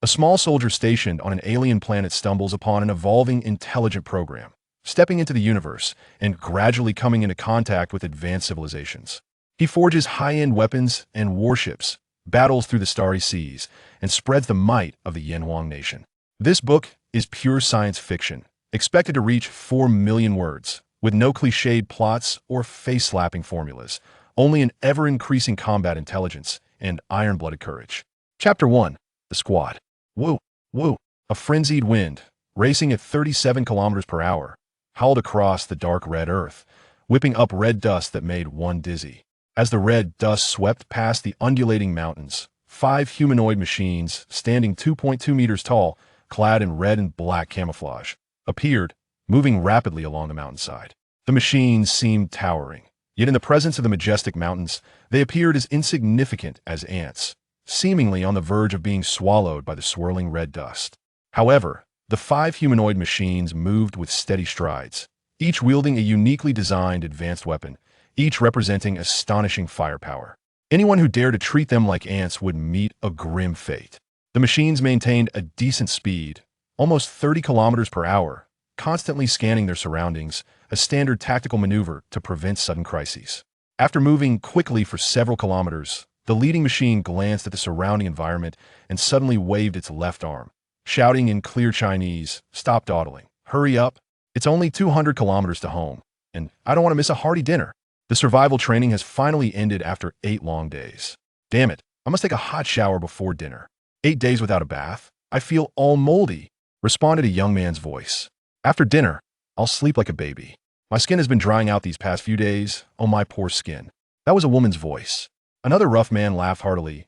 A small soldier stationed on an alien planet stumbles upon an evolving intelligent program, stepping into the universe and gradually coming into contact with advanced civilizations. He forges high-end weapons and warships, battles through the starry seas, and spreads the might of the Yan Huang nation. This book is pure science fiction, expected to reach 4 million words, with no cliched plots or face-slapping formulas, only an ever-increasing combat intelligence and iron-blooded courage. Chapter 1. The Squad. Woo, woo. A frenzied wind, racing at 37 kilometers per hour, howled across the dark red earth, whipping up red dust that made one dizzy. As the red dust swept past the undulating mountains, 5 humanoid machines, standing 2.2 meters tall, clad in red and black camouflage, appeared, moving rapidly along the mountainside. The machines seemed towering, yet in the presence of the majestic mountains, they appeared as insignificant as ants, seemingly on the verge of being swallowed by the swirling red dust. However, the 5 humanoid machines moved with steady strides, each wielding a uniquely designed advanced weapon, each representing astonishing firepower. Anyone who dared to treat them like ants would meet a grim fate. The machines maintained a decent speed, almost 30 kilometers per hour, constantly scanning their surroundings, a standard tactical maneuver to prevent sudden crises. After moving quickly for several kilometers, the leading machine glanced at the surrounding environment and suddenly waved its left arm, shouting in clear Chinese, "Stop dawdling. Hurry up. It's only 200 kilometers to home, and I don't want to miss a hearty dinner." The survival training has finally ended after 8 long days. Damn it, I must take a hot shower before dinner. 8 days without a bath? I feel all moldy, responded a young man's voice. After dinner, I'll sleep like a baby. My skin has been drying out these past few days. Oh, my poor skin. That was a woman's voice. Another rough man laughed heartily.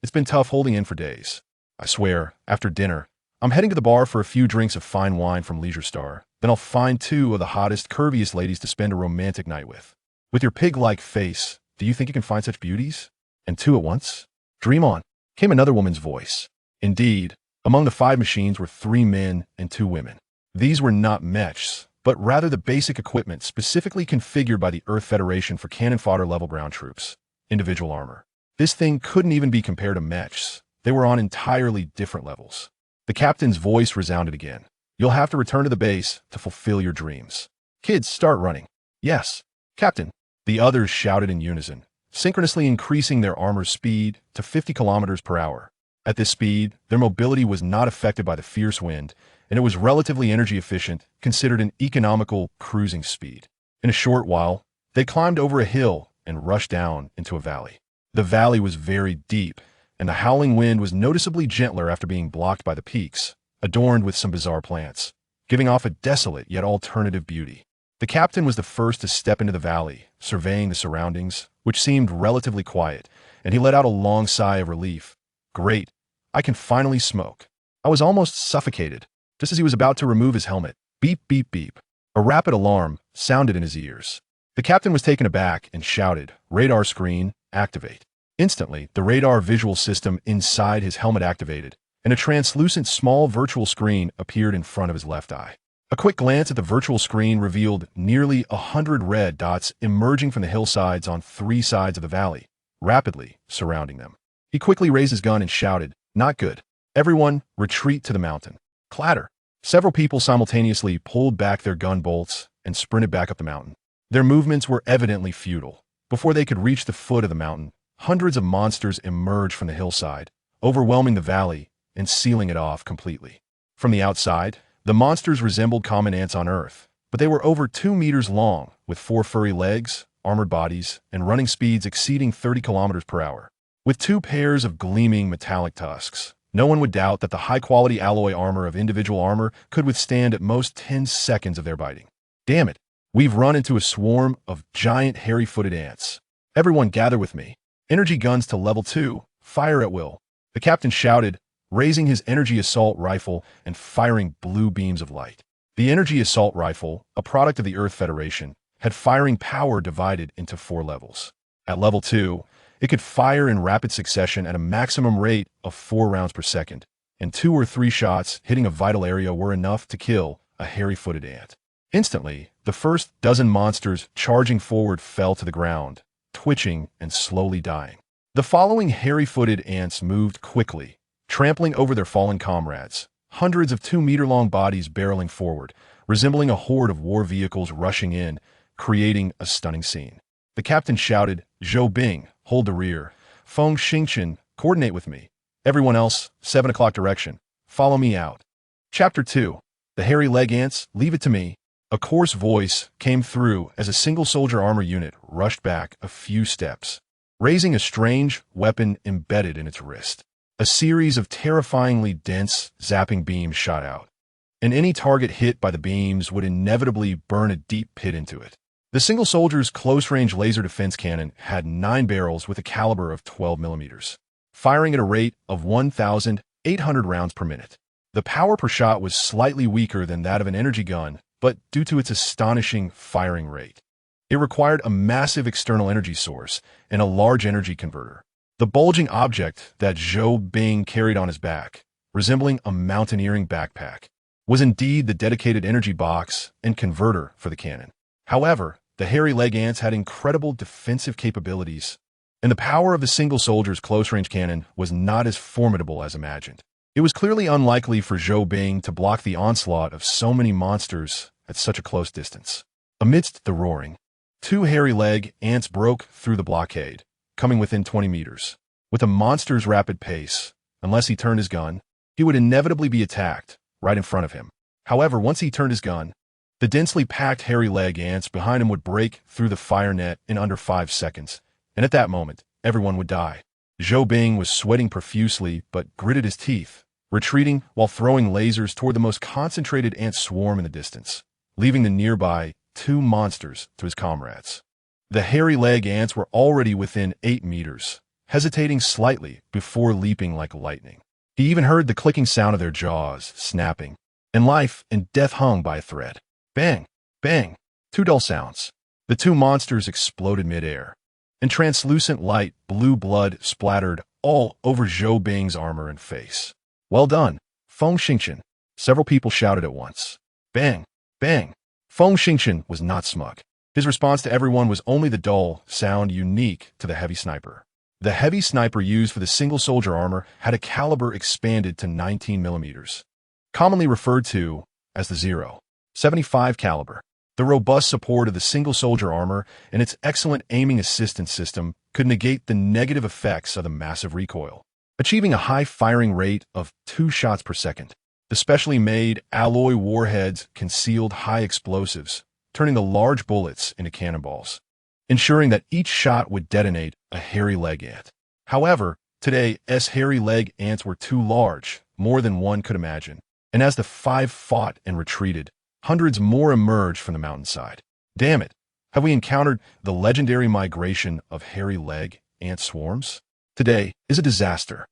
It's been tough holding in for days. I swear, after dinner, I'm heading to the bar for a few drinks of fine wine from Leisure Star. Then I'll find 2 of the hottest, curviest ladies to spend a romantic night with. With your pig-like face, do you think you can find such beauties? And 2 at once? Dream on, came another woman's voice. Indeed, among the 5 machines were 3 men and 2 women. These were not mechs, but rather the basic equipment specifically configured by the Earth Federation for cannon fodder level ground troops. Individual armor. This thing couldn't even be compared to mechs. They were on entirely different levels. The captain's voice resounded again. You'll have to return to the base to fulfill your dreams. Kids, start running. Yes, Captain. The others shouted in unison, synchronously increasing their armor's speed to 50 kilometers per hour. At this speed, their mobility was not affected by the fierce wind, and it was relatively energy efficient, considered an economical cruising speed. In a short while, they climbed over a hill and rushed down into a valley. The valley was very deep, and the howling wind was noticeably gentler after being blocked by the peaks, adorned with some bizarre plants, giving off a desolate yet alternative beauty. The captain was the first to step into the valley, surveying the surroundings, which seemed relatively quiet, and he let out a long sigh of relief. Great, I can finally smoke. I was almost suffocated, just as he was about to remove his helmet. Beep, beep, beep. A rapid alarm sounded in his ears. The captain was taken aback and shouted, "Radar screen, activate." Instantly, the radar visual system inside his helmet activated, and a translucent small virtual screen appeared in front of his left eye. A quick glance at the virtual screen revealed nearly 100 red dots emerging from the hillsides on 3 sides of the valley, rapidly surrounding them. He quickly raised his gun and shouted, "Not good. Everyone, retreat to the mountain." Clatter. Several people simultaneously pulled back their gun bolts and sprinted back up the mountain. Their movements were evidently futile. Before they could reach the foot of the mountain, hundreds of monsters emerged from the hillside, overwhelming the valley and sealing it off completely. From the outside, the monsters resembled common ants on Earth, but they were over 2 meters long, with 4 furry legs, armored bodies, and running speeds exceeding 30 kilometers per hour. With 2 pairs of gleaming metallic tusks, no one would doubt that the high-quality alloy armor of individual armor could withstand at most 10 seconds of their biting. Damn it, we've run into a swarm of giant hairy-footed ants. Everyone gather with me. Energy guns to level 2, fire at will. The captain shouted, raising his energy assault rifle and firing blue beams of light. The energy assault rifle, a product of the Earth Federation, had firing power divided into 4 levels. At level 2, it could fire in rapid succession at a maximum rate of 4 rounds per second, and 2 or 3 shots hitting a vital area were enough to kill a hairy-footed ant. Instantly, the first dozen monsters charging forward fell to the ground, twitching and slowly dying. The following hairy-footed ants moved quickly, trampling over their fallen comrades, hundreds of 2-meter-long bodies barreling forward, resembling a horde of war vehicles rushing in, creating a stunning scene. The captain shouted, "Zhou Bing, hold the rear. Feng Xingchen, coordinate with me. Everyone else, 7 o'clock direction. Follow me out." Chapter 2. The Hairy Leg Ants, leave it to me. A coarse voice came through as a single soldier armor unit rushed back a few steps, raising a strange weapon embedded in its wrist. A series of terrifyingly dense, zapping beams shot out, and any target hit by the beams would inevitably burn a deep pit into it. The single soldier's close-range laser defense cannon had 9 barrels with a caliber of 12 millimeters, firing at a rate of 1,800 rounds per minute. The power per shot was slightly weaker than that of an energy gun, but due to its astonishing firing rate, it required a massive external energy source and a large energy converter. The bulging object that Zhou Bing carried on his back, resembling a mountaineering backpack, was indeed the dedicated energy box and converter for the cannon. However, the hairy leg ants had incredible defensive capabilities, and the power of the single soldier's close-range cannon was not as formidable as imagined. It was clearly unlikely for Zhou Bing to block the onslaught of so many monsters at such a close distance. Amidst the roaring, 2 hairy leg ants broke through the blockade, coming within 20 meters. With a monster's rapid pace, unless he turned his gun, he would inevitably be attacked right in front of him. However, once he turned his gun, the densely packed hairy leg ants behind him would break through the fire net in under 5 seconds, and at that moment, everyone would die. Zhou Bing was sweating profusely but gritted his teeth, retreating while throwing lasers toward the most concentrated ant swarm in the distance, leaving the nearby 2 monsters to his comrades. The hairy leg ants were already within 8 meters, hesitating slightly before leaping like lightning. He even heard the clicking sound of their jaws snapping, and life and death hung by a thread. Bang! Bang! 2 dull sounds. The 2 monsters exploded midair, and translucent light blue blood splattered all over Zhou Bing's armor and face. "Well done, Feng Xingchen," several people shouted at once. Bang! Bang! Feng Xingchen was not smug. His response to everyone was only the dull sound unique to the heavy sniper. The heavy sniper used for the single soldier armor had a caliber expanded to 19 millimeters, commonly referred to as the .075 caliber. The robust support of the single soldier armor and its excellent aiming assistance system could negate the negative effects of the massive recoil, achieving a high firing rate of 2 shots per second. The specially made alloy warheads concealed high explosives, turning the large bullets into cannonballs, ensuring that each shot would detonate a hairy leg ant. However, today's hairy leg ants were too large, more than one could imagine, and as the 5 fought and retreated, hundreds more emerged from the mountainside. Damn it, have we encountered the legendary migration of hairy leg ant swarms? Today is a disaster.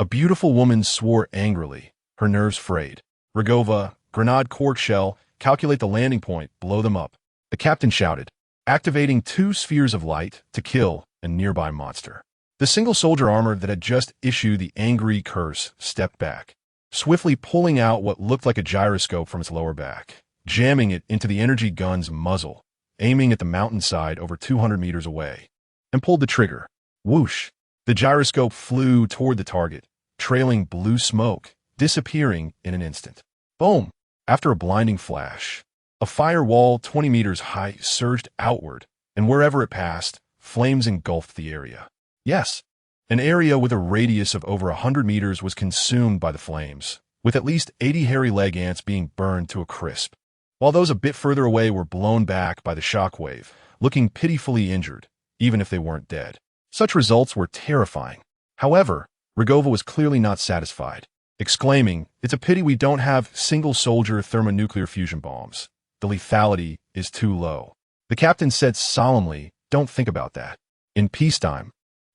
A beautiful woman swore angrily, her nerves frayed. "Rogova, grenade cork shell, calculate the landing point, blow them up." The captain shouted, activating 2 spheres of light to kill a nearby monster. The single soldier armor that had just issued the angry curse stepped back, swiftly pulling out what looked like a gyroscope from its lower back, jamming it into the energy gun's muzzle, aiming at the mountainside over 200 meters away, and pulled the trigger. Whoosh! The gyroscope flew toward the target, trailing blue smoke, disappearing in an instant. Boom! After a blinding flash, a firewall 20 meters high surged outward, and wherever it passed, flames engulfed the area. Yes, an area with a radius of over 100 meters was consumed by the flames, with at least 80 hairy leg ants being burned to a crisp, while those a bit further away were blown back by the shockwave, looking pitifully injured, even if they weren't dead. Such results were terrifying. However, Rogova was clearly not satisfied, exclaiming, "It's a pity we don't have single-soldier thermonuclear fusion bombs. The lethality is too low." The captain said solemnly, "Don't think about that. In peacetime,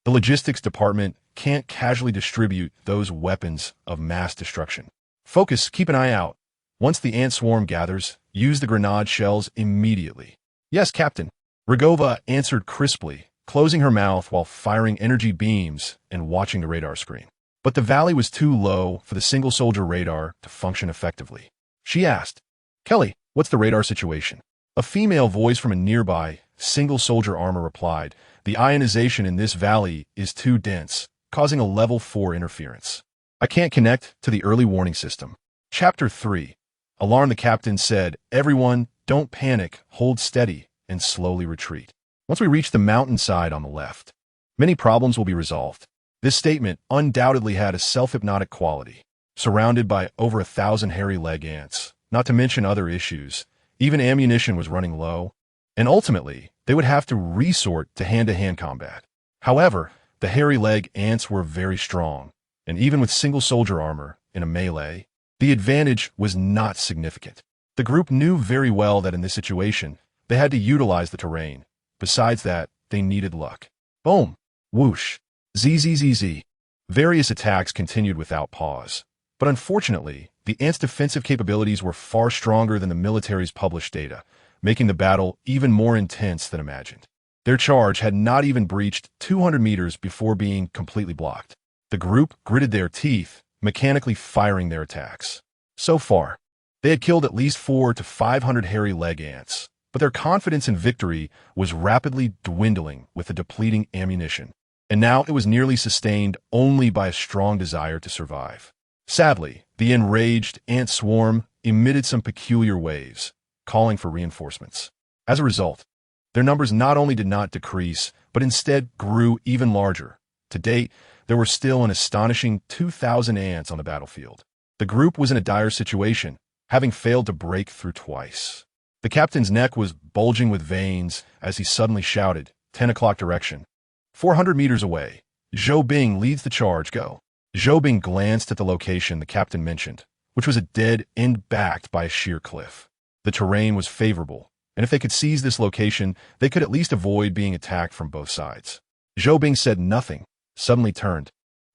the logistics department can't casually distribute those weapons of mass destruction. Focus, keep an eye out. Once the ant swarm gathers, use the grenade shells immediately." "Yes, Captain," Rogova answered crisply, closing her mouth while firing energy beams and watching the radar screen. But the valley was too low for the single-soldier radar to function effectively. She asked, "Kelly, what's the radar situation?" A female voice from a nearby single-soldier armor replied, "The ionization in this valley is too dense, causing a level 4 interference." I can't connect to the early warning system. Chapter 3. Alarm. The captain said, "Everyone, don't panic, hold steady, and slowly retreat. Once we reach the mountainside on the left, many problems will be resolved." This statement undoubtedly had a self-hypnotic quality. Surrounded by over 1,000 hairy leg ants, not to mention other issues, even ammunition was running low, and ultimately, they would have to resort to hand-to-hand combat. However, the hairy leg ants were very strong, and even with single soldier armor in a melee, the advantage was not significant. The group knew very well that in this situation, they had to utilize the terrain. Besides that, they needed luck. Boom! Whoosh! Zzz. Various attacks continued without pause. But unfortunately, the ants' defensive capabilities were far stronger than the military's published data, making the battle even more intense than imagined. Their charge had not even breached 200 meters before being completely blocked. The group gritted their teeth, mechanically firing their attacks. So far, they had killed at least 400 to 500 hairy leg ants, but their confidence in victory was rapidly dwindling with the depleting ammunition, and now it was nearly sustained only by a strong desire to survive. Sadly, the enraged ant swarm emitted some peculiar waves, calling for reinforcements. As a result, their numbers not only did not decrease, but instead grew even larger. To date, there were still an astonishing 2,000 ants on the battlefield. The group was in a dire situation, having failed to break through twice. The captain's neck was bulging with veins as he suddenly shouted, 10 o'clock direction. 400 meters away. Zhou Bing leads the charge, go. Zhou Bing glanced at the location the captain mentioned, which was a dead end backed by a sheer cliff. The terrain was favorable, and if they could seize this location, they could at least avoid being attacked from both sides. Zhou Bing said nothing, suddenly turned,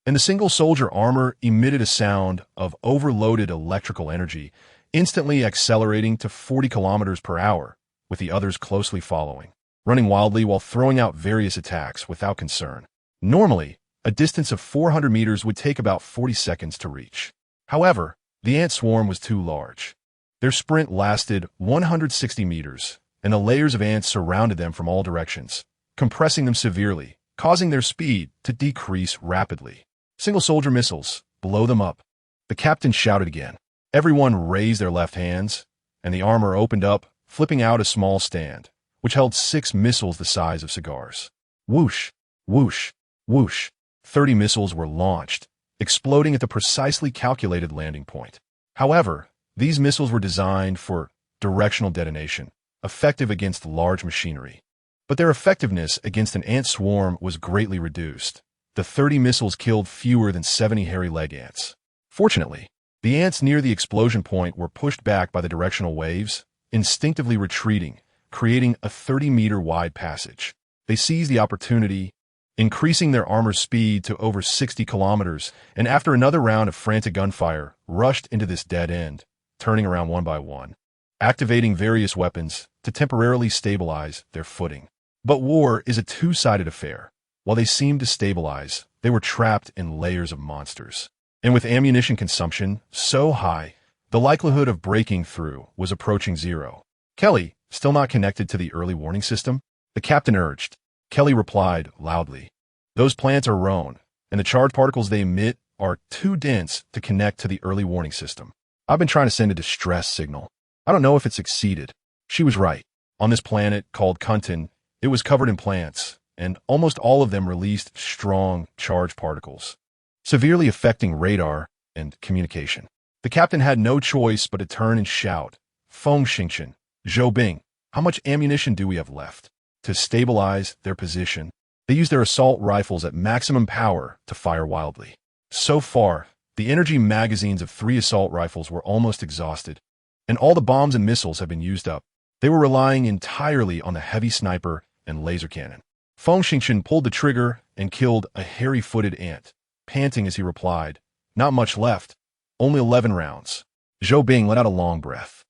and the single soldier armor emitted a sound of overloaded electrical energy, instantly accelerating to 40 kilometers per hour, with the others closely following, running wildly while throwing out various attacks without concern. Normally, a distance of 400 meters would take about 40 seconds to reach. However, the ant swarm was too large. Their sprint lasted 160 meters, and the layers of ants surrounded them from all directions, compressing them severely, causing their speed to decrease rapidly. Single soldier missiles, blow them up. The captain shouted again. Everyone raised their left hands, and the armor opened up, flipping out a small stand, which held 6 missiles the size of cigars. Whoosh, whoosh, whoosh. 30 missiles were launched, exploding at the precisely calculated landing point. However, these missiles were designed for directional detonation, effective against large machinery. But their effectiveness against an ant swarm was greatly reduced. The 30 missiles killed fewer than 70 hairy leg ants. Fortunately, the ants near the explosion point were pushed back by the directional waves, instinctively retreating, creating a 30-meter wide passage. They seized the opportunity, increasing their armor speed to over 60 kilometers, and after another round of frantic gunfire, rushed into this dead end, turning around one by one, activating various weapons to temporarily stabilize their footing. But war is a two-sided affair. While they seemed to stabilize, they were trapped in layers of monsters. And with ammunition consumption so high, the likelihood of breaking through was approaching zero. Kelly, still not connected to the early warning system? The captain urged. Kelly replied loudly. Those plants are Roan, and the charged particles they emit are too dense to connect to the early warning system. I've been trying to send a distress signal. I don't know if it succeeded. She was right. On this planet called Kuntin, it was covered in plants, and almost all of them released strong charged particles, severely affecting radar and communication. The captain had no choice but to turn and shout, Feng Xingchen, Zhou Bing, how much ammunition do we have left? To stabilize their position, they used their assault rifles at maximum power to fire wildly. So far, the energy magazines of 3 assault rifles were almost exhausted, and all the bombs and missiles had been used up. They were relying entirely on the heavy sniper and laser cannon. Feng Xingchen pulled the trigger and killed a hairy-footed ant, panting as he replied, not much left, only 11 rounds. Zhou Bing let out a long breath.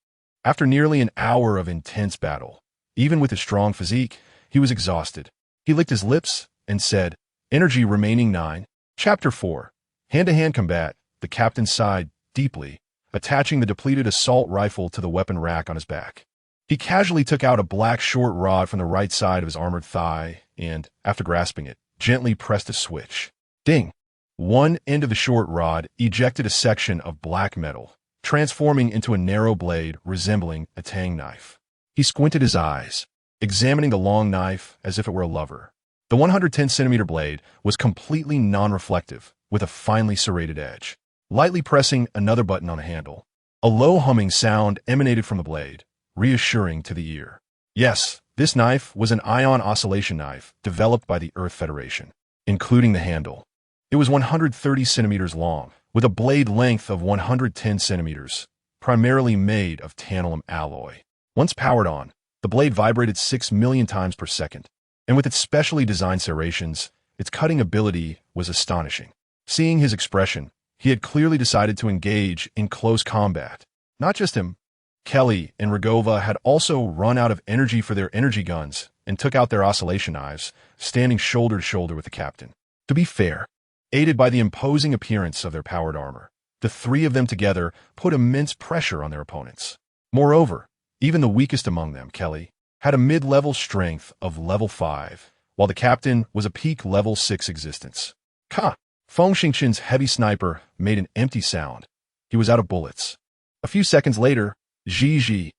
After nearly an hour of intense battle, even with his strong physique, he was exhausted. He licked his lips and said, Energy remaining 9. Chapter 4. Hand-to-hand combat. The captain sighed deeply, attaching the depleted assault rifle to the weapon rack on his back. He casually took out a black short rod from the right side of his armored thigh and, after grasping it, gently pressed a switch. Ding! One end of the short rod ejected a section of black metal, transforming into a narrow blade resembling a tang knife. He squinted his eyes, examining the long knife as if it were a lover. The 110-centimeter blade was completely non-reflective, with a finely serrated edge. Lightly pressing another button on the handle, a low humming sound emanated from the blade, reassuring to the ear. Yes, this knife was an ion oscillation knife developed by the Earth Federation, including the handle. It was 130 centimeters long, with a blade length of 110 centimeters, primarily made of tantalum alloy. Once powered on, the blade vibrated 6 million times per second, and with its specially designed serrations, its cutting ability was astonishing. Seeing his expression, he had clearly decided to engage in close combat. Not just him. Kelly and Rogova had also run out of energy for their energy guns and took out their oscillation knives, standing shoulder to shoulder with the captain. To be fair, aided by the imposing appearance of their powered armor, the three of them together put immense pressure on their opponents. Moreover, even the weakest among them, Kelly, had a mid-level strength of level 5, while the captain was a peak level 6 existence. Ka! Feng Xingqian's heavy sniper made an empty sound. He was out of bullets. A few seconds later, Zhou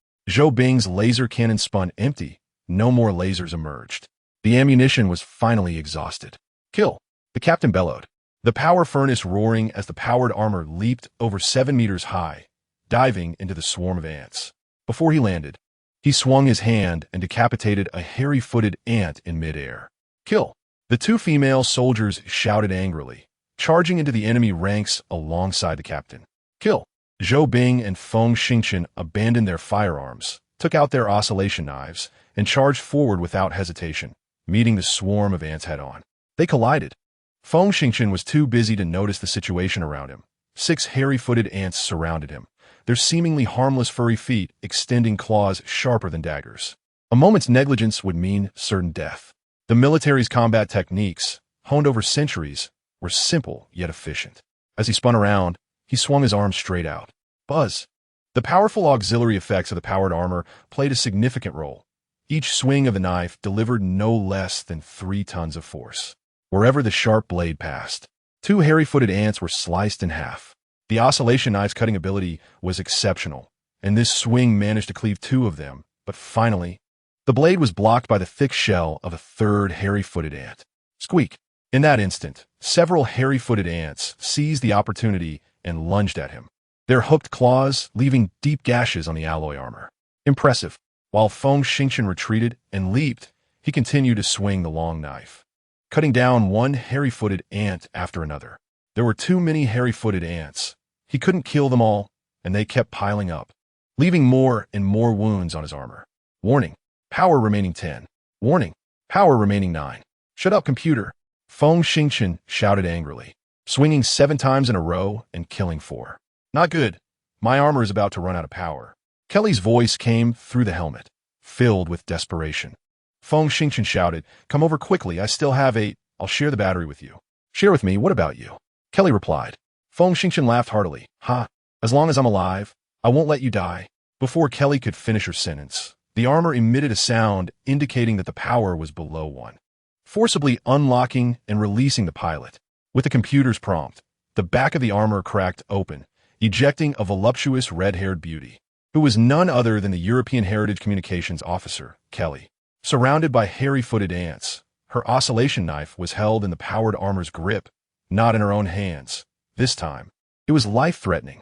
Bing's laser cannon spun empty. No more lasers emerged. The ammunition was finally exhausted. Kill! The captain bellowed, the power furnace roaring as the powered armor leaped over 7 meters high, diving into the swarm of ants. Before he landed, he swung his hand and decapitated a hairy-footed ant in midair. Kill! The two female soldiers shouted angrily, charging into the enemy ranks alongside the captain. Kill! Zhou Bing and Feng Xingqian abandoned their firearms, took out their oscillation knives, and charged forward without hesitation, meeting the swarm of ants head-on. They collided. Feng Xingqian was too busy to notice the situation around him. 6 hairy-footed ants surrounded him, their seemingly harmless furry feet extending claws sharper than daggers. A moment's negligence would mean certain death. The military's combat techniques, honed over centuries, were simple yet efficient. As he spun around, he swung his arms straight out. Buzz! The powerful auxiliary effects of the powered armor played a significant role. Each swing of the knife delivered no less than 3 tons of force. Wherever the sharp blade passed, 2 hairy-footed ants were sliced in half. The oscillation knife's cutting ability was exceptional, and this swing managed to cleave 2 of them, but finally, the blade was blocked by the thick shell of a 3rd hairy-footed ant. Squeak! In that instant, several hairy-footed ants seized the opportunity and lunged at him, their hooked claws leaving deep gashes on the alloy armor. Impressive. While Feng Xingqian retreated and leaped, he continued to swing the long knife, cutting down one hairy-footed ant after another. There were too many hairy-footed ants. He couldn't kill them all, and they kept piling up, leaving more and more wounds on his armor. Warning. Power remaining 10. Warning. Power remaining 9. Shut up, computer. Feng Xingqian shouted angrily, swinging 7 times in a row and killing 4. Not good. My armor is about to run out of power. Kelly's voice came through the helmet, filled with desperation. Feng Xingqian shouted, come over quickly, I still have 8. I'll share the battery with you. Share with me, what about you? Kelly replied. Feng Xingqian laughed heartily. Ha! As long as I'm alive, I won't let you die. Before Kelly could finish her sentence, the armor emitted a sound indicating that the power was below 1, forcibly unlocking and releasing the pilot. With the computer's prompt, the back of the armor cracked open, ejecting a voluptuous red-haired beauty, who was none other than the European Heritage Communications Officer, Kelly. Surrounded by hairy-footed ants, her oscillation knife was held in the powered armor's grip, not in her own hands. This time, it was life-threatening.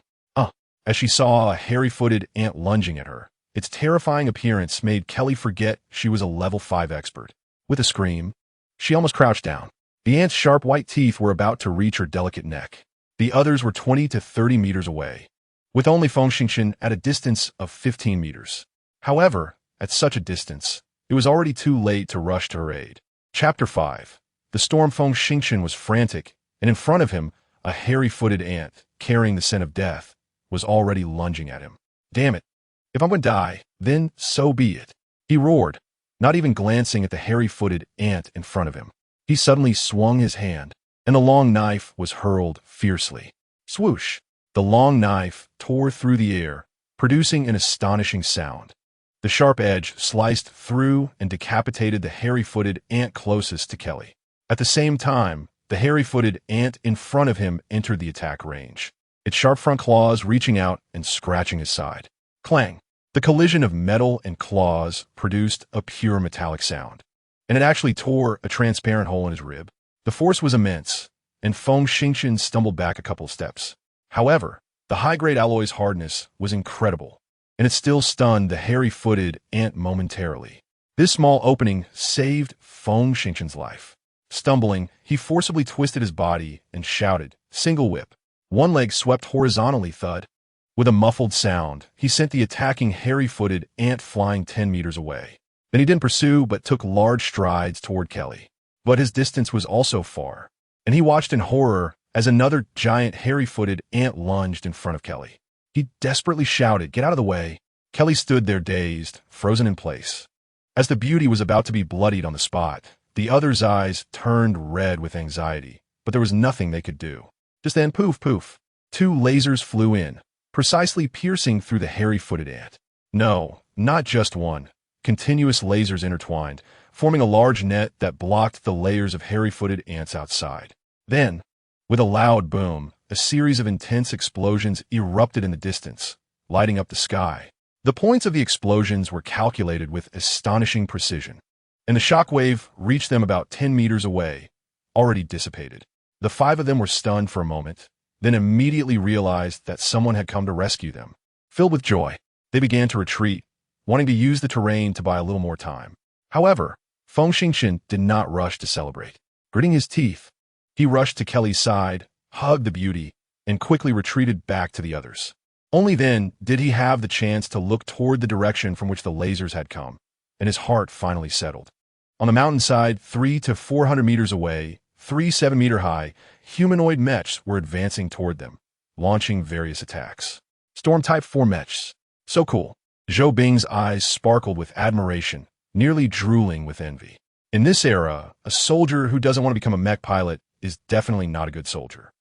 As she saw a hairy-footed ant lunging at her, its terrifying appearance made Kelly forget she was a level 5 expert. With a scream, she almost crouched down. The ant's sharp white teeth were about to reach her delicate neck. The others were 20 to 30 meters away, with only Feng Xingqian at a distance of 15 meters. However, at such a distance, it was already too late to rush to her aid. Chapter 5. The storm. Feng Xingqian was frantic, and in front of him, a hairy-footed ant, carrying the scent of death, was already lunging at him. Damn it. If I'm going to die, then so be it. He roared, not even glancing at the hairy-footed ant in front of him. He suddenly swung his hand, and the long knife was hurled fiercely. Swoosh! The long knife tore through the air, producing an astonishing sound. The sharp edge sliced through and decapitated the hairy-footed ant closest to Kelly. At the same time, The hairy-footed ant in front of him entered the attack range, its sharp front claws reaching out and scratching his side. Clang! The collision of metal and claws produced a pure metallic sound, and it actually tore a transparent hole in his rib. The force was immense, and Feng Xingqian stumbled back a couple of steps. However, the high-grade alloy's hardness was incredible, and it still stunned the hairy-footed ant momentarily. This small opening saved Feng Xingqian's life. Stumbling, he forcibly twisted his body and shouted, "Single whip." One leg swept horizontally, thud. With a muffled sound, he sent the attacking hairy-footed ant flying 10 meters away. Then he didn't pursue, but took large strides toward Kelly. But his distance was also far, and he watched in horror as another giant hairy-footed ant lunged in front of Kelly. He desperately shouted, "Get out of the way." Kelly stood there dazed, frozen in place. As the beauty was about to be bloodied on the spot, the other's eyes turned red with anxiety, but there was nothing they could do. Just then, poof, poof, 2 lasers flew in, precisely piercing through the hairy-footed ant. No, not just one. Continuous lasers intertwined, forming a large net that blocked the layers of hairy-footed ants outside. Then, with a loud boom, a series of intense explosions erupted in the distance, lighting up the sky. The points of the explosions were calculated with astonishing precision, and the shockwave reached them about 10 meters away, already dissipated. The 5 of them were stunned for a moment, then immediately realized that someone had come to rescue them. Filled with joy, they began to retreat, wanting to use the terrain to buy a little more time. However, Feng Xingqian did not rush to celebrate. Gritting his teeth, he rushed to Kelly's side, hugged the beauty, and quickly retreated back to the others. Only then did he have the chance to look toward the direction from which the lasers had come, and his heart finally settled. On the mountainside, 300 to 400 meters away, 3 7-meter-high, humanoid mechs were advancing toward them, launching various attacks. Storm Type 4 mechs. So cool. Zhou Bing's eyes sparkled with admiration, nearly drooling with envy. In this era, a soldier who doesn't want to become a mech pilot is definitely not a good soldier.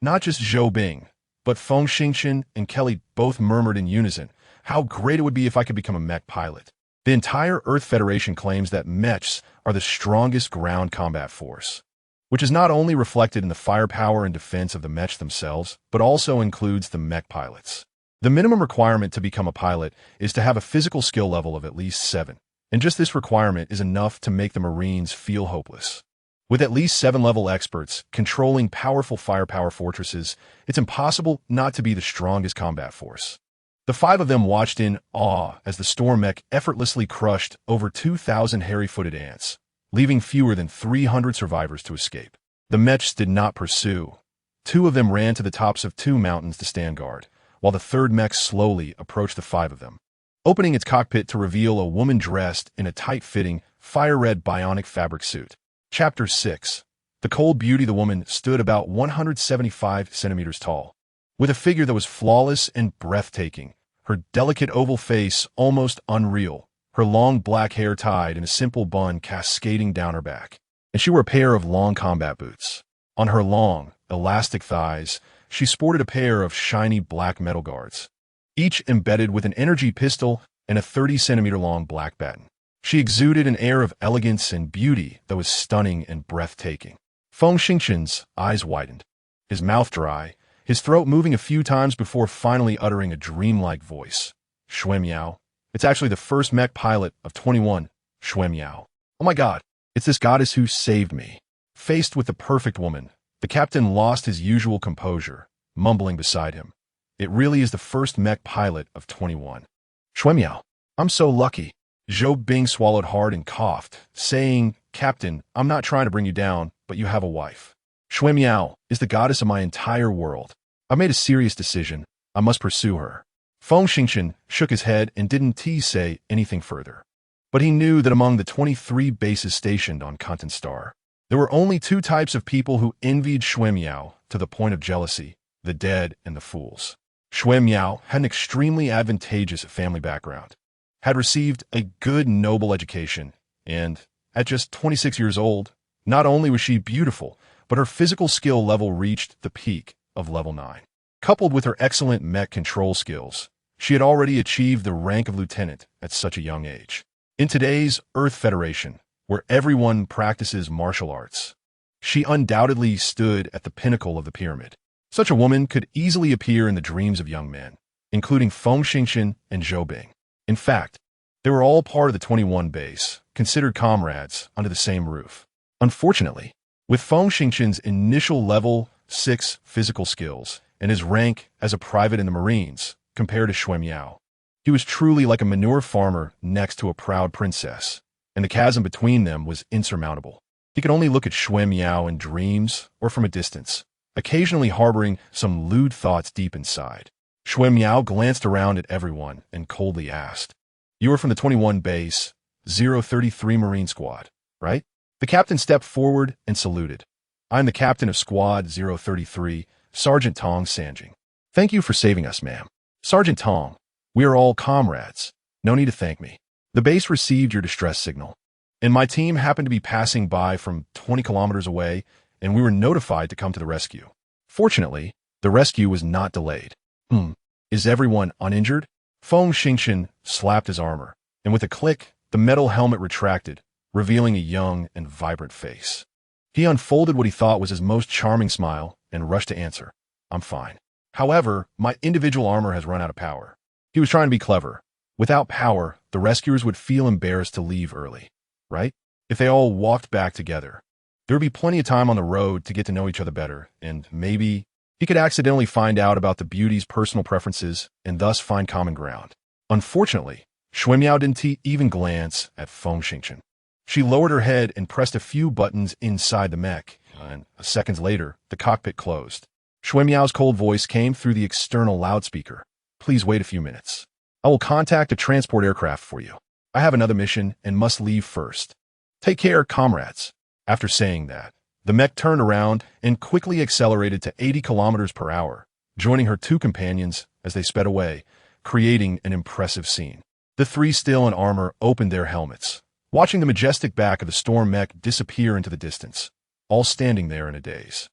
Not just Zhou Bing, but Feng Xingqian and Kelly both murmured in unison, "How great it would be if I could become a mech pilot." The entire Earth Federation claims that mechs are the strongest ground combat force, which is not only reflected in the firepower and defense of the mechs themselves, but also includes the mech pilots. The minimum requirement to become a pilot is to have a physical skill level of at least 7, and just this requirement is enough to make the Marines feel hopeless. With at least 7-level experts controlling powerful firepower fortresses, it's impossible not to be the strongest combat force. The 5 of them watched in awe as the storm mech effortlessly crushed over 2,000 hairy-footed ants, leaving fewer than 300 survivors to escape. The mechs did not pursue. 2 of them ran to the tops of 2 mountains to stand guard, while the 3rd mech slowly approached the 5 of them, opening its cockpit to reveal a woman dressed in a tight-fitting, fire-red bionic fabric suit. Chapter 6. The cold beauty. The woman stood about 175 centimeters tall, with a figure that was flawless and breathtaking, her delicate oval face almost unreal, her long black hair tied in a simple bun cascading down her back, and she wore a pair of long combat boots. On her long, elastic thighs, she sported a pair of shiny black metal guards, each embedded with an energy pistol and a 30-centimeter-long black baton. She exuded an air of elegance and beauty that was stunning and breathtaking. Feng Xingqian's eyes widened, his mouth dry, his throat moving a few times before finally uttering a dreamlike voice. "Xue Miao. It's actually the first mech pilot of 21, Xue Miao. Oh my god, it's this goddess who saved me." Faced with the perfect woman, the captain lost his usual composure, mumbling beside him, "It really is the first mech pilot of 21. Xue Miao, I'm so lucky." Zhou Bing swallowed hard and coughed, saying, "Captain, I'm not trying to bring you down, but you have a wife. Xue Miao is the goddess of my entire world. I made a serious decision. I must pursue her." Feng Xingqian shook his head and didn't say anything further. But he knew that among the 23 bases stationed on Content Star, there were only 2 types of people who envied Xue Miao to the point of jealousy: the dead and the fools. Xue Miao had an extremely advantageous family background, had received a good noble education, and, at just 26 years old, not only was she beautiful, but her physical skill level reached the peak of level 9. Coupled with her excellent mech control skills, she had already achieved the rank of lieutenant at such a young age. In today's Earth Federation, where everyone practices martial arts, She undoubtedly stood at the pinnacle of the pyramid. Such a woman could easily appear in the dreams of young men, including Feng Xingchen and Zhou Bing. In fact, they were all part of the 21 base, considered comrades under the same roof. Unfortunately, with Feng Xingchen's initial level 6 physical skills and his rank as a private in the Marines compared to Xue Miao, he was truly like a manure farmer next to a proud princess, and the chasm between them was insurmountable. He could only look at Xue Miao in dreams or from a distance, occasionally harboring some lewd thoughts deep inside. Xue Miao glanced around at everyone and coldly asked, "You are from the 21 base, 033 Marine Squad, right?" The captain stepped forward and saluted. "I'm the captain of Squad 033, Sergeant Tong Sanjing. Thank you for saving us, ma'am." "Sergeant Tong, we are all comrades. No need to thank me. The base received your distress signal, and my team happened to be passing by from 20 kilometers away, and we were notified to come to the rescue. Fortunately, the rescue was not delayed." Is everyone uninjured?" Feng Xingchen slapped his armor, and with a click, the metal helmet retracted, revealing a young and vibrant face. He unfolded what he thought was his most charming smile and rushed to answer, "I'm fine. However, my individual armor has run out of power." He was trying to be clever. Without power, the rescuers would feel embarrassed to leave early, right? If they all walked back together, there would be plenty of time on the road to get to know each other better, and maybe he could accidentally find out about the beauty's personal preferences and thus find common ground. Unfortunately, Xue Miao didn't even glance at Feng Xingchen. She lowered her head and pressed a few buttons inside the mech, and seconds later, the cockpit closed. Xue Miao's cold voice came through the external loudspeaker. "Please wait a few minutes. I will contact a transport aircraft for you. I have another mission and must leave first. Take care, comrades." After saying that, the mech turned around and quickly accelerated to 80 kilometers per hour, joining her two companions as they sped away, creating an impressive scene. The three still in armor opened their helmets, watching the majestic back of the storm mech disappear into the distance, all standing there in a daze.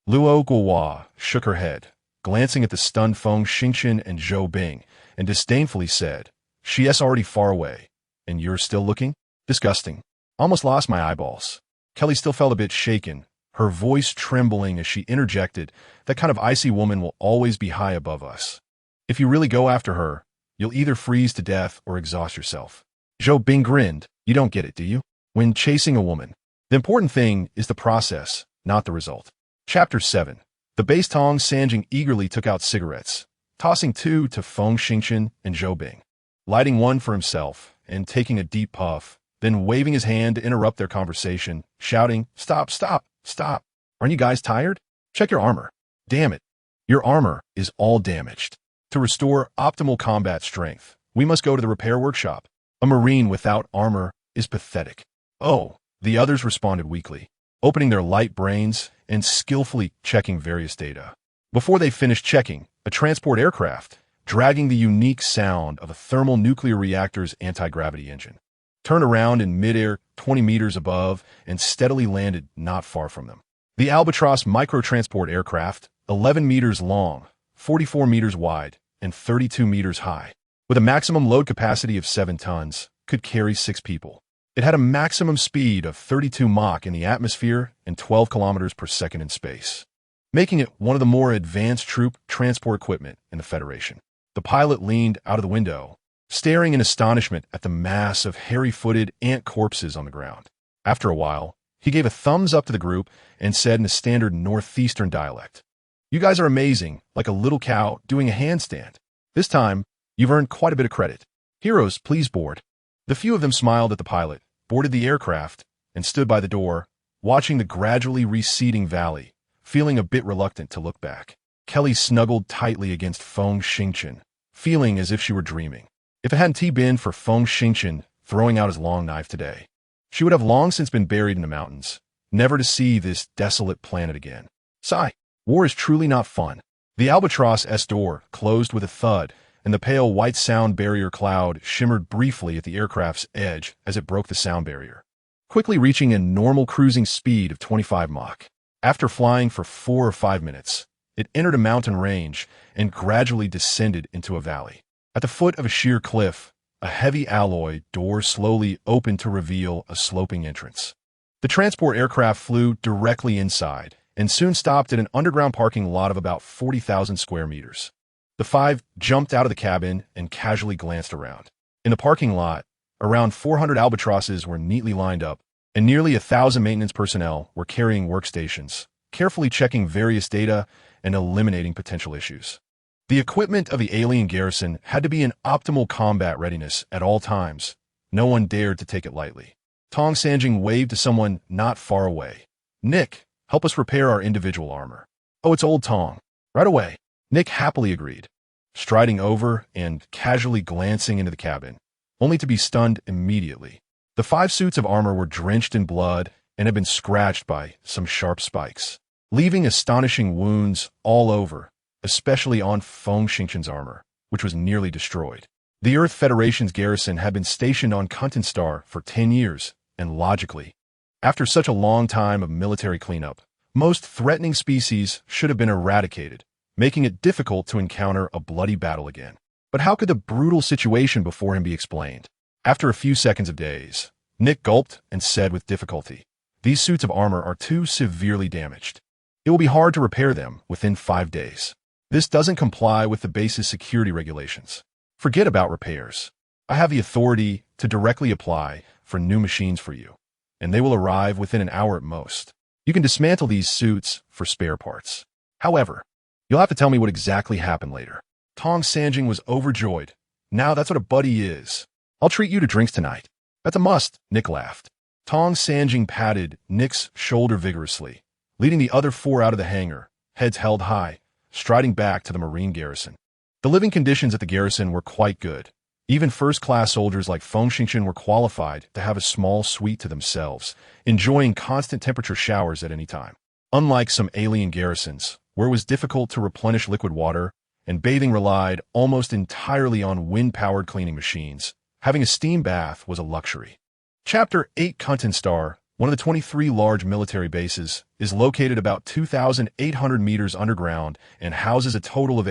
Luo Guohua shook her head, glancing at the stunned Feng Xingchen and Zhou Bing, and disdainfully said, "She's already far away, and you're still looking? Disgusting. Almost lost my eyeballs." Kelly still felt a bit shaken, her voice trembling as she interjected, "That kind of icy woman will always be high above us. If you really go after her, you'll either freeze to death or exhaust yourself." Zhou Bing grinned. "You don't get it, do you? When chasing a woman, the important thing is the process, not the result." Chapter 7. The base Tong Sanjing eagerly took out cigarettes, tossing two to Feng Xingchen and Zhou Bing, lighting one for himself and taking a deep puff, then waving his hand to interrupt their conversation, shouting, "Stop, stop, stop. Aren't you guys tired? Check your armor. Damn it. Your armor is all damaged. To restore optimal combat strength, we must go to the repair workshop. A Marine without armor is pathetic." "Oh," the others responded weakly, opening their light brains and skillfully checking various data. Before they finished checking, a transport aircraft, dragging the unique sound of a thermal nuclear reactor's anti-gravity engine, turned around in midair 20 meters above and steadily landed not far from them. The Albatross microtransport aircraft, 11 meters long, 44 meters wide, and 32 meters high, with a maximum load capacity of 7 tons, could carry 6 people. It had a maximum speed of 32 Mach in the atmosphere and 12 kilometers per second in space, making it one of the more advanced troop transport equipment in the Federation. The pilot leaned out of the window, staring in astonishment at the mass of hairy-footed ant corpses on the ground. After a while, he gave a thumbs up to the group and said in a standard northeastern dialect, "You guys are amazing, like a little cow doing a handstand. This time, you've earned quite a bit of credit. Heroes, please board." The few of them smiled at the pilot, boarded the aircraft, and stood by the door, watching the gradually receding valley, feeling a bit reluctant to look back. Kelly snuggled tightly against Feng Xingchen, feeling as if she were dreaming. If it hadn't been for Feng Xingchen throwing out his long knife today, she would have long since been buried in the mountains, never to see this desolate planet again. Sigh, war is truly not fun. The Albatross S door closed with a thud, and the pale white sound barrier cloud shimmered briefly at the aircraft's edge as it broke the sound barrier, quickly reaching a normal cruising speed of 25 Mach. After flying for 4 or 5 minutes, it entered a mountain range and gradually descended into a valley. At the foot of a sheer cliff, a heavy alloy door slowly opened to reveal a sloping entrance. The transport aircraft flew directly inside and soon stopped at an underground parking lot of about 40,000 square meters. The five jumped out of the cabin and casually glanced around. In the parking lot, around 400 albatrosses were neatly lined up, and nearly 1,000 maintenance personnel were carrying workstations, carefully checking various data and eliminating potential issues. The equipment of the alien garrison had to be in optimal combat readiness at all times. No one dared to take it lightly. Tong Sanjing waved to someone not far away. "Nick, help us repair our individual armor." "Oh, it's old Tong." "Right away." Nick happily agreed, striding over and casually glancing into the cabin, only to be stunned immediately. The 5 suits of armor were drenched in blood and had been scratched by some sharp spikes, leaving astonishing wounds all over, especially on Feng Xingqian's armor, which was nearly destroyed. The Earth Federation's garrison had been stationed on Kuntan Star for 10 years, and logically, after such a long time of military cleanup, most threatening species should have been eradicated, making it difficult to encounter a bloody battle again. But how could the brutal situation before him be explained? After a few seconds of daze, Nick gulped and said with difficulty, "These suits of armor are too severely damaged. It will be hard to repair them within 5 days. This doesn't comply with the base's security regulations. Forget about repairs. I have the authority to directly apply for new machines for you, and they will arrive within an hour at most. You can dismantle these suits for spare parts. However, you'll have to tell me what exactly happened later." Tong Sanjing was overjoyed. "Now that's what a buddy is. I'll treat you to drinks tonight." "That's a must," Nick laughed. Tong Sanjing patted Nick's shoulder vigorously, leading the other 4 out of the hangar, heads held high, striding back to the Marine garrison. The living conditions at the garrison were quite good. Even first-class soldiers like Feng Xingqian were qualified to have a small suite to themselves, enjoying constant temperature showers at any time. Unlike some alien garrisons, where it was difficult to replenish liquid water, and bathing relied almost entirely on wind-powered cleaning machines, having a steam bath was a luxury. Chapter 8 Kuntan Star, one of the 23 large military bases, is located about 2,800 meters underground and houses a total of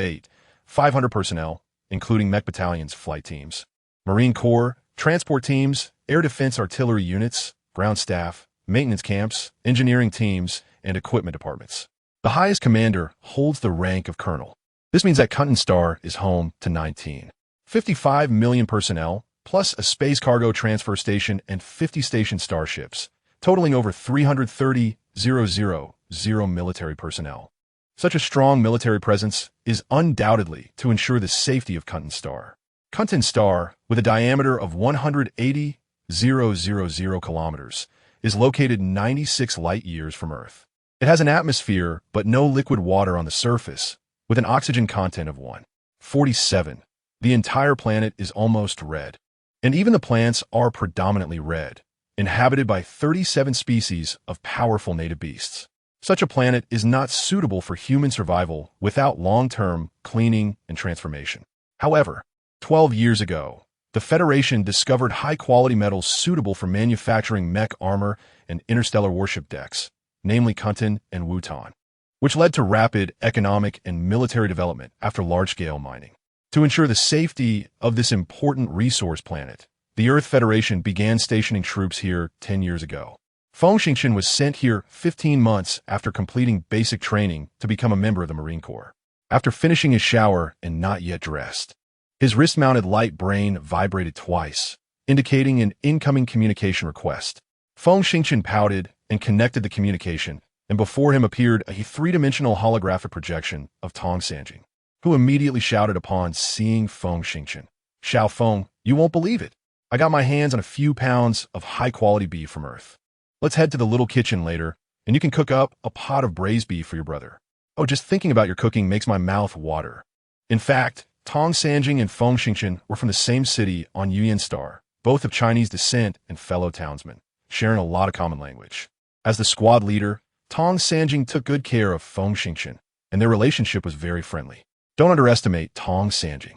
500 personnel, including mech battalions, flight teams, Marine Corps, transport teams, air defense artillery units, ground staff, maintenance camps, engineering teams, and equipment departments. The highest commander holds the rank of colonel. This means that Kuntan Star is home to 19.55 million personnel, plus a space cargo transfer station and 50 station starships, totaling over 330,000 military personnel. Such a strong military presence is undoubtedly to ensure the safety of Kuntan Star. Kuntan Star, with a diameter of 180,000 kilometers, is located 96 light-years from Earth. It has an atmosphere but no liquid water on the surface, with an oxygen content of 147. The entire planet is almost red, and even the plants are predominantly red, inhabited by 37 species of powerful native beasts. Such a planet is not suitable for human survival without long-term cleaning and transformation. However, 12 years ago, the Federation discovered high-quality metals suitable for manufacturing mech armor and interstellar warship decks, namely Kuntan and Wutan, which led to rapid economic and military development after large-scale mining. To ensure the safety of this important resource planet, the Earth Federation began stationing troops here 10 years ago. Feng Xingqian was sent here 15 months after completing basic training to become a member of the Marine Corps. After finishing his shower and not yet dressed, his wrist-mounted light brain vibrated twice, indicating an incoming communication request. Feng Xingqian pouted and connected the communication, and before him appeared a 3-dimensional holographic projection of Tong Sanjing, who immediately shouted upon seeing Feng Xingqian. "Xiao Feng, you won't believe it. I got my hands on a few pounds of high-quality beef from Earth. Let's head to the little kitchen later, and you can cook up a pot of braised beef for your brother." "Oh, just thinking about your cooking makes my mouth water." In fact, Tong Sanjing and Feng Xingqian were from the same city on Yan Star, both of Chinese descent and fellow townsmen, sharing a lot of common language. As the squad leader, Tong Sanjing took good care of Feng Xingqian, and their relationship was very friendly. Don't underestimate Tong Sanjing.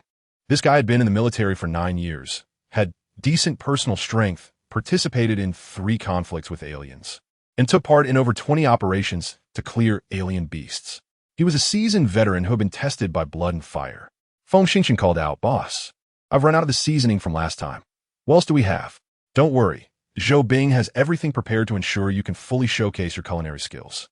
This guy had been in the military for 9 years, had decent personal strength, participated in 3 conflicts with aliens, and took part in over 20 operations to clear alien beasts. He was a seasoned veteran who had been tested by blood and fire. Feng Xingqian called out, "Boss, I've run out of the seasoning from last time. What else do we have?" "Don't worry, the Zhou Bing has everything prepared to ensure you can fully showcase your culinary skills.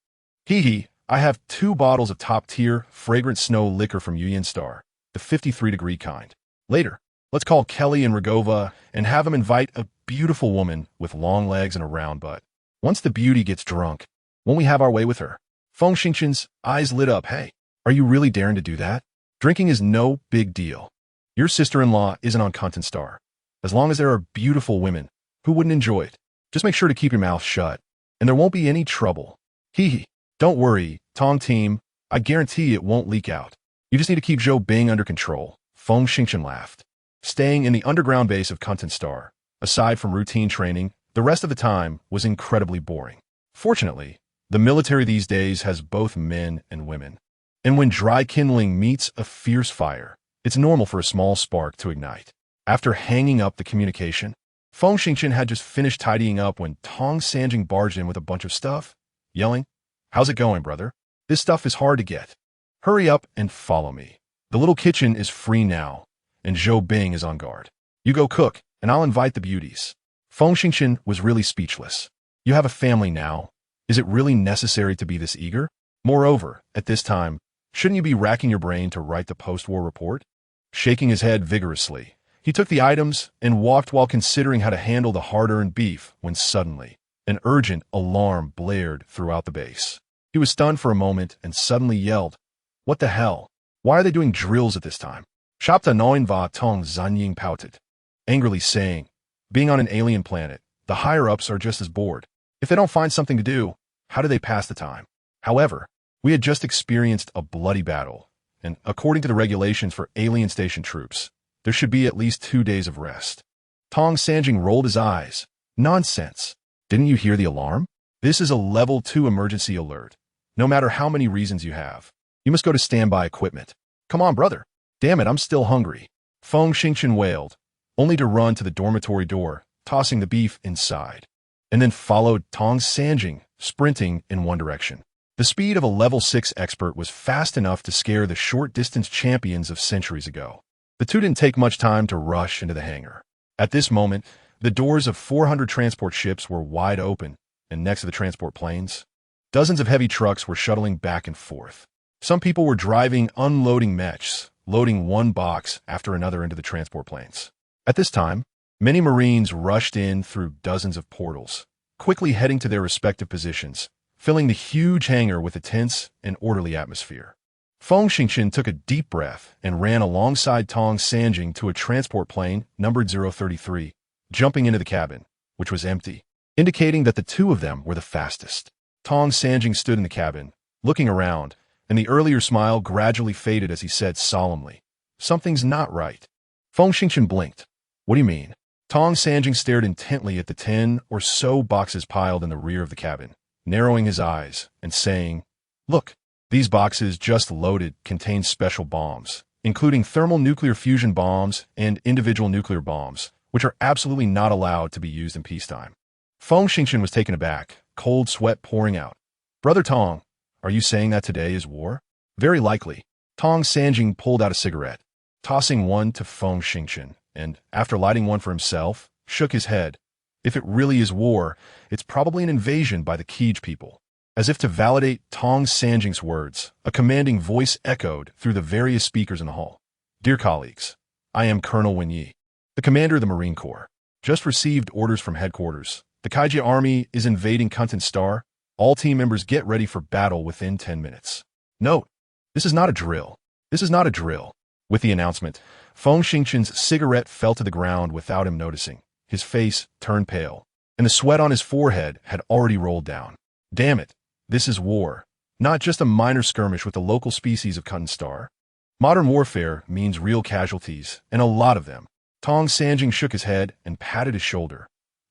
Hee hee, I have 2 bottles of top-tier, fragrant snow liquor from Yuyan Star, the 53-degree kind. Later, let's call Kelly and Rogova and have them invite a beautiful woman with long legs and a round butt. Once the beauty gets drunk, won't we have our way with her? Feng Xingqian's eyes lit up. Hey, are you really daring to do that? Drinking is no big deal. Your sister-in-law isn't on Content Star. As long as there are beautiful women, who wouldn't enjoy it? Just make sure to keep your mouth shut, and there won't be any trouble. Hee hee. Don't worry, Tong team, I guarantee it won't leak out. You just need to keep Zhou Bing under control. Feng Xingqian laughed. Staying in the underground base of Content Star, aside from routine training, the rest of the time was incredibly boring. Fortunately, the military these days has both men and women. And when dry kindling meets a fierce fire, it's normal for a small spark to ignite. After hanging up the communication, Feng Xingqian had just finished tidying up when Tong Sanjing barged in with a bunch of stuff, yelling, "How's it going, brother? This stuff is hard to get. Hurry up and follow me. The little kitchen is free now, and Zhou Bing is on guard. You go cook, and I'll invite the beauties." Feng Xingqian was really speechless. You have a family now. Is it really necessary to be this eager? Moreover, at this time, shouldn't you be racking your brain to write the post-war report? Shaking his head vigorously, he took the items and walked while considering how to handle the hard-earned beef when suddenly, an urgent alarm blared throughout the base. He was stunned for a moment and suddenly yelled, "What the hell? Why are they doing drills at this time?" Shapta Noin Va Tong Zanying pouted, angrily saying, "Being on an alien planet, the higher-ups are just as bored. If they don't find something to do, how do they pass the time? However, we had just experienced a bloody battle, and according to the regulations for alien station troops, there should be at least 2 days of rest." Tong Sanjing rolled his eyes. "Nonsense. Didn't you hear the alarm? This is a level 2 emergency alert. No matter how many reasons you have, you must go to standby equipment. Come on, brother. Damn it, I'm still hungry." Feng Xingqian wailed, only to run to the dormitory door, tossing the beef inside, and then followed Tong Sanjing, sprinting in one direction. The speed of a level 6 expert was fast enough to scare the short-distance champions of centuries ago. The two didn't take much time to rush into the hangar. At this moment, the doors of 400 transport ships were wide open, and next to the transport planes, dozens of heavy trucks were shuttling back and forth. Some people were driving unloading mechs, loading one box after another into the transport planes. At this time, many Marines rushed in through dozens of portals, quickly heading to their respective positions, filling the huge hangar with a tense and orderly atmosphere. Feng Xingqian took a deep breath and ran alongside Tong Sanjing to a transport plane numbered 033, jumping into the cabin, which was empty, indicating that the two of them were the fastest. Tong Sanjing stood in the cabin, looking around, and the earlier smile gradually faded as he said solemnly, "Something's not right." Feng Xingqian blinked. "What do you mean?" Tong Sanjing stared intently at the 10 or so boxes piled in the rear of the cabin, narrowing his eyes and saying, "Look, these boxes just loaded contain special bombs, including thermal nuclear fusion bombs and individual nuclear bombs, which are absolutely not allowed to be used in peacetime." Feng Xingqian was taken aback, cold sweat pouring out. "Brother Tong, are you saying that today is war?" "Very likely." Tong Sanjing pulled out a cigarette, tossing one to Feng Xingqian, and, after lighting one for himself, shook his head. "If it really is war, it's probably an invasion by the Keej people." As if to validate Tong Sanjing's words, a commanding voice echoed through the various speakers in the hall. "Dear colleagues, I am Colonel Wen Yi, the commander of the Marine Corps. Just received orders from headquarters. The Kaiji army is invading Kuntan Star. All team members get ready for battle within 10 minutes. Note, this is not a drill. This is not a drill." With the announcement, Feng Xingqian's cigarette fell to the ground without him noticing. His face turned pale, and the sweat on his forehead had already rolled down. "Damn it, this is war. Not just a minor skirmish with the local species of Kuntan Star. Modern warfare means real casualties, and a lot of them." Tong Sanjing shook his head and patted his shoulder.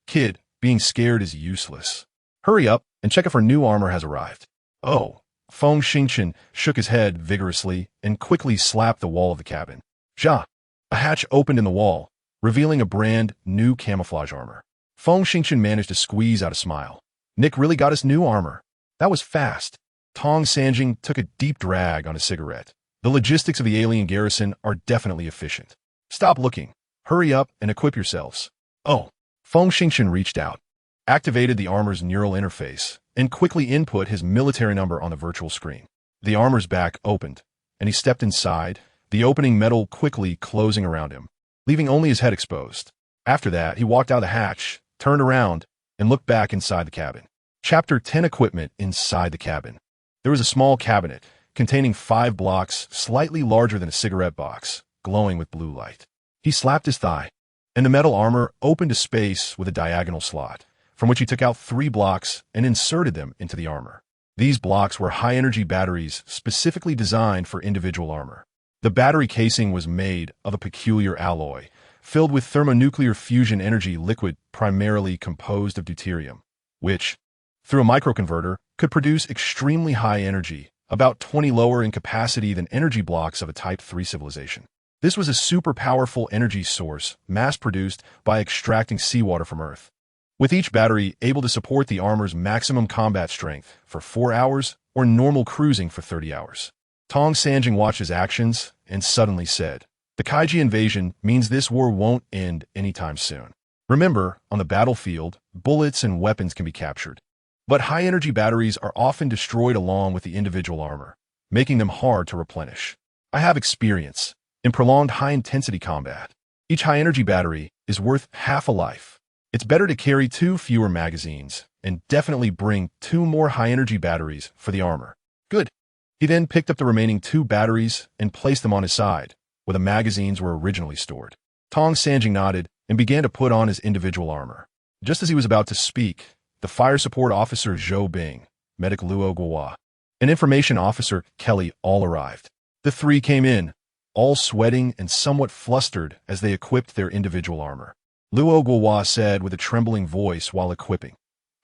"Kid, being scared is useless. Hurry up and check if our new armor has arrived." "Oh." Feng Xingqian shook his head vigorously and quickly slapped the wall of the cabin. "Ja!" A hatch opened in the wall, revealing a brand new camouflage armor. Feng Xingqian managed to squeeze out a smile. "Nick really got us new armor. That was fast." Tong Sanjing took a deep drag on a cigarette. "The logistics of the alien garrison are definitely efficient. Stop looking. Hurry up and equip yourselves." "Oh." Feng Xingqian reached out, activated the armor's neural interface, and quickly input his military number on the virtual screen. The armor's back opened, and he stepped inside, the opening metal quickly closing around him, leaving only his head exposed. After that, he walked out the hatch, turned around, and looked back inside the cabin. Chapter 10 Equipment inside the cabin. There was a small cabinet containing 5 blocks slightly larger than a cigarette box, glowing with blue light. He slapped his thigh, and the metal armor opened a space with a diagonal slot, from which he took out 3 blocks and inserted them into the armor. These blocks were high-energy batteries specifically designed for individual armor. The battery casing was made of a peculiar alloy, filled with thermonuclear fusion energy liquid primarily composed of deuterium, which, through a microconverter, could produce extremely high energy, about 20 lower in capacity than energy blocks of a Type 3 civilization. This was a super powerful energy source, mass-produced by extracting seawater from Earth, with each battery able to support the armor's maximum combat strength for 4 hours or normal cruising for 30 hours. Tong Sanjing watched his actions and suddenly said, "The Kaiji invasion means this war won't end anytime soon. Remember, on the battlefield, bullets and weapons can be captured, but high-energy batteries are often destroyed along with the individual armor, making them hard to replenish. I have experience in prolonged high-intensity combat. Each high-energy battery is worth half a life. It's better to carry 2 fewer magazines and definitely bring 2 more high-energy batteries for the armor." Good. He then picked up the remaining 2 batteries and placed them on his side, where the magazines were originally stored. Tong Sanjing nodded and began to put on his individual armor. Just as he was about to speak, the fire support officer Zhou Bing, medic Luo Guohua, and information officer Kelly all arrived. The 3 came in, all sweating and somewhat flustered as they equipped their individual armor. Luo Guohua said with a trembling voice while equipping,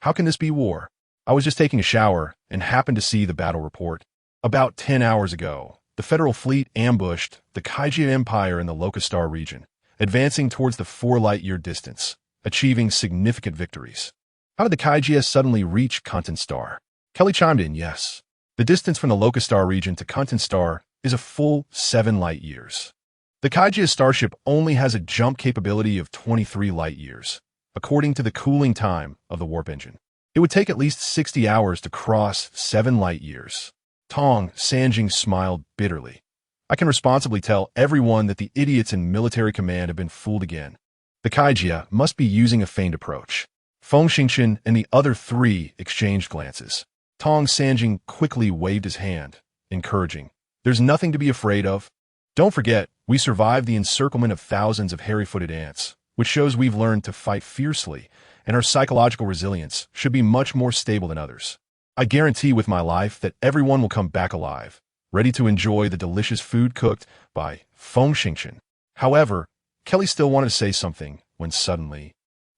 "How can this be war? I was just taking a shower and happened to see the battle report. About 10 hours ago, the Federal Fleet ambushed the Kaiji Empire in the Locustar region, advancing towards the 4 light-year distance, achieving significant victories." How did the Kaiji suddenly reach Kuntan Star? Kelly chimed in, "Yes. The distance from the Locustar region to Kuntan Star is a full 7 light-years. The Kaiji starship only has a jump capability of 23 light-years, according to the cooling time of the warp engine. It would take at least 60 hours to cross 7 light-years. Tong Sanjing smiled bitterly. "I can responsibly tell everyone that the idiots in military command have been fooled again. The Kaiji must be using a feigned approach." Feng Xingchen and the other 3 exchanged glances. Tong Sanjing quickly waved his hand, encouraging, "There's nothing to be afraid of. Don't forget, we survived the encirclement of thousands of hairy-footed ants, which shows we've learned to fight fiercely, and our psychological resilience should be much more stable than others. I guarantee with my life that everyone will come back alive, ready to enjoy the delicious food cooked by Feng Xingchen." However, Kelly still wanted to say something when suddenly,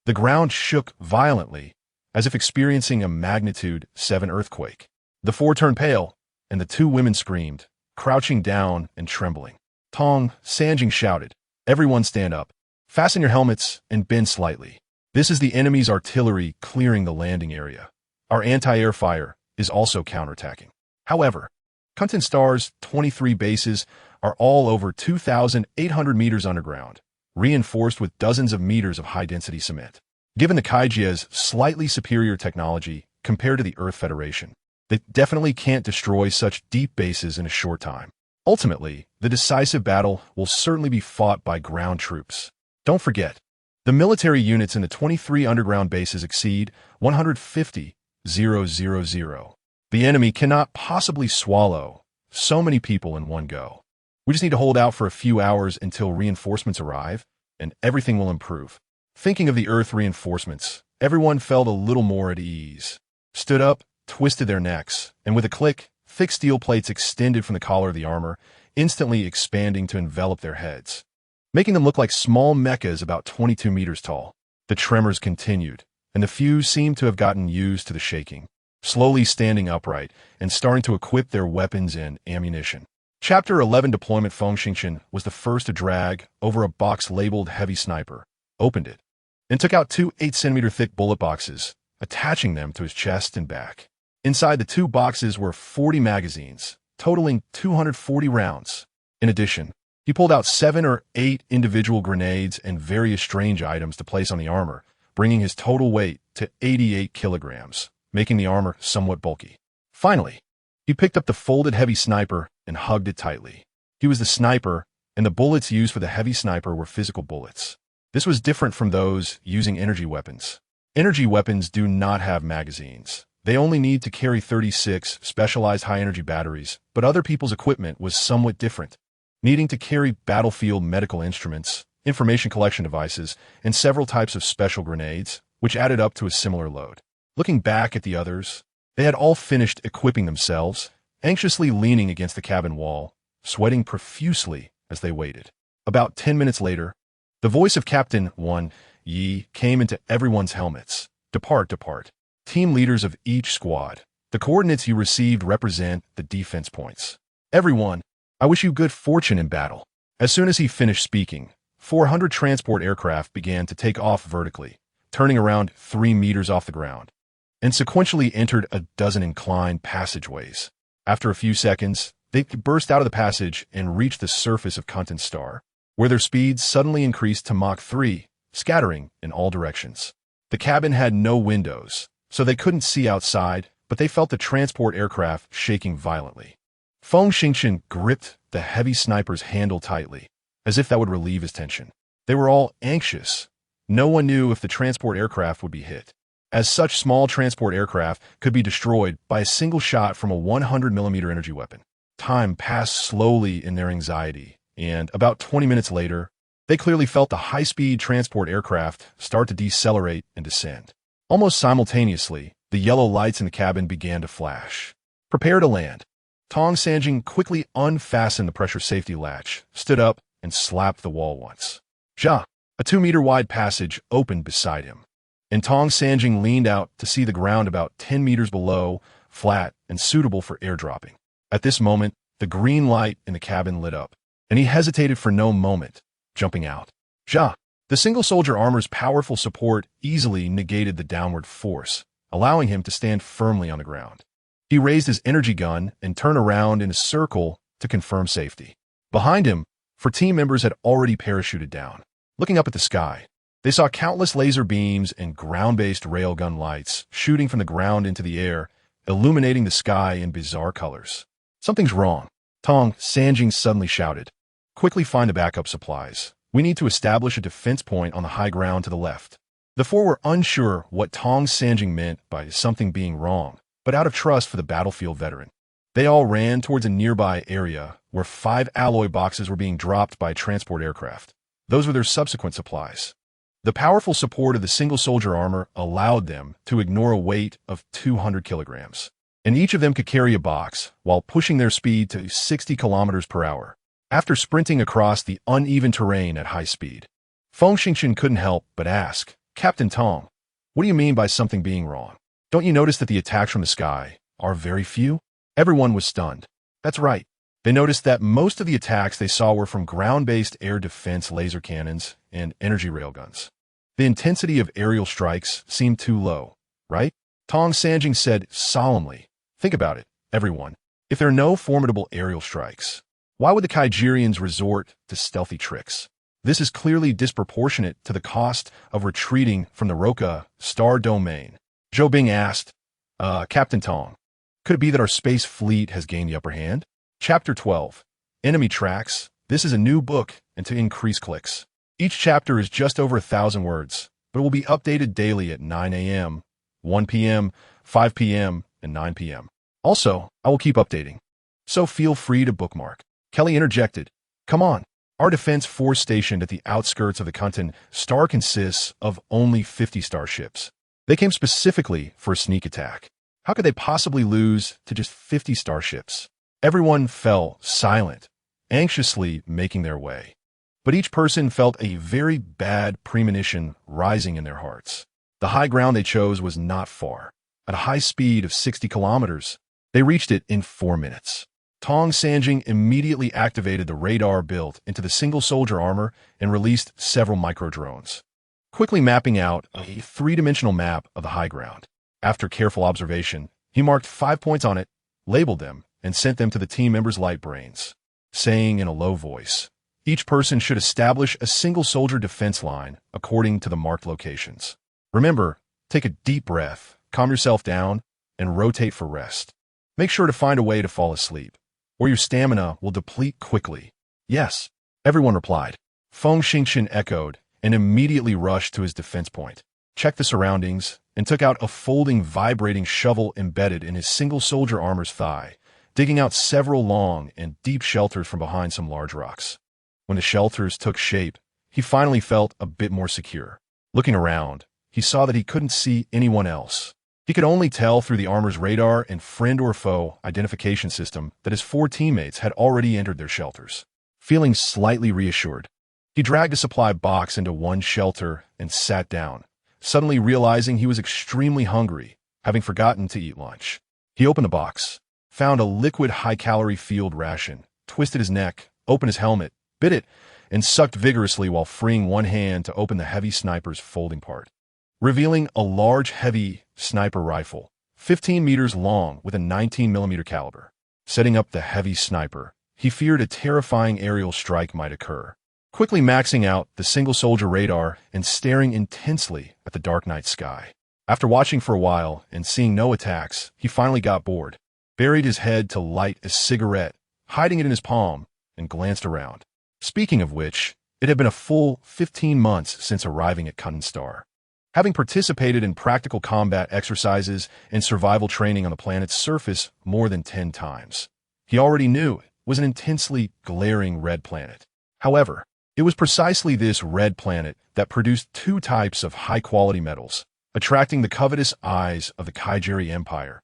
the ground shook violently, as if experiencing a magnitude 7 earthquake. The 4 turned pale, and the 2 women screamed, crouching down and trembling. Tong Sanjing shouted, "Everyone stand up, fasten your helmets, and bend slightly. This is the enemy's artillery clearing the landing area. Our anti-air fire is also counterattacking." However, Kuntan Star's 23 bases are all over 2,800 meters underground, reinforced with dozens of meters of high-density cement. Given the Kaiji's slightly superior technology compared to the Earth Federation, they definitely can't destroy such deep bases in a short time. Ultimately, the decisive battle will certainly be fought by ground troops. Don't forget, the military units in the 23 underground bases exceed 150,000. The enemy cannot possibly swallow so many people in one go. We just need to hold out for a few hours until reinforcements arrive, and everything will improve. Thinking of the Earth reinforcements, everyone felt a little more at ease, stood up, twisted their necks, and with a click, thick steel plates extended from the collar of the armor, instantly expanding to envelop their heads, making them look like small mechas about 22 meters tall. The tremors continued, and the few seemed to have gotten used to the shaking, slowly standing upright and starting to equip their weapons and ammunition. Chapter 11 Deployment. Feng Xingchen was the first to drag over a box labeled Heavy Sniper, opened it, and took out 2 8-centimeter thick bullet boxes, attaching them to his chest and back. Inside the 2 boxes were 40 magazines, totaling 240 rounds. In addition, he pulled out 7 or 8 individual grenades and various strange items to place on the armor, bringing his total weight to 88 kilograms, making the armor somewhat bulky. Finally, he picked up the folded heavy sniper and hugged it tightly. He was the sniper, and the bullets used for the heavy sniper were physical bullets. This was different from those using energy weapons. Energy weapons do not have magazines. They only need to carry 36 specialized high-energy batteries, but other people's equipment was somewhat different, needing to carry battlefield medical instruments, information collection devices, and several types of special grenades, which added up to a similar load. Looking back at the others, they had all finished equipping themselves, anxiously leaning against the cabin wall, sweating profusely as they waited. About 10 minutes later, the voice of Captain Yan Huang came into everyone's helmets. Depart. Team leaders of each squad. The coordinates you received represent the defense points. Everyone, I wish you good fortune in battle. As soon as he finished speaking, 400 transport aircraft began to take off vertically, turning around 3 meters off the ground, and sequentially entered a dozen inclined passageways. After a few seconds, they burst out of the passage and reached the surface of Kuntan Star, where their speed suddenly increased to Mach 3, scattering in all directions. The cabin had no windows, so they couldn't see outside, but they felt the transport aircraft shaking violently. Feng Xingchen gripped the heavy sniper's handle tightly, as if that would relieve his tension. They were all anxious. No one knew if the transport aircraft would be hit, as such small transport aircraft could be destroyed by a single shot from a 100mm energy weapon. Time passed slowly in their anxiety, and about 20 minutes later, they clearly felt the high-speed transport aircraft start to decelerate and descend. Almost simultaneously, the yellow lights in the cabin began to flash. Prepare to land. Tong Sanjing quickly unfastened the pressure safety latch, stood up, and slapped the wall once. Ja! A 2-meter-wide passage opened beside him, and Tong Sanjing leaned out to see the ground about 10 meters below, flat and suitable for airdropping. At this moment, the green light in the cabin lit up, and he hesitated for no moment, jumping out. Ja! The single-soldier armor's powerful support easily negated the downward force, allowing him to stand firmly on the ground. He raised his energy gun and turned around in a circle to confirm safety. Behind him, 4 team members had already parachuted down. Looking up at the sky, they saw countless laser beams and ground-based railgun lights shooting from the ground into the air, illuminating the sky in bizarre colors. Something's wrong, Tong Sanjing suddenly shouted. Quickly find the backup supplies. We need to establish a defense point on the high ground to the left. The 4 were unsure what Tong Sanjing meant by something being wrong, but out of trust for the battlefield veteran, they all ran towards a nearby area where 5 alloy boxes were being dropped by transport aircraft. Those were their subsequent supplies. The powerful support of the single-soldier armor allowed them to ignore a weight of 200 kilograms, and each of them could carry a box while pushing their speed to 60 kilometers per hour. After sprinting across the uneven terrain at high speed, Feng Xingchen couldn't help but ask, Captain Tong, what do you mean by something being wrong? Don't you notice that the attacks from the sky are very few? Everyone was stunned. That's right. They noticed that most of the attacks they saw were from ground-based air defense laser cannons and energy railguns. The intensity of aerial strikes seemed too low, right? Tong Sanjing said solemnly, think about it, everyone. If there are no formidable aerial strikes, why would the Kaijirians resort to stealthy tricks? This is clearly disproportionate to the cost of retreating from the Roca Star Domain. Zhou Bing asked, Captain Tong, could it be that our space fleet has gained the upper hand? Chapter 12. Enemy Tracks. This is a new book and to increase clicks. Each chapter is just over 1,000 words, but it will be updated daily at 9 a.m., 1 p.m., 5 p.m., and 9 p.m. Also, I will keep updating, so feel free to bookmark. Kelly interjected, come on. Our defense force stationed at the outskirts of the Kuntan Star consists of only 50 starships. They came specifically for a sneak attack. How could they possibly lose to just 50 starships? Everyone fell silent, anxiously making their way. But each person felt a very bad premonition rising in their hearts. The high ground they chose was not far. At a high speed of 60 kilometers, they reached it in 4 minutes. Tong Sanjing immediately activated the radar built into the single-soldier armor and released several micro-drones, quickly mapping out a 3-dimensional map of the high ground. After careful observation, he marked 5 points on it, labeled them, and sent them to the team members' light brains, saying in a low voice, each person should establish a single-soldier defense line according to the marked locations. Remember, Take a deep breath, calm yourself down, and rotate for rest. Make sure to find a way to fall asleep, or your stamina will deplete quickly. Yes, everyone replied. Feng Xingchen echoed and immediately rushed to his defense point, checked the surroundings, and took out a folding, vibrating shovel embedded in his single soldier armor's thigh, digging out several long and deep shelters from behind some large rocks. When the shelters took shape, he finally felt a bit more secure. Looking around, he saw that he couldn't see anyone else. He could only tell through the armor's radar and friend or foe identification system that his 4 teammates had already entered their shelters. Feeling slightly reassured, he dragged a supply box into one shelter and sat down, suddenly realizing he was extremely hungry, having forgotten to eat lunch. He opened the box, found a liquid high-calorie field ration, twisted his neck, opened his helmet, bit it, and sucked vigorously while freeing one hand to open the heavy sniper's folding part, revealing a large, heavy sniper rifle, 15 meters long with a 19mm caliber. Setting up the heavy sniper, he feared a terrifying aerial strike might occur. Quickly maxing out the single-soldier radar and staring intensely at the dark night sky. After watching for a while and seeing no attacks, he finally got bored, buried his head to light a cigarette, hiding it in his palm, and glanced around. Speaking of which, it had been a full 15 months since arriving at Kundan Star. Having participated in practical combat exercises and survival training on the planet's surface more than 10 times, he already knew it was an intensely glaring red planet. However, it was precisely this red planet that produced 2 types of high-quality metals, attracting the covetous eyes of the Kaijiri Empire,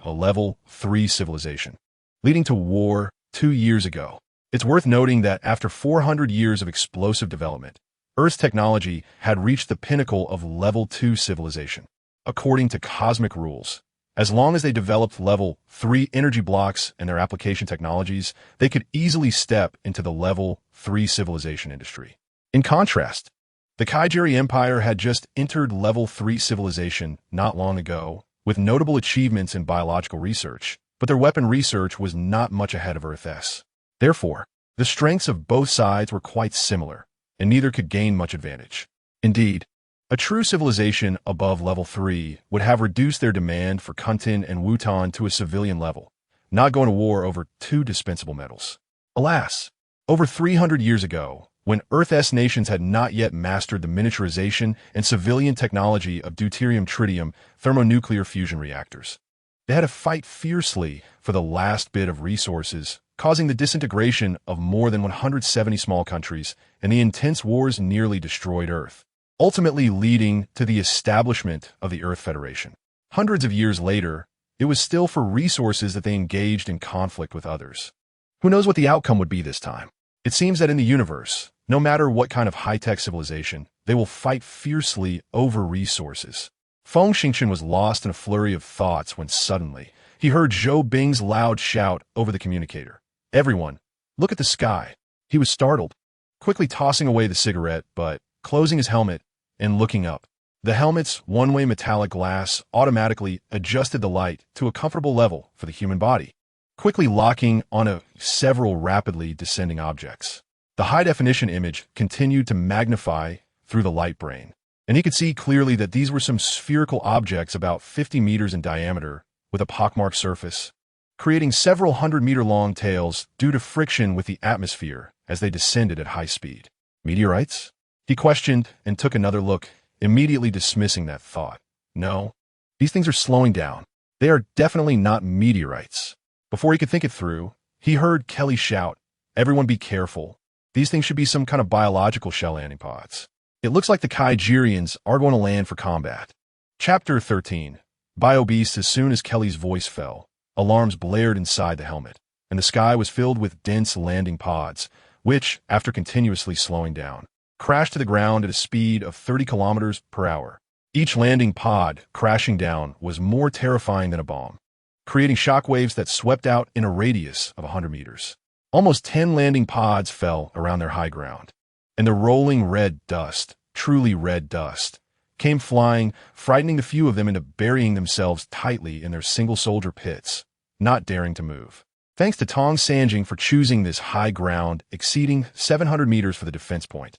a level 3 civilization, leading to war 2 years ago. It's worth noting that after 400 years of explosive development, Earth's technology had reached the pinnacle of level 2 civilization. According to cosmic rules, as long as they developed level 3 energy blocks and their application technologies, they could easily step into the level 3 civilization industry. In contrast, the Kaijiri Empire had just entered level 3 civilization not long ago, with notable achievements in biological research, but their weapon research was not much ahead of Earth's. Therefore, the strengths of both sides were quite similar, and neither could gain much advantage. Indeed, a true civilization above level 3 would have reduced their demand for Kundan and Wutan to a civilian level, not going to war over 2 dispensable metals. Alas, over 300 years ago, when Earth's nations had not yet mastered the miniaturization and civilian technology of deuterium-tritium thermonuclear fusion reactors, they had to fight fiercely for the last bit of resources, causing the disintegration of more than 170 small countries, and the intense wars nearly destroyed Earth, ultimately leading to the establishment of the Earth Federation. Hundreds of years later, it was still for resources that they engaged in conflict with others. Who knows what the outcome would be this time? It seems that in the universe, no matter what kind of high-tech civilization, they will fight fiercely over resources. Feng Xingchen was lost in a flurry of thoughts when suddenly, he heard Zhou Bing's loud shout over the communicator. "Everyone, look at the sky." He was startled, quickly tossing away the cigarette, but closing his helmet and looking up. The helmet's one-way metallic glass automatically adjusted the light to a comfortable level for the human body, quickly locking on several rapidly descending objects. The high-definition image continued to magnify through the light brain, and he could see clearly that these were some spherical objects about 50 meters in diameter with a pockmarked surface, creating several 100-meter-long tails due to friction with the atmosphere as they descended at high speed. Meteorites? He questioned and took another look, immediately dismissing that thought. No, these things are slowing down. They are definitely not meteorites. Before he could think it through, he heard Kelly shout, "Everyone be careful. These things should be some kind of biological shell landing pods. It looks like the Kaijirians are going to land for combat." Chapter 13. Bio-Beast. As soon as Kelly's voice fell, alarms blared inside the helmet, and the sky was filled with dense landing pods, which, after continuously slowing down, crashed to the ground at a speed of 30 kilometers per hour. Each landing pod crashing down was more terrifying than a bomb, creating shockwaves that swept out in a radius of 100 meters. Almost 10 landing pods fell around their high ground, and the rolling red dust, truly red dust, came flying, frightening the few of them into burying themselves tightly in their single-soldier pits, not daring to move. Thanks to Tong Sanjing for choosing this high ground exceeding 700 meters for the defense point.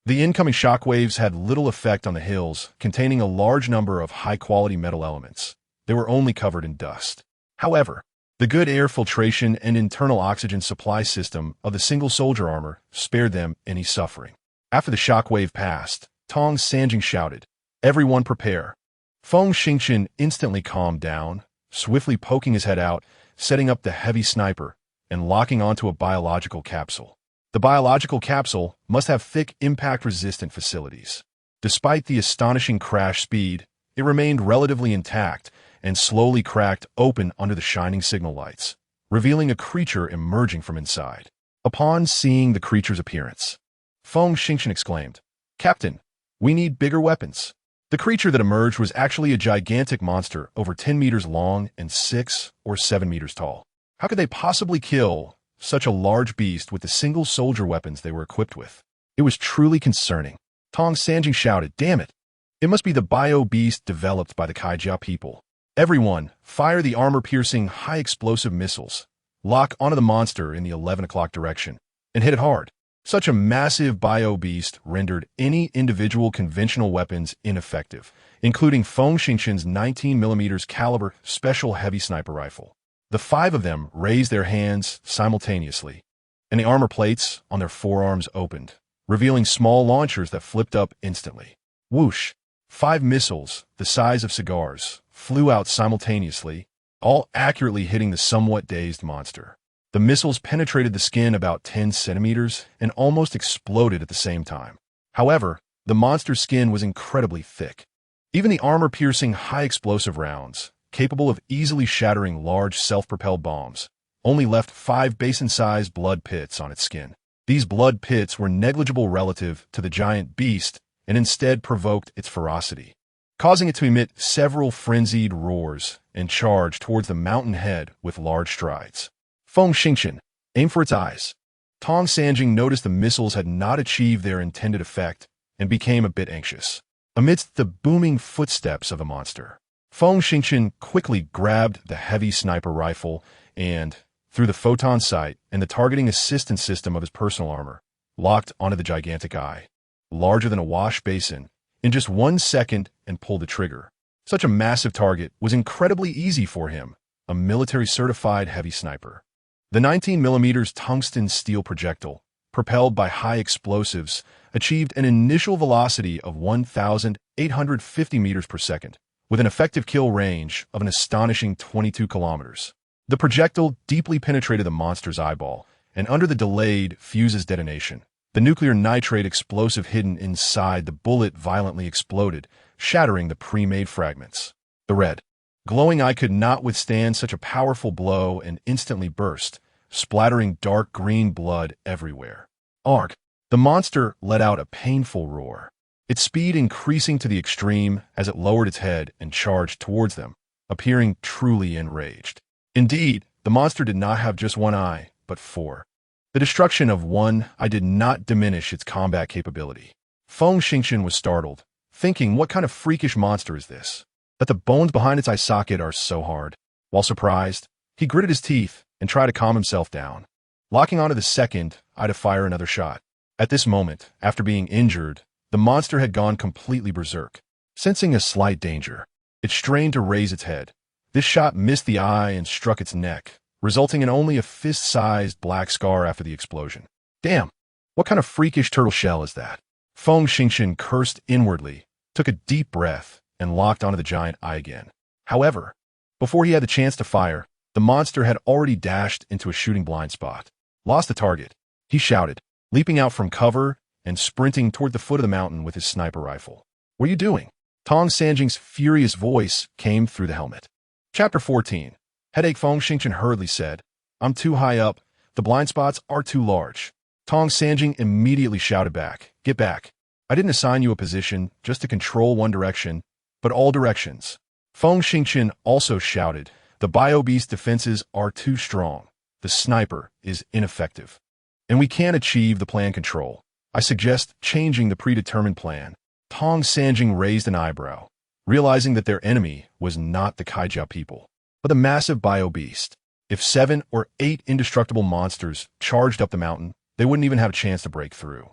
The incoming shockwaves had little effect on the hills, containing a large number of high-quality metal elements. They were only covered in dust. However, the good air filtration and internal oxygen supply system of the single soldier armor spared them any suffering. After the shockwave passed, Tong Sanjing shouted, "Everyone prepare." Feng Xingchen instantly calmed down, swiftly poking his head out, setting up the heavy sniper, and locking onto a biological capsule. The biological capsule must have thick impact-resistant facilities. Despite the astonishing crash speed, it remained relatively intact and slowly cracked open under the shining signal lights, revealing a creature emerging from inside. Upon seeing the creature's appearance, Feng Xingchen exclaimed, "Captain, we need bigger weapons." The creature that emerged was actually a gigantic monster over 10 meters long and 6 or 7 meters tall. How could they possibly kill such a large beast with the single soldier weapons they were equipped with? It was truly concerning. Tong Sanjing shouted, "Damn it! It must be the bio-beast developed by the Kaijia people. Everyone, fire the armor-piercing, high-explosive missiles. Lock onto the monster in the 11 o'clock direction, and hit it hard." Such a massive bio-beast rendered any individual conventional weapons ineffective, including Feng Xingchen's 19mm caliber special heavy sniper rifle. The 5 of them raised their hands simultaneously, and the armor plates on their forearms opened, revealing small launchers that flipped up instantly. Whoosh! 5 missiles, the size of cigars, flew out simultaneously, all accurately hitting the somewhat dazed monster. The missiles penetrated the skin about 10 centimeters and almost exploded at the same time. However, the monster's skin was incredibly thick. Even the armor-piercing high-explosive rounds, capable of easily shattering large self-propelled bombs, only left 5 basin-sized blood pits on its skin. These blood pits were negligible relative to the giant beast and instead provoked its ferocity, causing it to emit several frenzied roars and charge towards the mountain head with large strides. Feng Xingchen, aim for its eyes. Tong Sanjing noticed the missiles had not achieved their intended effect and became a bit anxious. Amidst the booming footsteps of the monster, Feng Xingchen quickly grabbed the heavy sniper rifle and, through the photon sight and the targeting assistance system of his personal armor, locked onto the gigantic eye, larger than a wash basin, in just 1 second and pulled the trigger. Such a massive target was incredibly easy for him, a military-certified heavy sniper. The 19mm tungsten steel projectile, propelled by high explosives, achieved an initial velocity of 1,850 meters per second, with an effective kill range of an astonishing 22 kilometers. The projectile deeply penetrated the monster's eyeball, and under the delayed fuse's detonation, the nuclear nitrate explosive hidden inside the bullet violently exploded, shattering the pre-made fragments. The red, glowing eye could not withstand such a powerful blow and instantly burst, splattering dark green blood everywhere. Arg! The monster let out a painful roar, its speed increasing to the extreme as it lowered its head and charged towards them, appearing truly enraged. Indeed, the monster did not have just 1 eye, but 4. The destruction of 1 eye did not diminish its combat capability. Feng Xingchen was startled, thinking, what kind of freakish monster is this, that the bones behind its eye socket are so hard? While surprised, he gritted his teeth and tried to calm himself down, locking onto the second eye to fire another shot. At this moment, after being injured, the monster had gone completely berserk. Sensing a slight danger, it strained to raise its head. This shot missed the eye and struck its neck, resulting in only a fist-sized black scar after the explosion. Damn! What kind of freakish turtle shell is that? Feng Xingchen cursed inwardly, took a deep breath, and locked onto the giant eye again. However, before he had the chance to fire, the monster had already dashed into a shooting blind spot. Lost the target, he shouted, leaping out from cover and sprinting toward the foot of the mountain with his sniper rifle. What are you doing? Tong Sanjing's furious voice came through the helmet. Chapter 14. Headache. Feng Xingchen hurriedly said, "I'm too high up. The blind spots are too large." Tong Sanjing immediately shouted back, "Get back. I didn't assign you a position just to control one direction, but all directions." Feng Xingchen also shouted, "The bio-beast defenses are too strong. The sniper is ineffective, and we can't achieve the planned control. I suggest changing the predetermined plan." Tong Sanjing raised an eyebrow, realizing that their enemy was not the Kaijia people, but the massive bio-beast. If 7 or 8 indestructible monsters charged up the mountain, they wouldn't even have a chance to break through.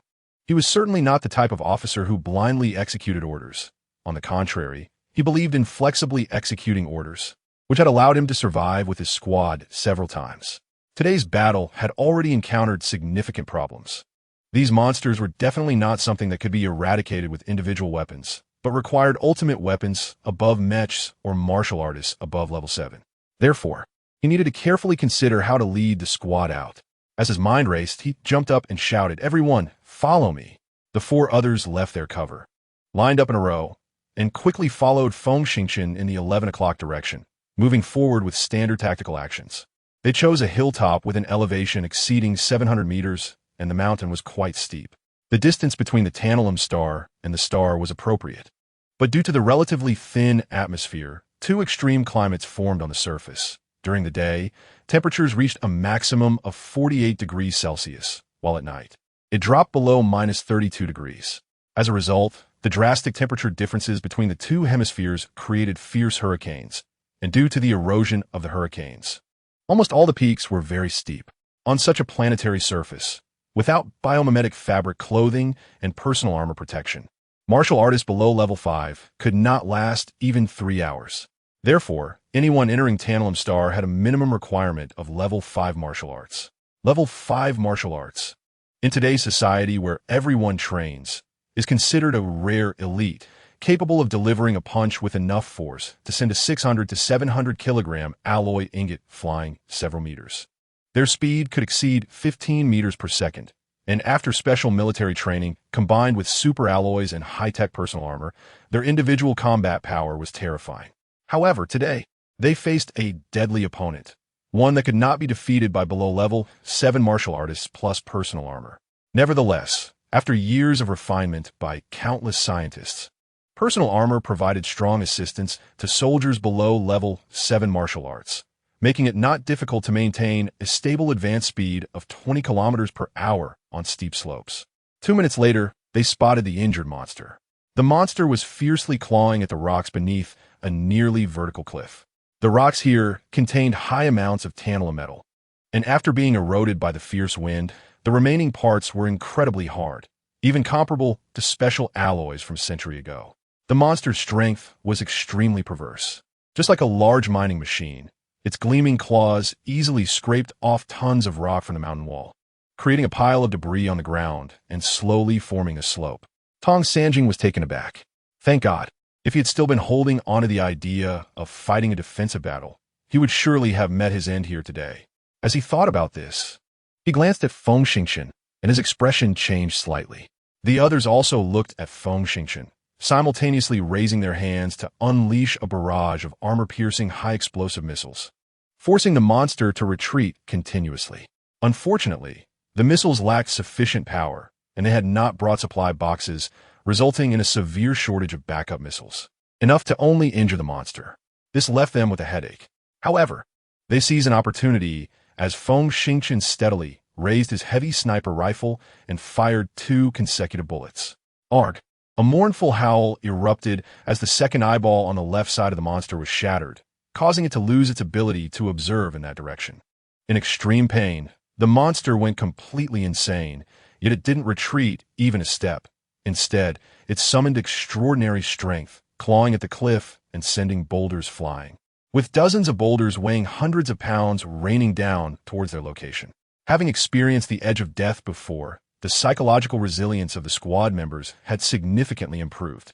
He was certainly not the type of officer who blindly executed orders. On the contrary, he believed in flexibly executing orders, which had allowed him to survive with his squad several times. Today's battle had already encountered significant problems. These monsters were definitely not something that could be eradicated with individual weapons, but required ultimate weapons above mechs or martial artists above level 7. Therefore, he needed to carefully consider how to lead the squad out. As his mind raced, he jumped up and shouted, "Everyone, follow me!" The 4 others left their cover, lined up in a row, and quickly followed Feng Xingchen in the 11 o'clock direction, moving forward with standard tactical actions. They chose a hilltop with an elevation exceeding 700 meters, and the mountain was quite steep. The distance between the Tantalum star and the star was appropriate. But due to the relatively thin atmosphere, 2 extreme climates formed on the surface. During the day, temperatures reached a maximum of 48 degrees Celsius, while at night, it dropped below -32 degrees. As a result, the drastic temperature differences between the 2 hemispheres created fierce hurricanes, and due to the erosion of the hurricanes, almost all the peaks were very steep. On such a planetary surface, without biomimetic fabric clothing and personal armor protection, martial artists below level 5 could not last even 3 hours. Therefore, anyone entering Tantalum Star had a minimum requirement of level 5 martial arts. Level 5 martial arts, in today's society where everyone trains, is considered a rare elite, capable of delivering a punch with enough force to send a 600 to 700 kilogram alloy ingot flying several meters. Their speed could exceed 15 meters per second, and after special military training, combined with super alloys and high-tech personal armor, their individual combat power was terrifying. However, today, they faced a deadly opponent, one that could not be defeated by below-level 7 martial artists plus personal armor. Nevertheless, after years of refinement by countless scientists, personal armor provided strong assistance to soldiers below level 7 martial arts, making it not difficult to maintain a stable advance speed of 20 kilometers per hour on steep slopes. 2 minutes later, they spotted the injured monster. The monster was fiercely clawing at the rocks beneath a nearly vertical cliff. The rocks here contained high amounts of tantalum metal, and after being eroded by the fierce wind, the remaining parts were incredibly hard, even comparable to special alloys from a century ago. The monster's strength was extremely perverse. Just like a large mining machine, its gleaming claws easily scraped off tons of rock from the mountain wall, creating a pile of debris on the ground and slowly forming a slope. Tong Sanjing was taken aback. Thank God. If he had still been holding onto the idea of fighting a defensive battle, he would surely have met his end here today. As he thought about this, he glanced at Feng Xingchen, and his expression changed slightly. The others also looked at Feng Xingchen, simultaneously raising their hands to unleash a barrage of armor-piercing high-explosive missiles, forcing the monster to retreat continuously. Unfortunately, the missiles lacked sufficient power, and they had not brought supply boxes, resulting in a severe shortage of backup missiles, enough to only injure the monster. This left them with a headache. However, they seized an opportunity as Feng Xingchen steadily raised his heavy sniper rifle and fired 2 consecutive bullets. Arg! A mournful howl erupted as the second eyeball on the left side of the monster was shattered, causing it to lose its ability to observe in that direction. In extreme pain, the monster went completely insane, yet it didn't retreat even a step. Instead, it summoned extraordinary strength, clawing at the cliff and sending boulders flying, with dozens of boulders weighing hundreds of pounds raining down towards their location. Having experienced the edge of death before, the psychological resilience of the squad members had significantly improved.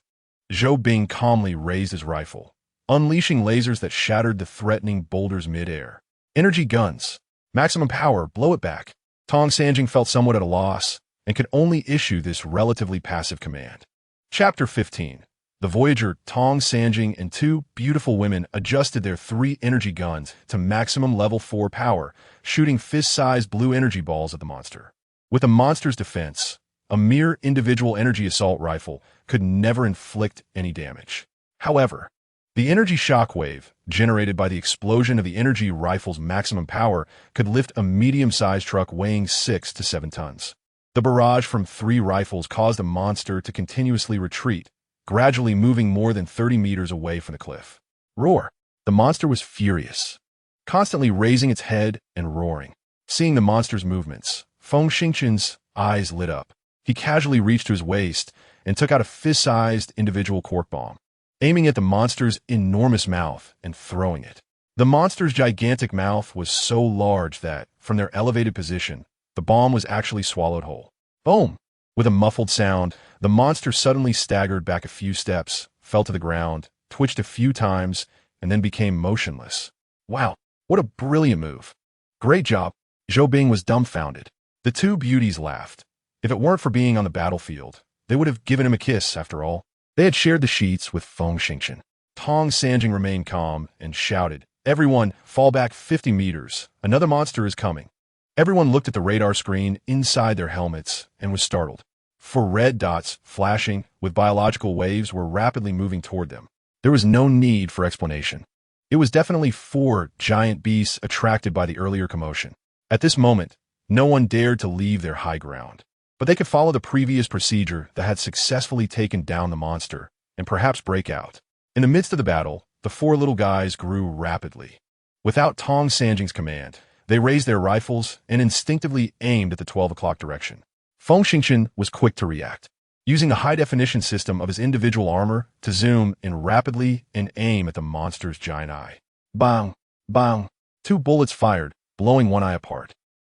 Zhou Bing calmly raised his rifle, unleashing lasers that shattered the threatening boulders mid-air. Energy guns. Maximum power, blow it back. Tong Sanjing felt somewhat at a loss and could only issue this relatively passive command. Chapter 15. The Voyager, Tong Sanjing, and 2 beautiful women adjusted their 3 energy guns to maximum level 4 power, shooting fist-sized blue energy balls at the monster. With the monster's defense, a mere individual energy assault rifle could never inflict any damage. However, the energy shockwave generated by the explosion of the energy rifle's maximum power could lift a medium-sized truck weighing 6 to 7 tons. The barrage from 3 rifles caused the monster to continuously retreat, gradually moving more than 30 meters away from the cliff. Roar! The monster was furious, constantly raising its head and roaring. Seeing the monster's movements, Feng Xingchen's eyes lit up. He casually reached to his waist and took out a fist-sized individual cork bomb, aiming at the monster's enormous mouth and throwing it. The monster's gigantic mouth was so large that, from their elevated position, the bomb was actually swallowed whole. Boom! With a muffled sound, the monster suddenly staggered back a few steps, fell to the ground, twitched a few times, and then became motionless. Wow, what a brilliant move. Great job. Zhou Bing was dumbfounded. The two beauties laughed. If it weren't for being on the battlefield, they would have given him a kiss, after all. They had shared the sheets with Feng Xingchen. Tong Sanjing remained calm and shouted, "Everyone, fall back 50 meters. Another monster is coming." Everyone looked at the radar screen inside their helmets and was startled. Four red dots, flashing with biological waves, were rapidly moving toward them. There was no need for explanation. It was definitely four giant beasts attracted by the earlier commotion. At this moment, no one dared to leave their high ground. But they could follow the previous procedure that had successfully taken down the monster and perhaps break out. In the midst of the battle, the four little guys grew rapidly. Without Tong Sanjing's command, they raised their rifles and instinctively aimed at the 12 o'clock direction. Feng Xingchen was quick to react, using the high-definition system of his individual armor to zoom in rapidly and aim at the monster's giant eye. Bang! Bang! 2 bullets fired, blowing one eye apart.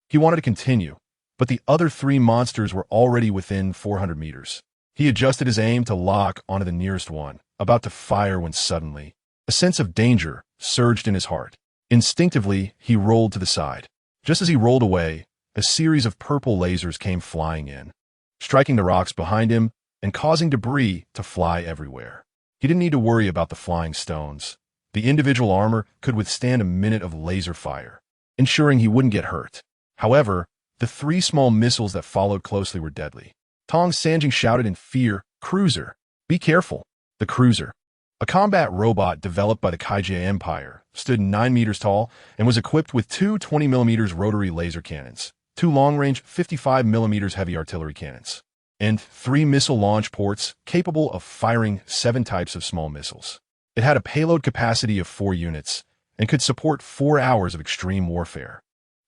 He wanted to continue, but the other 3 monsters were already within 400 meters. He adjusted his aim to lock onto the nearest one, about to fire when suddenly, a sense of danger surged in his heart. Instinctively, he rolled to the side. Just as he rolled away, a series of purple lasers came flying in, striking the rocks behind him and causing debris to fly everywhere. He didn't need to worry about the flying stones. The individual armor could withstand a minute of laser fire, ensuring he wouldn't get hurt. However, the 3 small missiles that followed closely were deadly. Tong Sanjing shouted in fear, "Cruiser! Be careful!" The cruiser, a combat robot developed by the Kaijia Empire, stood 9 meters tall and was equipped with 2 20mm rotary laser cannons, 2 long-range 55mm heavy artillery cannons, and 3 missile launch ports capable of firing 7 types of small missiles. It had a payload capacity of 4 units and could support 4 hours of extreme warfare,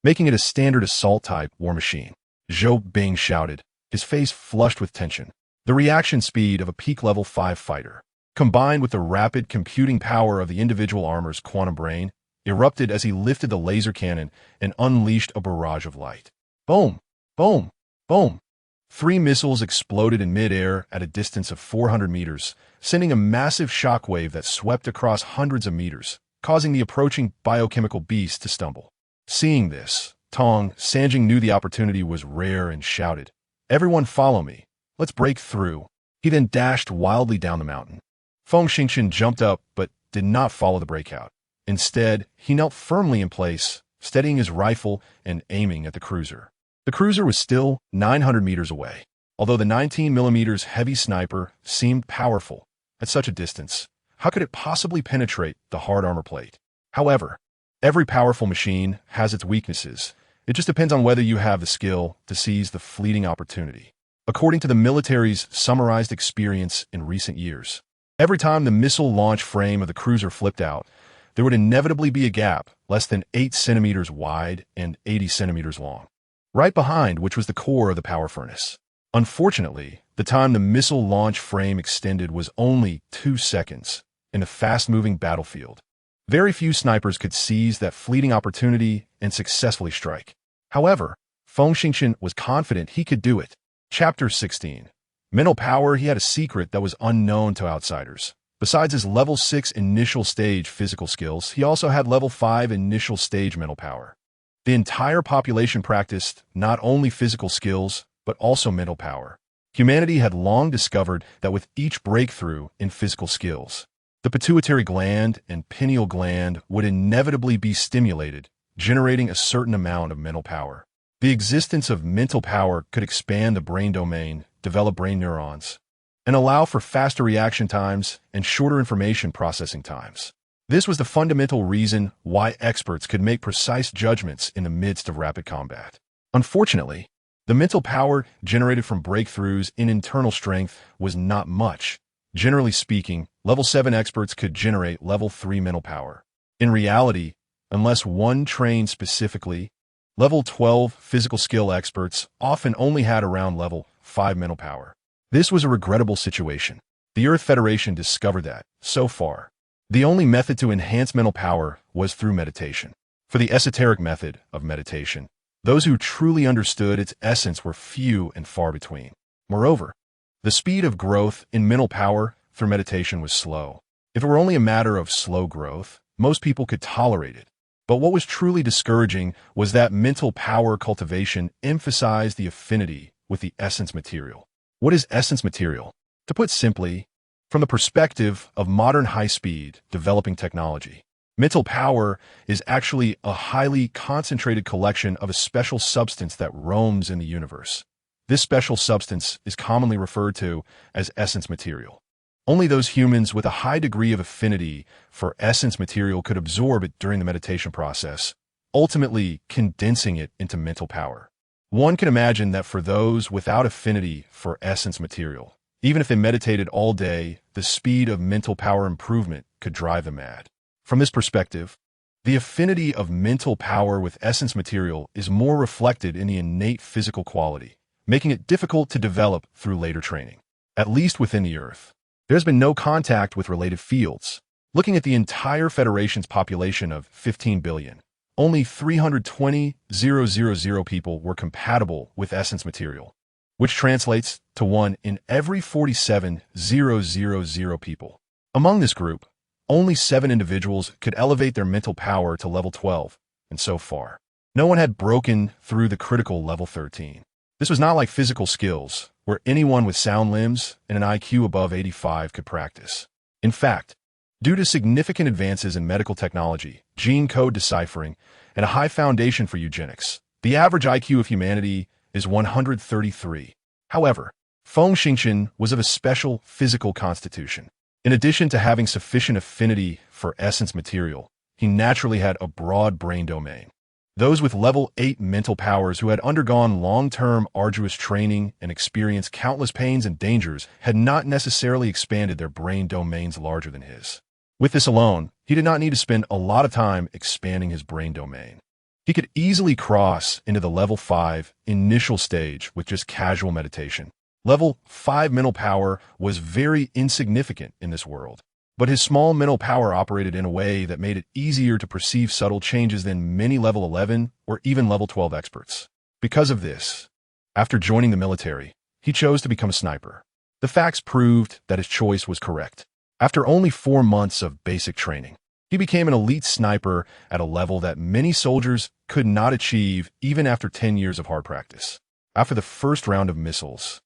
making it a standard assault-type war machine. Zhou Bing shouted, his face flushed with tension. The reaction speed of a peak-level 5 fighter, combined with the rapid computing power of the individual armor's quantum brain, erupted as he lifted the laser cannon and unleashed a barrage of light. Boom! Boom! Boom! 3 missiles exploded in mid-air at a distance of 400 meters, sending a massive shockwave that swept across hundreds of meters, causing the approaching biochemical beast to stumble. Seeing this, Tong Sanjing knew the opportunity was rare and shouted, "Everyone follow me. Let's break through." He then dashed wildly down the mountain. Feng Xingchen jumped up but did not follow the breakout. Instead, he knelt firmly in place, steadying his rifle and aiming at the cruiser. The cruiser was still 900 meters away. Although the 19mm heavy sniper seemed powerful at such a distance, how could it possibly penetrate the hard armor plate? However, every powerful machine has its weaknesses. It just depends on whether you have the skill to seize the fleeting opportunity. According to the military's summarized experience in recent years, every time the missile launch frame of the cruiser flipped out, there would inevitably be a gap less than 8 centimeters wide and 80 centimeters long, right behind which was the core of the power furnace. Unfortunately, the time the missile launch frame extended was only 2 seconds in a fast-moving battlefield. Very few snipers could seize that fleeting opportunity and successfully strike. However, Feng Xingchen was confident he could do it. Chapter 16. Mental power. He had a secret that was unknown to outsiders. Besides his level 6 initial stage physical skills, he also had level 5 initial stage mental power. The entire population practiced not only physical skills, but also mental power. Humanity had long discovered that with each breakthrough in physical skills, the pituitary gland and pineal gland would inevitably be stimulated, generating a certain amount of mental power. The existence of mental power could expand the brain domain, develop brain neurons, and allow for faster reaction times and shorter information processing times. This was the fundamental reason why experts could make precise judgments in the midst of rapid combat. Unfortunately, the mental power generated from breakthroughs in internal strength was not much. Generally speaking, level 7 experts could generate level 3 mental power. In reality, unless one trained specifically, level 12 physical skill experts often only had around level 5 mental power. This was a regrettable situation. The Earth Federation discovered that, so far, the only method to enhance mental power was through meditation. For the esoteric method of meditation, those who truly understood its essence were few and far between. Moreover, the speed of growth in mental power through meditation was slow. If it were only a matter of slow growth, most people could tolerate it. But what was truly discouraging was that mental power cultivation emphasized the affinity with the essence material. What is essence material? To put simply, from the perspective of modern high-speed developing technology, mental power is actually a highly concentrated collection of a special substance that roams in the universe. This special substance is commonly referred to as essence material. Only those humans with a high degree of affinity for essence material could absorb it during the meditation process, ultimately condensing it into mental power. One can imagine that for those without affinity for essence material, even if they meditated all day, the speed of mental power improvement could drive them mad. From this perspective, the affinity of mental power with essence material is more reflected in the innate physical quality, making it difficult to develop through later training. At least within the Earth, there's been no contact with related fields. Looking at the entire Federation's population of 15 billion, only 320,000 people were compatible with essence material, which translates to 1 in every 47,000 people. Among this group, only 7 individuals could elevate their mental power to level 12, and so far, no one had broken through the critical level 13. This was not like physical skills, where anyone with sound limbs and an IQ above 85 could practice. In fact, due to significant advances in medical technology, gene code deciphering, and a high foundation for eugenics, the average IQ of humanity is 133. However, Feng Xingchen was of a special physical constitution. In addition to having sufficient affinity for essence material, he naturally had a broad brain domain. Those with level 8 mental powers who had undergone long-term arduous training and experienced countless pains and dangers had not necessarily expanded their brain domains larger than his. With this alone, he did not need to spend a lot of time expanding his brain domain. He could easily cross into the level 5 initial stage with just casual meditation. Level 5 mental power was very insignificant in this world, but his small mental power operated in a way that made it easier to perceive subtle changes than many level 11 or even level 12 experts. Because of this, after joining the military, he chose to become a sniper. The facts proved that his choice was correct. After only 4 months of basic training, he became an elite sniper at a level that many soldiers could not achieve even after 10 years of hard practice. After the first round of missiles,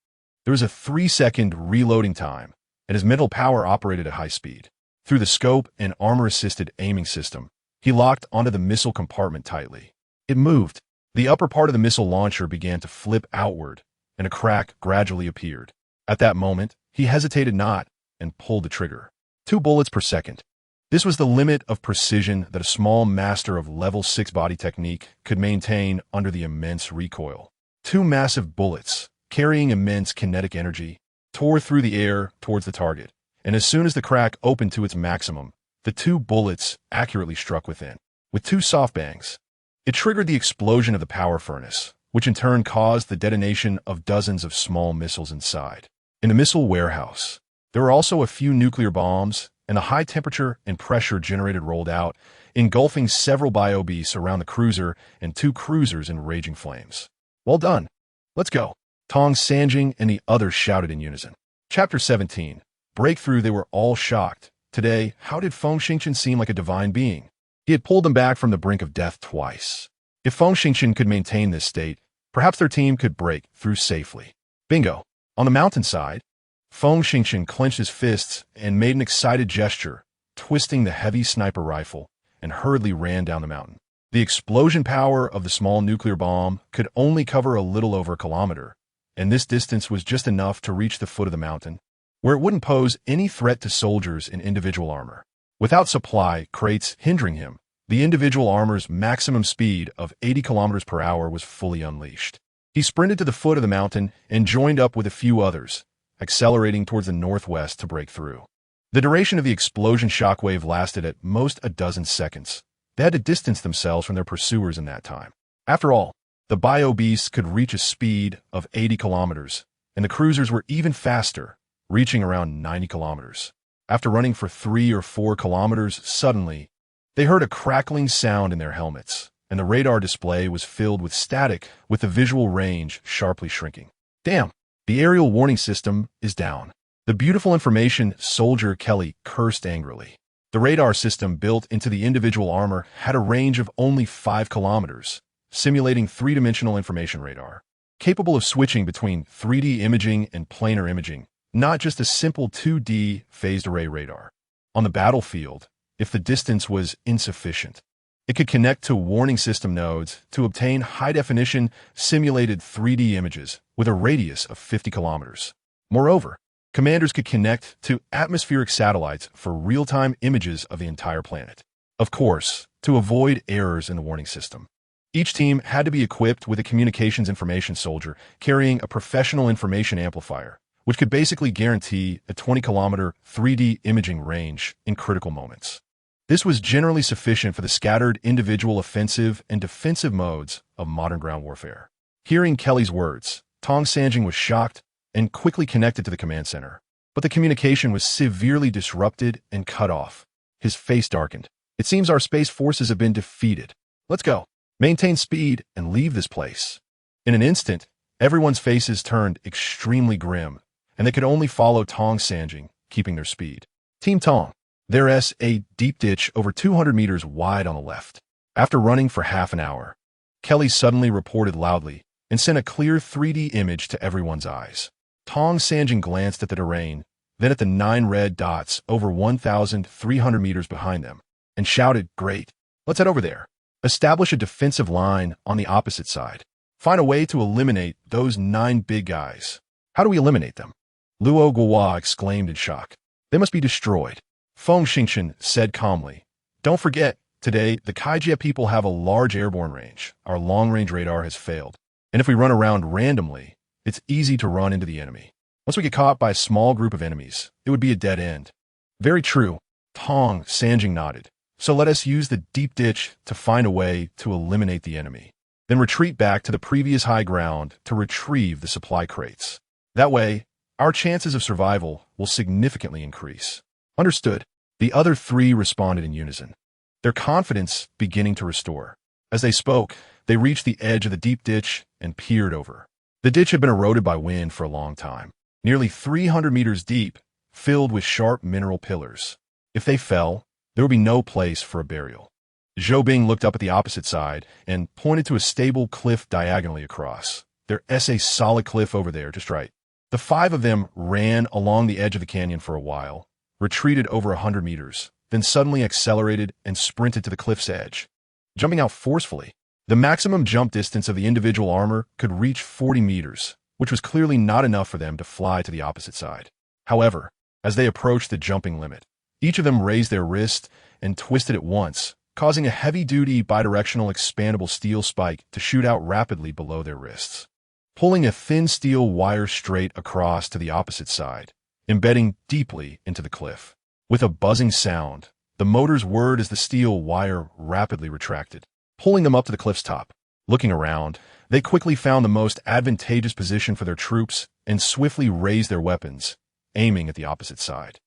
there was a 3-second reloading time, and his mental power operated at high speed. Through the scope and armor-assisted aiming system, he locked onto the missile compartment tightly. It moved. The upper part of the missile launcher began to flip outward, and a crack gradually appeared. At that moment, he hesitated not and pulled the trigger. 2 bullets per second. This was the limit of precision that a small master of level 6 body technique could maintain under the immense recoil. 2 massive bullets, carrying immense kinetic energy, tore through the air towards the target, and as soon as the crack opened to its maximum, the 2 bullets accurately struck within. With 2 soft bangs, it triggered the explosion of the power furnace, which in turn caused the detonation of dozens of small missiles inside. In the missile warehouse, there were also a few nuclear bombs, and a high temperature and pressure generator rolled out, engulfing several biobeasts around the cruiser and 2 cruisers in raging flames. Well done. Let's go. Tong Sanjing and the others shouted in unison. Chapter 17. Breakthrough. They were all shocked. Today, how did Feng Xingchen seem like a divine being? He had pulled them back from the brink of death twice. If Feng Xingchen could maintain this state, perhaps their team could break through safely. Bingo. On the mountainside, Feng Xingchen clenched his fists and made an excited gesture, twisting the heavy sniper rifle, and hurriedly ran down the mountain. The explosion power of the small nuclear bomb could only cover a little over a kilometer, and this distance was just enough to reach the foot of the mountain, where it wouldn't pose any threat to soldiers in individual armor. Without supply crates hindering him, the individual armor's maximum speed of 80 kilometers per hour was fully unleashed. He sprinted to the foot of the mountain and joined up with a few others, accelerating towards the northwest to break through. The duration of the explosion shockwave lasted at most a dozen seconds. They had to distance themselves from their pursuers in that time. After all, the bio beasts could reach a speed of 80 kilometers, and the cruisers were even faster, reaching around 90 kilometers. After running for 3 or 4 kilometers, suddenly, they heard a crackling sound in their helmets, and the radar display was filled with static, with the visual range sharply shrinking. Damn, the aerial warning system is down. The beautiful information soldier Kelly cursed angrily. The radar system built into the individual armor had a range of only 5 kilometers, simulating three-dimensional information radar, capable of switching between 3D imaging and planar imaging, not just a simple 2D phased array radar. On the battlefield, if the distance was insufficient, it could connect to warning system nodes to obtain high-definition simulated 3D images with a radius of 50 kilometers. Moreover, commanders could connect to atmospheric satellites for real-time images of the entire planet. Of course, to avoid errors in the warning system. Each team had to be equipped with a communications information soldier carrying a professional information amplifier, which could basically guarantee a 20-kilometer 3D imaging range in critical moments. This was generally sufficient for the scattered individual offensive and defensive modes of modern ground warfare. Hearing Kelly's words, Tong Sanjing was shocked and quickly connected to the command center. But the communication was severely disrupted and cut off. His face darkened. It seems our space forces have been defeated. Let's go. Maintain speed and leave this place. In an instant, everyone's faces turned extremely grim, and they could only follow Tong Sanjing, keeping their speed. Team Tong. There's a deep ditch over 200 meters wide on the left. After running for half an hour, Kelly suddenly reported loudly and sent a clear 3D image to everyone's eyes. Tong Sanjing glanced at the terrain, then at the 9 red dots over 1,300 meters behind them, and shouted, "Great! Let's head over there. Establish a defensive line on the opposite side. Find a way to eliminate those 9 big guys." "How do we eliminate them?" Luo Guo exclaimed in shock. "They must be destroyed." Feng Xingchen said calmly, "Don't forget, today the Kaijia people have a large airborne range. Our long-range radar has failed. And if we run around randomly, it's easy to run into the enemy. Once we get caught by a small group of enemies, it would be a dead end." "Very true," Tong Sanjing nodded. "So let us use the deep ditch to find a way to eliminate the enemy. Then retreat back to the previous high ground to retrieve the supply crates. That way, our chances of survival will significantly increase." "Understood." The other 3 responded in unison, their confidence beginning to restore. As they spoke, they reached the edge of the deep ditch and peered over. The ditch had been eroded by wind for a long time, nearly 300 meters deep, filled with sharp mineral pillars. If they fell, there would be no place for a burial. Zhou Bing looked up at the opposite side and pointed to a stable cliff diagonally across. "There's a solid cliff over there, just right." The 5 of them ran along the edge of the canyon for a while, retreated over 100 meters, then suddenly accelerated and sprinted to the cliff's edge, jumping out forcefully. The maximum jump distance of the individual armor could reach 40 meters, which was clearly not enough for them to fly to the opposite side. However, as they approached the jumping limit, each of them raised their wrist and twisted at once, causing a heavy-duty bidirectional expandable steel spike to shoot out rapidly below their wrists, pulling a thin steel wire straight across to the opposite side, embedding deeply into the cliff. With a buzzing sound, the motors whirred as the steel wire rapidly retracted, pulling them up to the cliff's top. Looking around, they quickly found the most advantageous position for their troops and swiftly raised their weapons, aiming at the opposite side.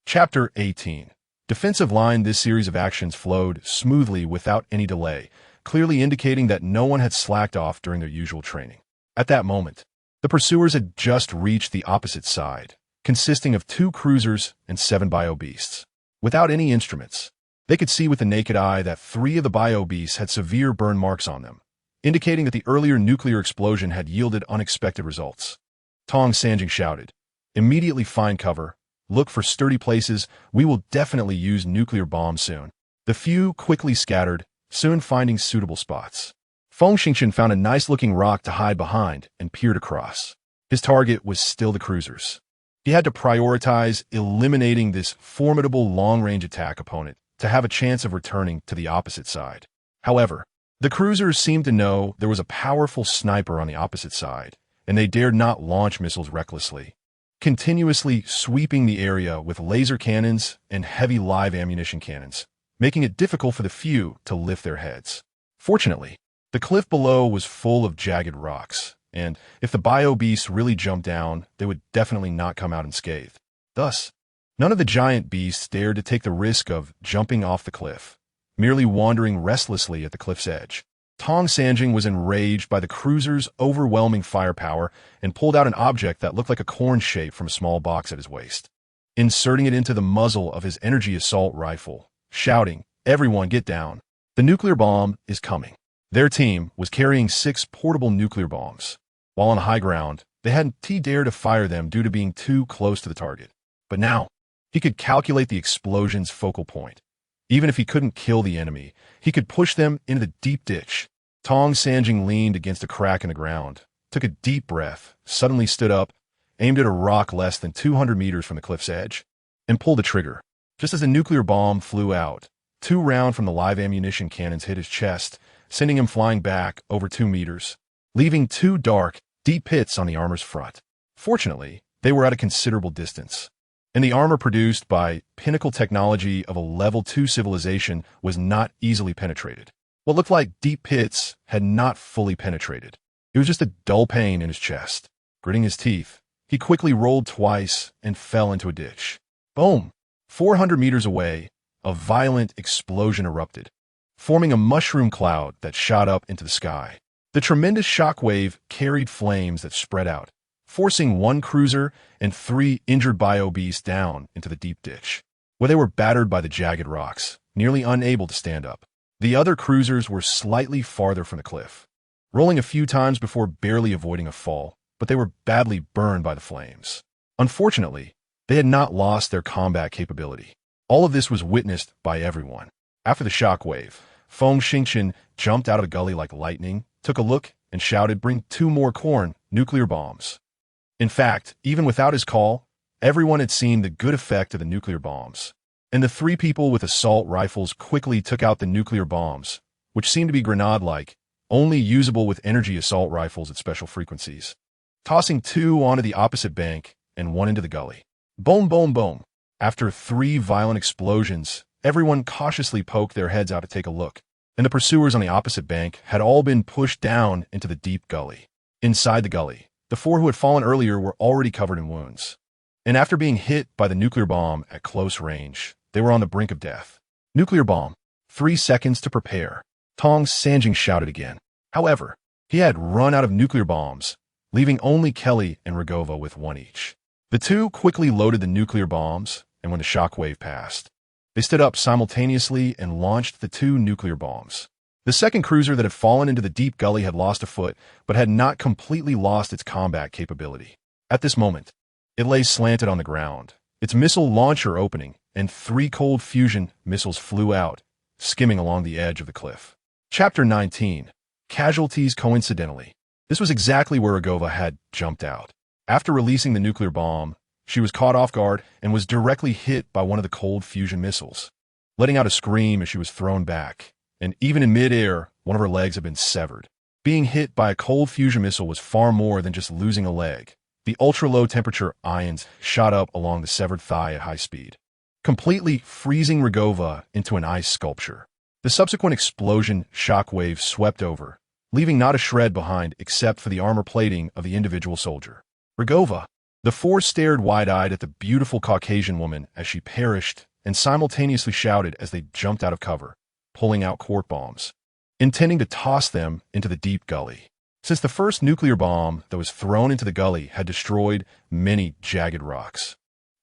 Chapter 18. Defensive line. This series of actions flowed smoothly without any delay, clearly indicating that no one had slacked off during their usual training. At that moment, the pursuers had just reached the opposite side, consisting of 2 cruisers and 7 bio-beasts. Without any instruments, they could see with the naked eye that 3 of the bio-beasts had severe burn marks on them, indicating that the earlier nuclear explosion had yielded unexpected results. Tong Sanjing shouted, "Immediately find cover. Look for sturdy places. We will definitely use nuclear bombs soon." The few quickly scattered, soon finding suitable spots. Feng Xingchen found a nice-looking rock to hide behind and peered across. His target was still the cruisers. He had to prioritize eliminating this formidable long-range attack opponent to have a chance of returning to the opposite side. However, the cruisers seemed to know there was a powerful sniper on the opposite side, and they dared not launch missiles recklessly, continuously sweeping the area with laser cannons and heavy live ammunition cannons, making it difficult for the few to lift their heads. Fortunately, the cliff below was full of jagged rocks, and if the bio beasts really jumped down, they would definitely not come out unscathed. Thus, none of the giant beasts dared to take the risk of jumping off the cliff, merely wandering restlessly at the cliff's edge. Tong Sanjing was enraged by the cruiser's overwhelming firepower and pulled out an object that looked like a corn shape from a small box at his waist, inserting it into the muzzle of his energy assault rifle, shouting, "Everyone get down. The nuclear bomb is coming." Their team was carrying 6 portable nuclear bombs. While on high ground, they hadn't dared to fire them due to being too close to the target. But now, he could calculate the explosion's focal point. Even if he couldn't kill the enemy, he could push them into the deep ditch. Tong Sanjing leaned against a crack in the ground, took a deep breath, suddenly stood up, aimed at a rock less than 200 meters from the cliff's edge, and pulled the trigger. Just as the nuclear bomb flew out, 2 rounds from the live ammunition cannons hit his chest, sending him flying back over 2 meters, leaving 2 dark, deep pits on the armor's front. Fortunately, they were at a considerable distance, and the armor produced by pinnacle technology of a level 2 civilization was not easily penetrated. What looked like deep pits had not fully penetrated. It was just a dull pain in his chest. Gritting his teeth, he quickly rolled twice and fell into a ditch. Boom! 400 meters away, a violent explosion erupted, forming a mushroom cloud that shot up into the sky. The tremendous shockwave carried flames that spread out, forcing 1 cruiser and 3 injured bio beasts down into the deep ditch, where they were battered by the jagged rocks, nearly unable to stand up. The other cruisers were slightly farther from the cliff, rolling a few times before barely avoiding a fall, but they were badly burned by the flames. Unfortunately, they had not lost their combat capability. All of this was witnessed by everyone. After the shockwave, Feng Xingqian jumped out of the gully like lightning, took a look, and shouted, "Bring 2 more corn nuclear bombs." In fact, even without his call, everyone had seen the good effect of the nuclear bombs, and the 3 people with assault rifles quickly took out the nuclear bombs, which seemed to be grenade-like, only usable with energy assault rifles at special frequencies, tossing 2 onto the opposite bank and 1 into the gully. Boom, boom, boom. After 3 violent explosions, everyone cautiously poked their heads out to take a look, and the pursuers on the opposite bank had all been pushed down into the deep gully. Inside the gully, the 4 who had fallen earlier were already covered in wounds, and after being hit by the nuclear bomb at close range, they were on the brink of death. "Nuclear bomb. 3 seconds to prepare," Tong Sanjing shouted again. However, he had run out of nuclear bombs, leaving only Kelly and Rogova with 1 each. The 2 quickly loaded the nuclear bombs, and when the shockwave passed, they stood up simultaneously and launched the 2 nuclear bombs. The second cruiser that had fallen into the deep gully had lost a foot, but had not completely lost its combat capability. At this moment, it lay slanted on the ground, its missile launcher opening, and 3 cold fusion missiles flew out, skimming along the edge of the cliff. Chapter 19. Casualties coincidentally. This was exactly where Rogova had jumped out. After releasing the nuclear bomb, she was caught off guard and was directly hit by one of the cold fusion missiles, letting out a scream as she was thrown back, and even in midair, one of her legs had been severed. Being hit by a cold fusion missile was far more than just losing a leg. The ultra-low temperature ions shot up along the severed thigh at high speed, completely freezing Rogova into an ice sculpture. The subsequent explosion shockwave swept over, leaving not a shred behind except for the armor plating of the individual soldier. Rogova. The 4 stared wide-eyed at the beautiful Caucasian woman as she perished and simultaneously shouted as they jumped out of cover, pulling out quart bombs, intending to toss them into the deep gully. Since the first nuclear bomb that was thrown into the gully had destroyed many jagged rocks,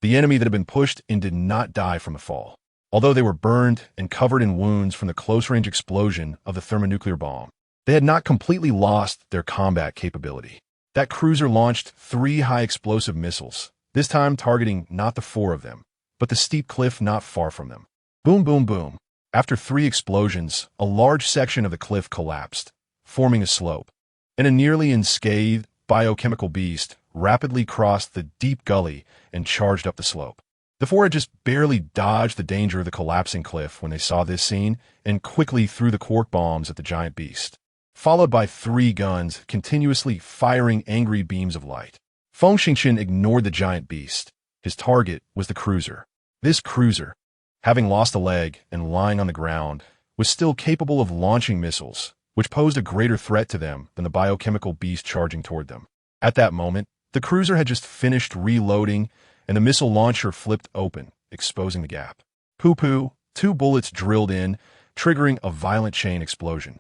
the enemy that had been pushed in did not die from the fall, although they were burned and covered in wounds from the close-range explosion of the thermonuclear bomb. They had not completely lost their combat capability. That cruiser launched 3 high-explosive missiles, this time targeting not the 4 of them, but the steep cliff not far from them. Boom, boom, boom. After 3 explosions, a large section of the cliff collapsed, forming a slope, and a nearly unscathed biochemical beast rapidly crossed the deep gully and charged up the slope. The 4 had just barely dodged the danger of the collapsing cliff when they saw this scene and quickly threw the quart bombs at the giant beast, followed by 3 guns continuously firing angry beams of light. Feng Xingqian ignored the giant beast. His target was the cruiser. This cruiser, having lost a leg and lying on the ground, was still capable of launching missiles, which posed a greater threat to them than the biochemical beast charging toward them. At that moment, the cruiser had just finished reloading, and the missile launcher flipped open, exposing the gap. Poo-poo, 2 bullets drilled in, triggering a violent chain explosion,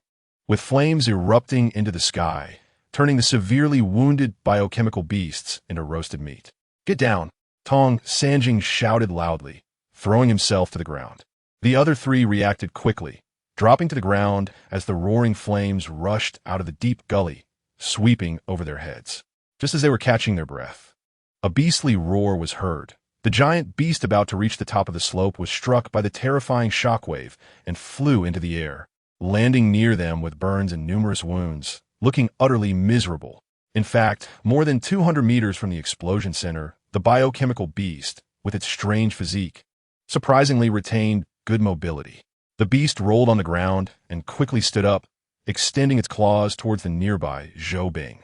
with flames erupting into the sky, turning the severely wounded biochemical beasts into roasted meat. "Get down!" Tong Sanjing shouted loudly, throwing himself to the ground. The other 3 reacted quickly, dropping to the ground as the roaring flames rushed out of the deep gully, sweeping over their heads. Just as they were catching their breath, a beastly roar was heard. The giant beast about to reach the top of the slope was struck by the terrifying shockwave and flew into the air, landing near them with burns and numerous wounds, looking utterly miserable. In fact, more than 200 meters from the explosion center, the biochemical beast, with its strange physique, surprisingly retained good mobility. The beast rolled on the ground and quickly stood up, extending its claws towards the nearby Zhou Bing.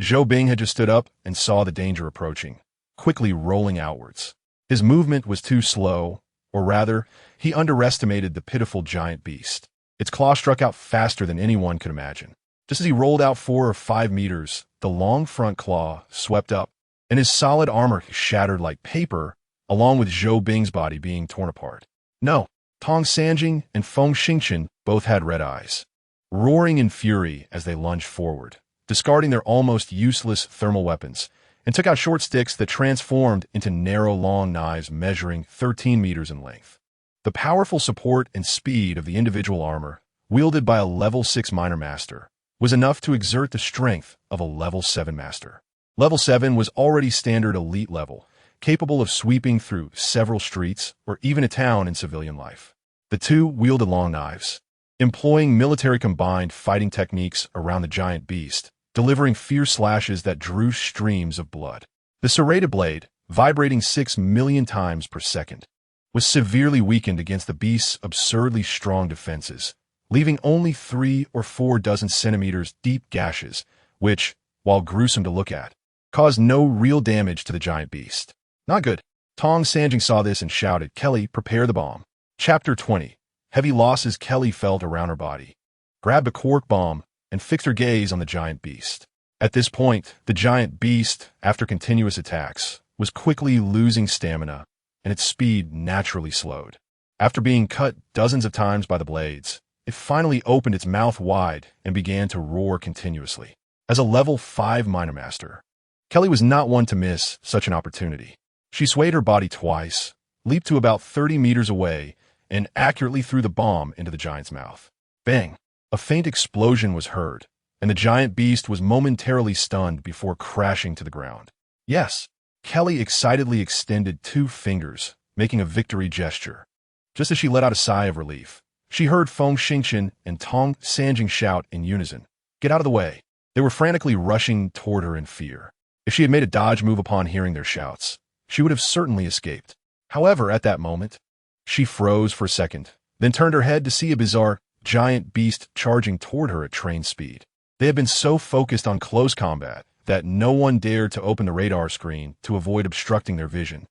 Zhou Bing had just stood up and saw the danger approaching, quickly rolling outwards. His movement was too slow, or rather, he underestimated the pitiful giant beast. Its claw struck out faster than anyone could imagine. Just as he rolled out 4 or 5 meters, the long front claw swept up, and his solid armor shattered like paper, along with Zhou Bing's body being torn apart. No, Tong Sanjing and Feng Xingchen both had red eyes, roaring in fury as they lunged forward, discarding their almost useless thermal weapons, and took out short sticks that transformed into narrow, long knives measuring 13 meters in length. The powerful support and speed of the individual armor, wielded by a level 6 minor master, was enough to exert the strength of a level 7 master. Level 7 was already standard elite level, capable of sweeping through several streets or even a town in civilian life. The 2 wielded long knives, employing military-combined fighting techniques around the giant beast, delivering fierce slashes that drew streams of blood. The serrated blade, vibrating 6 million times per second, was severely weakened against the beast's absurdly strong defenses, leaving only 3 or 4 dozen centimeters deep gashes, which, while gruesome to look at, caused no real damage to the giant beast. Not good. Tong Sanjing saw this and shouted, "Kelly, prepare the bomb." Chapter 20. Heavy losses Kelly felt around her body, grabbed a cork bomb, and fixed her gaze on the giant beast. At this point, the giant beast, after continuous attacks, was quickly losing stamina, and its speed naturally slowed. After being cut dozens of times by the blades, it finally opened its mouth wide and began to roar continuously. As a level 5 minor master, Kelly was not one to miss such an opportunity. She swayed her body twice, leaped to about 30 meters away, and accurately threw the bomb into the giant's mouth. Bang! A faint explosion was heard, and the giant beast was momentarily stunned before crashing to the ground. Yes, Kelly excitedly extended 2 fingers, making a victory gesture. Just as she let out a sigh of relief, she heard Feng Xingchen and Tong Sanjing shout in unison, "Get out of the way." They were frantically rushing toward her in fear. If she had made a dodge move upon hearing their shouts, she would have certainly escaped. However, at that moment, she froze for a second, then turned her head to see a bizarre giant beast charging toward her at train speed. They had been so focused on close combat that no one dared to open the radar screen to avoid obstructing their vision,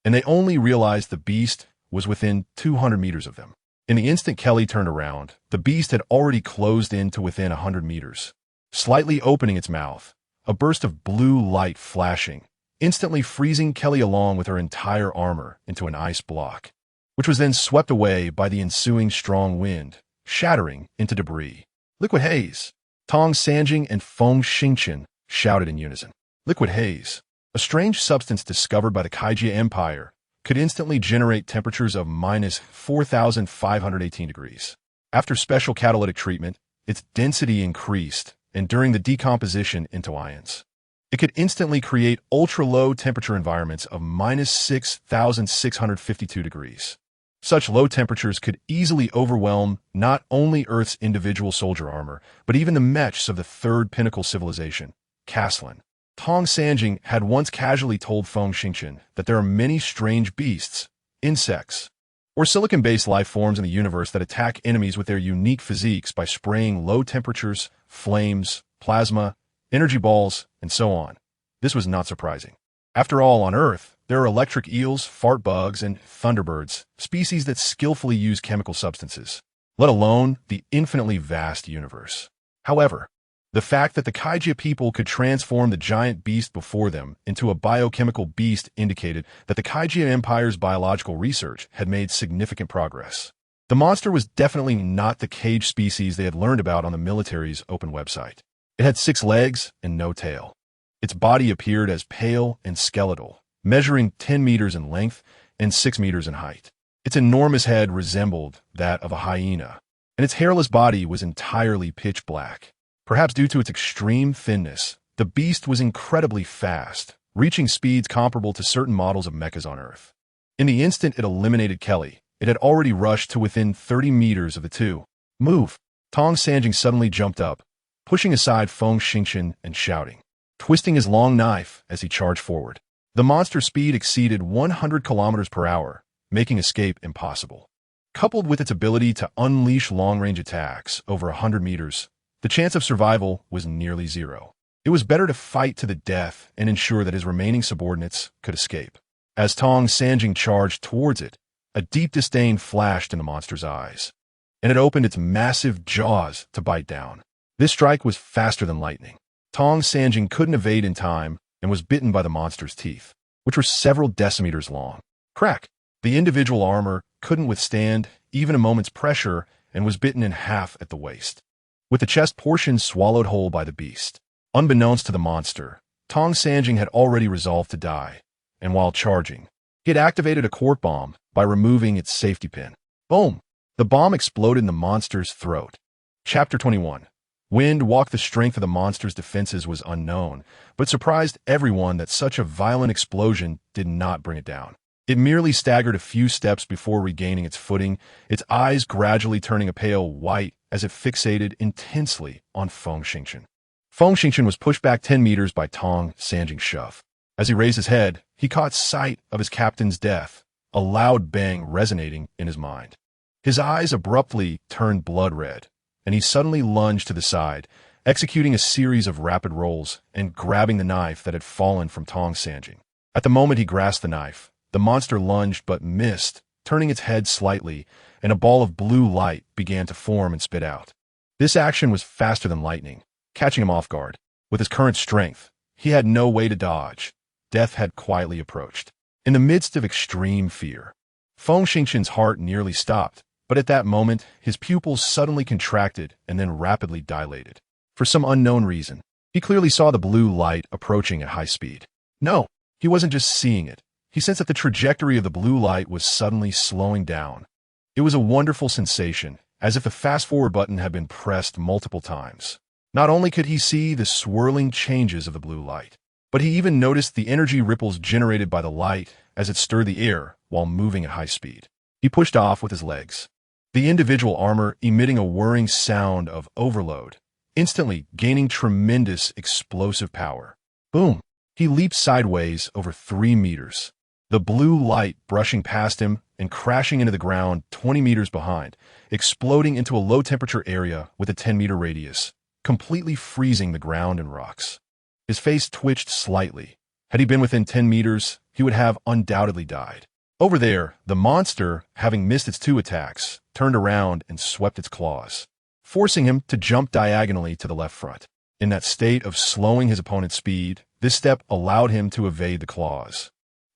and they only realized the beast was within 200 meters of them. In the instant Kelly turned around, the beast had already closed in to within 100 meters, slightly opening its mouth, a burst of blue light flashing, instantly freezing Kelly along with her entire armor into an ice block, which was then swept away by the ensuing strong wind, shattering into debris. "Liquid haze!" Tong Sanjing and Feng Xingchen shouted in unison. Liquid haze, a strange substance discovered by the Kaijia Empire, could instantly generate temperatures of minus 4,518 degrees. After special catalytic treatment, its density increased, and during the decomposition into ions, it could instantly create ultra-low temperature environments of minus 6,652 degrees. Such low temperatures could easily overwhelm not only Earth's individual soldier armor, but even the mechs of the third pinnacle civilization, Caslan. Tong Sanjing had once casually told Feng Xingchen that there are many strange beasts, insects, or silicon-based life forms in the universe that attack enemies with their unique physiques by spraying low temperatures, flames, plasma, energy balls, and so on. This was not surprising. After all, on Earth, there are electric eels, fart bugs, and thunderbirds, species that skillfully use chemical substances, let alone the infinitely vast universe. However, the fact that the Kaijia people could transform the giant beast before them into a biochemical beast indicated that the Kaijia Empire's biological research had made significant progress. The monster was definitely not the cage species they had learned about on the military's open website. It had 6 legs and no tail. Its body appeared as pale and skeletal, measuring 10 meters in length and 6 meters in height. Its enormous head resembled that of a hyena, and its hairless body was entirely pitch black. Perhaps due to its extreme thinness, the beast was incredibly fast, reaching speeds comparable to certain models of mechas on Earth. In the instant it eliminated Kelly, it had already rushed to within 30 meters of the two. Move! Tong Sanjing suddenly jumped up, pushing aside Feng Xingchen and shouting, twisting his long knife as he charged forward. The monster's speed exceeded 100 kilometers per hour, making escape impossible. Coupled with its ability to unleash long-range attacks over 100 meters, the chance of survival was nearly zero. It was better to fight to the death and ensure that his remaining subordinates could escape. As Tong Sanjing charged towards it, a deep disdain flashed in the monster's eyes, and it opened its massive jaws to bite down. This strike was faster than lightning. Tong Sanjing couldn't evade in time and was bitten by the monster's teeth, which were several decimeters long. Crack! The individual armor couldn't withstand even a moment's pressure and was bitten in half at the waist, with the chest portion swallowed whole by the beast. Unbeknownst to the monster, Tong Sanjing had already resolved to die, and while charging, he had activated a quart bomb by removing its safety pin. Boom! The bomb exploded in the monster's throat. Chapter 21. Wind Walk. The strength of the monster's defenses was unknown, but surprised everyone that such a violent explosion did not bring it down. It merely staggered a few steps before regaining its footing, its eyes gradually turning a pale white as it fixated intensely on Feng Xingchen. Feng Xingchen was pushed back 10 meters by Tong Sanjing's shove. As he raised his head, he caught sight of his captain's death, a loud bang resonating in his mind. His eyes abruptly turned blood red, and he suddenly lunged to the side, executing a series of rapid rolls and grabbing the knife that had fallen from Tong Sanjing. At the moment he grasped the knife, the monster lunged but missed, turning its head slightly, and a ball of blue light began to form and spit out. This action was faster than lightning, catching him off guard. With his current strength, he had no way to dodge. Death had quietly approached. In the midst of extreme fear, Feng Xingchen's heart nearly stopped, but at that moment, his pupils suddenly contracted and then rapidly dilated. For some unknown reason, he clearly saw the blue light approaching at high speed. No, he wasn't just seeing it. He sensed that the trajectory of the blue light was suddenly slowing down. It was a wonderful sensation, as if the fast-forward button had been pressed multiple times. Not only could he see the swirling changes of the blue light, but he even noticed the energy ripples generated by the light as it stirred the air while moving at high speed. He pushed off with his legs, the individual armor emitting a whirring sound of overload, instantly gaining tremendous explosive power. Boom! He leaped sideways over 3 meters. The blue light brushing past him and crashing into the ground 20 meters behind, exploding into a low-temperature area with a 10-meter radius, completely freezing the ground and rocks. His face twitched slightly. Had he been within 10 meters, he would have undoubtedly died. Over there, the monster, having missed its 2 attacks, turned around and swept its claws, forcing him to jump diagonally to the left front. In that state of slowing his opponent's speed, this step allowed him to evade the claws.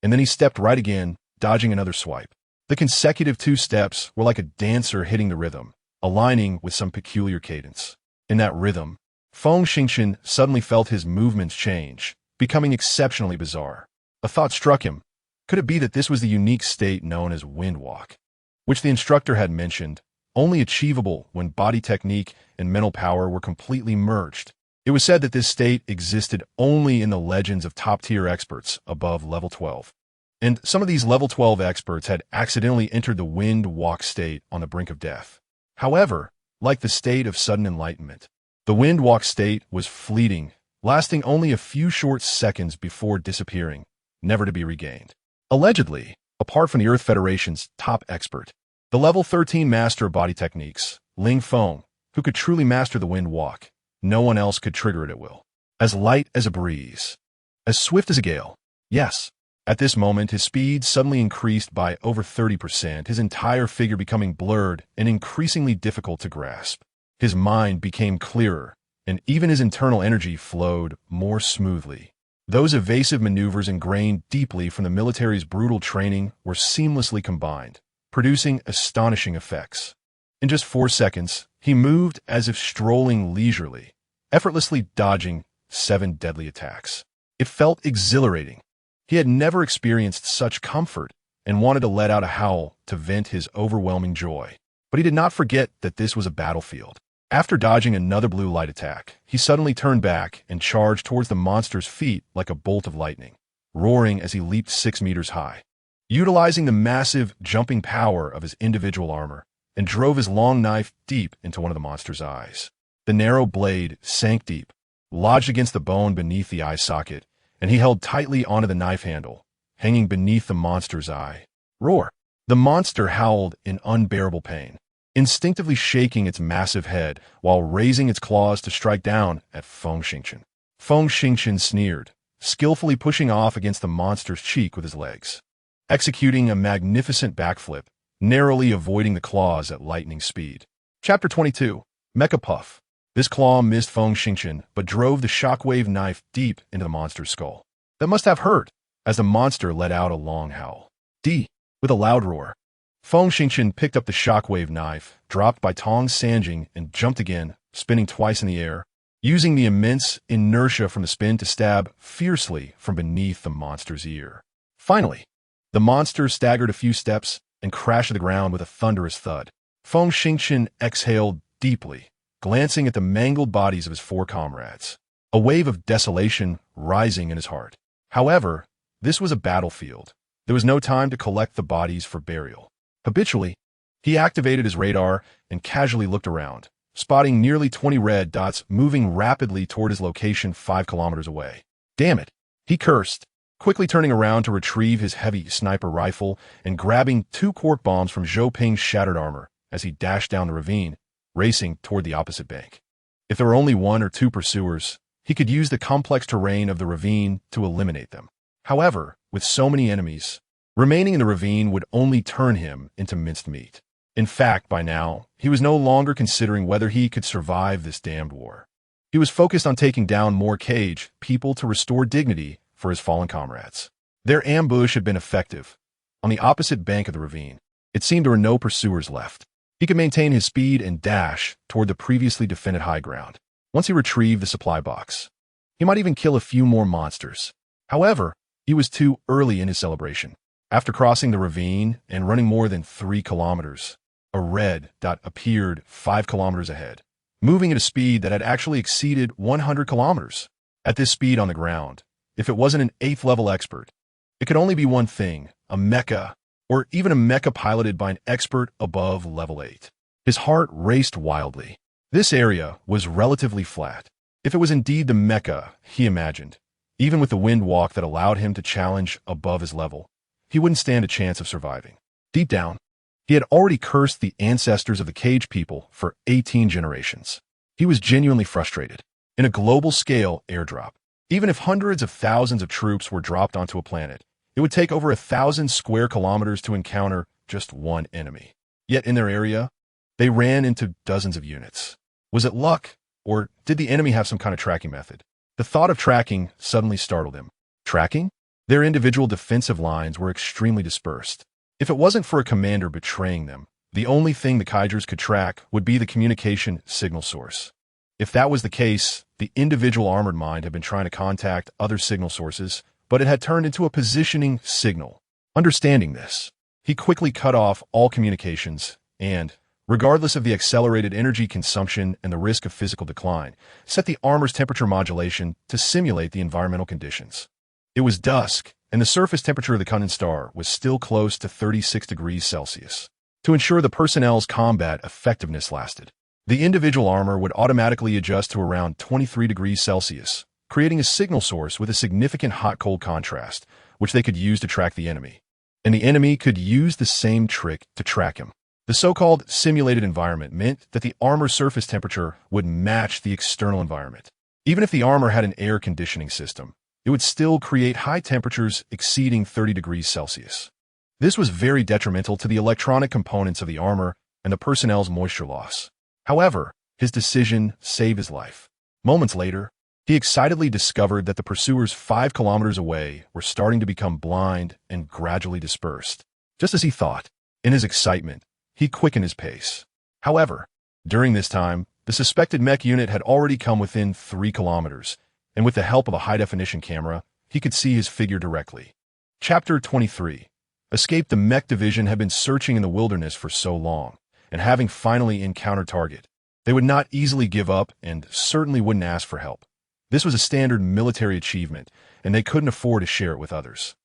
And then he stepped right again, dodging another swipe. The consecutive 2 steps were like a dancer hitting the rhythm, aligning with some peculiar cadence. In that rhythm, Feng Xingchen suddenly felt his movements change, becoming exceptionally bizarre. A thought struck him. Could it be that this was the unique state known as wind walk, which the instructor had mentioned, only achievable when body technique and mental power were completely merged? It was said that this state existed only in the legends of top-tier experts above level 12. And some of these level 12 experts had accidentally entered the wind walk state on the brink of death. However, like the state of sudden enlightenment, the wind walk state was fleeting, lasting only a few short seconds before disappearing, never to be regained. Allegedly, apart from the Earth Federation's top expert, the level 13 master of body techniques, Ling Feng, who could truly master the wind walk, no one else could trigger it at will. As light as a breeze, as swift as a gale. Yes. At this moment, his speed suddenly increased by over 30%, his entire figure becoming blurred and increasingly difficult to grasp. His mind became clearer, and even his internal energy flowed more smoothly. Those evasive maneuvers ingrained deeply from the military's brutal training were seamlessly combined, producing astonishing effects. In just 4 seconds, he moved as if strolling leisurely, effortlessly dodging 7 deadly attacks. It felt exhilarating. He had never experienced such comfort and wanted to let out a howl to vent his overwhelming joy. But he did not forget that this was a battlefield. After dodging another blue light attack, he suddenly turned back and charged towards the monster's feet like a bolt of lightning, roaring as he leaped 6 meters high. Utilizing the massive jumping power of his individual armor, and drove his long knife deep into one of the monster's eyes. The narrow blade sank deep, lodged against the bone beneath the eye socket, and he held tightly onto the knife handle, hanging beneath the monster's eye. Roar! The monster howled in unbearable pain, instinctively shaking its massive head while raising its claws to strike down at Feng Xingchen. Feng Xingchen sneered, skillfully pushing off against the monster's cheek with his legs, executing a magnificent backflip, narrowly avoiding the claws at lightning speed. Chapter 22. Mecha Puff. This claw missed Feng Xingchen, but drove the shockwave knife deep into the monster's skull. That must have hurt, as the monster let out a long howl. With a loud roar, Feng Xingchen picked up the shockwave knife, dropped by Tong Sanjing, and jumped again, spinning twice in the air, using the immense inertia from the spin to stab fiercely from beneath the monster's ear. Finally, the monster staggered a few steps and crashed to the ground with a thunderous thud. Feng Xingchen exhaled deeply, glancing at the mangled bodies of his 4 comrades, a wave of desolation rising in his heart. However, this was a battlefield. There was no time to collect the bodies for burial. Habitually, he activated his radar and casually looked around, spotting nearly 20 red dots moving rapidly toward his location 5 kilometers away. Damn it, he cursed, quickly turning around to retrieve his heavy sniper rifle and grabbing 2 cork bombs from Zhou Ping's shattered armor as he dashed down the ravine, racing toward the opposite bank. If there were only 1 or 2 pursuers, he could use the complex terrain of the ravine to eliminate them. However, with so many enemies, remaining in the ravine would only turn him into minced meat. In fact, by now, he was no longer considering whether he could survive this damned war. He was focused on taking down more cage people to restore dignity for his fallen comrades. Their ambush had been effective. On the opposite bank of the ravine, it seemed there were no pursuers left. He could maintain his speed and dash toward the previously defended high ground. Once he retrieved the supply box, he might even kill a few more monsters. However, he was too early in his celebration. After crossing the ravine and running more than 3 kilometers, a red dot appeared 5 kilometers ahead, moving at a speed that had actually exceeded 100 kilometers. At this speed on the ground, if it wasn't an 8th level expert, it could only be one thing, a mecha, or even a mecha piloted by an expert above level 8. His heart raced wildly. This area was relatively flat. If it was indeed the mecha he imagined, even with the wind walk that allowed him to challenge above his level, he wouldn't stand a chance of surviving. Deep down, he had already cursed the ancestors of the cage people for 18 generations. He was genuinely frustrated. In a global-scale airdrop, even if hundreds of thousands of troops were dropped onto a planet, it would take over 1,000 square kilometers to encounter just one enemy. Yet in their area, they ran into dozens of units. Was it luck, or did the enemy have some kind of tracking method? The thought of tracking suddenly startled him. Tracking? Their individual defensive lines were extremely dispersed. If it wasn't for a commander betraying them, the only thing the Kaijers could track would be the communication signal source. If that was the case, the individual armored mind had been trying to contact other signal sources, but it had turned into a positioning signal. Understanding this, he quickly cut off all communications and, regardless of the accelerated energy consumption and the risk of physical decline, set the armor's temperature modulation to simulate the environmental conditions. It was dusk, and the surface temperature of the Kundan star was still close to 36 degrees Celsius. To ensure the personnel's combat effectiveness lasted, the individual armor would automatically adjust to around 23 degrees Celsius, creating a signal source with a significant hot-cold contrast, which they could use to track the enemy. And the enemy could use the same trick to track him. The so-called simulated environment meant that the armor's surface temperature would match the external environment. Even if the armor had an air conditioning system, it would still create high temperatures exceeding 30 degrees Celsius. This was very detrimental to the electronic components of the armor and the personnel's moisture loss. However, his decision saved his life. Moments later, he excitedly discovered that the pursuers 5 kilometers away were starting to become blind and gradually dispersed. Just as he thought, in his excitement, he quickened his pace. However, during this time, the suspected mech unit had already come within 3 kilometers, and with the help of a high-definition camera, he could see his figure directly. Chapter 23. Escape. The mech division had been searching in the wilderness for so long, and having finally encountered target, they would not easily give up and certainly wouldn't ask for help. This was a standard military achievement, and they couldn't afford to share it with others.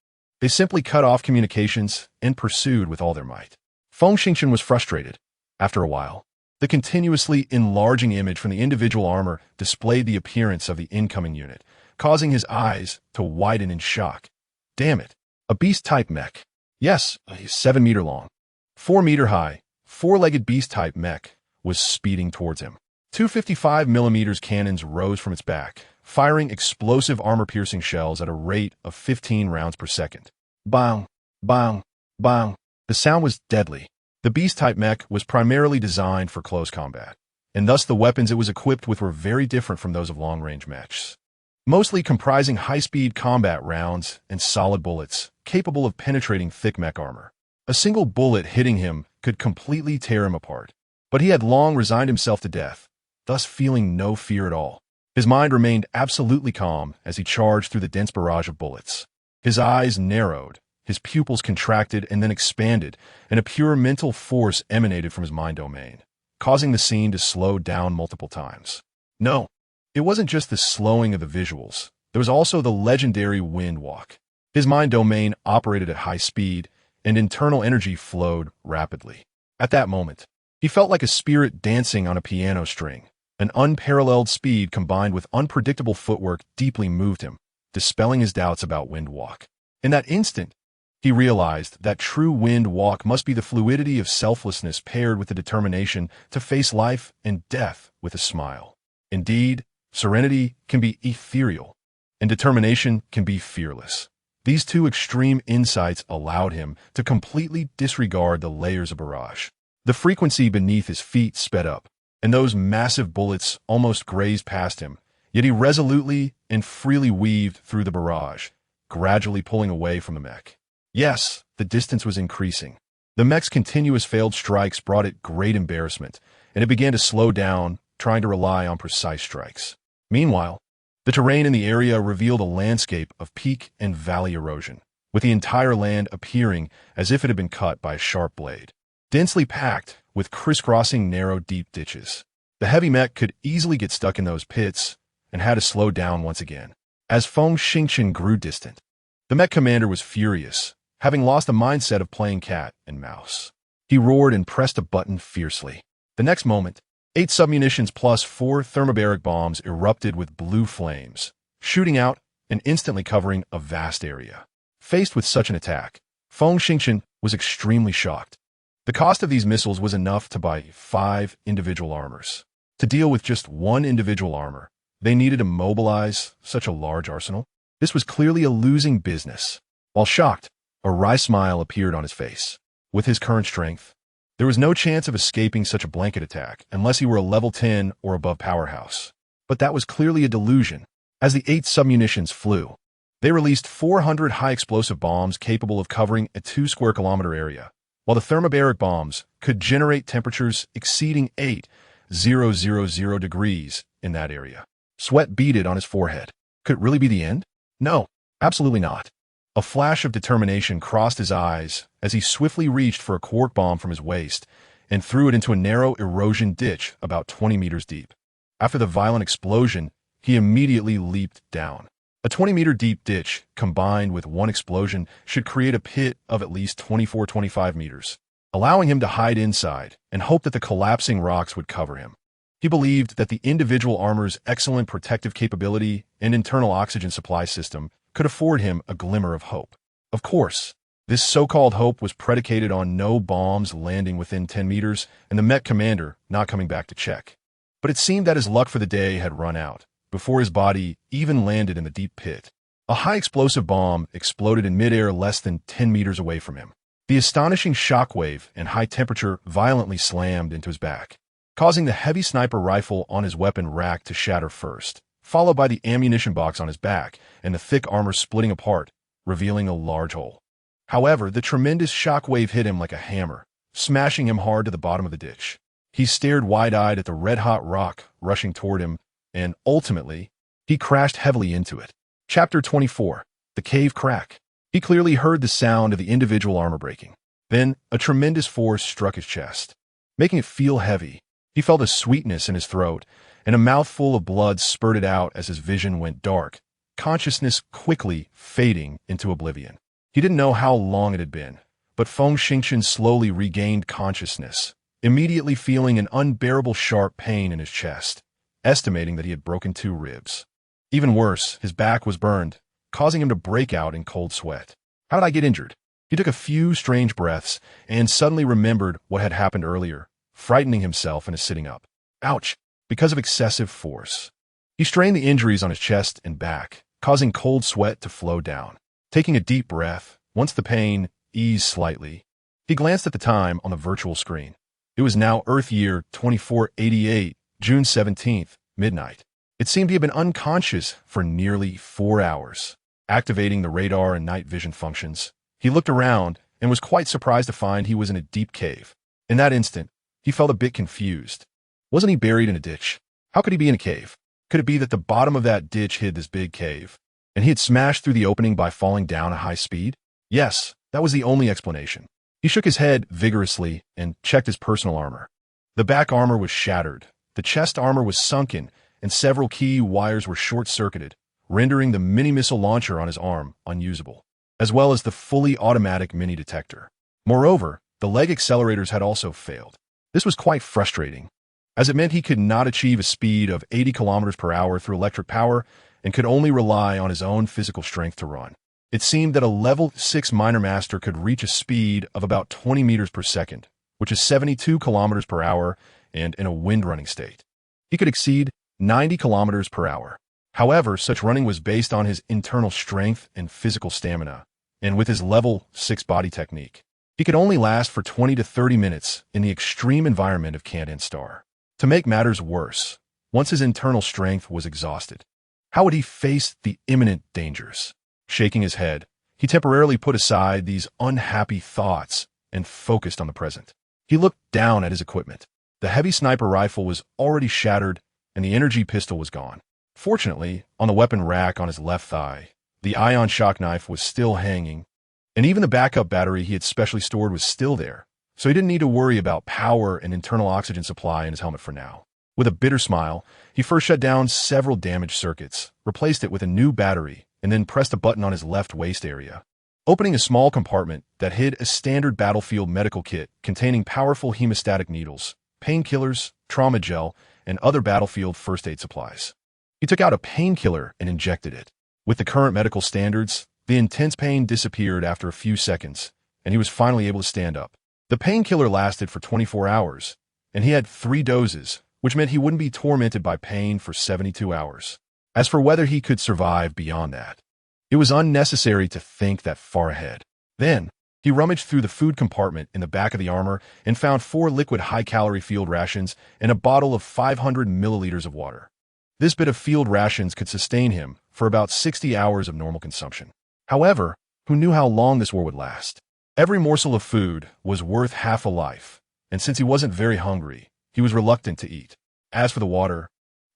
They simply cut off communications and pursued with all their might. Feng Xingchen was frustrated. After a while, the continuously enlarging image from the individual armor displayed the appearance of the incoming unit, causing his eyes to widen in shock. Damn it, a beast-type mech. Yes, 7 meter long, 4 meter high, 4-legged beast-type mech was speeding towards him. 255mm cannons rose from its back, firing explosive armor-piercing shells at a rate of 15 rounds per second. Bang, bang, bang. The sound was deadly. The beast-type mech was primarily designed for close combat, and thus the weapons it was equipped with were very different from those of long-range mechs, mostly comprising high-speed combat rounds and solid bullets capable of penetrating thick mech armor. A single bullet hitting him could completely tear him apart, but he had long resigned himself to death, thus feeling no fear at all. His mind remained absolutely calm as he charged through the dense barrage of bullets. His eyes narrowed, his pupils contracted and then expanded, and a pure mental force emanated from his mind domain, causing the scene to slow down multiple times. No, it wasn't just the slowing of the visuals. There was also the legendary wind walk. His mind domain operated at high speed, and internal energy flowed rapidly. At that moment, he felt like a spirit dancing on a piano string. An unparalleled speed combined with unpredictable footwork deeply moved him, dispelling his doubts about wind walk. In that instant, he realized that true wind walk must be the fluidity of selflessness paired with the determination to face life and death with a smile. Indeed, serenity can be ethereal, and determination can be fearless. These two extreme insights allowed him to completely disregard the layers of barrage. The frequency beneath his feet sped up, and those massive bullets almost grazed past him, yet he resolutely and freely weaved through the barrage, gradually pulling away from the mech. Yes, the distance was increasing. The mech's continuous failed strikes brought it great embarrassment, and it began to slow down, trying to rely on precise strikes. Meanwhile, the terrain in the area revealed a landscape of peak and valley erosion, with the entire land appearing as if it had been cut by a sharp blade. Densely packed, with crisscrossing narrow deep ditches. The heavy mech could easily get stuck in those pits and had to slow down once again. As Feng Xingchen grew distant, the mech commander was furious, having lost the mindset of playing cat and mouse. He roared and pressed a button fiercely. The next moment, 8 submunitions plus 4 thermobaric bombs erupted with blue flames, shooting out and instantly covering a vast area. Faced with such an attack, Feng Xingchen was extremely shocked. The cost of these missiles was enough to buy 5 individual armors. To deal with just one individual armor, they needed to mobilize such a large arsenal. This was clearly a losing business. While shocked, a wry smile appeared on his face. With his current strength, there was no chance of escaping such a blanket attack unless he were a level 10 or above powerhouse. But that was clearly a delusion. As the 8 submunitions flew, they released 400 high-explosive bombs capable of covering a 2-square-kilometer area, while the thermobaric bombs could generate temperatures exceeding 8,000 degrees in that area. Sweat beaded on his forehead. Could it really be the end? No, absolutely not. A flash of determination crossed his eyes as he swiftly reached for a quark bomb from his waist and threw it into a narrow erosion ditch about 20 meters deep. After the violent explosion, he immediately leaped down. A 20-meter deep ditch, combined with one explosion, should create a pit of at least 24-25 meters, allowing him to hide inside and hope that the collapsing rocks would cover him. He believed that the individual armor's excellent protective capability and internal oxygen supply system could afford him a glimmer of hope. Of course, this so-called hope was predicated on no bombs landing within 10 meters and the mech commander not coming back to check. But it seemed that his luck for the day had run out before his body even landed in the deep pit. A high-explosive bomb exploded in midair less than 10 meters away from him. The astonishing shockwave and high temperature violently slammed into his back. causing the heavy sniper rifle on his weapon rack to shatter first, followed by the ammunition box on his back and the thick armor splitting apart, revealing a large hole. However, the tremendous shockwave hit him like a hammer, smashing him hard to the bottom of the ditch. He stared wide-eyed at the red-hot rock rushing toward him, and ultimately, he crashed heavily into it. Chapter 24. The Cave Crack. He clearly heard the sound of the individual armor breaking. Then, a tremendous force struck his chest, making it feel heavy. He felt a sweetness in his throat, and a mouthful of blood spurted out as his vision went dark, consciousness quickly fading into oblivion. He didn't know how long it had been, but Feng Xingqian slowly regained consciousness, immediately feeling an unbearable sharp pain in his chest, estimating that he had broken 2 ribs. Even worse, his back was burned, causing him to break out in cold sweat. How did I get injured? He took a few strange breaths and suddenly remembered what had happened earlier, frightening himself into sitting up. Ouch! Because of excessive force. He strained the injuries on his chest and back, causing cold sweat to flow down. Taking a deep breath, once the pain eased slightly, he glanced at the time on the virtual screen. It was now Earth year 2488, June 17th, midnight. It seemed he had been unconscious for nearly 4 hours. Activating the radar and night vision functions, he looked around and was quite surprised to find he was in a deep cave. In that instant, he felt a bit confused. Wasn't he buried in a ditch? How could he be in a cave? Could it be that the bottom of that ditch hid this big cave, and he had smashed through the opening by falling down at high speed? Yes, that was the only explanation. He shook his head vigorously and checked his personal armor. The back armor was shattered, the chest armor was sunken, and several key wires were short-circuited, rendering the mini-missile launcher on his arm unusable, as well as the fully automatic mini-detector. Moreover, the leg accelerators had also failed. This was quite frustrating, as it meant he could not achieve a speed of 80 kilometers per hour through electric power and could only rely on his own physical strength to run. It seemed that a level 6 Minor Master could reach a speed of about 20 meters per second, which is 72 kilometers per hour, and in a wind-running state. He could exceed 90 kilometers per hour. However, such running was based on his internal strength and physical stamina, and with his level 6 body technique, he could only last for 20 to 30 minutes in the extreme environment of Kandan Star. To make matters worse, once his internal strength was exhausted, how would he face the imminent dangers? Shaking his head, he temporarily put aside these unhappy thoughts and focused on the present. He looked down at his equipment. The heavy sniper rifle was already shattered, and the energy pistol was gone. Fortunately, on the weapon rack on his left thigh, the ion shock knife was still hanging, and even the backup battery he had specially stored was still there, so he didn't need to worry about power and internal oxygen supply in his helmet for now. With a bitter smile, he first shut down several damaged circuits, replaced it with a new battery, and then pressed a button on his left waist area, opening a small compartment that hid a standard battlefield medical kit containing powerful hemostatic needles, painkillers, trauma gel, and other battlefield first aid supplies. He took out a painkiller and injected it. With the current medical standards, the intense pain disappeared after a few seconds, and he was finally able to stand up. The painkiller lasted for 24 hours, and he had 3 doses, which meant he wouldn't be tormented by pain for 72 hours. As for whether he could survive beyond that, it was unnecessary to think that far ahead. Then, he rummaged through the food compartment in the back of the armor and found 4 liquid high-calorie field rations and a bottle of 500 milliliters of water. This bit of field rations could sustain him for about 60 hours of normal consumption. However, who knew how long this war would last? Every morsel of food was worth half a life, and since he wasn't very hungry, he was reluctant to eat. As for the water,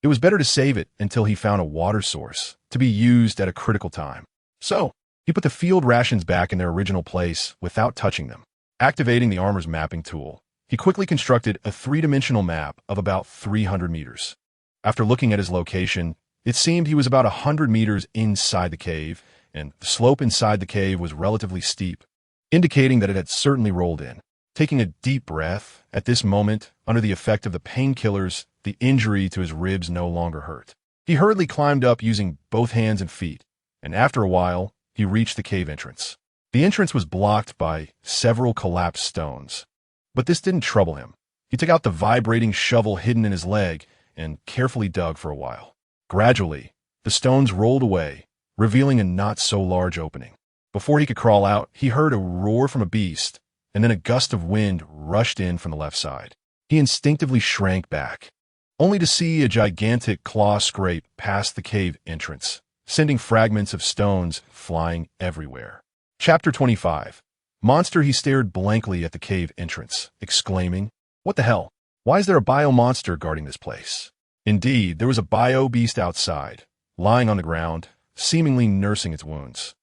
it was better to save it until he found a water source to be used at a critical time. So, he put the field rations back in their original place without touching them. Activating the armor's mapping tool, he quickly constructed a 3-dimensional map of about 300 meters. After looking at his location, it seemed he was about 100 meters inside the cave, and the slope inside the cave was relatively steep, indicating that it had certainly rolled in. Taking a deep breath, at this moment, under the effect of the painkillers, the injury to his ribs no longer hurt. He hurriedly climbed up using both hands and feet, and after a while, he reached the cave entrance. The entrance was blocked by several collapsed stones, but this didn't trouble him. He took out the vibrating shovel hidden in his leg and carefully dug for a while. Gradually, the stones rolled away, revealing a not-so-large opening. Before he could crawl out, he heard a roar from a beast, and then a gust of wind rushed in from the left side. He instinctively shrank back, only to see a gigantic claw scrape past the cave entrance, sending fragments of stones flying everywhere. Chapter 25. Monster. He stared blankly at the cave entrance, exclaiming, "What the hell? Why is there a bio-monster guarding this place?" Indeed, there was a bio-beast outside, lying on the ground, seemingly nursing its wounds.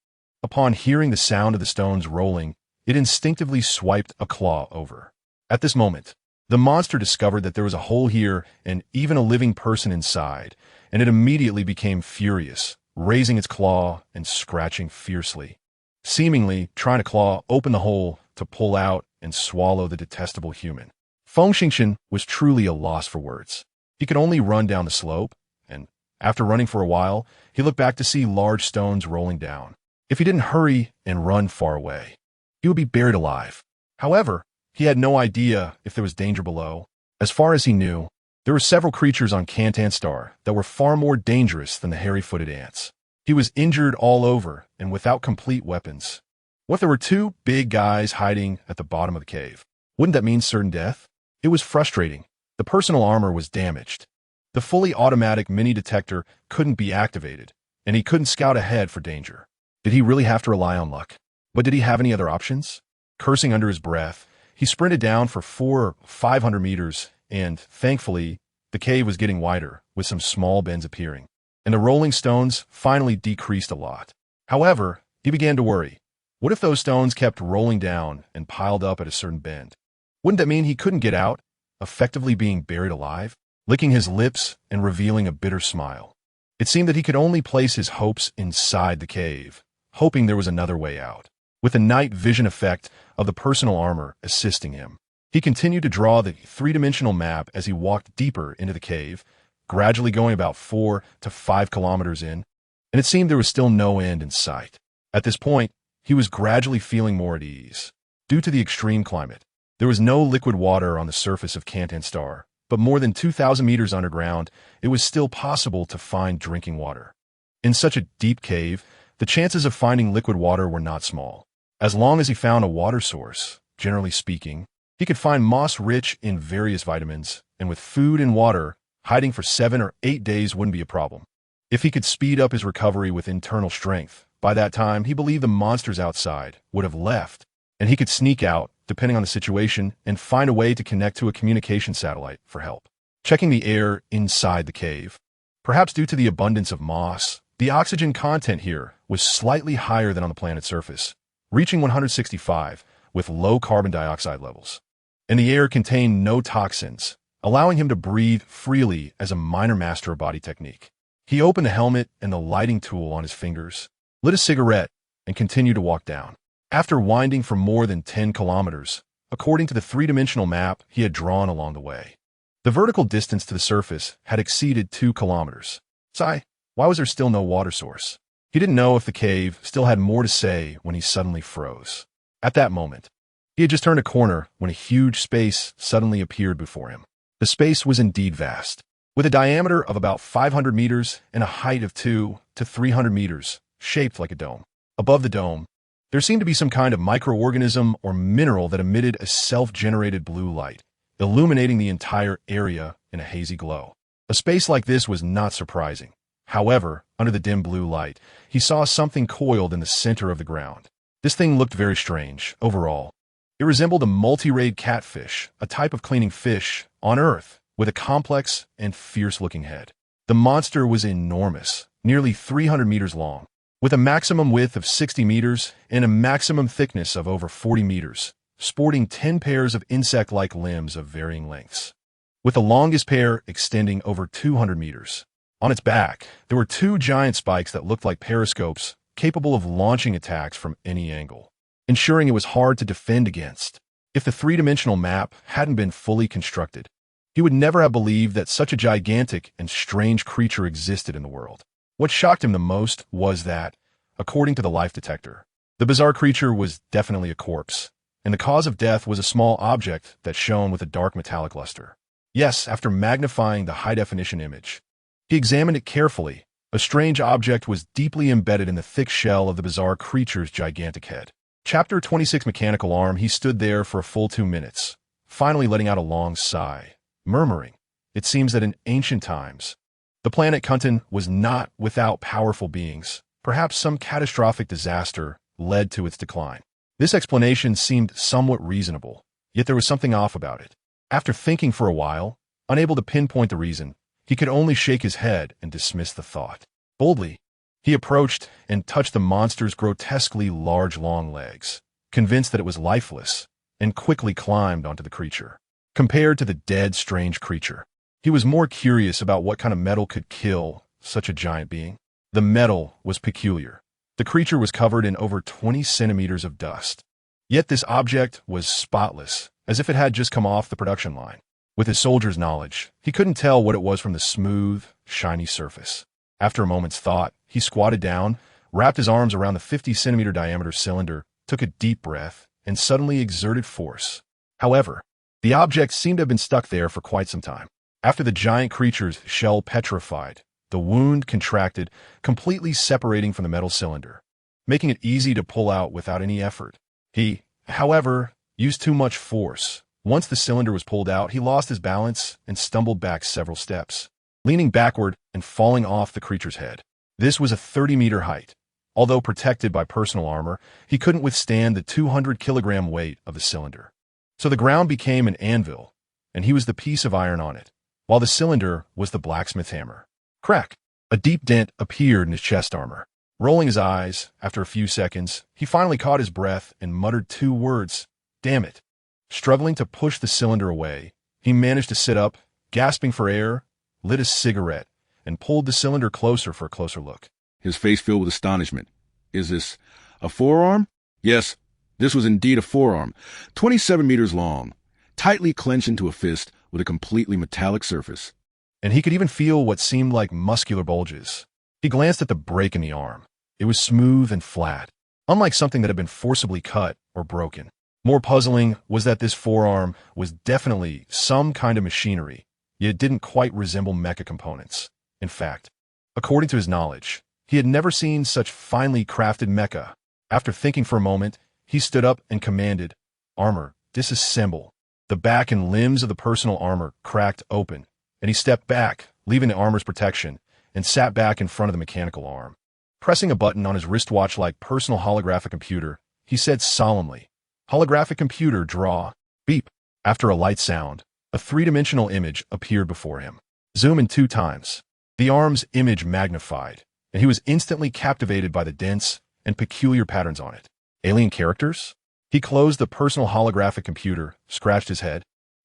Upon hearing the sound of the stones rolling, it instinctively swiped a claw over. At this moment, the monster discovered that there was a hole here and even a living person inside, and it immediately became furious, raising its claw and scratching fiercely, seemingly trying to claw open the hole to pull out and swallow the detestable human. Feng Xingchen was truly a loss for words. He could only run down the slope, and after running for a while, he looked back to see large stones rolling down. If he didn't hurry and run far away, he would be buried alive. However, he had no idea if there was danger below. As far as he knew, there were several creatures on Cantan Star that were far more dangerous than the hairy-footed ants. He was injured all over and without complete weapons. What if there were two big guys hiding at the bottom of the cave? Wouldn't that mean certain death? It was frustrating. The personal armor was damaged. The fully automatic mini detector couldn't be activated, and he couldn't scout ahead for danger. Did he really have to rely on luck? But did he have any other options? Cursing under his breath, he sprinted down for 400 or 500 meters, and, thankfully, the cave was getting wider, with some small bends appearing, and the rolling stones finally decreased a lot. However, he began to worry. What if those stones kept rolling down and piled up at a certain bend? Wouldn't that mean he couldn't get out, effectively being buried alive? Licking his lips and revealing a bitter smile. It seemed that he could only place his hopes inside the cave, hoping there was another way out. With the night vision effect of the personal armor assisting him, he continued to draw the three-dimensional map as he walked deeper into the cave, gradually going about 4 to 5 kilometers in, and it seemed there was still no end in sight. At this point, he was gradually feeling more at ease. Due to the extreme climate, there was no liquid water on the surface of Cantan Star, but more than 2,000 meters underground, it was still possible to find drinking water. In such a deep cave, the chances of finding liquid water were not small. As long as he found a water source, generally speaking, he could find moss rich in various vitamins, and with food and water, hiding for 7 or 8 days wouldn't be a problem. If he could speed up his recovery with internal strength, by that time he believed the monsters outside would have left, and he could sneak out, depending on the situation, and find a way to connect to a communication satellite for help. Checking the air inside the cave. Perhaps due to the abundance of moss, the oxygen content here was slightly higher than on the planet's surface, reaching 165, with low carbon dioxide levels. And the air contained no toxins, allowing him to breathe freely as a minor master of body technique. He opened the helmet and the lighting tool on his fingers, lit a cigarette, and continued to walk down. After winding for more than 10 kilometers, according to the three-dimensional map he had drawn along the way, the vertical distance to the surface had exceeded 2 kilometers. Why was there still no water source? He didn't know if the cave still had more to say when he suddenly froze. At that moment, he had just turned a corner when a huge space suddenly appeared before him. The space was indeed vast, with a diameter of about 500 meters and a height of 200 to 300 meters, shaped like a dome. Above the dome, there seemed to be some kind of microorganism or mineral that emitted a self-generated blue light, illuminating the entire area in a hazy glow. A space like this was not surprising. However, under the dim blue light, he saw something coiled in the center of the ground. This thing looked very strange, overall. It resembled a multi-rayed catfish, a type of cleaning fish on Earth, with a complex and fierce-looking head. The monster was enormous, nearly 300 meters long, with a maximum width of 60 meters and a maximum thickness of over 40 meters, sporting 10 pairs of insect-like limbs of varying lengths, with the longest pair extending over 200 meters. On its back, there were 2 giant spikes that looked like periscopes, capable of launching attacks from any angle, ensuring it was hard to defend against. If the three-dimensional map hadn't been fully constructed, he would never have believed that such a gigantic and strange creature existed in the world. What shocked him the most was that, according to the life detector, the bizarre creature was definitely a corpse, and the cause of death was a small object that shone with a dark metallic luster. Yes, after magnifying the high-definition image, he examined it carefully. A strange object was deeply embedded in the thick shell of the bizarre creature's gigantic head. Chapter 26. Mechanical arm. He stood there for a full 2 minutes, finally letting out a long sigh, murmuring, "It seems that in ancient times, the planet Kuntan was not without powerful beings. Perhaps some catastrophic disaster led to its decline." This explanation seemed somewhat reasonable, yet there was something off about it. After thinking for a while, unable to pinpoint the reason, he could only shake his head and dismiss the thought. Boldly, he approached and touched the monster's grotesquely large long legs, convinced that it was lifeless, and quickly climbed onto the creature. Compared to the dead, strange creature, he was more curious about what kind of metal could kill such a giant being. The metal was peculiar. The creature was covered in over 20 centimeters of dust. Yet this object was spotless, as if it had just come off the production line. With his soldier's knowledge, he couldn't tell what it was from the smooth, shiny surface. After a moment's thought, he squatted down, wrapped his arms around the 50-centimeter diameter cylinder, took a deep breath, and suddenly exerted force. However, the object seemed to have been stuck there for quite some time. After the giant creature's shell petrified, the wound contracted, completely separating from the metal cylinder, making it easy to pull out without any effort. He, however, used too much force. Once the cylinder was pulled out, he lost his balance and stumbled back several steps, leaning backward and falling off the creature's head. This was a 30-meter height. Although protected by personal armor, he couldn't withstand the 200-kilogram weight of the cylinder. So the ground became an anvil, and he was the piece of iron on it, while the cylinder was the blacksmith's hammer. Crack! A deep dent appeared in his chest armor. Rolling his eyes, after a few seconds, he finally caught his breath and muttered 2 words, "Damn it." Struggling to push the cylinder away, he managed to sit up, gasping for air, lit a cigarette, and pulled the cylinder closer for a closer look. His face filled with astonishment. "Is this a forearm?" Yes, this was indeed a forearm, 27 meters long, tightly clenched into a fist with a completely metallic surface. And he could even feel what seemed like muscular bulges. He glanced at the break in the arm. It was smooth and flat, unlike something that had been forcibly cut or broken. More puzzling was that this forearm was definitely some kind of machinery, yet it didn't quite resemble mecha components. In fact, according to his knowledge, he had never seen such finely crafted mecha. After thinking for a moment, he stood up and commanded, "Armor, disassemble." The back and limbs of the personal armor cracked open, and he stepped back, leaving the armor's protection, and sat back in front of the mechanical arm. Pressing a button on his wristwatch-like personal holographic computer, he said solemnly, "Holographic computer, draw." Beep. After a light sound, a 3-dimensional image appeared before him. Zoom in 2 times. The arm's image magnified, and he was instantly captivated by the dense and peculiar patterns on it. Alien characters? He closed the personal holographic computer, scratched his head,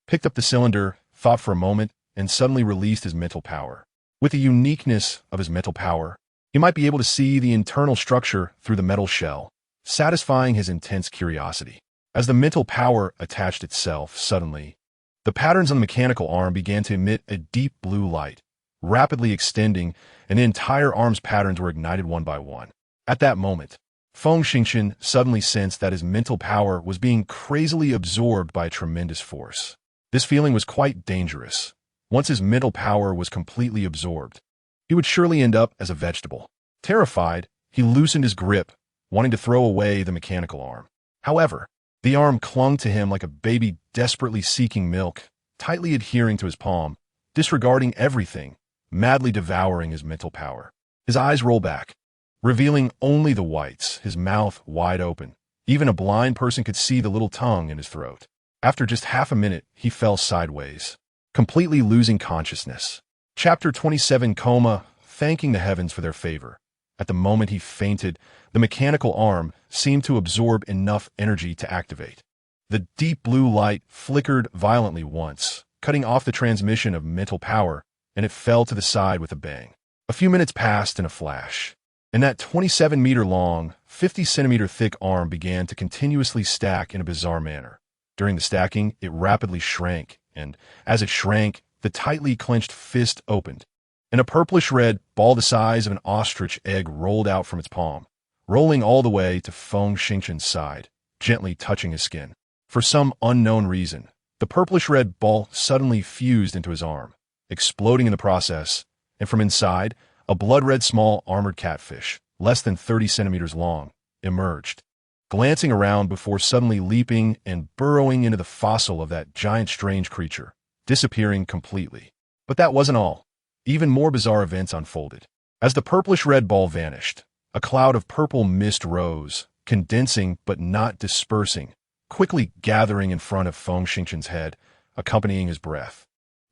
picked up the cylinder, thought for a moment, and suddenly released his mental power. With the uniqueness of his mental power, he might be able to see the internal structure through the metal shell, satisfying his intense curiosity. As the mental power attached itself, suddenly, the patterns on the mechanical arm began to emit a deep blue light, rapidly extending, and the entire arm's patterns were ignited one by one. At that moment, Feng Xingchen suddenly sensed that his mental power was being crazily absorbed by a tremendous force. This feeling was quite dangerous. Once his mental power was completely absorbed, he would surely end up as a vegetable. Terrified, he loosened his grip, wanting to throw away the mechanical arm. However, the arm clung to him like a baby desperately seeking milk, tightly adhering to his palm, disregarding everything, madly devouring his mental power. His eyes rolled back, revealing only the whites, his mouth wide open. Even a blind person could see the little tongue in his throat. After just half a minute, he fell sideways, completely losing consciousness. Chapter 27, Coma, thanking the heavens for their favor. At the moment he fainted, the mechanical arm seemed to absorb enough energy to activate. The deep blue light flickered violently once, cutting off the transmission of mental power, and it fell to the side with a bang. A few minutes passed in a flash, and that 27-meter-long, 50-centimeter-thick arm began to continuously stack in a bizarre manner. During the stacking, it rapidly shrank, and as it shrank, the tightly clenched fist opened, and a purplish-red ball the size of an ostrich egg rolled out from its palm, rolling all the way to Feng Xingchen's side, gently touching his skin. For some unknown reason, the purplish-red ball suddenly fused into his arm, exploding in the process, and from inside, a blood-red small armored catfish, less than 30 centimeters long, emerged. glancing around before suddenly leaping and burrowing into the fossil of that giant strange creature, disappearing completely. But that wasn't all. Even more bizarre events unfolded. As the purplish-red ball vanished, a cloud of purple mist rose, condensing but not dispersing, quickly gathering in front of Feng Xingqian's head, accompanying his breath.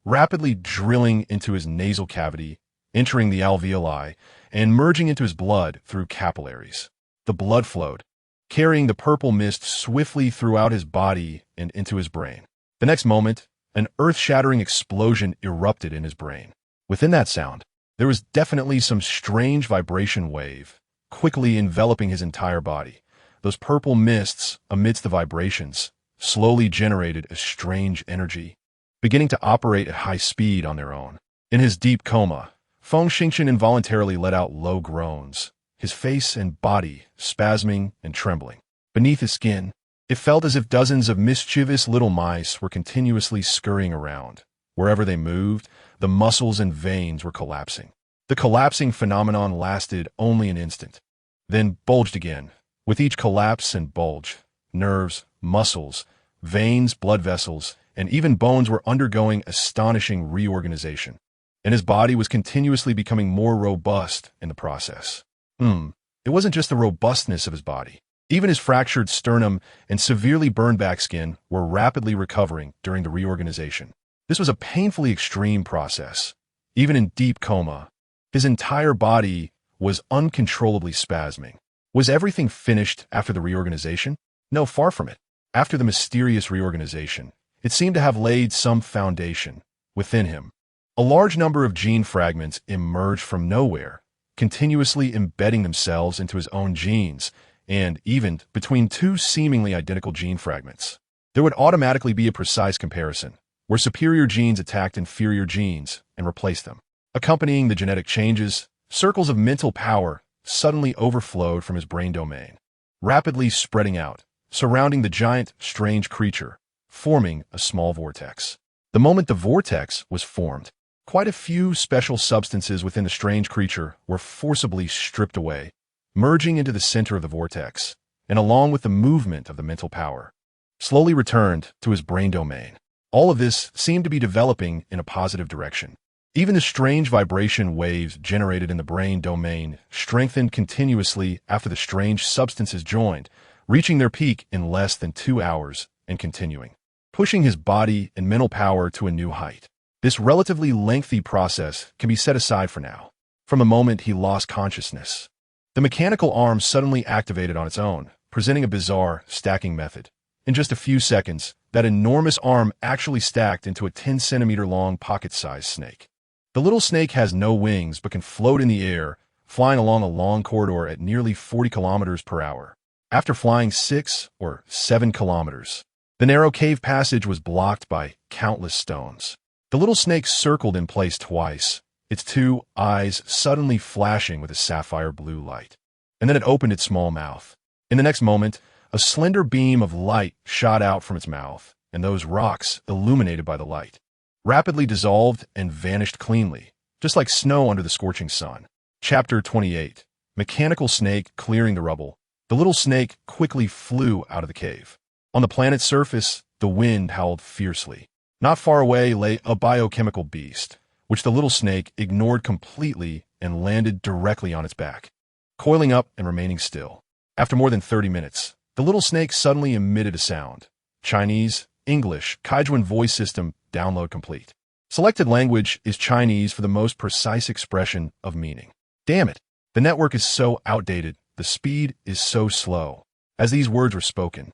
Rapidly drilling into his nasal cavity, entering the alveoli, and merging into his blood through capillaries. The blood flowed, carrying the purple mist swiftly throughout his body and into his brain. The next moment, an earth-shattering explosion erupted in his brain. Within that sound, there was definitely some strange vibration wave, quickly enveloping his entire body. Those purple mists, amidst the vibrations, slowly generated a strange energy, beginning to operate at high speed on their own. In his deep coma, Feng Xingqian involuntarily let out low groans, his face and body spasming and trembling. Beneath his skin, it felt as if dozens of mischievous little mice were continuously scurrying around. Wherever they moved, the muscles and veins were collapsing. The collapsing phenomenon lasted only an instant, then bulged again. With each collapse and bulge, nerves, muscles, veins, blood vessels, and even bones were undergoing astonishing reorganization, and his body was continuously becoming more robust in the process. It wasn't just the robustness of his body. Even his fractured sternum and severely burned back skin were rapidly recovering during the reorganization. This was a painfully extreme process. Even in deep coma, his entire body was uncontrollably spasming. Was everything finished after the reorganization? No, far from it. After the mysterious reorganization, it seemed to have laid some foundation within him. A large number of gene fragments emerged from nowhere, continuously embedding themselves into his own genes, and even between two seemingly identical gene fragments. There would automatically be a precise comparison, where superior genes attacked inferior genes and replaced them. Accompanying the genetic changes, circles of mental power suddenly overflowed from his brain domain, rapidly spreading out, surrounding the giant, strange creature, forming a small vortex. The moment the vortex was formed, quite a few special substances within the strange creature were forcibly stripped away, merging into the center of the vortex, and along with the movement of the mental power, slowly returned to his brain domain. All of this seemed to be developing in a positive direction. Even the strange vibration waves generated in the brain domain strengthened continuously after the strange substances joined, reaching their peak in less than 2 hours and continuing, pushing his body and mental power to a new height. This relatively lengthy process can be set aside for now. From the moment he lost consciousness, the mechanical arm suddenly activated on its own, presenting a bizarre stacking method. In just a few seconds, that enormous arm actually stacked into a 10-centimeter-long pocket-sized snake. The little snake has no wings but can float in the air, flying along a long corridor at nearly 40 kilometers per hour. After flying 6 or 7 kilometers, the narrow cave passage was blocked by countless stones. The little snake circled in place twice, its 2 eyes suddenly flashing with a sapphire blue light. And then it opened its small mouth. In the next moment, a slender beam of light shot out from its mouth, and those rocks, illuminated by the light, rapidly dissolved and vanished cleanly, just like snow under the scorching sun. Chapter 28. Mechanical Snake Clearing the Rubble. The little snake quickly flew out of the cave. On the planet's surface, the wind howled fiercely. Not far away lay a biochemical beast, which the little snake ignored completely and landed directly on its back, coiling up and remaining still. After more than 30 minutes, the little snake suddenly emitted a sound. Chinese, English, Kaijuan voice system download complete. Selected language is Chinese for the most precise expression of meaning. Damn it, the network is so outdated, the speed is so slow. As these words were spoken,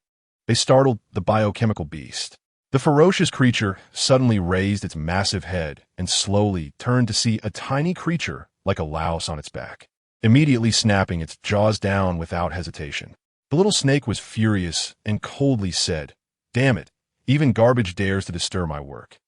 they startled the biochemical beast. The ferocious creature suddenly raised its massive head and slowly turned to see a tiny creature like a louse on its back, immediately snapping its jaws down without hesitation. The little snake was furious and coldly said, "Damn it, even garbage dares to disturb my work."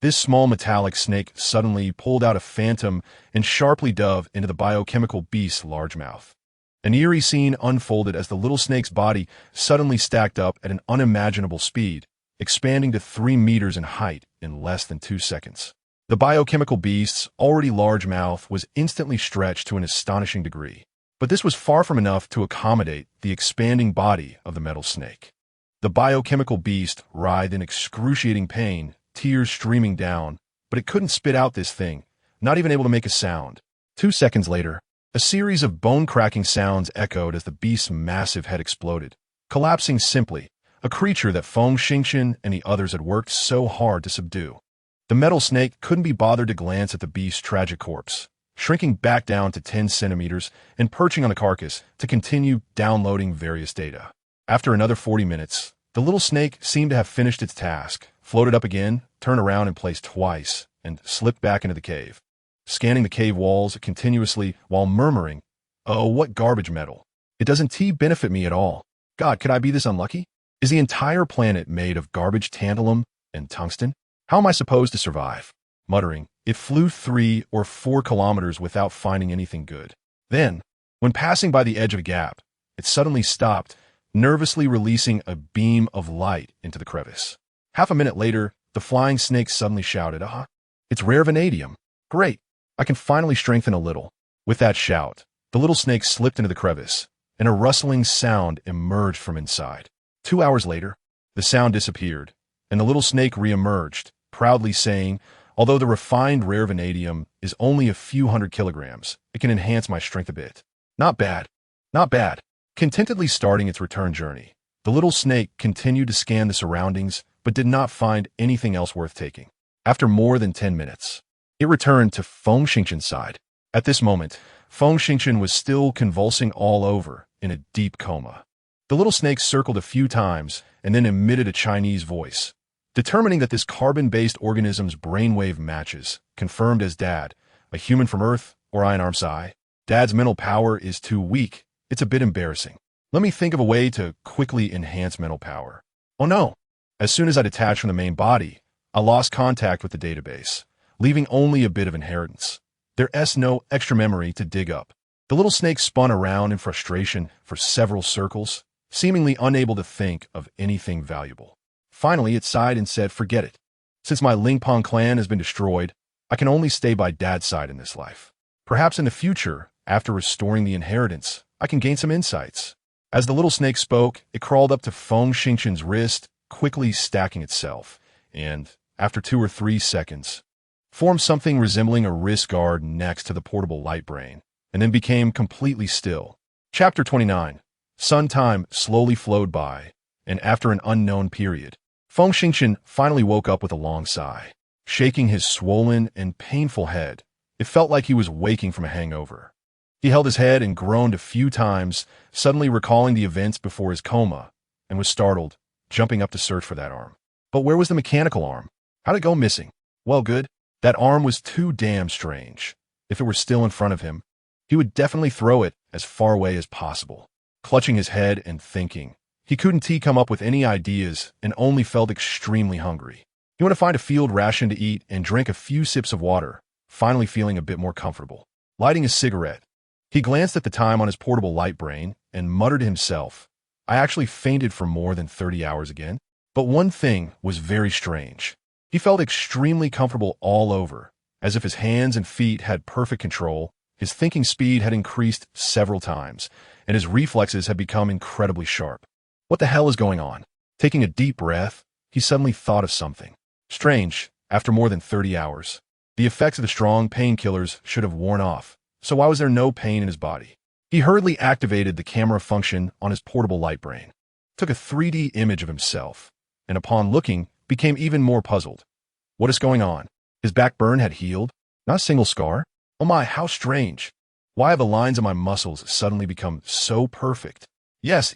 This small metallic snake suddenly pulled out a phantom and sharply dove into the biochemical beast's large mouth. An eerie scene unfolded as the little snake's body suddenly stacked up at an unimaginable speed, expanding to 3 meters in height in less than 2 seconds. The biochemical beast's already large mouth was instantly stretched to an astonishing degree, But this was far from enough to accommodate the expanding body of the metal snake. The biochemical beast writhed in excruciating pain, tears streaming down, but it couldn't spit out this thing, not even able to make a sound. 2 seconds later, a series of bone-cracking sounds echoed as the beast's massive head exploded, collapsing simply, a creature that Feng Xingqian and the others had worked so hard to subdue. The metal snake couldn't be bothered to glance at the beast's tragic corpse, shrinking back down to 10 centimeters and perching on the carcass to continue downloading various data. After another 40 minutes, the little snake seemed to have finished its task, floated up again, turned around and placed twice, and slipped back into the cave, scanning the cave walls continuously while murmuring, "Oh, what garbage metal. It doesn't benefit me at all. God, could I be this unlucky? Is the entire planet made of garbage tantalum and tungsten? How am I supposed to survive?" Muttering, it flew 3 or 4 kilometers without finding anything good. Then, when passing by the edge of a gap, it suddenly stopped, nervously releasing a beam of light into the crevice. Half a minute later, the flying snake suddenly shouted, "Ah, it's rare vanadium. Great, I can finally strengthen a little." With that shout, the little snake slipped into the crevice, and a rustling sound emerged from inside. 2 hours later, the sound disappeared, and the little snake re-emerged, proudly saying, "Although the refined rare vanadium is only a few hundred kilograms, it can enhance my strength a bit. Not bad, not bad." Contentedly starting its return journey, the little snake continued to scan the surroundings, but did not find anything else worth taking. After more than 10 minutes, it returned to Feng Xingqian's side. At this moment, Feng Xingqian was still convulsing all over in a deep coma. The little snake circled a few times and then emitted a Chinese voice. Determining that this carbon-based organism's brainwave matches, confirmed as Dad, a human from Earth or Iron Arm Psi. Dad's mental power is too weak. It's a bit embarrassing. Let me think of a way to quickly enhance mental power. Oh no! As soon as I detached from the main body, I lost contact with the database, leaving only a bit of inheritance. There's no extra memory to dig up. The little snake spun around in frustration for several circles, seemingly unable to think of anything valuable. Finally, it sighed and said, "Forget it. Since my Lingpong clan has been destroyed, I can only stay by Dad's side in this life. Perhaps in the future, after restoring the inheritance, I can gain some insights." As the little snake spoke, it crawled up to Feng Xingqian's wrist, quickly stacking itself, and, after 2 or 3 seconds, formed something resembling a wrist guard next to the portable light brain, and then became completely still. Chapter 29. Sun time slowly flowed by, and after an unknown period, Feng Xingqian finally woke up with a long sigh. Shaking his swollen and painful head, it felt like he was waking from a hangover. He held his head and groaned a few times, suddenly recalling the events before his coma, and was startled, jumping up to search for that arm. But where was the mechanical arm? How'd it go missing? Well, good. That arm was too damn strange. If it were still in front of him, he would definitely throw it as far away as possible. Clutching his head and thinking, he couldn't come up with any ideas and only felt extremely hungry. He wanted to find a field ration to eat and drink a few sips of water, finally feeling a bit more comfortable. Lighting a cigarette, he glanced at the time on his portable light brain and muttered to himself, "I actually fainted for more than 30 hours again." But one thing was very strange. He felt extremely comfortable all over, as if his hands and feet had perfect control. His thinking speed had increased several times, and his reflexes had become incredibly sharp. What the hell is going on? Taking a deep breath, he suddenly thought of something. Strange, after more than 30 hours. The effects of the strong painkillers should have worn off, so why was there no pain in his body? He hurriedly activated the camera function on his portable light brain, took a 3D image of himself, and upon looking, became even more puzzled. What is going on? His back burn had healed? Not a single scar? Oh my, how strange. Why have the lines of my muscles suddenly become so perfect? Yes,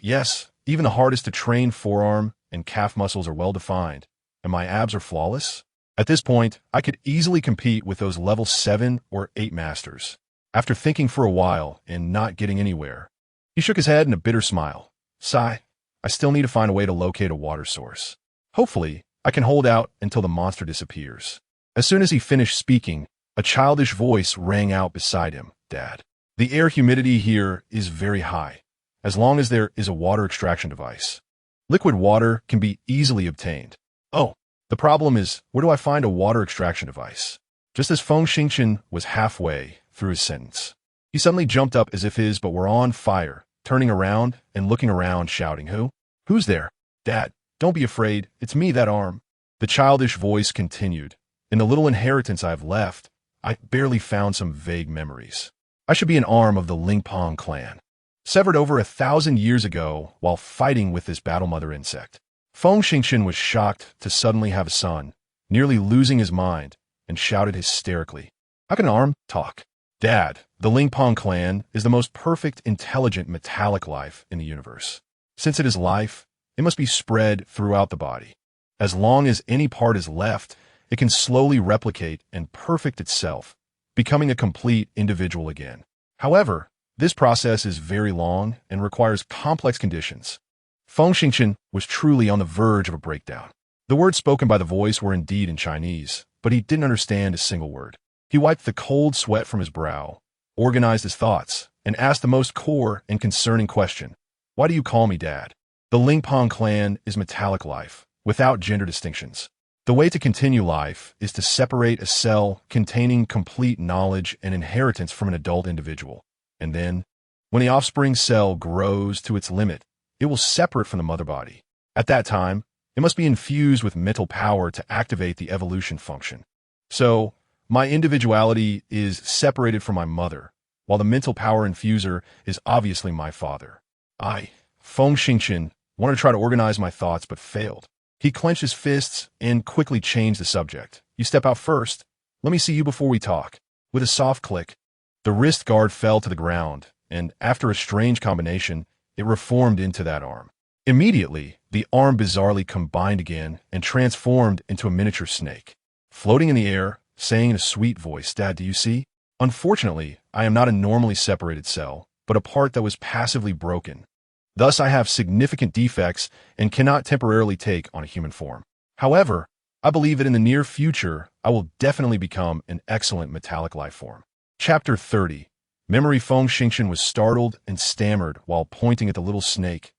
even the hardest to train forearm and calf muscles are well defined, and my abs are flawless? At this point, I could easily compete with those level 7 or 8 masters. After thinking for a while and not getting anywhere, he shook his head in a bitter smile. Sigh, I still need to find a way to locate a water source. Hopefully, I can hold out until the monster disappears. As soon as he finished speaking, a childish voice rang out beside him. Dad, the air humidity here is very high, as long as there is a water extraction device. Liquid water can be easily obtained. Oh, the problem is, where do I find a water extraction device? Just as Feng Xingqian was halfway through his sentence, He suddenly jumped up as if his but were on fire, turning around and looking around, shouting, "Who? Who's there? Dad, don't be afraid. It's me, that arm." The childish voice continued. "In the little inheritance I have left, I barely found some vague memories. I should be an arm of the Lingpong clan, severed over 1,000 years ago while fighting with this battle mother insect." Feng Xingchen was shocked to suddenly have a son, nearly losing his mind, and shouted hysterically, "How can an arm talk? Dad, the Lingpong clan is the most perfect, intelligent, metallic life in the universe. Since it is life, it must be spread throughout the body. As long as any part is left, it can slowly replicate and perfect itself, becoming a complete individual again. However, this process is very long and requires complex conditions." Feng Xingchen was truly on the verge of a breakdown. The words spoken by the voice were indeed in Chinese, but he didn't understand a single word. He wiped the cold sweat from his brow, organized his thoughts, and asked the most core and concerning question. "Why do you call me Dad? The Lingpong clan is metallic life, without gender distinctions. The way to continue life is to separate a cell containing complete knowledge and inheritance from an adult individual. And then, when the offspring cell grows to its limit, it will separate from the mother body. At that time, it must be infused with mental power to activate the evolution function. So, my individuality is separated from my mother, while the mental power infuser is obviously my father. I, Feng Xingchen, wanted to try to organize my thoughts but failed. He clenched his fists and quickly changed the subject. "You step out first. Let me see you before we talk." With a soft click, the wrist guard fell to the ground, and after a strange combination, it reformed into that arm. Immediately, the arm bizarrely combined again and transformed into a miniature snake. Floating in the air, saying in a sweet voice, "Dad, do you see? Unfortunately, I am not a normally separated cell, but a part that was passively broken. Thus, I have significant defects and cannot temporarily take on a human form. However, I believe that in the near future, I will definitely become an excellent metallic life form." Chapter 30. Memory. Feng Xingchen was startled and stammered while pointing at the little snake.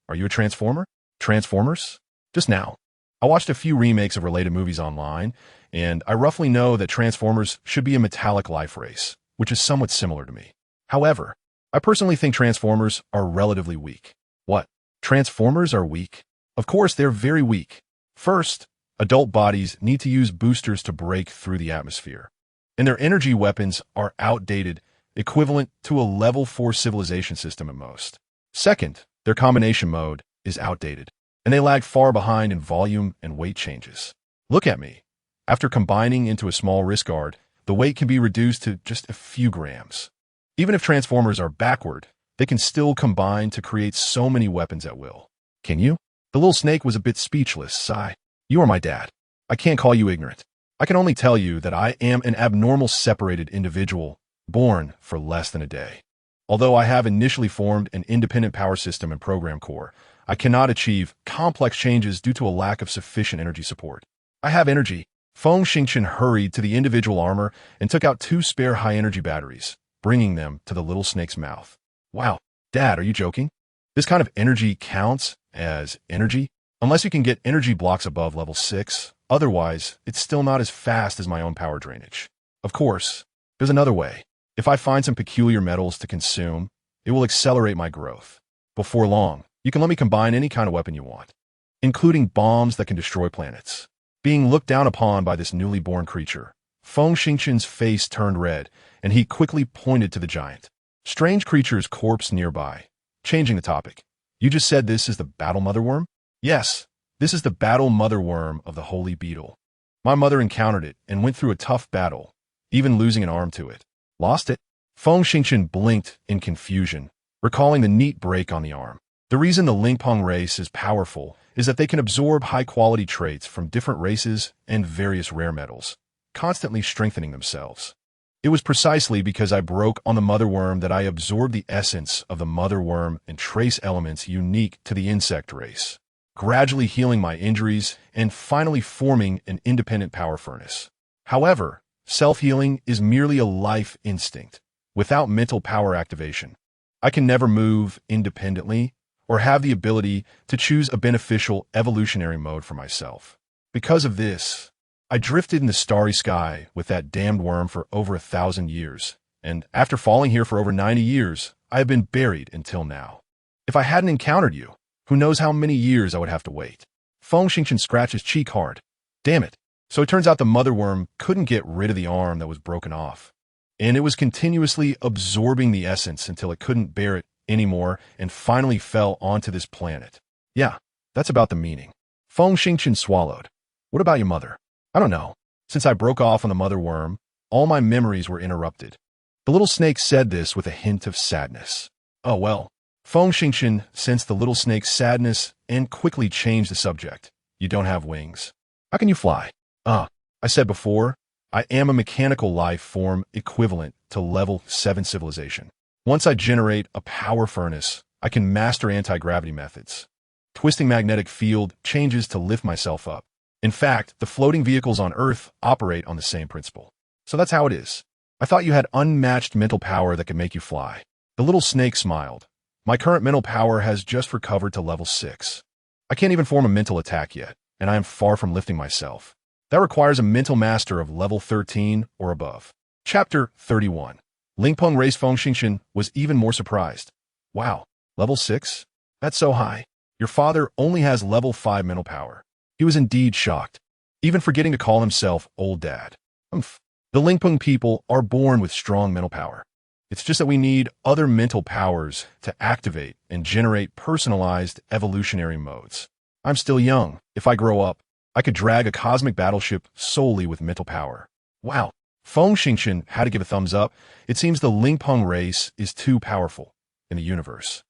Are you a transformer? Transformers? Just now. I watched a few remakes of related movies online, and I roughly know that Transformers should be a metallic life race, which is somewhat similar to me. However, I personally think Transformers are relatively weak. What? Transformers are weak? Of course, they're very weak. First, adult bodies need to use boosters to break through the atmosphere, and their energy weapons are outdated, equivalent to a level 4 civilization system at most. Second, their combination mode is outdated, and they lag far behind in volume and weight changes. Look at me. After combining into a small wrist guard, the weight can be reduced to just a few grams. Even if Transformers are backward, they can still combine to create so many weapons at will. Can you? The little snake was a bit speechless. Sigh. "You are my dad. I can't call you ignorant. I can only tell you that I am an abnormal separated individual, born for less than a day. Although I have initially formed an independent power system and program core, I cannot achieve complex changes due to a lack of sufficient energy support. I have energy." Feng Xingchen hurried to the individual armor and took out 2 spare high-energy batteries, bringing them to the little snake's mouth. "Wow, Dad, are you joking? This kind of energy counts as energy? Unless you can get energy blocks above level 6, otherwise, it's still not as fast as my own power drainage. Of course, there's another way. If I find some peculiar metals to consume, it will accelerate my growth. Before long, you can let me combine any kind of weapon you want, including bombs that can destroy planets." Being looked down upon by this newly born creature, Feng Xingchen's face turned red, and he quickly pointed to the giant, strange creature's corpse nearby. Changing the topic. "You just said this is the battle mother worm?" "Yes, this is the battle mother worm of the holy beetle. My mother encountered it and went through a tough battle, even losing an arm to it." "Lost it?" Feng Xingchen blinked in confusion, recalling the neat break on the arm. The reason the Lingpong race is powerful is that they can absorb high-quality traits from different races and various rare metals, constantly strengthening themselves. It was precisely because I broke on the mother worm that I absorbed the essence of the mother worm and trace elements unique to the insect race, gradually healing my injuries and finally forming an independent power furnace. However, self-healing is merely a life instinct, without mental power activation. I can never move independently or have the ability to choose a beneficial evolutionary mode for myself. Because of this, I drifted in the starry sky with that damned worm for over 1,000 years, and after falling here for over 90 years, I have been buried until now. If I hadn't encountered you, who knows how many years I would have to wait. Feng Xingchen scratched his cheek hard. Damn it. So it turns out the mother worm couldn't get rid of the arm that was broken off. And it was continuously absorbing the essence until it couldn't bear it anymore and finally fell onto this planet. Yeah, that's about the meaning. Feng Xingchen swallowed. What about your mother? I don't know. Since I broke off on the mother worm, all my memories were interrupted. The little snake said this with a hint of sadness. Oh well. Feng Xingchen sensed the little snake's sadness and quickly changed the subject. You don't have wings. How can you fly? I said before, I am a mechanical life form equivalent to level 7 civilization. Once I generate a power furnace, I can master anti-gravity methods. Twisting magnetic field changes to lift myself up. In fact, the floating vehicles on Earth operate on the same principle. So that's how it is. I thought you had unmatched mental power that could make you fly. The little snake smiled. My current mental power has just recovered to level 6. I can't even form a mental attack yet, and I am far from lifting myself. That requires a mental master of level 13 or above. Chapter 31. Lingpeng raised Feng Xingchen was even more surprised. Wow, level 6? That's so high. Your father only has level 5 mental power. He was indeed shocked, even forgetting to call himself Old Dad. Umph. The Lingpeng people are born with strong mental power. It's just that we need other mental powers to activate and generate personalized evolutionary modes. I'm still young. If I grow up, I could drag a cosmic battleship solely with mental power. Wow. Feng Xingchen had to give a thumbs up. It seems the Lingpeng race is too powerful in the universe.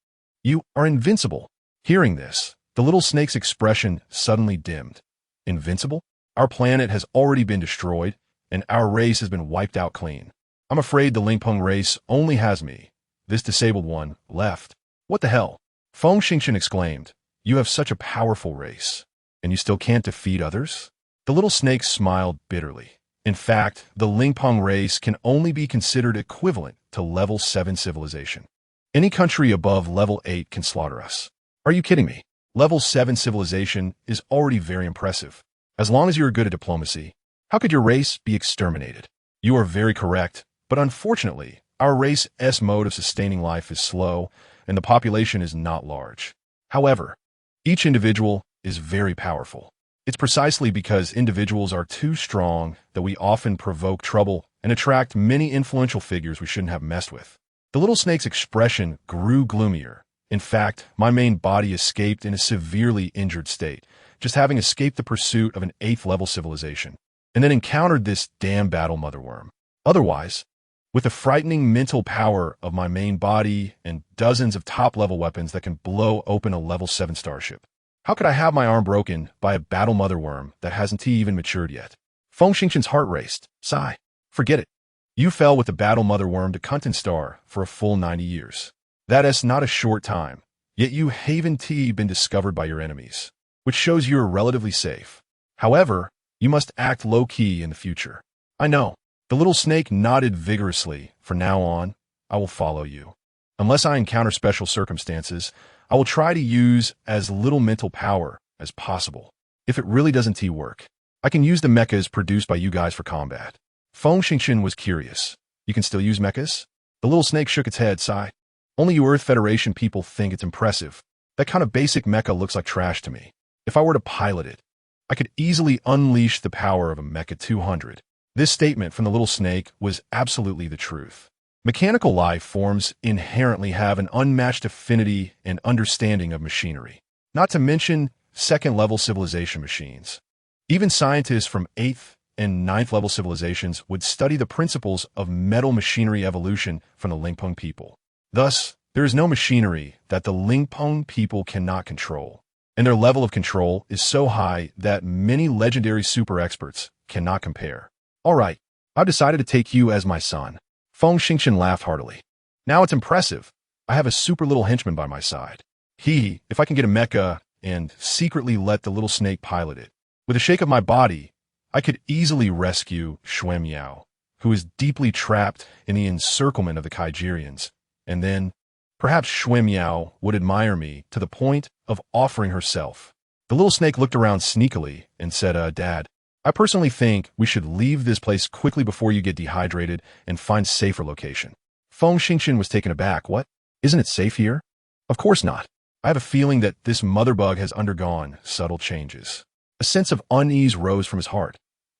You are invincible. Hearing this, the little snake's expression suddenly dimmed. Invincible? Our planet has already been destroyed, and our race has been wiped out clean. I'm afraid the Lingpeng race only has me, this disabled one, left. What the hell? Feng Xingchen exclaimed. You have such a powerful race, and you still can't defeat others? The little snake smiled bitterly. In fact, the Lingpeng race can only be considered equivalent to level 7 civilization. Any country above level 8 can slaughter us. Are you kidding me? Level 7 civilization is already very impressive. As long as you're good at diplomacy, how could your race be exterminated? You are very correct, but unfortunately, our race's mode of sustaining life is slow, and the population is not large. However, each individual is very powerful. It's precisely because individuals are too strong that we often provoke trouble and attract many influential figures we shouldn't have messed with. The little snake's expression grew gloomier. In fact, my main body escaped in a severely injured state, just having escaped the pursuit of an 8th level civilization, and then encountered this damn battle mother worm. Otherwise, with the frightening mental power of my main body and dozens of top-level weapons that can blow open a level 7 starship, how could I have my arm broken by a battle mother worm that hasn't even matured yet? Feng Xingchen's heart raced. Sigh. Forget it. You fell with the battle mother worm to Kuntan Star for a full 90 years. That is not a short time, yet you haven't been discovered by your enemies, which shows you are relatively safe. However, you must act low-key in the future. I know. The little snake nodded vigorously. From now on, I will follow you. Unless I encounter special circumstances, I will try to use as little mental power as possible. If it really doesn't work, I can use the mechas produced by you guys for combat. Feng Xingchen was curious. You can still use mechas? The little snake shook its head, sighed. Only you Earth Federation people think it's impressive. That kind of basic mecha looks like trash to me. If I were to pilot it, I could easily unleash the power of a Mecha 200. This statement from the little snake was absolutely the truth. Mechanical life forms inherently have an unmatched affinity and understanding of machinery, not to mention second-level civilization machines. Even scientists from 8th and 9th level civilizations would study the principles of metal machinery evolution from the Lingpeng people. Thus, there is no machinery that the Lingpeng people cannot control, and their level of control is so high that many legendary super experts cannot compare. All right, I've decided to take you as my son. Feng Xingchen laughed heartily. Now it's impressive. I have a super little henchman by my side. If I can get a mecha and secretly let the little snake pilot it. With a shake of my body, I could easily rescue Shuem Yao, who is deeply trapped in the encirclement of the Kaijirians, and then perhaps Shuem Yao would admire me to the point of offering herself. The little snake looked around sneakily and said, Dad, I personally think we should leave this place quickly before you get dehydrated and find safer location. Feng Xingqian was taken aback. What? Isn't it safe here? Of course not. I have a feeling that this mother bug has undergone subtle changes. A sense of unease rose from his heart.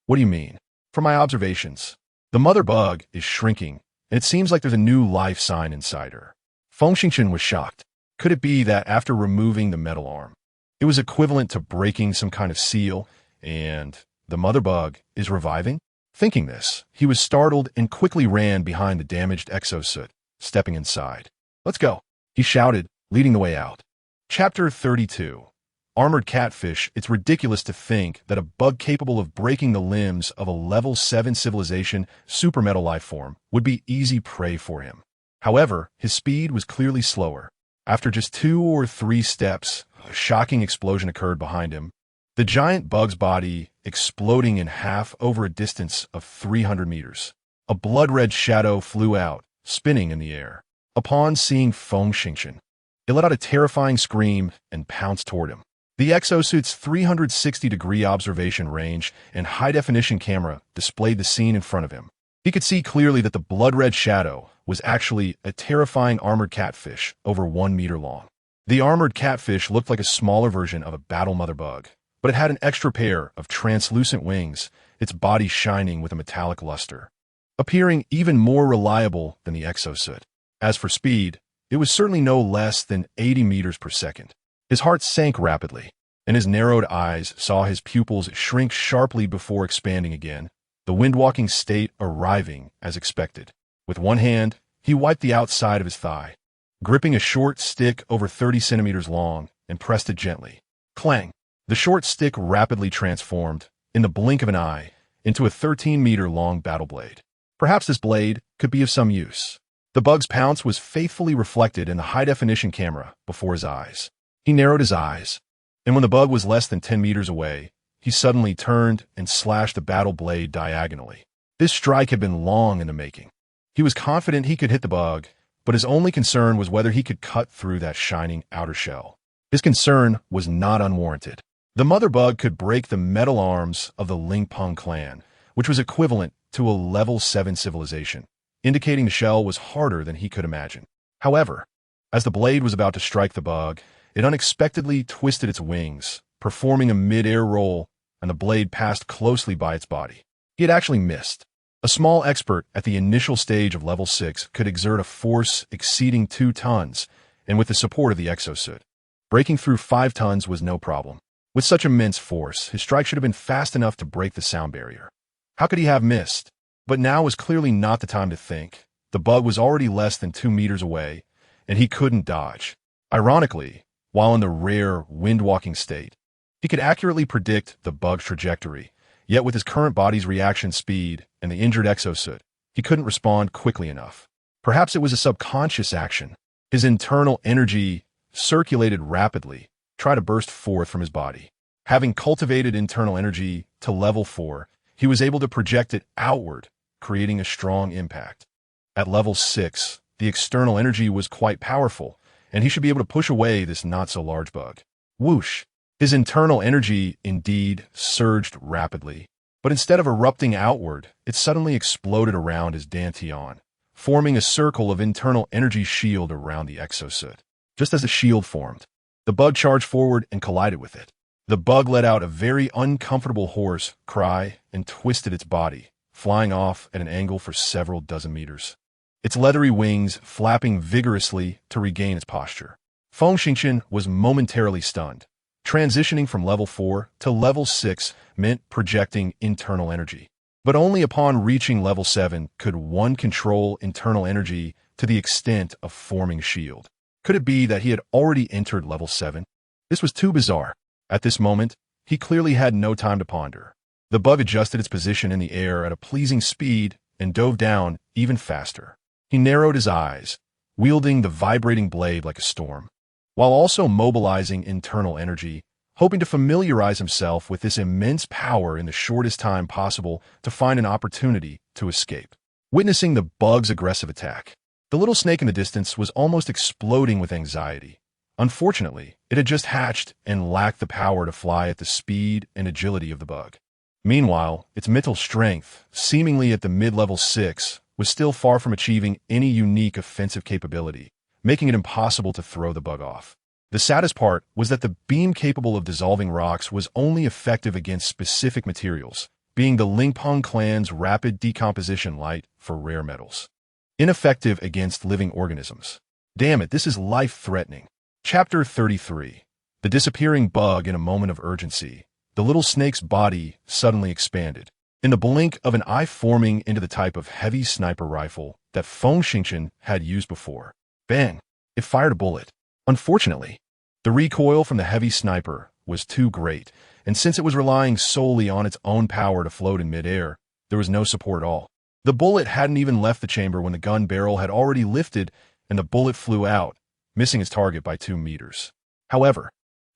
What do you mean? From my observations, the mother bug is shrinking, and it seems like there's a new life sign inside her. Feng Xingqian was shocked. Could it be that after removing the metal arm, it was equivalent to breaking some kind of seal, and the mother bug is reviving? Thinking this, he was startled and quickly ran behind the damaged exosuit, stepping inside. Let's go, he shouted, leading the way out. Chapter 32. Armored Catfish. It's ridiculous to think that a bug capable of breaking the limbs of a level 7 civilization super metal life form would be easy prey for him. However, his speed was clearly slower. After just 2 or 3 steps, a shocking explosion occurred behind him, the giant bug's body exploding in half over a distance of 300 meters. A blood-red shadow flew out, spinning in the air. Upon seeing Feng Xingqian, it let out a terrifying scream and pounced toward him. The exosuit's 360-degree observation range and high-definition camera displayed the scene in front of him. He could see clearly that the blood-red shadow was actually a terrifying armored catfish over 1 meter long. The armored catfish looked like a smaller version of a battle mother bug, but it had an extra pair of translucent wings, its body shining with a metallic luster, appearing even more reliable than the exosuit. As for speed, it was certainly no less than 80 meters per second. His heart sank rapidly, and his narrowed eyes saw his pupils shrink sharply before expanding again, the wind-walking state arriving as expected. With one hand, he wiped the outside of his thigh, gripping a short stick over 30 centimeters long, and pressed it gently. Clang! The short stick rapidly transformed, in the blink of an eye, into a 13-meter-long battle blade. Perhaps this blade could be of some use. The bug's pounce was faithfully reflected in the high-definition camera before his eyes. He narrowed his eyes, and when the bug was less than 10 meters away, he suddenly turned and slashed the battle blade diagonally. This strike had been long in the making. He was confident he could hit the bug, but his only concern was whether he could cut through that shining outer shell. His concern was not unwarranted. The mother bug could break the metal arms of the Lingpeng clan, which was equivalent to a level 7 civilization, indicating the shell was harder than he could imagine. However, as the blade was about to strike the bug, it unexpectedly twisted its wings, performing a mid-air roll, and the blade passed closely by its body. He had actually missed. A small expert at the initial stage of level 6 could exert a force exceeding 2 tons, and with the support of the exosuit, breaking through 5 tons was no problem. With such immense force, his strike should have been fast enough to break the sound barrier. How could he have missed? But now was clearly not the time to think. The bug was already less than 2 meters away, and he couldn't dodge. Ironically, while in the rare wind-walking state, he could accurately predict the bug's trajectory, yet with his current body's reaction speed and the injured exosuit, he couldn't respond quickly enough. Perhaps it was a subconscious action. His internal energy circulated rapidly, tried to burst forth from his body. Having cultivated internal energy to level 4, he was able to project it outward, creating a strong impact. At level 6, the external energy was quite powerful, and he should be able to push away this not-so-large bug. Whoosh! His internal energy, indeed, surged rapidly, but instead of erupting outward, it suddenly exploded around his dantian, forming a circle of internal energy shield around the exosuit. Just as the shield formed, the bug charged forward and collided with it. The bug let out a very uncomfortable hoarse cry and twisted its body, flying off at an angle for several dozen meters, its leathery wings flapping vigorously to regain its posture. Feng Xingqian was momentarily stunned. Transitioning from level 4 to level 6 meant projecting internal energy. But only upon reaching level 7 could one control internal energy to the extent of forming a shield. Could it be that he had already entered level 7? This was too bizarre. At this moment, he clearly had no time to ponder. The bug adjusted its position in the air at a pleasing speed and dove down even faster. He narrowed his eyes, wielding the vibrating blade like a storm, while also mobilizing internal energy, hoping to familiarize himself with this immense power in the shortest time possible to find an opportunity to escape. Witnessing the bug's aggressive attack, the little snake in the distance was almost exploding with anxiety. Unfortunately, it had just hatched and lacked the power to fly at the speed and agility of the bug. Meanwhile, its mental strength, seemingly at the mid-level 6, was still far from achieving any unique offensive capability, making it impossible to throw the bug off. The saddest part was that the beam capable of dissolving rocks was only effective against specific materials, being the Lingpeng clan's rapid decomposition light for rare metals. Ineffective against living organisms. Damn it, this is life-threatening. Chapter 33. The disappearing bug in a moment of urgency. The little snake's body suddenly expanded, in the blink of an eye forming into the type of heavy sniper rifle that Feng Xingchen had used before. Bang! It fired a bullet. Unfortunately, the recoil from the heavy sniper was too great, and since it was relying solely on its own power to float in midair, there was no support at all. The bullet hadn't even left the chamber when the gun barrel had already lifted and the bullet flew out, missing its target by 2 meters. However,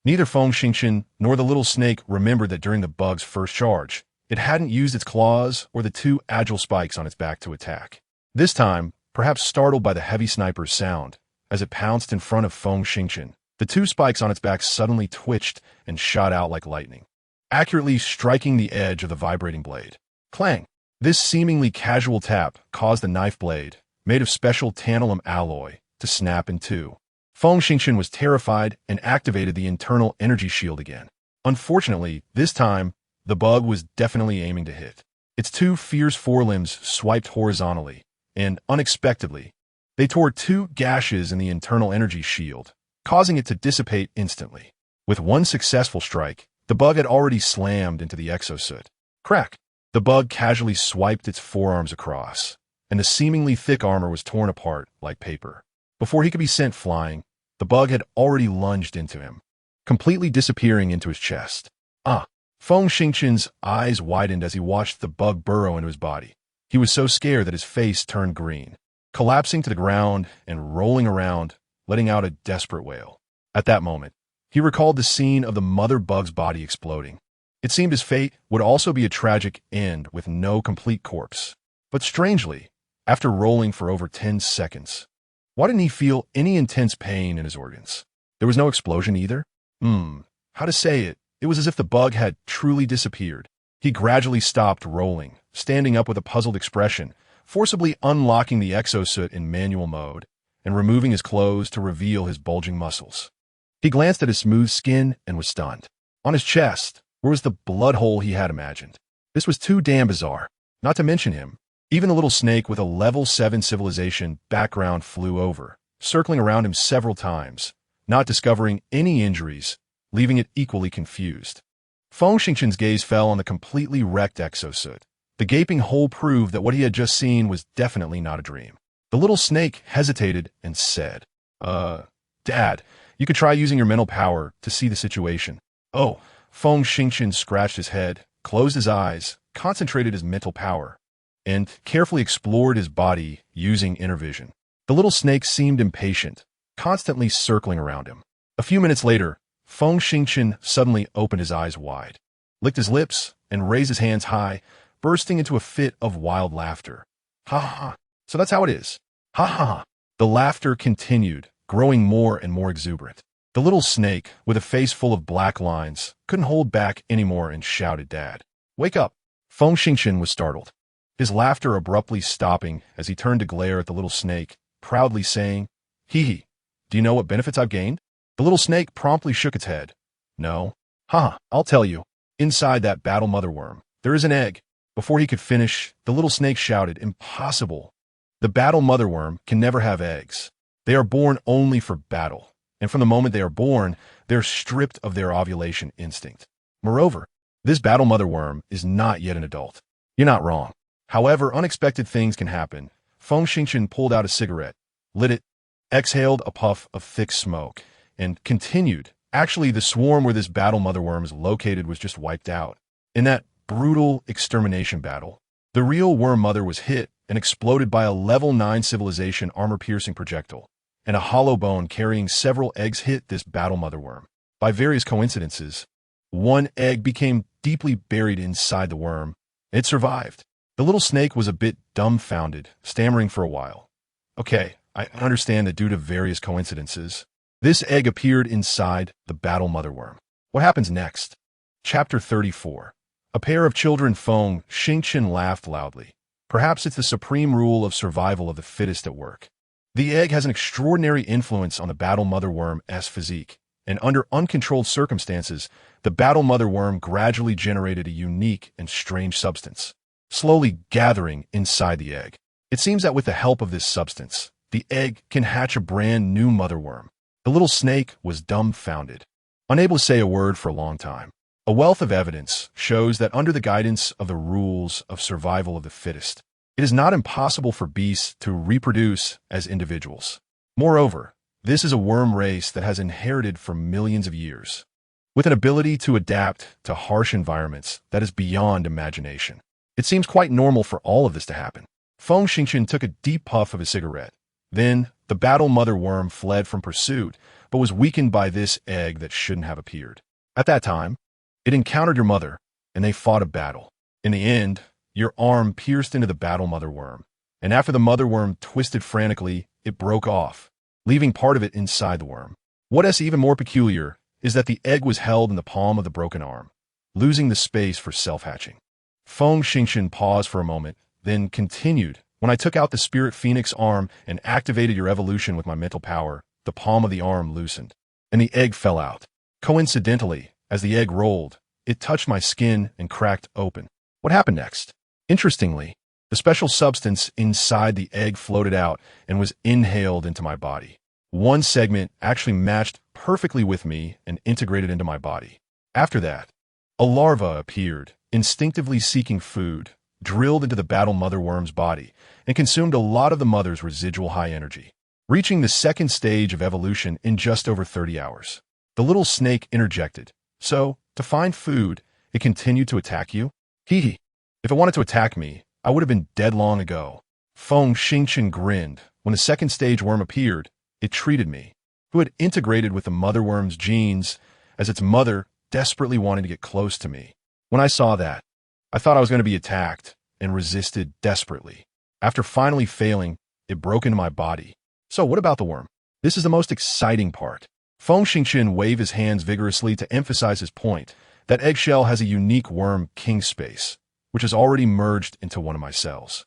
neither Feng Xingchen nor the little snake remembered that during the bug's first charge, it hadn't used its claws or the 2 agile spikes on its back to attack. This time, perhaps startled by the heavy sniper's sound, as it pounced in front of Feng Xingchen, the 2 spikes on its back suddenly twitched and shot out like lightning, accurately striking the edge of the vibrating blade. Clang! This seemingly casual tap caused the knife blade, made of special tantalum alloy, to snap in 2. Feng Xingchen was terrified and activated the internal energy shield again. Unfortunately, this time, the bug was definitely aiming to hit. Its 2 fierce forelimbs swiped horizontally, and, unexpectedly, they tore 2 gashes in the internal energy shield, causing it to dissipate instantly. With 1 successful strike, the bug had already slammed into the exosuit. Crack! The bug casually swiped its forearms across, and the seemingly thick armor was torn apart like paper. Before he could be sent flying, the bug had already lunged into him, completely disappearing into his chest. Feng Xingchen's eyes widened as he watched the bug burrow into his body. He was so scared that his face turned green, collapsing to the ground and rolling around, letting out a desperate wail. At that moment, he recalled the scene of the mother bug's body exploding. It seemed his fate would also be a tragic end with no complete corpse. But strangely, after rolling for over 10 seconds, why didn't he feel any intense pain in his organs? There was no explosion either? How to say it? It was as if the bug had truly disappeared. He gradually stopped rolling, standing up with a puzzled expression, forcibly unlocking the exosuit in manual mode, and removing his clothes to reveal his bulging muscles. He glanced at his smooth skin and was stunned. On his chest, where was the blood hole he had imagined? This was too damn bizarre. Not to mention him. Even the little snake with a level 7 civilization background flew over, circling around him several times, not discovering any injuries, leaving it equally confused. Feng Xingchen's gaze fell on the completely wrecked exosuit. The gaping hole proved that what he had just seen was definitely not a dream. The little snake hesitated and said, Dad, you could try using your mental power to see the situation. Oh, Feng Xingchen scratched his head, closed his eyes, concentrated his mental power, and carefully explored his body using inner vision. The little snake seemed impatient, constantly circling around him. A few minutes later, Feng Xingchen suddenly opened his eyes wide, licked his lips, and raised his hands high, bursting into a fit of wild laughter. Ha ha ha. So that's how it is. Ha ha ha. The laughter continued, growing more and more exuberant. The little snake, with a face full of black lines, couldn't hold back anymore and shouted, Dad, wake up. Feng Xingchen was startled, his laughter abruptly stopping as he turned to glare at the little snake, proudly saying, Hee hee, do you know what benefits I've gained? The little snake promptly shook its head. No. Ha, I'll tell you. Inside that battle mother worm, there is an egg. Before he could finish, the little snake shouted, Impossible. The battle mother worm can never have eggs. They are born only for battle. And from the moment they are born, they are stripped of their ovulation instinct. Moreover, this battle mother worm is not yet an adult. You're not wrong. However, unexpected things can happen. Feng Xingchen pulled out a cigarette, lit it, exhaled a puff of thick smoke, and continued. Actually, the swarm where this battle mother worm is located was just wiped out. In that brutal extermination battle, the real worm mother was hit and exploded by a level 9 civilization armor-piercing projectile, and a hollow bone carrying several eggs hit this battle mother worm. By various coincidences, one egg became deeply buried inside the worm. It survived. The little snake was a bit dumbfounded, stammering for a while. Okay, I understand that due to various coincidences, this egg appeared inside the battle mother worm. What happens next? Chapter 34. A pair of children Feng Xingchen laughed loudly. Perhaps it's the supreme rule of survival of the fittest at work. The egg has an extraordinary influence on the battle mother worm's physique, and under uncontrolled circumstances, the battle mother worm gradually generated a unique and strange substance, slowly gathering inside the egg. It seems that with the help of this substance, the egg can hatch a brand new mother worm. The little snake was dumbfounded, unable to say a word for a long time. A wealth of evidence shows that under the guidance of the rules of survival of the fittest, it is not impossible for beasts to reproduce as individuals. Moreover, this is a worm race that has inherited for millions of years, with an ability to adapt to harsh environments that is beyond imagination. It seems quite normal for all of this to happen. Feng Xingchen took a deep puff of his cigarette. Then, the battle mother worm fled from pursuit, but was weakened by this egg that shouldn't have appeared. At that time, it encountered your mother, and they fought a battle. In the end, your arm pierced into the battle mother worm, and after the mother worm twisted frantically, it broke off, leaving part of it inside the worm. What is even more peculiar is that the egg was held in the palm of the broken arm, losing the space for self-hatching. Feng Xingchen paused for a moment, then continued. When I took out the spirit phoenix arm and activated your evolution with my mental power, the palm of the arm loosened, and the egg fell out. Coincidentally, as the egg rolled, it touched my skin and cracked open. What happened next? Interestingly, the special substance inside the egg floated out and was inhaled into my body. One segment actually matched perfectly with me and integrated into my body. After that, a larva appeared, instinctively seeking food, drilled into the battle mother worm's body, and consumed a lot of the mother's residual high energy, reaching the second stage of evolution in just over 30 hours. The little snake interjected. So, to find food, it continued to attack you? Hee hee. If it wanted to attack me, I would have been dead long ago. Feng Xingchen grinned. When the second stage worm appeared, it treated me, who had integrated with the mother worm's genes, as its mother desperately wanted to get close to me. When I saw that, I thought I was going to be attacked and resisted desperately. After finally failing, it broke into my body. So what about the worm? This is the most exciting part. Feng Xingchen waved his hands vigorously to emphasize his point. That eggshell has a unique worm king space, which has already merged into one of my cells.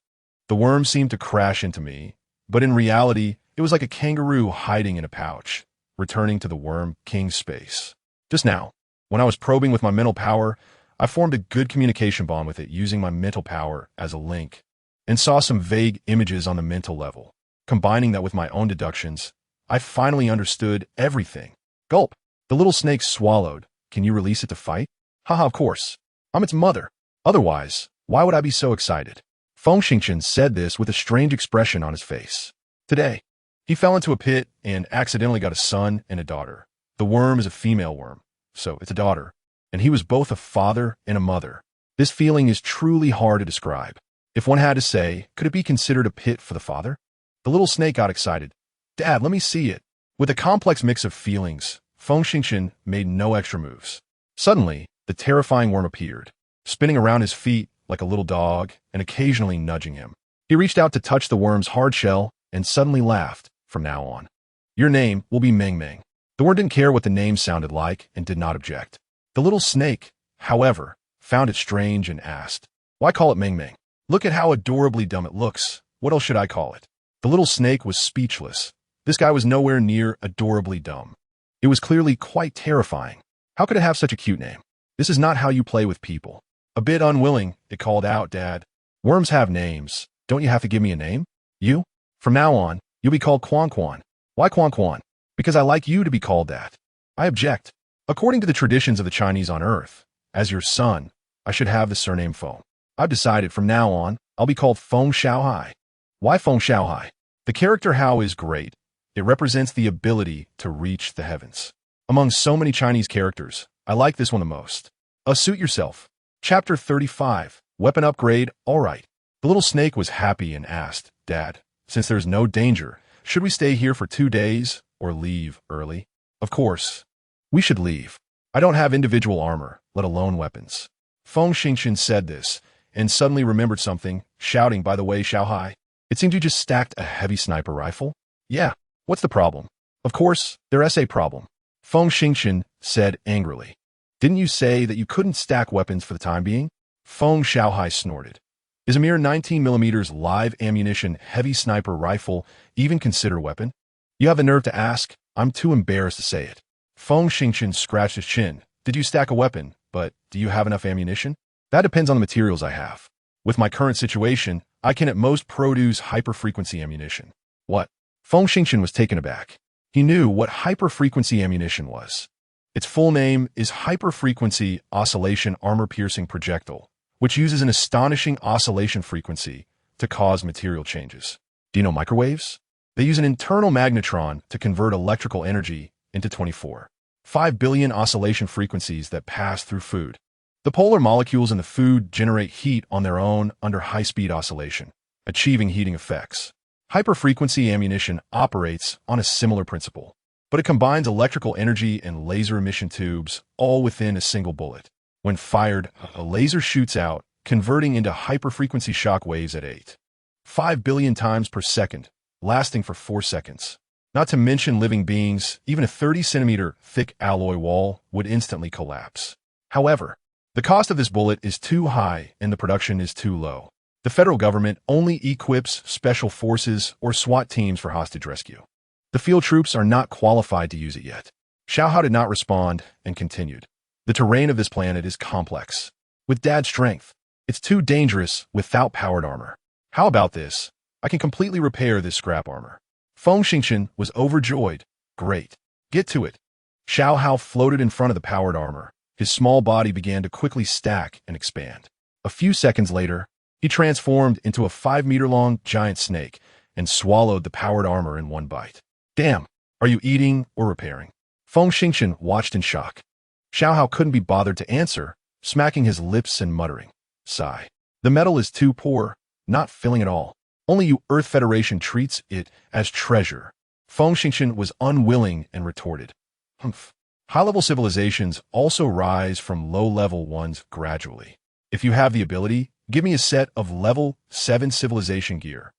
The worm seemed to crash into me, but in reality, it was like a kangaroo hiding in a pouch, returning to the worm king space. Just now, when I was probing with my mental power, I formed a good communication bond with it using my mental power as a link, and saw some vague images on the mental level. Combining that with my own deductions, I finally understood everything. Gulp. The little snake swallowed. Can you release it to fight? Haha, of course. I'm its mother. Otherwise, why would I be so excited? Feng Xingchen said this with a strange expression on his face. Today, he fell into a pit and accidentally got a son and a daughter. The worm is a female worm, so it's a daughter, and he was both a father and a mother. This feeling is truly hard to describe. If one had to say, could it be considered a pit for the father? The little snake got excited. Dad, let me see it. With a complex mix of feelings, Feng Xingchen made no extra moves. Suddenly, the terrifying worm appeared, spinning around his feet like a little dog and occasionally nudging him. He reached out to touch the worm's hard shell and suddenly laughed. From now on, your name will be Meng Meng. The worm didn't care what the name sounded like and did not object. The little snake, however, found it strange and asked, why call it Meng Meng? Look at how adorably dumb it looks. What else should I call it? The little snake was speechless. This guy was nowhere near adorably dumb. It was clearly quite terrifying. How could it have such a cute name? This is not how you play with people. A bit unwilling, it called out, Dad. Worms have names. Don't you have to give me a name? You? From now on, you'll be called Quan Quan. Why Quan Quan? Because I like you to be called that. I object. According to the traditions of the Chinese on Earth, as your son, I should have the surname Feng. I've decided from now on, I'll be called Feng Shaohai. Why Feng Shaohai? The character Hao is great. It represents the ability to reach the heavens. Among so many Chinese characters, I like this one the most. Suit yourself. Chapter 35, Weapon Upgrade, alright. The little snake was happy and asked, Dad, since there's no danger, should we stay here for 2 days or leave early? Of course. We should leave. I don't have individual armor, let alone weapons. Feng Xingchen said this, and suddenly remembered something, shouting, by the way, Shaohai, it seems you just stacked a heavy sniper rifle? Yeah, what's the problem? Of course, there's a problem. Feng Xingchen said angrily. Didn't you say that you couldn't stack weapons for the time being? Feng Xiaohai snorted. Is a mere 19mm live ammunition heavy sniper rifle even considered a weapon? You have the nerve to ask? I'm too embarrassed to say it. Feng Xingchen scratched his chin. Did you stack a weapon, but do you have enough ammunition? That depends on the materials I have. With my current situation, I can at most produce hyper-frequency ammunition. What? Feng Xingchen was taken aback. He knew what hyper-frequency ammunition was. Its full name is Hyper-Frequency Oscillation Armor-Piercing Projectile, which uses an astonishing oscillation frequency to cause material changes. Do you know microwaves? They use an internal magnetron to convert electrical energy into 5 billion oscillation frequencies that pass through food. The polar molecules in the food generate heat on their own under high-speed oscillation, achieving heating effects. Hyper-frequency ammunition operates on a similar principle, but it combines electrical energy and laser emission tubes all within a single bullet. When fired, a laser shoots out, converting into hyper-frequency shock waves at 5 billion times per second, lasting for 4 seconds. Not to mention living beings, even a 30-centimeter thick alloy wall would instantly collapse. However, the cost of this bullet is too high and the production is too low. The federal government only equips special forces or SWAT teams for hostage rescue. The field troops are not qualified to use it yet. Xiaohao did not respond and continued. The terrain of this planet is complex. With Dad's strength, it's too dangerous without powered armor. How about this? I can completely repair this scrap armor. Feng Xingchen was overjoyed. Great. Get to it. Xiaohao floated in front of the powered armor. His small body began to quickly stack and expand. A few seconds later, he transformed into a 5-meter-long giant snake and swallowed the powered armor in one bite. Damn, are you eating or repairing? Feng Xingchen watched in shock. Xiaohao couldn't be bothered to answer, smacking his lips and muttering. Sigh. The metal is too poor, not filling at all. Only you Earth Federation treats it as treasure. Feng Xingchen was unwilling and retorted. Humph. High-level civilizations also rise from low-level ones gradually. If you have the ability, give me a set of level 7 civilization gear.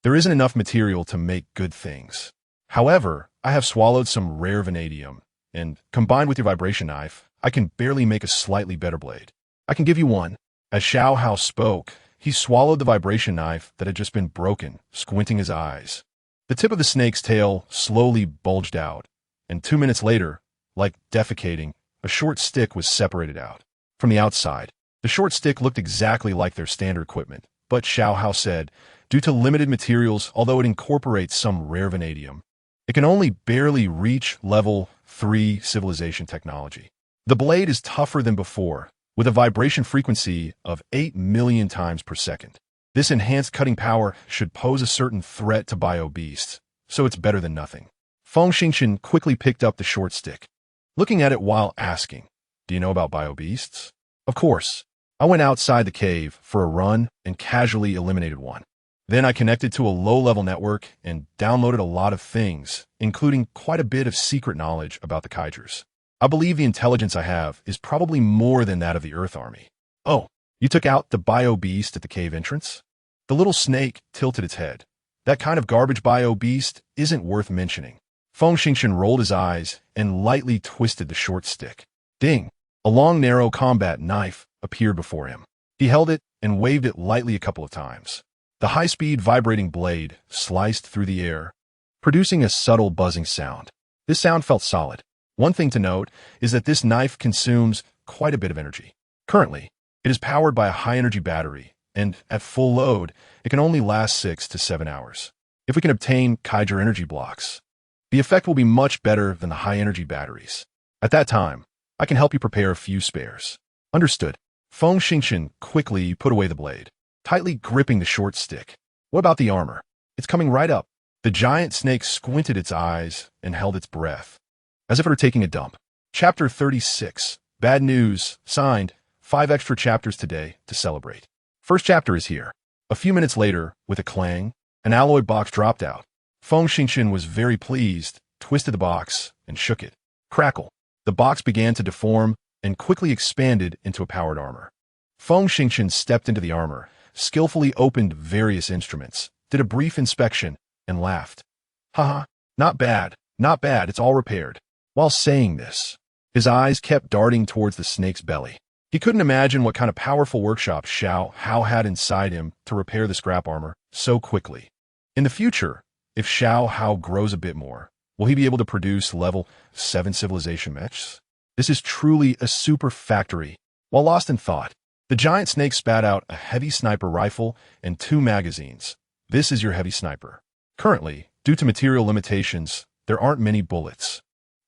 There isn't enough material to make good things. However, I have swallowed some rare vanadium, and combined with your vibration knife, I can barely make a slightly better blade. I can give you one. As Xiaohao spoke, he swallowed the vibration knife that had just been broken, squinting his eyes. The tip of the snake's tail slowly bulged out, and 2 minutes later, like defecating, a short stick was separated out. From the outside, the short stick looked exactly like their standard equipment, but Xiaohao said, due to limited materials, although it incorporates some rare vanadium, it can only barely reach level 3 civilization technology. The blade is tougher than before, with a vibration frequency of 8 million times per second. This enhanced cutting power should pose a certain threat to bio-beasts, so it's better than nothing. Feng Xingchen quickly picked up the short stick, looking at it while asking, do you know about bio-beasts? Of course. I went outside the cave for a run and casually eliminated one. Then I connected to a low-level network and downloaded a lot of things, including quite a bit of secret knowledge about the Kaijus. I believe the intelligence I have is probably more than that of the Earth Army. Oh, you took out the bio-beast at the cave entrance? The little snake tilted its head. That kind of garbage bio-beast isn't worth mentioning. Feng Xingchen rolled his eyes and lightly twisted the short stick. Ding! A long, narrow combat knife appeared before him. He held it and waved it lightly a couple of times. The high-speed vibrating blade sliced through the air, producing a subtle buzzing sound. This sound felt solid. One thing to note is that this knife consumes quite a bit of energy. Currently, it is powered by a high-energy battery, and at full load, it can only last 6 to 7 hours. If we can obtain Kaiju energy blocks, the effect will be much better than the high-energy batteries. At that time, I can help you prepare a few spares. Understood. Feng Xingchen quickly put away the blade, tightly gripping the short stick. What about the armor? It's coming right up. The giant snake squinted its eyes and held its breath, as if it were taking a dump. Chapter 36. Bad news. Signed. 5 extra chapters today to celebrate. First chapter is here. A few minutes later, with a clang, an alloy box dropped out. Feng Xingchen was very pleased, twisted the box, and shook it. Crackle. The box began to deform and quickly expanded into a powered armor. Feng Xingchen stepped into the armor, skillfully opened various instruments, did a brief inspection, and laughed. Haha, not bad, it's all repaired. While saying this, His eyes kept darting towards the snake's belly. He couldn't imagine what kind of powerful workshop Xiao Hao had inside him to repair the scrap armor so quickly. In the future, if Xiao Hao grows a bit more, will he be able to produce level 7 civilization mechs? This is truly a super factory. While lost in thought, the giant snake spat out a heavy sniper rifle and 2 magazines. This is your heavy sniper. Currently, due to material limitations, there aren't many bullets.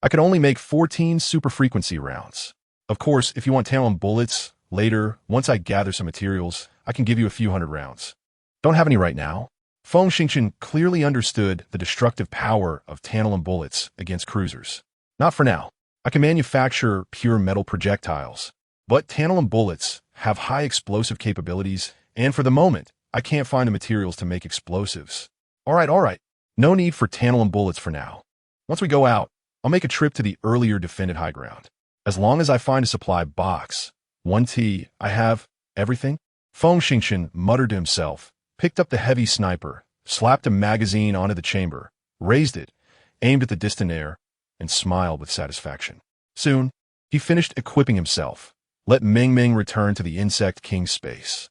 I could only make 14 super frequency rounds. Of course, if you want tantalum bullets, later, once I gather some materials, I can give you a few hundred rounds. Don't have any right now. Feng Xingchen clearly understood the destructive power of tantalum bullets against cruisers. Not for now. I can manufacture pure metal projectiles, but tantalum bullets have high explosive capabilities, and for the moment, I can't find the materials to make explosives. All right. No need for tantalum bullets for now. Once we go out, I'll make a trip to the earlier defended high ground. As long as I find a supply box, 1T, I have everything. Feng Xingchen muttered to himself, picked up the heavy sniper, slapped a magazine onto the chamber, raised it, aimed at the distant air, and smiled with satisfaction. Soon, he finished equipping himself. Let Ming Ming return to the Insect King's space.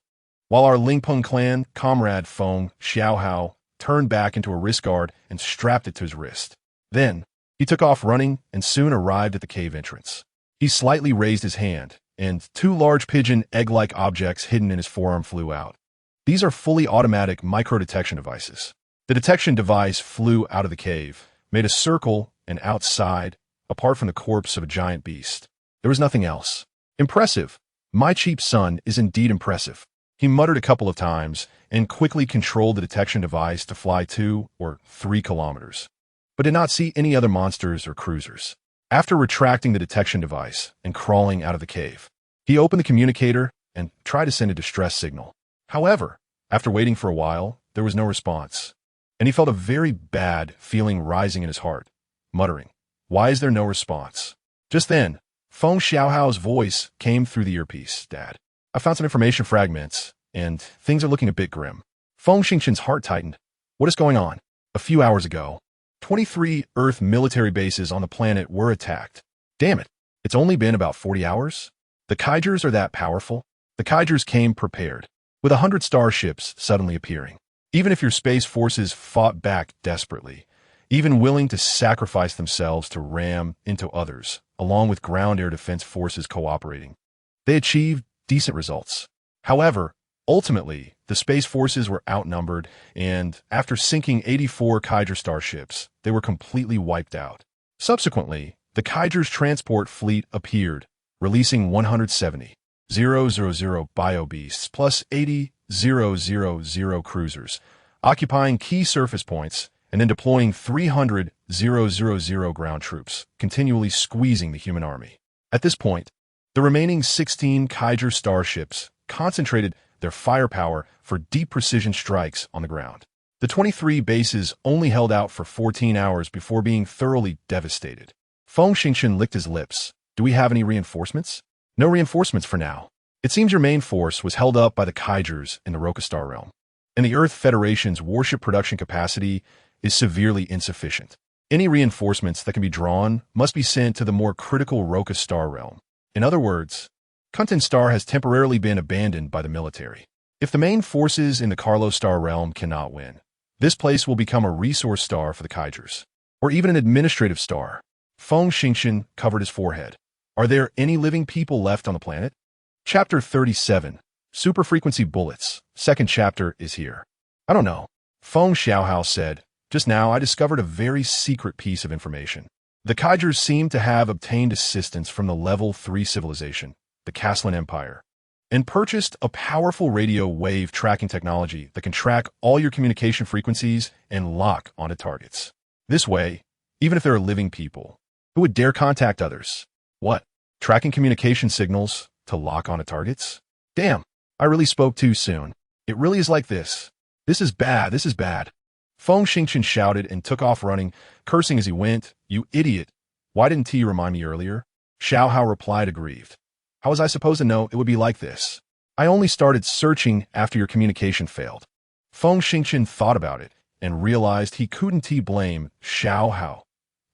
While our Lingpeng clan comrade Feng Xiaohao turned back into a wrist guard and strapped it to his wrist. Then, he took off running and soon arrived at the cave entrance. He slightly raised his hand, and 2 large pigeon egg-like objects hidden in his forearm flew out. These are fully automatic micro-detection devices. The detection device flew out of the cave, made a circle, and outside, apart from the corpse of a giant beast. There was nothing else. Impressive. My cheap son is indeed impressive. He muttered a couple of times and quickly controlled the detection device to fly 2 or 3 kilometers, but did not see any other monsters or cruisers. After retracting the detection device and crawling out of the cave, he opened the communicator and tried to send a distress signal. However, after waiting for a while, there was no response, and he felt a very bad feeling rising in his heart, muttering, "Why is there no response?" Just then, Feng Xiaohao's voice came through the earpiece. "Dad, I found some information fragments, and things are looking a bit grim." Feng Xingchen's heart tightened. What is going on? A few hours ago, 23 Earth military bases on the planet were attacked. Damn it, it's only been about 40 hours? The Kaijers are that powerful? The Kaijers came prepared, with 100 starships suddenly appearing. Even if your space forces fought back desperately, even willing to sacrifice themselves to ram into others, along with ground-air defense forces cooperating, they achieved decent results. However, ultimately, the space forces were outnumbered, and after sinking 84 Kaiger starships, they were completely wiped out. Subsequently, the Kaiger's transport fleet appeared, releasing 170,000 bio-beasts plus 80,000 cruisers, occupying key surface points, and then deploying 300,000 ground troops, continually squeezing the human army. At this point, the remaining 16 Kaiger starships concentrated their firepower for deep precision strikes on the ground. The 23 bases only held out for 14 hours before being thoroughly devastated. Feng Xingchen licked his lips. Do we have any reinforcements? No reinforcements for now. It seems your main force was held up by the Kaigers in the Roka Star realm, and the Earth Federation's warship production capacity is severely insufficient. Any reinforcements that can be drawn must be sent to the more critical Roka Star realm. In other words, Kunten Star has temporarily been abandoned by the military. If the main forces in the Carlo Star realm cannot win, this place will become a resource star for the Kaigers, or even an administrative star. Feng Xingchen covered his forehead. Are there any living people left on the planet? Chapter 37, Super-Frequency Bullets. Second chapter is here. I don't know. Feng Xiaohao said, just now I discovered a very secret piece of information. The Kaigers seem to have obtained assistance from the Level 3 civilization, the Caslan Empire, and purchased a powerful radio wave tracking technology that can track all your communication frequencies and lock onto targets. This way, even if there are living people, who would dare contact others? What? Tracking communication signals to lock onto targets? Damn, I really spoke too soon. It really is like this. This is bad, this is bad. Feng Xingchen shouted and took off running, cursing as he went. You idiot. Why didn't T remind me earlier? Xiao Hao replied aggrieved. How was I supposed to know it would be like this? I only started searching after your communication failed. Feng Xingchen thought about it and realized he couldn't blame Xiao Hao.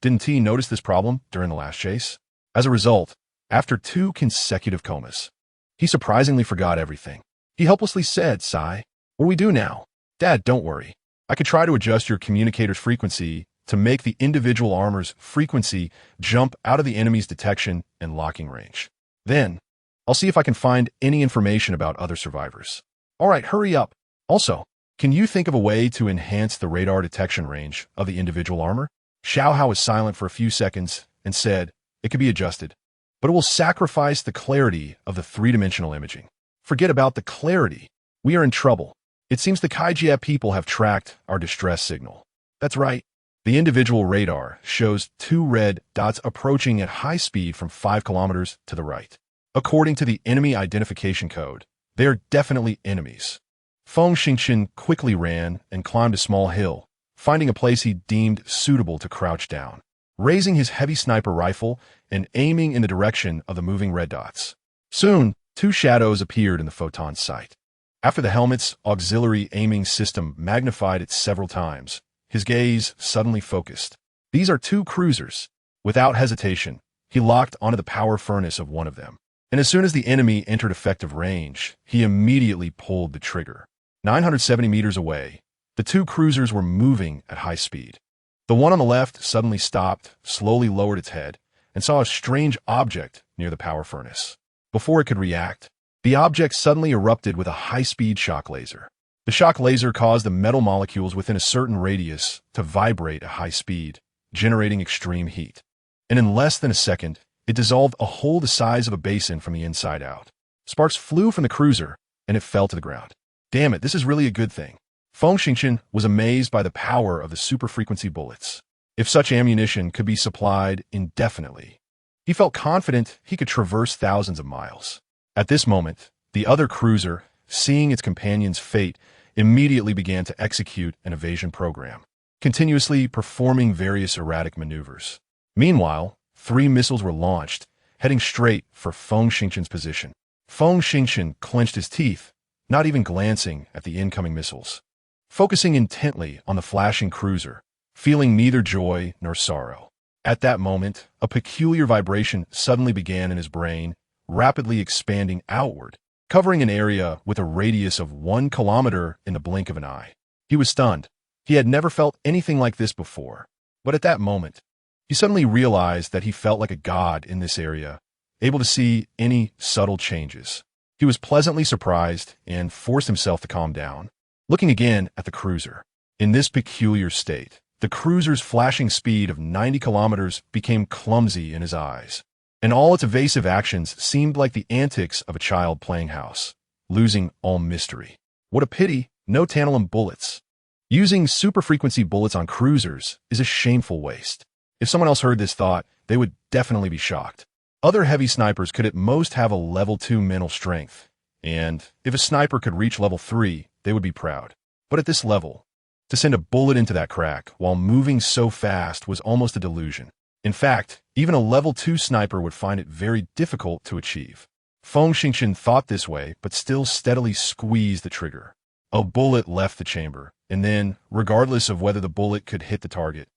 Didn't T notice this problem during the last chase? As a result, after 2 consecutive comas, he surprisingly forgot everything. He helplessly said, sigh, "What do we do now?" "Dad, don't worry. I could try to adjust your communicator's frequency to make the individual armor's frequency jump out of the enemy's detection and locking range. Then, I'll see if I can find any information about other survivors." "All right, hurry up. Also, can you think of a way to enhance the radar detection range of the individual armor?" Xiao Hao was silent for a few seconds and said, "It could be adjusted, but it will sacrifice the clarity of the three-dimensional imaging." "Forget about the clarity. We are in trouble. It seems the Kaijia people have tracked our distress signal." "That's right. The individual radar shows 2 red dots approaching at high speed from 5 kilometers to the right. According to the enemy identification code, they are definitely enemies." Feng Xingchen quickly ran and climbed a small hill, finding a place he deemed suitable to crouch down, raising his heavy sniper rifle and aiming in the direction of the moving red dots. Soon, 2 shadows appeared in the photon's sight. After the helmet's auxiliary aiming system magnified it several times, his gaze suddenly focused. These are 2 cruisers. Without hesitation, he locked onto the power furnace of one of them, and as soon as the enemy entered effective range, he immediately pulled the trigger. 970 meters away, the 2 cruisers were moving at high speed. The one on the left suddenly stopped, slowly lowered its head, and saw a strange object near the power furnace. Before it could react, the object suddenly erupted with a high-speed shock laser. The shock laser caused the metal molecules within a certain radius to vibrate at high speed, generating extreme heat. And in less than a second, it dissolved a hole the size of a basin from the inside out. Sparks flew from the cruiser, and it fell to the ground. "Damn it, this is really a good thing." Feng Xingchen was amazed by the power of the super-frequency bullets. If such ammunition could be supplied indefinitely, he felt confident he could traverse thousands of miles. At this moment, the other cruiser, seeing its companion's fate, immediately began to execute an evasion program, continuously performing various erratic maneuvers. Meanwhile, 3 missiles were launched, heading straight for Feng Xingchen's position. Feng Xingchen clenched his teeth, not even glancing at the incoming missiles, focusing intently on the flashing cruiser, feeling neither joy nor sorrow. At that moment, a peculiar vibration suddenly began in his brain, rapidly expanding outward, covering an area with a radius of 1 kilometer in the blink of an eye. He was stunned. He had never felt anything like this before. But at that moment, he suddenly realized that he felt like a god in this area, able to see any subtle changes. He was pleasantly surprised and forced himself to calm down, looking again at the cruiser. In this peculiar state, the cruiser's flashing speed of 90 kilometers became clumsy in his eyes, and all its evasive actions seemed like the antics of a child playing house, losing all mystery. What a pity, no tantalum bullets. Using super-frequency bullets on cruisers is a shameful waste. If someone else heard this thought, they would definitely be shocked. Other heavy snipers could at most have a level 2 mental strength, and if a sniper could reach level 3, they would be proud. But at this level, to send a bullet into that crack while moving so fast was almost a delusion. In fact, even a level 2 sniper would find it very difficult to achieve. Feng Xingchen thought this way, but still steadily squeezed the trigger. A bullet left the chamber, and then, regardless of whether the bullet could hit the target,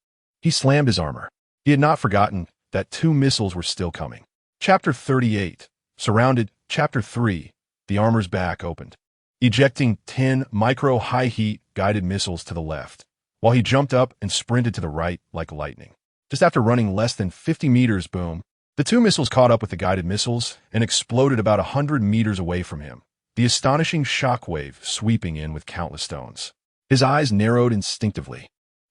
he slammed his armor. He had not forgotten that 2 missiles were still coming. Chapter 38. Surrounded. Chapter 3. The armor's back opened, ejecting 10 micro-high-heat guided missiles to the left, while he jumped up and sprinted to the right like lightning. Just after running less than 50 meters, boom, the 2 missiles caught up with the guided missiles and exploded about 100 meters away from him, the astonishing shockwave sweeping in with countless stones. His eyes narrowed instinctively,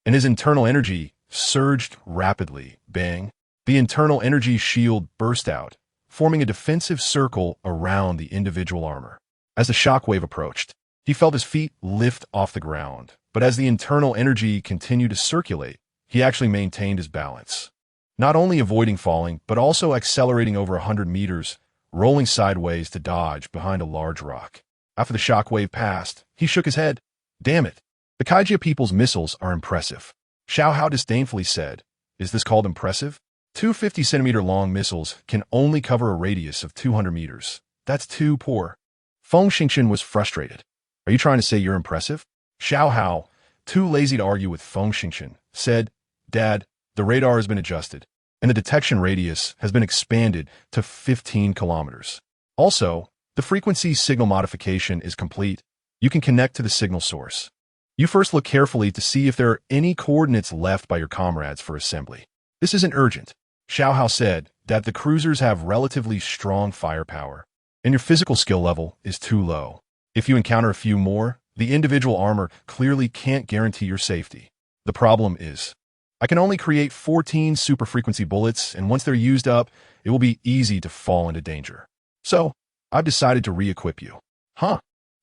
and his internal energy surged rapidly. Bang! The internal energy shield burst out, forming a defensive circle around the individual armor. As the shockwave approached, he felt his feet lift off the ground, but as the internal energy continued to circulate, he actually maintained his balance, not only avoiding falling, but also accelerating over 100 meters, rolling sideways to dodge behind a large rock. After the shockwave passed, he shook his head. Damn it! The Kaijia people's missiles are impressive. Xiao Hao disdainfully said, "Is this called impressive? 250-centimeter long missiles can only cover a radius of 200 meters. That's too poor." Feng Xingchen was frustrated. "Are you trying to say you're impressive?" Xiao Hao, too lazy to argue with Feng Xingchen, said, "Dad, the radar has been adjusted, and the detection radius has been expanded to 15 kilometers. Also, the frequency signal modification is complete. You can connect to the signal source. You first look carefully to see if there are any coordinates left by your comrades for assembly. This isn't urgent. Xiao Hao said that the cruisers have relatively strong firepower, and your physical skill level is too low. If you encounter a few more, the individual armor clearly can't guarantee your safety. The problem is, I can only create 14 super-frequency bullets, and once they're used up, it will be easy to fall into danger. So, I've decided to re-equip you. Huh?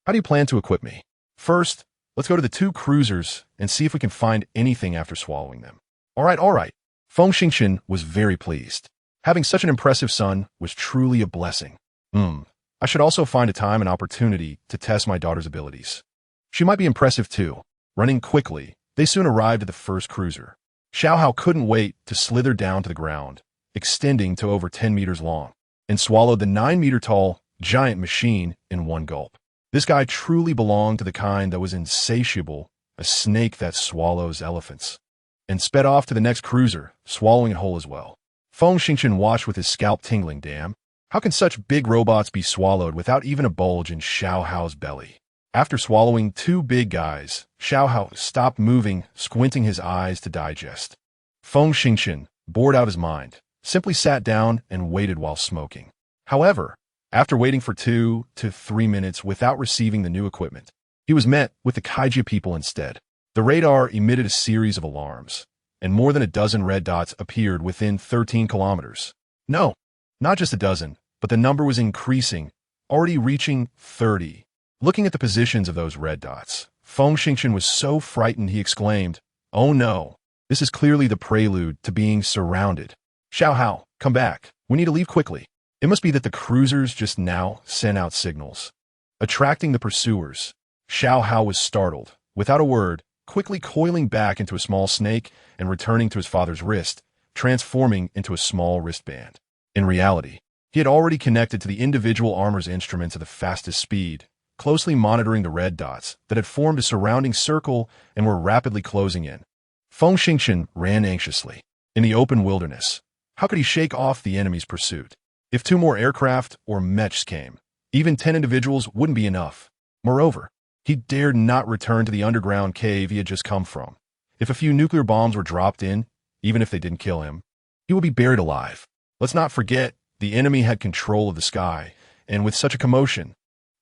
How do you plan to equip me? First, let's go to the 2 cruisers and see if we can find anything after swallowing them. All right. Feng Xingchen was very pleased. Having such an impressive son was truly a blessing. I should also find a time and opportunity to test my daughter's abilities. She might be impressive too. Running quickly, they soon arrived at the first cruiser. Xiao Hao couldn't wait to slither down to the ground, extending to over 10 meters long, and swallowed the 9-meter-tall giant machine in one gulp. This guy truly belonged to the kind that was insatiable, a snake that swallows elephants, and sped off to the next cruiser, swallowing it whole as well. Feng Xingchen watched with his scalp tingling. Damn, how can such big robots be swallowed without even a bulge in Xiao Hao's belly? After swallowing 2 big guys, Xiao Hao stopped moving, squinting his eyes to digest. Feng Xingchen, bored out his mind, simply sat down and waited while smoking. However, after waiting for 2 to 3 minutes without receiving the new equipment, he was met with the Kaiju people instead. The radar emitted a series of alarms, and more than a dozen red dots appeared within 13 kilometers. No, not just a dozen, but the number was increasing, already reaching 30. Looking at the positions of those red dots, Feng Xingchen was so frightened he exclaimed, "Oh no, this is clearly the prelude to being surrounded. Xiao Hao, come back. We need to leave quickly." It must be that the cruisers just now sent out signals, attracting the pursuers. Xiao Hao was startled. Without a word, quickly coiling back into a small snake and returning to his father's wrist, transforming into a small wristband. In reality, he had already connected to the individual armor's instruments at the fastest speed, closely monitoring the red dots that had formed a surrounding circle and were rapidly closing in. Feng Xingchen ran anxiously. In the open wilderness, how could he shake off the enemy's pursuit? If 2 more aircraft or mechs came, even 10 individuals wouldn't be enough. Moreover, he dared not return to the underground cave he had just come from. If a few nuclear bombs were dropped in, even if they didn't kill him, he would be buried alive. Let's not forget, the enemy had control of the sky, and with such a commotion,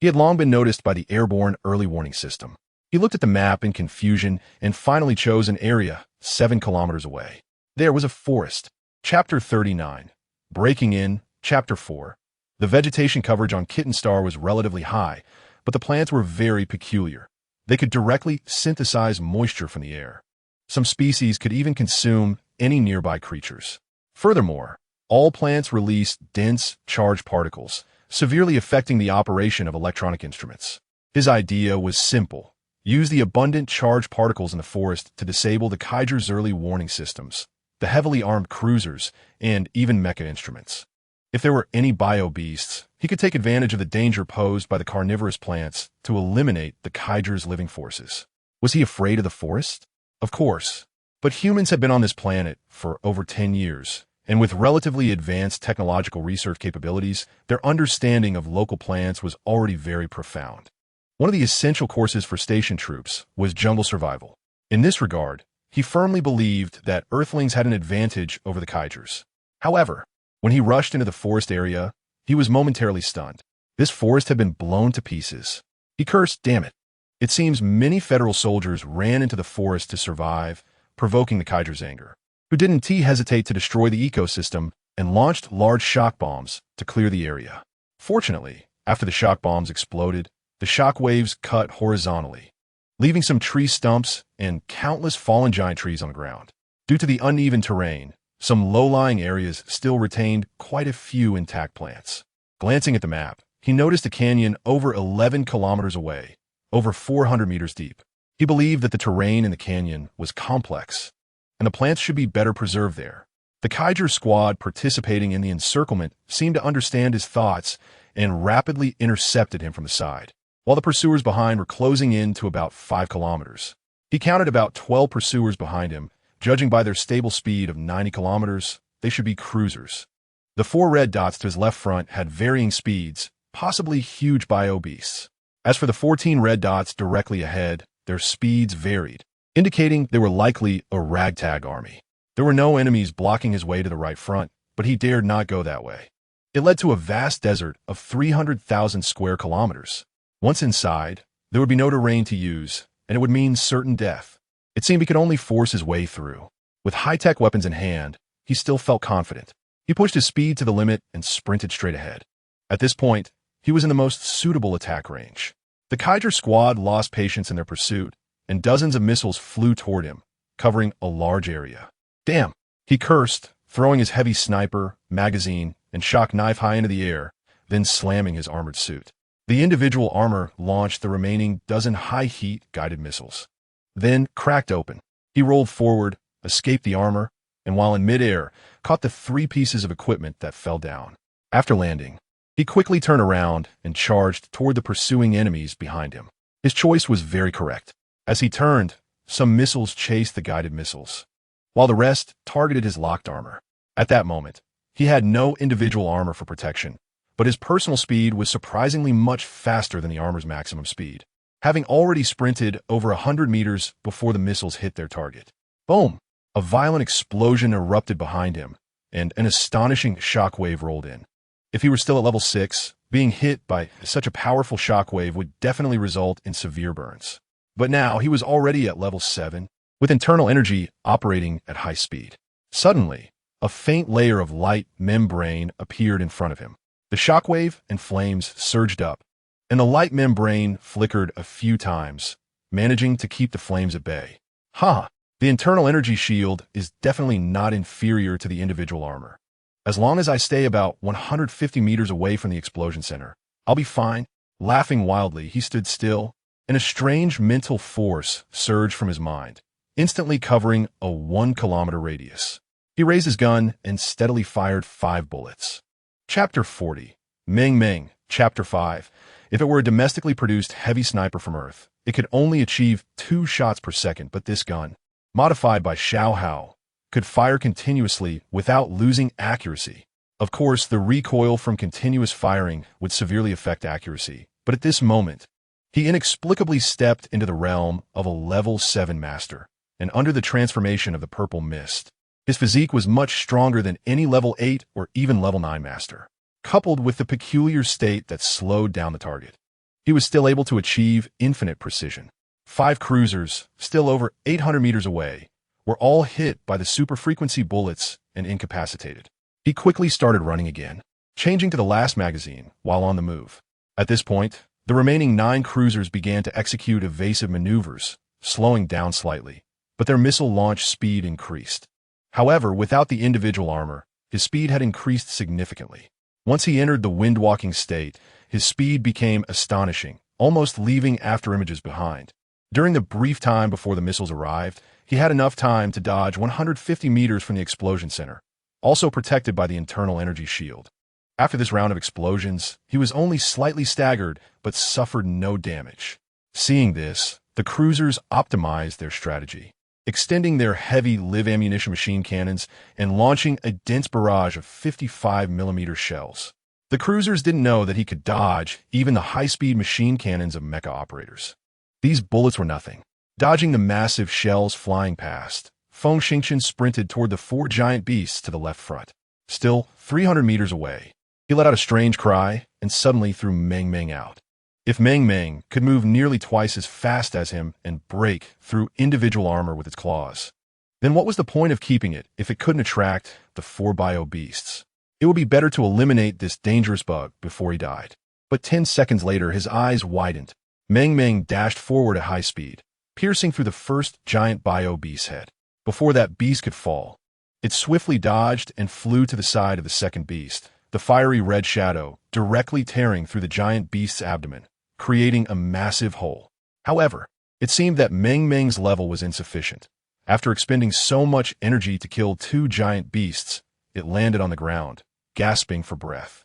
he had long been noticed by the airborne early warning system. He looked at the map in confusion and finally chose an area 7 kilometers away. There was a forest. Chapter 39. Breaking in. Chapter 4. The vegetation coverage on Kitten Star was relatively high, but the plants were very peculiar. They could directly synthesize moisture from the air. Some species could even consume any nearby creatures. Furthermore, all plants released dense, charged particles, severely affecting the operation of electronic instruments. His idea was simple. Use the abundant charged particles in the forest to disable the Kaiser's early warning systems, the heavily armed cruisers, and even mecha instruments. If there were any bio-beasts, he could take advantage of the danger posed by the carnivorous plants to eliminate the Kaiser's living forces. Was he afraid of the forest? Of course. But humans had been on this planet for over 10 years, and with relatively advanced technological research capabilities, their understanding of local plants was already very profound. One of the essential courses for station troops was jungle survival. In this regard, he firmly believed that Earthlings had an advantage over the Kaijers. However, when he rushed into the forest area, he was momentarily stunned. This forest had been blown to pieces. He cursed, "Damn it." It seems many federal soldiers ran into the forest to survive, provoking the Kaiser's anger, who didn't hesitate to destroy the ecosystem and launched large shock bombs to clear the area. Fortunately, after the shock bombs exploded, the shock waves cut horizontally, leaving some tree stumps and countless fallen giant trees on the ground. Due to the uneven terrain, some low-lying areas still retained quite a few intact plants. Glancing at the map, he noticed a canyon over 11 kilometers away, over 400 meters deep. He believed that the terrain in the canyon was complex, and the plants should be better preserved there. The Kaiser squad participating in the encirclement seemed to understand his thoughts and rapidly intercepted him from the side, while the pursuers behind were closing in to about 5 kilometers. He counted about 12 pursuers behind him, judging by their stable speed of 90 kilometers, they should be cruisers. The 4 red dots to his left front had varying speeds, possibly huge bio-beasts. As for the 14 red dots directly ahead, their speeds varied, indicating they were likely a ragtag army. There were no enemies blocking his way to the right front, but he dared not go that way. It led to a vast desert of 300,000 square kilometers. Once inside, there would be no terrain to use, and it would mean certain death. It seemed he could only force his way through. With high-tech weapons in hand, he still felt confident. He pushed his speed to the limit and sprinted straight ahead. At this point, he was in the most suitable attack range. The Kaiser squad lost patience in their pursuit, and dozens of missiles flew toward him, covering a large area. Damn! He cursed, throwing his heavy sniper, magazine, and shock knife high into the air, then slamming his armored suit. The individual armor launched the remaining dozen high-heat guided missiles. Then cracked open. He rolled forward, escaped the armor, and while in midair, caught the 3 pieces of equipment that fell down. After landing, he quickly turned around and charged toward the pursuing enemies behind him. His choice was very correct. As he turned, some missiles chased the guided missiles, while the rest targeted his locked armor. At that moment, he had no individual armor for protection, but his personal speed was surprisingly much faster than the armor's maximum speed, having already sprinted over 100 meters before the missiles hit their target. Boom! A violent explosion erupted behind him, and an astonishing shockwave rolled in. If he were still at level 6, being hit by such a powerful shockwave would definitely result in severe burns. But now he was already at level 7, with internal energy operating at high speed. Suddenly, a faint layer of light membrane appeared in front of him. The shockwave and flames surged up, and the light membrane flickered a few times, managing to keep the flames at bay. The internal energy shield is definitely not inferior to the individual armor. As long as I stay about 150 meters away from the explosion center, I'll be fine. Laughing wildly, he stood still, and a strange mental force surged from his mind, instantly covering a 1-kilometer radius. He raised his gun and steadily fired 5 bullets. Chapter 40. Meng Meng, Chapter 5. If it were a domestically produced heavy sniper from Earth, it could only achieve 2 shots per second, but this gun, modified by Xiao Hao, could fire continuously without losing accuracy. Of course, the recoil from continuous firing would severely affect accuracy, but at this moment, he inexplicably stepped into the realm of a level 7 master, and under the transformation of the purple mist, his physique was much stronger than any level 8 or even level 9 master. Coupled with the peculiar state that slowed down the target, he was still able to achieve infinite precision. 5 cruisers, still over 800 meters away, were all hit by the super-frequency bullets and incapacitated. He quickly started running again, changing to the last magazine while on the move. At this point, the remaining 9 cruisers began to execute evasive maneuvers, slowing down slightly, but their missile launch speed increased. However, without the individual armor, his speed had increased significantly. Once he entered the wind-walking state, his speed became astonishing, almost leaving afterimages behind. During the brief time before the missiles arrived, he had enough time to dodge 150 meters from the explosion center, also protected by the internal energy shield. After this round of explosions, he was only slightly staggered, but suffered no damage. Seeing this, the cruisers optimized their strategy, extending their heavy live ammunition machine cannons and launching a dense barrage of 55mm shells. The cruisers didn't know that he could dodge even the high-speed machine cannons of mecha operators. These bullets were nothing. Dodging the massive shells flying past, Feng Xingchen sprinted toward the 4 giant beasts to the left front. Still 300 meters away, he let out a strange cry and suddenly threw Meng Meng out. If Meng Meng could move nearly twice as fast as him and break through individual armor with its claws, then what was the point of keeping it if it couldn't attract the 4 bio beasts? It would be better to eliminate this dangerous bug before he died. But 10 seconds later, his eyes widened. Meng Meng dashed forward at high speed, piercing through the first giant bio beast's head. Before that beast could fall, it swiftly dodged and flew to the side of the second beast, the fiery red shadow directly tearing through the giant beast's abdomen, creating a massive hole. However, it seemed that Meng Meng's level was insufficient. After expending so much energy to kill 2 giant beasts, it landed on the ground, gasping for breath.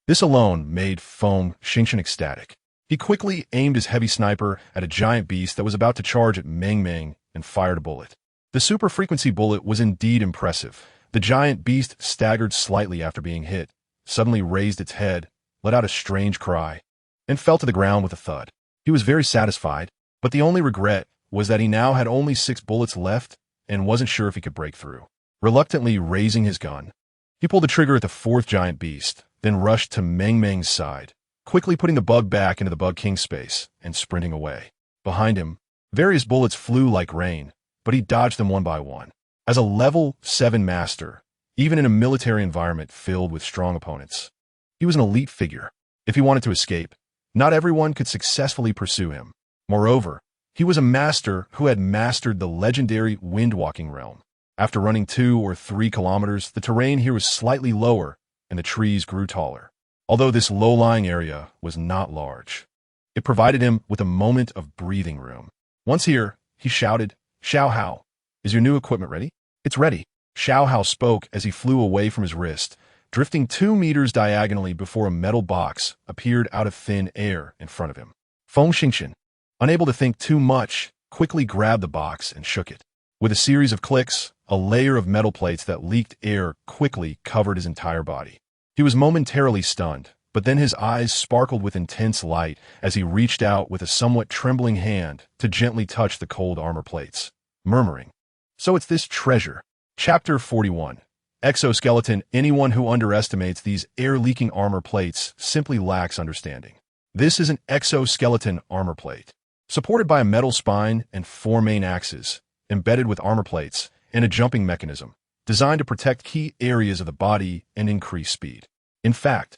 This alone made Feng Xingchen ecstatic. He quickly aimed his heavy sniper at a giant beast that was about to charge at Meng Meng and fired a bullet. The super-frequency bullet was indeed impressive, The giant beast staggered slightly after being hit, suddenly raised its head, let out a strange cry, and fell to the ground with a thud. He was very satisfied, but the only regret was that he now had only 6 bullets left and wasn't sure if he could break through. Reluctantly raising his gun, he pulled the trigger at the 4th giant beast, then rushed to Meng Meng's side, quickly putting the bug back into the Bug King's space and sprinting away. Behind him, various bullets flew like rain, but he dodged them one by one. As a level 7 master, even in a military environment filled with strong opponents, he was an elite figure. If he wanted to escape, not everyone could successfully pursue him. Moreover, he was a master who had mastered the legendary wind-walking realm. After running 2 or 3 kilometers, the terrain here was slightly lower and the trees grew taller. Although this low-lying area was not large, it provided him with a moment of breathing room. Once here, he shouted, "Xiao Hao, is your new equipment ready?" "It's ready," Xiao Hao spoke as he flew away from his wrist, drifting 2 meters diagonally before a metal box appeared out of thin air in front of him. Feng Xingqian, unable to think too much, quickly grabbed the box and shook it. With a series of clicks, a layer of metal plates that leaked air quickly covered his entire body. He was momentarily stunned, but then his eyes sparkled with intense light as he reached out with a somewhat trembling hand to gently touch the cold armor plates, murmuring, "So it's this treasure." Chapter 41. Exoskeleton. Anyone who underestimates these air-leaking armor plates simply lacks understanding. This is an exoskeleton armor plate, supported by a metal spine and 4 main axes, embedded with armor plates and a jumping mechanism, designed to protect key areas of the body and increase speed. In fact,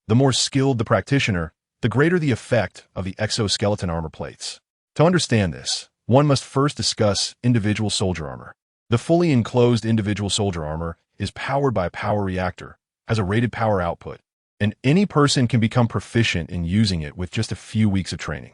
the more skilled the practitioner, the greater the effect of the exoskeleton armor plates. To understand this, one must first discuss individual soldier armor. The fully enclosed individual soldier armor is powered by a power reactor, has a rated power output, and any person can become proficient in using it with just a few weeks of training.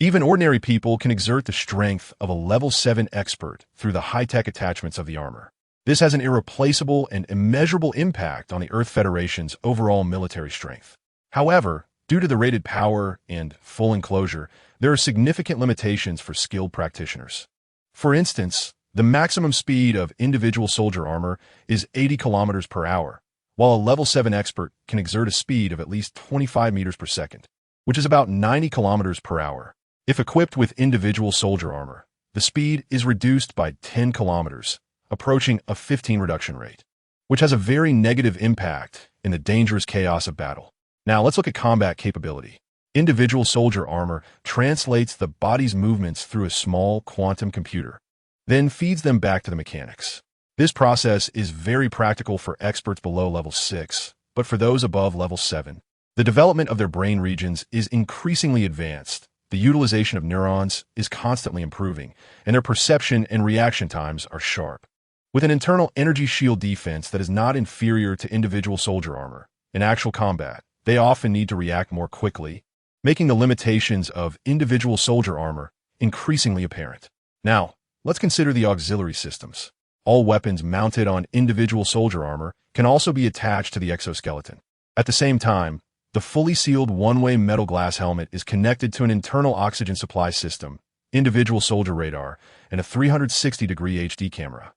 Even ordinary people can exert the strength of a level 7 expert through the high-tech attachments of the armor. This has an irreplaceable and immeasurable impact on the Earth Federation's overall military strength. However, due to the rated power and full enclosure, there are significant limitations for skilled practitioners. For instance, the maximum speed of individual soldier armor is 80 kilometers per hour, while a level 7 expert can exert a speed of at least 25 meters per second, which is about 90 kilometers per hour. If equipped with individual soldier armor, the speed is reduced by 10 kilometers, approaching a 15 reduction rate, which has a very negative impact in the dangerous chaos of battle. Now let's look at combat capability. Individual soldier armor translates the body's movements through a small quantum computer, then feeds them back to the mechanics. This process is very practical for experts below level 6, but for those above level 7, the development of their brain regions is increasingly advanced. The utilization of neurons is constantly improving, and their perception and reaction times are sharp. With an internal energy shield defense that is not inferior to individual soldier armor, in actual combat, they often need to react more quickly, making the limitations of individual soldier armor increasingly apparent. Now, let's consider the auxiliary systems. All weapons mounted on individual soldier armor can also be attached to the exoskeleton. At the same time, the fully sealed one-way metal glass helmet is connected to an internal oxygen supply system, individual soldier radar, and a 360-degree HD camera,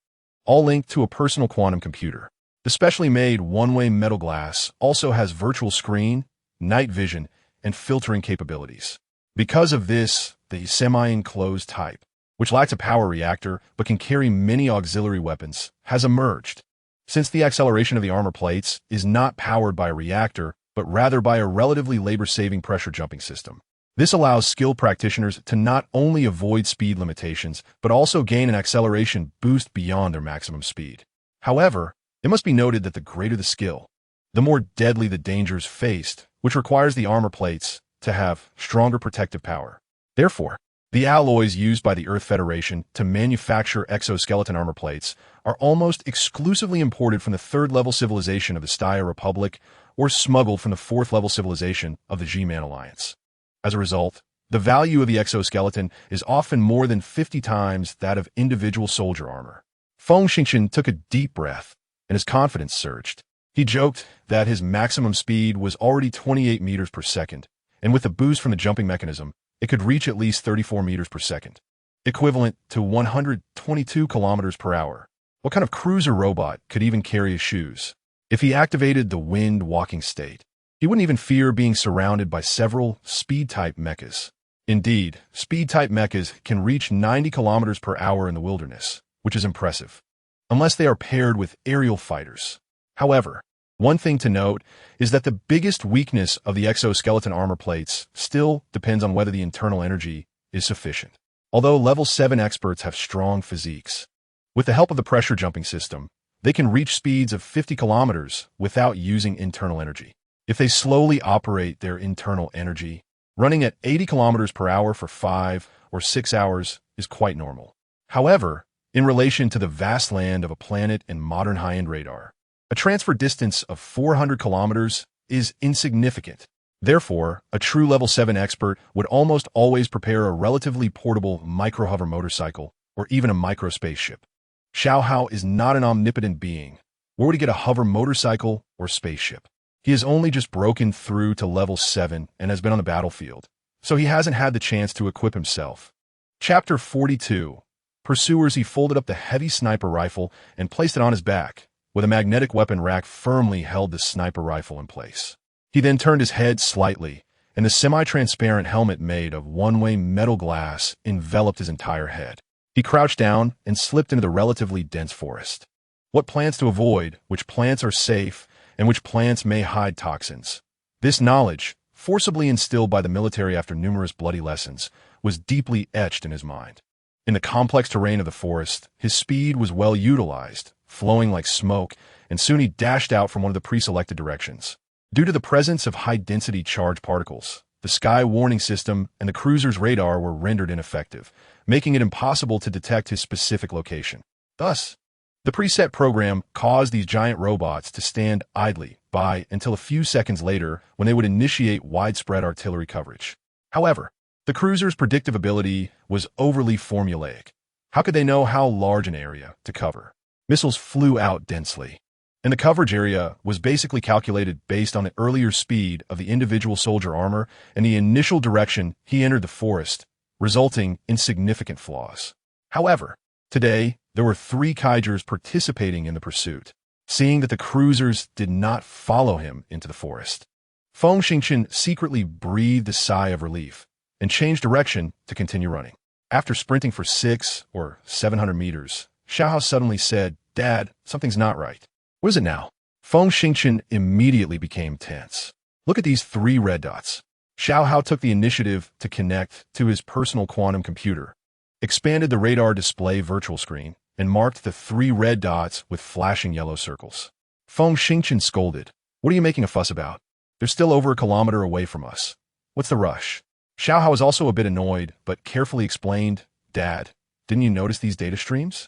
all linked to a personal quantum computer. The specially made one-way metal glass also has virtual screen, night vision, and filtering capabilities. Because of this, the semi-enclosed type, which lacks a power reactor but can carry many auxiliary weapons, has emerged. Since the acceleration of the armor plates is not powered by a reactor, but rather by a relatively labor-saving pressure jumping system. This allows skilled practitioners to not only avoid speed limitations, but also gain an acceleration boost beyond their maximum speed. However, it must be noted that the greater the skill, the more deadly the dangers faced, which requires the armor plates to have stronger protective power. Therefore, the alloys used by the Earth Federation to manufacture exoskeleton armor plates are almost exclusively imported from the 3rd-level civilization of the Staya Republic or smuggled from the 4th-level civilization of the G-Man Alliance. As a result, the value of the exoskeleton is often more than 50 times that of individual soldier armor. Feng Xingqian took a deep breath, and his confidence surged. He joked that his maximum speed was already 28 meters per second, and with the boost from the jumping mechanism, it could reach at least 34 meters per second, equivalent to 122 kilometers per hour. What kind of cruiser robot could even carry his shoes? If he activated the wind walking state, he wouldn't even fear being surrounded by several speed-type mechas. Indeed, speed-type mechas can reach 90 kilometers per hour in the wilderness, which is impressive, unless they are paired with aerial fighters. However, one thing to note is that the biggest weakness of the exoskeleton armor plates still depends on whether the internal energy is sufficient. Although level 7 experts have strong physiques, with the help of the pressure jumping system, they can reach speeds of 50 kilometers without using internal energy. If they slowly operate their internal energy, running at 80 kilometers per hour for 5 or 6 hours is quite normal. However, in relation to the vast land of a planet and modern high-end radar, a transfer distance of 400 kilometers is insignificant. Therefore, a true level 7 expert would almost always prepare a relatively portable micro-hover motorcycle or even a micro-spaceship. Xiao Hao is not an omnipotent being. Where would he get a hover motorcycle or spaceship? He has only just broken through to level 7 and has been on the battlefield, so he hasn't had the chance to equip himself. Chapter 42. Pursuers. He folded up the heavy sniper rifle and placed it on his back, with a magnetic weapon rack firmly held the sniper rifle in place. He then turned his head slightly, and the semi-transparent helmet made of one-way metal glass enveloped his entire head. He crouched down and slipped into the relatively dense forest. What plants to avoid, which plants are safe, and which plants may hide toxins. This knowledge, forcibly instilled by the military after numerous bloody lessons, was deeply etched in his mind. In the complex terrain of the forest, his speed was well utilized, flowing like smoke, and soon he dashed out from one of the pre-selected directions. Due to the presence of high-density charged particles, the sky warning system and the cruiser's radar were rendered ineffective, making it impossible to detect his specific location. Thus, the preset program caused these giant robots to stand idly by until a few seconds later when they would initiate widespread artillery coverage. However, the cruiser's predictive ability was overly formulaic. How could they know how large an area to cover? Missiles flew out densely, and the coverage area was basically calculated based on the earlier speed of the individual soldier armor and the initial direction he entered the forest, resulting in significant flaws. However, today, there were 3 Kaijers participating in the pursuit. Seeing that the cruisers did not follow him into the forest, Feng Xingchen secretly breathed a sigh of relief and changed direction to continue running. After sprinting for 600 or 700 meters, Xiao suddenly said, "Dad, something's not right." "What is it now?" Feng Xingchen immediately became tense. "Look at these 3 red dots." Xiao Hao took the initiative to connect to his personal quantum computer, expanded the radar display virtual screen, and marked the 3 red dots with flashing yellow circles. Feng Xingchen scolded, "What are you making a fuss about? They're still over a kilometer away from us. What's the rush?" Xiao Hao was also a bit annoyed, but carefully explained, "Dad, didn't you notice these data streams?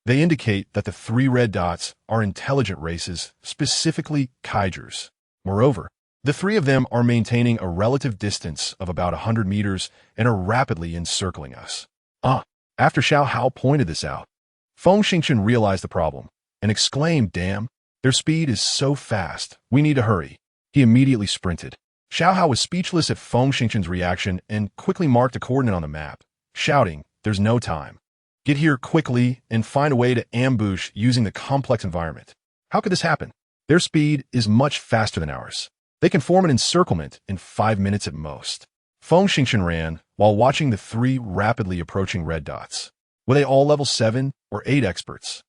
They indicate that the 3 red dots are intelligent races, specifically Kaijers. Moreover, the 3 of them are maintaining a relative distance of about 100 meters and are rapidly encircling us." After Xiao Hao pointed this out, Feng Xingchen realized the problem and exclaimed, "Damn, their speed is so fast, we need to hurry." He immediately sprinted. Xiao Hao was speechless at Feng Xingchen's reaction and quickly marked a coordinate on the map, shouting, "There's no time. Get here quickly and find a way to ambush using the complex environment." How could this happen? Their speed is much faster than ours. They can form an encirclement in 5 minutes at most. Feng Xingchen ran while watching the 3 rapidly approaching red dots. Were they all level 7 or 8 experts?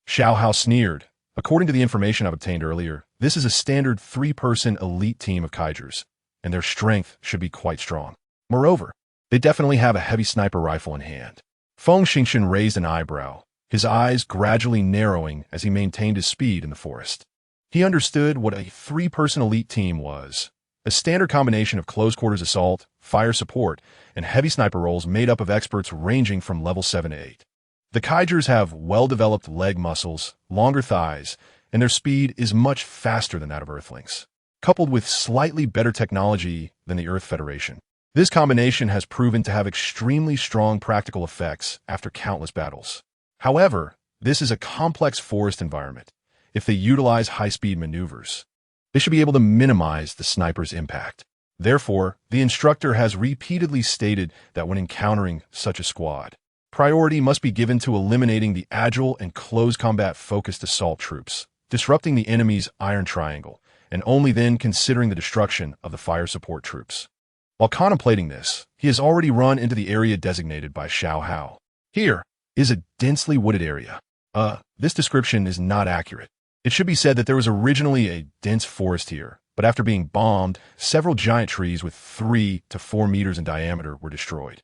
Xiao Hao sneered. "According to the information I've obtained earlier, this is a standard 3-person elite team of Kaijers, and their strength should be quite strong. Moreover, they definitely have a heavy sniper rifle in hand." Feng Xingchen raised an eyebrow, his eyes gradually narrowing as he maintained his speed in the forest. He understood what a 3-person elite team was, a standard combination of close-quarters assault, fire support, and heavy sniper roles made up of experts ranging from level 7 to 8. The Kaijers have well-developed leg muscles, longer thighs, and their speed is much faster than that of Earthlings, coupled with slightly better technology than the Earth Federation. This combination has proven to have extremely strong practical effects after countless battles. However, this is a complex forest environment. If they utilize high-speed maneuvers, they should be able to minimize the sniper's impact. Therefore, the instructor has repeatedly stated that when encountering such a squad, priority must be given to eliminating the agile and close combat-focused assault troops, disrupting the enemy's iron triangle, and only then considering the destruction of the fire support troops. While contemplating this, he has already run into the area designated by Xiao Hao. Here is a densely wooded area. This description is not accurate. It should be said that there was originally a dense forest here, but after being bombed, several giant trees with 3 to 4 meters in diameter were destroyed.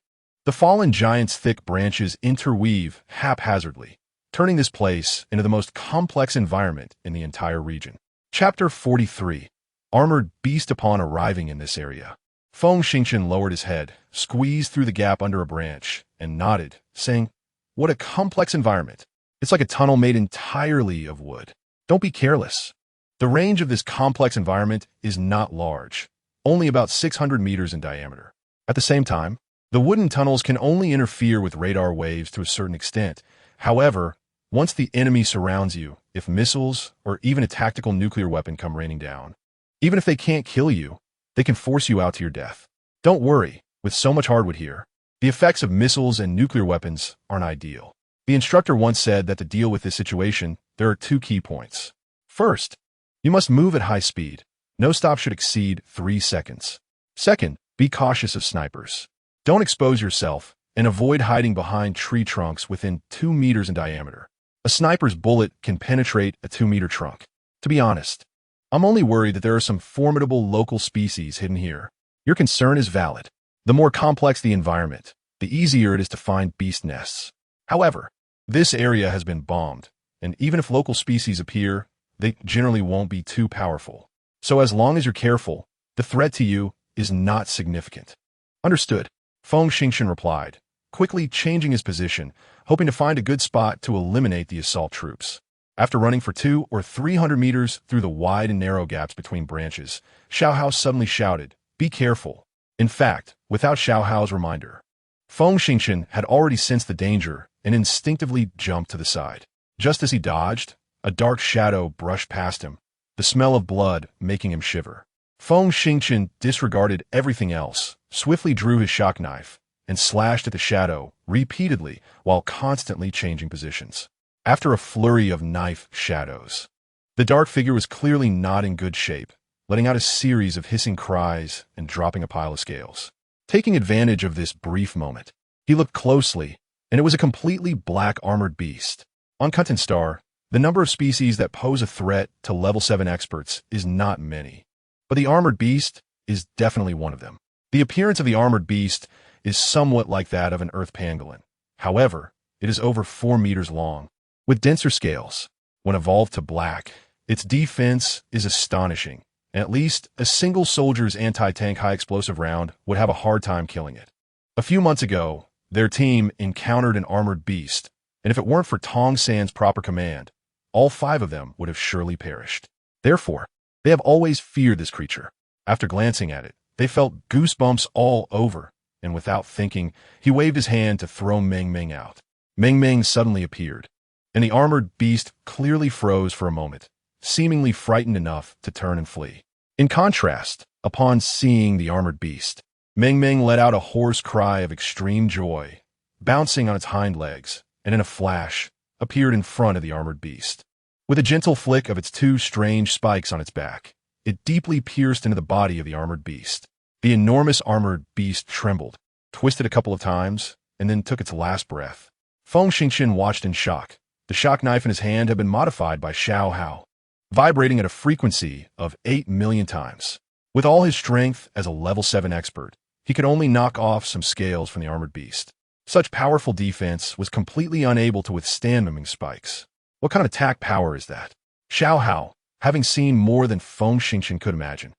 The fallen giants' thick branches interweave haphazardly, turning this place into the most complex environment in the entire region. Chapter 43. Armored Beast. Upon arriving in this area, Feng Xingchen lowered his head, squeezed through the gap under a branch, and nodded, saying, "What a complex environment. It's like a tunnel made entirely of wood. Don't be careless." The range of this complex environment is not large, only about 600 meters in diameter. At the same time, the wooden tunnels can only interfere with radar waves to a certain extent. However, once the enemy surrounds you, if missiles or even a tactical nuclear weapon come raining down, even if they can't kill you, they can force you out to your death. Don't worry, with so much hardwood here, the effects of missiles and nuclear weapons aren't ideal. The instructor once said that to deal with this situation, there are 2 key points. First, you must move at high speed. No stop should exceed 3 seconds. Second, be cautious of snipers. Don't expose yourself and avoid hiding behind tree trunks within 2 meters in diameter. A sniper's bullet can penetrate a 2-meter trunk. To be honest, I'm only worried that there are some formidable local species hidden here. Your concern is valid. The more complex the environment, the easier it is to find beast nests. However, this area has been bombed, and even if local species appear, they generally won't be too powerful. So as long as you're careful, the threat to you is not significant. Understood, Feng Xingchen replied, quickly changing his position, hoping to find a good spot to eliminate the assault troops. After running for 200 or 300 meters through the wide and narrow gaps between branches, Xiao Hao suddenly shouted, "Be careful." In fact, without Xiao Hao's reminder, Feng Xingchen had already sensed the danger and instinctively jumped to the side. Just as he dodged, a dark shadow brushed past him, the smell of blood making him shiver. Feng Xingchen disregarded everything else, swiftly drew his shock knife, and slashed at the shadow repeatedly while constantly changing positions. After a flurry of knife shadows, the dark figure was clearly not in good shape, letting out a series of hissing cries and dropping a pile of scales. Taking advantage of this brief moment, he looked closely, and it was a completely black armored beast. On Kuntan Star, the number of species that pose a threat to level 7 experts is not many, but the armored beast is definitely one of them. The appearance of the armored beast is somewhat like that of an earth pangolin. However, it is over 4 meters long, with denser scales. When evolved to black, its defense is astonishing, and at least a single soldier's anti-tank high-explosive round would have a hard time killing it. A few months ago, their team encountered an armored beast, and if it weren't for Tong San's proper command, all 5 of them would have surely perished. Therefore, they have always feared this creature. After glancing at it, they felt goosebumps all over, and without thinking, he waved his hand to throw Meng Meng out. Meng Meng suddenly appeared, and the armored beast clearly froze for a moment, seemingly frightened enough to turn and flee. In contrast, upon seeing the armored beast, Meng Meng let out a hoarse cry of extreme joy, bouncing on its hind legs, and in a flash, appeared in front of the armored beast. With a gentle flick of its 2 strange spikes on its back, it deeply pierced into the body of the armored beast. The enormous armored beast trembled, twisted a couple of times, and then took its last breath. Feng Xingchen watched in shock. The shock knife in his hand had been modified by Xiao Hao, vibrating at a frequency of 8 million times. With all his strength as a level 7 expert, he could only knock off some scales from the armored beast. Such powerful defense was completely unable to withstand Meng Meng's spikes. What kind of attack power is that? Xiao Hao, having seen more than Feng Xingchen could imagine,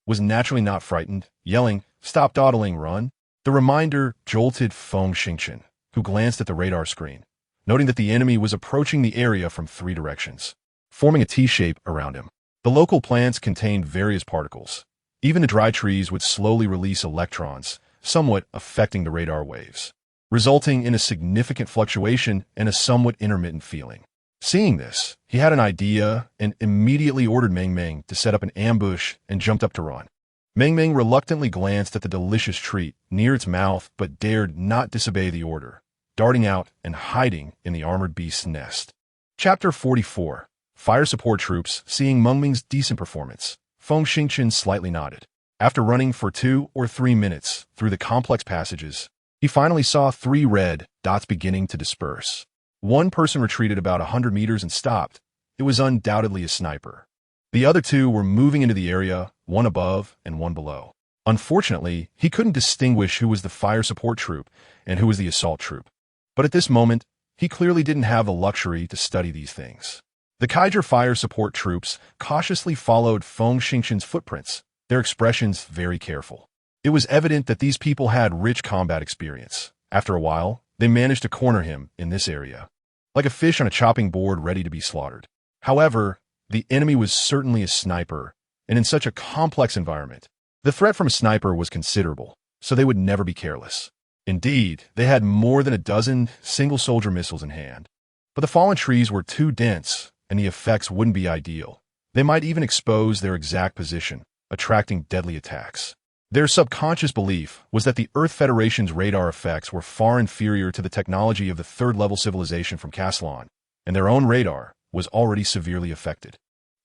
was naturally not frightened, yelling, "Stop dawdling, run!" The reminder jolted Feng Xingchen, who glanced at the radar screen, noting that the enemy was approaching the area from 3 directions, forming a T-shape around him. The local plants contained various particles. Even the dry trees would slowly release electrons, somewhat affecting the radar waves, resulting in a significant fluctuation and a somewhat intermittent feeling. Seeing this, he had an idea and immediately ordered Meng Meng to set up an ambush and jumped up to run. Meng Meng reluctantly glanced at the delicious treat near its mouth but dared not disobey the order, darting out and hiding in the armored beast's nest. Chapter 44. Fire Support Troops. Seeing Meng Ming's decent performance, Feng Xingchen slightly nodded. After running for 2 or 3 minutes through the complex passages, he finally saw 3 red dots beginning to disperse. One person retreated about 100 meters and stopped. It was undoubtedly a sniper. The other 2 were moving into the area, one above and one below. Unfortunately, he couldn't distinguish who was the fire support troop and who was the assault troop. But at this moment, he clearly didn't have the luxury to study these things. The Kaiser fire support troops cautiously followed Feng Xingchen's footprints, their expressions very careful. It was evident that these people had rich combat experience. After a while, they managed to corner him in this area, like a fish on a chopping board ready to be slaughtered. However, the enemy was certainly a sniper, and in such a complex environment, the threat from a sniper was considerable, so they would never be careless. Indeed, they had more than a dozen single-soldier missiles in hand. But the fallen trees were too dense, and the effects wouldn't be ideal. They might even expose their exact position, attracting deadly attacks. Their subconscious belief was that the Earth Federation's radar effects were far inferior to the technology of the third-level civilization from Caslan, and their own radar was already severely affected.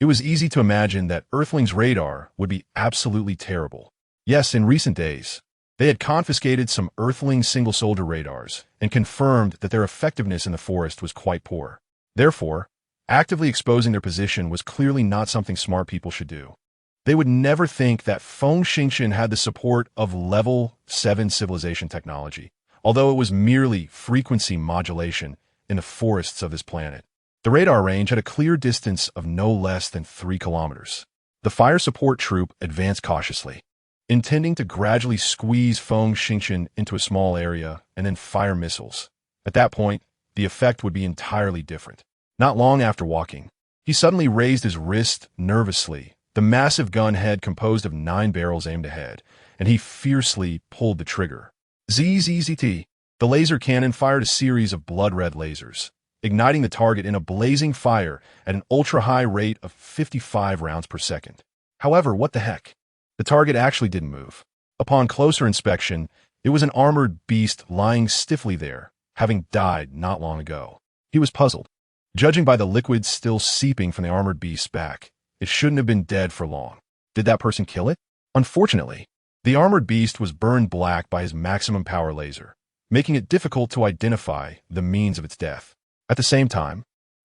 It was easy to imagine that Earthlings' radar would be absolutely terrible. Yes, in recent days, they had confiscated some Earthling single-soldier radars and confirmed that their effectiveness in the forest was quite poor. Therefore, actively exposing their position was clearly not something smart people should do. They would never think that Feng Xingchen had the support of level 7 civilization technology, although it was merely frequency modulation in the forests of this planet. The radar range had a clear distance of no less than 3 kilometers. The fire support troop advanced cautiously, intending to gradually squeeze Feng Xingchen into a small area and then fire missiles. At that point, the effect would be entirely different. Not long after walking, he suddenly raised his wrist nervously, the massive gun head composed of 9 barrels aimed ahead, and he fiercely pulled the trigger. ZZZT. The laser cannon fired a series of blood-red lasers, igniting the target in a blazing fire at an ultra-high rate of 55 rounds per second. However, what the heck? The target actually didn't move. Upon closer inspection, it was an armored beast lying stiffly there, having died not long ago. He was puzzled. Judging by the liquid still seeping from the armored beast's back, it shouldn't have been dead for long. Did that person kill it? Unfortunately, the armored beast was burned black by his maximum power laser, making it difficult to identify the means of its death. At the same time,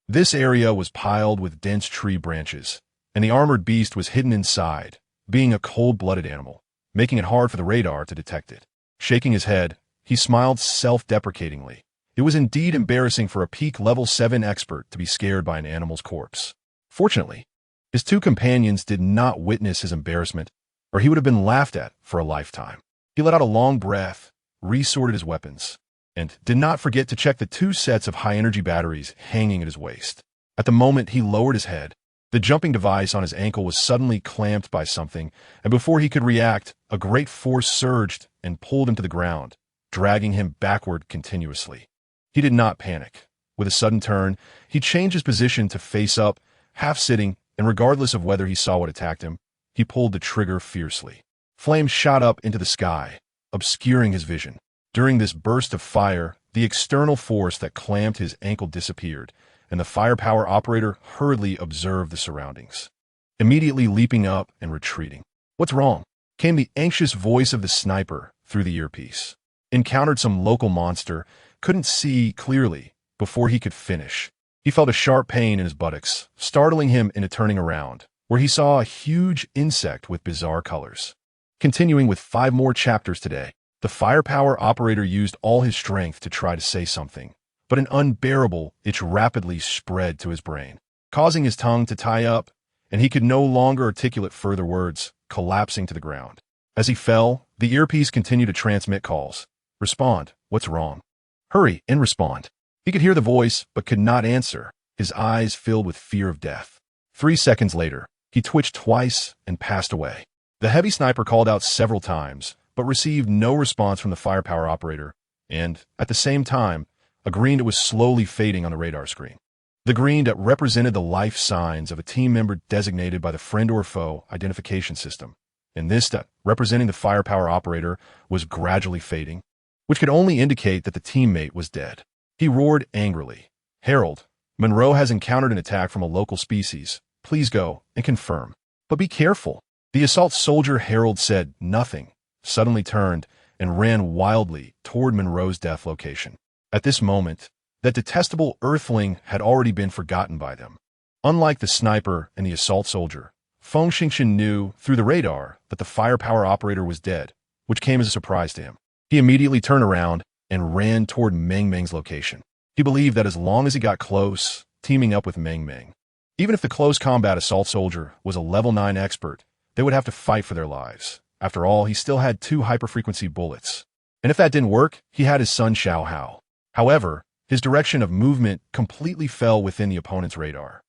this area was piled with dense tree branches, and the armored beast was hidden inside, being a cold-blooded animal, making it hard for the radar to detect it. Shaking his head, he smiled self-deprecatingly. It was indeed embarrassing for a peak level 7 expert to be scared by an animal's corpse. Fortunately, his 2 companions did not witness his embarrassment, or he would have been laughed at for a lifetime. He let out a long breath, resorted his weapons, and did not forget to check the 2 sets of high-energy batteries hanging at his waist. At the moment he lowered his head, the jumping device on his ankle was suddenly clamped by something, and before he could react, a great force surged and pulled him to the ground, dragging him backward continuously. He did not panic. With a sudden turn, he changed his position to face up, half-sitting, and regardless of whether he saw what attacked him, he pulled the trigger fiercely. Flames shot up into the sky, obscuring his vision. During this burst of fire, the external force that clamped his ankle disappeared, and the firepower operator hurriedly observed the surroundings, immediately leaping up and retreating. "What's wrong?" came the anxious voice of the sniper through the earpiece. Encountered some local monster, couldn't see clearly before he could finish. He felt a sharp pain in his buttocks, startling him into turning around, where he saw a huge insect with bizarre colors. Continuing with 5 more chapters today, the firepower operator used all his strength to try to say something, but an unbearable itch rapidly spread to his brain, causing his tongue to tie up, and he could no longer articulate further words, collapsing to the ground. As he fell, the earpiece continued to transmit calls. "Respond. What's wrong? Hurry and respond." He could hear the voice, but could not answer, his eyes filled with fear of death. 3 seconds later, he twitched twice and passed away. The heavy sniper called out several times, but received no response from the firepower operator, and, at the same time, a green that was slowly fading on the radar screen. The green that represented the life signs of a team member designated by the friend or foe identification system, and this that, representing the firepower operator, was gradually fading. which could only indicate that the teammate was dead. He roared angrily, "Harold, Monroe has encountered an attack from a local species. Please go and confirm. But be careful." The assault soldier Harold said nothing, suddenly turned, and ran wildly toward Monroe's death location. At this moment, that detestable Earthling had already been forgotten by them. Unlike the sniper and the assault soldier, Feng Xingqian knew through the radar that the firepower operator was dead, which came as a surprise to him. He immediately turned around and ran toward Meng Meng's location. He believed that as long as he got close, teaming up with Meng Meng, even if the close combat assault soldier was a level 9 expert, they would have to fight for their lives. After all, he still had 2 hyperfrequency bullets. And if that didn't work, he had his son Xiao Hao. However, his direction of movement completely fell within the opponent's radar.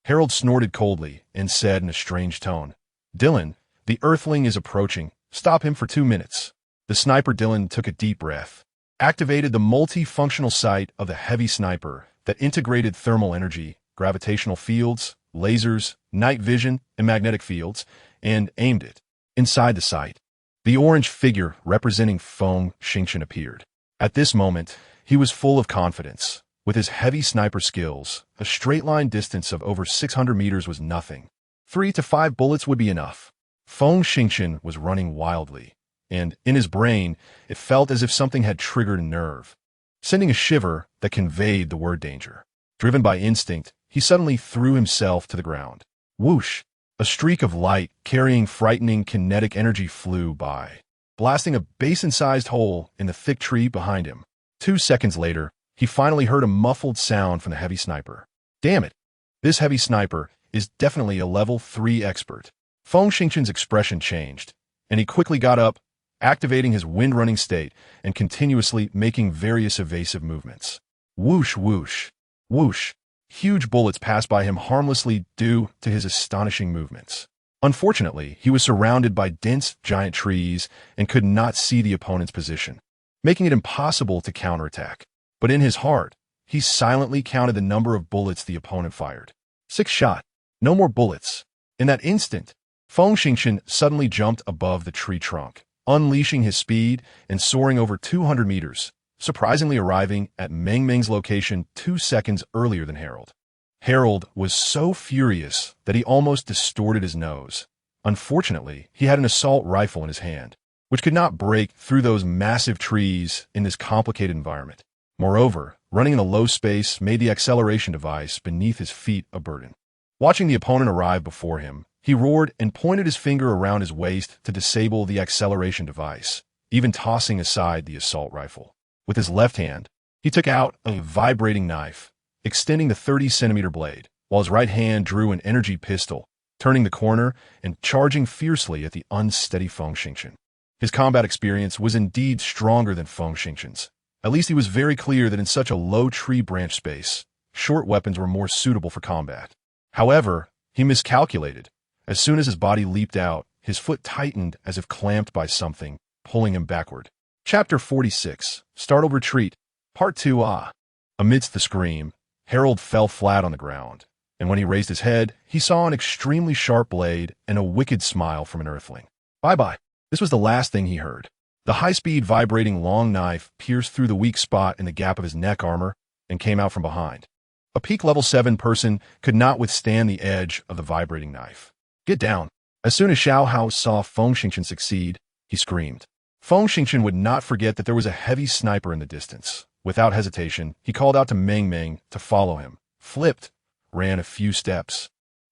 Harold snorted coldly and said in a strange tone, "Dylan, the Earthling is approaching. Stop him for 2 minutes." The sniper Dylan took a deep breath, activated the multifunctional sight of the heavy sniper that integrated thermal energy, gravitational fields, lasers, night vision, and magnetic fields, and aimed it. Inside the sight, the orange figure representing Feng Xingqian appeared. At this moment, he was full of confidence. With his heavy sniper skills, a straight-line distance of over 600 meters was nothing. 3 to 5 bullets would be enough. Feng Xingqian was running wildly, and in his brain, it felt as if something had triggered a nerve, sending a shiver that conveyed the word danger. Driven by instinct, he suddenly threw himself to the ground. Whoosh! A streak of light carrying frightening kinetic energy flew by, blasting a basin-sized hole in the thick tree behind him. 2 seconds later, he finally heard a muffled sound from the heavy sniper. Damn it! This heavy sniper is definitely a level 3 expert. Feng Xingqian's expression changed, and he quickly got up, activating his wind-running state and continuously making various evasive movements. Whoosh, whoosh, whoosh. Huge bullets passed by him harmlessly due to his astonishing movements. Unfortunately, he was surrounded by dense, giant trees and could not see the opponent's position, making it impossible to counterattack. But in his heart, he silently counted the number of bullets the opponent fired. 6 shot. No more bullets. In that instant, Feng Xingqian suddenly jumped above the tree trunk, unleashing his speed and soaring over 200 meters, surprisingly arriving at Meng Meng's location 2 seconds earlier than Harold. Harold was so furious that he almost distorted his nose. Unfortunately, he had an assault rifle in his hand, which could not break through those massive trees in this complicated environment. Moreover, running in a low space made the acceleration device beneath his feet a burden. Watching the opponent arrive before him, he roared and pointed his finger around his waist to disable the acceleration device, even tossing aside the assault rifle. With his left hand, he took out a vibrating knife, extending the 30-centimeter blade, while his right hand drew an energy pistol, turning the corner and charging fiercely at the unsteady Feng Xingqian. His combat experience was indeed stronger than Feng Xingqian's. At least he was very clear that in such a low tree branch space, short weapons were more suitable for combat. However, he miscalculated. As soon as his body leaped out, his foot tightened as if clamped by something, pulling him backward. Chapter 46, Startled Retreat, Part 2. Amidst the scream, Harold fell flat on the ground, and when he raised his head, he saw an extremely sharp blade and a wicked smile from an Earthling. Bye-bye. This was the last thing he heard. The high-speed vibrating long knife pierced through the weak spot in the gap of his neck armor and came out from behind. A peak level 7 person could not withstand the edge of the vibrating knife. Get down. As soon as Xiao Hao saw Feng Xingqian succeed, he screamed. Feng Xingqian would not forget that there was a heavy sniper in the distance. Without hesitation, he called out to Meng Meng to follow him, flipped, ran a few steps,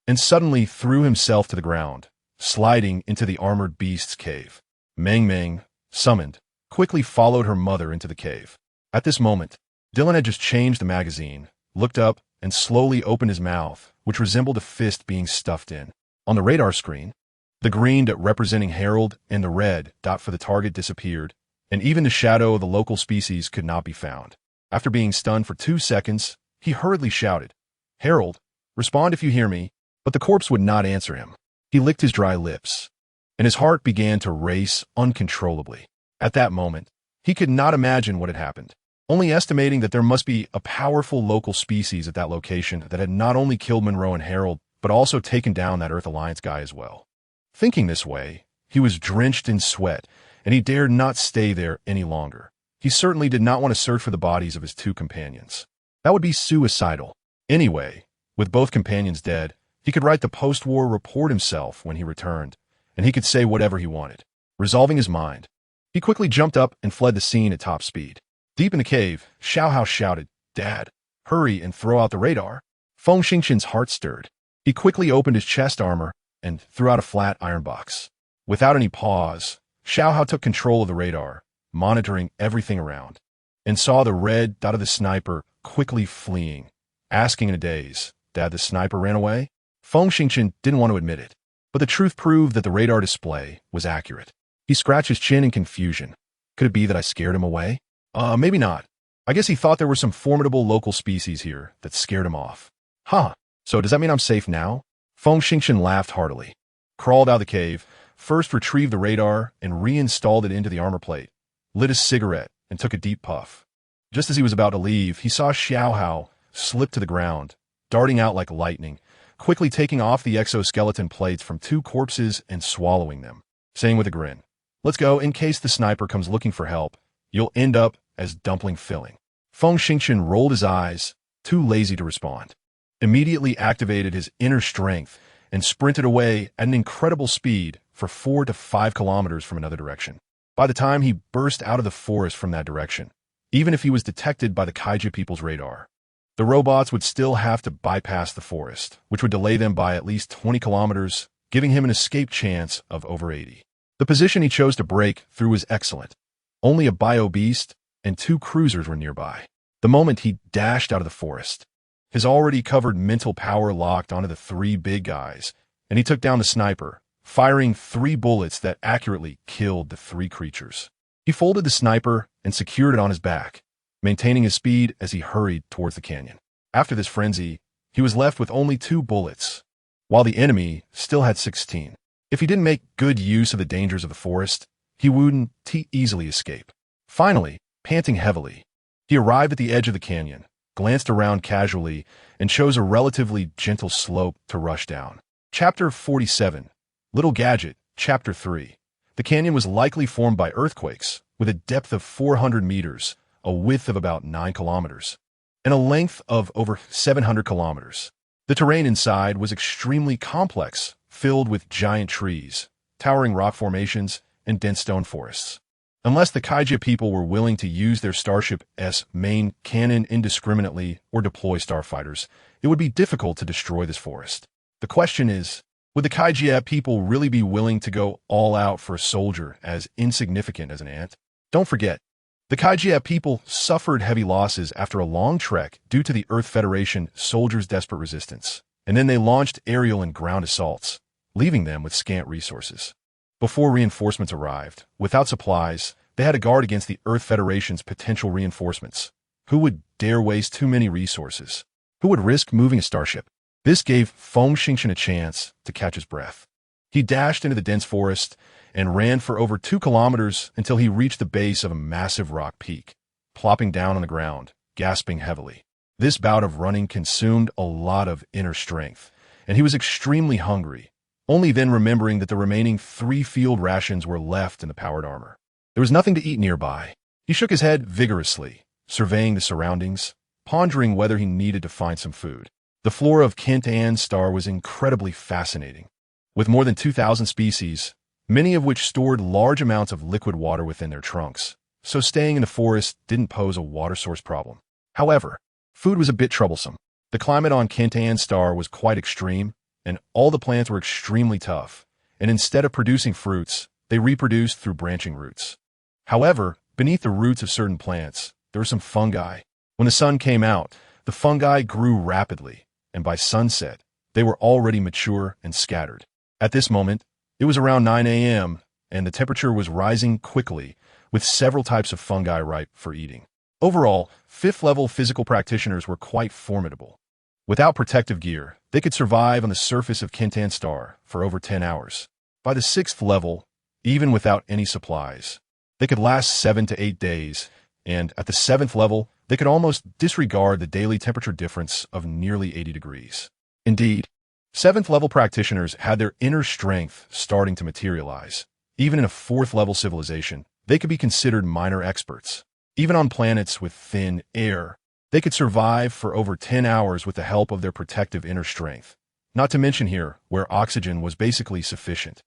and suddenly threw himself to the ground, sliding into the armored beast's cave. Meng Meng, summoned, quickly followed her mother into the cave. At this moment, Dylan had just changed the magazine, looked up, and slowly opened his mouth, which resembled a fist being stuffed in. On the radar screen, the green dot representing Harold and the red dot for the target disappeared, and even the shadow of the local species could not be found. After being stunned for 2 seconds, he hurriedly shouted, "Harold, respond if you hear me," but the corpse would not answer him. He licked his dry lips, and his heart began to race uncontrollably. At that moment, he could not imagine what had happened, only estimating that there must be a powerful local species at that location that had not only killed Monroe and Harold, but also taken down that Earth Alliance guy as well. Thinking this way, he was drenched in sweat, and he dared not stay there any longer. He certainly did not want to search for the bodies of his two companions. That would be suicidal. Anyway, with both companions dead, he could write the post-war report himself when he returned, and he could say whatever he wanted. Resolving his mind, he quickly jumped up and fled the scene at top speed. Deep in the cave, Xiao Hao shouted, "Dad, hurry and throw out the radar." Feng Xingqian's heart stirred. He quickly opened his chest armor and threw out a flat iron box. Without any pause, Xiao Hao took control of the radar, monitoring everything around, and saw the red dot of the sniper quickly fleeing, asking in a daze, "Dad, the sniper ran away?" Feng Xingqian didn't want to admit it, but the truth proved that the radar display was accurate. He scratched his chin in confusion. Could it be that I scared him away? Maybe not. I guess he thought there were some formidable local species here that scared him off. Huh, so does that mean I'm safe now? Feng Xingqian laughed heartily, crawled out of the cave, first retrieved the radar and reinstalled it into the armor plate, lit a cigarette, and took a deep puff. Just as he was about to leave, he saw Xiao Hao slip to the ground, darting out like lightning, quickly taking off the exoskeleton plates from two corpses and swallowing them, saying with a grin, "Let's go, in case the sniper comes looking for help. You'll end up as dumpling filling." Feng Xingqian rolled his eyes, too lazy to respond, immediately activated his inner strength and sprinted away at an incredible speed for 4 to 5 kilometers from another direction. By the time he burst out of the forest from that direction, even if he was detected by the Kaija people's radar, the robots would still have to bypass the forest, which would delay them by at least 20 kilometers, giving him an escape chance of over 80. The position he chose to break through was excellent. Only a bio-beast and 2 cruisers were nearby. The moment he dashed out of the forest, his already covered mental power locked onto the 3 big guys, and he took down the sniper, firing 3 bullets that accurately killed the 3 creatures. He folded the sniper and secured it on his back, maintaining his speed as he hurried towards the canyon. After this frenzy, he was left with only 2 bullets, while the enemy still had 16. If he didn't make good use of the dangers of the forest, he wouldn't easily escape. Finally, panting heavily, he arrived at the edge of the canyon, glanced around casually, and chose a relatively gentle slope to rush down. Chapter 47, Little Gadget, Chapter 3. The canyon was likely formed by earthquakes, with a depth of 400 meters, a width of about 9 kilometers, and a length of over 700 kilometers. The terrain inside was extremely complex, filled with giant trees, towering rock formations, and dense stone forests. Unless the Kaija people were willing to use their Starship's main cannon indiscriminately or deploy starfighters, it would be difficult to destroy this forest. The question is, would the Kaija people really be willing to go all out for a soldier as insignificant as an ant? Don't forget, the Kaija people suffered heavy losses after a long trek due to the Earth Federation soldiers' desperate resistance, and then they launched aerial and ground assaults, leaving them with scant resources. Before reinforcements arrived, without supplies, they had to guard against the Earth Federation's potential reinforcements. Who would dare waste too many resources? Who would risk moving a starship? This gave Feng Xingqian a chance to catch his breath. He dashed into the dense forest and ran for over 2 kilometers until he reached the base of a massive rock peak, plopping down on the ground, gasping heavily. This bout of running consumed a lot of inner strength, and he was extremely hungry, only then remembering that the remaining 3 field rations were left in the powered armor. There was nothing to eat nearby. He shook his head vigorously, surveying the surroundings, pondering whether he needed to find some food. The flora of Kintan Star was incredibly fascinating, with more than 2,000 species, many of which stored large amounts of liquid water within their trunks, so staying in the forest didn't pose a water source problem. However, food was a bit troublesome. The climate on Kintan Star was quite extreme, and all the plants were extremely tough, and instead of producing fruits, they reproduced through branching roots. However, beneath the roots of certain plants, there were some fungi. When the sun came out, the fungi grew rapidly, and by sunset, they were already mature and scattered. At this moment, it was around 9 a.m., and the temperature was rising quickly, with several types of fungi ripe for eating. Overall, 5th-level physical practitioners were quite formidable. Without protective gear, they could survive on the surface of Kintan Star for over 10 hours. By the 6th level, even without any supplies, they could last 7 to 8 days, and at the 7th level, they could almost disregard the daily temperature difference of nearly 80 degrees. Indeed, 7th-level practitioners had their inner strength starting to materialize. Even in a 4th-level civilization, they could be considered minor experts. Even on planets with thin air, they could survive for over 10 hours with the help of their protective inner strength. Not to mention here, where oxygen was basically sufficient.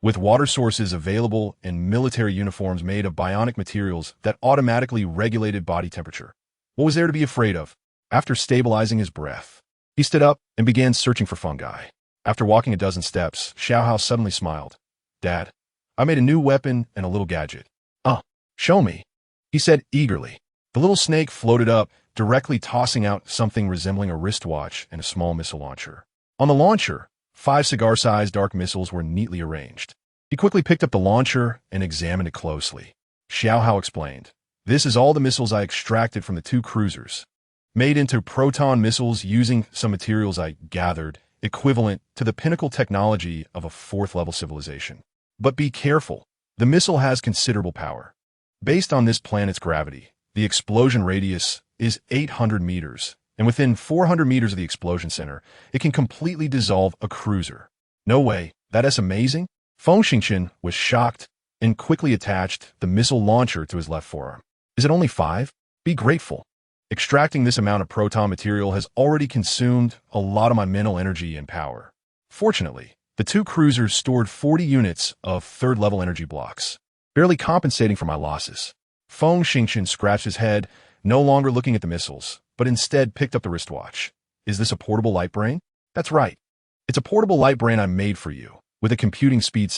With water sources available and military uniforms made of bionic materials that automatically regulated body temperature. What was there to be afraid of? After stabilizing his breath, he stood up and began searching for fungi. After walking a dozen steps, Xiaohao suddenly smiled. Dad, I made a new weapon and a little gadget. Show me, he said eagerly. The little snake floated up, directly tossing out something resembling a wristwatch and a small missile launcher. On the launcher, 5 cigar-sized dark missiles were neatly arranged. He quickly picked up the launcher and examined it closely. Xiaohao explained, "This is all the missiles I extracted from the 2 cruisers, made into proton missiles using some materials I gathered, equivalent to the pinnacle technology of a 4th-level civilization. But be careful, the missile has considerable power. Based on this planet's gravity, the explosion radius is 800 meters, and within 400 meters of the explosion center, it can completely dissolve a cruiser." No way, that's amazing? Feng Xingchen was shocked and quickly attached the missile launcher to his left forearm. Is it only 5? Be grateful. Extracting this amount of proton material has already consumed a lot of my mental energy and power. Fortunately, the 2 cruisers stored 40 units of 3rd-level energy blocks, barely compensating for my losses. Feng Xingchen scratched his head, no longer looking at the missiles, but instead picked up the wristwatch. Is this a portable light brain? That's right. It's a portable light brain I made for you, with a computing speed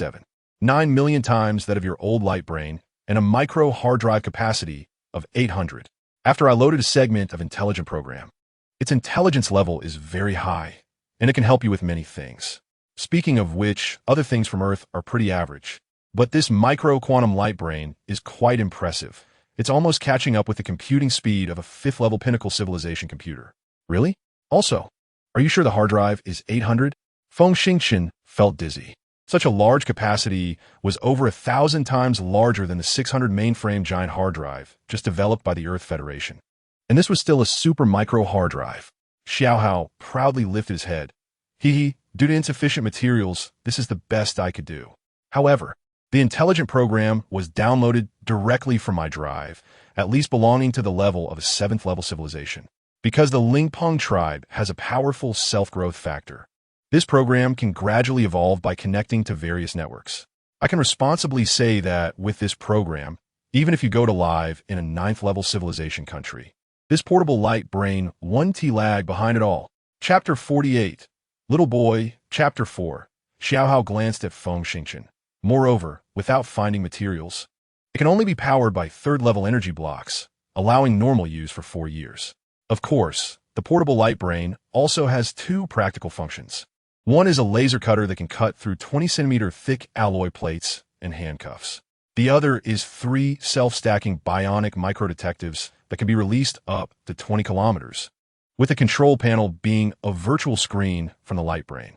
9 million times that of your old light brain, and a micro hard drive capacity of 800. After I loaded a segment of intelligent program, its intelligence level is very high, and it can help you with many things. Speaking of which, other things from Earth are pretty average. But this micro-quantum light brain is quite impressive. It's almost catching up with the computing speed of a 5th-level pinnacle civilization computer. Really? Also, are you sure the hard drive is 800? Feng Xingchen felt dizzy. Such a large capacity was over 1,000 times larger than the 600 mainframe giant hard drive just developed by the Earth Federation. And this was still a super micro hard drive. Xiaohao proudly lifted his head. Due to insufficient materials, this is the best I could do. However, the intelligent program was downloaded directly from my drive, at least belonging to the level of a 7th-level civilization. Because the Lingpeng tribe has a powerful self-growth factor, this program can gradually evolve by connecting to various networks. I can responsibly say that with this program, even if you go to live in a 9th-level civilization country, this portable light brain 1T lag behind it all. Chapter 48. Little Boy, Chapter 4. Xiaohao glanced at Feng Xingchen. Moreover, without finding materials, it can only be powered by 3rd-level energy blocks, allowing normal use for 4 years. Of course, the portable light brain also has 2 practical functions. One is a laser cutter that can cut through 20-centimeter thick alloy plates and handcuffs. The other is 3 self-stacking bionic microdetectives that can be released up to 20 kilometers, with the control panel being a virtual screen from the light brain.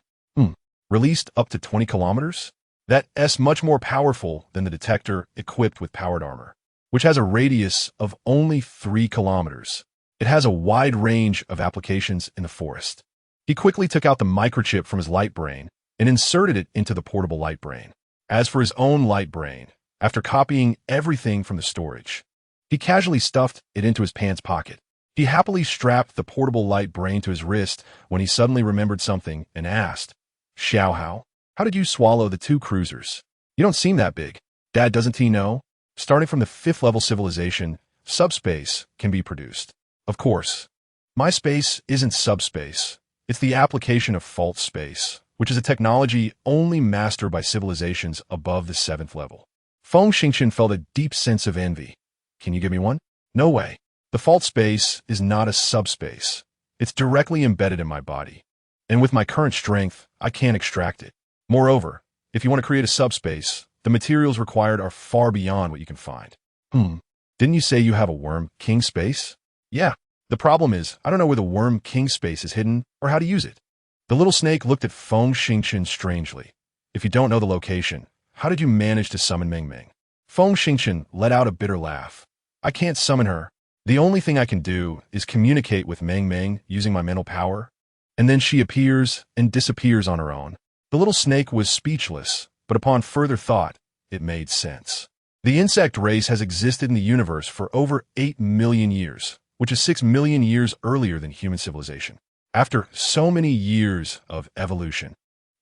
Released up to 20 kilometers? That's much more powerful than the detector equipped with powered armor, which has a radius of only 3 kilometers. It has a wide range of applications in the forest. He quickly took out the microchip from his light brain and inserted it into the portable light brain. As for his own light brain, after copying everything from the storage, he casually stuffed it into his pants pocket. He happily strapped the portable light brain to his wrist when he suddenly remembered something and asked, "Xiaohao, how did you swallow the 2 cruisers? You don't seem that big. Dad, doesn't he know? Starting from the 5th-level civilization, subspace can be produced. Of course, my space isn't subspace. It's the application of false space, which is a technology only mastered by civilizations above the 7th level." Feng Xingchen felt a deep sense of envy. "Can you give me one?" "No way. The false space is not a subspace. It's directly embedded in my body. And with my current strength, I can't extract it. Moreover, if you want to create a subspace, the materials required are far beyond what you can find." Didn't you say you have a worm king space?" "Yeah. The problem is, I don't know where the worm king space is hidden or how to use it." The little snake looked at Feng Xingchen strangely. "If you don't know the location, how did you manage to summon Meng Meng?" Feng Xingchen let out a bitter laugh. "I can't summon her. The only thing I can do is communicate with Meng Meng using my mental power, and then she appears and disappears on her own." The little snake was speechless, but upon further thought, it made sense. The insect race has existed in the universe for over 8 million years, which is 6 million years earlier than human civilization. After so many years of evolution,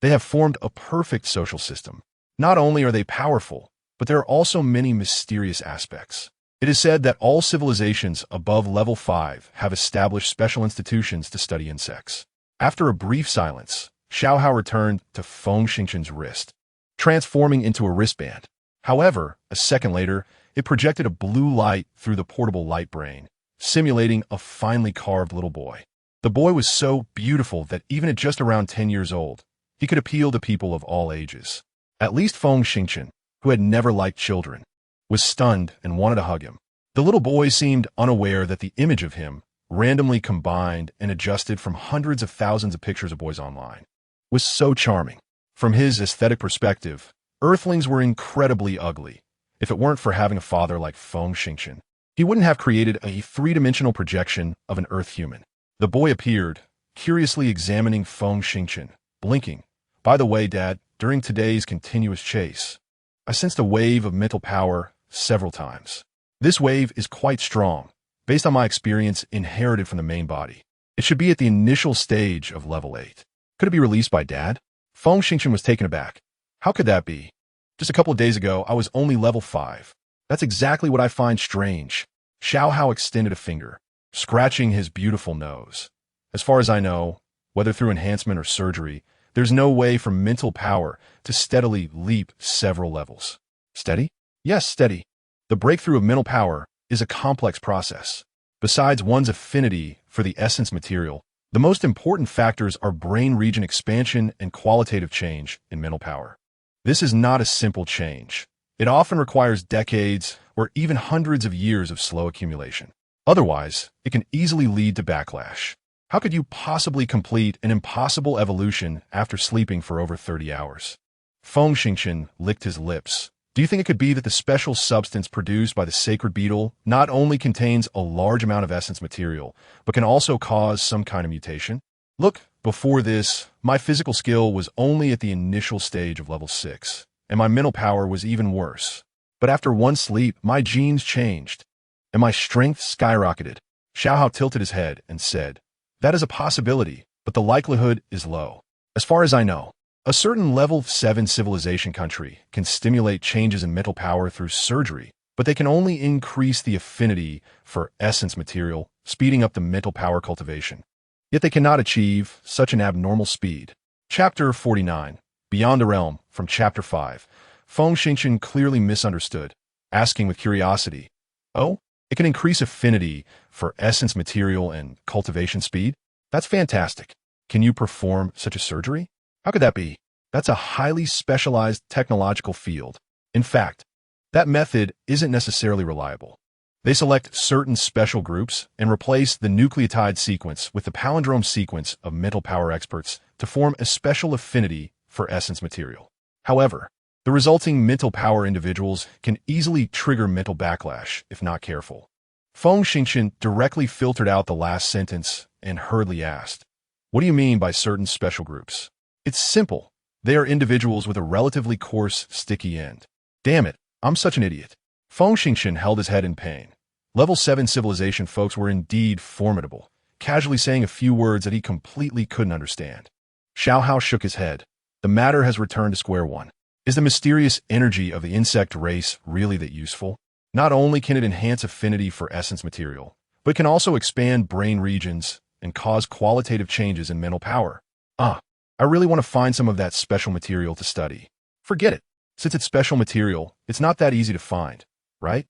they have formed a perfect social system. Not only are they powerful, but there are also many mysterious aspects. It is said that all civilizations above level 5 have established special institutions to study insects. After a brief silence, Xiao Hao returned to Feng Xingqian's wrist, transforming into a wristband. However, a second later, it projected a blue light through the portable light brain, simulating a finely carved little boy. The boy was so beautiful that even at just around 10 years old, he could appeal to people of all ages. At least Feng Xingqian, who had never liked children, was stunned and wanted to hug him. The little boy seemed unaware that the image of him, randomly combined and adjusted from hundreds of thousands of pictures of boys online, was so charming. From his aesthetic perspective, Earthlings were incredibly ugly. If it weren't for having a father like Feng Xingqian, he wouldn't have created a three-dimensional projection of an Earth human. The boy appeared, curiously examining Feng Xingqian, blinking. By the way, Dad, during today's continuous chase, I sensed a wave of mental power several times. This wave is quite strong, based on my experience inherited from the main body. It should be at the initial stage of level 8. Could it be released by Dad? Feng Xingqian was taken aback. How could that be? Just a couple of days ago, I was only level 5. That's exactly what I find strange. Xiao Hao extended a finger, scratching his beautiful nose. As far as I know, whether through enhancement or surgery, there's no way for mental power to steadily leap several levels. Steady? Yes, steady. The breakthrough of mental power is a complex process. Besides one's affinity for the essence material, the most important factors are brain region expansion and qualitative change in mental power. This is not a simple change. It often requires decades or even hundreds of years of slow accumulation. Otherwise, it can easily lead to backlash. How could you possibly complete an impossible evolution after sleeping for over 30 hours? Feng Xingqian licked his lips. Do you think it could be that the special substance produced by the sacred beetle not only contains a large amount of essence material, but can also cause some kind of mutation? Look, before this, my physical skill was only at the initial stage of level 6, and my mental power was even worse. But after one sleep, my genes changed, and my strength skyrocketed. Xiao Hao tilted his head and said, "That is a possibility, but the likelihood is low. As far as I know, a certain level 7 civilization country can stimulate changes in mental power through surgery, but they can only increase the affinity for essence material, speeding up the mental power cultivation. Yet they cannot achieve such an abnormal speed." Chapter 49, Beyond the Realm, from Chapter 5. Feng Xingqian clearly misunderstood, asking with curiosity, "Oh, it can increase affinity for essence material and cultivation speed? That's fantastic. Can you perform such a surgery? How could that be? That's a highly specialized technological field. In fact, that method isn't necessarily reliable. They select certain special groups and replace the nucleotide sequence with the palindrome sequence of mental power experts to form a special affinity for essence material. However, the resulting mental power individuals can easily trigger mental backlash if not careful. Feng Xingqian directly filtered out the last sentence and hurriedly asked, "What do you mean by certain special groups?" It's simple. They are individuals with a relatively coarse, sticky end. Damn it, I'm such an idiot. Feng Xingqian held his head in pain. Level 7 civilization folks were indeed formidable, casually saying a few words that he completely couldn't understand. Xiao Hao shook his head. The matter has returned to square one. Is the mysterious energy of the insect race really that useful? Not only can it enhance affinity for essence material, but it can also expand brain regions and cause qualitative changes in mental power. I really want to find some of that special material to study. Forget it. Since it's special material, it's not that easy to find, right?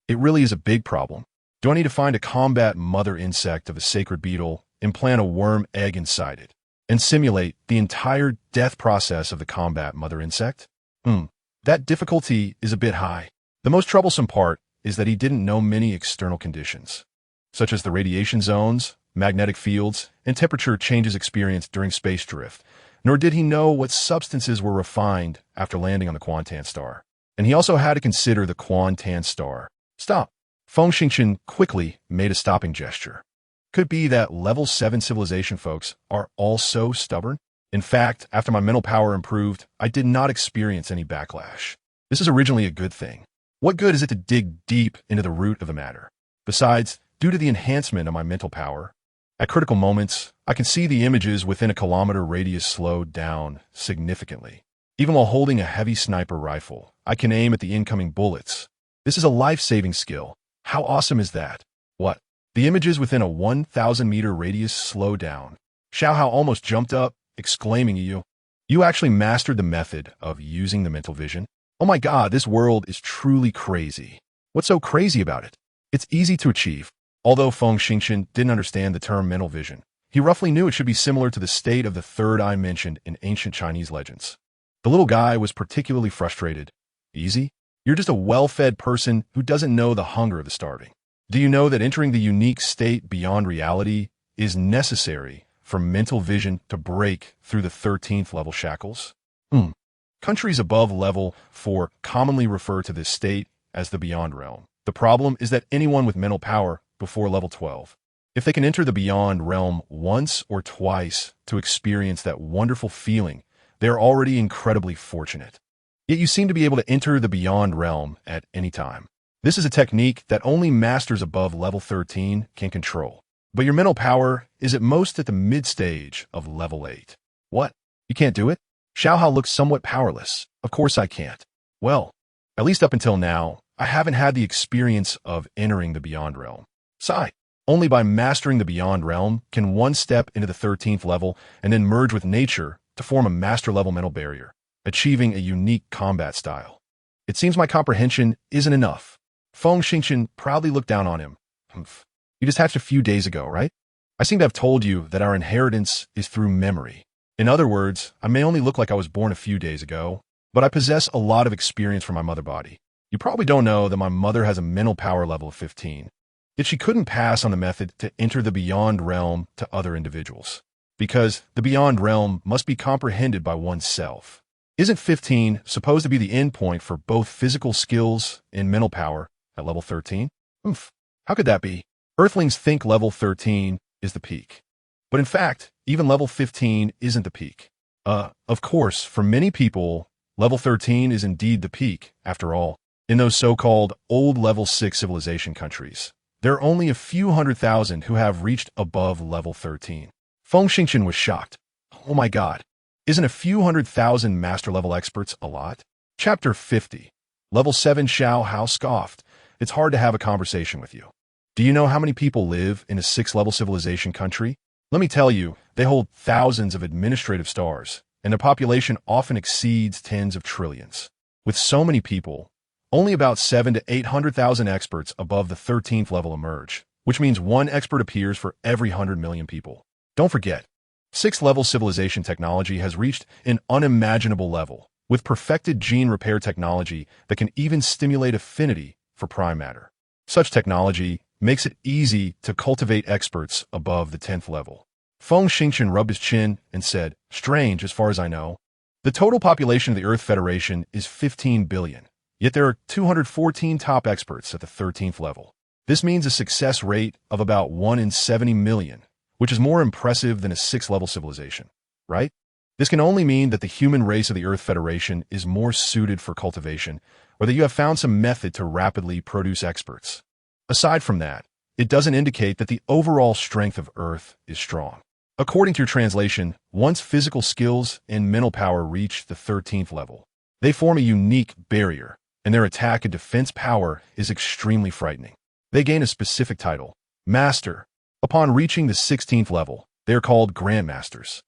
It really is a big problem. Do I need to find a combat mother insect of a sacred beetle, implant a worm egg inside it, and simulate the entire death process of the combat mother insect? That difficulty is a bit high. The most troublesome part is that he didn't know many external conditions, such as the radiation zones, magnetic fields, and temperature changes experienced during space drift, nor did he know what substances were refined after landing on the Quantan star. And he also had to consider the Quantan star. Stop. Feng Xingqian quickly made a stopping gesture. Could be that level 7 civilization folks are all so stubborn? In fact, after my mental power improved, I did not experience any backlash. This is originally a good thing. What good is it to dig deep into the root of the matter? Besides, due to the enhancement of my mental power, at critical moments, I can see the images within a kilometer radius slow down significantly. Even while holding a heavy sniper rifle, I can aim at the incoming bullets. This is a life-saving skill. How awesome is that? What? The images within a 1,000-meter radius slow down. Xiao Hao almost jumped up, exclaiming at you. You actually mastered the method of using the mental vision? Oh my god, this world is truly crazy. What's so crazy about it? It's easy to achieve. Although Feng Xingchen didn't understand the term mental vision, he roughly knew it should be similar to the state of the third eye mentioned in ancient Chinese legends. The little guy was particularly frustrated. Easy? You're just a well-fed person who doesn't know the hunger of the starving. Do you know that entering the unique state beyond reality is necessary for mental vision to break through the 13th level shackles? Countries above level 4 commonly refer to this state as the beyond realm. The problem is that anyone with mental power before level 12, if they can enter the beyond realm once or twice to experience that wonderful feeling, they're already incredibly fortunate. Yet you seem to be able to enter the beyond realm at any time. This is a technique that only masters above level 13 can control. But your mental power is at most at the mid-stage of level 8. What? You can't do it? Xiao Hao looks somewhat powerless. Of course I can't. Well, at least up until now, I haven't had the experience of entering the beyond realm. Sigh. Only by mastering the beyond realm can one step into the 13th level and then merge with nature to form a master-level mental barrier, achieving a unique combat style. It seems my comprehension isn't enough. Feng Xingchen proudly looked down on him. You just hatched a few days ago, right? I seem to have told you that our inheritance is through memory. In other words, I may only look like I was born a few days ago, but I possess a lot of experience from my mother body. You probably don't know that my mother has a mental power level of 15. Yet she couldn't pass on the method to enter the beyond realm to other individuals, because the beyond realm must be comprehended by oneself. Isn't 15 supposed to be the end point for both physical skills and mental power at level 13? How could that be? Earthlings think level 13 is the peak. But in fact, even level 15 isn't the peak. Of course, for many people, level 13 is indeed the peak, after all. In those so-called old level 6 civilization countries, there are only a few 100,000 who have reached above level 13. Feng Xingchen was shocked. Oh my god, isn't a few 100,000 master-level experts a lot? Chapter 50. Level 7 Xiao Hao scoffed. It's hard to have a conversation with you. Do you know how many people live in a 6-level civilization country? Let me tell you, they hold thousands of administrative stars, and their population often exceeds tens of trillions. With so many people, only about 7 to 800,000 experts above the 13th level emerge, which means one expert appears for every 100 million people. Don't forget, 6th-level civilization technology has reached an unimaginable level, with perfected gene repair technology that can even stimulate affinity for prime matter. Such technology makes it easy to cultivate experts above the 10th level. Feng Xingchen rubbed his chin and said, strange as far as I know. The total population of the Earth Federation is 15 billion. Yet there are 214 top experts at the 13th level. This means a success rate of about 1 in 70 million, which is more impressive than a 6th-level civilization, right? This can only mean that the human race of the Earth Federation is more suited for cultivation, or that you have found some method to rapidly produce experts. Aside from that, it doesn't indicate that the overall strength of Earth is strong. According to your translation, once physical skills and mental power reach the 13th level, they form a unique barrier, and their attack and defense power is extremely frightening. They gain a specific title, Master. Upon reaching the 16th level, they are called Grandmasters.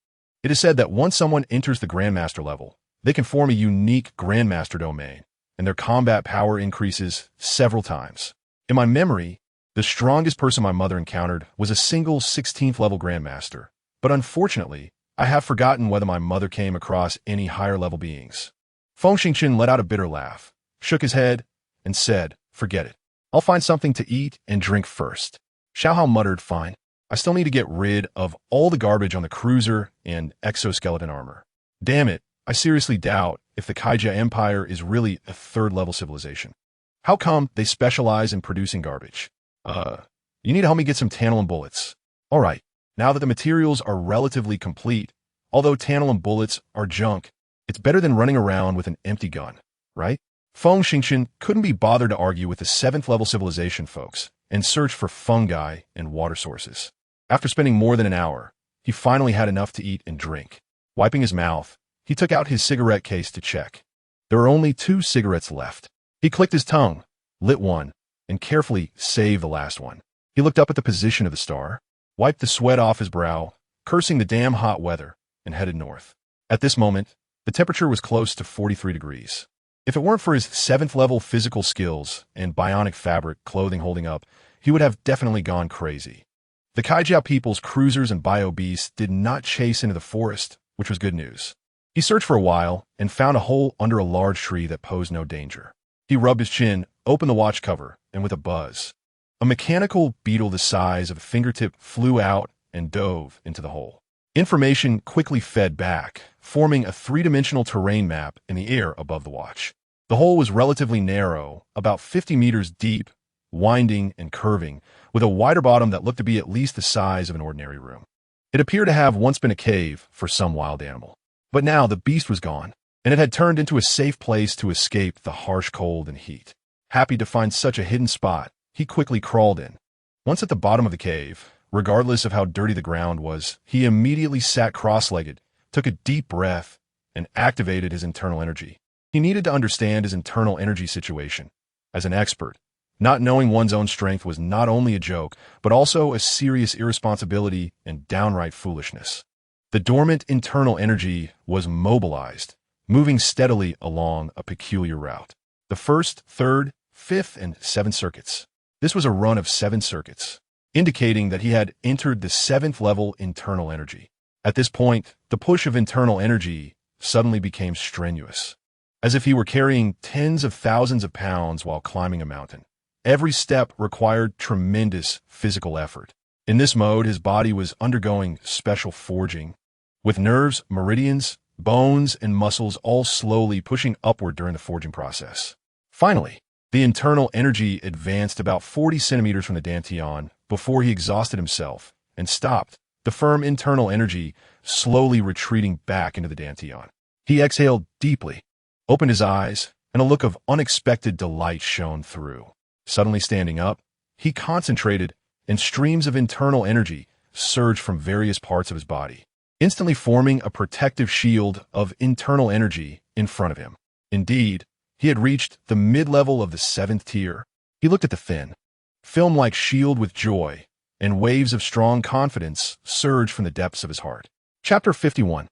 It is said that once someone enters the Grandmaster level, they can form a unique Grandmaster domain, and their combat power increases several times. In my memory, the strongest person my mother encountered was a single 16th level Grandmaster, but unfortunately, I have forgotten whether my mother came across any higher level beings. Feng Xingchen let out a bitter laugh, shook his head, and said, forget it. I'll find something to eat and drink first. Xiao Hao muttered, fine. I still need to get rid of all the garbage on the cruiser and exoskeleton armor. Damn it, I seriously doubt if the Kaija Empire is really a 3rd-level civilization. How come they specialize in producing garbage? You need to help me get some tantalum bullets. All right, now that the materials are relatively complete, although tantalum bullets are junk, it's better than running around with an empty gun, right? Feng Xingchen couldn't be bothered to argue with the 7th-level civilization folks and search for fungi and water sources. After spending more than an hour, he finally had enough to eat and drink. Wiping his mouth, he took out his cigarette case to check. There were only 2 cigarettes left. He clicked his tongue, lit one, and carefully saved the last one. He looked up at the position of the star, wiped the sweat off his brow, cursing the damn hot weather, and headed north. At this moment, the temperature was close to 43 degrees. If it weren't for his 7th-level physical skills and bionic fabric clothing holding up, he would have definitely gone crazy. The Kaijiao people's cruisers and bio-beasts did not chase into the forest, which was good news. He searched for a while and found a hole under a large tree that posed no danger. He rubbed his chin, opened the watch cover, and with a buzz, a mechanical beetle the size of a fingertip flew out and dove into the hole. Information quickly fed back, forming a 3-dimensional terrain map in the air above the watch. The hole was relatively narrow, about 50 meters deep, winding and curving, with a wider bottom that looked to be at least the size of an ordinary room. It appeared to have once been a cave for some wild animal. But now the beast was gone, and it had turned into a safe place to escape the harsh cold and heat. Happy to find such a hidden spot, he quickly crawled in. Once at the bottom of the cave, regardless of how dirty the ground was, he immediately sat cross-legged, took a deep breath, and activated his internal energy. He needed to understand his internal energy situation. As an expert, not knowing one's own strength was not only a joke, but also a serious irresponsibility and downright foolishness. The dormant internal energy was mobilized, moving steadily along a peculiar route. The 1st, 3rd, 5th, and 7th circuits. This was a run of 7 circuits, indicating that he had entered the 7th-level internal energy. At this point, the push of internal energy suddenly became strenuous, as if he were carrying tens of thousands of pounds while climbing a mountain. Every step required tremendous physical effort. In this mode, his body was undergoing special forging, with nerves, meridians, bones, and muscles all slowly pushing upward during the forging process. Finally, the internal energy advanced about 40 centimeters from the dantian before he exhausted himself and stopped, the firm internal energy slowly retreating back into the dantian. He exhaled deeply, opened his eyes, and a look of unexpected delight shone through. Suddenly standing up, he concentrated, and streams of internal energy surged from various parts of his body, instantly forming a protective shield of internal energy in front of him. Indeed, he had reached the mid-level of the 7th tier. He looked at the thin, film-like shield with joy, and waves of strong confidence surged from the depths of his heart. Chapter 51.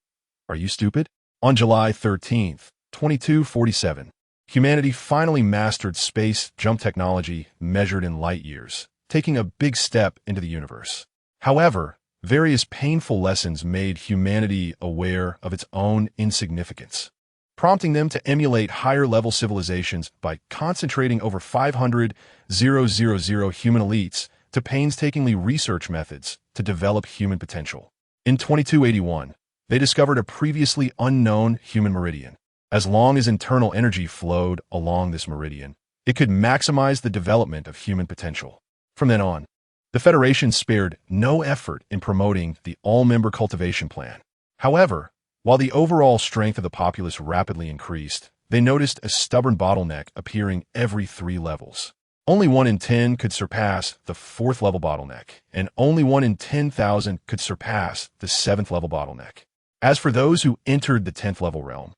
Are you stupid? On July 13th, 2247, humanity finally mastered space jump technology measured in light years, taking a big step into the universe. However, various painful lessons made humanity aware of its own insignificance, prompting them to emulate higher-level civilizations by concentrating over 500,000 human elites to painstakingly research methods to develop human potential. In 2281, they discovered a previously unknown human meridian. As long as internal energy flowed along this meridian, it could maximize the development of human potential. From then on, the Federation spared no effort in promoting the all-member cultivation plan. However, while the overall strength of the populace rapidly increased, they noticed a stubborn bottleneck appearing every 3 levels. Only 1 in 10 could surpass the 4th-level bottleneck, and only 1 in 10,000 could surpass the 7th-level bottleneck. As for those who entered the 10th-level realm,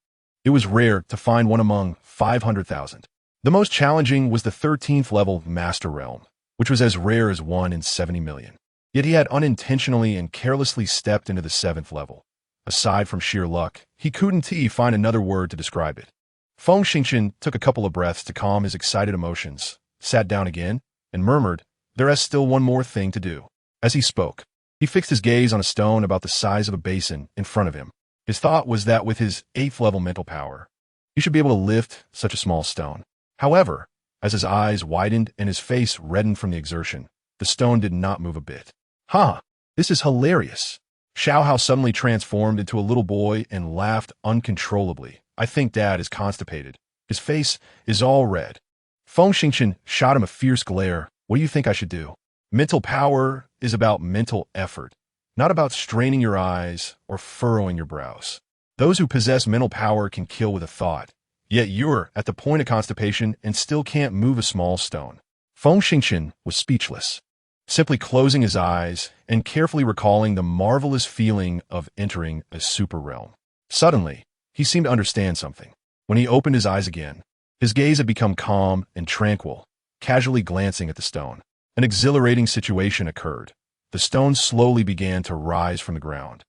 it was rare to find one among 500,000. The most challenging was the 13th-level Master Realm, which was as rare as 1 in 70 million. Yet he had unintentionally and carelessly stepped into the 7th level. Aside from sheer luck, he couldn't find another word to describe it. Feng Xingchen took a couple of breaths to calm his excited emotions, sat down again, and murmured, "There is still one more thing to do." As he spoke, he fixed his gaze on a stone about the size of a basin in front of him. His thought was that with his 8th-level mental power, he should be able to lift such a small stone. However, as his eyes widened and his face reddened from the exertion, the stone did not move a bit. "Ha! This is hilarious." Xiaohao suddenly transformed into a little boy and laughed uncontrollably. "I think Dad is constipated. His face is all red." Feng Xingchen shot him a fierce glare. "What do you think I should do?" Mental power is about mental effort, not about straining your eyes or furrowing your brows. Those who possess mental power can kill with a thought. Yet you're at the point of constipation and still can't move a small stone. Feng Xingqian was speechless, simply closing his eyes and carefully recalling the marvelous feeling of entering a super realm. Suddenly, he seemed to understand something. When he opened his eyes again, his gaze had become calm and tranquil, casually glancing at the stone. An exhilarating situation occurred. The stone slowly began to rise from the ground,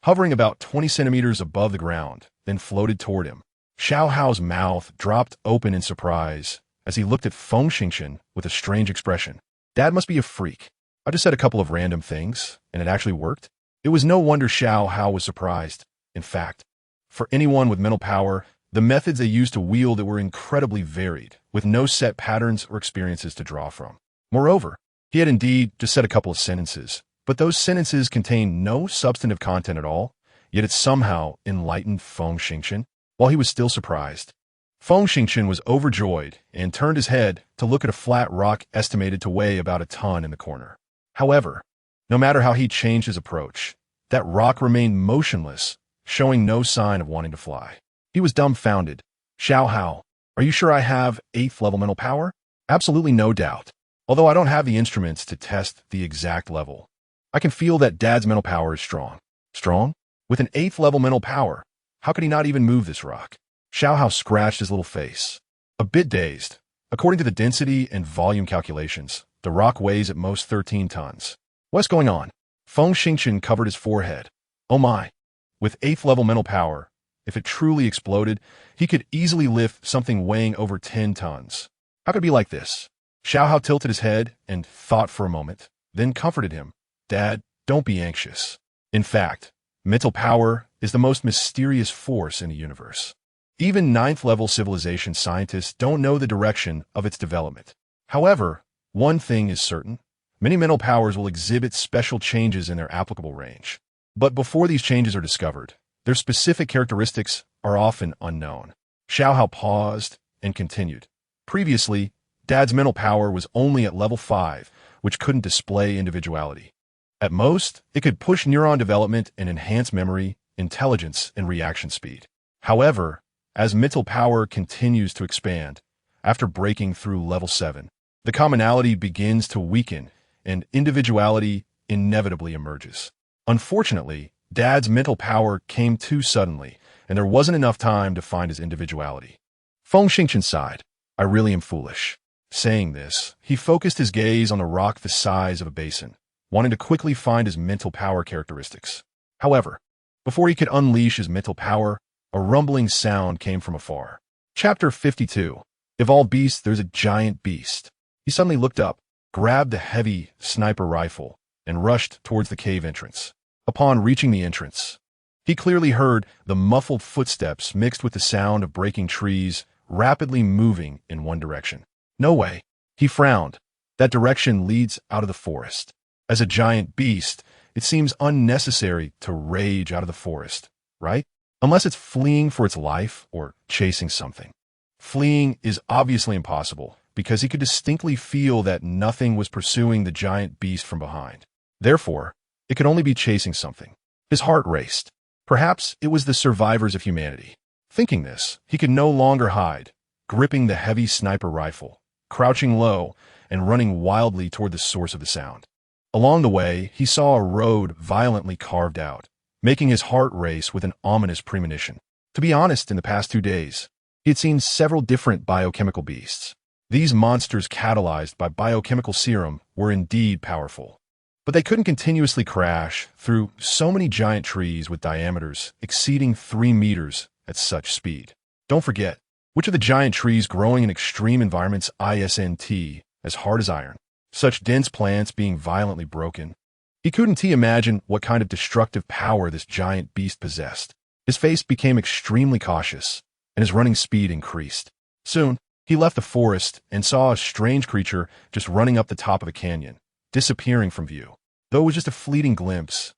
hovering about 20 centimeters above the ground, then floated toward him. Xiao Hao's mouth dropped open in surprise as he looked at Feng Xingqian with a strange expression. Dad must be a freak. I just said a couple of random things, and it actually worked. It was no wonder Xiao Hao was surprised. In fact, for anyone with mental power, the methods they used to wield it were incredibly varied, with no set patterns or experiences to draw from. Moreover, he had indeed just said a couple of sentences, but those sentences contained no substantive content at all, yet it somehow enlightened Feng Xingqian. While he was still surprised, Feng Xingqian was overjoyed and turned his head to look at a flat rock estimated to weigh about a ton in the corner. However, no matter how he changed his approach, that rock remained motionless, showing no sign of wanting to fly. He was dumbfounded. Xiao Hao, are you sure I have 8th level mental power? Absolutely no doubt. Although I don't have the instruments to test the exact level, I can feel that Dad's mental power is strong. Strong? With an 8th level mental power, how could he not even move this rock? Xiao Hao scratched his little face, a bit dazed. According to the density and volume calculations, the rock weighs at most 13 tons. What's going on? Feng Xingqian covered his forehead. Oh my. With 8th level mental power, if it truly exploded, he could easily lift something weighing over 10 tons. How could it be like this? Xiao Hao tilted his head and thought for a moment, then comforted him. Dad, don't be anxious. In fact, mental power is the most mysterious force in the universe. Even 9th level civilization scientists don't know the direction of its development. However, one thing is certain. Many mental powers will exhibit special changes in their applicable range. But before these changes are discovered, their specific characteristics are often unknown. Xiao Hao paused and continued. Previously, Dad's mental power was only at level 5, which couldn't display individuality. At most, it could push neuron development and enhance memory, intelligence, and reaction speed. However, as mental power continues to expand, after breaking through level 7, the commonality begins to weaken and individuality inevitably emerges. Unfortunately, Dad's mental power came too suddenly, and there wasn't enough time to find his individuality. Feng Xingqian sighed. I really am foolish. Saying this, he focused his gaze on a rock the size of a basin, wanting to quickly find his mental power characteristics. However, before he could unleash his mental power, a rumbling sound came from afar. Chapter 52. Of all beasts, there's a giant beast. He suddenly looked up, grabbed the heavy sniper rifle, and rushed towards the cave entrance. Upon reaching the entrance, he clearly heard the muffled footsteps mixed with the sound of breaking trees rapidly moving in one direction. No way. He frowned. That direction leads out of the forest. As a giant beast, it seems unnecessary to rage out of the forest, right? Unless it's fleeing for its life or chasing something. Fleeing is obviously impossible because he could distinctly feel that nothing was pursuing the giant beast from behind. Therefore, it could only be chasing something. His heart raced. Perhaps it was the survivors of humanity. Thinking this, he could no longer hide, gripping the heavy sniper rifle, crouching low, and running wildly toward the source of the sound. Along the way, he saw a road violently carved out, making his heart race with an ominous premonition. To be honest, in the past 2 days, he had seen several different biochemical beasts. These monsters catalyzed by biochemical serum were indeed powerful. But they couldn't continuously crash through so many giant trees with diameters exceeding 3 meters at such speed. Don't forget, which of the giant trees growing in extreme environments Ascent as hard as iron, such dense plants being violently broken. He couldn't imagine what kind of destructive power this giant beast possessed. His face became extremely cautious, and his running speed increased. Soon, he left the forest and saw a strange creature just running up the top of a canyon, disappearing from view. Though it was just a fleeting glimpse,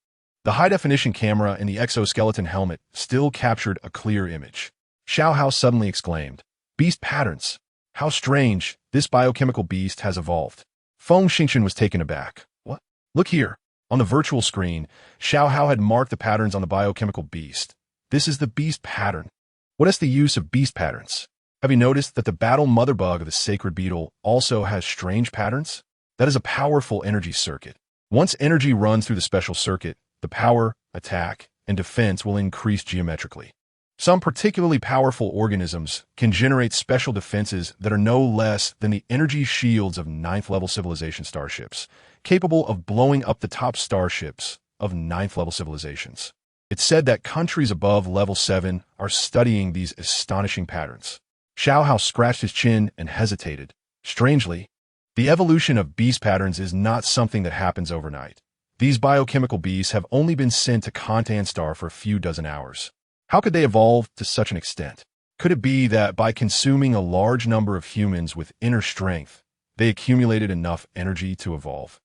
the high-definition camera in the exoskeleton helmet still captured a clear image. Xiao Hao suddenly exclaimed, "Beast patterns! How strange this biochemical beast has evolved." Feng Xingqian was taken aback. What? Look here. On the virtual screen, Xiao Hao had marked the patterns on the biochemical beast. This is the beast pattern. What is the use of beast patterns? Have you noticed that the battle mother bug of the sacred beetle also has strange patterns? That is a powerful energy circuit. Once energy runs through the special circuit, the power, attack, and defense will increase geometrically. Some particularly powerful organisms can generate special defenses that are no less than the energy shields of 9th-level civilization starships, capable of blowing up the top starships of 9th-level civilizations. It's said that countries above level 7 are studying these astonishing patterns. Xiao Hao scratched his chin and hesitated. Strangely, the evolution of beast patterns is not something that happens overnight. These biochemical beasts have only been sent to Kantan Star for a few dozen hours. How could they evolve to such an extent? Could it be that by consuming a large number of humans with inner strength, they accumulated enough energy to evolve?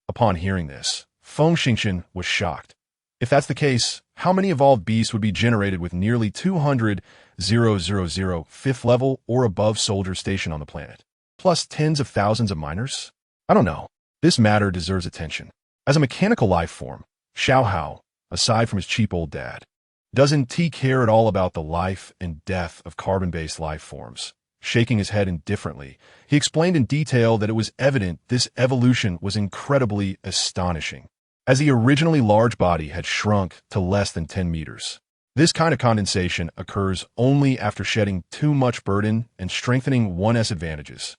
Upon hearing this, Feng Xingchen was shocked. If that's the case, how many evolved beasts would be generated with nearly 200,000 5th level or above soldiers stationed on the planet, plus tens of thousands of miners? I don't know. This matter deserves attention. As a mechanical life form, Xiao Hao, aside from his cheap old dad, doesn't he care at all about the life and death of carbon-based life forms? Shaking his head indifferently, he explained in detail that it was evident this evolution was incredibly astonishing, as the originally large body had shrunk to less than 10 meters. This kind of condensation occurs only after shedding too much burden and strengthening one's advantages.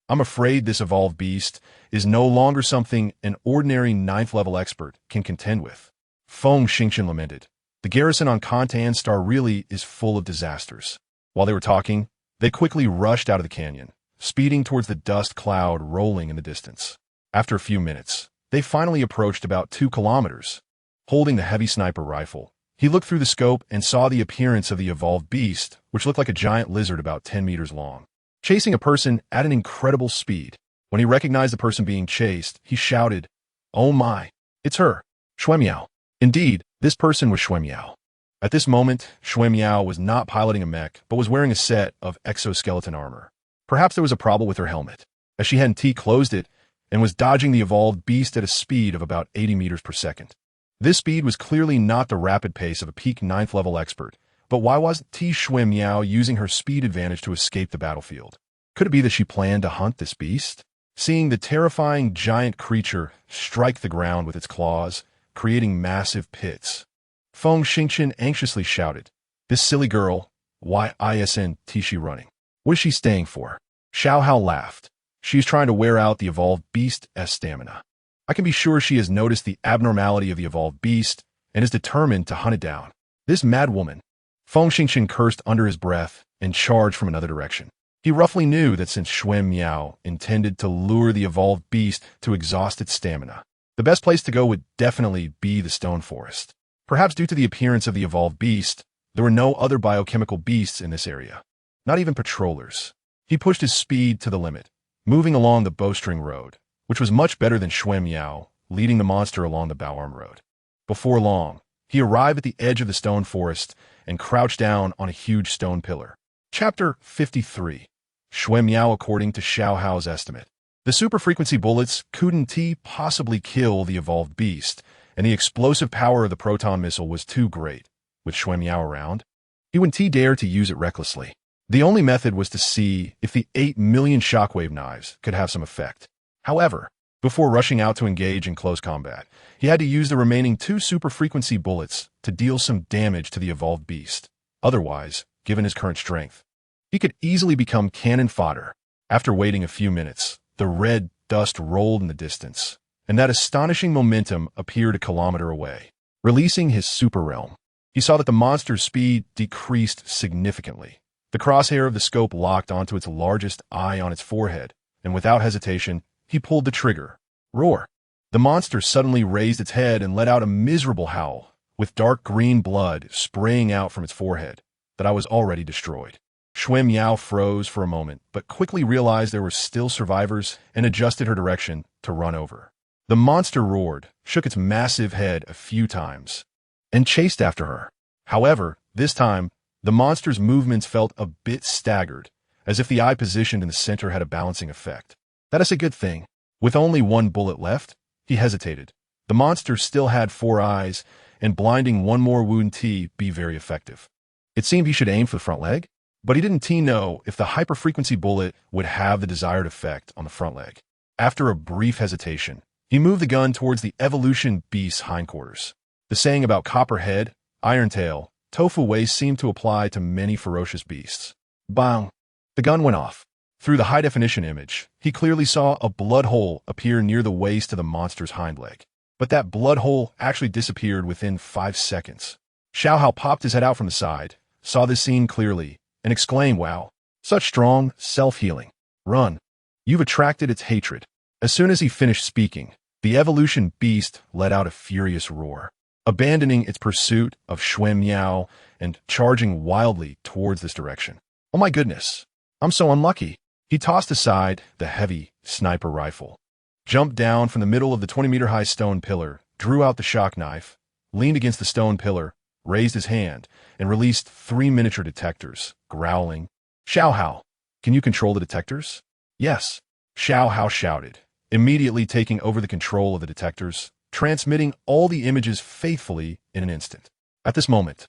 I'm afraid this evolved beast is no longer something an ordinary 9th-level expert can contend with. Feng Xingchen lamented. The garrison on Kantan Star really is full of disasters. While they were talking, they quickly rushed out of the canyon, speeding towards the dust cloud rolling in the distance. After a few minutes, they finally approached about 2 kilometers. Holding the heavy sniper rifle, he looked through the scope and saw the appearance of the evolved beast, which looked like a giant lizard about 10 meters long, chasing a person at an incredible speed. When he recognized the person being chased, he shouted, "Oh my, it's her, Xuemiao." Indeed, this person was Xuemiao. At this moment, Xuemiao was not piloting a mech, but was wearing a set of exoskeleton armor. Perhaps there was a problem with her helmet, as she hadn't closed it and was dodging the evolved beast at a speed of about 80 meters per second. This speed was clearly not the rapid pace of a peak 9th-level expert, but why wasn't Xuemiao using her speed advantage to escape the battlefield? Could it be that she planned to hunt this beast? Seeing the terrifying giant creature strike the ground with its claws, creating massive pits, Feng Xingchen anxiously shouted, "This silly girl, why isn't she running? What is she staying for?" Xiao Hao laughed. She's trying to wear out the evolved beast's stamina. I can be sure she has noticed the abnormality of the evolved beast and is determined to hunt it down. This mad woman. Feng Xingchen cursed under his breath and charged from another direction. He roughly knew that since Xuemiao intended to lure the evolved beast to exhaust its stamina, the best place to go would definitely be the stone forest. Perhaps due to the appearance of the evolved beast, there were no other biochemical beasts in this area, not even patrollers. He pushed his speed to the limit, moving along the bowstring road, which was much better than Xuemiao leading the monster along the bow arm road. Before long, he arrived at the edge of the stone forest and crouched down on a huge stone pillar. Chapter 53. Xuemiao according to Xiao Hao's estimate. The superfrequency bullets couldn't possibly kill the evolved beast, and the explosive power of the proton missile was too great. With Xuemiao around, he wouldn't dare to use it recklessly. The only method was to see if the 8 million shockwave knives could have some effect. However, before rushing out to engage in close combat, he had to use the remaining 2 superfrequency bullets to deal some damage to the evolved beast. Otherwise, given his current strength, he could easily become cannon fodder. After waiting a few minutes, the red dust rolled in the distance, and that astonishing momentum appeared a kilometer away. Releasing his super realm, he saw that the monster's speed decreased significantly. The crosshair of the scope locked onto its largest eye on its forehead, and without hesitation, he pulled the trigger. Roar! The monster suddenly raised its head and let out a miserable howl, with dark green blood spraying out from its forehead, that I was already destroyed. Xuemiao froze for a moment, but quickly realized there were still survivors and adjusted her direction to run over. The monster roared, shook its massive head a few times, and chased after her. However, this time, the monster's movements felt a bit staggered, as if the eye positioned in the center had a balancing effect. That is a good thing. With only 1 bullet left, he hesitated. The monster still had 4 eyes, and blinding one more wouldn't be very effective. It seemed he should aim for the front leg. But he didn't know if the hyperfrequency bullet would have the desired effect on the front leg. After a brief hesitation, he moved the gun towards the evolution beast's hindquarters. The saying about copper head, iron tail, tofu waist seemed to apply to many ferocious beasts. Bang! The gun went off. Through the high-definition image, he clearly saw a blood hole appear near the waist of the monster's hind leg. But that blood hole actually disappeared within 5 seconds. Xiao Hao popped his head out from the side, saw this scene clearly, and exclaimed, "Wow, such strong self-healing. Run. You've attracted its hatred." As soon as he finished speaking, the evolution beast let out a furious roar, abandoning its pursuit of Xuan Miao and charging wildly towards this direction. "Oh my goodness, I'm so unlucky." He tossed aside the heavy sniper rifle, jumped down from the middle of the 20-meter-high stone pillar, drew out the shock knife, leaned against the stone pillar, raised his hand, and released 3 miniature detectors, growling, "Xiao Hao, can you control the detectors?" "Yes," Xiao Hao shouted, immediately taking over the control of the detectors, transmitting all the images faithfully in an instant. At this moment,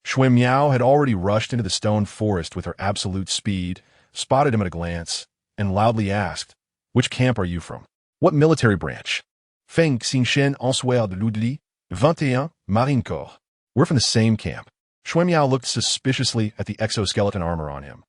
Xuan Miao had already rushed into the stone forest with her absolute speed, spotted him at a glance, and loudly asked, "Which camp are you from? What military branch?" "Feng Xingxian Ensuel de l'Udli, 21 Marine Corps." "We're from the same camp." Xuan Miao looked suspiciously at the exoskeleton armor on him.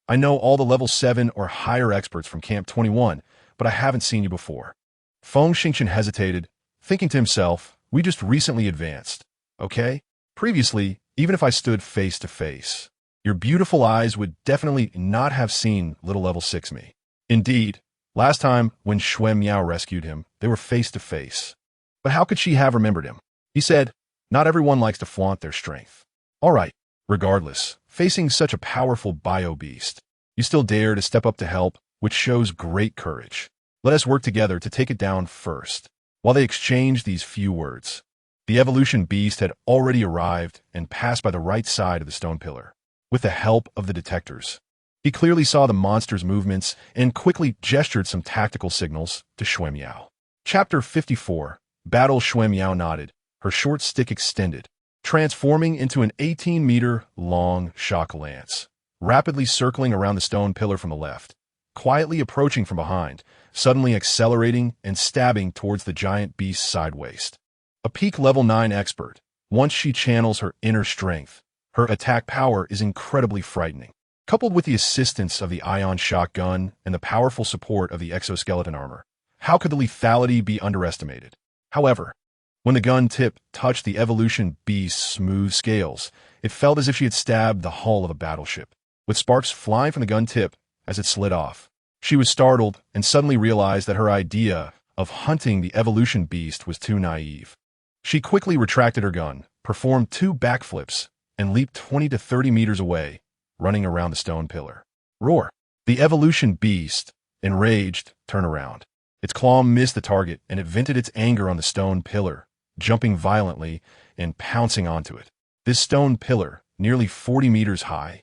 "I know all the level 7 or higher experts from Camp 21, but I haven't seen you before." Feng Xingxian hesitated, thinking to himself, "We just recently advanced, okay? Previously, even if I stood face to face, your beautiful eyes would definitely not have seen little level 6 me." Indeed, last time when Xuan Miao rescued him, they were face to face. But how could she have remembered him? He said, "Not everyone likes to flaunt their strength." "All right, regardless, facing such a powerful bio-beast, you still dare to step up to help, which shows great courage. Let us work together to take it down first." While they exchanged these few words, the evolution beast had already arrived and passed by the right side of the stone pillar. With the help of the detectors, he clearly saw the monster's movements and quickly gestured some tactical signals to Xuan Miao. Chapter 54. Battle. Xuan Miao nodded, her short stick extended, transforming into an 18-meter-long shock lance, rapidly circling around the stone pillar from the left, quietly approaching from behind, suddenly accelerating and stabbing towards the giant beast's side waist. A peak level 9 expert, once she channels her inner strength, her attack power is incredibly frightening. Coupled with the assistance of the ion shotgun and the powerful support of the exoskeleton armor, how could the lethality be underestimated? However, when the gun tip touched the evolution beast's smooth scales, it felt as if she had stabbed the hull of a battleship, with sparks flying from the gun tip as it slid off. She was startled and suddenly realized that her idea of hunting the evolution beast was too naive. She quickly retracted her gun, performed 2 backflips, and leaped 20 to 30 meters away, running around the stone pillar. Roar! The evolution beast, enraged, turned around. Its claw missed the target, and it vented its anger on the stone pillar, jumping violently and pouncing onto it. This stone pillar, nearly 40 meters high,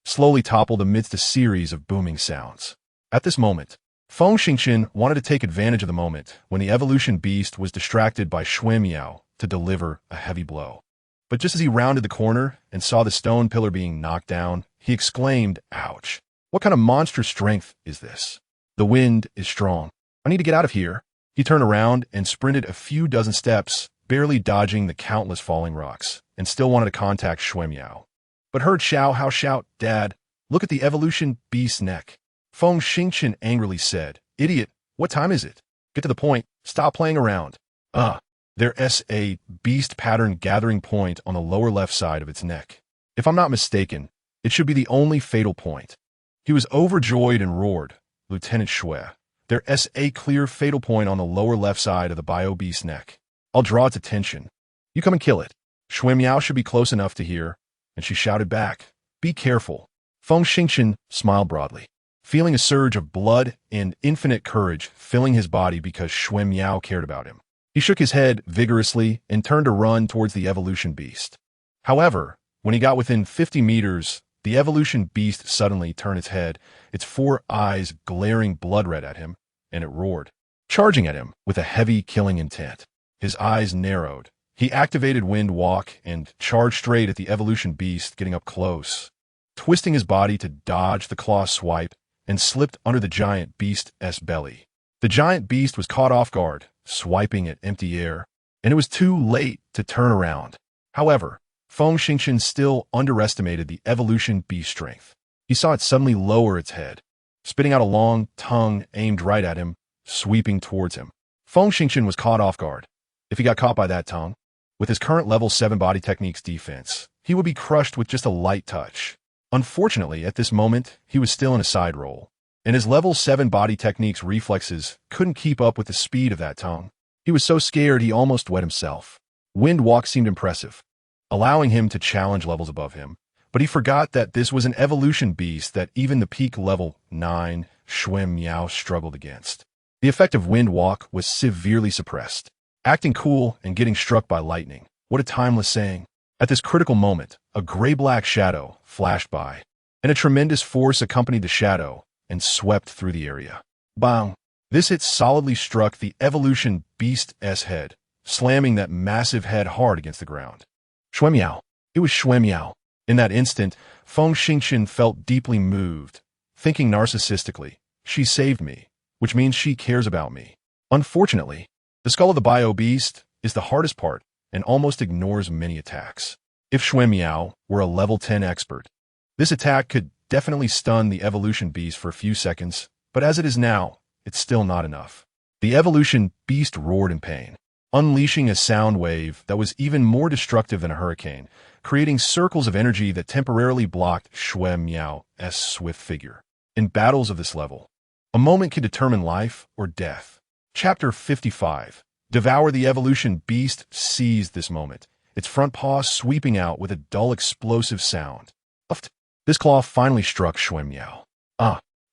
slowly toppled amidst a series of booming sounds. At this moment, Feng Xingxian wanted to take advantage of the moment when the evolution beast was distracted by Xuan Miao to deliver a heavy blow. But just as he rounded the corner and saw the stone pillar being knocked down, he exclaimed, "Ouch! What kind of monstrous strength is this? The wind is strong. I need to get out of here." He turned around and sprinted a few dozen steps, barely dodging the countless falling rocks, and still wanted to contact Xuan Miao. But heard Xiao Hao shout, "Dad, look at the evolution beast's neck." Feng Xingqian angrily said, "Idiot, what time is it? Get to the point. Stop playing around." There's a beast pattern gathering point on the lower left side of its neck. If I'm not mistaken, it should be the only fatal point. He was overjoyed and roared, "Lieutenant Xue, there's a clear fatal point on the lower left side of the bio-beast's neck. I'll draw its attention. You come and kill it." Xuan Miao should be close enough to hear, and she shouted back, "Be careful." Feng Xingqian smiled broadly, feeling a surge of blood and infinite courage filling his body because Xuan Miao cared about him. He shook his head vigorously and turned to run towards the evolution beast. However, when he got within 50 meters, the evolution beast suddenly turned its head, its 4 eyes glaring blood red at him, and it roared, charging at him with a heavy killing intent. His eyes narrowed. He activated Wind Walk and charged straight at the evolution beast, getting up close. twisting his body to dodge the claw swipe, and slipped under the giant beast's belly. The giant beast was caught off guard, swiping at empty air, and it was too late to turn around. However, Feng Xingchen still underestimated the evolution beast strength. He saw it suddenly lower its head, spitting out a long tongue aimed right at him, sweeping towards him. Feng Xingchen was caught off guard. If he got caught by that tongue, with his current level 7 body techniques defense, he would be crushed with just a light touch. Unfortunately, at this moment, he was still in a side roll, and his level 7 body techniques reflexes couldn't keep up with the speed of that tongue. He was so scared he almost wet himself. Wind Walk seemed impressive, allowing him to challenge levels above him, but he forgot that this was an evolution beast that even the peak level 9 Shuem Miao struggled against. The effect of Wind Walk was severely suppressed. Acting cool and getting struck by lightning. What a timeless saying. At this critical moment, a gray-black shadow flashed by, and a tremendous force accompanied the shadow and swept through the area. Bang! This hit solidly struck the evolution beast's head, slamming that massive head hard against the ground. Shuemiao. It was Shuemiao. In that instant, Feng Xingchen felt deeply moved, thinking narcissistically, she saved me, which means she cares about me. Unfortunately, the skull of the bio beast is the hardest part and almost ignores many attacks. If Shuemiao were a level 10 expert, this attack could definitely stun the evolution beast for a few seconds, but as it is now, it's still not enough. The evolution beast roared in pain, unleashing a sound wave that was even more destructive than a hurricane, creating circles of energy that temporarily blocked Shuemiao's swift figure. In battles of this level, a moment can determine life or death. Chapter 55. Devour the evolution beast seized this moment, its front paw sweeping out with a dull explosive sound. This claw finally struck Shuemiao.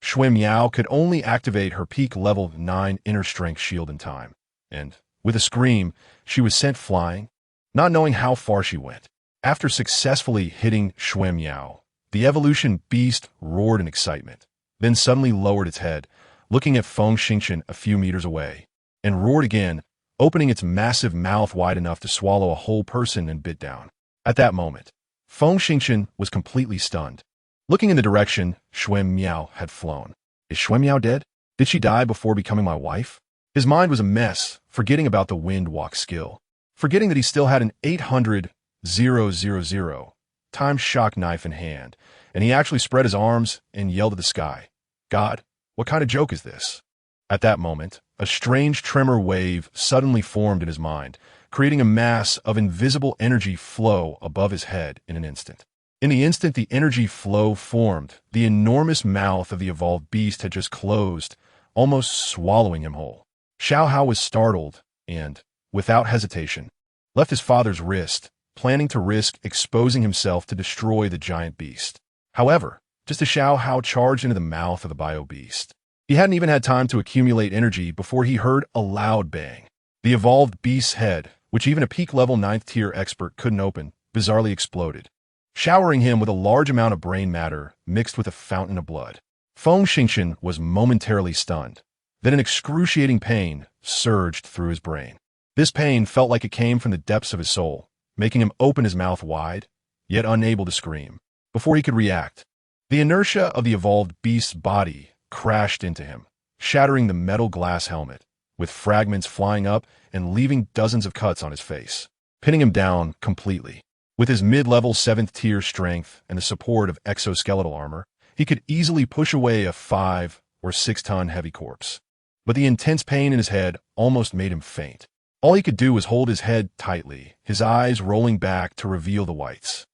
Shuemiao could only activate her peak level 9 inner strength shield in time, and, with a scream, she was sent flying, not knowing how far she went. After successfully hitting Shuemiao, the evolution beast roared in excitement, then suddenly lowered its head, looking at Feng Xingchen a few meters away, and roared again, opening its massive mouth wide enough to swallow a whole person and bit down. At that moment, Feng Xingchen was completely stunned. Looking in the direction Shuemiao had flown. Is Shuemiao dead? Did she die before becoming my wife? His mind was a mess, forgetting about the Wind Walk skill, forgetting that he still had an 800,000 time shock knife in hand, and he actually spread his arms and yelled at the sky. God, what kind of joke is this? At that moment, a strange tremor wave suddenly formed in his mind, creating a mass of invisible energy flow above his head in an instant. In the instant the energy flow formed, the enormous mouth of the evolved beast had just closed, almost swallowing him whole. Xiao Hao was startled and, without hesitation, left his father's wrist, planning to risk exposing himself to destroy the giant beast. However, just as Xiao Hao charged into the mouth of the bio beast, he hadn't even had time to accumulate energy before he heard a loud bang. The evolved beast's head, which even a peak level 9th tier expert couldn't open, bizarrely exploded, showering him with a large amount of brain matter mixed with a fountain of blood. Feng Xingchen was momentarily stunned. Then an excruciating pain surged through his brain. This pain felt like it came from the depths of his soul, making him open his mouth wide, yet unable to scream. Before he could react, the inertia of the evolved beast's body crashed into him, shattering the metal glass helmet, with fragments flying up and leaving dozens of cuts on his face, pinning him down completely. With his mid-level 7th tier strength and the support of exoskeletal armor, he could easily push away a 5 or 6 ton heavy corpse. But the intense pain in his head almost made him faint. All he could do was hold his head tightly, his eyes rolling back to reveal the whites.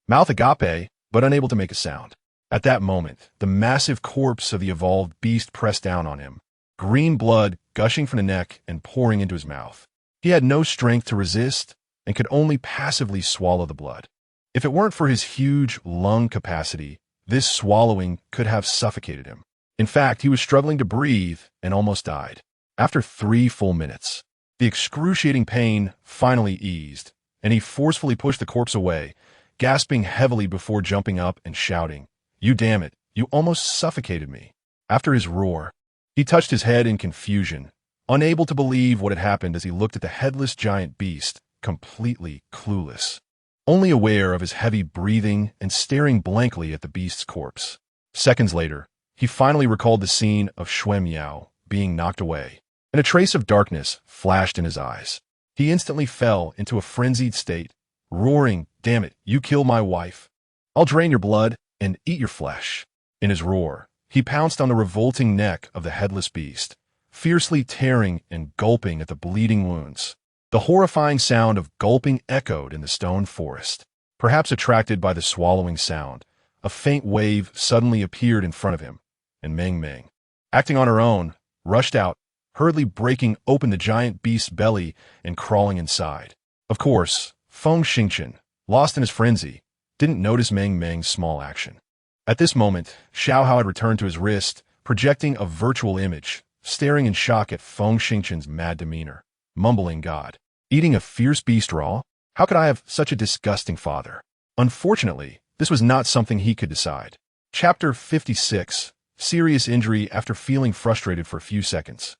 Mouth agape, but unable to make a sound. At that moment, the massive corpse of the evolved beast pressed down on him, green blood gushing from the neck and pouring into his mouth. He had no strength to resist and could only passively swallow the blood. If it weren't for his huge lung capacity, this swallowing could have suffocated him. In fact, he was struggling to breathe and almost died. After 3 full minutes, the excruciating pain finally eased, and he forcefully pushed the corpse away, gasping heavily before jumping up and shouting, "You damn it, you almost suffocated me." After his roar, he touched his head in confusion, unable to believe what had happened as he looked at the headless giant beast, completely clueless. only aware of his heavy breathing and staring blankly at the beast's corpse. Seconds later, he finally recalled the scene of Shui Miao being knocked away, and a trace of darkness flashed in his eyes. He instantly fell into a frenzied state, roaring, "Damn it, you killed my wife. I'll drain your blood and eat your flesh." In his roar, he pounced on the revolting neck of the headless beast, fiercely tearing and gulping at the bleeding wounds. The horrifying sound of gulping echoed in the stone forest. Perhaps attracted by the swallowing sound, a faint wave suddenly appeared in front of him, and Meng Meng, acting on her own, rushed out, hurriedly breaking open the giant beast's belly and crawling inside. Of course, Feng Xingchen, lost in his frenzy, didn't notice Meng Meng's small action. At this moment, Xiao Hao had returned to his wrist, projecting a virtual image, staring in shock at Feng Xingchen's mad demeanor, mumbling, "God, eating a fierce beast raw? How could I have such a disgusting father?" Unfortunately, this was not something he could decide. Chapter 56. Serious injury after feeling frustrated for a few seconds.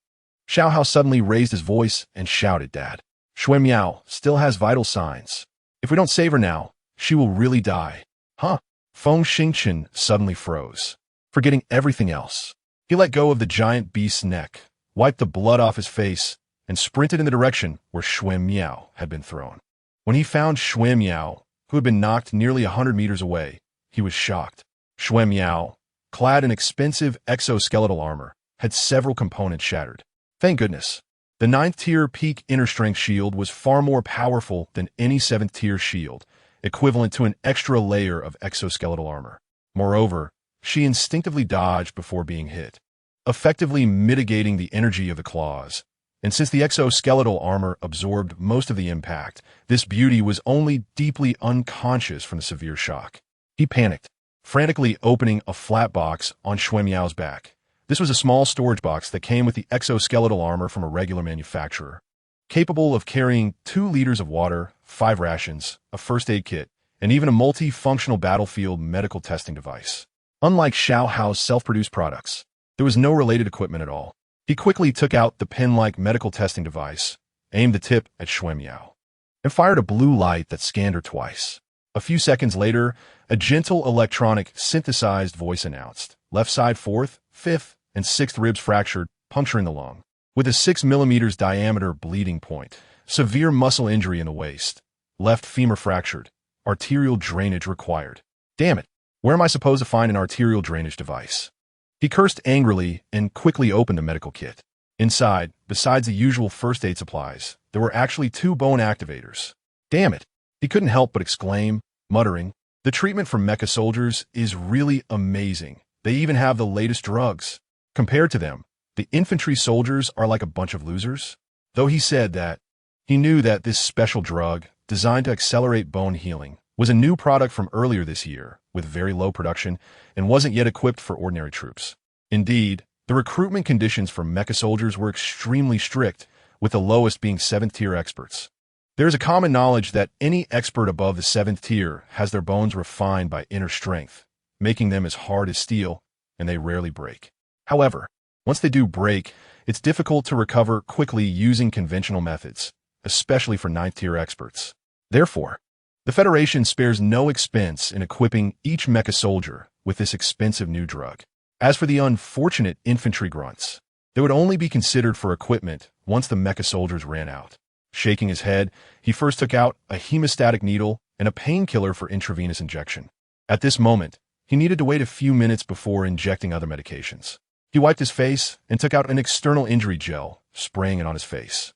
Xiao Hao suddenly raised his voice and shouted, "Dad, Shui Miao still has vital signs. If we don't save her now, she will really die." Huh? Feng Xingchen suddenly froze, forgetting everything else. He let go of the giant beast's neck, wiped the blood off his face, and sprinted in the direction where Shui Miao had been thrown. When he found Shui Miao, who had been knocked nearly 100 meters away, he was shocked. Shui Miao, clad in expensive exoskeletal armor, had several components shattered. Thank goodness. The 9th-tier peak inner strength shield was far more powerful than any 7th-tier shield, equivalent to an extra layer of exoskeletal armor. Moreover, she instinctively dodged before being hit, effectively mitigating the energy of the claws. And since the exoskeletal armor absorbed most of the impact, this beauty was only deeply unconscious from the severe shock. He panicked, frantically opening a flat box on Shui Miao's back. This was a small storage box that came with the exoskeletal armor from a regular manufacturer, capable of carrying 2 liters of water, 5 rations, a first aid kit, and even a multi-functional battlefield medical testing device. Unlike Xiao Hao's self-produced products, there was no related equipment at all. He quickly took out the pen-like medical testing device, aimed the tip at Shui Miao, and fired a blue light that scanned her twice. A few seconds later, a gentle electronic synthesized voice announced, "Left side 4th, 5th, and 6th ribs fractured, puncturing the lung. With a 6 millimeters diameter bleeding point, severe muscle injury in the waist, left femur fractured, arterial drainage required." Damn it, where am I supposed to find an arterial drainage device? He cursed angrily and quickly opened the medical kit. Inside, besides the usual first aid supplies, there were actually 2 bone activators. Damn it, he couldn't help but exclaim, muttering, "The treatment for mecha soldiers is really amazing. They even have the latest drugs. Compared to them, the infantry soldiers are like a bunch of losers." Though he said that, he knew that this special drug, designed to accelerate bone healing, was a new product from earlier this year, with very low production, and wasn't yet equipped for ordinary troops. Indeed, the recruitment conditions for mecha soldiers were extremely strict, with the lowest being 7th-tier experts. There is a common knowledge that any expert above the 7th tier has their bones refined by inner strength, making them as hard as steel, and they rarely break. However, once they do break, it's difficult to recover quickly using conventional methods, especially for 9th-tier experts. Therefore, the Federation spares no expense in equipping each mecha soldier with this expensive new drug. As for the unfortunate infantry grunts, they would only be considered for equipment once the mecha soldiers ran out. Shaking his head, he first took out a hemostatic needle and a painkiller for intravenous injection. At this moment, he needed to wait a few minutes before injecting other medications. He wiped his face and took out an external injury gel, spraying it on his face.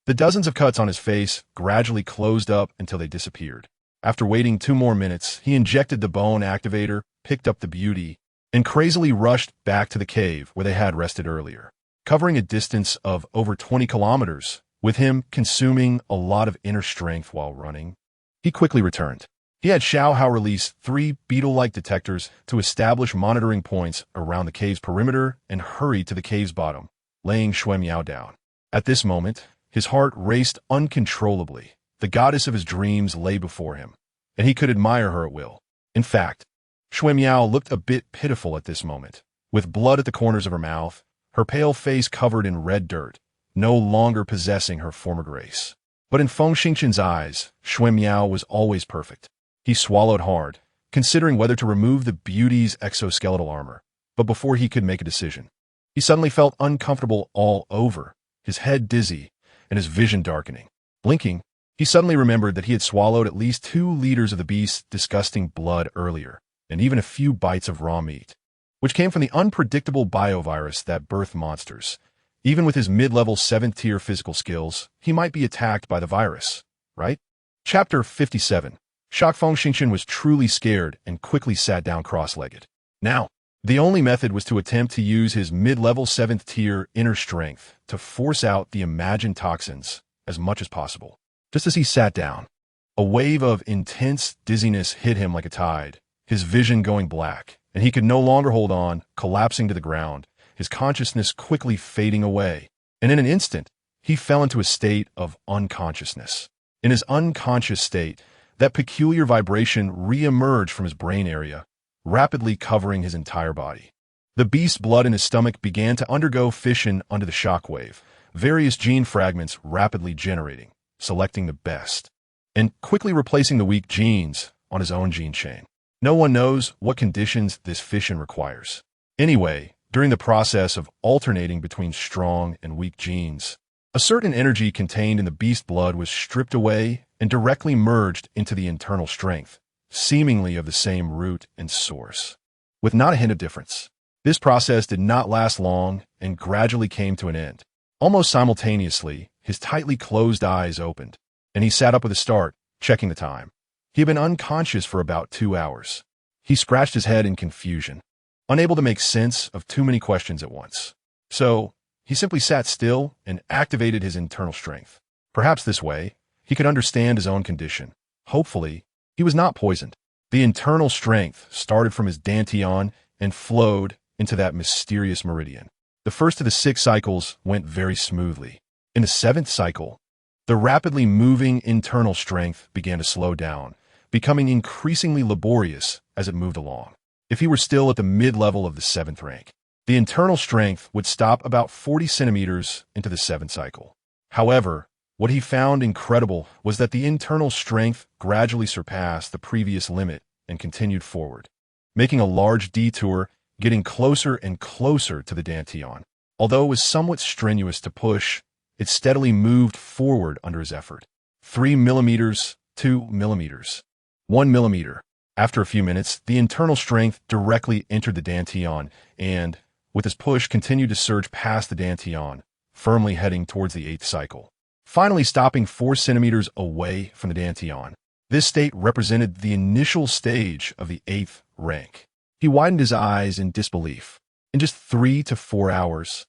The dozens of cuts on his face gradually closed up until they disappeared. After waiting 2 more minutes, he injected the bone activator, picked up the beauty, and crazily rushed back to the cave where they had rested earlier. Covering a distance of over 20 kilometers, with him consuming a lot of inner strength while running, he quickly returned. He had Xiao Hao release 3 beetle-like detectors to establish monitoring points around the cave's perimeter and hurried to the cave's bottom, laying Shui Miao down. At this moment, his heart raced uncontrollably. The goddess of his dreams lay before him, and he could admire her at will. In fact, Shui Miao looked a bit pitiful at this moment, with blood at the corners of her mouth, her pale face covered in red dirt, no longer possessing her former grace. But in Feng Xingqian's eyes, Xue Miao was always perfect. He swallowed hard, considering whether to remove the beauty's exoskeletal armor. But before he could make a decision, he suddenly felt uncomfortable all over, his head dizzy, and his vision darkening. Blinking, he suddenly remembered that he had swallowed at least 2 liters of the beast's disgusting blood earlier, and even a few bites of raw meat, which came from the unpredictable biovirus that birthed monsters. Even with his mid-level 7th-tier physical skills, he might be attacked by the virus, right? Chapter 57. Feng Xingqian was truly scared and quickly sat down cross-legged. Now, the only method was to attempt to use his mid-level 7th-tier inner strength to force out the imagined toxins as much as possible. Just as he sat down, a wave of intense dizziness hit him like a tide, his vision going black, and he could no longer hold on, collapsing to the ground, his consciousness quickly fading away. And in an instant, he fell into a state of unconsciousness. In his unconscious state, that peculiar vibration re-emerged from his brain area, rapidly covering his entire body. The beast's blood in his stomach began to undergo fission under the shockwave, various gene fragments rapidly generating, selecting the best, and quickly replacing the weak genes on his own gene chain. No one knows what conditions this fission requires. Anyway, during the process of alternating between strong and weak genes, a certain energy contained in the beast blood was stripped away and directly merged into the internal strength, seemingly of the same root and source, with not a hint of difference. This process did not last long and gradually came to an end. Almost simultaneously, his tightly closed eyes opened, and he sat up with a start, checking the time. He had been unconscious for about 2 hours. He scratched his head in confusion, unable to make sense of too many questions at once. So, he simply sat still and activated his internal strength. Perhaps this way, he could understand his own condition. Hopefully, he was not poisoned. The internal strength started from his dantian and flowed into that mysterious meridian. The first of the 6 cycles went very smoothly. In the 7th cycle, the rapidly moving internal strength began to slow down, becoming increasingly laborious as it moved along. If he were still at the mid-level of the 7th rank, the internal strength would stop about 40 centimeters into the 7th cycle. However, what he found incredible was that the internal strength gradually surpassed the previous limit and continued forward, making a large detour, getting closer and closer to the dantian. Although it was somewhat strenuous to push, it steadily moved forward under his effort. 3 millimeters, 2 millimeters, 1 millimeter. After a few minutes, the internal strength directly entered the dantian and, with his push, continued to surge past the dantian, firmly heading towards the 8th cycle, finally stopping 4 centimeters away from the dantian. This state represented the initial stage of the 8th rank. He widened his eyes in disbelief. In just 3 to 4 hours,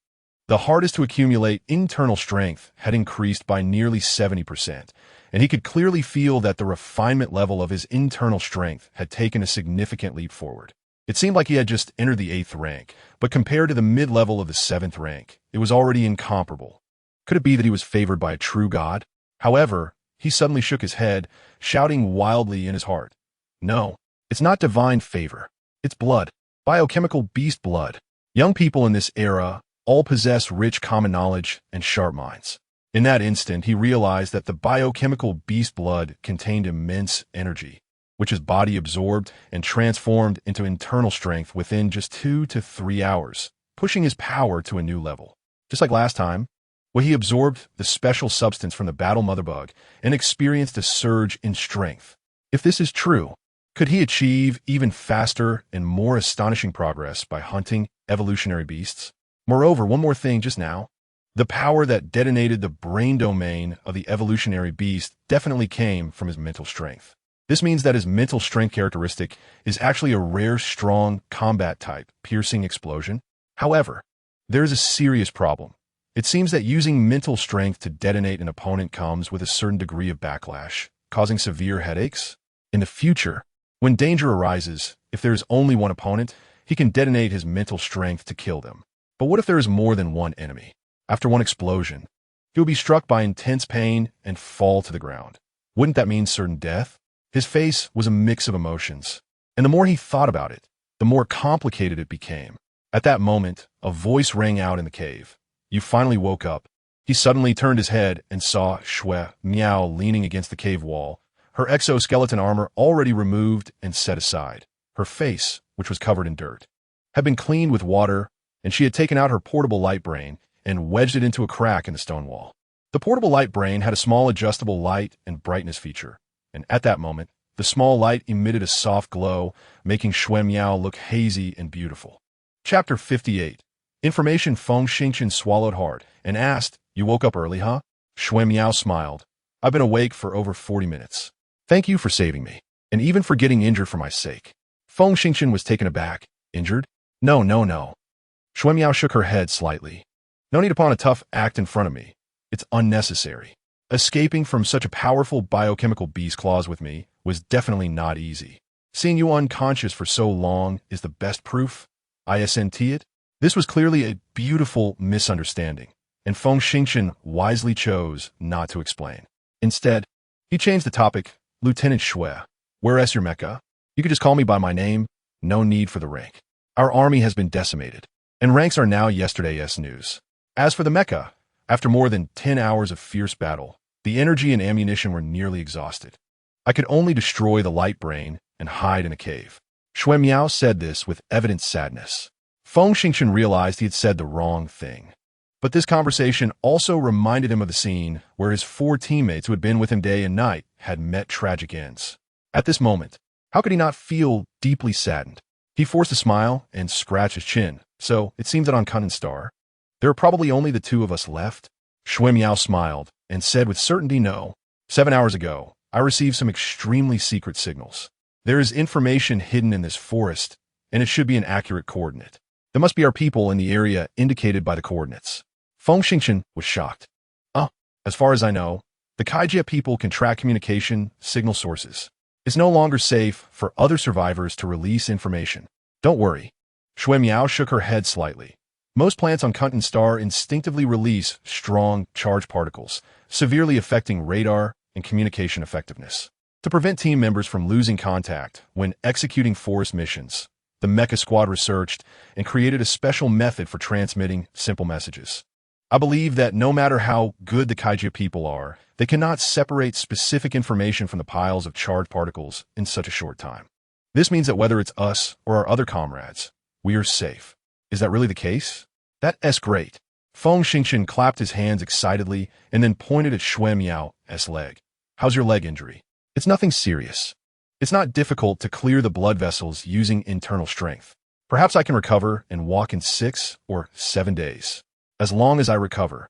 the hardest to accumulate internal strength had increased by nearly 70%, and he could clearly feel that the refinement level of his internal strength had taken a significant leap forward. It seemed like he had just entered the 8th rank, but compared to the mid-level of the 7th rank, it was already incomparable. Could it be that he was favored by a true god? However, he suddenly shook his head, shouting wildly in his heart, "No, it's not divine favor. It's blood. Biochemical beast blood." Young people in this era all possess rich common knowledge and sharp minds. In that instant, he realized that the biochemical beast blood contained immense energy, which his body absorbed and transformed into internal strength within just 2 to 3 hours, pushing his power to a new level. Just like last time, where he absorbed the special substance from the battle mother bug and experienced a surge in strength. If this is true, could he achieve even faster and more astonishing progress by hunting evolutionary beasts? Moreover, one more thing just now. The power that detonated the brain domain of the evolutionary beast definitely came from his mental strength. This means that his mental strength characteristic is actually a rare, strong, combat-type, piercing explosion. However, there is a serious problem. It seems that using mental strength to detonate an opponent comes with a certain degree of backlash, causing severe headaches. In the future, when danger arises, if there is only one opponent, he can detonate his mental strength to kill them. But what if there is more than one enemy? After one explosion, he will be struck by intense pain and fall to the ground. Wouldn't that mean certain death? His face was a mix of emotions, and the more he thought about it, the more complicated it became. At that moment, a voice rang out in the cave. "You finally woke up. He suddenly turned his head and saw Shui Miao leaning against the cave wall, her exoskeleton armor already removed and set aside. Her face, which was covered in dirt, had been cleaned with water, and she had taken out her portable light brain and wedged it into a crack in the stone wall. The portable light brain had a small adjustable light and brightness feature, and at that moment, the small light emitted a soft glow, making Shui Miao look hazy and beautiful. Chapter 58. Information. Feng Xingqian swallowed hard and asked, "You woke up early, huh?" Shui Miao smiled. "I've been awake for over 40 minutes. Thank you for saving me, and even for getting injured for my sake." Feng Xingqian was taken aback. "Injured? No. Shui Miao shook her head slightly. "No need to put on a tough act in front of me. It's unnecessary. Escaping from such a powerful biochemical beast claws with me was definitely not easy. Seeing you unconscious for so long is the best proof. Ascent it." This was clearly a beautiful misunderstanding, and Feng Xingqian wisely chose not to explain. Instead, he changed the topic. "Lieutenant Shui, where's your mecha? You could just call me by my name. No need for the rank. Our army has been decimated, and ranks are now yesterday's news. As for the mecha, after more than 10 hours of fierce battle, the energy and ammunition were nearly exhausted. I could only destroy the light brain and hide in a cave." Shui Miao said this with evident sadness. Feng Xingqian realized he had said the wrong thing. But this conversation also reminded him of the scene where his 4 teammates who had been with him day and night had met tragic ends. At this moment, how could he not feel deeply saddened? He forced a smile and scratched his chin. "So, it seems that on Kunnan Star, there are probably only the 2 of us left?" Shui Miao smiled and said with certainty, "No. 7 hours ago, I received some extremely secret signals. There is information hidden in this forest, and it should be an accurate coordinate. There must be our people in the area indicated by the coordinates." Feng Xingqian was shocked. As far as I know, the Kaijia people can track communication signal sources. It's no longer safe for other survivors to release information. Don't worry." Shui Miao shook her head slightly. "Most plants on Kunnan Star instinctively release strong charge particles, severely affecting radar and communication effectiveness. To prevent team members from losing contact when executing forest missions, the Mecha Squad researched and created a special method for transmitting simple messages. I believe that no matter how good the Kaijia people are, they cannot separate specific information from the piles of charged particles in such a short time. This means that whether it's us or our other comrades, we are safe." "Is that really the case?" "That's great." Feng Xingqian clapped his hands excitedly and then pointed at Shui Miao's leg. "How's your leg injury?" "It's nothing serious. It's not difficult to clear the blood vessels using internal strength. Perhaps I can recover and walk in 6 or 7 days. As long as I recover,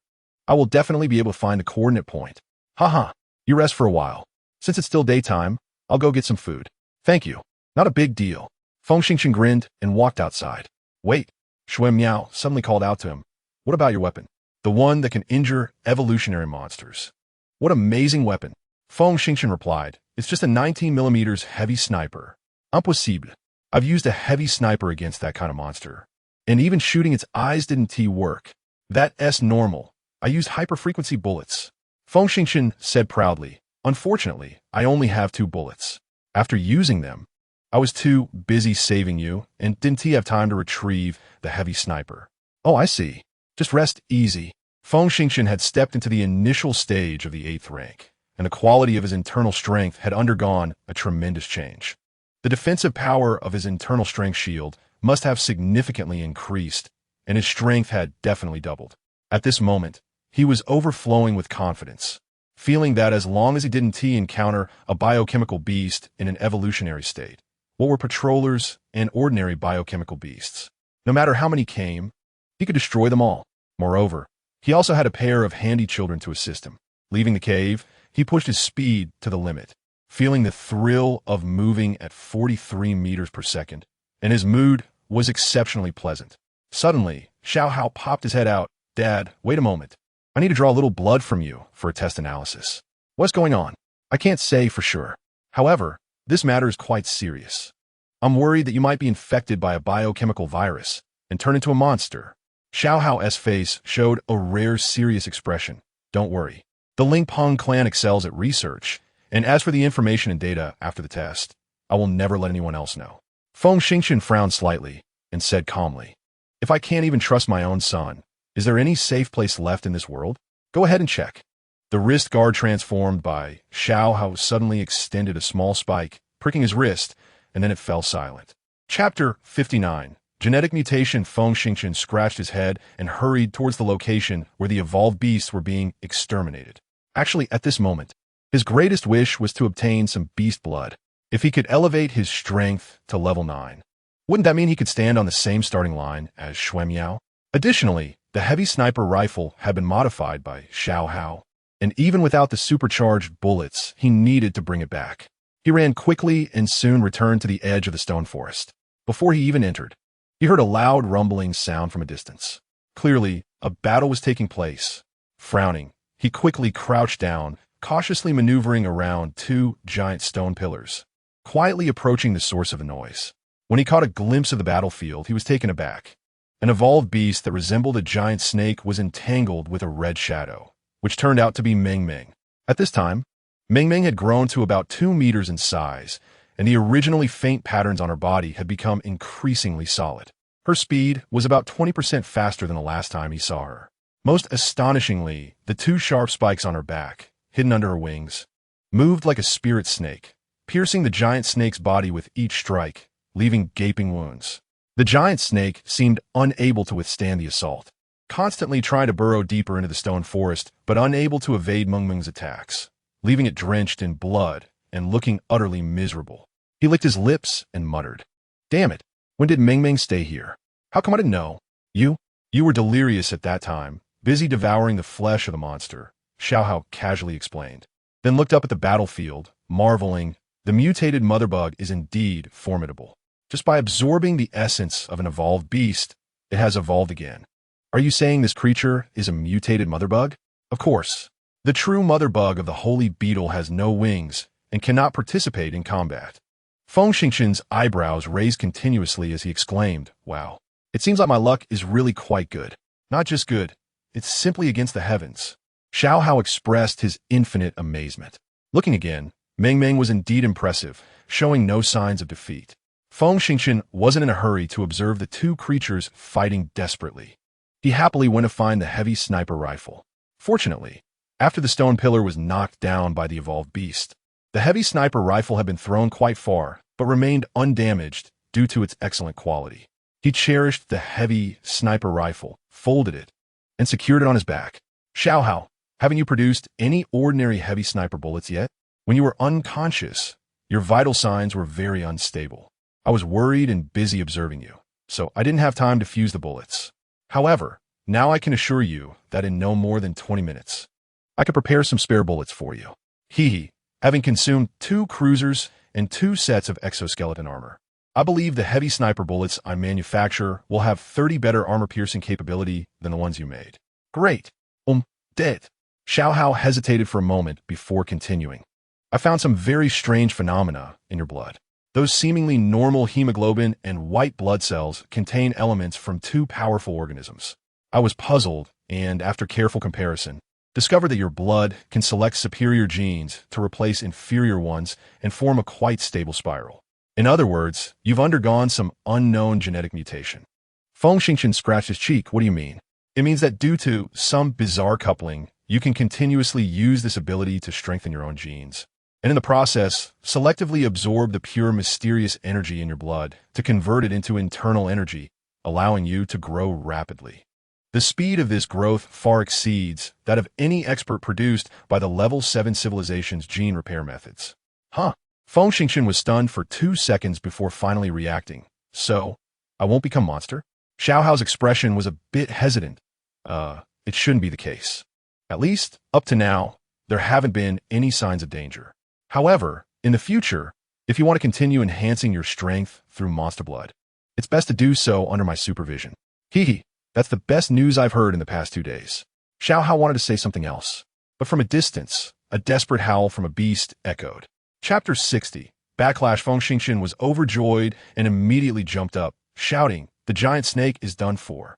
I will definitely be able to find the coordinate point." "Haha, you rest for a while. Since it's still daytime, I'll go get some food." "Thank you. Not a big deal." Feng Xingqian grinned and walked outside. "Wait," Shui Miao suddenly called out to him. "What about your weapon? The one that can injure evolutionary monsters." "What amazing weapon." Feng Xingqian replied. "It's just a 19mm heavy sniper. Impossible. I've used a heavy sniper against that kind of monster. And even shooting its eyes didn't work. That's normal. I used hyperfrequency bullets." Feng Xingqian said proudly. "Unfortunately, I only have 2 bullets. After using them, I was too busy saving you and didn't have time to retrieve the heavy sniper." "Oh, I see. Just rest easy." Feng Xingqian had stepped into the initial stage of the 8th rank, and the quality of his internal strength had undergone a tremendous change. The defensive power of his internal strength shield must have significantly increased, and his strength had definitely doubled. At this moment, he was overflowing with confidence, feeling that as long as he didn't encounter a biochemical beast in an evolutionary state, what were patrollers and ordinary biochemical beasts? No matter how many came, he could destroy them all. Moreover, he also had a pair of handy children to assist him. Leaving the cave, he pushed his speed to the limit, feeling the thrill of moving at 43 meters per second, and his mood was exceptionally pleasant. Suddenly, Xiao Hao popped his head out. "Dad, wait a moment. I need to draw a little blood from you for a test analysis." "What's going on?" "I can't say for sure. However, this matter is quite serious. I'm worried that you might be infected by a biochemical virus and turn into a monster." Xiao Hao's face showed a rare serious expression. "Don't worry. The Ling Peng clan excels at research, and as for the information and data after the test, I will never let anyone else know." Feng Xingqian frowned slightly and said calmly, "If I can't even trust my own son, is there any safe place left in this world?" Go ahead and check. The wrist guard transformed by Xiao Hao suddenly extended a small spike, pricking his wrist, and then it fell silent. Chapter 59. Genetic mutation. Feng Xingchen scratched his head and hurried towards the location where the evolved beasts were being exterminated. Actually, at this moment, his greatest wish was to obtain some beast blood. If he could elevate his strength to level 9, wouldn't that mean he could stand on the same starting line as Xuemiao? Additionally, the heavy sniper rifle had been modified by Xiao Hao, and even without the supercharged bullets, he needed to bring it back. He ran quickly and soon returned to the edge of the stone forest. Before he even entered, he heard a loud rumbling sound from a distance. Clearly, a battle was taking place. Frowning, he quickly crouched down, cautiously maneuvering around two giant stone pillars, quietly approaching the source of the noise. When he caught a glimpse of the battlefield, he was taken aback. An evolved beast that resembled a giant snake was entangled with a red shadow, which turned out to be Meng Meng. At this time, Meng Meng had grown to about 2 meters in size, and the originally faint patterns on her body had become increasingly solid. Her speed was about 20% faster than the last time he saw her. Most astonishingly, the 2 sharp spikes on her back, hidden under her wings, moved like a spirit snake, piercing the giant snake's body with each strike, leaving gaping wounds. The giant snake seemed unable to withstand the assault, constantly trying to burrow deeper into the stone forest, but unable to evade Meng Meng's attacks, leaving it drenched in blood and looking utterly miserable. He licked his lips and muttered, "Damn it, when did Meng Meng stay here? How come I didn't know? You were delirious at that time, busy devouring the flesh of the monster," Xiao Hao casually explained, then looked up at the battlefield, marveling, "The mutated mother bug is indeed formidable. Just by absorbing the essence of an evolved beast, it has evolved again. Are you saying this creature is a mutated mother bug?" "Of course. The true mother bug of the holy beetle has no wings and cannot participate in combat." Feng Xingchen's eyebrows raised continuously as he exclaimed, "Wow. It seems like my luck is really quite good. Not just good, it's simply against the heavens." Xiao Hao expressed his infinite amazement. Looking again, Meng Meng was indeed impressive, showing no signs of defeat. Feng Xingchen wasn't in a hurry to observe the 2 creatures fighting desperately. He happily went to find the heavy sniper rifle. Fortunately, after the stone pillar was knocked down by the evolved beast, the heavy sniper rifle had been thrown quite far, but remained undamaged due to its excellent quality. He cherished the heavy sniper rifle, folded it, and secured it on his back. "Xiao Hao, haven't you produced any ordinary heavy sniper bullets yet? When you were unconscious, your vital signs were very unstable. I was worried and busy observing you, so I didn't have time to fuse the bullets. However, now I can assure you that in no more than 20 minutes, I could prepare some spare bullets for you." He, having consumed 2 cruisers and 2 sets of exoskeleton armor, "I believe the heavy sniper bullets I manufacture will have 30 better armor-piercing capability than the ones you made." "Great. Dead." Xiao Hao hesitated for a moment before continuing. "I found some very strange phenomena in your blood. Those seemingly normal hemoglobin and white blood cells contain elements from 2 powerful organisms. I was puzzled and, after careful comparison, discovered that your blood can select superior genes to replace inferior ones and form a quite stable spiral. In other words, you've undergone some unknown genetic mutation." Feng Xingchen scratched his cheek. "What do you mean?" "It means that due to some bizarre coupling, you can continuously use this ability to strengthen your own genes, and in the process, selectively absorb the pure mysterious energy in your blood to convert it into internal energy, allowing you to grow rapidly. The speed of this growth far exceeds that of any expert produced by the Level 7 civilization's gene repair methods." "Huh." Feng Xingchen was stunned for 2 seconds before finally reacting. "So, I won't become monster?" Xiao Hao's expression was a bit hesitant. It shouldn't be the case. At least, up to now, there haven't been any signs of danger. However, in the future, if you want to continue enhancing your strength through monster blood, it's best to do so under my supervision." That's the best news I've heard in the past 2 days. Xiao Hao wanted to say something else, but from a distance, a desperate howl from a beast echoed. Chapter 60. Backlash. Feng Xingchen was overjoyed and immediately jumped up, shouting, "The giant snake is done for.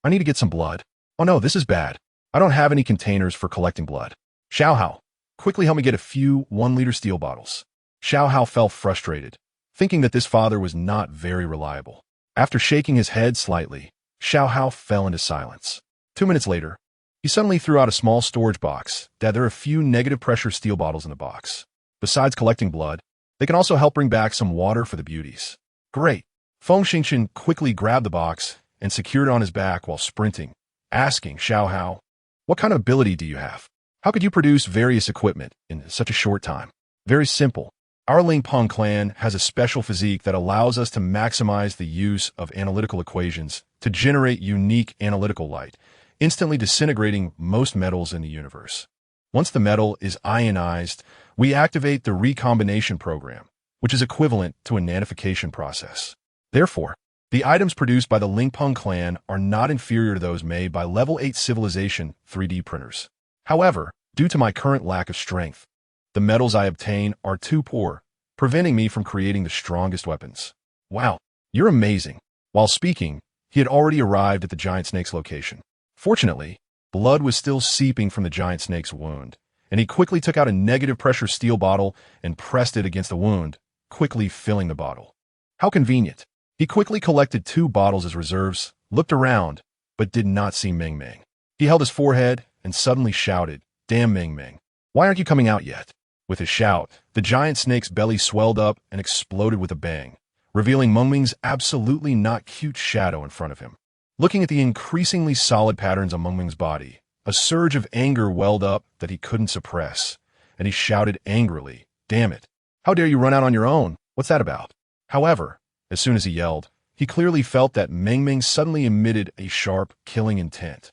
I need to get some blood. Oh no, this is bad. I don't have any containers for collecting blood. Xiao Hao, quickly help me get a few 1-liter steel bottles." Xiao Hao felt frustrated, thinking that this father was not very reliable. After shaking his head slightly, Xiao Hao fell into silence. 2 minutes later, he He suddenly threw out a small storage box. Dad, there are a few negative pressure steel bottles in the box. Besides collecting blood, they can also help bring back some water for the beauties. Great. Feng Xingchen quickly grabbed the box and secured it on his back while sprinting, asking Xiao Hao, "What kind of ability do you have? How could you produce various equipment in such a short time?" Very simple. Our Ling Peng clan has a special physique that allows us to maximize the use of analytical equations to generate unique analytical light, instantly disintegrating most metals in the universe. Once the metal is ionized, we activate the recombination program, which is equivalent to a nanification process. Therefore, the items produced by the Ling Peng clan are not inferior to those made by level 8 civilization 3D printers. However, due to my current lack of strength, the metals I obtain are too poor, preventing me from creating the strongest weapons. Wow, you're amazing. While speaking, he had already arrived at the giant snake's location. Fortunately, blood was still seeping from the giant snake's wound, and he quickly took out a negative pressure steel bottle and pressed it against the wound, quickly filling the bottle. How convenient. He quickly collected 2 bottles as reserves, looked around, but did not see Meng Meng. He held his forehead and suddenly shouted, "Damn Meng Meng, why aren't you coming out yet?" With his shout, the giant snake's belly swelled up and exploded with a bang, revealing Meng Meng's absolutely not cute shadow in front of him. Looking at the increasingly solid patterns on Meng Meng's body, a surge of anger welled up that he couldn't suppress, and he shouted angrily, "Damn it! How dare you run out on your own? What's that about?" However, as soon as he yelled, he clearly felt that Meng Meng suddenly emitted a sharp, killing intent.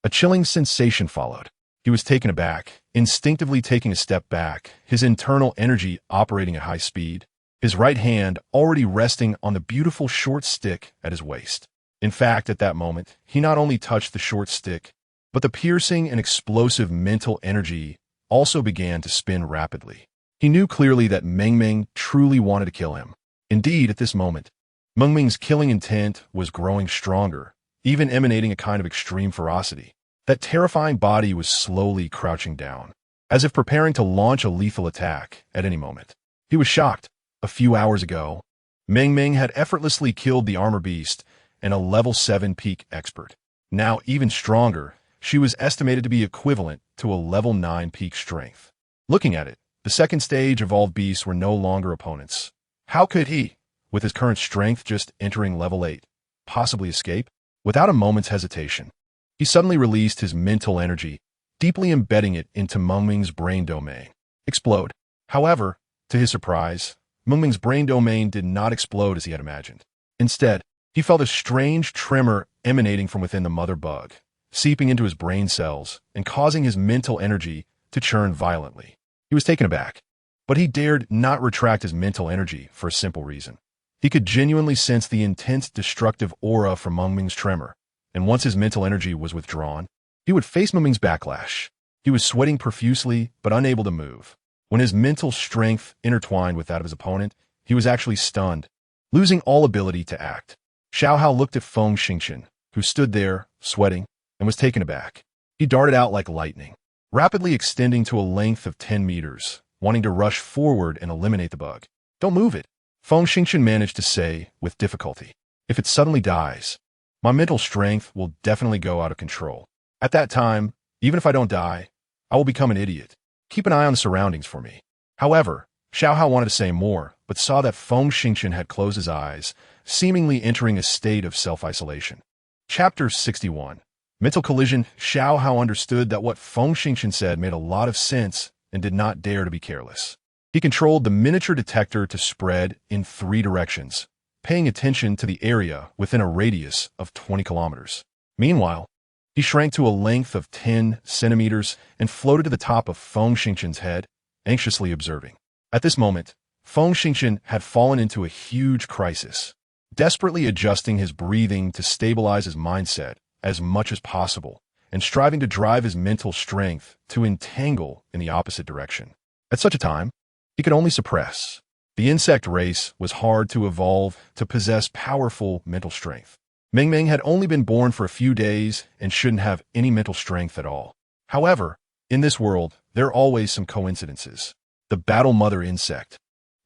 A chilling sensation followed. He was taken aback, instinctively taking a step back, his internal energy operating at high speed, his right hand already resting on the beautiful short stick at his waist. In fact, at that moment, he not only touched the short stick, but the piercing and explosive mental energy also began to spin rapidly. He knew clearly that Meng Meng truly wanted to kill him. Indeed, at this moment, Meng Meng's killing intent was growing stronger, even emanating a kind of extreme ferocity. That terrifying body was slowly crouching down, as if preparing to launch a lethal attack at any moment. He was shocked. A few hours ago, Meng Meng had effortlessly killed the armor beast and a level 7 peak expert. Now, even stronger, she was estimated to be equivalent to a level 9 peak strength. Looking at it, the second stage evolved beasts were no longer opponents. How could he, with his current strength just entering level 8, possibly escape? Without a moment's hesitation, he suddenly released his mental energy, deeply embedding it into Meng Meng's brain domain. Explode. However, to his surprise, Meng Meng's brain domain did not explode as he had imagined. Instead, he felt a strange tremor emanating from within the mother bug, seeping into his brain cells and causing his mental energy to churn violently. He was taken aback, but he dared not retract his mental energy for a simple reason. He could genuinely sense the intense destructive aura from Meng Meng's tremor, and once his mental energy was withdrawn, he would face Meng Meng's backlash. He was sweating profusely, but unable to move. When his mental strength intertwined with that of his opponent, he was actually stunned, losing all ability to act. Xiao Hao looked at Feng Xingchen, who stood there, sweating, and was taken aback. He darted out like lightning, rapidly extending to a length of 10 meters, wanting to rush forward and eliminate the bug. "Don't move it," Feng Xingchen managed to say with difficulty. "If it suddenly dies, my mental strength will definitely go out of control. At that time, even if I don't die, I will become an idiot. Keep an eye on the surroundings for me." However, Xiao Hao wanted to say more, but saw that Feng Xingchen had closed his eyes, seemingly entering a state of self-isolation. Chapter 61. Mental Collision. Xiao Hao understood that what Feng Xingchen said made a lot of sense and did not dare to be careless. He controlled the miniature detector to spread in 3 directions, paying attention to the area within a radius of 20 kilometers. Meanwhile, he shrank to a length of 10 centimeters and floated to the top of Feng Xingchen's head, anxiously observing. At this moment, Feng Xingchen had fallen into a huge crisis, desperately adjusting his breathing to stabilize his mindset as much as possible and striving to drive his mental strength to entangle in the opposite direction. At such a time, he could only suppress. The insect race was hard to evolve to possess powerful mental strength. Meng Meng had only been born for a few days and shouldn't have any mental strength at all. However, in this world, there are always some coincidences. The battle mother insect,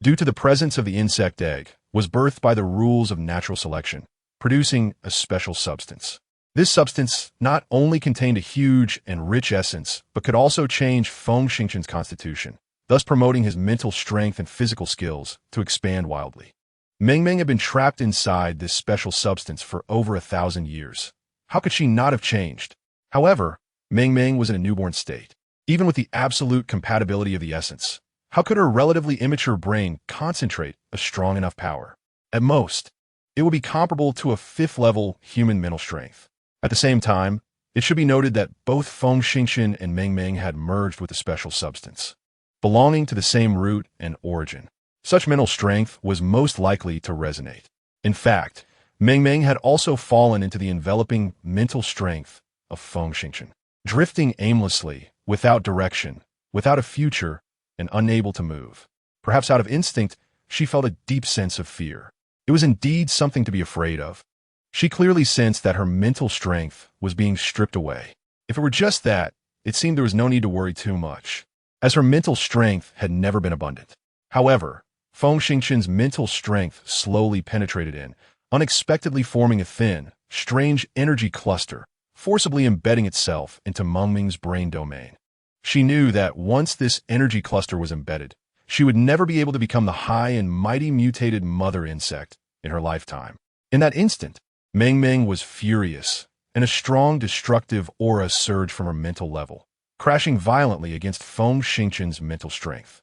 due to the presence of the insect egg, was birthed by the rules of natural selection, producing a special substance. This substance not only contained a huge and rich essence, but could also change Feng Xingqian's constitution, thus promoting his mental strength and physical skills to expand wildly. Meng Meng had been trapped inside this special substance for over 1,000 years. How could she not have changed? However, Meng Meng was in a newborn state. Even with the absolute compatibility of the essence, how could her relatively immature brain concentrate a strong enough power? At most, it would be comparable to a 5th-level human mental strength. At the same time, it should be noted that both Feng Xingqian and Meng Meng had merged with a special substance, belonging to the same root and origin. Such mental strength was most likely to resonate. In fact, Meng Meng had also fallen into the enveloping mental strength of Feng Xingqian, drifting aimlessly, without direction, without a future, and unable to move. Perhaps out of instinct, she felt a deep sense of fear. It was indeed something to be afraid of. She clearly sensed that her mental strength was being stripped away. If it were just that, it seemed there was no need to worry too much, as her mental strength had never been abundant. However, Feng Xingqian's mental strength slowly penetrated in, unexpectedly forming a thin, strange energy cluster, forcibly embedding itself into Meng Meng's brain domain. She knew that once this energy cluster was embedded, she would never be able to become the high and mighty mutated mother insect in her lifetime. In that instant, Meng Meng was furious, and a strong destructive aura surged from her mental level, crashing violently against Feng Xingqian's mental strength.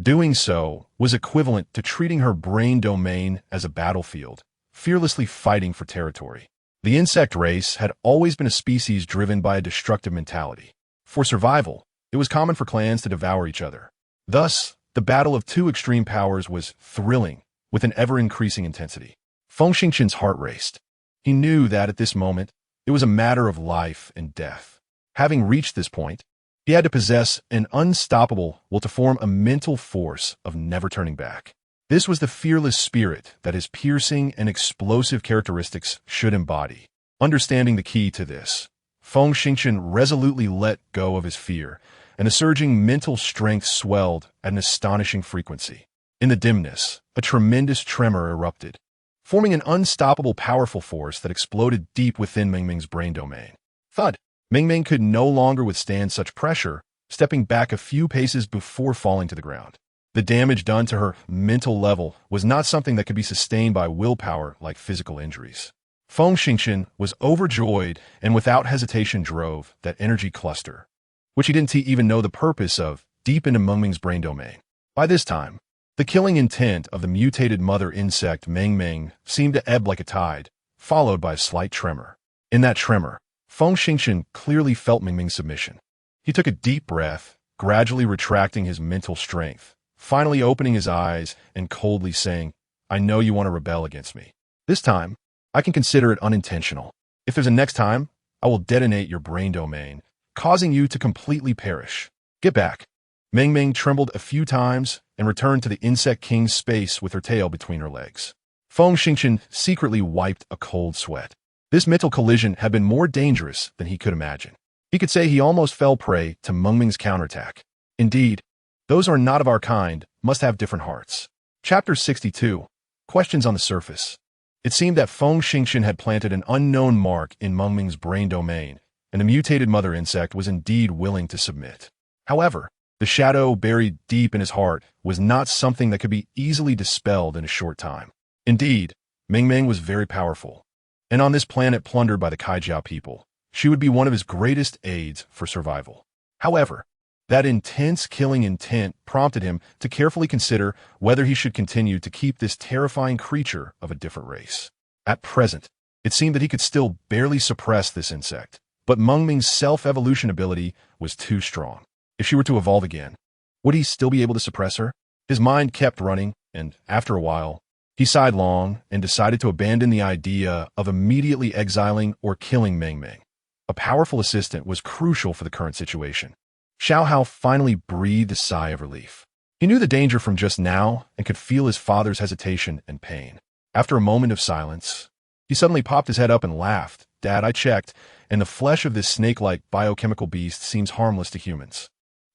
Doing so was equivalent to treating her brain domain as a battlefield, fearlessly fighting for territory. The insect race had always been a species driven by a destructive mentality. For survival, it was common for clans to devour each other. Thus, the battle of two extreme powers was thrilling, with an ever-increasing intensity. Feng Xingqian's heart raced. He knew that at this moment, it was a matter of life and death. Having reached this point, he had to possess an unstoppable will to form a mental force of never turning back. This was the fearless spirit that his piercing and explosive characteristics should embody. Understanding the key to this, Feng Xingqian resolutely let go of his fear, and the surging mental strength swelled at an astonishing frequency. In the dimness, a tremendous tremor erupted, forming an unstoppable powerful force that exploded deep within Meng Meng's brain domain. Thud! Meng Meng could no longer withstand such pressure, stepping back a few paces before falling to the ground. The damage done to her mental level was not something that could be sustained by willpower like physical injuries. Feng Xingqian was overjoyed and without hesitation drove that energy cluster, which he didn't even know the purpose of, deep into Meng Meng's brain domain. By this time, the killing intent of the mutated mother insect Meng Meng seemed to ebb like a tide, followed by a slight tremor. In that tremor, Feng Xingqian clearly felt Meng Meng's submission. He took a deep breath, gradually retracting his mental strength, finally opening his eyes and coldly saying, "I know you want to rebel against me. This time, I can consider it unintentional. If there's a next time, I will detonate your brain domain, causing you to completely perish. Get back." Meng Meng trembled a few times and returned to the insect king's space with her tail between her legs. Feng Xingqian secretly wiped a cold sweat. This mental collision had been more dangerous than he could imagine. He could say he almost fell prey to Meng Meng's counterattack. Indeed, those who are not of our kind must have different hearts. Chapter 62. Questions on the surface. It seemed that Feng Xingqian had planted an unknown mark in Meng Meng's brain domain, and the mutated mother insect was indeed willing to submit. However, the shadow buried deep in his heart was not something that could be easily dispelled in a short time. Indeed, Meng Meng was very powerful, and on this planet plundered by the Kaijiao people, she would be one of his greatest aids for survival. However, that intense killing intent prompted him to carefully consider whether he should continue to keep this terrifying creature of a different race. At present, it seemed that he could still barely suppress this insect, but Meng Meng's self-evolution ability was too strong. If she were to evolve again, would he still be able to suppress her? His mind kept running, and after a while, he sighed long and decided to abandon the idea of immediately exiling or killing Meng Meng. A powerful assistant was crucial for the current situation. Xiao Hao finally breathed a sigh of relief. He knew the danger from just now and could feel his father's hesitation and pain. After a moment of silence, he suddenly popped his head up and laughed. "Dad, I checked, and the flesh of this snake-like biochemical beast seems harmless to humans.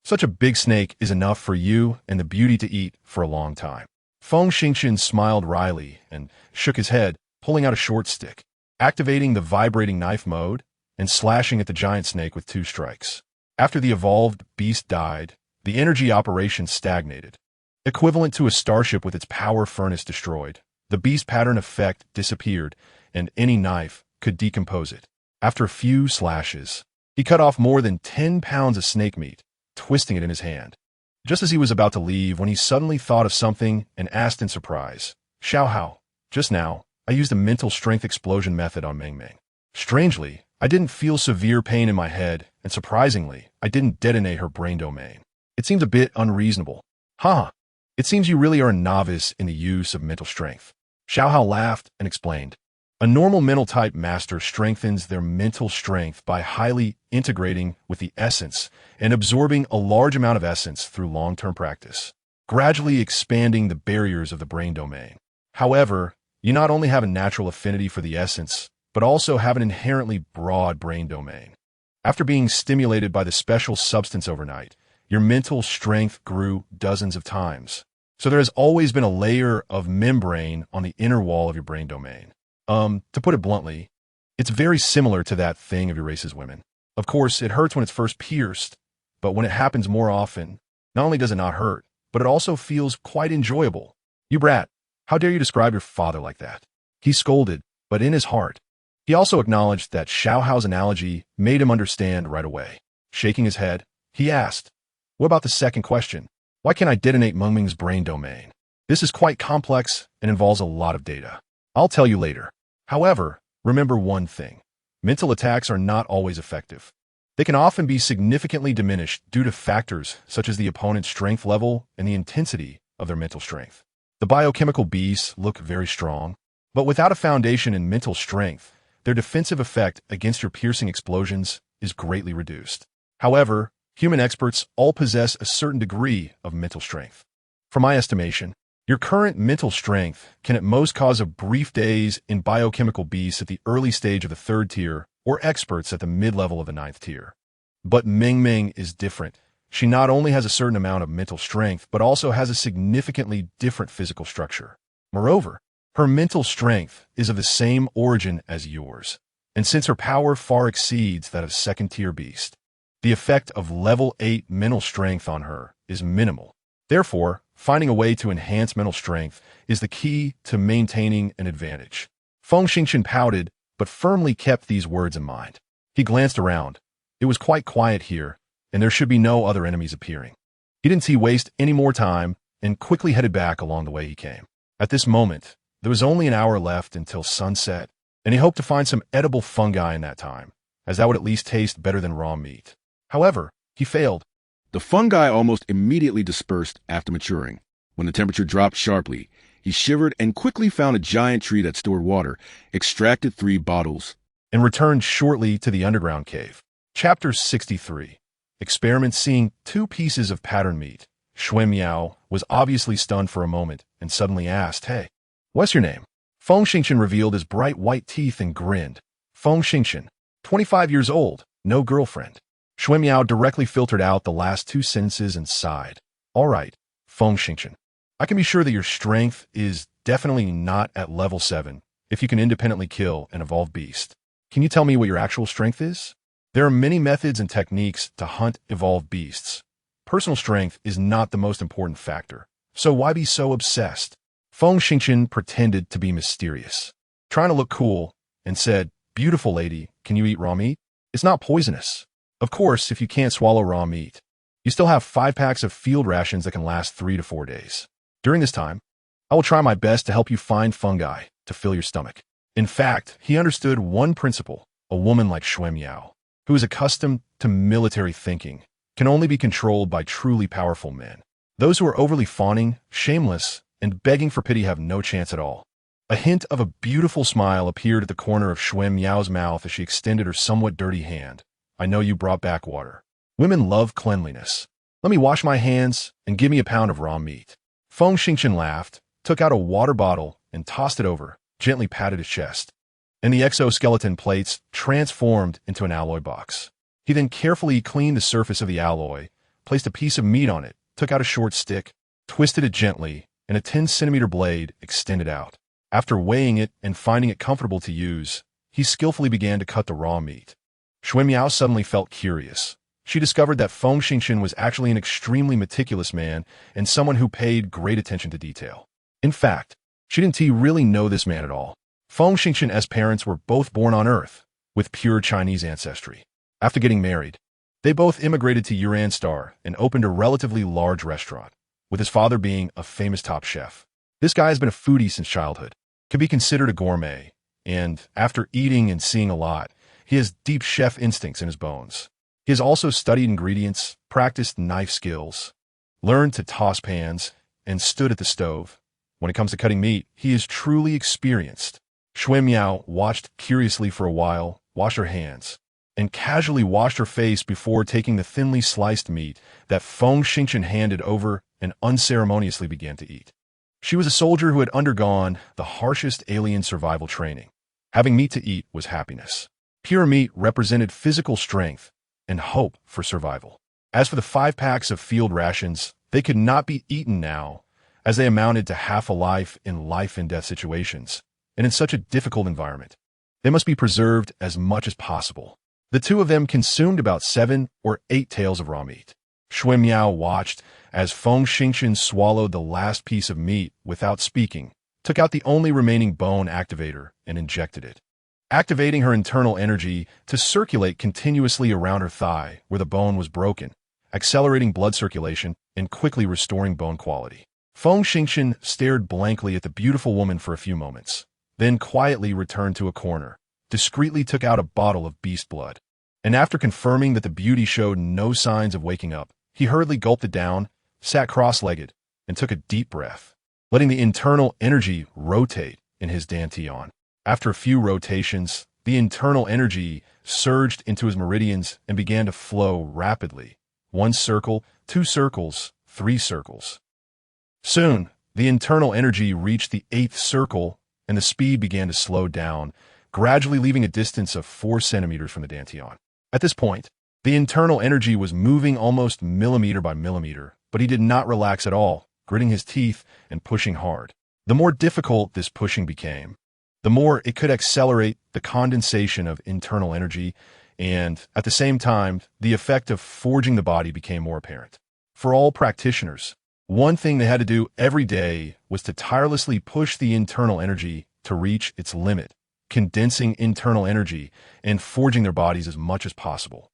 Such a big snake is enough for you and the beauty to eat for a long time." Feng Xingqian smiled wryly and shook his head, pulling out a short stick. activating the vibrating knife mode and slashing at the giant snake with 2 strikes. After the evolved beast died, the energy operation stagnated. Equivalent to a starship with its power furnace destroyed, the beast pattern effect disappeared, and any knife could decompose it. After a few slashes, he cut off more than 10 pounds of snake meat, twisting it in his hand. Just as he was about to leave, when he suddenly thought of something and asked in surprise, "Xiao Hao, just now, I used a mental strength explosion method on Meng Meng. Strangely, I didn't feel severe pain in my head, and surprisingly, I didn't detonate her brain domain. It seems a bit unreasonable." "Huh. It seems you really are a novice in the use of mental strength." Xiao Hao laughed and explained. A normal mental type master strengthens their mental strength by highly integrating with the essence and absorbing a large amount of essence through long-term practice, gradually expanding the barriers of the brain domain. However, you not only have a natural affinity for the essence, but also have an inherently broad brain domain. After being stimulated by the special substance overnight, your mental strength grew dozens of times. So there has always been a layer of membrane on the inner wall of your brain domain. To put it bluntly, it's very similar to that thing of your race's women. Of course, it hurts when it's first pierced, but when it happens more often, not only does it not hurt, but it also feels quite enjoyable. "You brat, how dare you describe your father like that?" He scolded, but in his heart, he also acknowledged that Xiao Hao's analogy made him understand right away. Shaking his head, he asked, "What about the second question? Why can't I detonate Meng Meng's brain domain? This is quite complex and involves a lot of data. I'll tell you later. However, remember one thing. Mental attacks are not always effective. They can often be significantly diminished due to factors such as the opponent's strength level and the intensity of their mental strength. The biochemical beasts look very strong, but without a foundation in mental strength, their defensive effect against your piercing explosions is greatly reduced. However, human experts all possess a certain degree of mental strength. From my estimation, your current mental strength can at most cause a brief daze in biochemical beasts at the early stage of the 3rd tier or experts at the mid-level of the 9th tier. But Meng Meng is different. She not only has a certain amount of mental strength, but also has a significantly different physical structure. Moreover, her mental strength is of the same origin as yours, and since her power far exceeds that of 2nd tier beast, the effect of level 8 mental strength on her is minimal. Therefore, finding a way to enhance mental strength is the key to maintaining an advantage. Feng Xingchen pouted, but firmly kept these words in mind. He glanced around. It was quite quiet here, and there should be no other enemies appearing. He didn't waste any more time and quickly headed back along the way he came. At this moment, there was only an hour left until sunset, and he hoped to find some edible fungi in that time, as that would at least taste better than raw meat. However, he failed. The fungi almost immediately dispersed after maturing. When the temperature dropped sharply, he shivered and quickly found a giant tree that stored water, extracted 3 bottles, and returned shortly to the underground cave. Chapter 63. Experiment. Seeing 2 pieces of pattern meat, Xuan Miao was obviously stunned for a moment and suddenly asked, "Hey, what's your name?" Feng Xingchen revealed his bright white teeth and grinned. Feng Xingchen, 25 years old, no girlfriend. Xuan Miao directly filtered out the last 2 sentences and sighed. "All right, Feng Xingchen. I can be sure that your strength is definitely not at level 7 if you can independently kill an evolved beast. Can you tell me what your actual strength is?" There are many methods and techniques to hunt evolved beasts. Personal strength is not the most important factor, so why be so obsessed? Feng Xingchen pretended to be mysterious, trying to look cool, and said, "Beautiful lady, can you eat raw meat? It's not poisonous. Of course, if you can't swallow raw meat, you still have 5 packs of field rations that can last 3 to 4 days. During this time, I will try my best to help you find fungi to fill your stomach." In fact, he understood one principle. A woman like Xuan Miao, who is accustomed to military thinking, can only be controlled by truly powerful men. Those who are overly fawning, shameless, and begging for pity have no chance at all. A hint of a beautiful smile appeared at the corner of Xuan Miao's mouth as she extended her somewhat dirty hand. "I know you brought back water. Women love cleanliness. Let me wash my hands and give me a pound of raw meat." Feng Xingchen laughed, took out a water bottle, and tossed it over, gently patted his chest. And the exoskeleton plates transformed into an alloy box. He then carefully cleaned the surface of the alloy, placed a piece of meat on it, took out a short stick, twisted it gently, and a 10-centimeter blade extended out. After weighing it and finding it comfortable to use, he skillfully began to cut the raw meat. Xue Miao suddenly felt curious. She discovered that Feng Xingchen was actually an extremely meticulous man and someone who paid great attention to detail. In fact, she didn't really know this man at all. Feng Xingchen's parents were both born on Earth, with pure Chinese ancestry. After getting married, they both immigrated to Uranstar and opened a relatively large restaurant, with his father being a famous top chef. This guy has been a foodie since childhood, could be considered a gourmet, and after eating and seeing a lot, he has deep chef instincts in his bones. He has also studied ingredients, practiced knife skills, learned to toss pans, and stood at the stove. When it comes to cutting meat, he is truly experienced. Xue Miao watched curiously for a while, washed her hands, and casually washed her face before taking the thinly sliced meat that Feng Xingchen handed over and unceremoniously began to eat. She was a soldier who had undergone the harshest alien survival training. Having meat to eat was happiness. Pure meat represented physical strength and hope for survival. As for the 5 packs of field rations, they could not be eaten now, as they amounted to half a life in life-and-death situations, and in such a difficult environment. They must be preserved as much as possible. The two of them consumed about 7 or 8 taels of raw meat. Xue Miao watched as Feng Xingchen swallowed the last piece of meat without speaking, took out the only remaining bone activator, and injected it, activating her internal energy to circulate continuously around her thigh where the bone was broken, accelerating blood circulation and quickly restoring bone quality. Feng Xingchen stared blankly at the beautiful woman for a few moments, then quietly returned to a corner, discreetly took out a bottle of beast blood, and after confirming that the beauty showed no signs of waking up, he hurriedly gulped it down, sat cross-legged, and took a deep breath, letting the internal energy rotate in his dantian. After a few rotations, the internal energy surged into his meridians and began to flow rapidly. 1 circle, 2 circles, 3 circles. Soon, the internal energy reached the 8th circle, and the speed began to slow down, gradually leaving a distance of 4 centimeters from the dantian. At this point, the internal energy was moving almost millimeter by millimeter, but he did not relax at all, gritting his teeth and pushing hard. The more difficult this pushing became, the more it could accelerate the condensation of internal energy, and, at the same time, the effect of forging the body became more apparent. For all practitioners, one thing they had to do every day was to tirelessly push the internal energy to reach its limit, condensing internal energy and forging their bodies as much as possible.